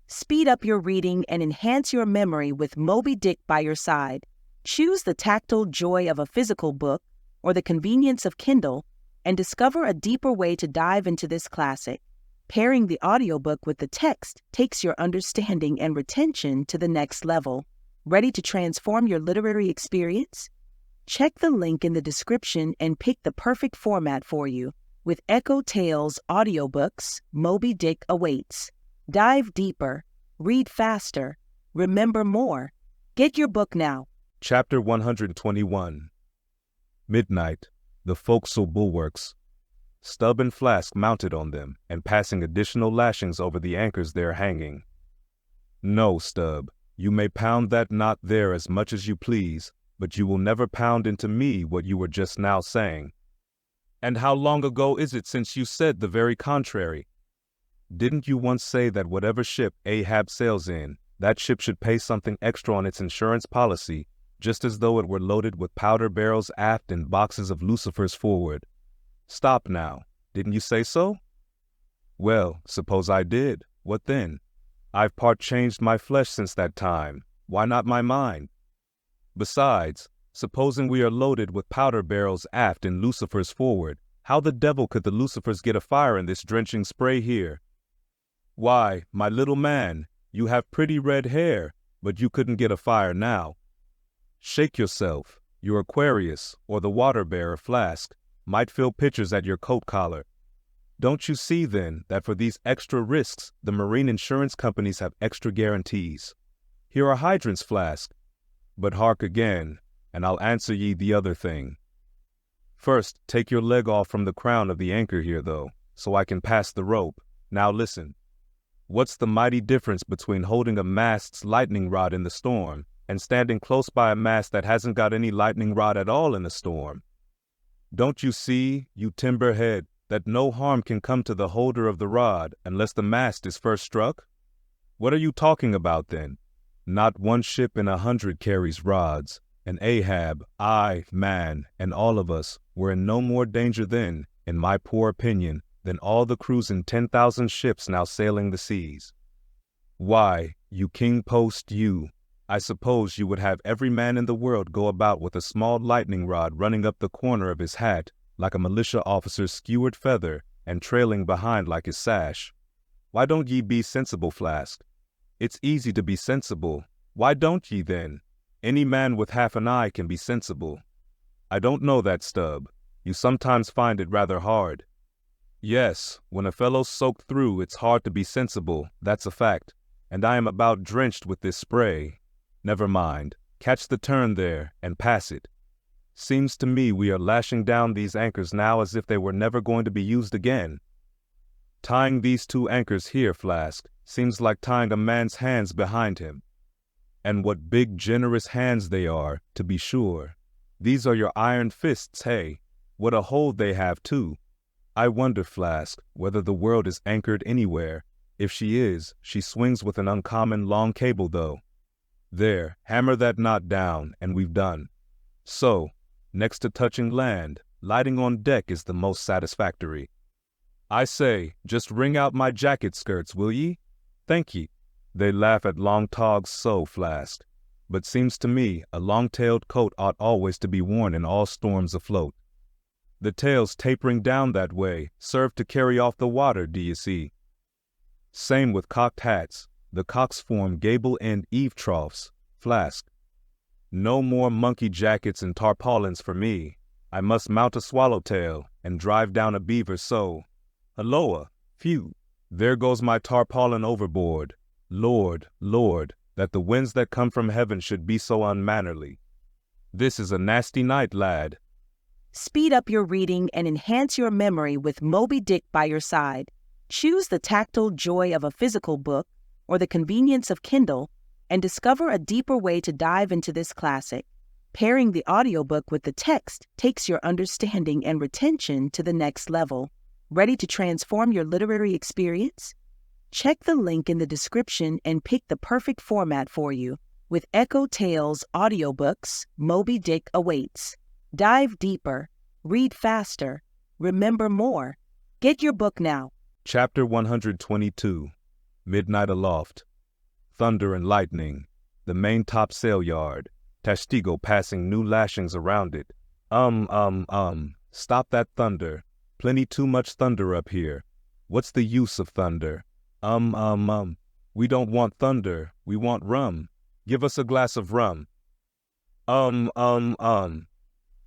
Speed up your reading and enhance your memory with Moby Dick by your side. Choose the tactile joy of a physical book or the convenience of Kindle, and discover a deeper way to dive into this classic. Pairing the audiobook with the text takes your understanding and retention to the next level. Ready to transform your literary experience? Check the link in the description and pick the perfect format for you. With EchoTales Audiobooks, Moby Dick awaits. Dive deeper, read faster, remember more. Get your book now. Chapter 121. Midnight, the forecastle bulwarks. Stub and Flask mounted on them, and passing additional lashings over the anchors there hanging. No, Stub, you may pound that knot there as much as you please, but you will never pound into me what you were just now saying. And how long ago is it since you said the very contrary? Didn't you once say that whatever ship Ahab sails in, that ship should pay something extra on its insurance policy, just as though it were loaded with powder barrels aft and boxes of lucifers forward? Stop now. Didn't you say so? Well, suppose I did. What then? I've part changed my flesh since that time. Why not my mind? Besides, supposing we are loaded with powder barrels aft and lucifers forward, how the devil could the lucifers get afire in this drenching spray here? Why, my little man, you have pretty red hair, but you couldn't get afire now. Shake yourself. Your Aquarius, or the water-bearer Flask, might fill pitchers at your coat collar. Don't you see, then, that for these extra risks, the marine insurance companies have extra guarantees? Here are hydrants, Flask. But hark again, and I'll answer ye the other thing. First, take your leg off from the crown of the anchor here, though, so I can pass the rope. Now listen. What's the mighty difference between holding a mast's lightning rod in the storm and standing close by a mast that hasn't got any lightning rod at all in the storm? Don't you see, you timber-head, that no harm can come to the holder of the rod unless the mast is first struck? What are you talking about, then? Not one ship in 100 carries rods, and Ahab, I, man, and all of us were in no more danger then, in my poor opinion, than all the crews in 10,000 ships now sailing the seas. Why, you king post, you, I suppose you would have every man in the world go about with a small lightning rod running up the corner of his hat like a militia officer's skewered feather and trailing behind like his sash. Why don't ye be sensible, Flask? It's easy to be sensible. Why don't ye then? Any man with half an eye can be sensible. I don't know that, Stubb. You sometimes find it rather hard. Yes, when a fellow's soaked through, it's hard to be sensible, that's a fact, and I am about drenched with this spray. Never mind, catch the turn there, and pass it. Seems to me we are lashing down these anchors now as if they were never going to be used again. Tying these 2 anchors here, Flask, seems like tying a man's hands behind him. And what big, generous hands they are, to be sure. These are your iron fists, hey? What a hold they have, too. I wonder, Flask, whether the world is anchored anywhere. If she is, she swings with an uncommon long cable, though. There, hammer that knot down, and we've done. So, next to touching land, lighting on deck is the most satisfactory. I say, just wring out my jacket skirts, will ye? Thank ye. They laugh at long togs so, Flask. But seems to me a long-tailed coat ought always to be worn in all storms afloat. The tails tapering down that way serve to carry off the water, do you see? Same with cocked hats. The cocks form gable-end eave troughs, Flask. No more monkey jackets and tarpaulins for me. I must mount a swallowtail and drive down a beaver so. Halloa, phew, there goes my tarpaulin overboard. Lord, Lord, that the winds that come from heaven should be so unmannerly. This is a nasty night, lad. Speed up your reading and enhance your memory with Moby Dick by your side. Choose the tactile joy of a physical book or the convenience of Kindle and discover a deeper way to dive into this classic. Pairing the audiobook with the text takes your understanding and retention to the next level. Ready to transform your literary experience? Check the link in the description and pick the perfect format for you. With EchoTales Audiobooks, Moby Dick awaits. Dive deeper, read faster, remember more. Get your book now. Chapter 122. Midnight Aloft. Thunder and lightning. The main topsail yard. Tashtigo passing new lashings around it. Stop that thunder. Plenty too much thunder up here. What's the use of thunder? We don't want thunder. We want rum. Give us a glass of rum.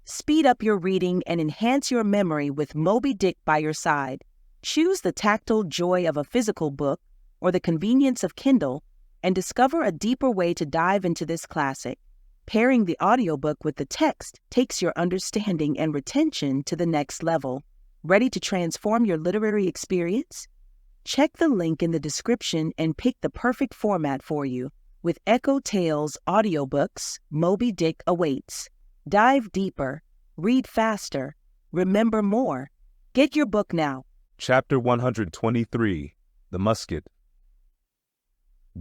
Speed up your reading and enhance your memory with Moby Dick by your side. Choose the tactile joy of a physical book or the convenience of Kindle and discover a deeper way to dive into this classic. Pairing the audiobook with the text takes your understanding and retention to the next level. Ready to transform your literary experience? Check the link in the description and pick the perfect format for you. With EchoTales Audiobooks, Moby Dick awaits. Dive deeper, read faster, remember more. Get your book now. Chapter 123. The Musket.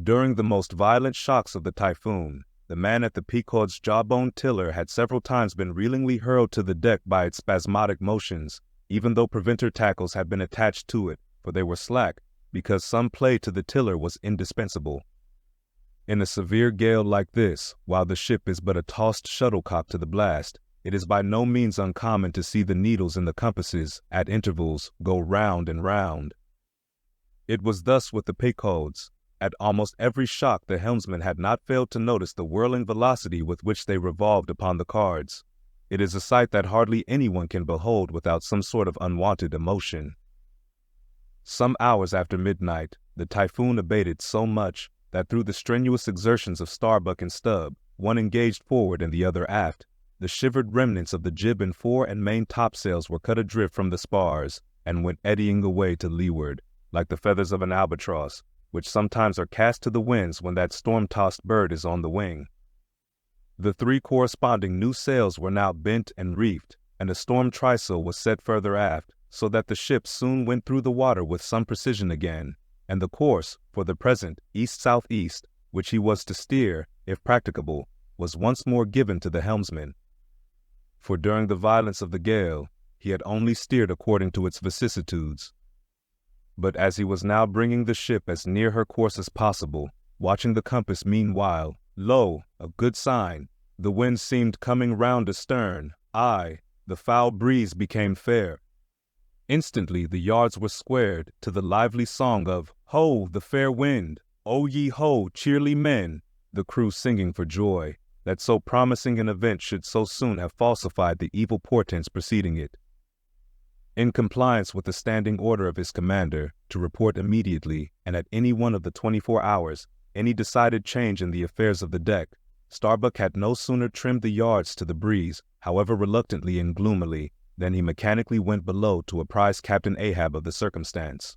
During the most violent shocks of the typhoon, the man at the Pequod's jawbone tiller had several times been reelingly hurled to the deck by its spasmodic motions, even though preventer tackles had been attached to it, for they were slack, because some play to the tiller was indispensable. In a severe gale like this, while the ship is but a tossed shuttlecock to the blast, it is by no means uncommon to see the needles in the compasses, at intervals, go round and round. It was thus with the Pequods. At almost every shock the helmsman had not failed to notice the whirling velocity with which they revolved upon the cards. It is a sight that hardly anyone can behold without some sort of unwonted emotion. Some hours after midnight, the typhoon abated so much that through the strenuous exertions of Starbuck and Stubb, one engaged forward and the other aft, the shivered remnants of the jib and fore and main topsails were cut adrift from the spars and went eddying away to leeward, like the feathers of an albatross, which sometimes are cast to the winds when that storm-tossed bird is on the wing. The 3 corresponding new sails were now bent and reefed, and a storm trysail was set further aft, so that the ship soon went through the water with some precision again, and the course, for the present, east-southeast, which he was to steer, if practicable, was once more given to the helmsman. For during the violence of the gale, he had only steered according to its vicissitudes, But as he was now bringing the ship as near her course as possible, watching the compass meanwhile, lo, a good sign, the wind seemed coming round astern, aye, the foul breeze became fair. Instantly the yards were squared to the lively song of, "Ho, the fair wind! O ye ho, cheerly men!" the crew singing for joy, that so promising an event should so soon have falsified the evil portents preceding it. In compliance with the standing order of his commander to report immediately and at any one of the 24 hours any decided change in the affairs of the deck, Starbuck had no sooner trimmed the yards to the breeze, however reluctantly and gloomily, than he mechanically went below to apprise Captain Ahab of the circumstance.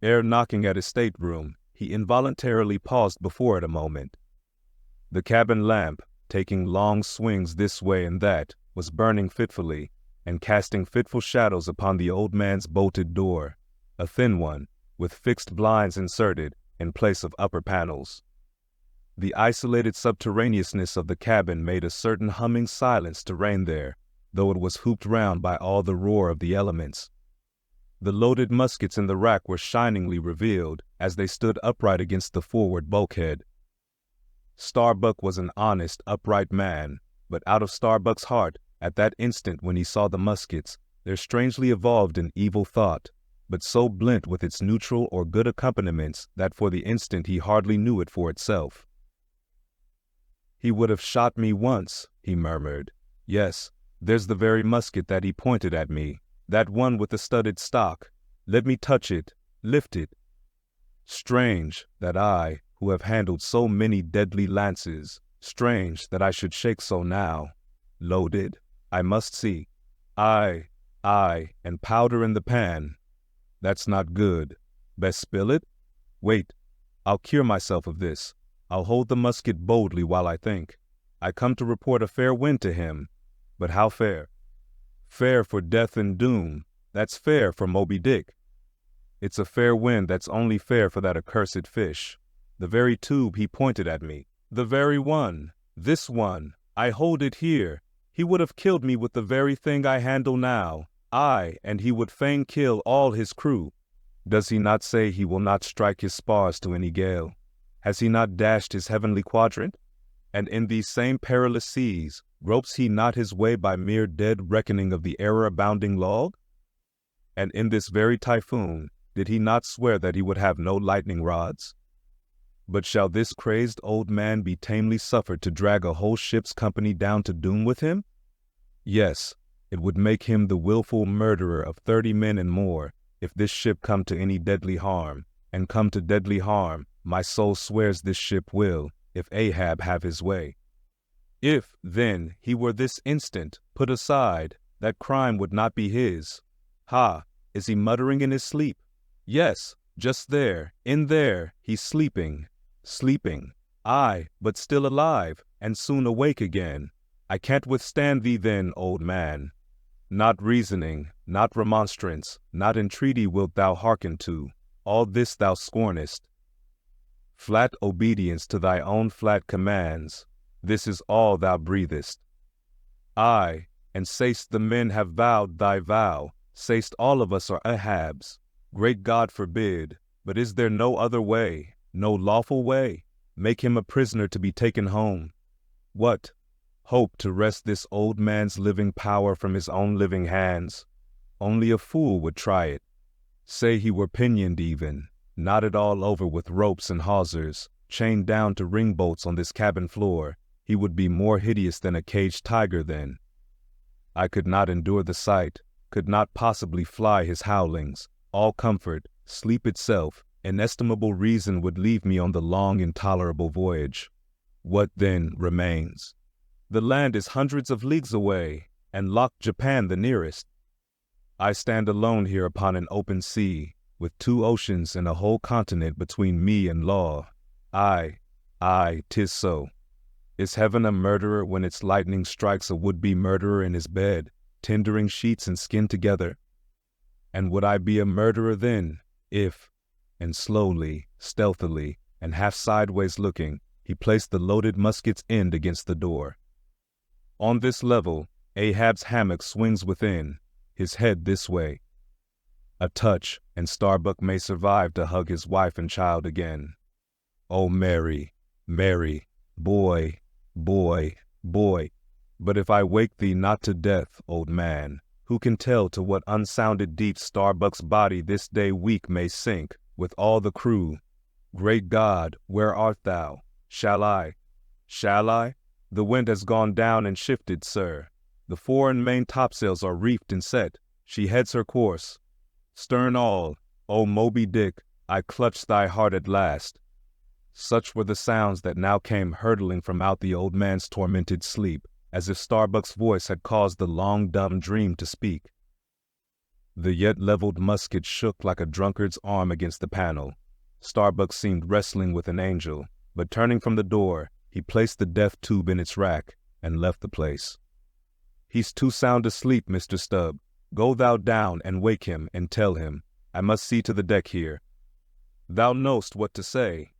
Ere knocking at his stateroom, he involuntarily paused before it a moment. The cabin lamp, taking long swings this way and that, was burning fitfully, and casting fitful shadows upon the old man's bolted door, a thin one, with fixed blinds inserted in place of upper panels. The isolated subterraneousness of the cabin made a certain humming silence to reign there, though it was hooped round by all the roar of the elements. The loaded muskets in the rack were shiningly revealed as they stood upright against the forward bulkhead. Starbuck was an honest, upright man, but out of Starbuck's heart, at that instant when he saw the muskets, there strangely evolved an evil thought, but so blent with its neutral or good accompaniments that for the instant he hardly knew it for itself. "He would have shot me once," he murmured. "Yes, there's the very musket that he pointed at me, that one with the studded stock. Let me touch it, lift it. Strange that I, who have handled so many deadly lances, strange that I should shake so now. Loaded, I must see. Aye, and powder in the pan. That's not good. Best spill it? Wait, I'll cure myself of this. I'll hold the musket boldly while I think. I come to report a fair wind to him. But how fair? Fair for death and doom. That's fair for Moby Dick. It's a fair wind that's only fair for that accursed fish. The very tube he pointed at me. The very one. This one. I hold it here. He would have killed me with the very thing I handle now. Aye, and he would fain kill all his crew. Does he not say he will not strike his spars to any gale? Has he not dashed his heavenly quadrant? And in these same perilous seas, gropes he not his way by mere dead reckoning of the error-abounding log? And in this very typhoon, did he not swear that he would have no lightning rods? But shall this crazed old man be tamely suffered to drag a whole ship's company down to doom with him? Yes, it would make him the willful murderer of 30 men and more, if this ship come to any deadly harm, and come to deadly harm, my soul swears this ship will, if Ahab have his way. If, then, he were this instant put aside, that crime would not be his. Ha, is he muttering in his sleep? Yes, just there, in there, he's sleeping. Sleeping. Aye, but still alive, and soon awake again. I can't withstand thee then, old man. Not reasoning, not remonstrance, not entreaty wilt thou hearken to. All this thou scornest. Flat obedience to thy own flat commands. This is all thou breathest. Aye, and say'st the men have vowed thy vow, say'st all of us are Ahabs. Great God forbid, but is there no other way, no lawful way? Make him a prisoner to be taken home. What? Hope to wrest this old man's living power from his own living hands. Only a fool would try it. Say he were pinioned even, knotted all over with ropes and hawsers, chained down to ring bolts on this cabin floor, he would be more hideous than a caged tiger then. I could not endure the sight, could not possibly fly his howlings. All comfort, sleep itself, inestimable reason would leave me on the long, intolerable voyage. What, then, remains? The land is hundreds of leagues away, and locked Japan the nearest. I stand alone here upon an open sea, with 2 oceans and a whole continent between me and law. Aye, 'tis so. Is heaven a murderer when its lightning strikes a would-be murderer in his bed, tendering sheets and skin together? And would I be a murderer then, if, and slowly, stealthily, and half sideways looking, he placed the loaded musket's end against the door? On this level, Ahab's hammock swings within, his head this way. A touch, and Starbuck may survive to hug his wife and child again. Oh, Mary, Mary, boy, boy, boy. But if I wake thee not to death, old man, who can tell to what unsounded deep Starbuck's body this day weak may sink, with all the crew? Great God, where art thou? Shall I? The wind has gone down and shifted, sir. The fore and main topsails are reefed and set. She heads her course. Stern all, O Moby Dick, I clutch thy heart at last. Such were the sounds that now came hurtling from out the old man's tormented sleep, as if Starbuck's voice had caused the long dumb dream to speak. The yet leveled musket shook like a drunkard's arm against the panel. Starbuck seemed wrestling with an angel, but turning from the door, he placed the death tube in its rack and left the place. He's too sound asleep, Mr. Stubb. Go thou down and wake him and tell him, I must see to the deck here. Thou knowst what to say.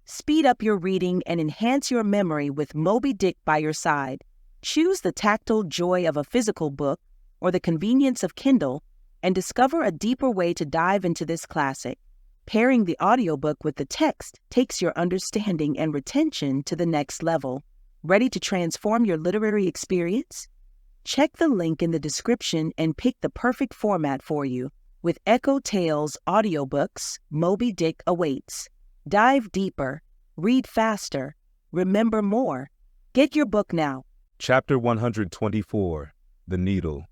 Speed up your reading and enhance your memory with Moby Dick by your side. Choose the tactile joy of a physical book or the convenience of Kindle and discover a deeper way to dive into this classic. Pairing the audiobook with the text takes your understanding and retention to the next level. Ready to transform your literary experience? Check the link in the description and pick the perfect format for you. With EchoTales Audiobooks, Moby Dick awaits. Dive deeper, read faster, remember more. Get your book now. Chapter 124, The Needle.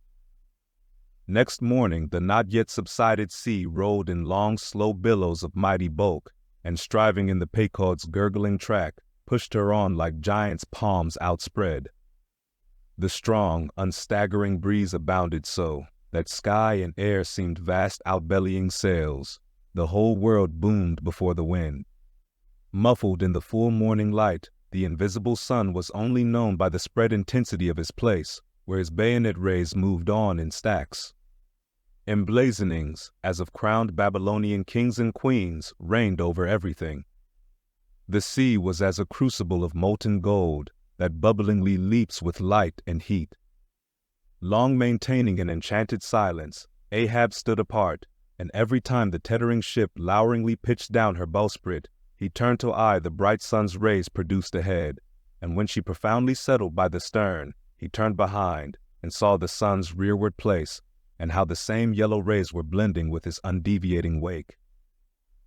Next morning, the not yet subsided sea rolled in long, slow billows of mighty bulk, and striving in the Pequod's gurgling track, pushed her on like giants' palms outspread. The strong, unstaggering breeze abounded so, that sky and air seemed vast outbellying sails. The whole world boomed before the wind. Muffled in the full morning light, the invisible sun was only known by the spread intensity of his place, where his bayonet rays moved on in stacks. Emblazonings, as of crowned Babylonian kings and queens, reigned over everything. The sea was as a crucible of molten gold, that bubblingly leaps with light and heat. Long maintaining an enchanted silence, Ahab stood apart, and every time the tettering ship loweringly pitched down her bowsprit, he turned to eye the bright sun's rays produced ahead, and when she profoundly settled by the stern, he turned behind and saw the sun's rearward place, and how the same yellow rays were blending with his undeviating wake.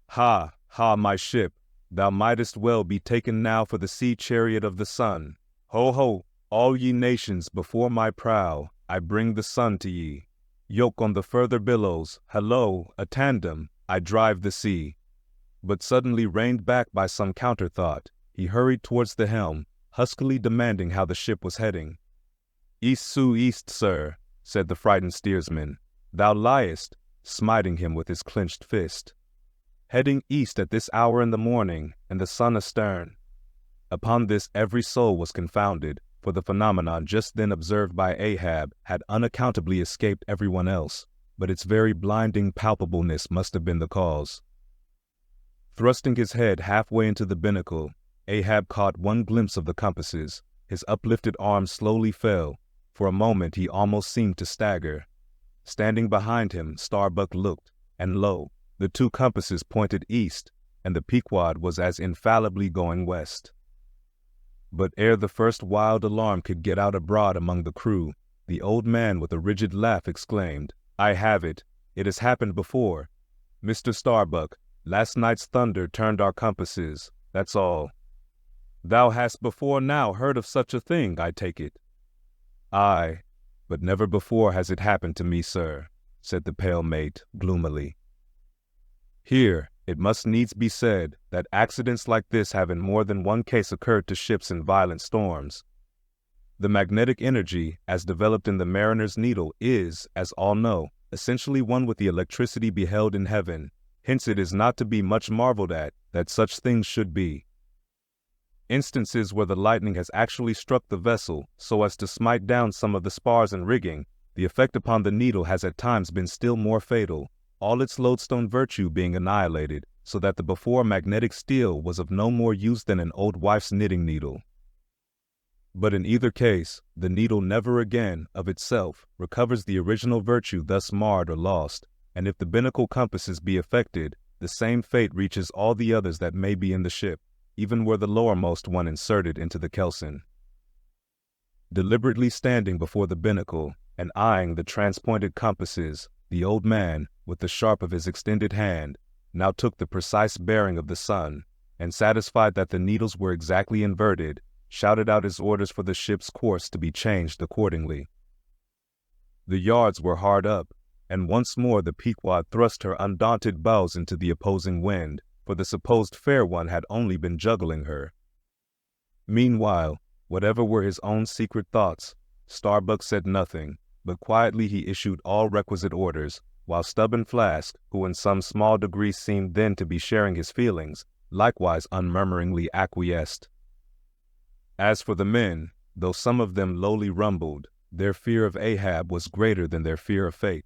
Ha, ha, my ship, thou mightest well be taken now for the sea chariot of the sun. Ho, ho, all ye nations, before my prow, I bring the sun to ye. Yoke on the further billows, hallo, a tandem, I drive the sea. But suddenly reined back by some counterthought, he hurried towards the helm, huskily demanding how the ship was heading. East Sioux east, sir, said the frightened steersman. Thou liest, smiting him with his clenched fist. Heading east at this hour in the morning, and the sun astern. Upon this every soul was confounded, for the phenomenon just then observed by Ahab had unaccountably escaped everyone else, but its very blinding palpableness must have been the cause. Thrusting his head halfway into the binnacle, Ahab caught one glimpse of the compasses. His uplifted arm slowly fell. For a moment he almost seemed to stagger. Standing behind him, Starbuck looked, and lo, the two compasses pointed east, and the Pequod was as infallibly going west. But ere the first wild alarm could get out abroad among the crew, the old man with a rigid laugh exclaimed, I have it. It has happened before. Mr. Starbuck, last night's thunder turned our compasses, that's all. Thou hast before now heard of such a thing, I take it. Aye, but never before has it happened to me, sir, said the pale mate gloomily. Here, it must needs be said that accidents like this have in more than one case occurred to ships in violent storms. The magnetic energy, as developed in the mariner's needle, is, as all know, essentially one with the electricity beheld in heaven. Hence it is not to be much marveled at that such things should be. Instances where the lightning has actually struck the vessel so as to smite down some of the spars and rigging, the effect upon the needle has at times been still more fatal, all its lodestone virtue being annihilated, so that the before magnetic steel was of no more use than an old wife's knitting needle. But in either case, the needle never again, of itself, recovers the original virtue thus marred or lost, and if the binnacle compasses be affected, the same fate reaches all the others that may be in the ship, even were the lowermost one inserted into the kelson. Deliberately standing before the binnacle and eyeing the transpointed compasses, the old man, with the sharp of his extended hand, now took the precise bearing of the sun, and satisfied that the needles were exactly inverted, shouted out his orders for the ship's course to be changed accordingly. The yards were hard up, and once more the Pequod thrust her undaunted bows into the opposing wind, for the supposed fair one had only been juggling her. Meanwhile, whatever were his own secret thoughts, Starbuck said nothing, but quietly he issued all requisite orders, while Stubborn Flask, who in some small degree seemed then to be sharing his feelings, likewise unmurmuringly acquiesced. As for the men, though some of them lowly rumbled, their fear of Ahab was greater than their fear of fate.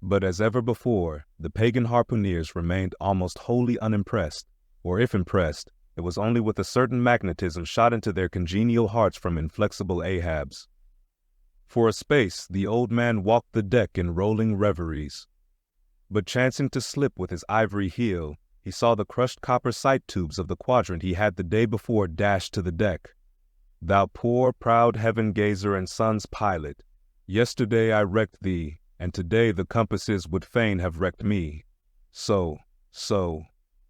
But as ever before, the pagan harpooneers remained almost wholly unimpressed, or if impressed, it was only with a certain magnetism shot into their congenial hearts from inflexible Ahab's. For a space the old man walked the deck in rolling reveries. But chancing to slip with his ivory heel, he saw the crushed copper sight tubes of the quadrant he had the day before dashed to the deck. Thou poor, proud heaven-gazer and sun's pilot, yesterday I wrecked thee, and today the compasses would fain have wrecked me. So,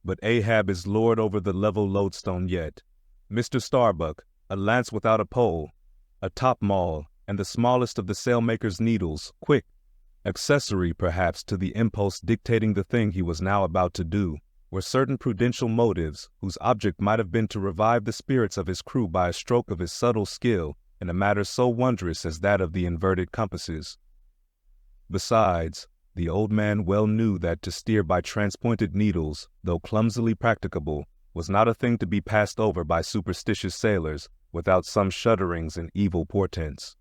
but Ahab is lord over the level lodestone yet. Mr. Starbuck, a lance without a pole, a top-maul, and the smallest of the sailmaker's needles, quick, accessory perhaps to the impulse dictating the thing he was now about to do, were certain prudential motives whose object might have been to revive the spirits of his crew by a stroke of his subtle skill in a matter so wondrous as that of the inverted compasses. Besides, the old man well knew that to steer by transpointed needles, though clumsily practicable, was not a thing to be passed over by superstitious sailors without some shudderings and evil portents.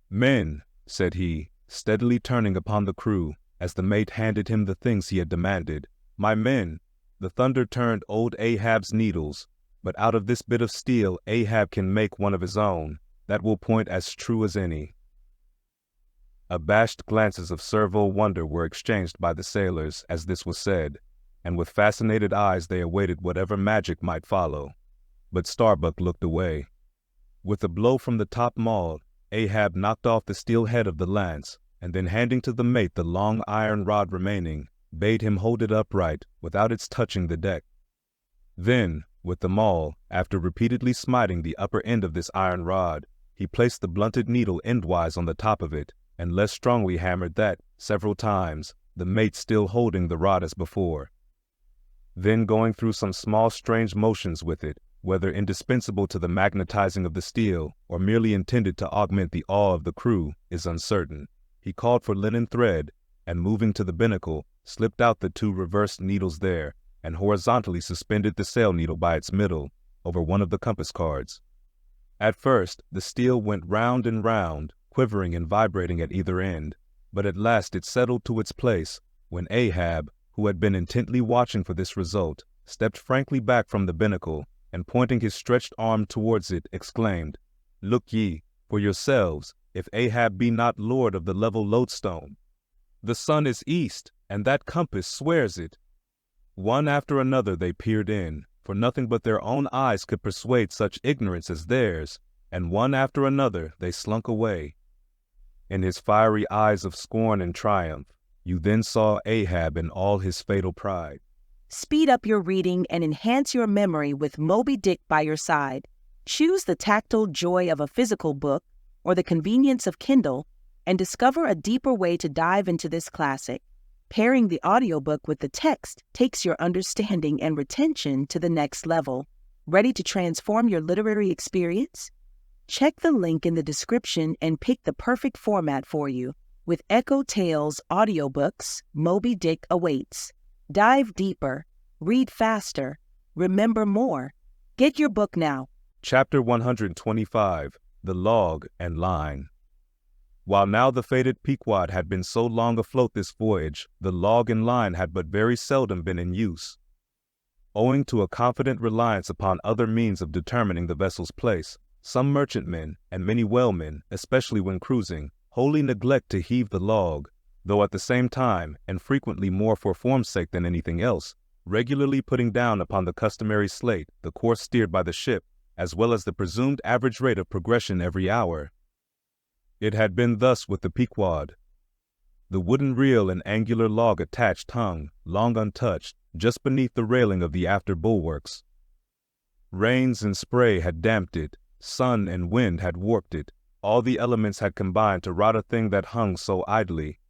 "Men," said he, steadily turning upon the crew, as the mate handed him the things he had demanded, "my men, the thunder turned old Ahab's needles, but out of this bit of steel Ahab can make one of his own, that will point as true as any." Abashed glances of servile wonder were exchanged by the sailors as this was said, and with fascinated eyes they awaited whatever magic might follow. But Starbuck looked away. With a blow from the top-maul, Ahab knocked off the steel head of the lance, and then handing to the mate the long iron rod remaining, bade him hold it upright without its touching the deck. Then, with the maul, after repeatedly smiting the upper end of this iron rod, he placed the blunted needle endwise on the top of it, and less strongly hammered that, several times, the mate still holding the rod as before. Then going through some small strange motions with it, whether indispensable to the magnetizing of the steel, or merely intended to augment the awe of the crew, is uncertain, he called for linen thread, and moving to the binnacle, slipped out the two reversed needles there, and horizontally suspended the sail needle by its middle, over one of the compass cards. At first, the steel went round and round, quivering and vibrating at either end, but at last it settled to its place, when Ahab, who had been intently watching for this result, stepped frankly back from the binnacle, and pointing his stretched arm towards it, exclaimed, "Look ye, for yourselves, if Ahab be not lord of the level lodestone. The sun is east, and that compass swears it." One after another they peered in, for nothing but their own eyes could persuade such ignorance as theirs, and one after another they slunk away. In his fiery eyes of scorn and triumph, you then saw Ahab in all his fatal pride. Speed up your reading and enhance your memory with Moby Dick by your side. Choose the tactile joy of a physical book or the convenience of Kindle and discover a deeper way to dive into this classic. Pairing the audiobook with the text takes your understanding and retention to the next level. Ready to transform your literary experience? Check the link in the description and pick the perfect format for you. With EchoTales Audiobooks, Moby Dick awaits. Dive deeper, read faster, remember more. Get your book now. Chapter 125, The Log and Line. While now the fated Pequod had been so long afloat this voyage, the log and line had but very seldom been in use. Owing to a confident reliance upon other means of determining the vessel's place, some merchantmen, and many whalemen, especially when cruising, wholly neglect to heave the log, though at the same time, and frequently more for form's sake than anything else, regularly putting down upon the customary slate the course steered by the ship, as well as the presumed average rate of progression every hour. It had been thus with the Pequod. The wooden reel and angular log attached hung, long untouched, just beneath the railing of the after bulwarks. Rains and spray had damped it, sun and wind had warped it, all the elements had combined to rot a thing that hung so idly.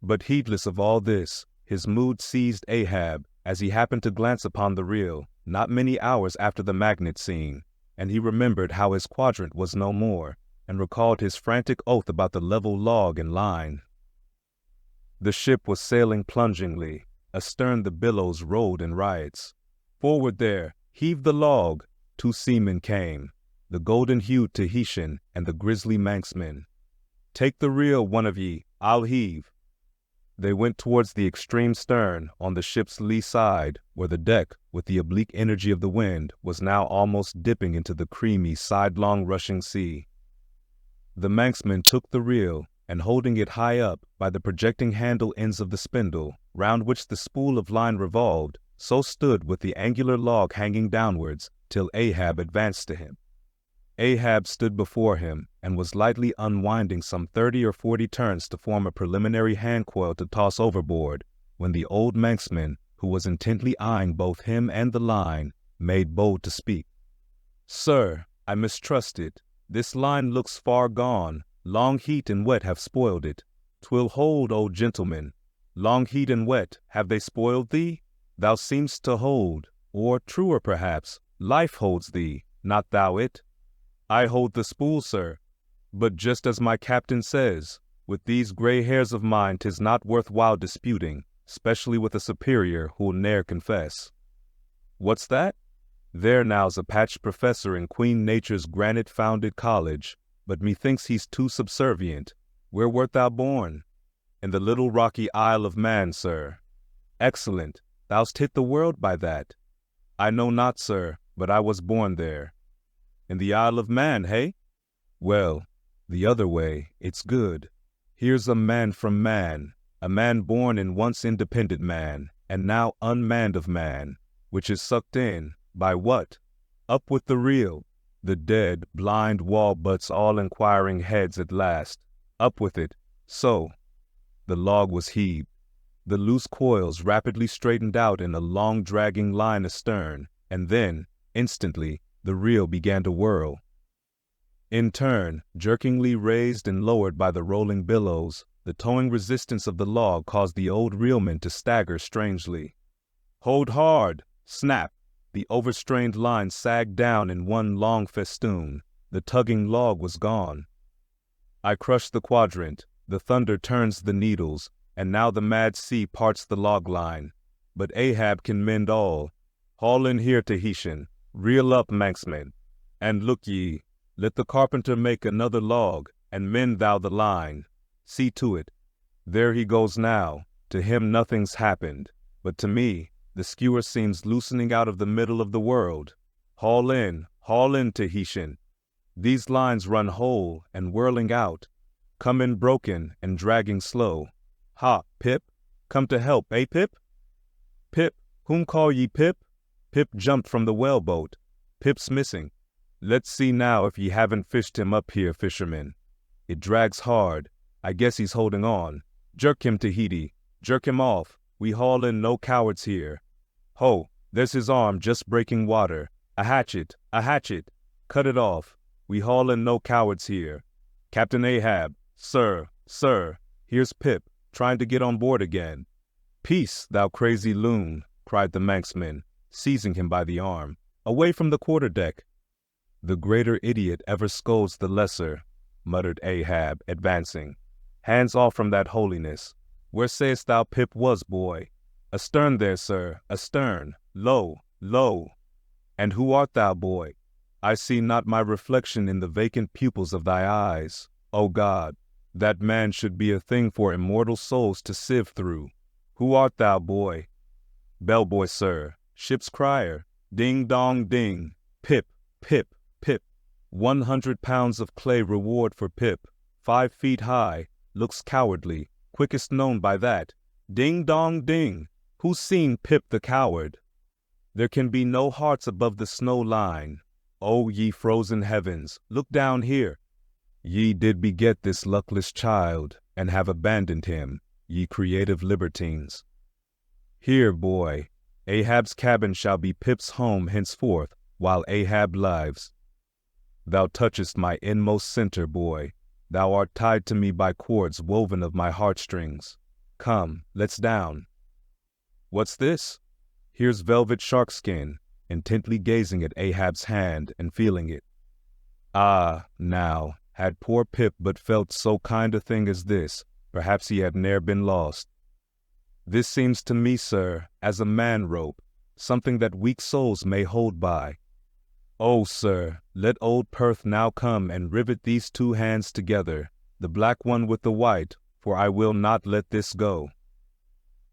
But heedless of all this, his mood seized Ahab as he happened to glance upon the reel, not many hours after the magnet scene, and he remembered how his quadrant was no more, and recalled his frantic oath about the level log and line. The ship was sailing plungingly. Astern the billows rolled in riots. Forward there, heaved the log. 2 seamen came, the golden-hued Tahitian and the grisly Manxman. "Take the reel, one of ye, I'll heave." They went towards the extreme stern on the ship's lee side, where the deck, with the oblique energy of the wind, was now almost dipping into the creamy, sidelong rushing sea. The Manxman took the reel, and holding it high up by the projecting handle ends of the spindle, round which the spool of line revolved, so stood with the angular log hanging downwards, till Ahab advanced to him. Ahab stood before him, and was lightly unwinding some 30 or 40 turns to form a preliminary hand-coil to toss overboard, when the old Manxman, who was intently eyeing both him and the line, made bold to speak. "Sir, I mistrust it. This line looks far gone. Long heat and wet have spoiled it. 'Twill hold, old gentleman. Long heat and wet, have they spoiled thee? Thou seemst to hold, or, truer perhaps, life holds thee, not thou it. I hold the spool, sir. But just as my captain says, with these gray hairs of mine 'tis not worth while disputing, specially with a superior who'll ne'er confess." "What's that? There now's a patched professor in Queen Nature's granite-founded college, but methinks he's too subservient. Where wert thou born?" "In the little rocky Isle of Man, sir." "Excellent. Thou'st hit the world by that." "I know not, sir, but I was born there." "In the Isle of Man, hey?" "Well, the other way, it's good. Here's a man from man, a man born in once independent man, and now unmanned of man, which is sucked in, by what? Up with the reel. The dead, blind wall butts all inquiring heads at last. Up with it. So. The log was heaved. The loose coils rapidly straightened out in a long dragging line astern, and then, instantly, the reel began to whirl. In turn, jerkingly raised and lowered by the rolling billows, the towing resistance of the log caused the old reelman to stagger strangely. "Hold hard!" Snap! The overstrained line sagged down in one long festoon. The tugging log was gone. I crush the quadrant. The thunder turns the needles, and now the mad sea parts the log line. But Ahab can mend all. Haul in here, Tahitian. Reel up, Manxman. And look ye, let the carpenter make another log, and mend thou the line. See to it. There he goes now. To him nothing's happened, but to me, the skewer seems loosening out of the middle of the world. Haul in, Tahitian. These lines run whole and whirling out. Come in broken and dragging slow. Ha, Pip, come to help, eh, Pip? Pip, whom call ye Pip? Pip jumped from the whaleboat. Pip's missing. Let's see now if ye haven't fished him up here, fisherman. It drags hard. I guess he's holding on. Jerk him, Tahiti. Jerk him off. We haul in no cowards here. Ho, there's his arm just breaking water. A hatchet, a hatchet. Cut it off. We haul in no cowards here. Captain Ahab, sir, here's Pip, trying to get on board again. Peace, thou crazy loon, cried the Manxman, seizing him by the arm. Away from the quarterdeck. The greater idiot ever scolds the lesser, muttered Ahab, advancing. Hands off from that holiness. Where sayest thou Pip was, boy? Astern there, sir, astern. Low, low. And who art thou, boy? I see not my reflection in the vacant pupils of thy eyes. O God, that man should be a thing for immortal souls to sieve through. Who art thou, boy? Bellboy, sir, ship's crier. Ding dong ding. Pip, Pip, Pip. 100 pounds of clay reward for Pip. 5 feet high. Looks cowardly. quickest known by that. Ding dong ding, who's seen Pip the coward? There can be no hearts above the snow line. O ye frozen heavens, look down here. Ye did beget this luckless child, and have abandoned him, ye creative libertines. Here, boy, Ahab's cabin shall be Pip's home henceforth, while Ahab lives. Thou touchest my inmost center, boy. Thou art tied to me by cords woven of my heartstrings. Come, let's down. What's this? Here's velvet sharkskin, intently gazing at Ahab's hand and feeling it. Ah, now, had poor Pip but felt so kind a thing as this, perhaps he had ne'er been lost. This seems to me, sir, as a man-rope, something that weak souls may hold by. Oh, sir, let old Perth now come and rivet these two hands together, the black one with the white, for I will not let this go.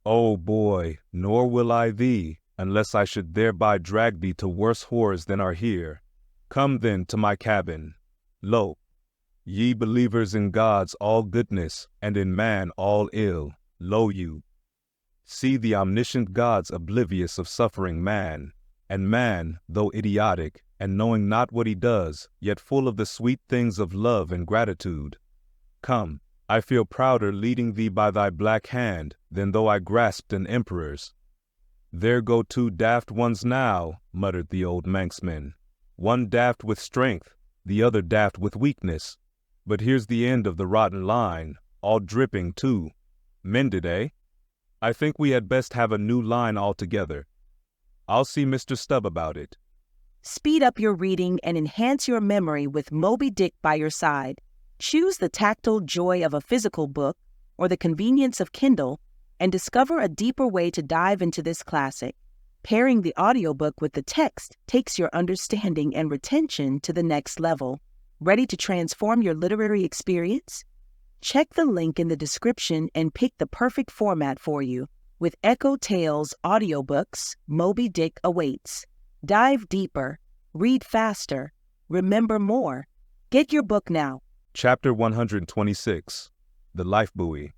Oh, boy, nor will I thee, unless I should thereby drag thee to worse horrors than are here. Come then to my cabin. Lo, ye believers in God's all goodness, and in man all ill, lo you. See the omniscient gods oblivious of suffering man, and man, though idiotic, and knowing not what he does, yet full of the sweet things of love and gratitude. Come, I feel prouder leading thee by thy black hand than though I grasped an emperor's. There go two daft ones now, muttered the old Manxman. One daft with strength, the other daft with weakness. But here's the end of the rotten line, all dripping too. Mended, eh? I think we had best have a new line altogether. I'll see Mr. Stubb about it. Speed up your reading and enhance your memory with Moby Dick by your side. Choose the tactile joy of a physical book or the convenience of Kindle and discover a deeper way to dive into this classic. Pairing the audiobook with the text takes your understanding and retention to the next level. Ready to transform your literary experience? Check the link in the description and pick the perfect format for you. With EchoTales Audiobooks, Moby Dick awaits. Dive deeper, read faster, remember more. Get your book now. Chapter 126, The Life Buoy.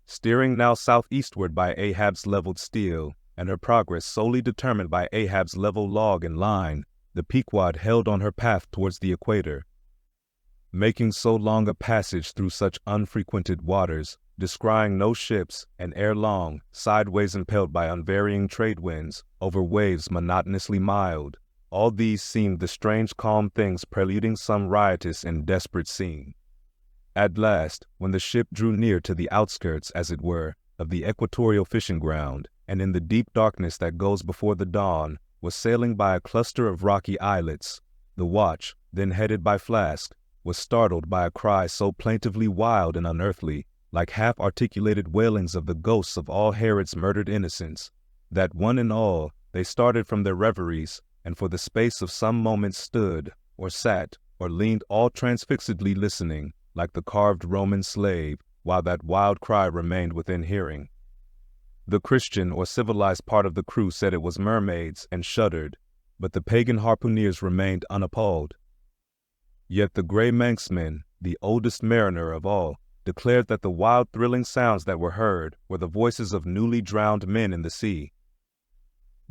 Steering now southeastward by Ahab's leveled steel, and her progress solely determined by Ahab's level log and line, the Pequod held on her path towards the equator. Making so long a passage through such unfrequented waters, descrying no ships, and ere long, sideways impelled by unvarying trade winds, over waves monotonously mild, all these seemed the strange calm things preluding some riotous and desperate scene. At last, when the ship drew near to the outskirts, as it were, of the equatorial fishing ground, and in the deep darkness that goes before the dawn, was sailing by a cluster of rocky islets, the watch, then headed by Flask, was startled by a cry so plaintively wild and unearthly, like half-articulated wailings of the ghosts of all Herod's murdered innocents, that one and all they started from their reveries, and for the space of some moments stood, or sat, or leaned all transfixedly listening, like the carved Roman slave, while that wild cry remained within hearing. The Christian or civilized part of the crew said it was mermaids, and shuddered, but the pagan harpooneers remained unappalled. Yet the gray Manxman, the oldest mariner of all, declared that the wild thrilling sounds that were heard were the voices of newly drowned men in the sea.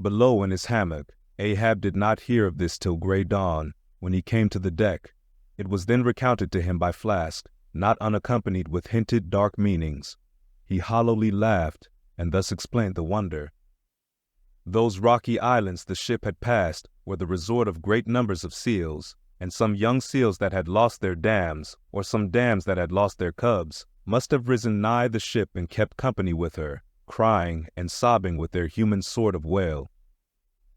Below in his hammock, Ahab did not hear of this till gray dawn, when he came to the deck. It was then recounted to him by Flask, not unaccompanied with hinted dark meanings. He hollowly laughed, and thus explained the wonder. Those rocky islands the ship had passed were the resort of great numbers of seals, and some young seals that had lost their dams, or some dams that had lost their cubs, must have risen nigh the ship and kept company with her, crying and sobbing with their human sort of wail.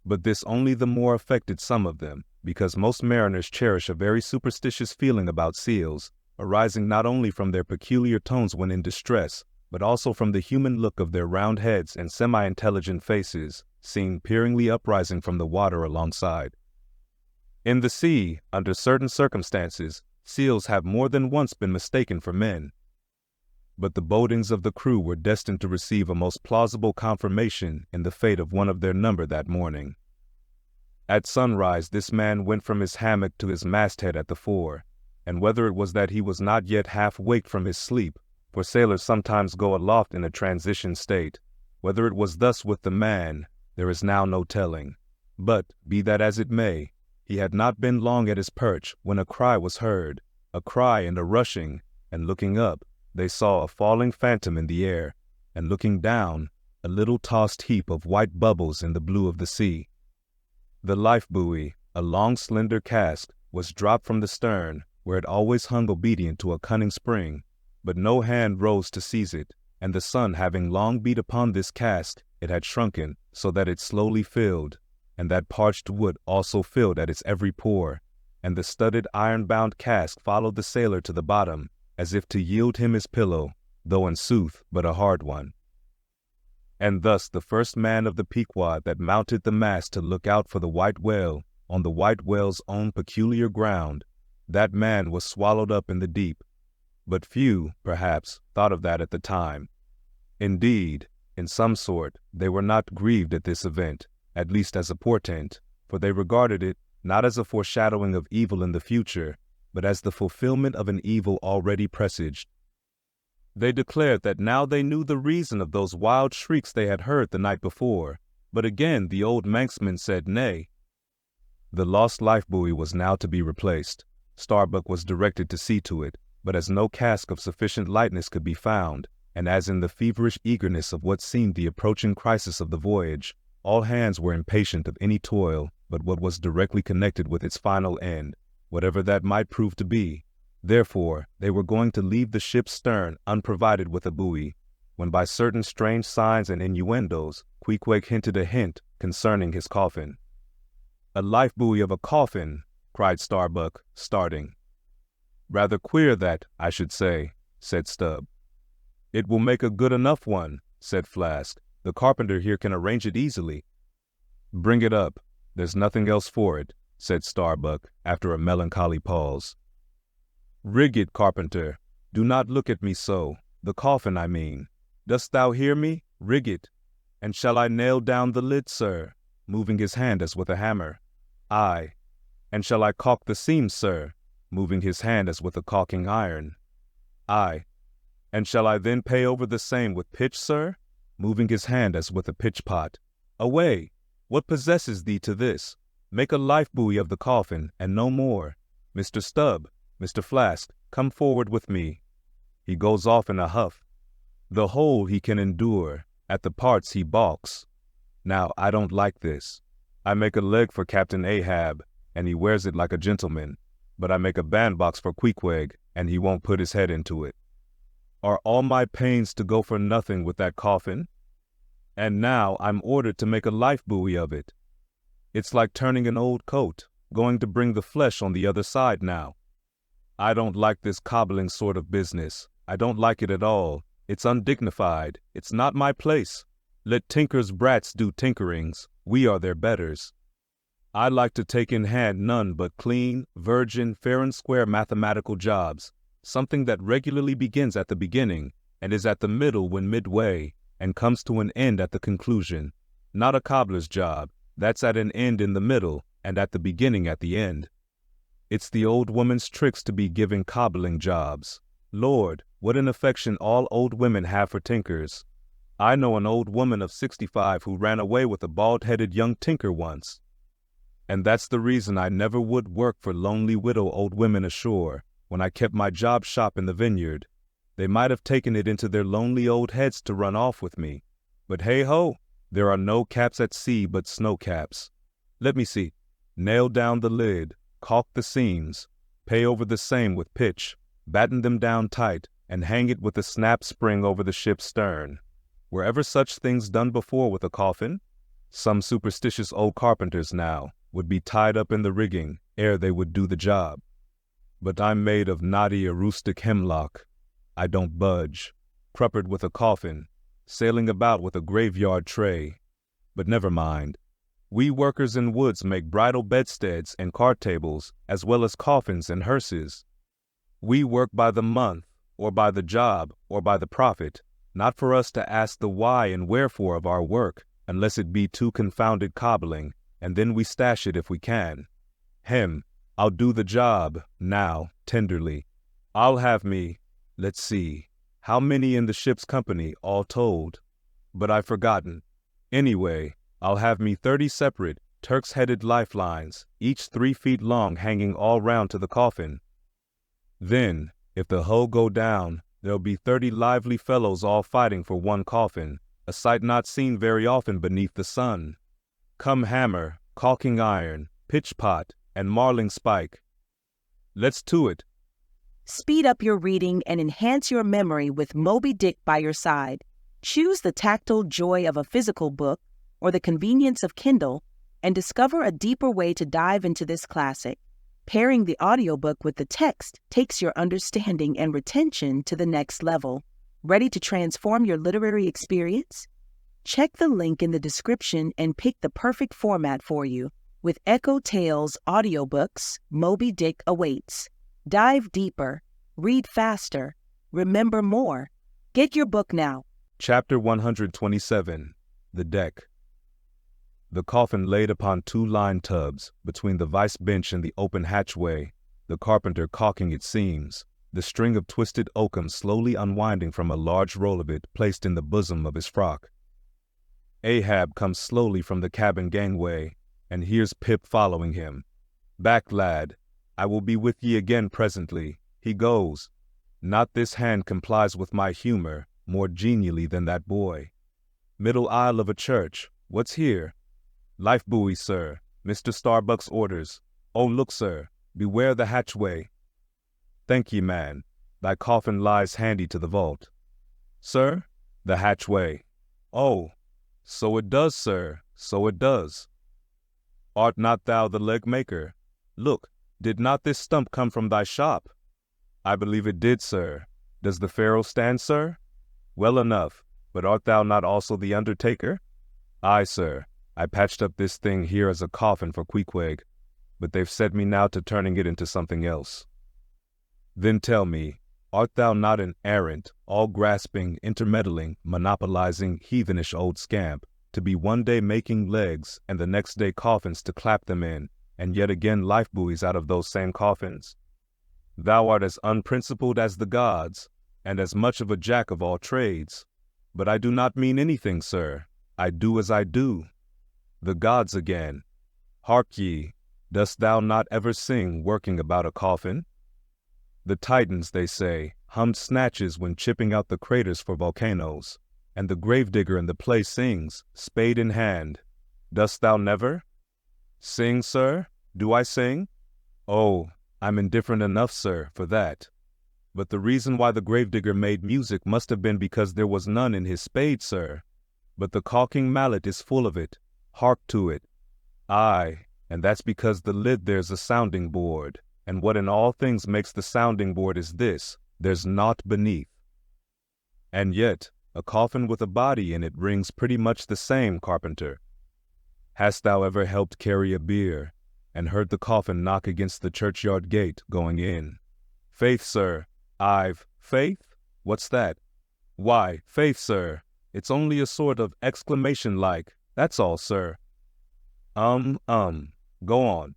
But this only the more affected some of them, because most mariners cherish a very superstitious feeling about seals, arising not only from their peculiar tones when in distress, but also from the human look of their round heads and semi-intelligent faces, seen peeringly uprising from the water alongside. In the sea, under certain circumstances, seals have more than once been mistaken for men. But the bodings of the crew were destined to receive a most plausible confirmation in the fate of one of their number that morning. At sunrise this man went from his hammock to his masthead at the fore, and whether it was that he was not yet half waked from his sleep, for sailors sometimes go aloft in a transition state. Whether it was thus with the man, there is now no telling. But, be that as it may, he had not been long at his perch when a cry was heard, a cry and a rushing, and looking up, they saw a falling phantom in the air, and looking down, a little tossed heap of white bubbles in the blue of the sea. The life buoy, a long slender cask, was dropped from the stern, where it always hung obedient to a cunning spring, but no hand rose to seize it, and the sun having long beat upon this cask, it had shrunken, so that it slowly filled, and that parched wood also filled at its every pore, and the studded iron-bound cask followed the sailor to the bottom, as if to yield him his pillow, though in sooth but a hard one. And thus the first man of the Pequod that mounted the mast to look out for the white whale, on the white whale's own peculiar ground, that man was swallowed up in the deep. But few, perhaps, thought of that at the time. Indeed, in some sort, they were not grieved at this event, at least as a portent, for they regarded it not as a foreshadowing of evil in the future, but as the fulfillment of an evil already presaged. They declared that now they knew the reason of those wild shrieks they had heard the night before, but again the old Manxman said nay. The lost life buoy was now to be replaced. Starbuck was directed to see to it, but as no cask of sufficient lightness could be found, and as in the feverish eagerness of what seemed the approaching crisis of the voyage, all hands were impatient of any toil but what was directly connected with its final end, whatever that might prove to be. Therefore, they were going to leave the ship's stern unprovided with a buoy, when by certain strange signs and innuendos, Queequeg hinted a hint concerning his coffin. "A life buoy of a coffin," cried Starbuck, starting. "Rather queer that, I should say," said Stubb. "It will make a good enough one," said Flask. "The carpenter here can arrange it easily." "Bring it up. There's nothing else for it," said Starbuck, after a melancholy pause. "Rig it, carpenter. Do not look at me so. The coffin, I mean. Dost thou hear me? Rig it. And shall I nail down the lid, sir?" moving his hand as with a hammer. "Aye. And shall I caulk the seams, sir?" moving his hand as with a caulking iron. "Aye. And shall I then pay over the same with pitch, sir?" moving his hand as with a pitch-pot. "Away! What possesses thee to this? Make a life buoy of the coffin, and no more. Mr. Stubb, Mr. Flask, come forward with me." He goes off in a huff. The whole he can endure, at the parts he balks. Now I don't like this. I make a leg for Captain Ahab, and he wears it like a gentleman, but I make a bandbox for Queequeg, and he won't put his head into it. Are all my pains to go for nothing with that coffin? And now I'm ordered to make a life buoy of it. It's like turning an old coat, going to bring the flesh on the other side now. I don't like this cobbling sort of business. I don't like it at all. It's undignified. It's not my place. Let tinkers' brats do tinkerings. We are their betters. I like to take in hand none but clean, virgin, fair and square mathematical jobs, something that regularly begins at the beginning, and is at the middle when midway, and comes to an end at the conclusion. Not a cobbler's job. That's at an end in the middle, and at the beginning at the end. It's the old woman's tricks to be giving cobbling jobs. Lord, what an affection all old women have for tinkers. I know an old woman of 65 who ran away with a bald-headed young tinker once. And that's the reason I never would work for lonely widow old women ashore, when I kept my job shop in the vineyard. They might have taken it into their lonely old heads to run off with me. But hey-ho, there are no caps at sea but snow caps. Let me see. Nail down the lid, caulk the seams, pay over the same with pitch, batten them down tight, and hang it with a snap spring over the ship's stern. Were ever such things done before with a coffin? Some superstitious old carpenters now would be tied up in the rigging ere they would do the job. But I'm made of knotty rustic hemlock. I don't budge, cruppered with a coffin, sailing about with a graveyard tray. But never mind. We workers in woods make bridal bedsteads and card tables, as well as coffins and hearses. We work by the month, or by the job, or by the profit, not for us to ask the why and wherefore of our work, unless it be too confounded cobbling, and then we stash it if we can. Hem, I'll do the job, now, tenderly. I'll have me, let's see, How many in the ship's company, all told? But I've forgotten. Anyway, I'll have me 30 separate, Turk's-headed lifelines, each 3 feet long, hanging all round to the coffin. Then, if the hull go down, there'll be 30 lively fellows all fighting for one coffin, a sight not seen very often beneath the sun. Come hammer, caulking iron, pitch pot, and marling spike. Let's to it. Speed up your reading and enhance your memory with Moby Dick by your side. Choose the tactile joy of a physical book or the convenience of Kindle and discover a deeper way to dive into this classic. Pairing the audiobook with the text takes your understanding and retention to the next level. Ready to transform your literary experience? Check the link in the description and pick the perfect format for you. With EchoTales Audiobooks, Moby Dick awaits. Dive deeper, read faster, remember more. Get your book now. Chapter 127. The Deck. The coffin laid upon 2 line tubs, between the vice bench and the open hatchway, the carpenter caulking its seams, the string of twisted oakum slowly unwinding from a large roll of it placed in the bosom of his frock. Ahab comes slowly from the cabin gangway, and here's Pip following him. Back, lad, I will be with ye again presently. He goes. Not this hand complies with my humor more genially than that boy. Middle aisle of a church. What's here? Life buoy, sir. Mr. Starbuck's orders. Oh, look, sir. Beware the hatchway. Thank ye, man. Thy coffin lies handy to the vault. Sir? The hatchway. Oh, so it does, sir. So it does. Art not thou the leg maker? Look, did not this stump come from thy shop? I believe it did, sir. Does the ferrule stand, sir? Well enough, but art thou not also the undertaker? Aye, sir. I patched up this thing here as a coffin for Pequod, but they've set me now to turning it into something else. Then tell me, art thou not an errant, all-grasping, intermeddling, monopolizing, heathenish old scamp, to be one day making legs and the next day coffins to clap them in, and yet again life buoys out of those same coffins? Thou art as unprincipled as the gods, and as much of a jack of all trades. But I do not mean anything, sir. I do as I do. The gods again. Hark ye, dost thou not ever sing working about a coffin? The Titans, they say, hummed snatches when chipping out the craters for volcanoes, and the gravedigger in the play sings, spade in hand. Dost thou never? Sing, sir? Do I sing? Oh, I'm indifferent enough, sir, for that. But the reason why the gravedigger made music must have been because there was none in his spade, sir. But the caulking mallet is full of it. Hark to it. Aye, and that's because the lid there's a sounding board, and what in all things makes the sounding board is this, there's naught beneath. And yet, a coffin with a body in it rings pretty much the same, carpenter. Hast thou ever helped carry a bier, and heard the coffin knock against the churchyard gate going in? Faith, sir, faith? What's that? Why, faith, sir, it's only a sort of exclamation like, that's all, sir. Go on.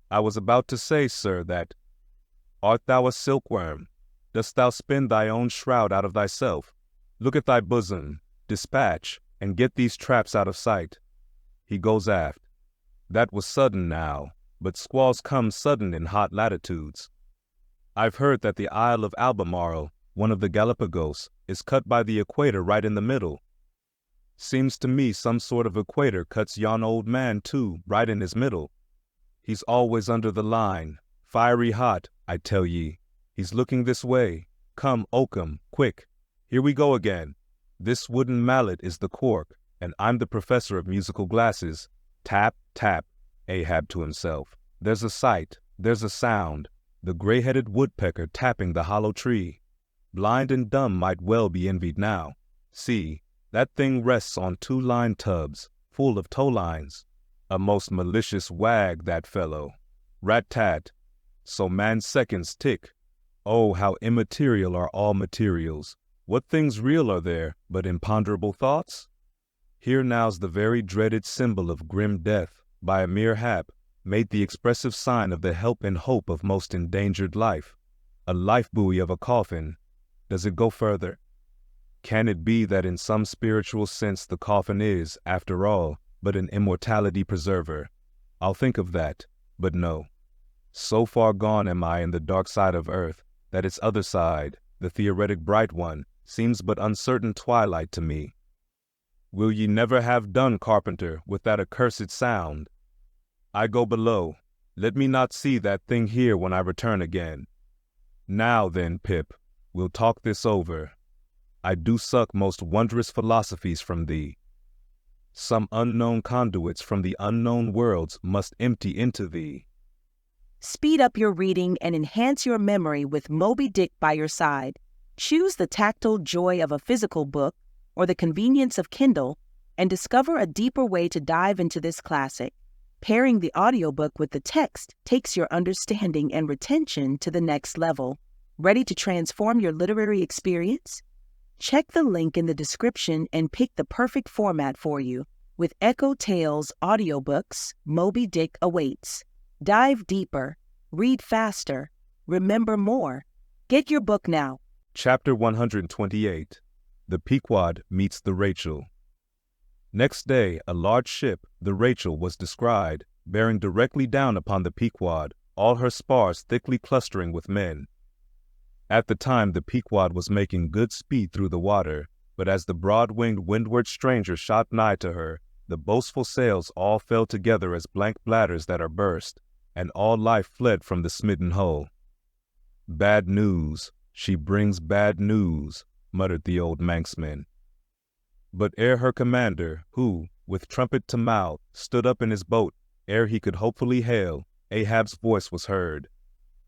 I was about to say, sir, that, art thou a silkworm? Dost thou spin thy own shroud out of thyself? Look at thy bosom, dispatch, and get these traps out of sight. He goes aft. That was sudden now, but squalls come sudden in hot latitudes. I've heard that the Isle of Albemarle, one of the Galapagos, is cut by the equator right in the middle. Seems to me some sort of equator cuts yon old man, too, right in his middle. He's always under the line, fiery hot, I tell ye. He's looking this way. Come, Oakum, quick. Here we go again. This wooden mallet is the cork, and I'm the professor of musical glasses. Tap, tap, Ahab to himself. There's a sight, there's a sound. The gray-headed woodpecker tapping the hollow tree. Blind and dumb might well be envied now. See, that thing rests on 2 line tubs, full of tow lines. A most malicious wag, that fellow. Rat-tat. So man's seconds tick. Oh, how immaterial are all materials. What things real are there but imponderable thoughts? Here now's the very dreaded symbol of grim death, by a mere hap, made the expressive sign of the help and hope of most endangered life. A life buoy of a coffin. Does it go further? Can it be that in some spiritual sense the coffin is, after all, but an immortality preserver? I'll think of that, but no. So far gone am I in the dark side of earth, that its other side, the theoretic bright one, seems but uncertain twilight to me. Will ye never have done, carpenter, with that accursed sound? I go below. Let me not see that thing here when I return again. Now then, Pip, we'll talk this over. I do suck most wondrous philosophies from thee. Some unknown conduits from the unknown worlds must empty into thee. Speed up your reading and enhance your memory with Moby Dick by your side. Choose the tactile joy of a physical book or the convenience of Kindle and discover a deeper way to dive into this classic. Pairing the audiobook with the text takes your understanding and retention to the next level. Ready to transform your literary experience? Check the link in the description and pick the perfect format for you. With EchoTales Audiobooks, Moby Dick awaits. Dive deeper, read faster, remember more. Get your book now. Chapter 128. The Pequod Meets the Rachel. Next day, a large ship, the Rachel, was descried, bearing directly down upon the Pequod, all her spars thickly clustering with men. At the time the Pequod was making good speed through the water, but as the broad-winged windward stranger shot nigh to her, the boastful sails all fell together as blank bladders that are burst, and all life fled from the smitten hull. Bad news, she brings bad news, muttered the old Manxman. But ere her commander, who, with trumpet to mouth, stood up in his boat, ere he could hopefully hail, Ahab's voice was heard.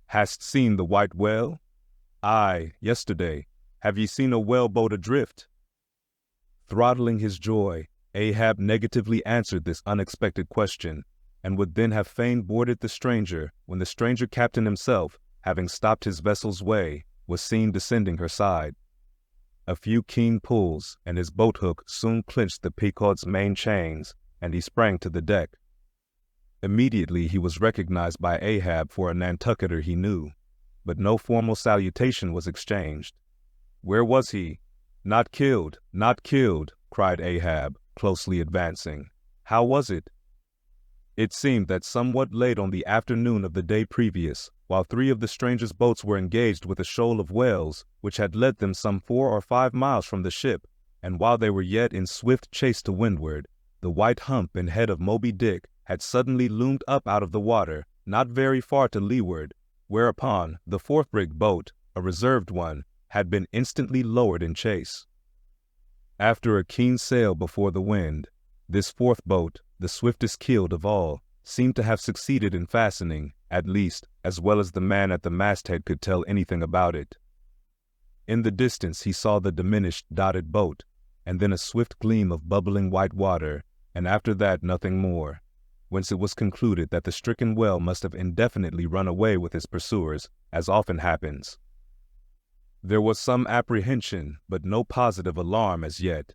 Hast seen the white whale? Aye, yesterday. Have ye seen a whaleboat adrift? Throttling his joy, Ahab negatively answered this unexpected question, and would then have fain boarded the stranger, when the stranger captain himself, having stopped his vessel's way, was seen descending her side. A few keen pulls, and his boat hook soon clinched the Pequod's main chains, and he sprang to the deck. Immediately he was recognized by Ahab for a Nantucketer he knew, but no formal salutation was exchanged. Where was he? Not killed, not killed, cried Ahab, closely advancing. How was it? It seemed that somewhat late on the afternoon of the day previous, while 3 of the stranger's boats were engaged with a shoal of whales, which had led them some 4 or 5 miles from the ship, and while they were yet in swift chase to windward, the white hump and head of Moby Dick had suddenly loomed up out of the water, not very far to leeward, whereupon the 4th brig boat, a reserved one, had been instantly lowered in chase. After a keen sail before the wind, this 4th boat, the swiftest keeled of all, seemed to have succeeded in fastening, at least, as well as the man at the masthead could tell anything about it. In the distance he saw the diminished, dotted boat, and then a swift gleam of bubbling white water, and after that nothing more, whence it was concluded that the stricken whale must have indefinitely run away with his pursuers, as often happens. There was some apprehension, but no positive alarm as yet.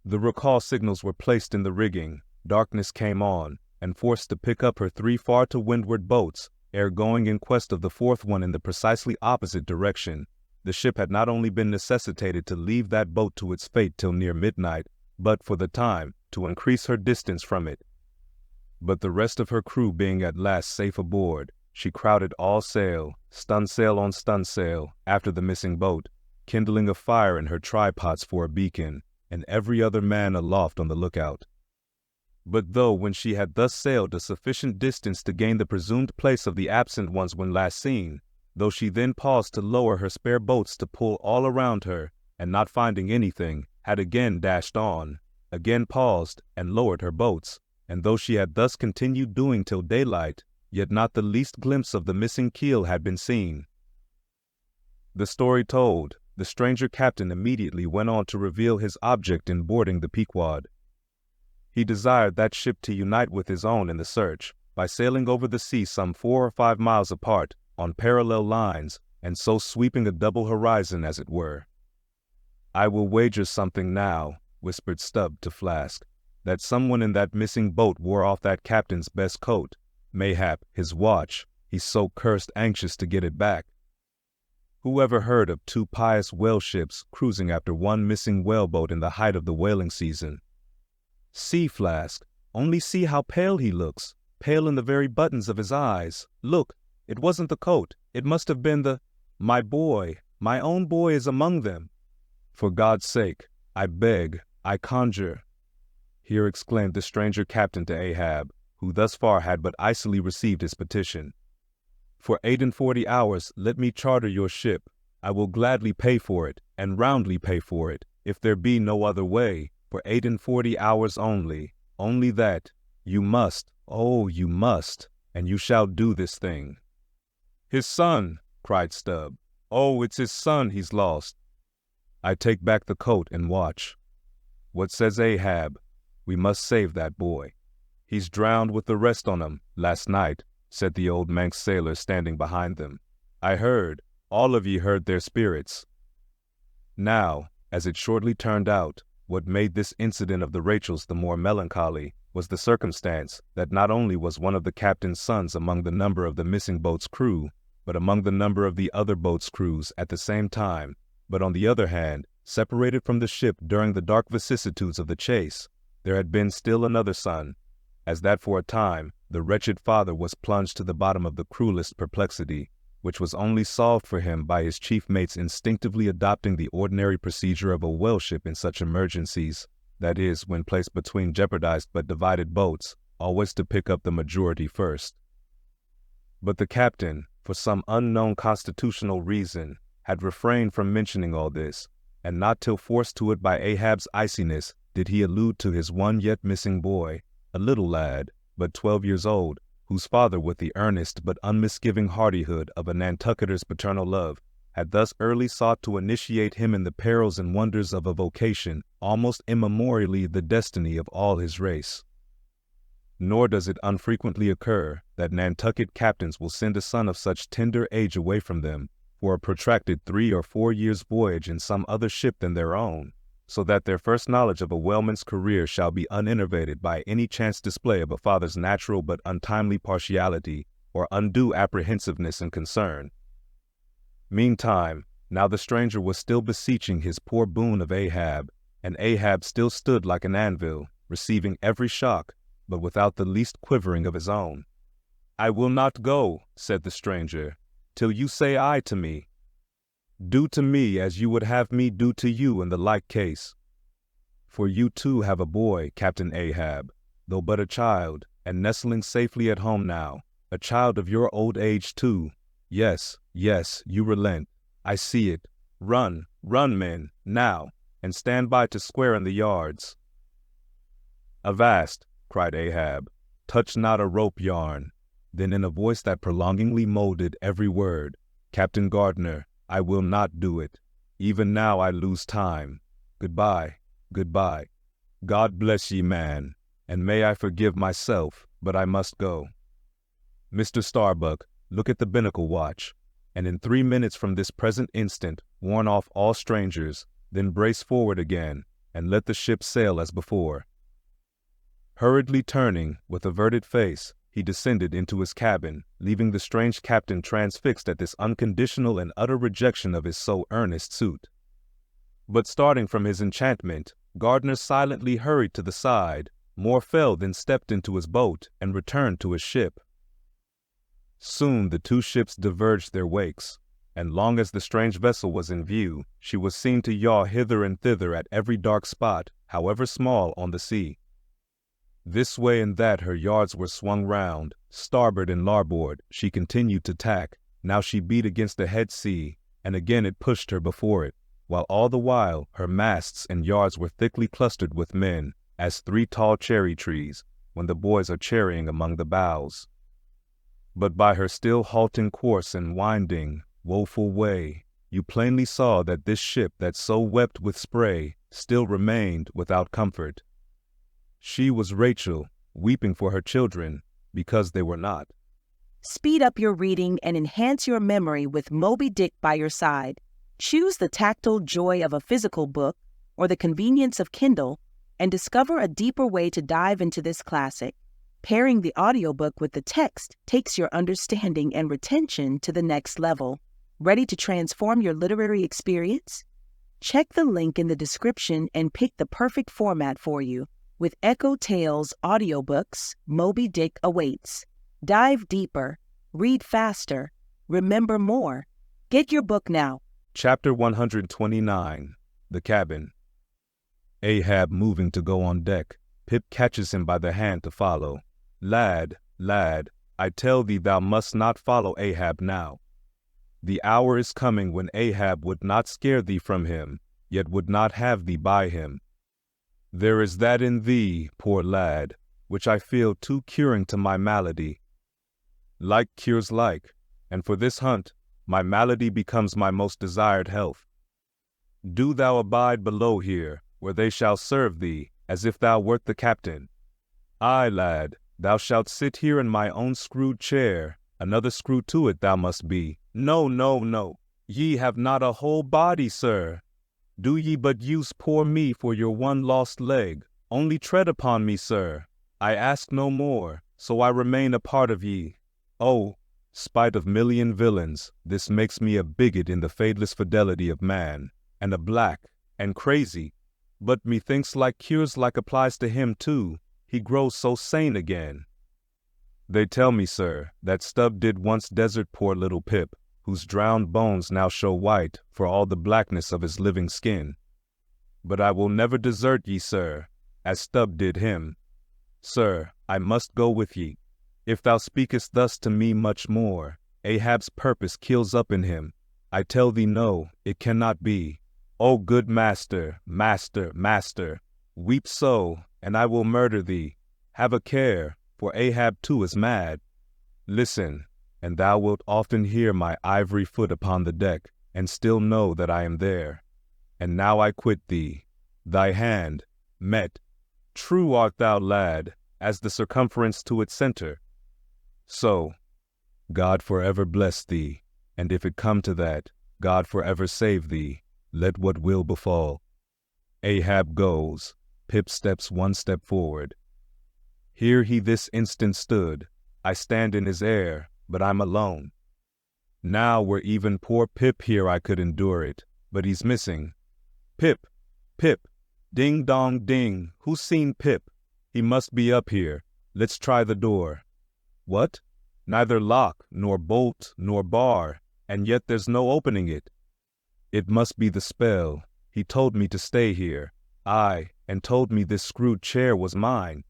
The recall signals were placed in the rigging, darkness came on, and forced to pick up her 3 far to windward boats, ere going in quest of the 4th one in the precisely opposite direction. The ship had not only been necessitated to leave that boat to its fate till near midnight, but, for the time, to increase her distance from it. But the rest of her crew being at last safe aboard, she crowded all sail, stunsail on stunsail, after the missing boat, kindling a fire in her trypots for a beacon, and every other man aloft on the lookout. But though when she had thus sailed a sufficient distance to gain the presumed place of the absent ones when last seen, though she then paused to lower her spare boats to pull all around her, and not finding anything, had again dashed on, again paused, and lowered her boats, and though she had thus continued doing till daylight, yet not the least glimpse of the missing keel had been seen. The story told, the stranger captain immediately went on to reveal his object in boarding the Pequod. He desired that ship to unite with his own in the search, by sailing over the sea some 4 or 5 miles apart, on parallel lines, and so sweeping a double horizon as it were. I will wager something now, whispered Stubb to Flask, that someone in that missing boat wore off that captain's best coat, mayhap his watch, he's so cursed anxious to get it back. Who ever heard of two pious whale ships cruising after one missing whaleboat in the height of the whaling season? See, Flask, only see how pale he looks, pale in the very buttons of his eyes. Look, it wasn't the coat, it must have been the— My boy, my own boy is among them. For God's sake, I beg, I conjure. Here exclaimed the stranger captain to Ahab, who thus far had but icily received his petition. For 48 hours let me charter your ship. I will gladly pay for it, and roundly pay for it, if there be no other way, for 48 hours only that. You must, oh, you must, and you shall do this thing. His son, cried Stubb. Oh, it's his son he's lost. I take back the coat and watch. What says Ahab? We must save that boy. He's drowned with the rest on him last night, said the old Manx sailor standing behind them. I heard, all of ye heard their spirits. Now, as it shortly turned out, what made this incident of the Rachels the more melancholy was the circumstance that not only was one of the captain's sons among the number of the missing boat's crew, but among the number of the other boat's crews at the same time, but on the other hand, separated from the ship during the dark vicissitudes of the chase, there had been still another son, as that for a time the wretched father was plunged to the bottom of the cruelest perplexity, which was only solved for him by his chief mate's instinctively adopting the ordinary procedure of a whale ship in such emergencies, that is, when placed between jeopardized but divided boats, always to pick up the majority first. But the captain, for some unknown constitutional reason, had refrained from mentioning all this, and not till forced to it by Ahab's iciness did he allude to his one yet missing boy, a little lad, but 12 years old, whose father, with the earnest but unmisgiving hardihood of a Nantucketer's paternal love, had thus early sought to initiate him in the perils and wonders of a vocation almost immemorially the destiny of all his race. Nor does it unfrequently occur that Nantucket captains will send a son of such tender age away from them for a protracted 3 or 4 years' voyage in some other ship than their own, so that their first knowledge of a whaleman's career shall be uninnervated by any chance display of a father's natural but untimely partiality or undue apprehensiveness and concern. Meantime, now the stranger was still beseeching his poor boon of Ahab, and Ahab still stood like an anvil, receiving every shock, but without the least quivering of his own. I will not go, said the stranger, till you say aye to me. Do to me as you would have me do to you in the like case. For you too have a boy, Captain Ahab, though but a child, and nestling safely at home now, a child of your old age too. Yes, yes, you relent. I see it. Run, run, men, now, and stand by to square in the yards. Avast, cried Ahab, touch not a rope yarn. Then in a voice that prolongingly molded every word, Captain Gardner, I will not do it. Even now I lose time. Goodbye, goodbye. God bless ye, man, and may I forgive myself, but I must go. Mr. Starbuck, look at the binnacle watch, and in 3 minutes from this present instant warn off all strangers, then brace forward again, and let the ship sail as before. Hurriedly turning, with averted face, he descended into his cabin, leaving the strange captain transfixed at this unconditional and utter rejection of his so earnest suit. But starting from his enchantment, Gardner silently hurried to the side, more fell than stepped into his boat, and returned to his ship. Soon the two ships diverged their wakes, and long as the strange vessel was in view, she was seen to yaw hither and thither at every dark spot, however small, on the sea. This way and that her yards were swung round, starboard and larboard she continued to tack, now she beat against the head sea, and again it pushed her before it, while all the while her masts and yards were thickly clustered with men, as 3 tall cherry trees, when the boys are cherrying among the boughs. But by her still halting course and winding, woeful way, you plainly saw that this ship that so wept with spray still remained without comfort. She was Rachel, weeping for her children, because they were not. Speed up your reading and enhance your memory with Moby Dick by your side. Choose the tactile joy of a physical book or the convenience of Kindle and discover a deeper way to dive into this classic. Pairing the audiobook with the text takes your understanding and retention to the next level. Ready to transform your literary experience? Check the link in the description and pick the perfect format for you. With EchoTales Audiobooks, Moby Dick awaits. Dive deeper, read faster, remember more. Get your book now. Chapter 129, The Cabin. Ahab moving to go on deck. Pip catches him by the hand to follow. Lad, lad, I tell thee thou must not follow Ahab now. The hour is coming when Ahab would not scare thee from him, yet would not have thee by him. There is that in thee, poor lad, which I feel too curing to my malady. Like cures like, and for this hunt, my malady becomes my most desired health. Do thou abide below here, where they shall serve thee, as if thou wert the captain. Aye, lad, thou shalt sit here in my own screwed chair, another screw to it thou must be. No, no, no, ye have not a whole body, sir. Do ye but use poor me for your one lost leg, only tread upon me, sir. I ask no more, so I remain a part of ye. Oh, spite of million villains, this makes me a bigot in the fadeless fidelity of man, and a black, and crazy. But methinks like cures like applies to him too, he grows so sane again. They tell me, sir, that Stubb did once desert poor little Pip, whose drowned bones now show white for all the blackness of his living skin. But I will never desert ye, sir, as Stubb did him. Sir, I must go with ye. If thou speakest thus to me much more, Ahab's purpose kills up in him. I tell thee no, it cannot be. O good master, master, master, weep so, and I will murder thee. Have a care, for Ahab too is mad. Listen, and thou wilt often hear my ivory foot upon the deck, and still know that I am there. And now I quit thee. Thy hand, met. True art thou, lad, as the circumference to its center. So, God forever bless thee, and if it come to that, God forever save thee, let what will befall. Ahab goes. Pip steps one step forward. Here he this instant stood. I stand in his air, but I'm alone. Now were even poor Pip here I could endure it, but he's missing. Pip, Pip, ding dong ding, who's seen Pip? He must be up here. Let's try the door. What? Neither lock, nor bolt, nor bar, and yet there's no opening it. It must be the spell. He told me to stay here. Aye, and told me this screwed chair was mine.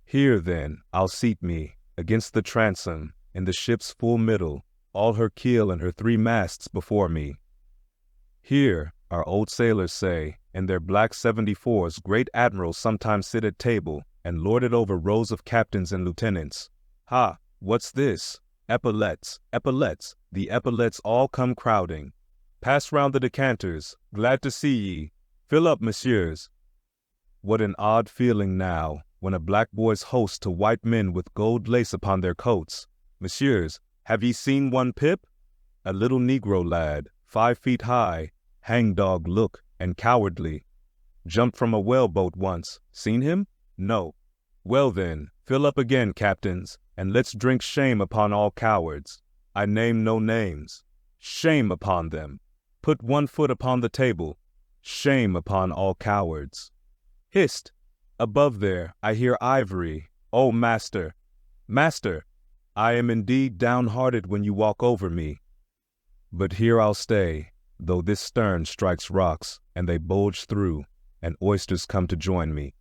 Here, then, I'll seat me, against the transom, in the ship's full middle, all her keel and her 3 masts before me. Here, our old sailors say, in their black 74s, great admirals sometimes sit at table, and lord it over rows of captains and lieutenants. Ha, what's this? Epaulets, epaulets, the epaulets all come crowding. Pass round the decanters, glad to see ye. Fill up, messieurs. What an odd feeling now, when a black boy's host to white men with gold lace upon their coats. Messieurs, have ye seen one Pip? A little Negro lad, 5 feet high, hangdog look, and cowardly. Jumped from a whaleboat once. Seen him? No. Well then, fill up again, captains, and let's drink shame upon all cowards. I name no names. Shame upon them. Put 1 foot upon the table. Shame upon all cowards. Hist! Above there, I hear ivory. Oh, master, master, I am indeed downhearted when you walk over me. But here I'll stay, though this stern strikes rocks, and they bulge through, and oysters come to join me.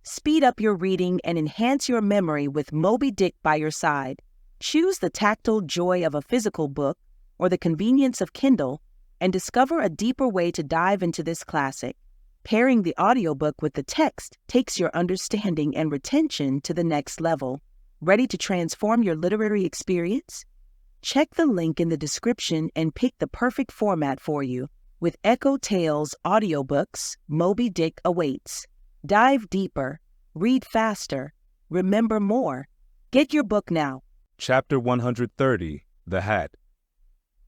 Speed up your reading and enhance your memory with Moby Dick by your side. Choose the tactile joy of a physical book or the convenience of Kindle, and discover a deeper way to dive into this classic. Pairing the audiobook with the text takes your understanding and retention to the next level. Ready to transform your literary experience? Check the link in the description and pick the perfect format for you. With EchoTales Audiobooks, Moby Dick awaits. Dive deeper, read faster, remember more. Get your book now. Chapter 130, The Hat.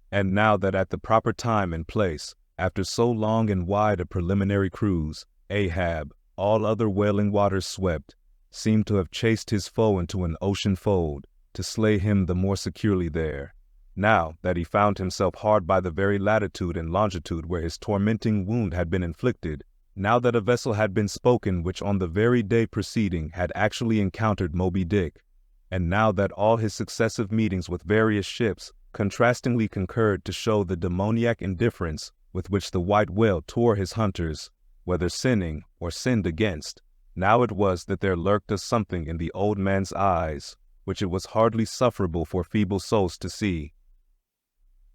And now that at the proper time and place, after so long and wide a preliminary cruise, Ahab, all other wailing waters swept, seemed to have chased his foe into an ocean fold, to slay him the more securely there. Now that he found himself hard by the very latitude and longitude where his tormenting wound had been inflicted, now that a vessel had been spoken which on the very day preceding had actually encountered Moby Dick, and now that all his successive meetings with various ships contrastingly concurred to show the demoniac indifference with which the white whale tore his hunters, whether sinning or sinned against, now it was that there lurked a something in the old man's eyes, which it was hardly sufferable for feeble souls to see.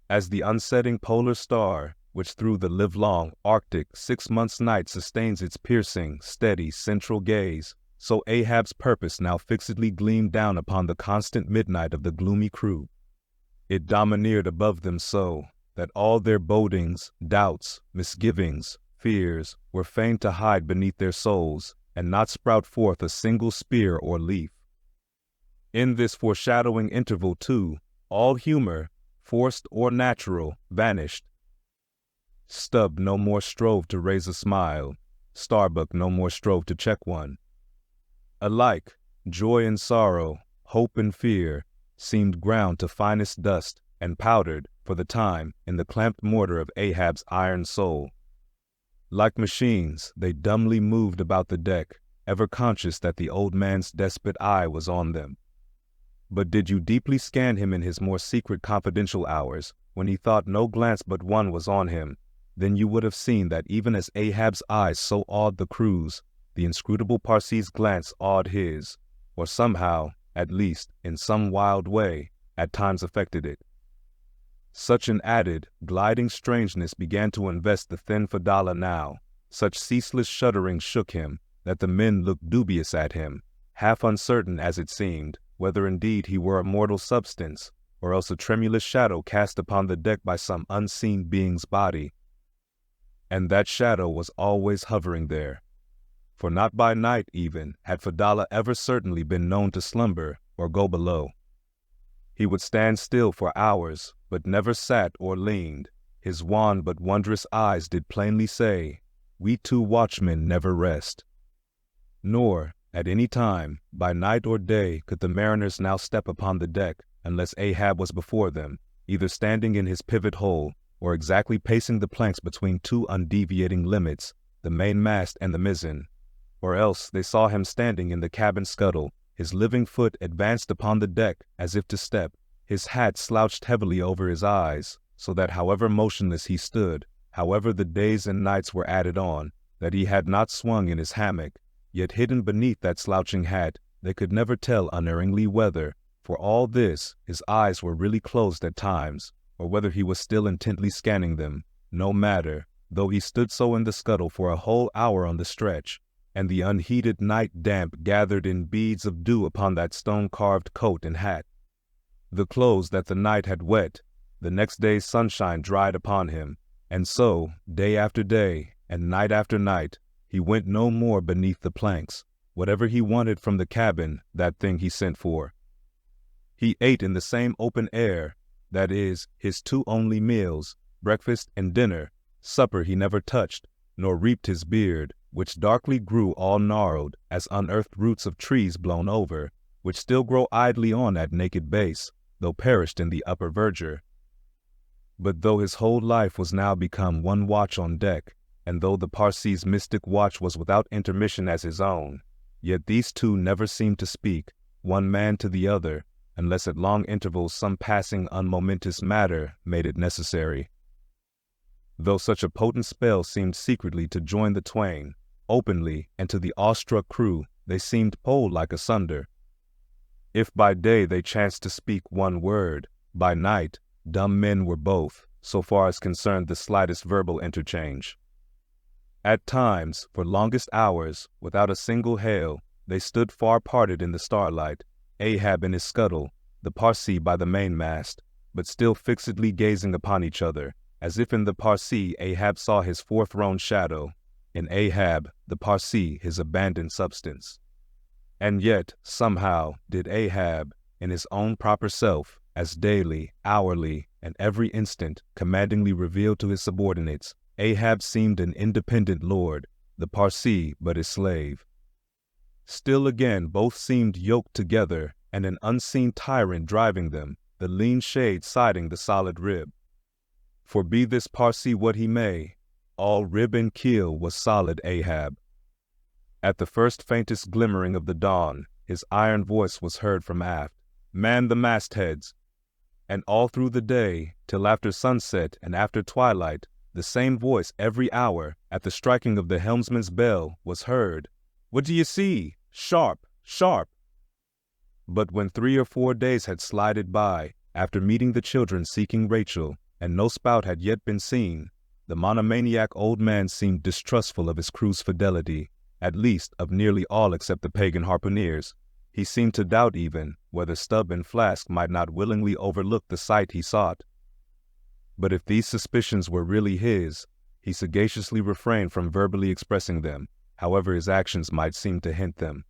As the unsetting polar star, which through the livelong Arctic 6 months' night sustains its piercing, steady, central gaze, so Ahab's purpose now fixedly gleamed down upon the constant midnight of the gloomy crew. It domineered above them so, that all their bodings, doubts, misgivings, fears, were fain to hide beneath their souls, and not sprout forth a single spear or leaf. In this foreshadowing interval, too, all humor, forced or natural, vanished. Stubb no more strove to raise a smile, Starbuck no more strove to check one. Alike, joy and sorrow, hope and fear, seemed ground to finest dust and powdered, for the time, in the clamped mortar of Ahab's iron soul. Like machines, they dumbly moved about the deck, ever conscious that the old man's despot eye was on them. But did you deeply scan him in his more secret confidential hours, when he thought no glance but one was on him, then you would have seen that even as Ahab's eyes so awed the crew's, the inscrutable Parsee's glance awed his, or somehow, at least, in some wild way, at times affected it. Such an added, gliding strangeness began to invest the thin Fadala now, such ceaseless shuddering shook him, that the men looked dubious at him, half uncertain as it seemed, whether indeed he were a mortal substance, or else a tremulous shadow cast upon the deck by some unseen being's body. And that shadow was always hovering there. For not by night even had Fadala ever certainly been known to slumber or go below. He would stand still for hours, but never sat or leaned. His wan but wondrous eyes did plainly say, "We two watchmen never rest." Nor, at any time, by night or day, could the mariners now step upon the deck, unless Ahab was before them, either standing in his pivot hole, or exactly pacing the planks between two undeviating limits, the mainmast and the mizzen, or else they saw him standing in the cabin scuttle, his living foot advanced upon the deck as if to step, his hat slouched heavily over his eyes, so that however motionless he stood, however the days and nights were added on, that he had not swung in his hammock, yet hidden beneath that slouching hat, they could never tell unerringly whether, for all this, his eyes were really closed at times, or whether he was still intently scanning them. No matter, though he stood so in the scuttle for a whole hour on the stretch, and the unheated night damp gathered in beads of dew upon that stone-carved coat and hat. The clothes that the night had wet, the next day's sunshine dried upon him, and so, day after day, and night after night, he went no more beneath the planks. Whatever he wanted from the cabin, that thing he sent for. He ate in the same open air, that is, his two only meals, breakfast and dinner. Supper he never touched, nor reaped his beard, which darkly grew all gnarled, as unearthed roots of trees blown over, which still grow idly on at naked base, though perished in the upper verdure. But though his whole life was now become one watch on deck, and though the Parsee's mystic watch was without intermission as his own, yet these two never seemed to speak, one man to the other, unless at long intervals some passing unmomentous matter made it necessary. Though such a potent spell seemed secretly to join the twain, openly, and to the awestruck crew, they seemed pole-like asunder. If by day they chanced to speak one word, by night, dumb men were both, so far as concerned the slightest verbal interchange. At times, for longest hours, without a single hail, they stood far parted in the starlight, Ahab in his scuttle, the Parsee by the mainmast, but still fixedly gazing upon each other, as if in the Parsee Ahab saw his forthrown shadow, in Ahab, the Parsee, his abandoned substance. And yet, somehow, did Ahab, in his own proper self, as daily, hourly, and every instant commandingly revealed to his subordinates, Ahab seemed an independent lord, the Parsee but his slave. Still again both seemed yoked together, and an unseen tyrant driving them, the lean shade siding the solid rib. For be this Parsee what he may, all rib and keel was solid Ahab. At the first faintest glimmering of the dawn, his iron voice was heard from aft, "Man the mastheads!" And all through the day, till after sunset and after twilight, the same voice every hour, at the striking of the helmsman's bell, was heard, "What do you see? Sharp! Sharp!" But when 3 or 4 days had slided by, after meeting the children seeking Rachel, and no spout had yet been seen, the monomaniac old man seemed distrustful of his crew's fidelity, at least of nearly all except the pagan harpooneers. He seemed to doubt even whether Stubb and Flask might not willingly overlook the sight he sought. But if these suspicions were really his, he sagaciously refrained from verbally expressing them, however his actions might seem to hint them.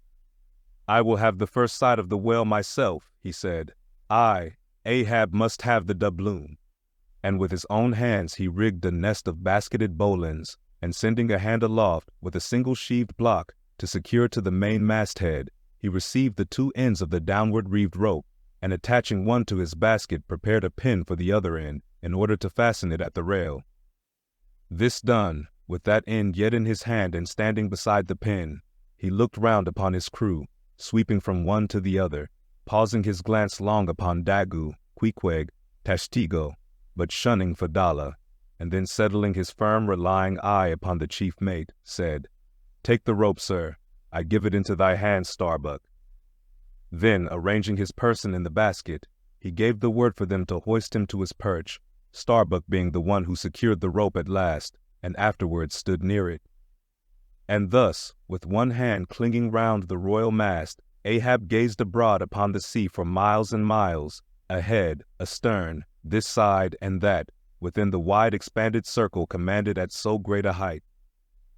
"I will have the first sight of the whale myself," he said. "I, Ahab, must have the doubloon." And with his own hands he rigged a nest of basketed bowlines, and sending a hand aloft with a single sheaved block to secure to the main masthead, he received the 2 ends of the downward reeved rope, and attaching one to his basket prepared a pin for the other end, in order to fasten it at the rail. This done, with that end yet in his hand and standing beside the pin, he looked round upon his crew, sweeping from one to the other, pausing his glance long upon Dagu, Queequeg, Tashtigo, but shunning Fadala, and then settling his firm relying eye upon the chief mate, said, "Take the rope, sir. I give it into thy hands, Starbuck." Then, arranging his person in the basket, he gave the word for them to hoist him to his perch, Starbuck being the one who secured the rope at last, and afterwards stood near it. And thus, with one hand clinging round the royal mast, Ahab gazed abroad upon the sea for miles and miles, ahead, astern, this side and that, within the wide expanded circle commanded at so great a height.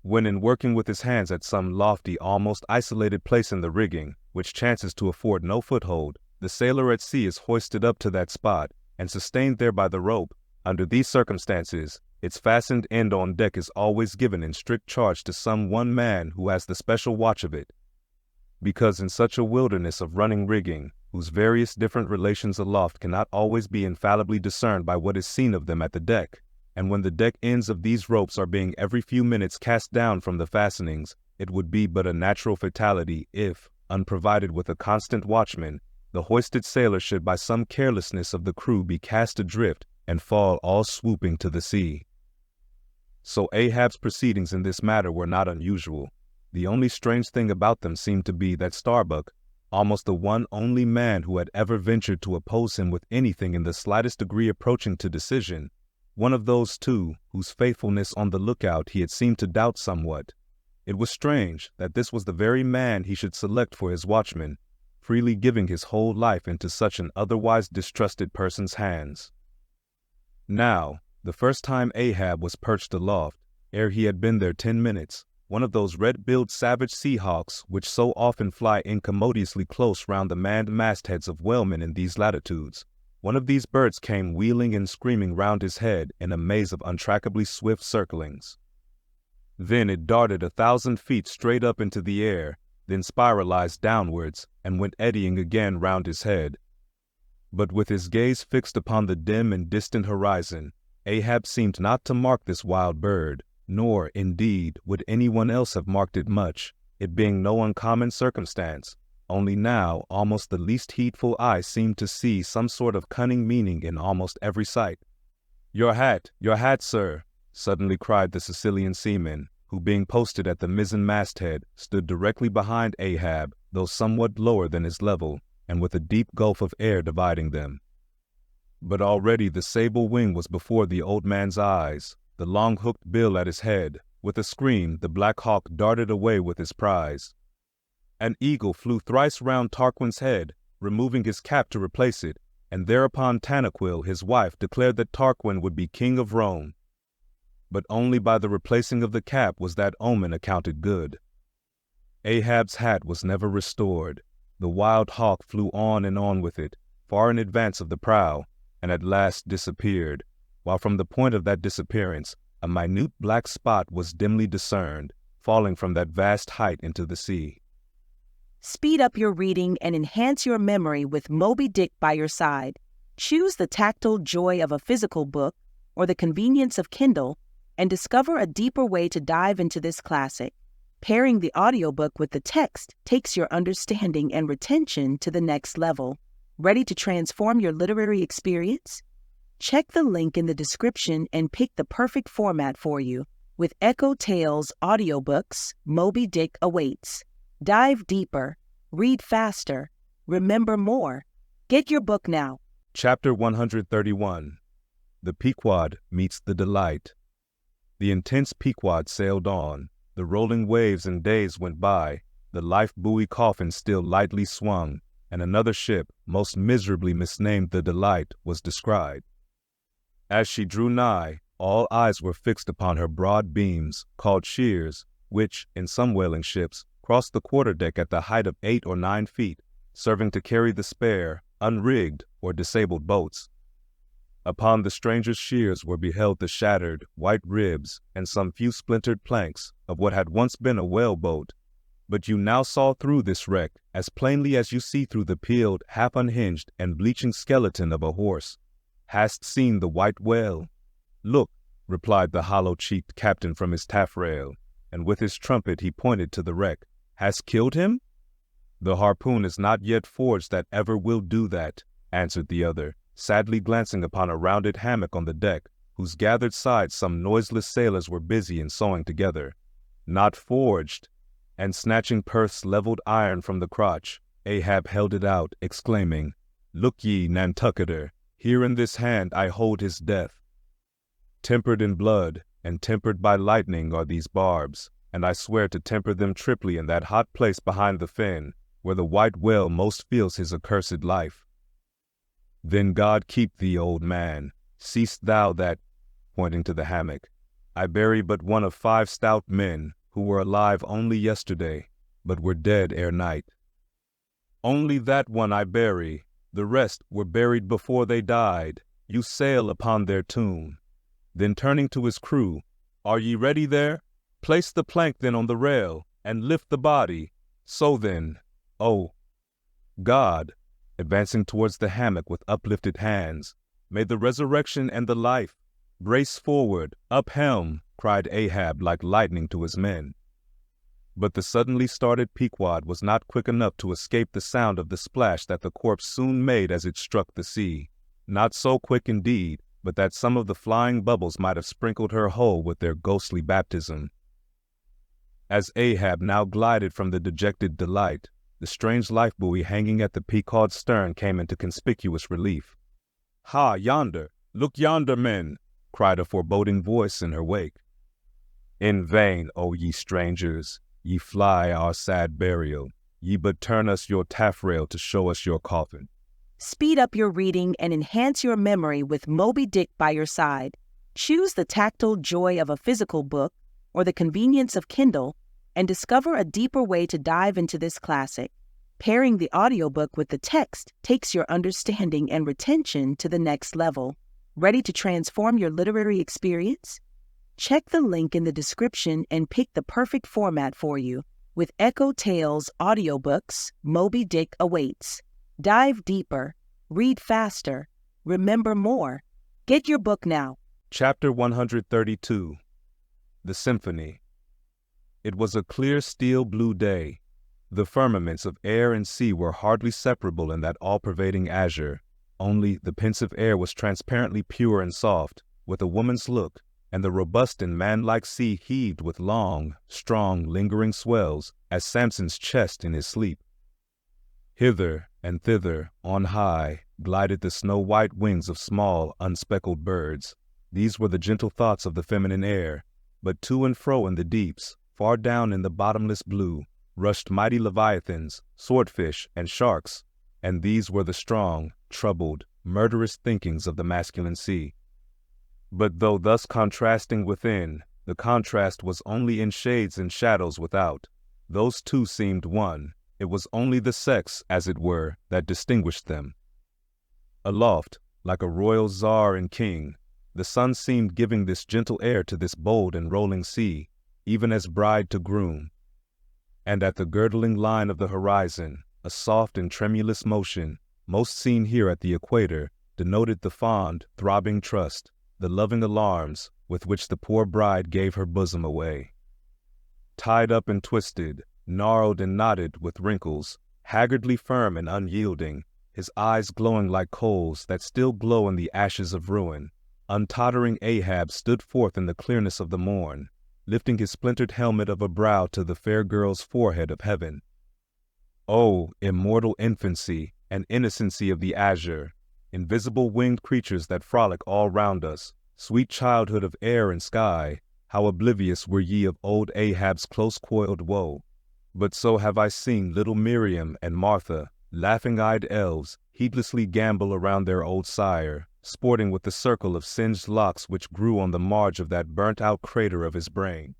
When in working with his hands at some lofty, almost isolated place in the rigging, which chances to afford no foothold, the sailor at sea is hoisted up to that spot, and sustained there by the rope. Under these circumstances, its fastened end on deck is always given in strict charge to some one man who has the special watch of it. Because in such a wilderness of running rigging, whose various different relations aloft cannot always be infallibly discerned by what is seen of them at the deck, and when the deck ends of these ropes are being every few minutes cast down from the fastenings, it would be but a natural fatality if, unprovided with a constant watchman, the hoisted sailor should by some carelessness of the crew be cast adrift and fall all swooping to the sea. So Ahab's proceedings in this matter were not unusual. The only strange thing about them seemed to be that Starbuck, almost the one only man who had ever ventured to oppose him with anything in the slightest degree approaching to decision, one of those two whose faithfulness on the lookout he had seemed to doubt somewhat. It was strange that this was the very man he should select for his watchman, freely giving his whole life into such an otherwise distrusted person's hands. Now, the first time Ahab was perched aloft, ere he had been there 10 minutes, one of those red-billed savage sea-hawks which so often fly incommodiously close round the manned mastheads of whalemen in these latitudes, one of these birds came wheeling and screaming round his head in a maze of untrackably swift circlings. Then it darted 1,000 feet straight up into the air, then spiralized downwards, and went eddying again round his head. But with his gaze fixed upon the dim and distant horizon, Ahab seemed not to mark this wild bird, nor, indeed, would anyone else have marked it much, it being no uncommon circumstance, only now almost the least heedful eye seemed to see some sort of cunning meaning in almost every sight. Your hat, sir!" suddenly cried the Sicilian seaman, who being posted at the mizzen masthead, stood directly behind Ahab, though somewhat lower than his level, and with a deep gulf of air dividing them. But already the sable wing was before the old man's eyes, the long hooked bill at his head. With a scream, the black hawk darted away with his prize. An eagle flew thrice round Tarquin's head, removing his cap to replace it, and thereupon Tanaquil, his wife, declared that Tarquin would be king of Rome. But only by the replacing of the cap was that omen accounted good. Ahab's hat was never restored. The wild hawk flew on and on with it, far in advance of the prow, and at last disappeared, while from the point of that disappearance a minute black spot was dimly discerned, falling from that vast height into the sea. Speed up your reading and enhance your memory with Moby Dick by your side. Choose the tactile joy of a physical book or the convenience of Kindle and discover a deeper way to dive into this classic. Pairing the audiobook with the text takes your understanding and retention to the next level. Ready to transform your literary experience? Check the link in the description and pick the perfect format for you. With EchoTales Audiobooks, Moby Dick awaits. Dive deeper, read faster, remember more. Get your book now. Chapter 131. The Pequod Meets the Delight. The intense Pequod sailed on. The rolling waves and days went by. The life buoy coffin still lightly swung, and another ship, most miserably misnamed the Delight, was descried. As she drew nigh, all eyes were fixed upon her broad beams, called shears, which, in some whaling ships, crossed the quarterdeck at the height of 8 or 9 feet, serving to carry the spare, unrigged, or disabled boats. Upon the stranger's shears were beheld the shattered, white ribs and some few splintered planks of what had once been a whale-boat. But you now saw through this wreck as plainly as you see through the peeled, half-unhinged, and bleaching skeleton of a horse. Hast seen the white whale? Look, replied the hollow-cheeked captain from his taffrail, and with his trumpet he pointed to the wreck. Hast killed him? The harpoon is not yet forged that ever will do that, answered the other, sadly glancing upon a rounded hammock on the deck, whose gathered sides some noiseless sailors were busy in sewing together. Not forged. And snatching Perth's leveled iron from the crotch, Ahab held it out, exclaiming, Look ye, Nantucketer, here in this hand I hold his death. Tempered in blood, and tempered by lightning are these barbs, and I swear to temper them triply in that hot place behind the fen, where the white whale most feels his accursed life. Then God keep thee, old man, seest thou that, pointing to the hammock, I bury but one of 5 stout men, who were alive only yesterday, but were dead ere night. Only that one I bury, the rest were buried before they died, you sail upon their tomb. Then turning to his crew, Are ye ready there? Place the plank then on the rail, and lift the body. So then, oh, God, advancing towards the hammock with uplifted hands, may the resurrection and the life, brace forward, up helm, cried Ahab like lightning to his men. But the suddenly started Pequod was not quick enough to escape the sound of the splash that the corpse soon made as it struck the sea. Not so quick indeed, but that some of the flying bubbles might have sprinkled her hull with their ghostly baptism. As Ahab now glided from the dejected Delight, the strange life buoy hanging at the Pequod's stern came into conspicuous relief. Ha, yonder! Look yonder, men! Cried a foreboding voice in her wake. In vain, O ye strangers, ye fly our sad burial. Ye but turn us your taffrail to show us your coffin. Speed up your reading and enhance your memory with Moby Dick by your side. Choose the tactile joy of a physical book or the convenience of Kindle and discover a deeper way to dive into this classic. Pairing the audiobook with the text takes your understanding and retention to the next level. Ready to transform your literary experience? Check the link in the description and pick the perfect format for you. With EchoTales Audiobooks, Moby Dick awaits. Dive deeper, read faster, remember more. Get your book now. Chapter 132. The Symphony. It was a clear steel blue day. The firmaments of air and sea were hardly separable in that all-pervading azure, only the pensive air was transparently pure and soft, with a woman's look, and the robust and man-like sea heaved with long, strong, lingering swells, as Samson's chest in his sleep. Hither and thither, on high, glided the snow-white wings of small, unspeckled birds. These were the gentle thoughts of the feminine air, but to and fro in the deeps, far down in the bottomless blue, rushed mighty leviathans, swordfish, and sharks, and these were the strong, troubled, murderous thinkings of the masculine sea. But though thus contrasting within, the contrast was only in shades and shadows without. Those two seemed one. It was only the sex, as it were, that distinguished them. Aloft, like a royal czar and king, the sun seemed giving this gentle air to this bold and rolling sea, even as bride to groom. And at the girdling line of the horizon, a soft and tremulous motion, most seen here at the equator, denoted the fond, throbbing trust, the loving alarms with which the poor bride gave her bosom away. Tied up and twisted, gnarled and knotted with wrinkles, haggardly firm and unyielding, his eyes glowing like coals that still glow in the ashes of ruin, untottering Ahab stood forth in the clearness of the morn, lifting his splintered helmet of a brow to the fair girl's forehead of heaven. O immortal infancy and innocency of the azure, invisible winged creatures that frolic all round us, sweet childhood of air and sky, how oblivious were ye of old Ahab's close-coiled woe! But so have I seen little Miriam and Martha, laughing-eyed elves, heedlessly gambol around their old sire, sporting with the circle of singed locks which grew on the marge of that burnt-out crater of his brain.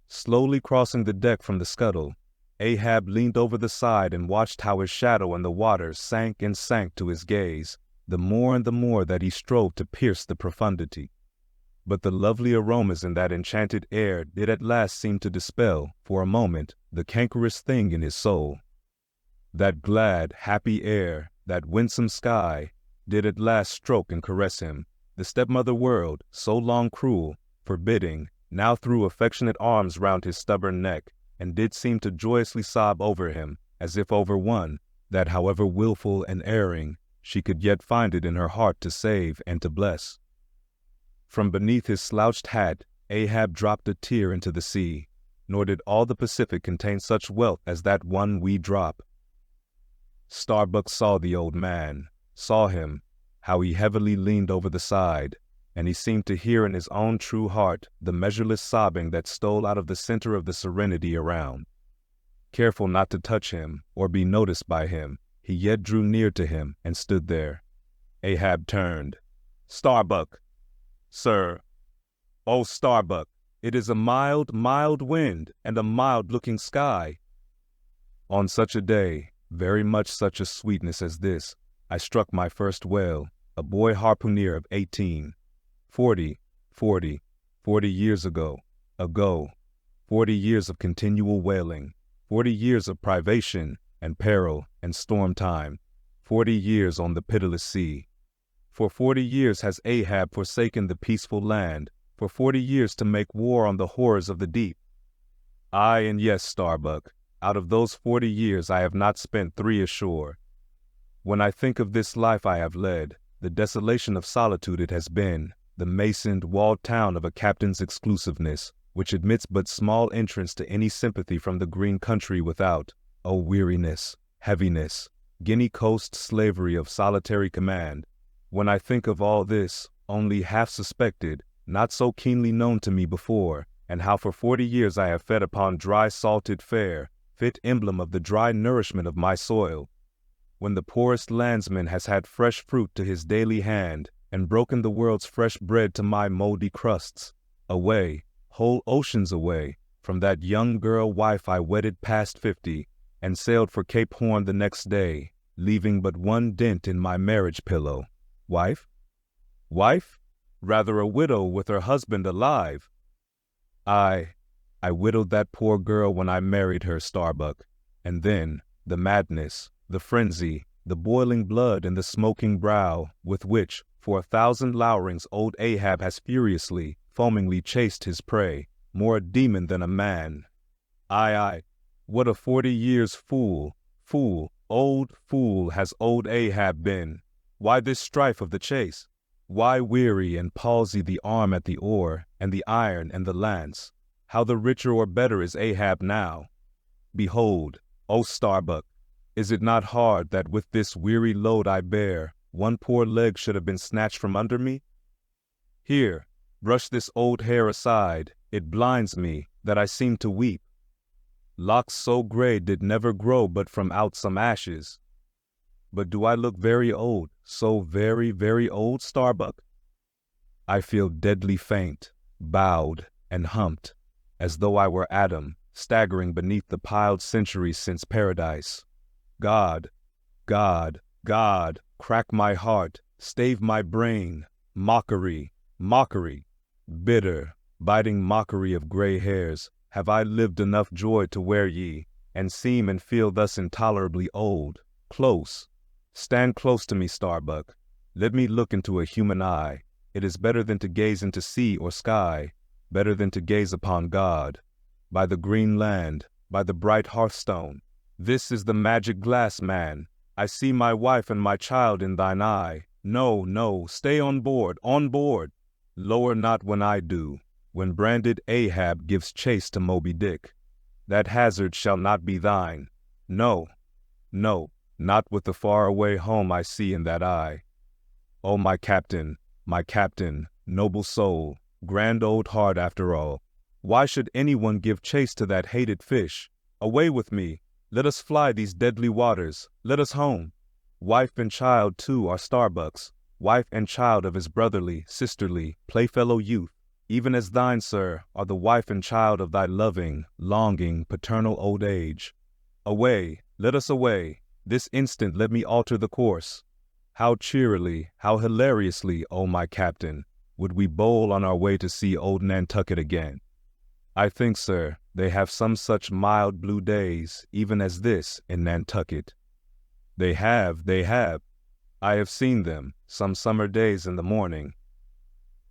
Slowly crossing the deck from the scuttle, Ahab leaned over the side and watched how his shadow in the water sank and sank to his gaze, the more and the more that he strove to pierce the profundity. But the lovely aromas in that enchanted air did at last seem to dispel, for a moment, the cankerous thing in his soul. That glad, happy air, that winsome sky, did at last stroke and caress him. The stepmother world, so long cruel, forbidding, now threw affectionate arms round his stubborn neck, and did seem to joyously sob over him, as if over one, that however wilful and erring, she could yet find it in her heart to save and to bless. From beneath his slouched hat, Ahab dropped a tear into the sea, nor did all the Pacific contain such wealth as that one wee drop. Starbuck saw the old man, saw him, how he heavily leaned over the side, and he seemed to hear in his own true heart the measureless sobbing that stole out of the center of the serenity around. Careful not to touch him or be noticed by him, he yet drew near to him and stood there. Ahab turned. "Starbuck, sir, oh Starbuck, it is a mild, mild wind and a mild-looking sky." On such a day, very much such a sweetness as this, I struck my first whale, a boy harpooner of 18. 40 years ago, 40 years of continual whaling, 40 years of privation and peril and storm time, 40 years on the pitiless sea. For 40 years has Ahab forsaken the peaceful land, for 40 years to make war on the horrors of the deep. Aye, and yes, Starbuck, out of those 40 years I have not spent 3 ashore. When I think of this life I have led, the desolation of solitude it has been, the masoned, walled town of a captain's exclusiveness, which admits but small entrance to any sympathy from the green country without, O weariness, heaviness, Guinea coast slavery of solitary command. When I think of all this, only half suspected, not so keenly known to me before, and how for 40 years I have fed upon dry salted fare, fit emblem of the dry nourishment of my soil, when the poorest landsman has had fresh fruit to his daily hand, and broken the world's fresh bread to my moldy crusts, away, whole oceans away, from that young girl wife I wedded past 50, and sailed for Cape Horn the next day, leaving but one dent in my marriage pillow. Wife? Wife? Rather a widow with her husband alive. I widowed that poor girl when I married her, Starbuck, and then the madness, the frenzy, the boiling blood and the smoking brow with which, for 1,000 lowerings, old Ahab has furiously, foamingly chased his prey, more a demon than a man. Aye, what a 40 years fool, old fool has old Ahab been. Why this strife of the chase? Why weary and palsy the arm at the oar, and the iron and the lance? How the richer or better is Ahab now? Behold, O Starbuck, is it not hard that with this weary load I bear, one poor leg should have been snatched from under me? Here, brush this old hair aside, it blinds me, that I seem to weep. Locks so gray did never grow but from out some ashes. But do I look very old, so very, very old, Starbuck? I feel deadly faint, bowed, and humped, as though I were Adam, staggering beneath the piled centuries since paradise. God, God, God, crack my heart, stave my brain, mockery, mockery, bitter, biting mockery of gray hairs, have I lived enough joy to wear ye, and seem and feel thus intolerably old, close. Stand close to me, Starbuck. Let me look into a human eye. It is better than to gaze into sea or sky, better than to gaze upon God. By the green land, by the bright hearthstone, this is the magic glass, man. I see my wife and my child in thine eye. No, no, stay on board, on board. Lower not when I do, when branded Ahab gives chase to Moby Dick. That hazard shall not be thine. No, no, not with the far-away home I see in that eye. Oh, my captain, noble soul, grand old heart after all. Why should anyone give chase to that hated fish? Away with me, let us fly these deadly waters, let us home. Wife and child too are Starbucks, wife and child of his brotherly, sisterly, playfellow youth, even as thine, sir, are the wife and child of thy loving, longing, paternal old age. Away, let us away, this instant let me alter the course. How cheerily, how hilariously, O my captain, would we bowl on our way to see old Nantucket again. I think, sir, they have some such mild blue days, even as this, in Nantucket. They have. I have seen them, some summer days in the morning.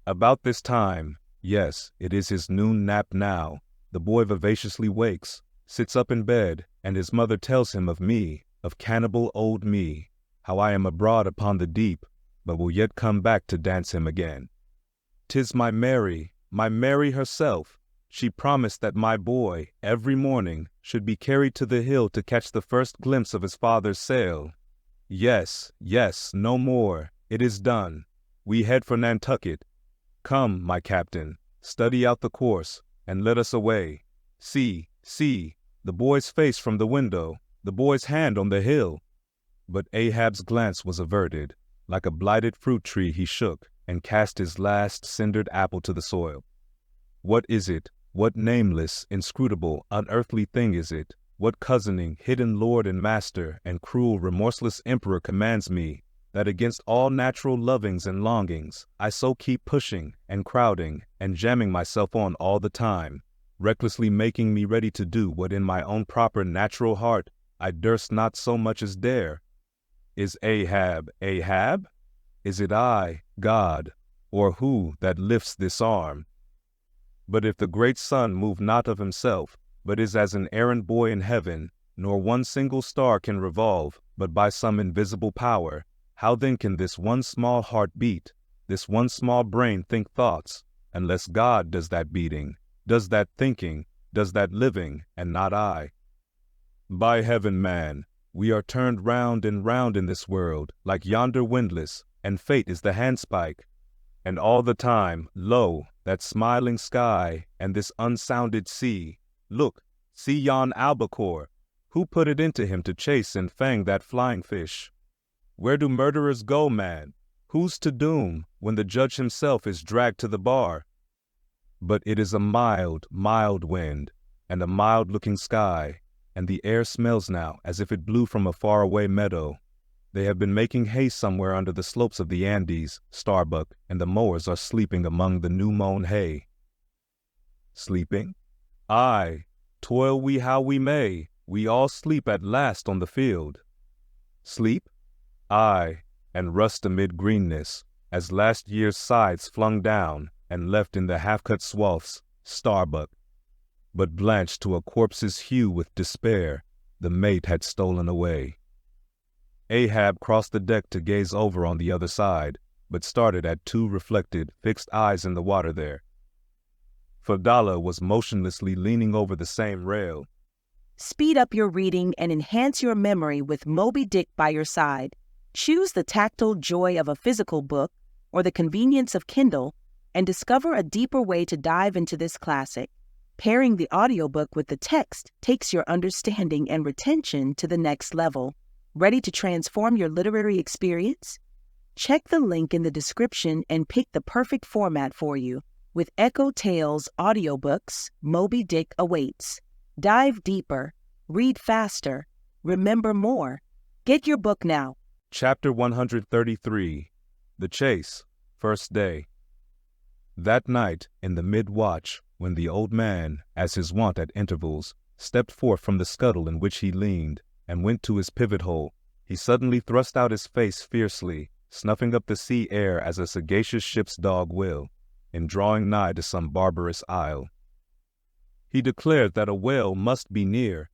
About this time, yes, it is his noon nap now, the boy vivaciously wakes, sits up in bed, and his mother tells him of me, of cannibal old me, how I am abroad upon the deep, but will yet come back to dance him again. 'Tis my Mary herself. She promised that my boy, every morning, should be carried to the hill to catch the first glimpse of his father's sail. Yes, no more. It is done. We head for Nantucket. Come, my captain, study out the course, and let us away. See, the boy's face from the window, the boy's hand on the hill. But Ahab's glance was averted. Like a blighted fruit tree he shook, and cast his last cindered apple to the soil. What is it? What nameless, inscrutable, unearthly thing is it? What cozening, hidden lord and master, and cruel, remorseless emperor commands me, that against all natural lovings and longings, I so keep pushing, and crowding, and jamming myself on all the time, recklessly making me ready to do what in my own proper natural heart I durst not so much as dare? Is Ahab? Is it I, God, or who that lifts this arm? But if the great sun move not of himself, but is as an errand boy in heaven, nor one single star can revolve, but by some invisible power, how then can this one small heart beat, this one small brain think thoughts, unless God does that beating, does that thinking, does that living, and not I? By heaven, man, we are turned round and round in this world, like yonder windlass, and fate is the handspike. And all the time, lo, that smiling sky, and this unsounded sea. Look, see yon albacore. Who put it into him to chase and fang that flying fish? Where do murderers go, man? Who's to doom, when the judge himself is dragged to the bar? But it is a mild, mild wind, and a mild-looking sky, and the air smells now as if it blew from a far-away meadow. They have been making hay somewhere under the slopes of the Andes, Starbuck, and the mowers are sleeping among the new-mown hay. Sleeping? Aye, toil we how we may, we all sleep at last on the field. Sleep? Aye, and rust amid greenness, as last year's scythes flung down, and left in the half-cut swaths, Starbuck. But blanched to a corpse's hue with despair, the mate had stolen away. Ahab crossed the deck to gaze over on the other side, but started at two reflected, fixed eyes in the water there. Fadala was motionlessly leaning over the same rail. Speed up your reading and enhance your memory with Moby Dick by your side. Choose the tactile joy of a physical book or the convenience of Kindle, and discover a deeper way to dive into this classic. Pairing the audiobook with the text takes your understanding and retention to the next level. Ready to transform your literary experience? Check the link in the description and pick the perfect format for you. With EchoTales Audiobooks, Moby Dick awaits. Dive deeper, read faster, remember more. Get your book now. Chapter 133. The Chase, First Day. That night, in the mid-watch, when the old man, as his wont at intervals, stepped forth from the scuttle in which he leaned, and went to his pivot hole, he suddenly thrust out his face fiercely, snuffing up the sea air as a sagacious ship's dog will, in drawing nigh to some barbarous isle. He declared that a whale must be near.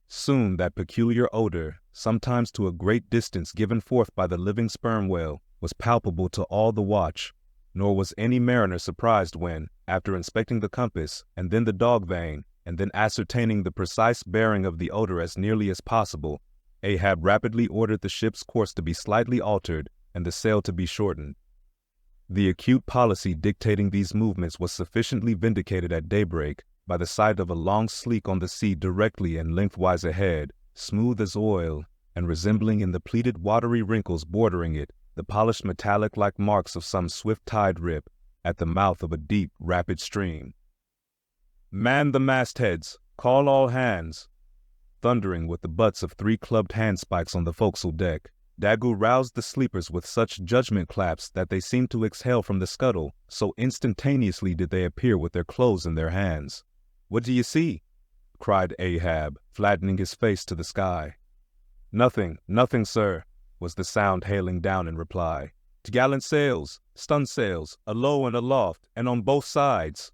Soon that peculiar odor, sometimes to a great distance given forth by the living sperm whale, was palpable to all the watch, nor was any mariner surprised when, after inspecting the compass, and then the dog vane, and then ascertaining the precise bearing of the odor as nearly as possible, Ahab rapidly ordered the ship's course to be slightly altered and the sail to be shortened. The acute policy dictating these movements was sufficiently vindicated at daybreak by the sight of a long sleek on the sea directly and lengthwise ahead, smooth as oil, and resembling in the pleated watery wrinkles bordering it the polished metallic-like marks of some swift tide rip at the mouth of a deep, rapid stream. "Man the mastheads! Call all hands!" Thundering with the butts of 3 clubbed handspikes on the forecastle deck, Daggoo roused the sleepers with such judgment claps that they seemed to exhale from the scuttle, so instantaneously did they appear with their clothes in their hands. "What do you see?" cried Ahab, flattening his face to the sky. "Nothing, nothing, sir," was the sound hailing down in reply. "T'gallant sails, stun sails, alow and aloft, and on both sides."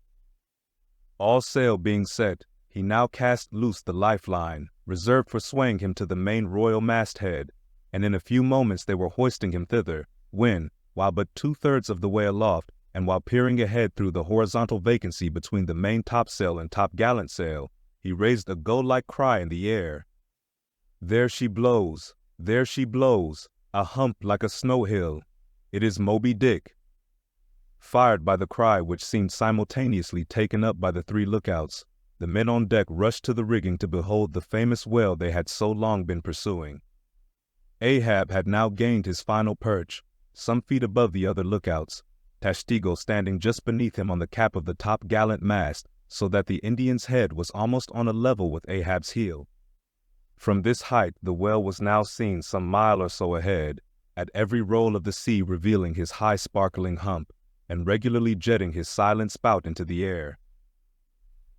All sail being set, he now cast loose the lifeline, reserved for swaying him to the main royal masthead, and in a few moments they were hoisting him thither, when, while but 2/3 of the way aloft, and while peering ahead through the horizontal vacancy between the main topsail and topgallant sail, he raised a gull-like cry in the air. "There she blows, there she blows, a hump like a snow hill. It is Moby Dick." Fired by the cry which seemed simultaneously taken up by the 3 lookouts, the men on deck rushed to the rigging to behold the famous whale they had so long been pursuing. Ahab had now gained his final perch, some feet above the other lookouts, Tashtego standing just beneath him on the cap of the top-gallant mast, so that the Indian's head was almost on a level with Ahab's heel. From this height the whale was now seen some mile or so ahead, at every roll of the sea revealing his high sparkling hump, and regularly jetting his silent spout into the air.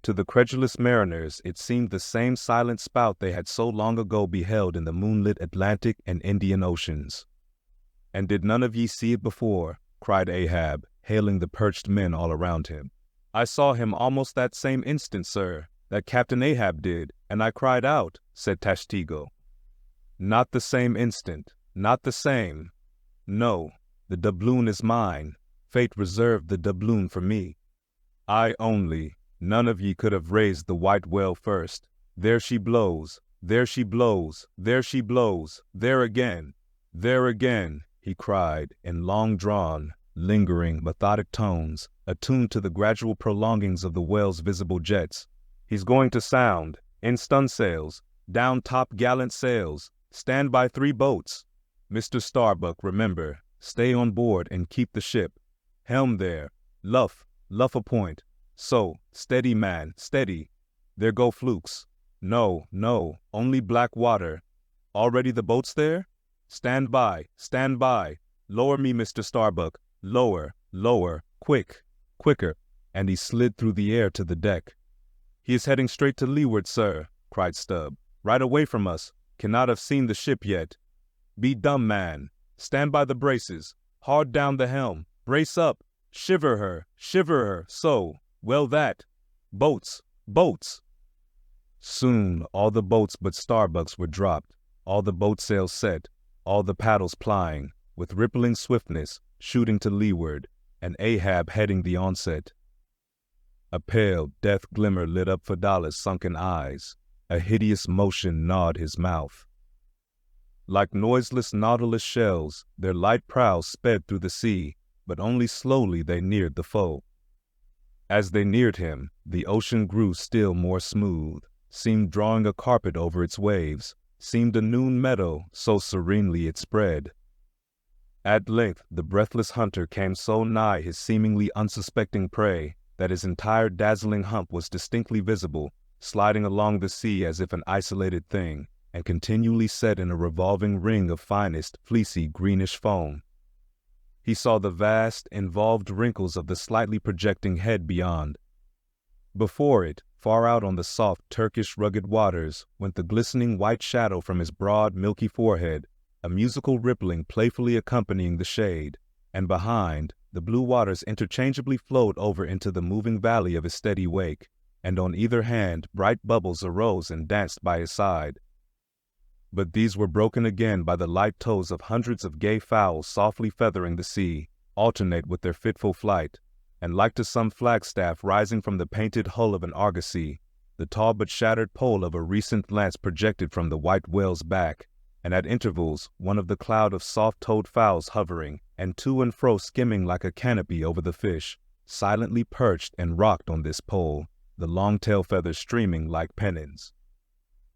To the credulous mariners it seemed the same silent spout they had so long ago beheld in the moonlit Atlantic and Indian Oceans. "And did none of ye see it before?" cried Ahab, hailing the perched men all around him. "I saw him almost that same instant, sir, that Captain Ahab did, and I cried out," said Tashtego. "Not the same instant, not the same. No, the doubloon is mine. Fate reserved the doubloon for me. I only. None of ye could have raised the white whale first. There she blows, there she blows, there she blows, there again, he cried in long-drawn, lingering, methodic tones, attuned to the gradual prolongings of the whale's visible jets. "He's going to sound, in stun sails, down top-gallant sails, stand by 3 boats. Mr. Starbuck, remember, stay on board and keep the ship. Helm there, luff a point. So, steady, man, steady. There go flukes. No, only black water. Already the boats there? Stand by. Lower me, Mr. Starbuck. Lower, quicker." And he slid through the air to the deck. "He is heading straight to leeward, sir," cried Stubb. "Right away from us. Cannot have seen the ship yet. Be dumb, man. Stand by the braces. Hard down the helm. Brace up. Shiver her, so. Well that. Boats. Soon all the boats but Starbuck's were dropped, all the boat sails set, all the paddles plying, with rippling swiftness, shooting to leeward, and Ahab heading the onset. A pale death glimmer lit up Fedallah's sunken eyes, a hideous motion gnawed his mouth. Like noiseless nautilus shells, their light prows sped through the sea, but only slowly they neared the foe. As they neared him, the ocean grew still more smooth, seemed drawing a carpet over its waves, seemed a noon meadow, so serenely it spread. At length the breathless hunter came so nigh his seemingly unsuspecting prey that his entire dazzling hump was distinctly visible, sliding along the sea as if an isolated thing, and continually set in a revolving ring of finest, fleecy, greenish foam. He saw the vast, involved wrinkles of the slightly projecting head beyond. Before it, far out on the soft, Turkish, rugged waters, went the glistening white shadow from his broad, milky forehead, a musical rippling playfully accompanying the shade, and behind, the blue waters interchangeably flowed over into the moving valley of his steady wake, and on either hand bright bubbles arose and danced by his side. But these were broken again by the light toes of hundreds of gay fowls softly feathering the sea, alternate with their fitful flight, and like to some flagstaff rising from the painted hull of an argosy, the tall but shattered pole of a recent lance projected from the white whale's back, and at intervals one of the cloud of soft-toed fowls hovering, and to and fro skimming like a canopy over the fish, silently perched and rocked on this pole, the long tail feathers streaming like pennons.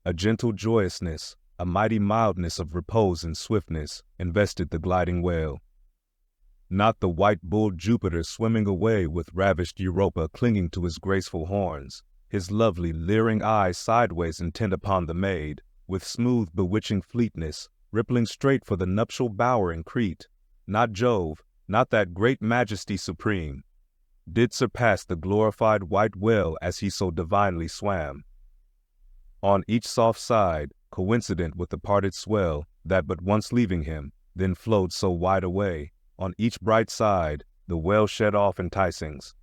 A gentle joyousness, a mighty mildness of repose and swiftness, invested the gliding whale. Not the white-bulled Jupiter swimming away with ravished Europa clinging to his graceful horns, his lovely, leering eyes sideways intent upon the maid, with smooth, bewitching fleetness, rippling straight for the nuptial bower in Crete. Not Jove, not that great majesty supreme, did surpass the glorified white whale as he so divinely swam. On each soft side, coincident with the parted swell that but once leaving him, then flowed so wide away, on each bright side, the whale shed off enticings.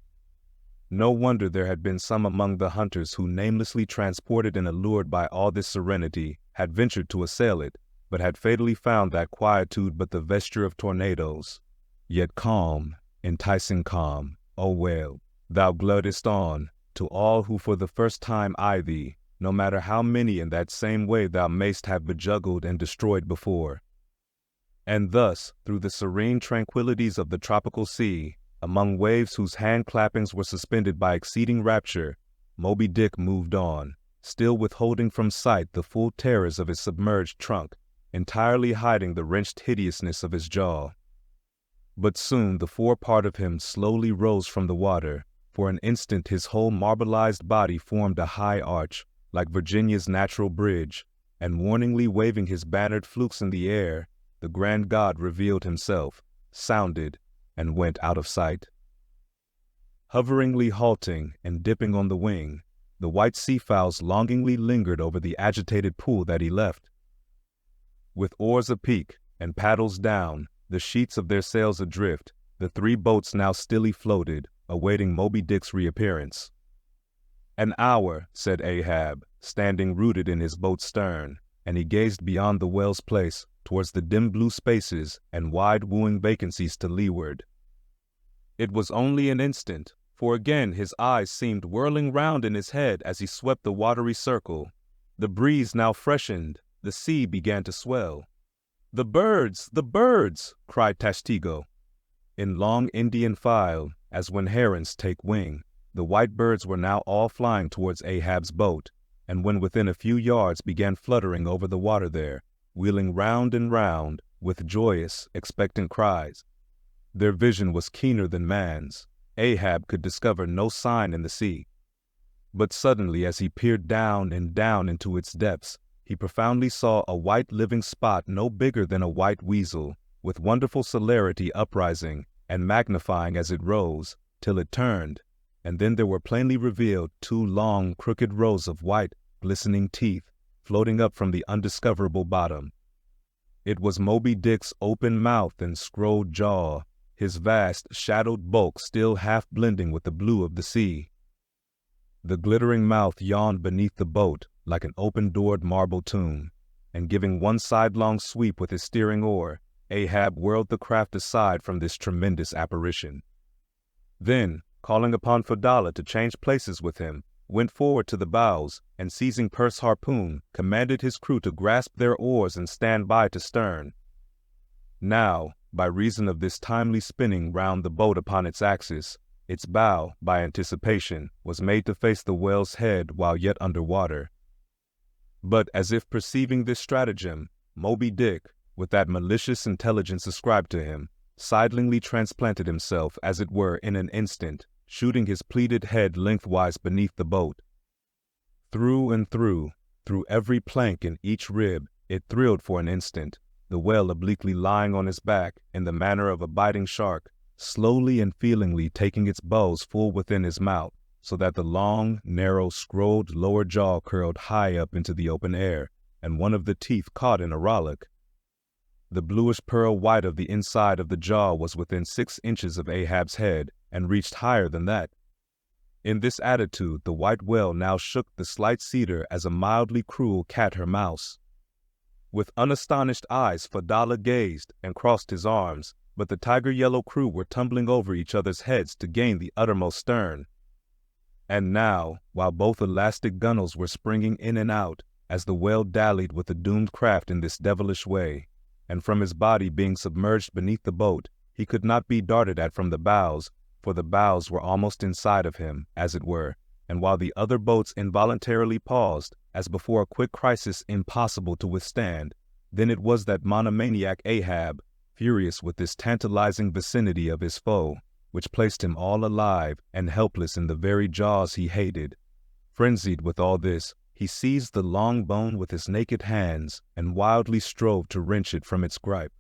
No wonder there had been some among the hunters who, namelessly transported and allured by all this serenity, had ventured to assail it, but had fatally found that quietude but the vesture of tornadoes. Yet calm, enticing calm, O whale, thou glidest on, to all who for the first time eye thee, no matter how many in that same way thou mayst have bejuggled and destroyed before. And thus, through the serene tranquillities of the tropical sea, among waves whose hand-clappings were suspended by exceeding rapture, Moby Dick moved on, still withholding from sight the full terrors of his submerged trunk, entirely hiding the wrenched hideousness of his jaw. But soon the forepart of him slowly rose from the water. For an instant his whole marbleized body formed a high arch, like Virginia's natural bridge, and warningly waving his bannered flukes in the air, the grand god revealed himself, sounded, and went out of sight. Hoveringly halting and dipping on the wing, the white seafowls longingly lingered over the agitated pool that he left. With oars apeak and paddles down, the sheets of their sails adrift, the three boats now stilly floated, awaiting Moby Dick's reappearance. "An hour," said Ahab, standing rooted in his boat's stern, and he gazed beyond the whale's place, towards the dim blue spaces and wide wooing vacancies to leeward. It was only an instant, for again his eyes seemed whirling round in his head as he swept the watery circle. The breeze now freshened, the sea began to swell. "The birds! The birds!" cried Tashtigo. In long Indian file, as when herons take wing, the white birds were now all flying towards Ahab's boat, and when within a few yards began fluttering over the water there, wheeling round and round, with joyous, expectant cries. Their vision was keener than man's. Ahab could discover no sign in the sea. But suddenly, as he peered down and down into its depths, he profoundly saw a white living spot no bigger than a white weasel, with wonderful celerity uprising and magnifying as it rose, till it turned, and then there were plainly revealed two long, crooked rows of white, glistening teeth, floating up from the undiscoverable bottom. It was Moby Dick's open mouth and scrolled jaw, his vast, shadowed bulk still half blending with the blue of the sea. The glittering mouth yawned beneath the boat like an open-doored marble tomb, and giving one sidelong sweep with his steering oar, Ahab whirled the craft aside from this tremendous apparition. Then, calling upon Fedallah to change places with him, went forward to the bows, and seizing purse harpoon, commanded his crew to grasp their oars and stand by to stern. Now, by reason of this timely spinning round the boat upon its axis, its bow, by anticipation, was made to face the whale's head while yet under water. But as if perceiving this stratagem, Moby Dick, with that malicious intelligence ascribed to him, sidelingly transplanted himself, as it were, in an instant, shooting his pleated head lengthwise beneath the boat. Through and through every plank and each rib, it thrilled for an instant, the whale obliquely lying on his back in the manner of a biting shark, slowly and feelingly taking its bows full within his mouth, so that the long, narrow, scrolled lower jaw curled high up into the open air, and one of the teeth caught in a rollick. The bluish pearl white of the inside of the jaw was within 6 inches of Ahab's head and reached higher than that. In this attitude, the white whale now shook the slight cedar as a mildly cruel cat her mouse. With unastonished eyes, Fadala gazed and crossed his arms, but the tiger-yellow crew were tumbling over each other's heads to gain the uttermost stern. And now, while both elastic gunwales were springing in and out, as the whale dallied with the doomed craft in this devilish way, and from his body being submerged beneath the boat, he could not be darted at from the bows, for the bows were almost inside of him, as it were, and while the other boats involuntarily paused, as before a quick crisis impossible to withstand, then it was that monomaniac Ahab, furious with this tantalizing vicinity of his foe, which placed him all alive and helpless in the very jaws he hated. Frenzied with all this, he seized the long bone with his naked hands and wildly strove to wrench it from its gripe.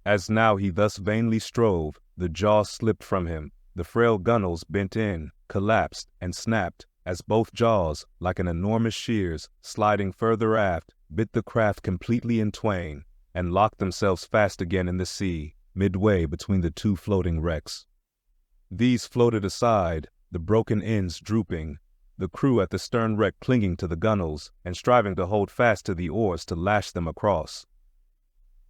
As now he thus vainly strove, the jaw slipped from him, the frail gunwales bent in, collapsed, and snapped, as both jaws, like an enormous shears, sliding further aft, bit the craft completely in twain, and locked themselves fast again in the sea, midway between the two floating wrecks. These floated aside, the broken ends drooping, the crew at the stern wreck clinging to the gunwales and striving to hold fast to the oars to lash them across.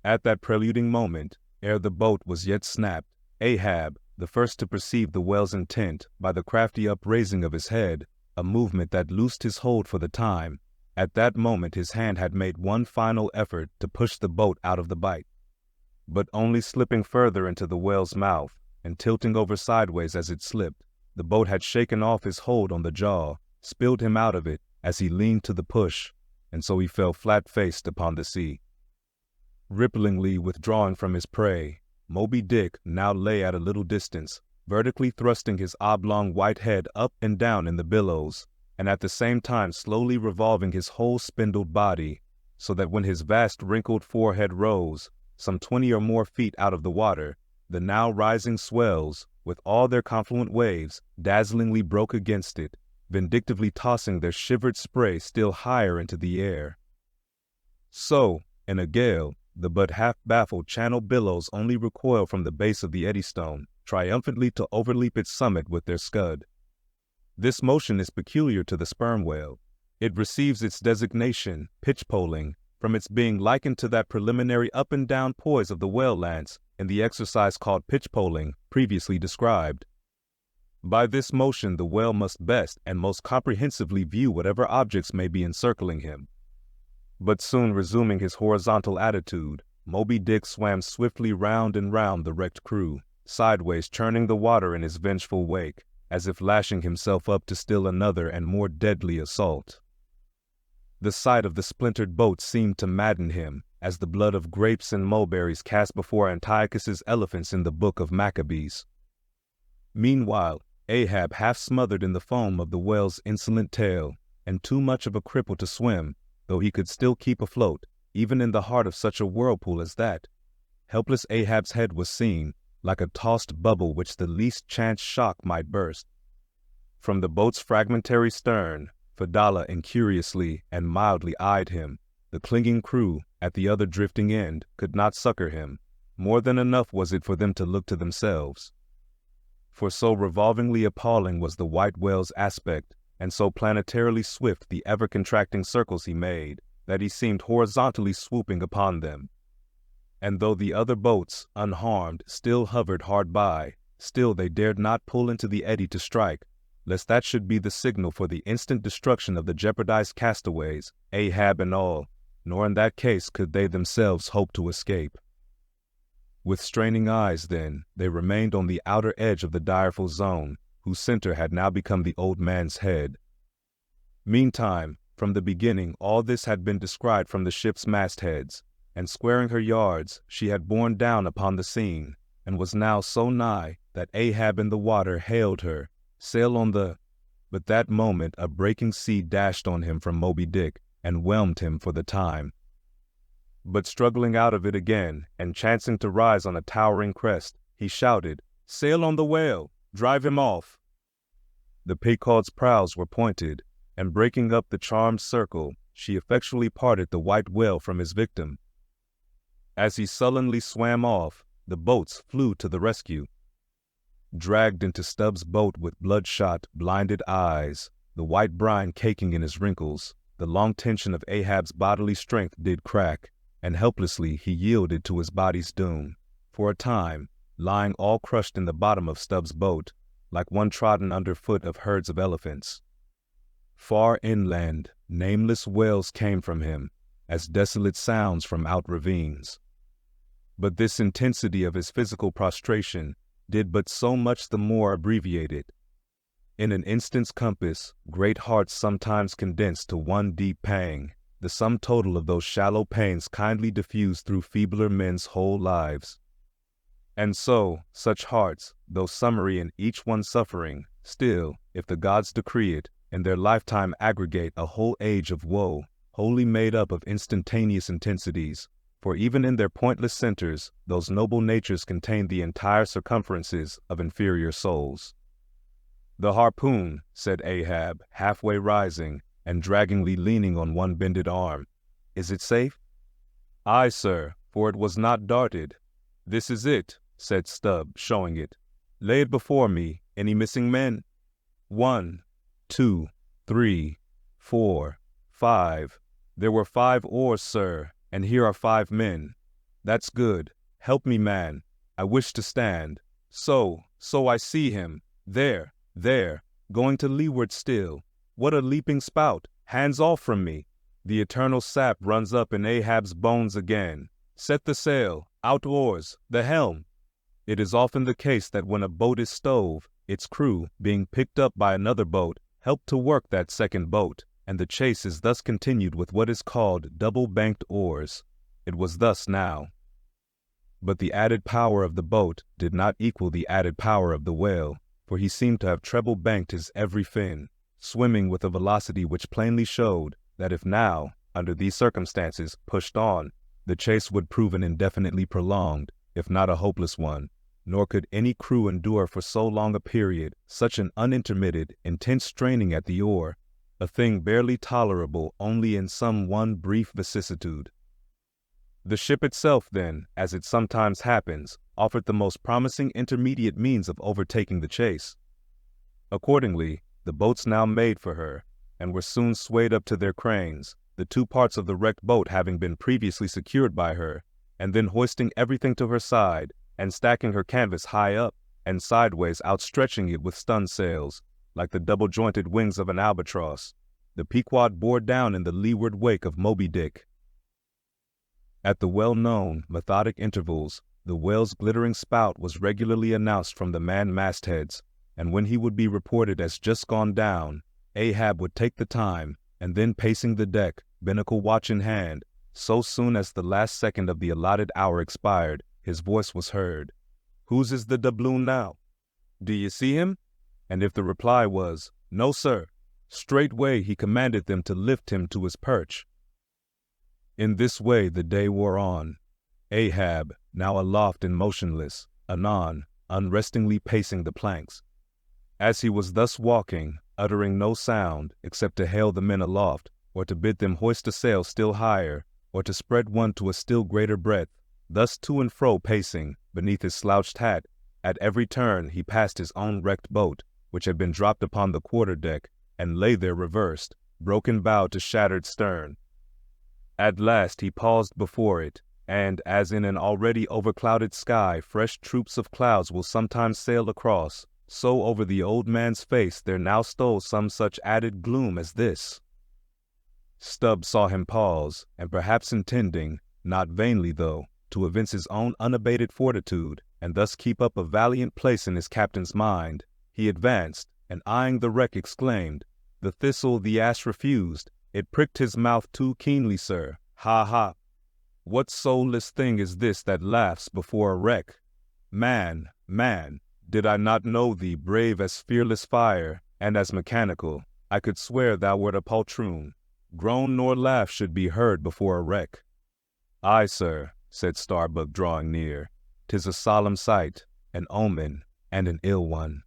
At that preluding moment, ere the boat was yet snapped, Ahab, the first to perceive the whale's intent by the crafty upraising of his head, a movement that loosed his hold for the time, at that moment his hand had made one final effort to push the boat out of the bight. But only slipping further into the whale's mouth, and tilting over sideways as it slipped, the boat had shaken off his hold on the jaw, spilled him out of it as he leaned to the push, and so he fell flat-faced upon the sea. Ripplingly withdrawing from his prey, Moby Dick now lay at a little distance, vertically thrusting his oblong white head up and down in the billows, and at the same time slowly revolving his whole spindled body, so that when his vast wrinkled forehead rose, some 20 or more feet out of the water, the now rising swells, with all their confluent waves, dazzlingly broke against it, vindictively tossing their shivered spray still higher into the air. So, in a gale, the but half-baffled channel billows only recoil from the base of the Eddystone, triumphantly to overleap its summit with their scud. This motion is peculiar to the sperm whale. It receives its designation, pitch-poling, from its being likened to that preliminary up-and-down poise of the whale lance in the exercise called pitch-poling, previously described. By this motion the whale must best and most comprehensively view whatever objects may be encircling him. But soon resuming his horizontal attitude, Moby Dick swam swiftly round and round the wrecked crew, sideways churning the water in his vengeful wake, as if lashing himself up to still another and more deadly assault. The sight of the splintered boat seemed to madden him, as the blood of grapes and mulberries cast before Antiochus's elephants in the book of Maccabees. Meanwhile, Ahab, half smothered in the foam of the whale's insolent tail, and too much of a cripple to swim, though he could still keep afloat, even in the heart of such a whirlpool as that. Helpless Ahab's head was seen, like a tossed bubble which the least chance shock might burst. From the boat's fragmentary stern, Fadala incuriously and mildly eyed him. The clinging crew, at the other drifting end, could not succor him. More than enough was it for them to look to themselves. For so revolvingly appalling was the white whale's aspect, and so planetarily swift the ever-contracting circles he made, that he seemed horizontally swooping upon them. And though the other boats, unharmed, still hovered hard by, still they dared not pull into the eddy to strike, lest that should be the signal for the instant destruction of the jeopardized castaways, Ahab and all, nor in that case could they themselves hope to escape. With straining eyes, then, they remained on the outer edge of the direful zone, whose center had now become the old man's head. Meantime, from the beginning, all this had been descried from the ship's mastheads, and squaring her yards, she had borne down upon the scene, and was now so nigh that Ahab in the water hailed her, sail on the— But that moment a breaking sea dashed on him from Moby Dick, and whelmed him for the time. But struggling out of it again, and chancing to rise on a towering crest, he shouted, "Sail on the whale! Drive him off!" The Pequod's prows were pointed, and breaking up the charmed circle, she effectually parted the white whale from his victim. As he sullenly swam off, the boats flew to the rescue. Dragged into Stubbs' boat with bloodshot, blinded eyes, the white brine caking in his wrinkles, the long tension of Ahab's bodily strength did crack, and helplessly he yielded to his body's doom, for a time, lying all crushed in the bottom of Stubbs' boat, like one trodden underfoot of herds of elephants. Far inland, nameless wails came from him, as desolate sounds from out ravines. But this intensity of his physical prostration did but so much the more abbreviate it. In an instant's compass, great hearts sometimes condense to one deep pang, the sum total of those shallow pains kindly diffused through feebler men's whole lives. And so, such hearts, though summary in each one suffering, still, if the gods decree it, in their lifetime aggregate a whole age of woe, wholly made up of instantaneous intensities, for even in their pointless centers, those noble natures contain the entire circumferences of inferior souls. "The harpoon," said Ahab, halfway rising, and draggingly leaning on one bended arm. "Is it safe?" "Aye, sir, for it was not darted." "This is it," said Stubb, showing it. "Lay it before me. Any missing men?" 1, 2, 3, 4, 5. "There were 5 oars, sir, and here are 5 men." "That's good. Help me, man. I wish to stand. So I see him. There, going to leeward still. What a leaping spout! Hands off from me!" The eternal sap runs up in Ahab's bones again. "Set the sail, out oars, the helm!" It is often the case that when a boat is stove, its crew, being picked up by another boat, help to work that second boat, and the chase is thus continued with what is called double-banked oars. It was thus now. But the added power of the boat did not equal the added power of the whale, for he seemed to have treble-banked his every fin, swimming with a velocity which plainly showed that if now, under these circumstances, pushed on, the chase would prove an indefinitely prolonged, if not a hopeless one, nor could any crew endure for so long a period such an unintermitted, intense straining at the oar, a thing barely tolerable only in some one brief vicissitude. The ship itself, then, as it sometimes happens, offered the most promising intermediate means of overtaking the chase. Accordingly, the boats now made for her, and were soon swayed up to their cranes, the 2 parts of the wrecked boat having been previously secured by her, and then hoisting everything to her side, and stacking her canvas high up, and sideways outstretching it with stun sails, like the double-jointed wings of an albatross, the Pequod bore down in the leeward wake of Moby Dick. At the well-known, methodic intervals, the whale's glittering spout was regularly announced from the manned mastheads, and when he would be reported as just gone down, Ahab would take the time, and then pacing the deck, binnacle watch in hand, so soon as the last second of the allotted hour expired, his voice was heard. "Whose is the doubloon now? Do ye see him?" And if the reply was, "No, sir," straightway he commanded them to lift him to his perch. In this way the day wore on. Ahab, now aloft and motionless, anon, unrestingly pacing the planks. As he was thus walking, uttering no sound, except to hail the men aloft, or to bid them hoist a sail still higher, or to spread one to a still greater breadth, thus to and fro pacing, beneath his slouched hat, at every turn he passed his own wrecked boat, which had been dropped upon the quarter-deck, and lay there reversed, broken bow to shattered stern. At last he paused before it, and as in an already overclouded sky fresh troops of clouds will sometimes sail across, so over the old man's face there now stole some such added gloom as this. Stubb saw him pause, and perhaps intending, not vainly though, to evince his own unabated fortitude, and thus keep up a valiant place in his captain's mind, he advanced, and eyeing the wreck exclaimed, "The thistle the ass refused. It pricked his mouth too keenly, sir. Ha ha! What soulless thing is this that laughs before a wreck? Man, did I not know thee brave as fearless fire, and as mechanical, I could swear thou wert a poltroon. Groan nor laugh should be heard before a wreck." "Aye, sir," said Starbuck, drawing near. "'Tis a solemn sight, an omen, and an ill one."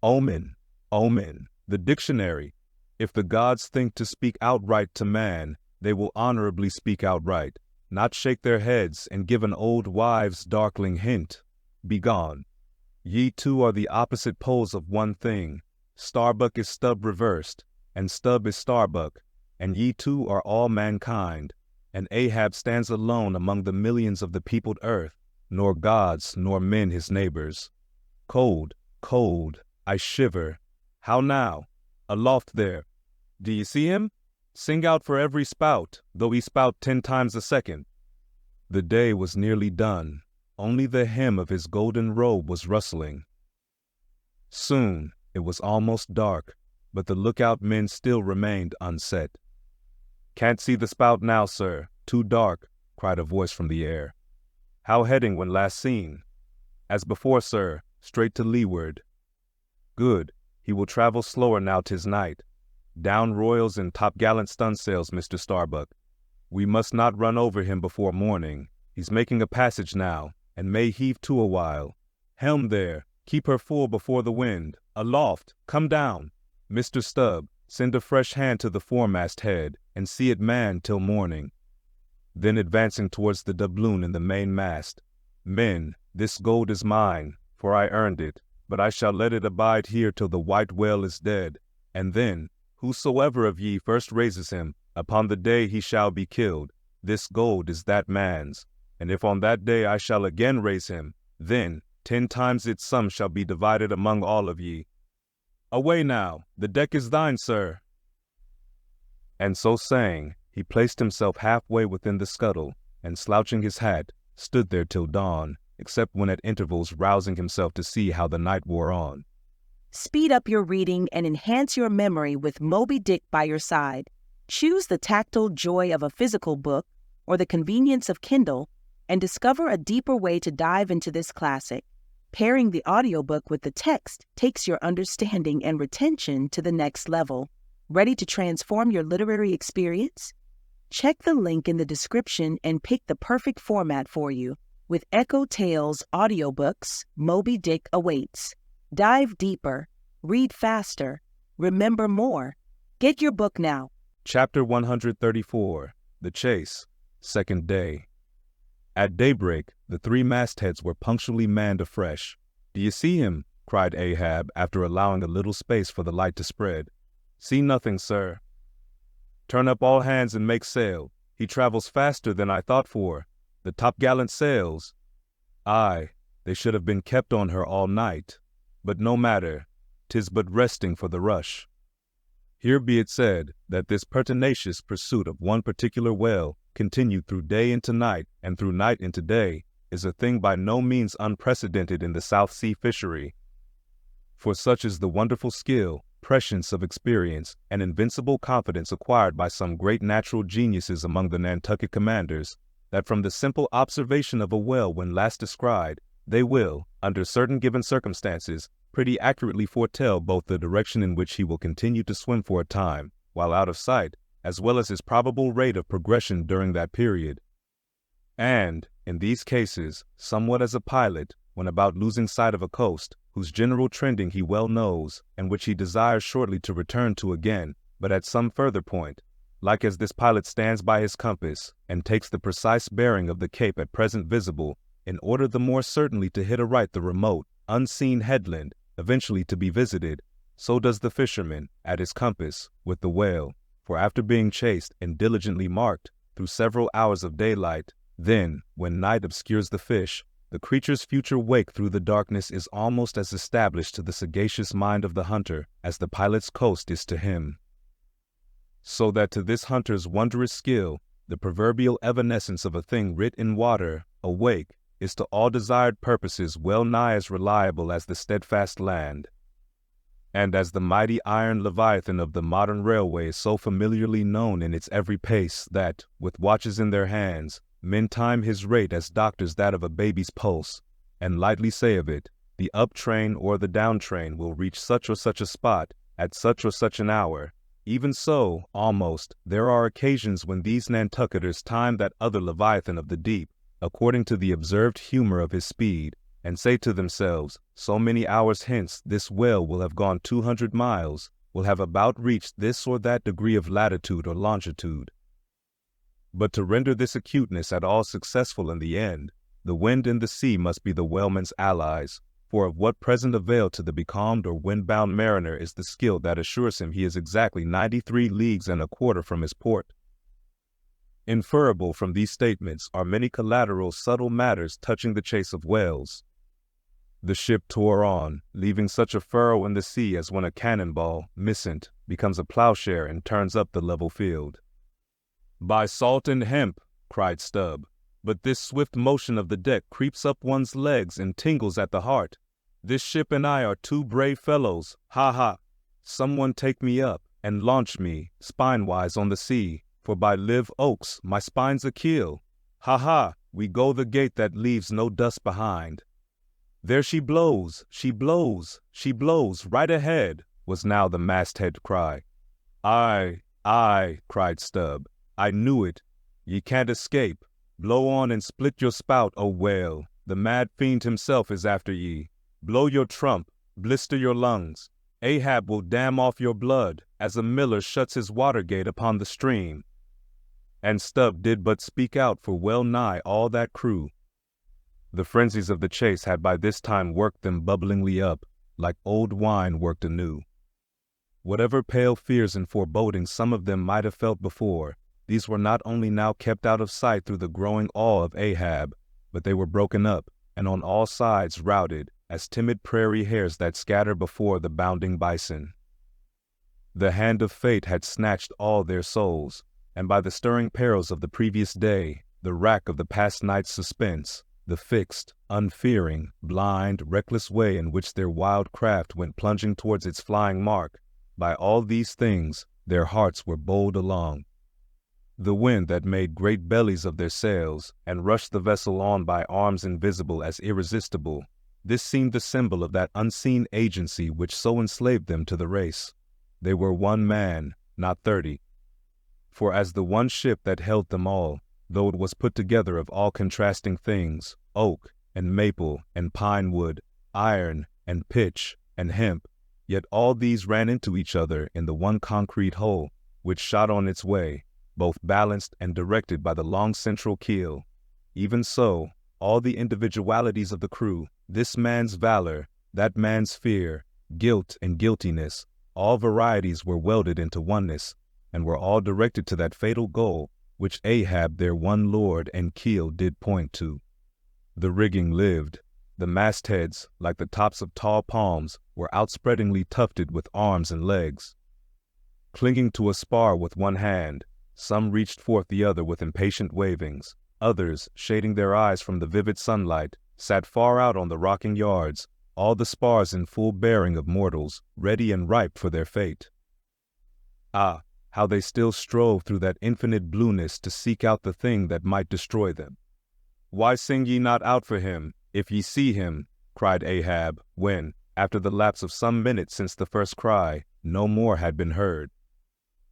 Omen! The dictionary! If the gods think to speak outright to man, they will honorably speak outright. not shake their heads and give an old wives' darkling hint. Begone. Ye two are the opposite poles of one thing. Starbuck is Stub reversed, and Stub is Starbuck, and ye two are all mankind. And Ahab stands alone among the millions of the peopled earth, nor gods nor men his neighbors. Cold, cold, I shiver. How now? Aloft there. Do ye see him? Sing out for every spout, though he spout 10 times a second. The day was nearly done. Only the hem of his golden robe was rustling. Soon it was almost dark, but the lookout men still remained unset. Can't see the spout now, sir. Too dark, cried a voice from the air. How heading when last seen? As before, sir, straight to leeward. Good. He will travel slower now 'tis night. Down royals and topgallant stunsails, Mr. Starbuck. We must not run over him before morning. He's making a passage now, and may heave to a while. Helm there, keep her full before the wind. Aloft, come down. Mr. Stubb, send a fresh hand to the foremast head, and see it manned till morning. Then advancing towards the doubloon in the mainmast. Men, this gold is mine, for I earned it, but I shall let it abide here till the white whale is dead, and then, whosoever of ye first raises him, upon the day he shall be killed. This gold is that man's, and if on that day I shall again raise him, then 10 times its sum shall be divided among all of ye. Away now, the deck is thine, sir. And so saying, he placed himself halfway within the scuttle, and slouching his hat, stood there till dawn, except when at intervals rousing himself to see how the night wore on. Speed up your reading and enhance your memory with Moby Dick by your side. Choose the tactile joy of a physical book or the convenience of Kindle, and discover a deeper way to dive into this classic. Pairing the audiobook with the text takes your understanding and retention to the next level. Ready to transform your literary experience? Check the link in the description and pick the perfect format for you. With EchoTales Audiobooks, Moby Dick awaits. Dive deeper, read faster, remember more. Get your book now. Chapter 134, The Chase, Second Day. At daybreak, the 3 mastheads were punctually manned afresh. Do you see him? Cried Ahab, after allowing a little space for the light to spread. See nothing, sir. Turn up all hands and make sail. He travels faster than I thought for. The topgallant sails. Aye, they should have been kept on her all night. But no matter, 'tis but resting for the rush. Here be it said that this pertinacious pursuit of one particular whale, continued through day into night and through night into day, is a thing by no means unprecedented in the South Sea fishery. For such is the wonderful skill, prescience of experience, and invincible confidence acquired by some great natural geniuses among the Nantucket commanders, that from the simple observation of a whale when last descried, they will, under certain given circumstances, pretty accurately foretell both the direction in which he will continue to swim for a time, while out of sight, as well as his probable rate of progression during that period. And, in these cases, somewhat as a pilot, when about losing sight of a coast, whose general trending he well knows, and which he desires shortly to return to again, but at some further point, like as this pilot stands by his compass, and takes the precise bearing of the cape at present visible, in order the more certainly to hit aright the remote, unseen headland, eventually to be visited, so does the fisherman, at his compass, with the whale, for after being chased and diligently marked through several hours of daylight, then, when night obscures the fish, the creature's future wake through the darkness is almost as established to the sagacious mind of the hunter as the pilot's coast is to him. So that to this hunter's wondrous skill, the proverbial evanescence of a thing writ in water, awake, is to all desired purposes well nigh as reliable as the steadfast land. And as the mighty iron leviathan of the modern railway is so familiarly known in its every pace that, with watches in their hands, men time his rate as doctors that of a baby's pulse, and lightly say of it, the up train or the down train will reach such or such a spot at such or such an hour, even so, almost, there are occasions when these Nantucketers time that other leviathan of the deep, according to the observed humor of his speed, and say to themselves, so many hours hence this whale will have gone 200 miles, will have about reached this or that degree of latitude or longitude. But to render this acuteness at all successful in the end, the wind and the sea must be the whaleman's allies, for of what present avail to the becalmed or wind-bound mariner is the skill that assures him he is exactly 93 leagues and a quarter from his port? Inferable from these statements are many collateral subtle matters touching the chase of whales. The ship tore on, leaving such a furrow in the sea as when a cannonball, missent, becomes a plowshare and turns up the level field. "By salt and hemp," cried Stubb, "but this swift motion of the deck creeps up one's legs and tingles at the heart. This ship and I are two brave fellows, ha ha! Someone take me up, and launch me, spine-wise on the sea, for by live oaks, my spine's a keel. Ha ha! We go the gait that leaves no dust behind." "There she blows, she blows, she blows, right ahead," was now the masthead cry. "Aye, aye," cried Stubb, "I knew it. Ye can't escape. Blow on and split your spout, O whale. The mad fiend himself is after ye. Blow your trump, blister your lungs. Ahab will dam off your blood, as a miller shuts his water gate upon the stream." And Stubb did but speak out for well nigh all that crew. The frenzies of the chase had by this time worked them bubblingly up, like old wine worked anew. Whatever pale fears and forebodings some of them might have felt before, these were not only now kept out of sight through the growing awe of Ahab, but they were broken up, and on all sides routed, as timid prairie hares that scatter before the bounding bison. The hand of fate had snatched all their souls, and by the stirring perils of the previous day, the rack of the past night's suspense, the fixed, unfearing, blind, reckless way in which their wild craft went plunging towards its flying mark, by all these things their hearts were bowled along. The wind that made great bellies of their sails, and rushed the vessel on by arms invisible as irresistible, this seemed the symbol of that unseen agency which so enslaved them to the race. They were one man, not 30. For as the one ship that held them all, though it was put together of all contrasting things, oak and maple and pine wood, iron and pitch and hemp, yet all these ran into each other in the one concrete whole, which shot on its way, both balanced and directed by the long central keel. Even so, all the individualities of the crew, this man's valor, that man's fear, guilt and guiltiness, all varieties were welded into oneness, and were all directed to that fatal goal which Ahab their one lord and keel did point to. The rigging lived. The mastheads, like the tops of tall palms, were outspreadingly tufted with arms and legs. Clinging to a spar with one hand, some reached forth the other with impatient wavings. Others, shading their eyes from the vivid sunlight, sat far out on the rocking yards, all the spars in full bearing of mortals, ready and ripe for their fate. Ah, how they still strove through that infinite blueness to seek out the thing that might destroy them. "Why sing ye not out for him, if ye see him?" cried Ahab, when, after the lapse of some minutes since the first cry, no more had been heard.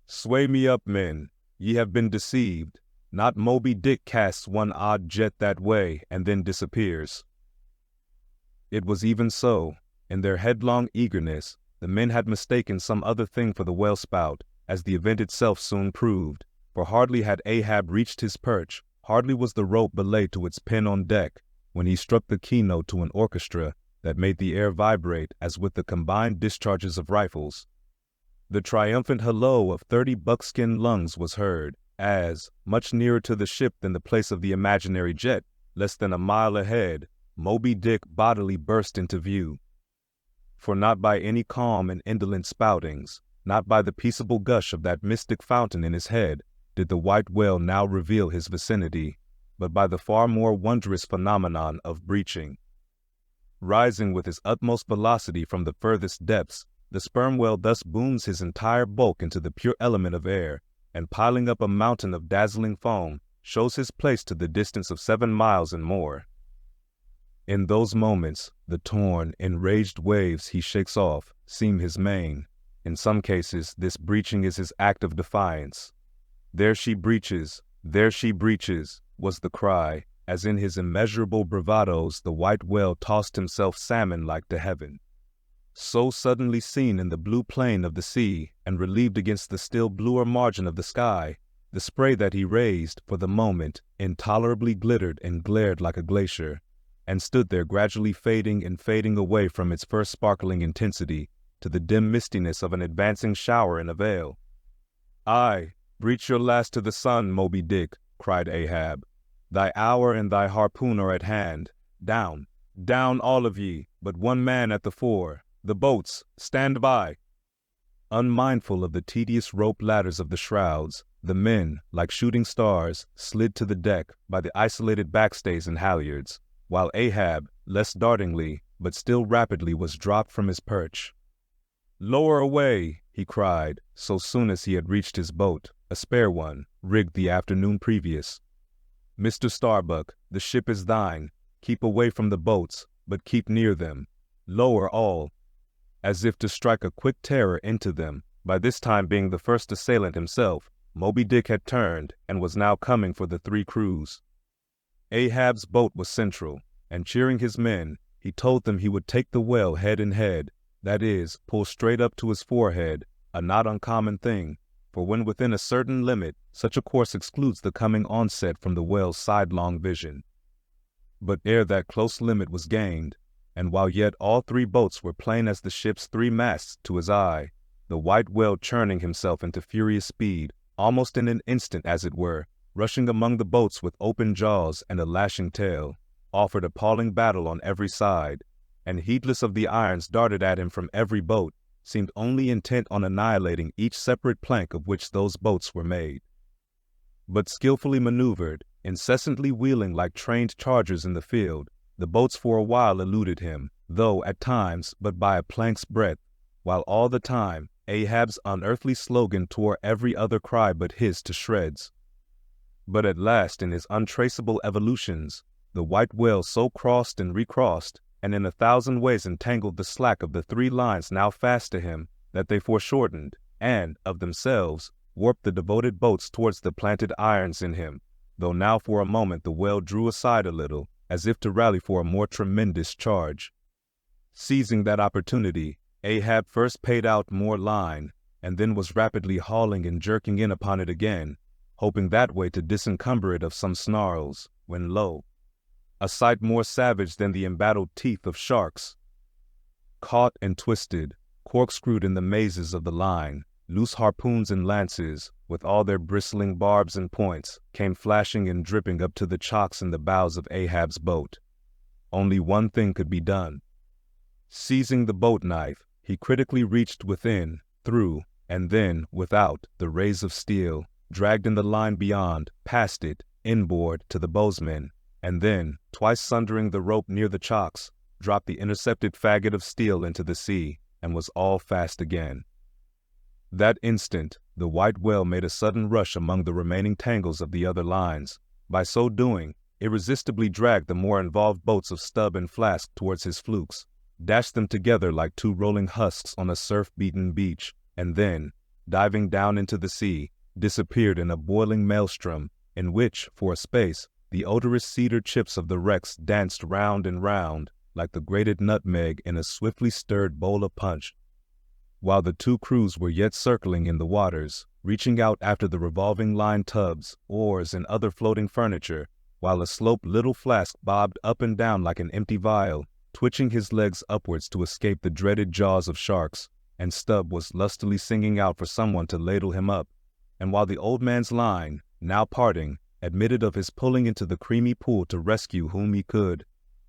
"Sway me up, men. Ye have been deceived. Not Moby Dick casts one odd jet that way and then disappears." It was even so. In their headlong eagerness, the men had mistaken some other thing for the whale spout, as the event itself soon proved, for hardly had Ahab reached his perch, hardly was the rope belayed to its pin on deck, when he struck the keynote to an orchestra that made the air vibrate as with the combined discharges of rifles. The triumphant halloo of 30 buckskin lungs was heard, as, much nearer to the ship than the place of the imaginary jet, less than a mile ahead, Moby Dick bodily burst into view. For not by any calm and indolent spoutings, not by the peaceable gush of that mystic fountain in his head, did the white whale now reveal his vicinity, but by the far more wondrous phenomenon of breaching. Rising with his utmost velocity from the furthest depths, the sperm whale thus booms his entire bulk into the pure element of air, and piling up a mountain of dazzling foam, shows his place to the distance of 7 miles and more. In those moments, the torn, enraged waves he shakes off seem his main. In some cases, this breaching is his act of defiance. "There she breaches, was the cry, as in his immeasurable bravados the white whale tossed himself salmon-like to heaven. So suddenly seen in the blue plain of the sea, and relieved against the still bluer margin of the sky, The spray that he raised, for the moment, intolerably glittered and glared like a glacier, and stood there gradually fading and fading away from its first sparkling intensity to the dim mistiness of an advancing shower in a veil. "Aye, breach your last to the sun, Moby Dick," cried Ahab. "Thy hour and thy harpoon are at hand. Down, down all of ye, but one man at the fore. The boats, stand by." Unmindful of the tedious rope ladders of the shrouds, the men, like shooting stars, slid to the deck by the isolated backstays and halyards, while Ahab, less dartingly, but still rapidly, was dropped from his perch. "Lower away," he cried, so soon as he had reached his boat, a spare one, rigged the afternoon previous. "Mr. Starbuck, the ship is thine. Keep away from the boats, but keep near them. Lower all." As if to strike a quick terror into them, by this time being the first assailant himself, Moby Dick had turned and was now coming for the three crews. Ahab's boat was central, and cheering his men, he told them he would take the whale head and head, that is, pull straight up to his forehead, a not uncommon thing, for when within a certain limit, such a course excludes the coming onset from the whale's sidelong vision. But ere that close limit was gained, and while yet all three boats were plain as the ship's three masts to his eye, the white whale churning himself into furious speed, almost in an instant as it were, rushing among the boats with open jaws and a lashing tail, offered appalling battle on every side, and heedless of the irons darted at him from every boat, seemed only intent on annihilating each separate plank of which those boats were made. But skillfully maneuvered, incessantly wheeling like trained chargers in the field, the boats for a while eluded him, though at times but by a plank's breadth, while all the time Ahab's unearthly slogan tore every other cry but his to shreds. But at last, in his untraceable evolutions, the white whale so crossed and recrossed, and in 1,000 ways entangled the slack of the three lines now fast to him, that they foreshortened, and, of themselves, warped the devoted boats towards the planted irons in him, though now for a moment the whale drew aside a little, as if to rally for a more tremendous charge. Seizing that opportunity, Ahab first paid out more line, and then was rapidly hauling and jerking in upon it again, hoping that way to disencumber it of some snarls, when lo, a sight more savage than the embattled teeth of sharks. Caught and twisted, corkscrewed in the mazes of the line, loose harpoons and lances, with all their bristling barbs and points, came flashing and dripping up to the chocks in the bows of Ahab's boat. Only one thing could be done. Seizing the boat knife, he critically reached within, through, and then, without, the rays of steel, dragged in the line beyond, past it, inboard, to the bowsmen, and then, twice sundering the rope near the chocks, dropped the intercepted faggot of steel into the sea, and was all fast again. That instant, the white whale made a sudden rush among the remaining tangles of the other lines. By so doing, irresistibly dragged the more involved boats of Stubb and Flask towards his flukes, dashed them together like two rolling husks on a surf-beaten beach, and then, diving down into the sea, disappeared in a boiling maelstrom, in which, for a space, the odorous cedar chips of the wrecks danced round and round, like the grated nutmeg in a swiftly stirred bowl of punch, while the two crews were yet circling in the waters, reaching out after the revolving line tubs, oars, and other floating furniture, while a sloped little Flask bobbed up and down like an empty vial, twitching his legs upwards to escape the dreaded jaws of sharks, and Stubb was lustily singing out for someone to ladle him up, and while the old man's line, now parting, admitted of his pulling into the creamy pool to rescue whom he could,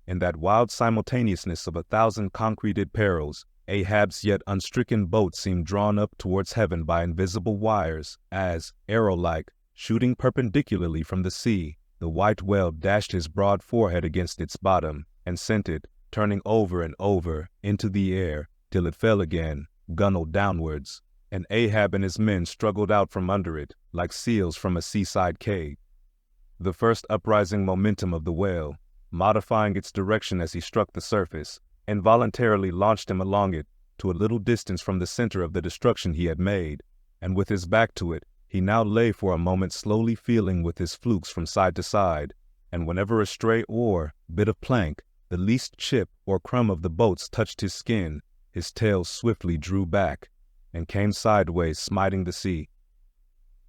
in that wild simultaneousness of 1,000 concreted perils, Ahab's yet unstricken boat seemed drawn up towards heaven by invisible wires, as, arrow-like, shooting perpendicularly from the sea, the white whale dashed his broad forehead against its bottom, and sent it, turning over and over, into the air, till it fell again, gunwale downwards, and Ahab and his men struggled out from under it, like seals from a seaside cave. The first uprising momentum of the whale, modifying its direction as he struck the surface, involuntarily launched him along it to a little distance from the center of the destruction he had made, and with his back to it, he now lay for a moment slowly feeling with his flukes from side to side, and whenever a stray oar, bit of plank, the least chip or crumb of the boats touched his skin, his tail swiftly drew back, and came sideways smiting the sea.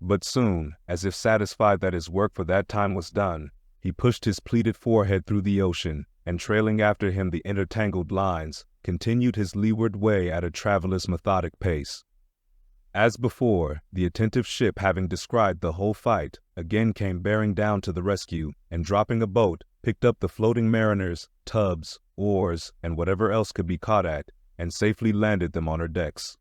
But soon, as if satisfied that his work for that time was done, he pushed his pleated forehead through the ocean, and trailing after him the intertangled lines, continued his leeward way at a traveler's methodic pace. As before, the attentive ship, having descried the whole fight, again came bearing down to the rescue, and dropping a boat, picked up the floating mariners, tubs, oars, and whatever else could be caught at, and safely landed them on her decks.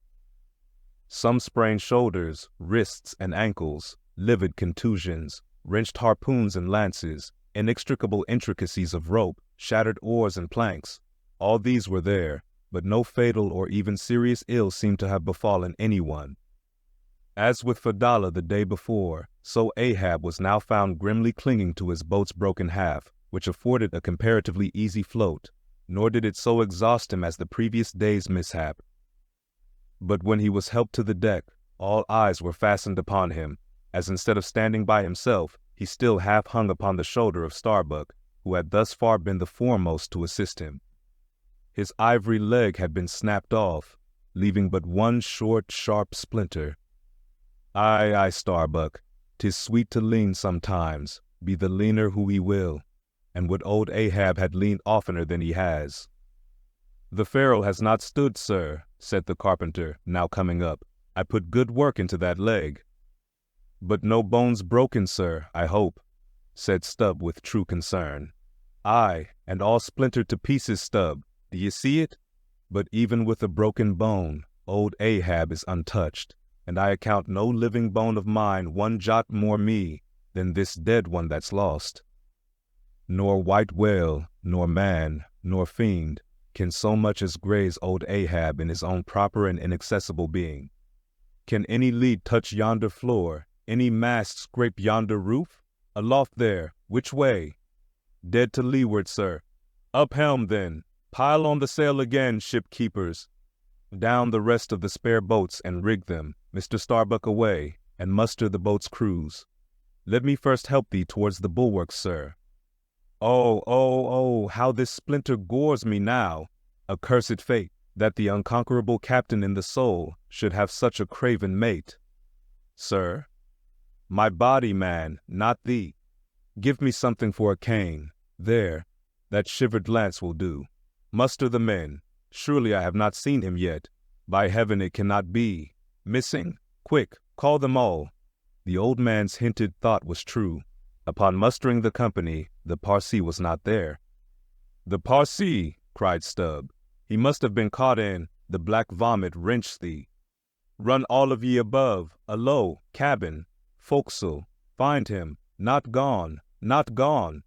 Some sprained shoulders, wrists, and ankles, livid contusions, wrenched harpoons and lances, inextricable intricacies of rope, shattered oars and planks. All these were there, but no fatal or even serious ill seemed to have befallen anyone. As with Fadallah the day before, so Ahab was now found grimly clinging to his boat's broken half, which afforded a comparatively easy float, nor did it so exhaust him as the previous day's mishap. But when he was helped to the deck, all eyes were fastened upon him, as instead of standing by himself, he still half hung upon the shoulder of Starbuck, who had thus far been the foremost to assist him. His ivory leg had been snapped off, leaving but one short, sharp splinter. Aye, aye, Starbuck, 'tis sweet to lean sometimes, be the leaner who he will, and would old Ahab had leaned oftener than he has. The ferrule has not stood, sir, said the carpenter, now coming up. I put good work into that leg. But no bones broken, sir, I hope, said Stubb with true concern. Aye, and all splintered to pieces, Stubb. Do you see it? But even with a broken bone, old Ahab is untouched, and I account no living bone of mine one jot more me than this dead one that's lost. Nor white whale, nor man, nor fiend can so much as graze old Ahab in his own proper and inaccessible being. Can any lead touch yonder floor, any mast scrape yonder roof? Aloft there, which way? Dead to leeward, sir. Up helm, then. Pile on the sail again, ship-keepers. Down the rest of the spare boats and rig them, Mr. Starbuck away, and muster the boat's crews. Let me first help thee towards the bulwarks, sir. Oh, how this splinter gores me now. Accursed fate, that the unconquerable captain in the soul should have such a craven mate. Sir? My body, man, not thee. Give me something for a cane. There, that shivered lance will do. Muster the men. Surely I have not seen him yet. By heaven, it cannot be. Missing? Quick, call them all. The old man's hinted thought was true. Upon mustering the company, the Parsee was not there. The Parsee, cried Stubb. He must have been caught in the black vomit wrenched thee. Run all of ye above, alow, cabin, forecastle. Find him. Not gone, not gone.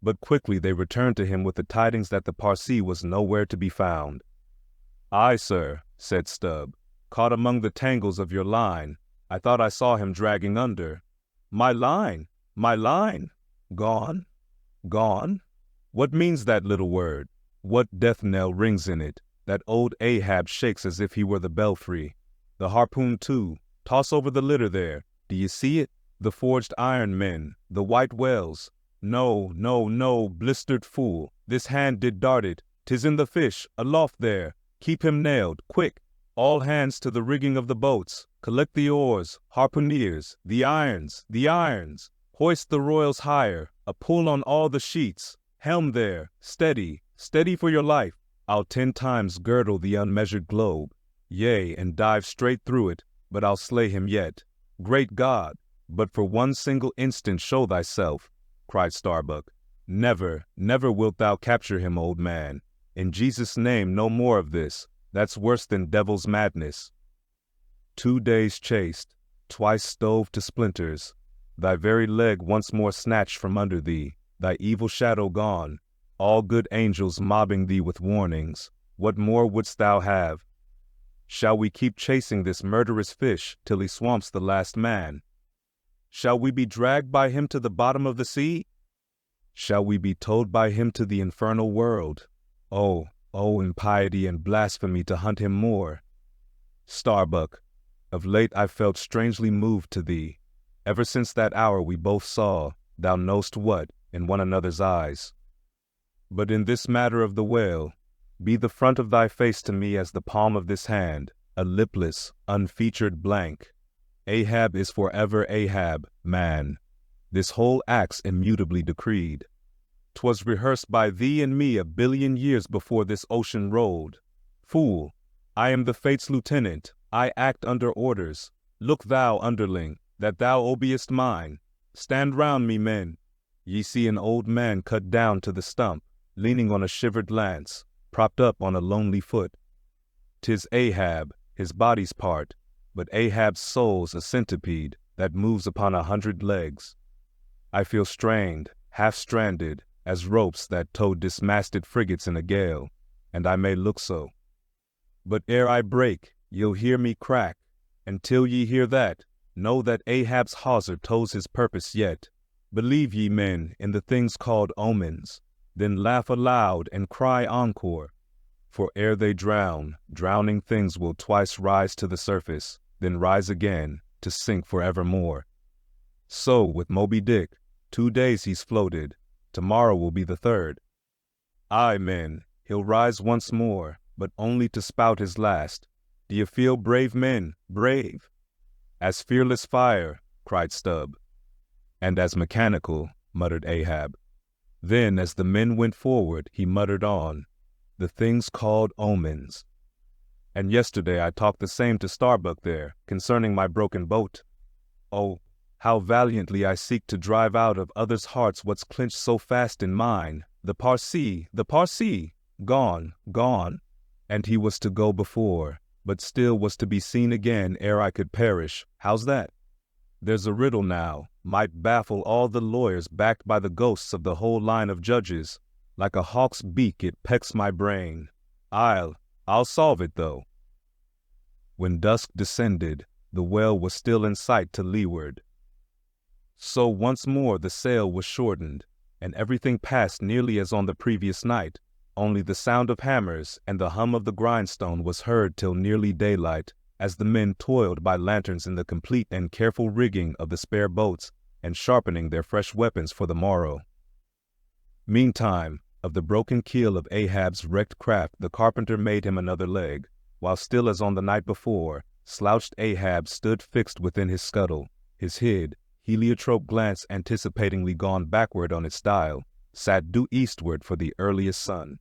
But quickly they returned to him with the tidings that the Parsee was nowhere to be found. Aye, sir, said Stubb, caught among the tangles of your line. I thought I saw him dragging under. My line! My line! Gone? Gone? What means that little word? What death knell rings in it? That old Ahab shakes as if he were the belfry. The harpoon, too. Toss over the litter there. Do you see it? The forged iron men, the white whales. No, blistered fool. This hand did dart it. 'Tis in the fish, aloft there. Keep him nailed, quick. All hands to the rigging of the boats. Collect the oars, harpooneers, the irons, the irons. Hoist the royals higher, a pull on all the sheets. Helm there, steady, steady for your life. I'll 10 times girdle the unmeasured globe. Yea, and dive straight through it, but I'll slay him yet. Great God, but for one single instant show thyself, cried Starbuck. Never, never wilt thou capture him, old man. In Jesus' name, no more of this. That's worse than devil's madness. 2 days chased, twice stove to splinters, thy very leg once more snatched from under thee, thy evil shadow gone, all good angels mobbing thee with warnings. What more wouldst thou have? Shall we keep chasing this murderous fish till he swamps the last man? Shall we be dragged by him to the bottom of the sea? Shall we be towed by him to the infernal world? Oh, impiety and blasphemy to hunt him more. Starbuck, of late I've felt strangely moved to thee. Ever since that hour we both saw, thou know'st what, in one another's eyes. But in this matter of the whale, be the front of thy face to me as the palm of this hand, a lipless, unfeatured blank. Ahab is forever Ahab, man. This whole act's immutably decreed. 'Twas rehearsed by thee and me 1,000,000,000 years before this ocean rolled. Fool, I am the fate's lieutenant, I act under orders. Look thou, underling, that thou obeyest mine. Stand round me, men. Ye see an old man cut down to the stump, leaning on a shivered lance, propped up on a lonely foot. 'Tis Ahab, his body's part, but Ahab's soul's a centipede that moves upon 100 legs. I feel strained, half-stranded, as ropes that tow dismasted frigates in a gale, and I may look so. But ere I break, you'll hear me crack, and till ye hear that, know that Ahab's hawser tows his purpose yet. Believe ye, men, in the things called omens, then laugh aloud and cry encore. For ere they drown, drowning things will twice rise to the surface, then rise again, to sink forevermore. So with Moby Dick, 2 days he's floated, tomorrow will be the 3rd. Aye, men, he'll rise once more, but only to spout his last. Do you feel brave, men, brave? As fearless fire, cried Stubb. And as mechanical, muttered Ahab. Then as the men went forward, he muttered on, the things called omens. And yesterday I talked the same to Starbuck there, concerning my broken boat. Oh, how valiantly I seek to drive out of others' hearts what's clenched so fast in mine. The Parsee, gone, gone. And he was to go before, but still was to be seen again ere I could perish. How's that? There's a riddle now, might baffle all the lawyers backed by the ghosts of the whole line of judges. Like a hawk's beak it pecks my brain. I'll solve it though. When dusk descended, the whale was still in sight to leeward. So once more the sail was shortened, and everything passed nearly as on the previous night, only the sound of hammers and the hum of the grindstone was heard till nearly daylight, as the men toiled by lanterns in the complete and careful rigging of the spare boats, and sharpening their fresh weapons for the morrow. Meantime, of the broken keel of Ahab's wrecked craft the carpenter made him another leg, while still as on the night before, slouched Ahab stood fixed within his scuttle, his hid, heliotrope glance anticipatingly gone backward on its dial, sat due eastward for the earliest sun.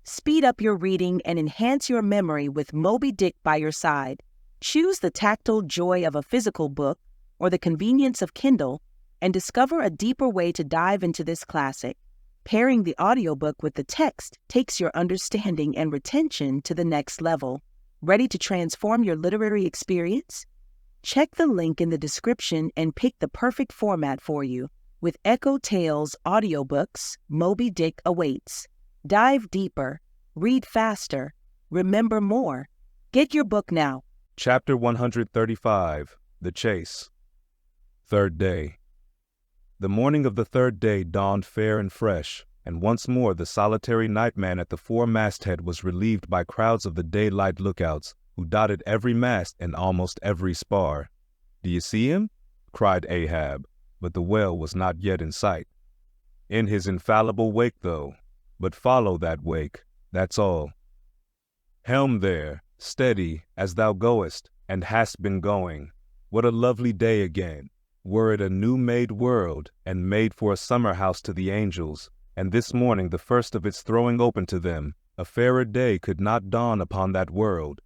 Speed up your reading and enhance your memory with Moby Dick by your side. Choose the tactile joy of a physical book or the convenience of Kindle and discover a deeper way to dive into this classic. Pairing the audiobook with the text takes your understanding and retention to the next level. Ready to transform your literary experience? Check the link in the description and pick the perfect format for you. With EchoTales Audiobooks, Moby Dick awaits. Dive deeper, read faster, remember more. Get your book now. Chapter 135, The Chase. 3rd Day. The morning of the 3rd day dawned fair and fresh, and once more the solitary nightman at the fore-masthead was relieved by crowds of the daylight lookouts, who dotted every mast and almost every spar. "Do you see him?" cried Ahab, but the whale was not yet in sight. In his infallible wake, though, but follow that wake, that's all. Helm there, steady, as thou goest, and hast been going. What a lovely day again! Were it a new-made world, and made for a summer house to the angels, and this morning the first of its throwing open to them, a fairer day could not dawn upon that world.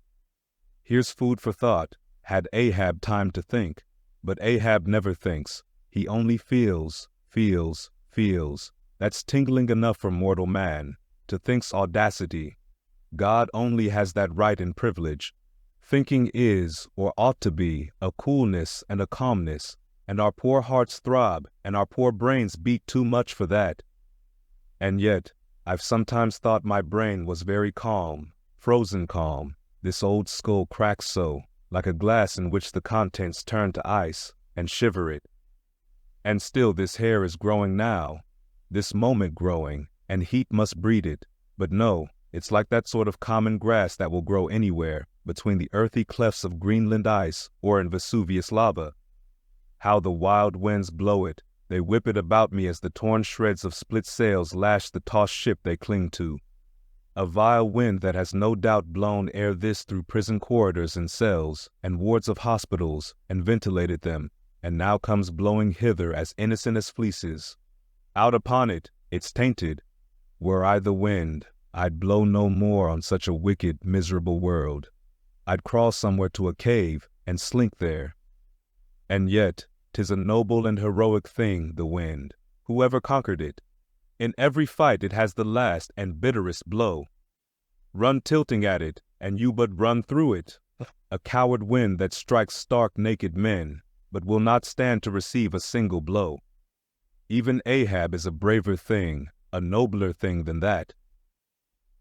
Here's food for thought, had Ahab time to think. But Ahab never thinks. He only feels. That's tingling enough for mortal man. To think's audacity. God only has that right and privilege. Thinking is, or ought to be, a coolness and a calmness, and our poor hearts throb, and our poor brains beat too much for that. And yet, I've sometimes thought my brain was very calm, frozen calm. This old skull cracks so, like a glass in which the contents turn to ice, and shiver it. And still this hair is growing now, this moment growing, and heat must breed it. But no, it's like that sort of common grass that will grow anywhere, between the earthy clefts of Greenland ice or in Vesuvius lava. How the wild winds blow it, they whip it about me as the torn shreds of split sails lash the tossed ship they cling to. A vile wind that has no doubt blown ere this through prison corridors and cells, and wards of hospitals, and ventilated them, and now comes blowing hither as innocent as fleeces. Out upon it, it's tainted. Were I the wind, I'd blow no more on such a wicked, miserable world. I'd crawl somewhere to a cave, and slink there. And yet, 'tis a noble and heroic thing, the wind. Whoever conquered it? In every fight it has the last and bitterest blow. Run tilting at it, and you but run through it. A coward wind that strikes stark naked men, but will not stand to receive a single blow. Even Ahab is a braver thing, a nobler thing than that.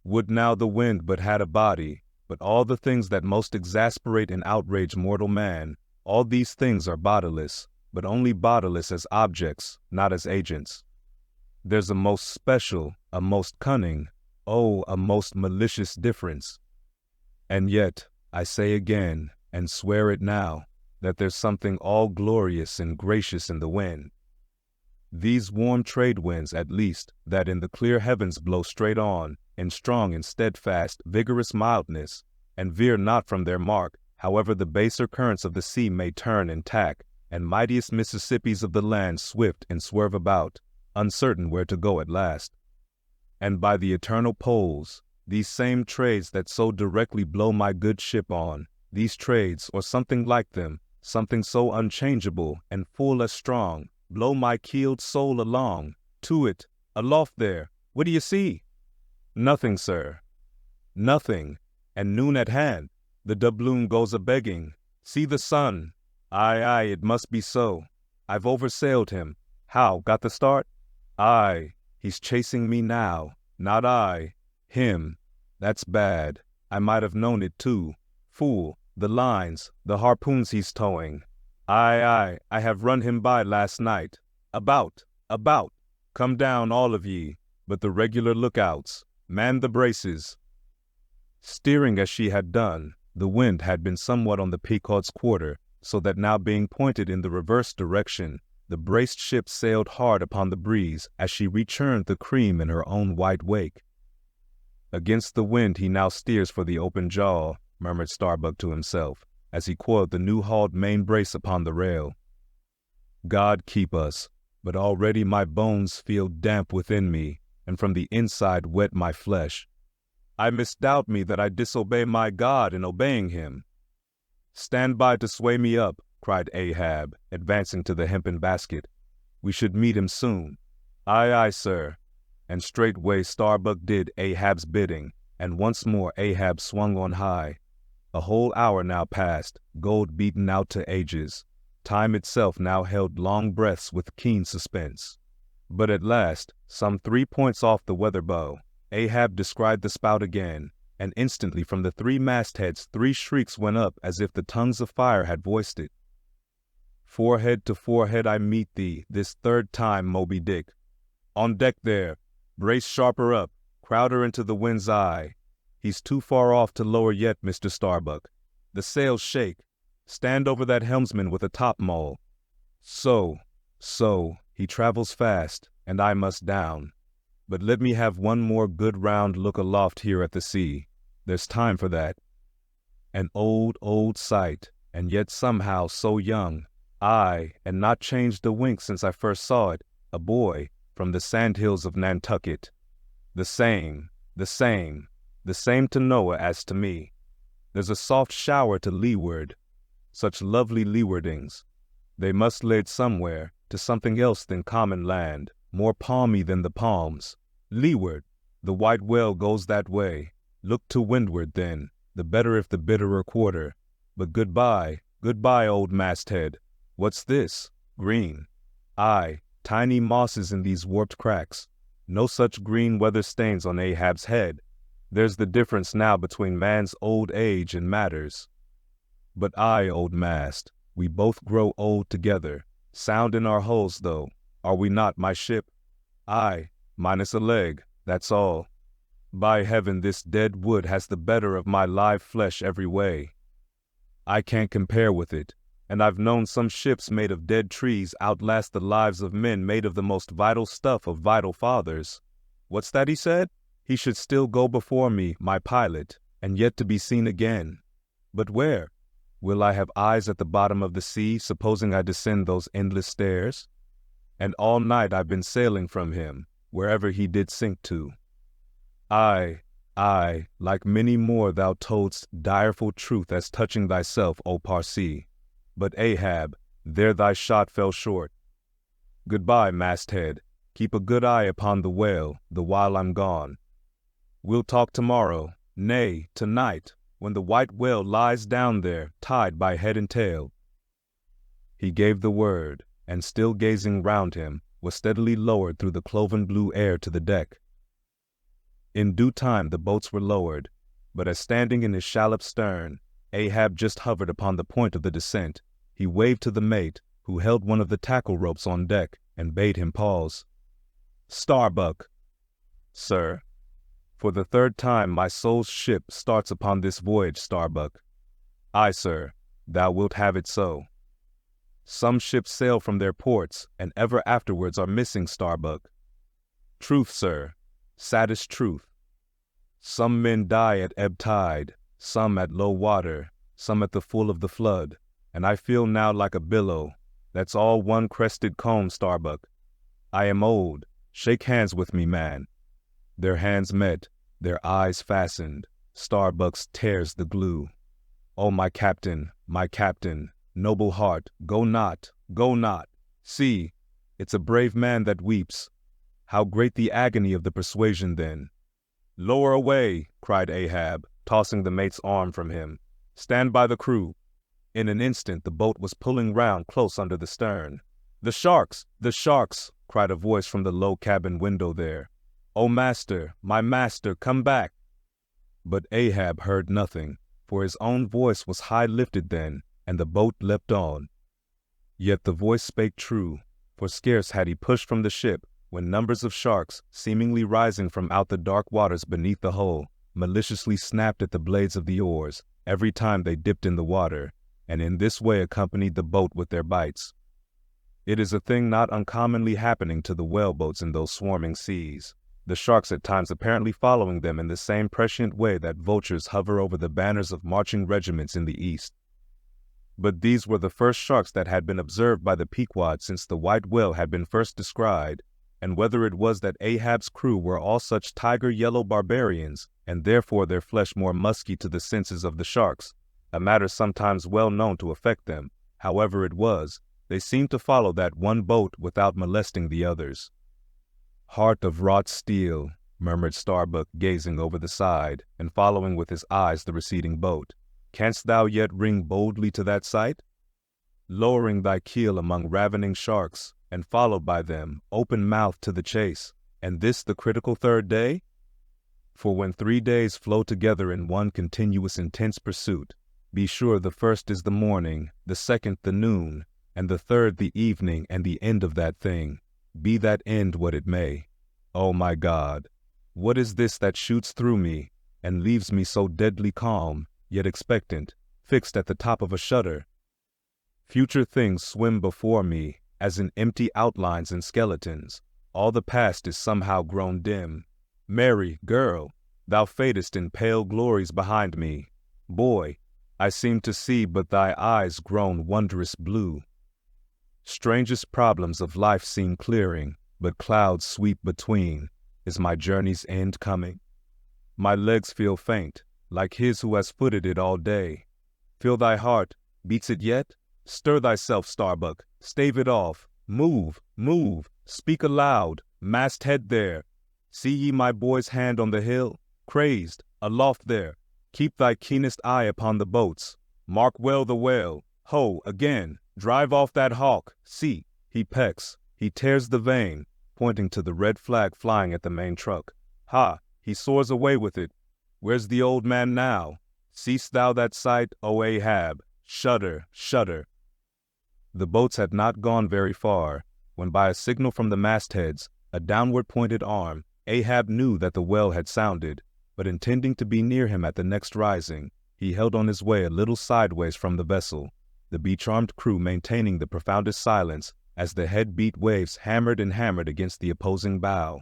Would now the wind but had a body, but all the things that most exasperate and outrage mortal man, all these things are bodiless, but only bodiless as objects, not as agents. There's a most special, a most cunning, oh, a most malicious difference. And yet, I say again, and swear it now, that there's something all glorious and gracious in the wind. These warm trade winds, at least, that in the clear heavens blow straight on, in strong and steadfast, vigorous mildness, and veer not from their mark, however the baser currents of the sea may turn and tack, and mightiest Mississippis of the land swift and swerve about, uncertain where to go at last. And by the eternal poles, these same trades that so directly blow my good ship on, these trades, or something like them, something so unchangeable and full as strong, blow my keeled soul along, to it, aloft there, what do you see? Nothing, sir. Nothing. And noon at hand, the doubloon goes a-begging. See the sun. Aye, it must be so. I've oversailed him. How, got the start? Aye, he's chasing me now. Not I. Him. That's bad. I might have known it too. Fool, the lines, the harpoons he's towing. Aye, I have run him by last night. About. Come down, all of ye, but the regular lookouts. Man the braces. Steering as she had done, the wind had been somewhat on the Pequod's quarter, so that now being pointed in the reverse direction, the braced ship sailed hard upon the breeze as she rechurned the cream in her own white wake. Against the wind he now steers for the open jaw, murmured Starbuck to himself, as he coiled the new-hauled main brace upon the rail. God keep us, but already my bones feel damp within me, and from the inside wet my flesh. I misdoubt me that I disobey my God in obeying him. Stand by to sway me up, cried Ahab, advancing to the hempen basket. We should meet him soon. Aye, sir. And straightway Starbuck did Ahab's bidding, and once more Ahab swung on high. A whole hour now passed, gold beaten out to ages. Time itself now held long breaths with keen suspense. But at last, some 3 points off the weather bow, Ahab descried the spout again, and instantly from the 3 mastheads 3 shrieks went up as if the tongues of fire had voiced it. Forehead to forehead I meet thee, this 3rd time, Moby Dick. On deck there, brace sharper up, crowd her into the wind's eye. He's too far off to lower yet, Mr. Starbuck. The sails shake. Stand over that helmsman with a topmaul. So, he travels fast, and I must down. But let me have one more good round look aloft here at the sea. There's time for that. An old sight, and yet somehow so young. Aye, and not changed a wink since I first saw it, a boy, from the sandhills of Nantucket. The same to Noah as to me. There's a soft shower to leeward. Such lovely leewardings. They must lead somewhere, to something else than common land, more palmy than the palms. Leeward, the white whale goes that way. Look to windward then, the better if the bitterer quarter. But goodbye, old masthead. What's this? Green. Aye, tiny mosses in these warped cracks. No such green weather stains on Ahab's head. There's the difference now between man's old age and matters. But I, old mast, we both grow old together. Sound in our hulls, though, are we not, my ship? Aye, minus a leg, that's all. By heaven, this dead wood has the better of my live flesh every way. I can't compare with it, and I've known some ships made of dead trees outlast the lives of men made of the most vital stuff of vital fathers. What's that he said? He should still go before me, my pilot, and yet to be seen again. But where? Will I have eyes at the bottom of the sea, supposing I descend those endless stairs? And all night I've been sailing from him, wherever he did sink to. I, like many more thou toldst direful truth as touching thyself, O Parsee. But Ahab, there thy shot fell short. Goodbye, masthead. Keep a good eye upon the whale, the while I'm gone. We'll talk tomorrow, nay, tonight, when the white whale lies down there, tied by head and tail. He gave the word, and still gazing round him, was steadily lowered through the cloven blue air to the deck. In due time the boats were lowered, but as standing in his shallop stern, Ahab just hovered upon the point of the descent, he waved to the mate, who held one of the tackle ropes on deck, and bade him pause. "Starbuck." "Sir." "For the third time my soul's ship starts upon this voyage, Starbuck." "Aye, sir, thou wilt have it so." "Some ships sail from their ports, and ever afterwards are missing, Starbuck." "Truth, sir, saddest truth." "Some men die at ebb tide, some at low water, some at the full of the flood, and I feel now like a billow, that's all one crested comb, Starbuck. I am old, shake hands with me, man." Their hands met, their eyes fastened, Starbuck's tears the glue. "Oh, my captain, noble heart, go not, go not. See, it's a brave man that weeps. How great the agony of the persuasion then." "Lower away," cried Ahab, tossing the mate's arm from him. "Stand by the crew." In an instant the boat was pulling round close under the stern. "The sharks! The sharks!" cried a voice from the low cabin window there. "Oh, master, my master, come back!" But Ahab heard nothing, for his own voice was high lifted then, and the boat leapt on. Yet the voice spake true, for scarce had he pushed from the ship, when numbers of sharks, seemingly rising from out the dark waters beneath the hull, maliciously snapped at the blades of the oars, every time they dipped in the water, and in this way accompanied the boat with their bites. It is a thing not uncommonly happening to the whaleboats in those swarming seas, the sharks at times apparently following them in the same prescient way that vultures hover over the banners of marching regiments in the east. But these were the first sharks that had been observed by the Pequod since the white whale had been first descried, and whether it was that Ahab's crew were all such tiger-yellow barbarians, and therefore their flesh more musky to the senses of the sharks, a matter sometimes well known to affect them, however it was, they seemed to follow that one boat without molesting the others. "Heart of wrought steel," murmured Starbuck, gazing over the side, and following with his eyes the receding boat, "canst thou yet ring boldly to that sight? Lowering thy keel among ravening sharks, and followed by them, open-mouthed to the chase, and this the critical third day? For when 3 days flow together in one continuous intense pursuit, be sure the first is the morning, the second the noon, and the third the evening and the end of that thing, be that end what it may. Oh my God, what is this that shoots through me, and leaves me so deadly calm, yet expectant, fixed at the top of a shutter? Future things swim before me, as in empty outlines and skeletons. All the past is somehow grown dim. Mary, girl, thou fadest in pale glories behind me. Boy, I seem to see but thy eyes grown wondrous blue. Strangest problems of life seem clearing, but clouds sweep between. Is my journey's end coming? My legs feel faint, like his who has footed it all day. Feel thy heart, beats it yet? Stir thyself, Starbuck, stave it off. Move, move, speak aloud, masthead there. See ye my boy's hand on the hill? Crazed, aloft there. Keep thy keenest eye upon the boats. Mark well the whale. Ho, again, drive off that hawk. See, he pecks, he tears the vane, pointing to the red flag flying at the main truck. Ha, he soars away with it. Where's the old man now? Seest thou that sight, O Ahab? Shudder, shudder. The boats had not gone very far, when by a signal from the mastheads, a downward-pointed arm, Ahab knew that the whale had sounded, but intending to be near him at the next rising, he held on his way a little sideways from the vessel, the beach-armed crew maintaining the profoundest silence as the head-beat waves hammered and hammered against the opposing bow.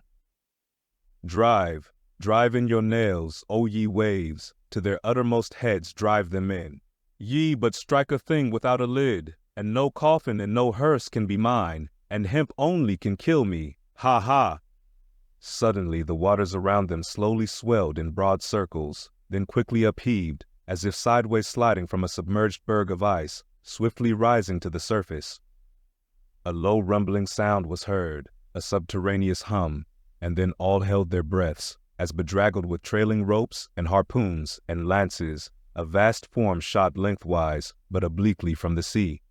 Drive, Drive in your nails, O ye waves, to their uttermost heads drive them in. Ye but strike a thing without a lid, and no coffin and no hearse can be mine, and hemp only can kill me. Ha ha! Suddenly the waters around them slowly swelled in broad circles, then quickly upheaved, as if sideways sliding from a submerged berg of ice, swiftly rising to the surface. A low rumbling sound was heard, a subterraneous hum, and then all held their breaths, as bedraggled with trailing ropes and harpoons and lances, a vast form shot lengthwise but obliquely from the sea.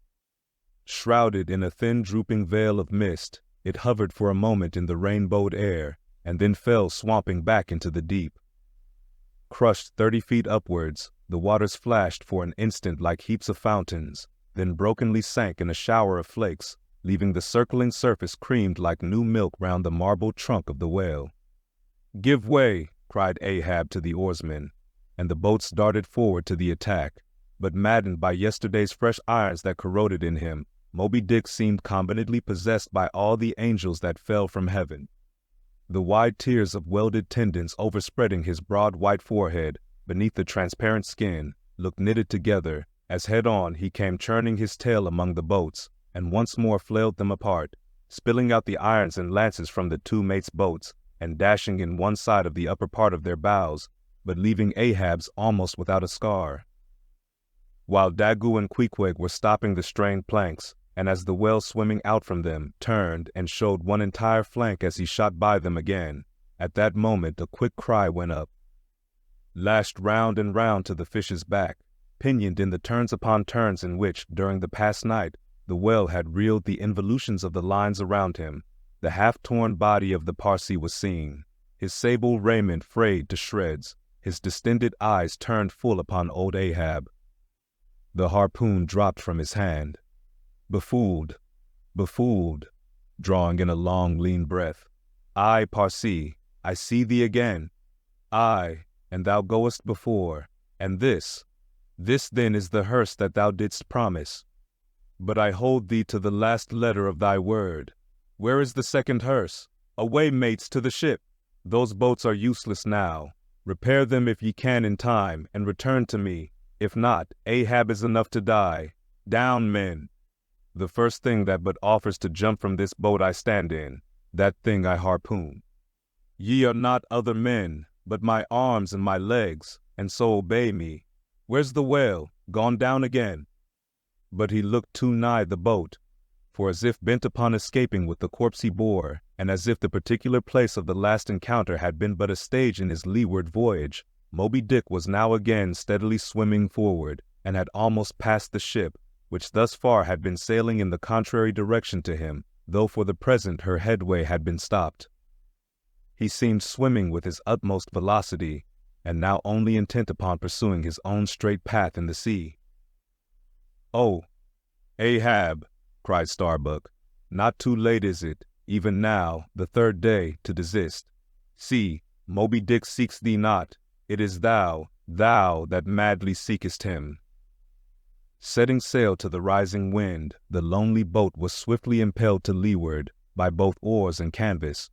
Shrouded in a thin drooping veil of mist, it hovered for a moment in the rainbowed air, and then fell swamping back into the deep. Crushed 30 feet upwards, the waters flashed for an instant like heaps of fountains, then brokenly sank in a shower of flakes, leaving the circling surface creamed like new milk round the marble trunk of the whale. "Give way!" cried Ahab to the oarsmen, and the boats darted forward to the attack. But maddened by yesterday's fresh irons that corroded in him, Moby Dick seemed combinedly possessed by all the angels that fell from heaven. The wide tiers of welded tendons overspreading his broad white forehead, beneath the transparent skin, looked knitted together, as head-on he came churning his tail among the boats, and once more flailed them apart, spilling out the irons and lances from the two mates' boats, and dashing in one side of the upper part of their bows, but leaving Ahab's almost without a scar. While Daggoo and Queequeg were stopping the strained planks, and as the whale swimming out from them turned and showed one entire flank as he shot by them again, at that moment a quick cry went up. Lashed round and round to the fish's back, pinioned in the turns upon turns in which, during the past night, the whale had reeled the involutions of the lines around him, the half-torn body of the Parsee was seen, his sable raiment frayed to shreds, his distended eyes turned full upon old Ahab. The harpoon dropped from his hand. Befooled, drawing in a long, lean breath. "Aye, Parsee, I see thee again. Aye, and thou goest before, and this then is the hearse that thou didst promise. But I hold thee to the last letter of thy word. Where is the second hearse? Away, mates, to the ship. Those boats are useless now. Repair them if ye can in time, and return to me. If not, Ahab is enough to die. Down, men! The first thing that but offers to jump from this boat I stand in, that thing I harpoon. Ye are not other men, but my arms and my legs, and so obey me. Where's the whale? Gone down again?" But he looked too nigh the boat, for as if bent upon escaping with the corpse he bore, and as if the particular place of the last encounter had been but a stage in his leeward voyage, Moby Dick was now again steadily swimming forward, and had almost passed the ship, which thus far had been sailing in the contrary direction to him, though for the present her headway had been stopped. He seemed swimming with his utmost velocity, and now only intent upon pursuing his own straight path in the sea. "Oh, Ahab," cried Starbuck, "not too late is it, even now, the third day, to desist. See, Moby Dick seeks thee not, it is thou that madly seekest him." Setting sail to the rising wind, the lonely boat was swiftly impelled to leeward by both oars and canvas.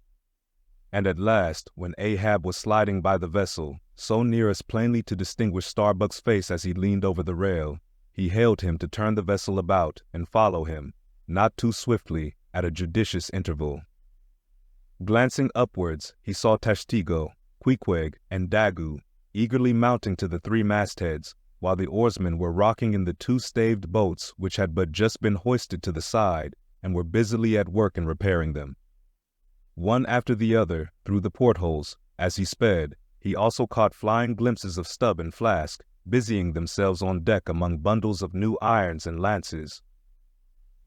And at last, when Ahab was sliding by the vessel, so near as plainly to distinguish Starbuck's face as he leaned over the rail, he hailed him to turn the vessel about and follow him, not too swiftly, at a judicious interval. Glancing upwards, he saw Tashtego, Queequeg, and Daggoo eagerly mounting to the 3 mastheads, while the oarsmen were rocking in the 2 staved boats which had but just been hoisted to the side, and were busily at work in repairing them. One after the other, through the portholes, as he sped, he also caught flying glimpses of Stubb and Flask, busying themselves on deck among bundles of new irons and lances.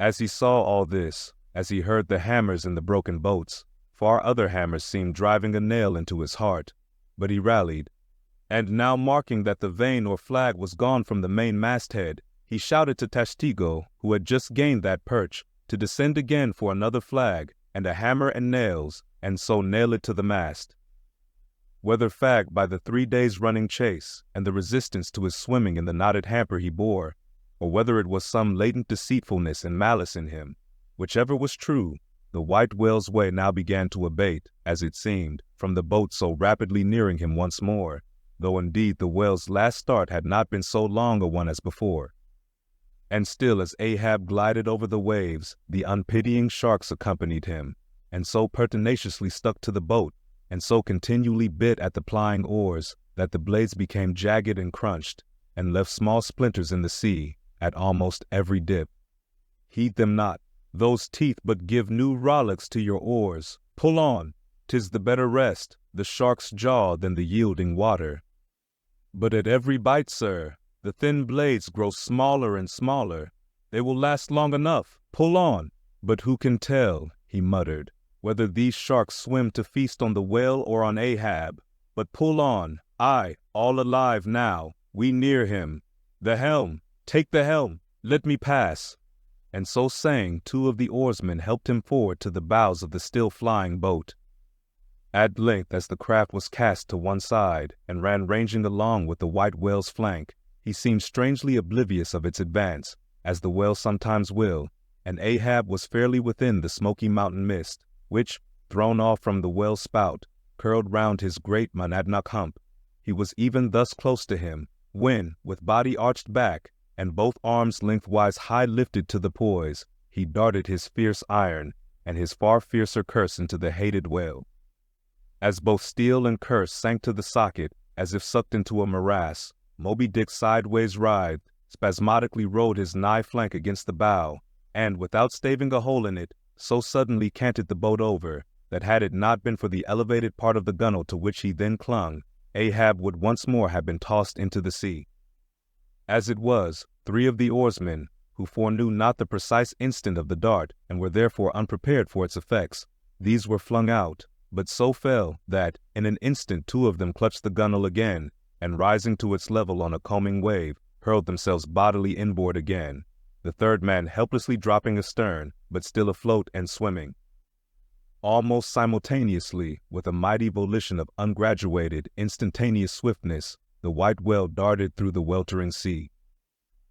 As he saw all this, as he heard the hammers in the broken boats, far other hammers seemed driving a nail into his heart, but he rallied, and now marking that the vane or flag was gone from the main masthead, he shouted to Tashtego, who had just gained that perch, to descend again for another flag, and a hammer and nails, and so nail it to the mast. Whether fagged by the 3 days' running chase, and the resistance to his swimming in the knotted hamper he bore, or whether it was some latent deceitfulness and malice in him, whichever was true, The white whale's way now began to abate, as it seemed, from the boat so rapidly nearing him once more, though indeed the whale's last start had not been so long a one as before. And still as Ahab glided over the waves, the unpitying sharks accompanied him, and so pertinaciously stuck to the boat, and so continually bit at the plying oars, that the blades became jagged and crunched, and left small splinters in the sea, at almost every dip. Heed them not, those teeth but give new rollicks to your oars. Pull on, 'tis the better rest, the shark's jaw than the yielding water. But at every bite, sir, the thin blades grow smaller and smaller. They will last long enough. Pull on. But who can tell, he muttered, whether these sharks swim to feast on the whale or on Ahab. But pull on. Aye, all alive now. We near him. The helm. Take the helm. Let me pass. And so saying, two of the oarsmen helped him forward to the bows of the still flying boat. At length, as the craft was cast to one side and ran ranging along with the white whale's flank, he seemed strangely oblivious of its advance, as the whale sometimes will, and Ahab was fairly within the smoky mountain mist, which, thrown off from the whale's spout, curled round his great monadnock hump. He was even thus close to him, when, with body arched back, and both arms lengthwise high lifted to the poise, he darted his fierce iron, and his far fiercer curse into the hated whale. As both steel and curse sank to the socket, as if sucked into a morass, Moby Dick sideways writhed, spasmodically rolled his nigh flank against the bow, and, without staving a hole in it, so suddenly canted the boat over, that had it not been for the elevated part of the gunwale to which he then clung, Ahab would once more have been tossed into the sea. As it was, three of the oarsmen, who foreknew not the precise instant of the dart, and were therefore unprepared for its effects, these were flung out, but so fell that, in an instant, two of them clutched the gunwale again, and rising to its level on a combing wave, hurled themselves bodily inboard again, the third man helplessly dropping astern, but still afloat and swimming. Almost simultaneously, with a mighty volition of ungraduated, instantaneous swiftness, the white whale darted through the weltering sea.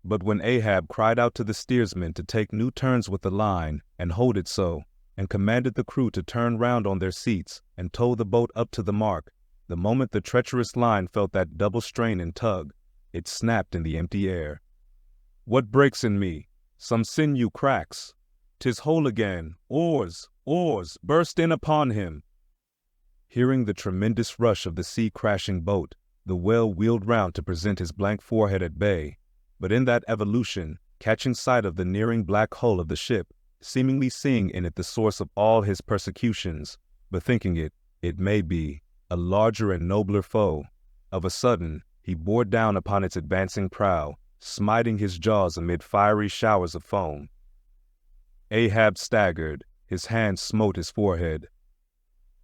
But when Ahab cried out to the steersman to take new turns with the line, and hold it so, and commanded the crew to turn round on their seats, and tow the boat up to the mark, the moment the treacherous line felt that double strain and tug, it snapped in the empty air. What breaks in me? Some sinew cracks. 'Tis whole again. Oars, oars, burst in upon him. Hearing the tremendous rush of the sea-crashing boat, the whale wheeled round to present his blank forehead at bay, but in that evolution, catching sight of the nearing black hull of the ship, seemingly seeing in it the source of all his persecutions, but thinking it may be, a larger and nobler foe, of a sudden he bore down upon its advancing prow, smiting his jaws amid fiery showers of foam. Ahab staggered, his hands smote his forehead.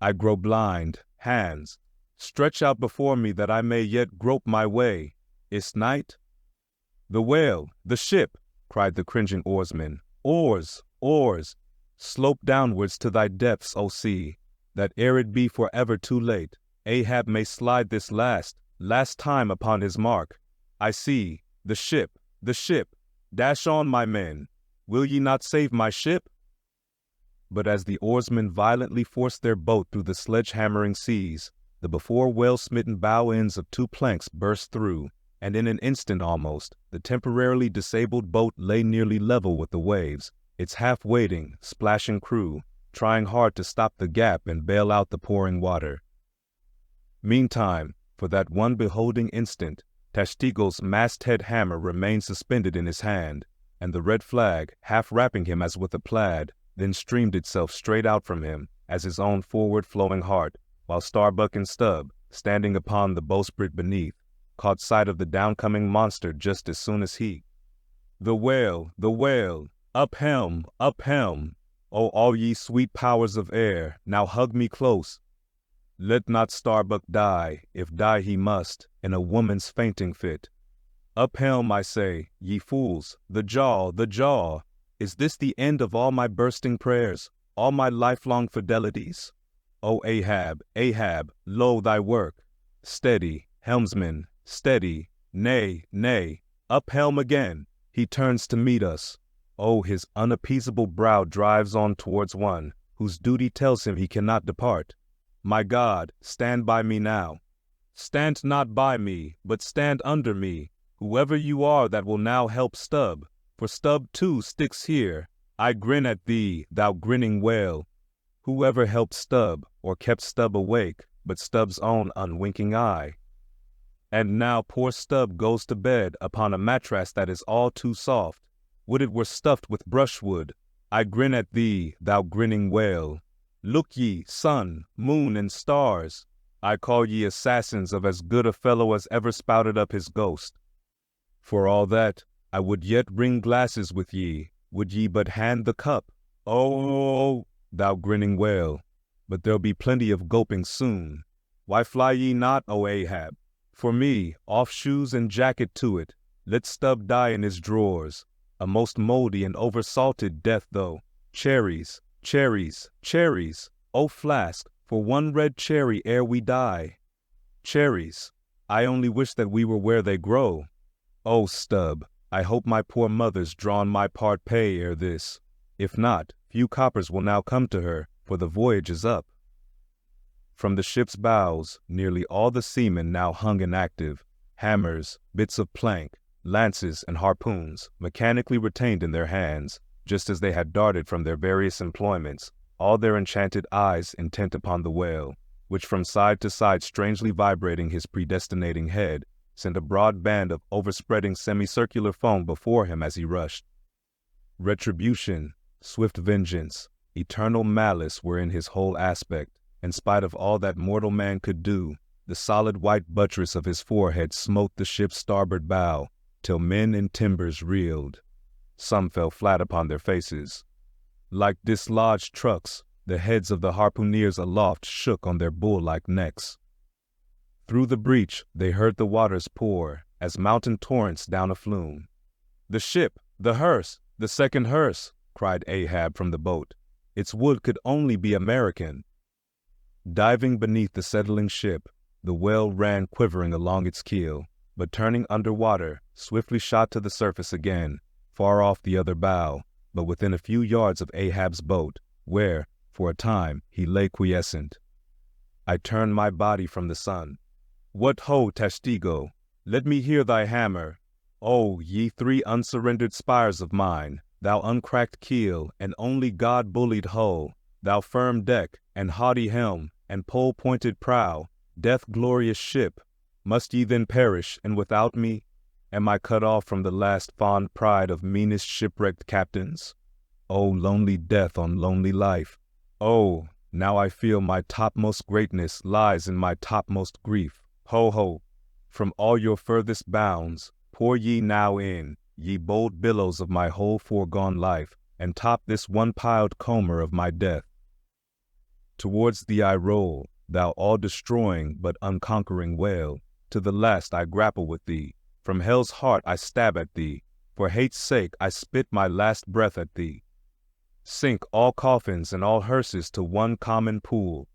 I grow blind, hands, stretch out before me that I may yet grope my way. Is night? The whale, the ship, cried the cringing oarsman. Oars, oars, slope downwards to thy depths, O sea, that ere it be forever too late, Ahab may slide this last time upon his mark. I see, the ship, dash on, my men. Will ye not save my ship? But as the oarsmen violently forced their boat through the sledge-hammering seas, the before whale-smitten bow ends of two planks burst through, and in an instant almost, the temporarily disabled boat lay nearly level with the waves, its half-waiting, splashing crew, trying hard to stop the gap and bail out the pouring water. Meantime, for that one beholding instant, Tashtigel's masthead hammer remained suspended in his hand, and the red flag, half wrapping him as with a plaid, then streamed itself straight out from him, as his own forward-flowing heart, while Starbuck and Stubb, standing upon the bowsprit beneath, caught sight of the downcoming monster just as soon as he. The whale, up helm, O all ye sweet powers of air, now hug me close. Let not Starbuck die, if die he must, in a woman's fainting fit. Up helm, I say, ye fools, the jaw. Is this the end of all my bursting prayers, all my lifelong fidelities? O Ahab, lo thy work. Steady, helmsman, steady, nay, up helm again. He turns to meet us. Oh, his unappeasable brow drives on towards one, whose duty tells him he cannot depart. My God, stand by me now. Stand not by me, but stand under me, whoever you are that will now help Stubb, for Stubb too sticks here. I grin at thee, thou grinning whale. Whoever helped Stubb, or kept Stubb awake, but Stubb's own unwinking eye? And now poor Stubb goes to bed upon a mattress that is all too soft. Would it were stuffed with brushwood. I grin at thee, thou grinning whale. Look ye, sun, moon, and stars. I call ye assassins of as good a fellow as ever spouted up his ghost. For all that, I would yet ring glasses with ye, would ye but hand the cup. Oh, thou grinning whale, but there'll be plenty of gulping soon. Why fly ye not, O Ahab? For me, off shoes and jacket to it. Let Stubb die in his drawers. A most mouldy and over-salted death, though. Cherries, cherries, cherries. O flask, for one red cherry ere we die. Cherries, I only wish that we were where they grow. O Stubb, I hope my poor mother's drawn my part pay ere this. If not, few coppers will now come to her, for the voyage is up. From the ship's bows, nearly all the seamen now hung inactive, hammers, bits of plank, lances, and harpoons, mechanically retained in their hands, just as they had darted from their various employments, all their enchanted eyes intent upon the whale, which from side to side strangely vibrating his predestinating head, sent a broad band of overspreading semicircular foam before him as he rushed. Retribution, swift vengeance, eternal malice were in his whole aspect. In spite of all that mortal man could do, the solid white buttress of his forehead smote the ship's starboard bow, till men and timbers reeled. Some fell flat upon their faces. Like dislodged trucks, the heads of the harpooneers aloft shook on their bull-like necks. Through the breach they heard the waters pour, as mountain torrents down a flume. "The ship! The hearse! The second hearse!" cried Ahab from the boat. "Its wood could only be American." Diving beneath the settling ship, the whale ran quivering along its keel, but turning under water, swiftly shot to the surface again, far off the other bow, but within a few yards of Ahab's boat, where, for a time, he lay quiescent. I turned my body from the sun. "What ho, Testigo! Let me hear thy hammer. Oh, ye three unsurrendered spires of mine, thou uncracked keel and only God-bullied hull, thou firm deck and haughty helm, and pole-pointed prow, death-glorious ship, must ye then perish, and without me? Am I cut off from the last fond pride of meanest shipwrecked captains? O lonely death on lonely life! Oh, now I feel my topmost greatness lies in my topmost grief. Ho, ho! From all your furthest bounds, pour ye now in, ye bold billows of my whole foregone life, and top this one-piled comber of my death. Towards thee I roll, thou all-destroying but unconquering whale. To the last I grapple with thee. From hell's heart I stab at thee. For hate's sake I spit my last breath at thee. Sink all coffins and all hearses to one common pool.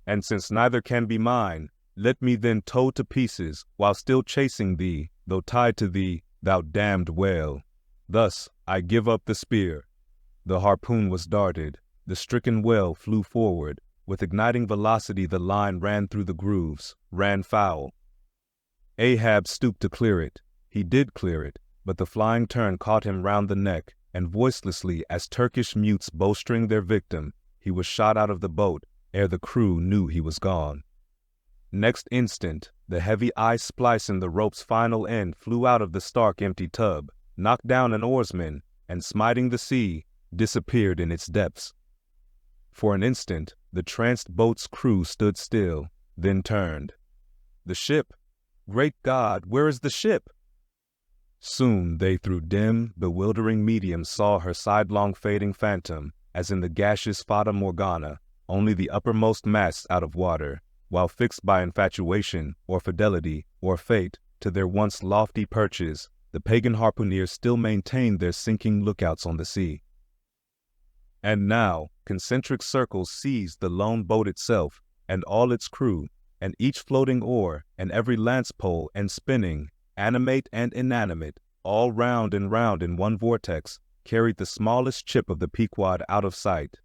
And since neither can be mine, let me then tow to pieces, while still chasing thee, though tied to thee, thou damned whale. Thus I give up the spear. The harpoon was darted. The stricken whale flew forward. With igniting velocity the line ran through the grooves, ran foul. Ahab stooped to clear it. He did clear it, but the flying turn caught him round the neck, and voicelessly, as Turkish mutes bowstring their victim, he was shot out of the boat ere the crew knew he was gone. Next instant, the heavy ice splice in the rope's final end flew out of the stark empty tub, knocked down an oarsman, and smiting the sea, disappeared in its depths. For an instant, the tranced boat's crew stood still, then turned. The ship! Great God, where is the ship? Soon they through dim, bewildering medium saw her sidelong fading phantom, as in the gaseous Fata Morgana, only the uppermost masts out of water, while fixed by infatuation, or fidelity, or fate, to their once lofty perches, the pagan harpooneers still maintained their sinking lookouts on the sea. And now, concentric circles seized the lone boat itself, and all its crew, and each floating oar, and every lance pole and spinning, animate and inanimate, all round and round in one vortex, carried the smallest chip of the Pequod out of sight.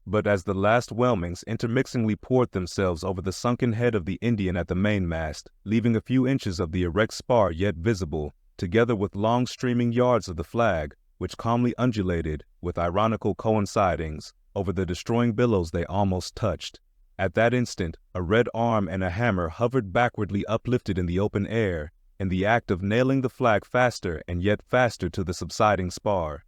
But as the last whelmings intermixingly poured themselves over the sunken head of the Indian at the mainmast, leaving a few inches of the erect spar yet visible, together with long streaming yards of the flag, which calmly undulated, with ironical coincidings, over the destroying billows they almost touched. At that instant, a red arm and a hammer hovered backwardly uplifted in the open air, in the act of nailing the flag faster and yet faster to the subsiding spar.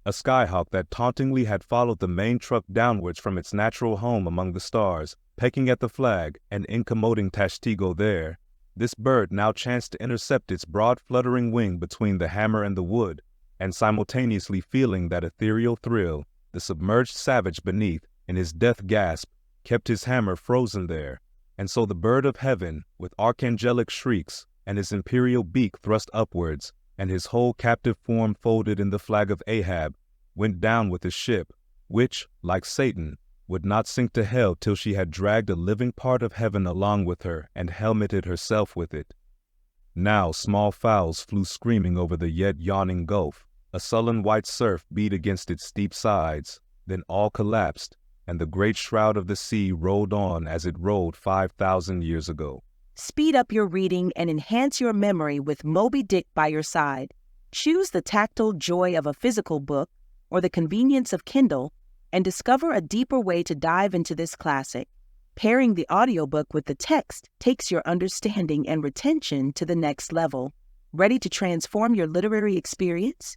A skyhawk that tauntingly had followed the main truck downwards from its natural home among the stars, pecking at the flag and incommoding Tashtigo there, this bird now chanced to intercept its broad fluttering wing between the hammer and the wood, and simultaneously feeling that ethereal thrill, the submerged savage beneath, in his death gasp, kept his hammer frozen there, and so the bird of heaven, with archangelic shrieks, and his imperial beak thrust upwards, and his whole captive form folded in the flag of Ahab, went down with the ship, which, like Satan, would not sink to hell till she had dragged a living part of heaven along with her and helmeted herself with it. Now small fowls flew screaming over the yet yawning gulf, a sullen white surf beat against its steep sides, then all collapsed, and the great shroud of the sea rolled on as it rolled 5,000 years ago. Speed up your reading and enhance your memory with Moby Dick by your side. Choose the tactile joy of a physical book or the convenience of Kindle, and discover a deeper way to dive into this classic. Pairing the audiobook with the text takes your understanding and retention to the next level. Ready to transform your literary experience?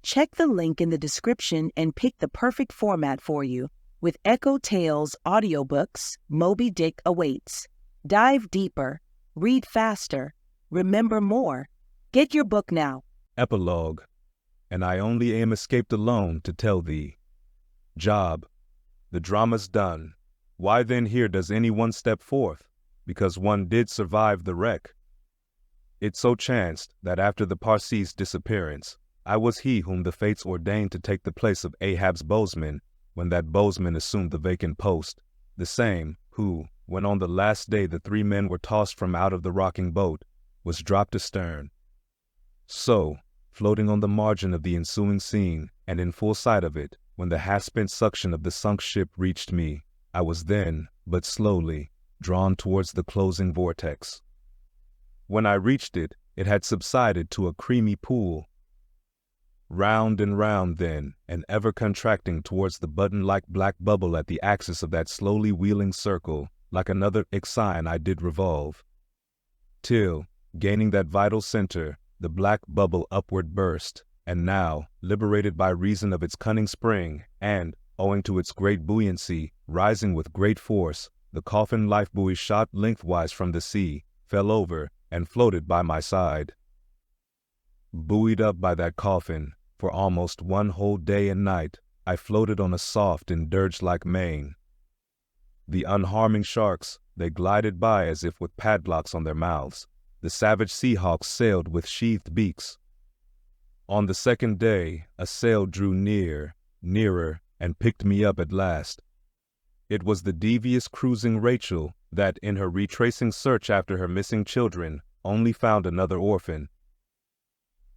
Check the link in the description and pick the perfect format for you. With EchoTales Audiobooks, Moby Dick awaits. Dive deeper, read faster, remember more. Get your book now. Epilogue. And I only am escaped alone to tell thee. Job. The drama's done. Why then here does any one step forth? Because one did survive the wreck. It so chanced that after the Parsee's disappearance, I was he whom the fates ordained to take the place of Ahab's bowsman, when that bowsman assumed the vacant post, the same who, when on the last day the 3 men were tossed from out of the rocking boat, was dropped astern. So, floating on the margin of the ensuing scene, and in full sight of it, when the half-spent suction of the sunk ship reached me, I was then, but slowly, drawn towards the closing vortex. When I reached it, it had subsided to a creamy pool. Round and round then, and ever contracting towards the button-like black bubble at the axis of that slowly wheeling circle, like another Ixion I did revolve. Till, gaining that vital center, the black bubble upward burst, and now, liberated by reason of its cunning spring, and, owing to its great buoyancy, rising with great force, the coffin life-buoy shot lengthwise from the sea, fell over, and floated by my side. Buoyed up by that coffin, for almost one whole day and night, I floated on a soft and dirge-like main. The unharming sharks, they glided by as if with padlocks on their mouths. The savage sea-hawks sailed with sheathed beaks. On the second day, a sail drew near, nearer, and picked me up at last. It was the devious cruising Rachel that, in her retracing search after her missing children, only found another orphan.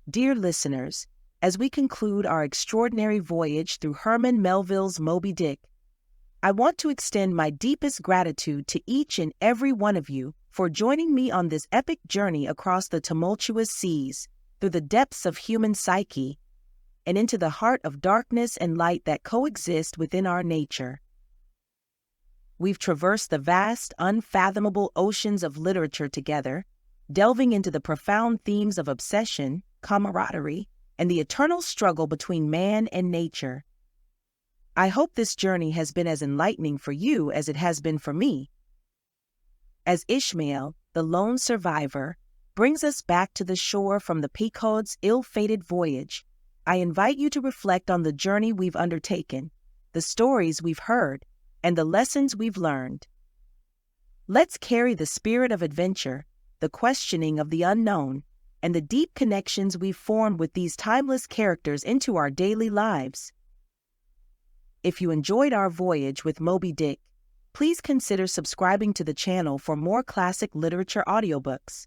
Dear listeners, as we conclude our extraordinary voyage through Herman Melville's Moby Dick, I want to extend my deepest gratitude to each and every one of you for joining me on this epic journey across the tumultuous seas, through the depths of human psyche, and into the heart of darkness and light that coexist within our nature. We've traversed the vast, unfathomable oceans of literature together, delving into the profound themes of obsession, camaraderie, and the eternal struggle between man and nature. I hope this journey has been as enlightening for you as it has been for me. As Ishmael, the lone survivor, brings us back to the shore from the Pequod's ill-fated voyage, I invite you to reflect on the journey we've undertaken, the stories we've heard, and the lessons we've learned. Let's carry the spirit of adventure, the questioning of the unknown, and the deep connections we've formed with these timeless characters into our daily lives. If you enjoyed our voyage with Moby Dick, please consider subscribing to the channel for more classic literature audiobooks.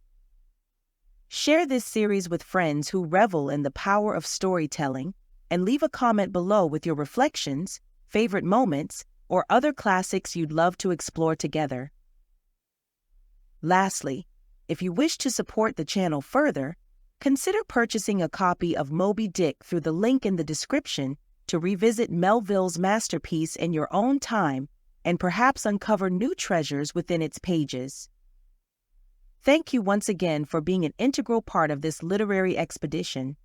Share this series with friends who revel in the power of storytelling, and leave a comment below with your reflections, favorite moments, or other classics you'd love to explore together. Lastly, if you wish to support the channel further, consider purchasing a copy of Moby Dick through the link in the description to revisit Melville's masterpiece in your own time and perhaps uncover new treasures within its pages. Thank you once again for being an integral part of this literary expedition.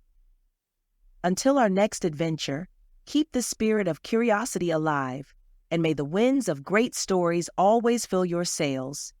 Until our next adventure, keep the spirit of curiosity alive, and may the winds of great stories always fill your sails.